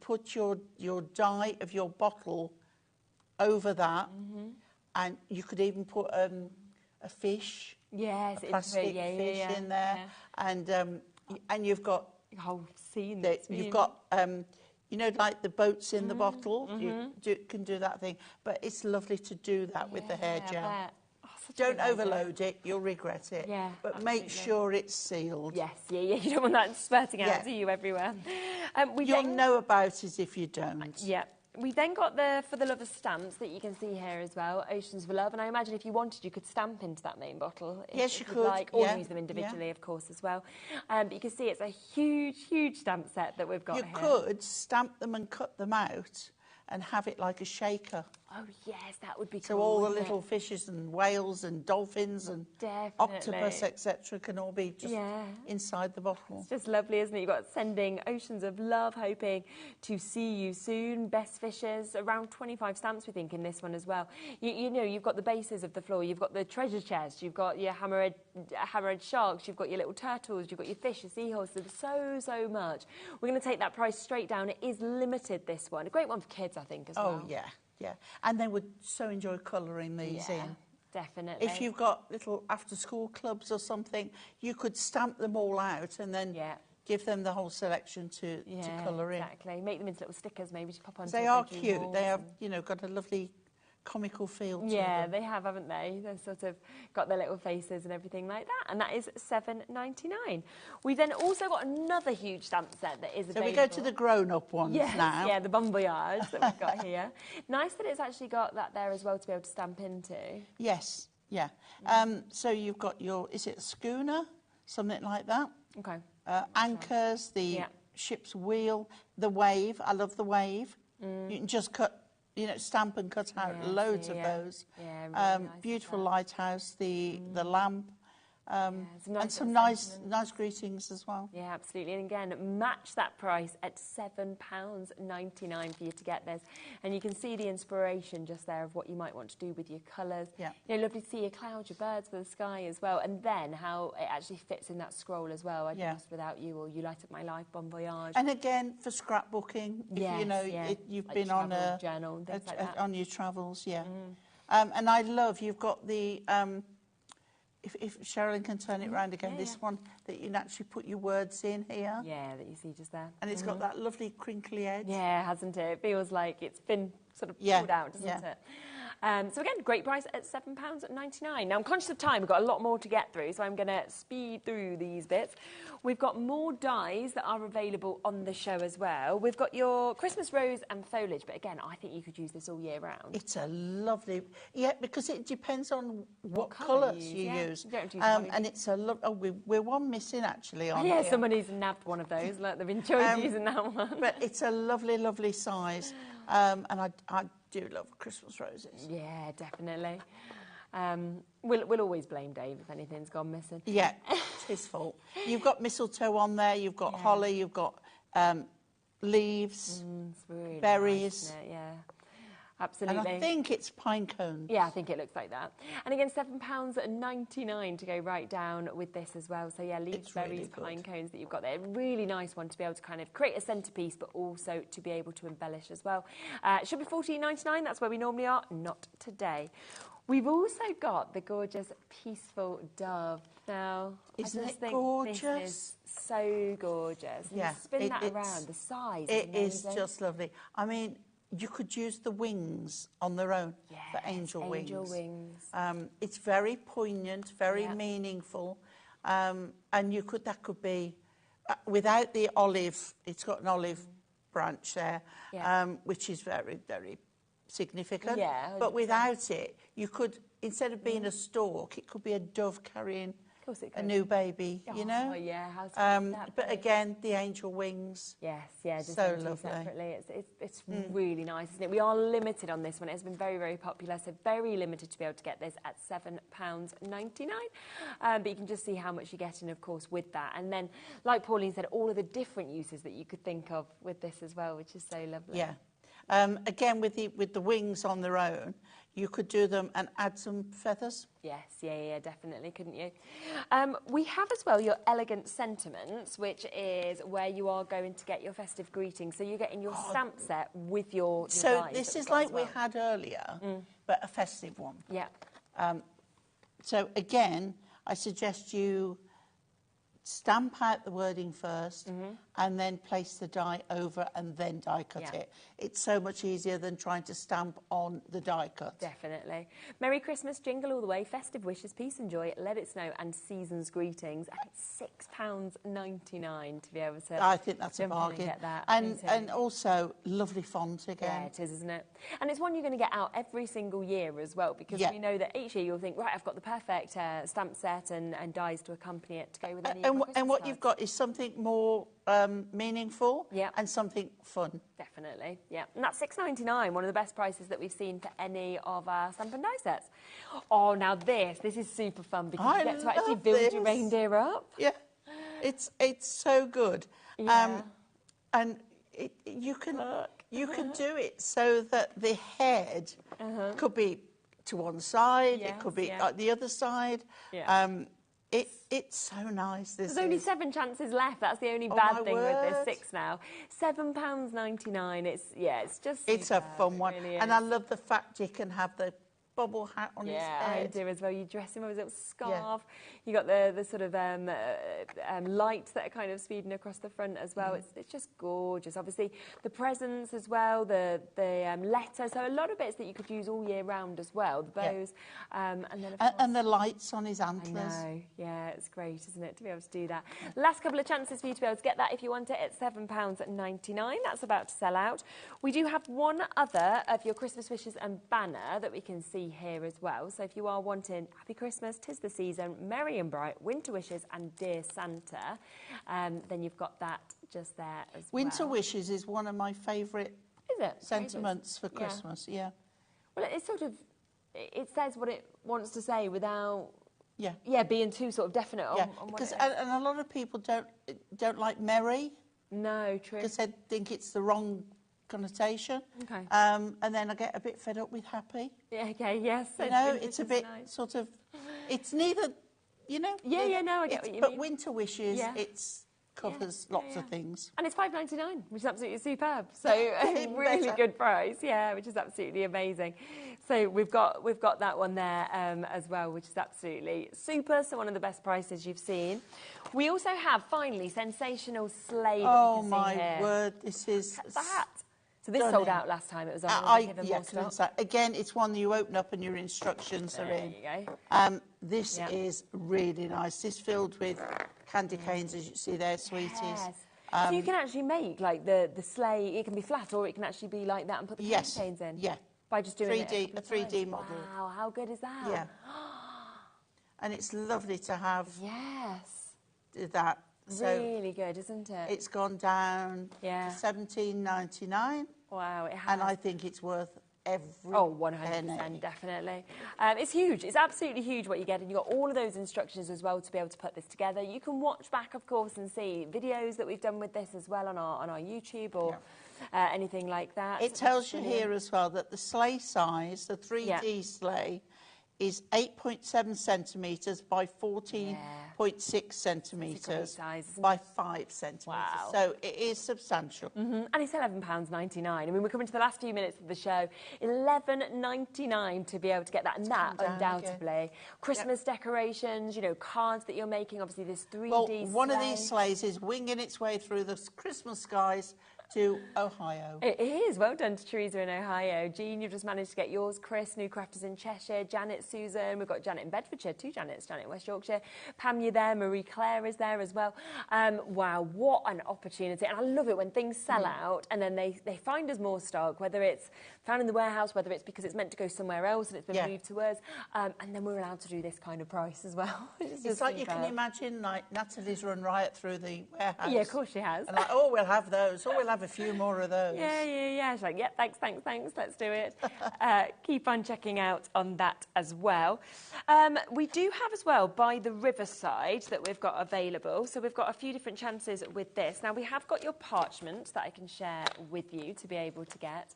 put your dye of your bottle over that, and you could even put a fish, a plastic fish in there, and you've got a whole scene. You've got you know, like the boats in the bottle. You can do that thing, but it's lovely to do that with the hair gel. Don't overload it, you'll regret it. Yeah, but make sure it's sealed. Yes, you don't want that spurting out to you everywhere. You'll know about it if you don't. Yeah. We then got for the love of stamps that you can see here as well, Oceans of Love. And I imagine if you wanted, you could stamp into that main bottle. Yes, you could. could. Like, or use them individually, of course, as well. But you can see it's a huge, huge stamp set that we've got here. You could stamp them and cut them out and have it like a shaker. Oh, yes, that would be cool. So all the little fishes and whales and dolphins and octopus, etc., can all be just inside the bottle. It's just lovely, isn't it? You've got sending Oceans of Love, hoping to see you soon. Best fishes, around 25 stamps, we think, in this one as well. You know, you've got the bases of the floor, you've got the treasure chest, you've got your hammerhead sharks, you've got your little turtles, you've got your fish, your seahorses. There's so much. We're going to take that price straight down. It is limited, this one. A great one for kids, I think, as well. Oh, yeah. Yeah, and they would so enjoy colouring these in. Definitely. If you've got little after-school clubs or something, you could stamp them all out and then give them the whole selection to colour in. Exactly. Make them into little stickers, maybe to pop on. They are cute. They have, you know, got a lovely comical feel to them. Yeah, they have, haven't they? They've sort of got their little faces and everything like that. And that is $7.99. We've then also got another huge stamp set that is available. So we go to the grown-up ones now. Yeah, the Bon Voyage that we've got here. Nice that it's actually got that there as well to be able to stamp into. Yes, yeah. So you've got your, is it a schooner? Something like that. Okay. Anchors, the ship's wheel, the wave. I love the wave. You can just cut, you know, stamp and cut out loads of those. Yeah, really nice. Beautiful lighthouse, the lamp, and some nice greetings as well. Yeah, absolutely. And again, match that price at £7.99 for you to get this. And you can see the inspiration just there of what you might want to do with your colours. Yeah. You know, lovely to see your clouds, your birds, the sky as well. And then how it actually fits in that scroll as well. I Do Lost Without You, or You Light Up My Life, Bon Voyage. And again, for scrapbooking, if you know, you've like been on a journal and things like that. on your travels, and I love, you've got the... If Sherilyn can turn it round again, this one, that you can actually put your words in here. Yeah, that you see just there. And it's got that lovely crinkly edge. Yeah, hasn't it? It feels like it's been sort of pulled out, doesn't it? So again, great price at £7.99. Now I'm conscious of time, we've got a lot more to get through, so I'm going to speed through these bits. We've got more dies that are available on the show as well. We've got your Christmas rose and foliage, but again, I think you could use this all year round. It's a lovely, because it depends on what colours you use. You don't have to use and it's a we're one missing actually on yeah, here. somebody's nabbed one of those. Look, they've enjoyed using that one. But it's a lovely, lovely size, and I do love Christmas roses. Yeah, definitely. We'll always blame Dave if anything's gone missing. Yeah, it's his fault. You've got mistletoe on there, you've got holly, you've got leaves, it's really berries. Nice, isn't it? Yeah, absolutely. And I think it's pine cones. Yeah, I think it looks like that. And again, £7.99 to go right down with this as well. So yeah, leaves, berries, pine cones that you've got there. Really nice one to be able to kind of create a centrepiece, but also to be able to embellish as well. Should be £14.99. That's where we normally are. Not today. We've also got the gorgeous Peaceful Dove. Now, Isn't I just it think gorgeous? This is so gorgeous. Yeah, You spin that around, the size. It is just lovely. I mean, you could use the wings on their own for angel wings. Angel wings. It's very poignant, very meaningful, and that could be without the olive. It's got an olive branch there, which is very, very significant. Yeah, but without it, you could, instead of being a stork, it could be a dove carrying a new baby, you know? Oh, yeah, how sweet that but again, the angel wings. Yes, yeah, just so so lovely. Separately. It's really nice, isn't it? We are limited on this one. It's been very, very popular, so very limited to be able to get this at £7.99. But you can just see how much you're getting, of course, with that. And then, like Pauline said, all of the different uses that you could think of with this as well, which is so lovely. Yeah. Again, with the wings on their own, you could do them and add some feathers. Yes, yeah, definitely, couldn't you? We have as well your Elegant Sentiments, which is where you are going to get your festive greetings. So you're getting your stamp set with your So dies this that is we've got like as well. we had earlier, but a festive one. Yeah. So again, I suggest you stamp out the wording first and then place the die over and then die cut it. It's so much easier than trying to stamp on the die cut. Definitely. Merry Christmas, jingle all the way, festive wishes, peace and joy, let it snow, and season's greetings. And it's £6.99 to be able to I think that's a jump in bargain. and get that. And also lovely font again. Yeah, it is, isn't it? And it's one you're going to get out every single year as well, because we know that each year you'll think, right, I've got the perfect stamp set and dies to accompany it to go with any of my And what Christmas you've got is something more meaningful and something fun. Definitely, yeah. And that's £6.99, one of the best prices that we've seen for any of our stamp and die sets. Oh, now this is super fun because you get to actually build your reindeer up. Yeah, it's so good. Yeah. And you can do it so that the head could be to one side, it could be at the other side. Yeah. It's so nice. There's only 7 chances left. That's the only bad thing with this. 6 now. £7.99. It's just it's superb. a fun one, Really and I love the fact you can have the bobble hat on his Yeah, head. I do as well. You dress him up with a little scarf. You got the sort of lights that are kind of speeding across the front as well. It's just gorgeous. Obviously, the presents as well, the letter. So a lot of bits that you could use all year round as well. The bows, and then of course, and the lights on his antlers. I know. Yeah, it's great, isn't it, to be able to do that. Last couple of chances for you to be able to get that if you want it at £7.99. That's about to sell out. We do have one other of your Christmas wishes and banner that we can see here as well. So if you are wanting Happy Christmas, 'tis the season, merry and bright, winter wishes and dear Santa, then you've got that just there as well. Winter wishes is one of my favourite sentiments for Christmas. Yeah. Well, it's sort of, it says what it wants to say without being too sort of definite on what because it is. and a lot of people don't like merry. No, true. Because they think it's the wrong connotation. Okay. And then I get a bit fed up with happy. Yeah, okay, yes. You know, it's a bit sort of, it's neither, you know. Yeah, no, I get what you but mean. winter wishes, it covers lots of things. And it's £5.99, which is absolutely superb. So a really good price, which is absolutely amazing. So we've got that one there as well, which is absolutely super. So one of the best prices you've seen. We also have, finally, sensational sleigh that we can see here. Oh, my word, this is... That. So this sold out last time. It was on. Again, it's one that you open up and your instructions are in. There you go. This is really nice. This filled with candy canes, as you see there, sweeties. Yes. So you can actually make like the sleigh. It can be flat, or it can actually be like that and put the candy canes in. Yeah. By just doing 3D model. Wow, how good is that? Yeah. And it's lovely to have. Yes. That. So really good, isn't it? It's gone down to $17.99. Wow, it has. And I think it's worth every 100%, penny. definitely. It's huge. It's absolutely huge what you get, and you've got all of those instructions as well to be able to put this together. You can watch back, of course, and see videos that we've done with this as well on our YouTube or anything like that. It tells you here as well that the sleigh size, the 3D sleigh, is 8.7 centimetres by 14.6 centimetres by 5 centimetres. Wow. So it is substantial. And it's £11.99. I mean, we're coming to the last few minutes of the show. £11.99 to be able to get that, and that undoubtedly. Christmas decorations, you know, cards that you're making, obviously this 3D one of these sleighs is winging its way through the Christmas skies to Ohio. It is. Well done to Teresa in Ohio. Jean, you've just managed to get yours. Chris, New Crafters in Cheshire. Janet, Susan. We've got Janet in Bedfordshire. 2 Janets. Janet in West Yorkshire. Pam, you're there. Marie Claire is there as well. Wow, what an opportunity. And I love it when things sell out and then they find us more stock, whether it's found in the warehouse, whether it's because it's meant to go somewhere else and it's been moved to us. And then we're allowed to do this kind of price as well. It's like you can imagine, like, Natalie's run riot through the warehouse. Yeah, of course she has. And like, oh, we'll have those. Oh, we'll have a few more of those. Yeah. She's like, thanks, let's do it. Keep on checking out on that as well. We do have as well by the Riverside that we've got available. So we've got a few different chances with this. Now, we have got your parchment that I can share with you to be able to get.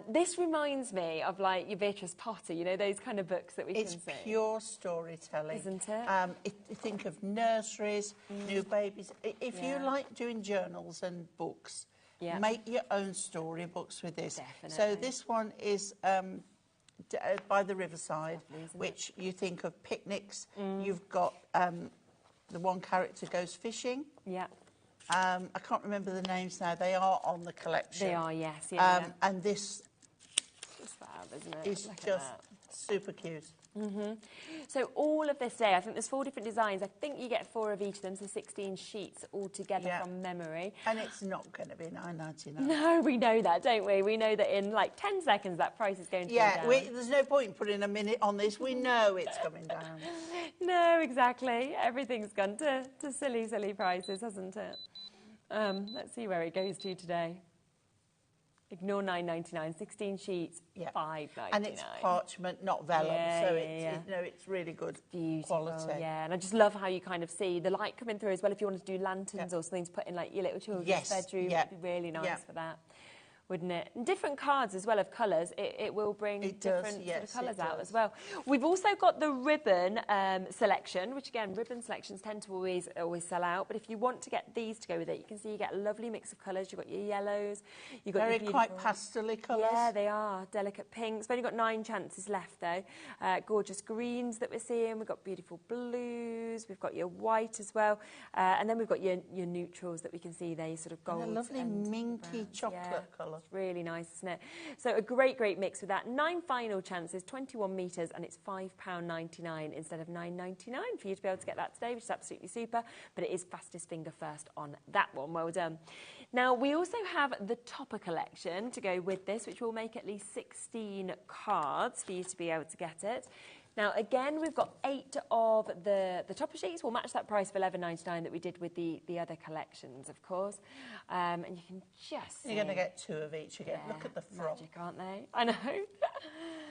This reminds me of like your Beatrice Potter, you know, those kind of books that we can see. It's pure storytelling. Isn't it? Think of nurseries, new babies. If you like doing journals and books, make your own storybooks with this. Definitely. So this one is by the Riverside, which you think of picnics. You've got the one character goes fishing. Yeah. I can't remember the names now. They are on the collection. They are, yes. And this is fab, isn't it? is just super cute. So all of this day, I think there's 4 different designs. I think you get 4 of each of them, so 16 sheets altogether from memory. And it's not going to be $9.99. No, we know that, don't we? We know that in like 10 seconds that price is going to go down. There's no point in putting a minute on this. We know it's coming down. No, exactly. Everything's gone to silly, silly prices, hasn't it? Let's see where it goes to today. Ignore $9.99, 16 sheets, $5.99. And it's parchment, not vellum, so it's really good quality. Yeah, and I just love how you kind of see the light coming through as well. If you wanted to do lanterns or something to put in like your little children's bedroom, it'd be really nice for that, wouldn't it? And different cards as well of colours. It will bring different sort of colours out as well. We've also got the ribbon selection, which again, ribbon selections tend to always sell out. But if you want to get these to go with it, you can see you get a lovely mix of colours. You've got your yellows. You've got very quite pastel-y colours. Yeah, they are. Delicate pinks. We've only got 9 chances left though. Gorgeous greens that we're seeing. We've got beautiful blues. We've got your white as well. And then we've got your neutrals that we can see there, your sort of gold. And a lovely minky chocolate colour. It's really nice, isn't it? So a great mix with that. 9 final chances, 21 metres, and it's £5.99 instead of £9.99 for you to be able to get that today, which is absolutely super. But it is fastest finger first on that one. Well done. Now, we also have the topper collection to go with this, which will make at least 16 cards for you to be able to get it. Now, again, we've got 8 of the topper sheets. We'll match that price of $11.99 that we did with the other collections, of course. And you can just see... You're going to get 2 of each again. Look at the front. Magic, aren't they? I know.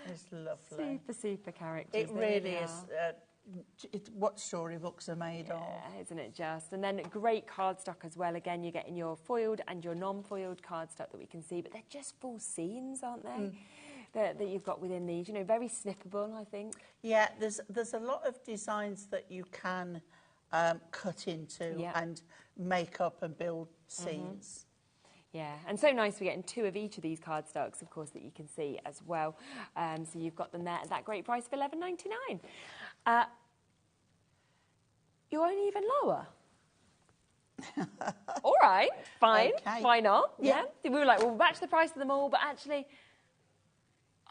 It's lovely. Super characters. It really is. What storybooks are made of. Isn't it just? And then great cardstock as well. Again, you're getting your foiled and your non-foiled cardstock that we can see. But they're just full scenes, aren't they? That you've got within these, you know, very snippable, I think. Yeah, there's a lot of designs that you can cut into and make up and build scenes. Yeah, and so nice we're getting 2 of each of these cardstocks, of course, that you can see as well. So you've got them there at that great price of $11.99. You're only even lower. All right, fine. Okay. Why not? Yeah. We were like, well, we'll match the price of them all, but actually...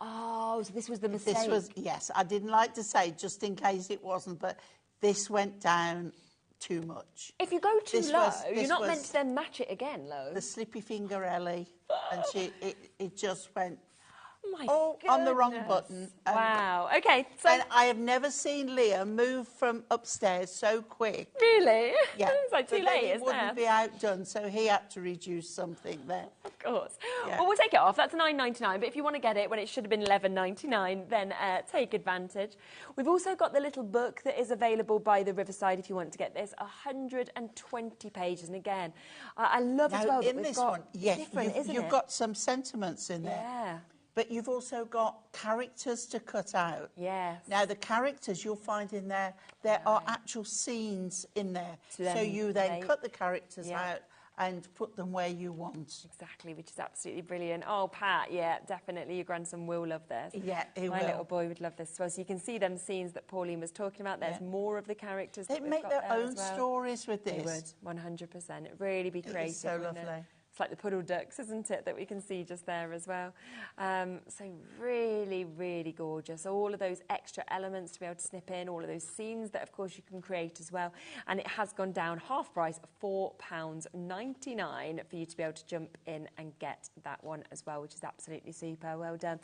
Oh, so this was the mistake. This was, yes, I didn't like to say, just in case it wasn't, but this went down too much. If you go too low, you're not meant was to then match it again low. the slippy finger Ellie, and it just went My on the wrong goodness. button. Wow. Okay. So And I have never seen Leah move from upstairs so quick. really, Yeah, it's like too but then late, it isn't wouldn't it? be outdone, so he had to reduce something there. Of course. Yeah. Well, we'll take it off. That's $9.99. But if you want to get it when it should have been $11.99, then take advantage. We've also got the little book that is available by the Riverside if you want to get this. 120 pages. And again, I love as well that in we've this got one, yes, different, isn't you've it? got some sentiments in there. Yeah. But you've also got characters to cut out. Yes. Now, the characters you'll find in there are actual scenes in there. To So then you then play. cut the characters Yeah. out and put them where you want. Exactly, which is absolutely brilliant. Oh, Pat, yeah, definitely. Your grandson will love this. Yeah, he My will. little boy would love this as well. So you can see them scenes that Pauline was talking about. There's more of the characters that They we've make got their there own as well. stories with They this. would, 100%. It'd really be It is creative, so wouldn't it? lovely. It's like the puddle ducks, isn't it, that we can see just there as well. So really, really gorgeous. All of those extra elements to be able to snip in, all of those scenes that, of course, you can create as well. And it has gone down half price, £4.99 for you to be able to jump in and get that one as well, which is absolutely super. Well done.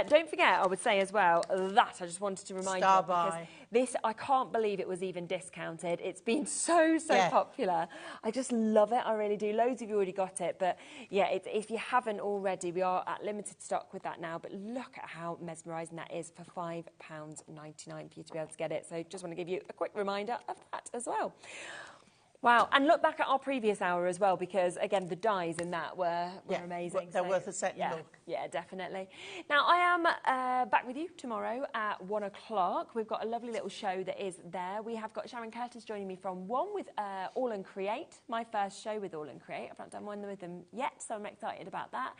Don't forget, I would say as well, that I just wanted to remind you of, because this, I can't believe it was even discounted. It's been so popular. I just love it. I really do. Loads of you already got it. But yeah, if you haven't already, we are at limited stock with that now. But look at how mesmerising that is for £5.99 for you to be able to get it. So just want to give you a quick reminder of that as well. Wow, and look back at our previous hour as well, because, again, the dies in that were amazing. They're worth a second look. Yeah, definitely. Now, I am back with you tomorrow at 1 o'clock. We've got a lovely little show that is there. We have got Sharon Curtis joining me from 1 with All and Create, my first show with All and Create. I've not done one with them yet, so I'm excited about that.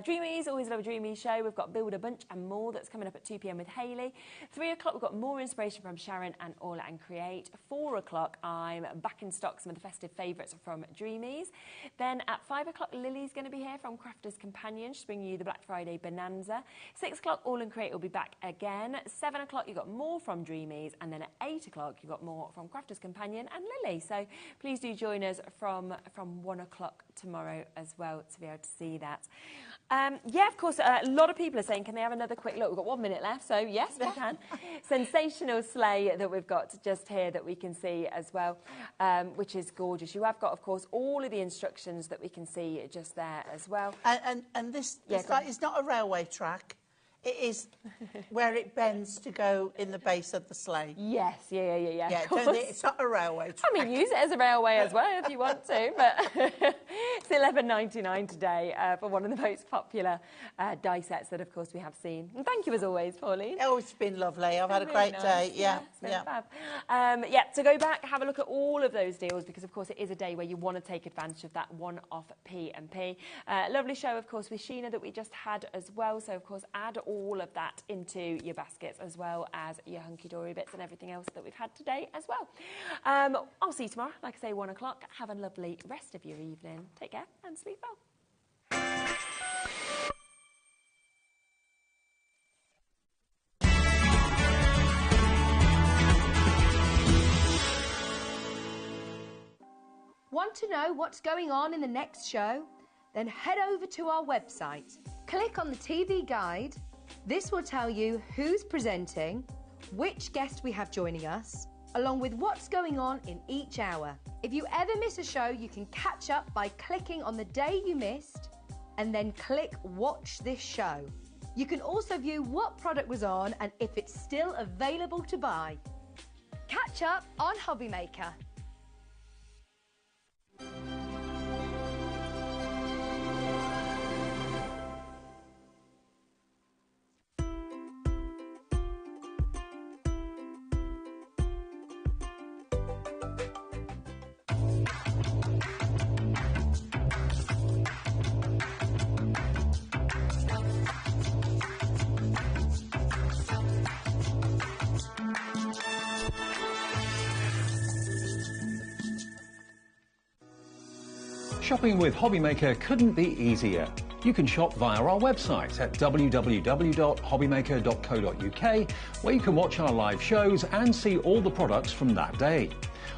Dreamies, always love a Dreamies show. We've got Build a Bunch and more that's coming up at 2 p.m. with Hayley. 3 o'clock, we've got more inspiration from Sharon and All and Create. 4 o'clock, I'm back in stock some of the festive favourites from Dreamies. Then at 5 o'clock, Lily's going to be here from Crafter's Companion. She's bringing you the Black Friday Bonanza. 6 o'clock, All and Create will be back again. 7 o'clock, you've got more from Dreamies. And then at 8 o'clock, you've got more from Crafter's Companion and Lily. So please do join us from 1 o'clock tomorrow as well to be able to see that. Yeah, of course, a lot of people are saying, can they have another quick look? We've got 1 minute left, so yes, we can. Sensational sleigh that we've got just here that we can see as well, which is gorgeous. You have got, of course, all of the instructions that we can see just there as well. And this light is not a railway track. It is where it bends to go in the base of the sleigh. Yes, yeah. Yeah, it's not a railway track. I mean, use it as a railway as well if you want to, but it's £11.99 today for one of the most popular die sets that, of course, we have seen. And thank you, as always, Pauline. Oh, it's been lovely. I've had a great day. Yeah. Fab. So go back, have a look at all of those deals, because, of course, it is a day where you want to take advantage of that one-off P&P. Lovely show, of course, with Sheena that we just had as well. So, of course, add all of that into your baskets, as well as your hunky-dory bits and everything else that we've had today as well. I'll see you tomorrow, like I say, 1 o'clock. Have a lovely rest of your evening. Take care and sleep well. Want to know what's going on in the next show? Then head over to our website. Click on the TV guide. This will tell you who's presenting, which guest we have joining us, along with what's going on in each hour. If you ever miss a show, you can catch up by clicking on the day you missed and then click Watch This Show. You can also view what product was on and if it's still available to buy. Catch up on HobbyMaker. Shopping with HobbyMaker couldn't be easier. You can shop via our website at www.hobbymaker.co.uk, where you can watch our live shows and see all the products from that day.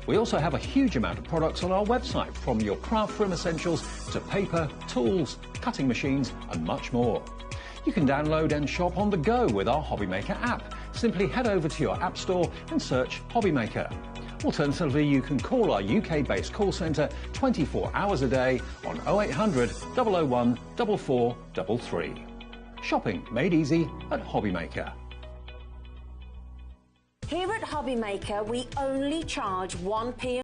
We also have a huge amount of products on our website, from your craft room essentials to paper, tools, cutting machines and much more. You can download and shop on the go with our HobbyMaker app. Simply head over to your app store and search HobbyMaker. Alternatively, you can call our UK-based call centre 24 hours a day on 0800 001 4433. Shopping made easy at HobbyMaker. Here at HobbyMaker, we only charge 1p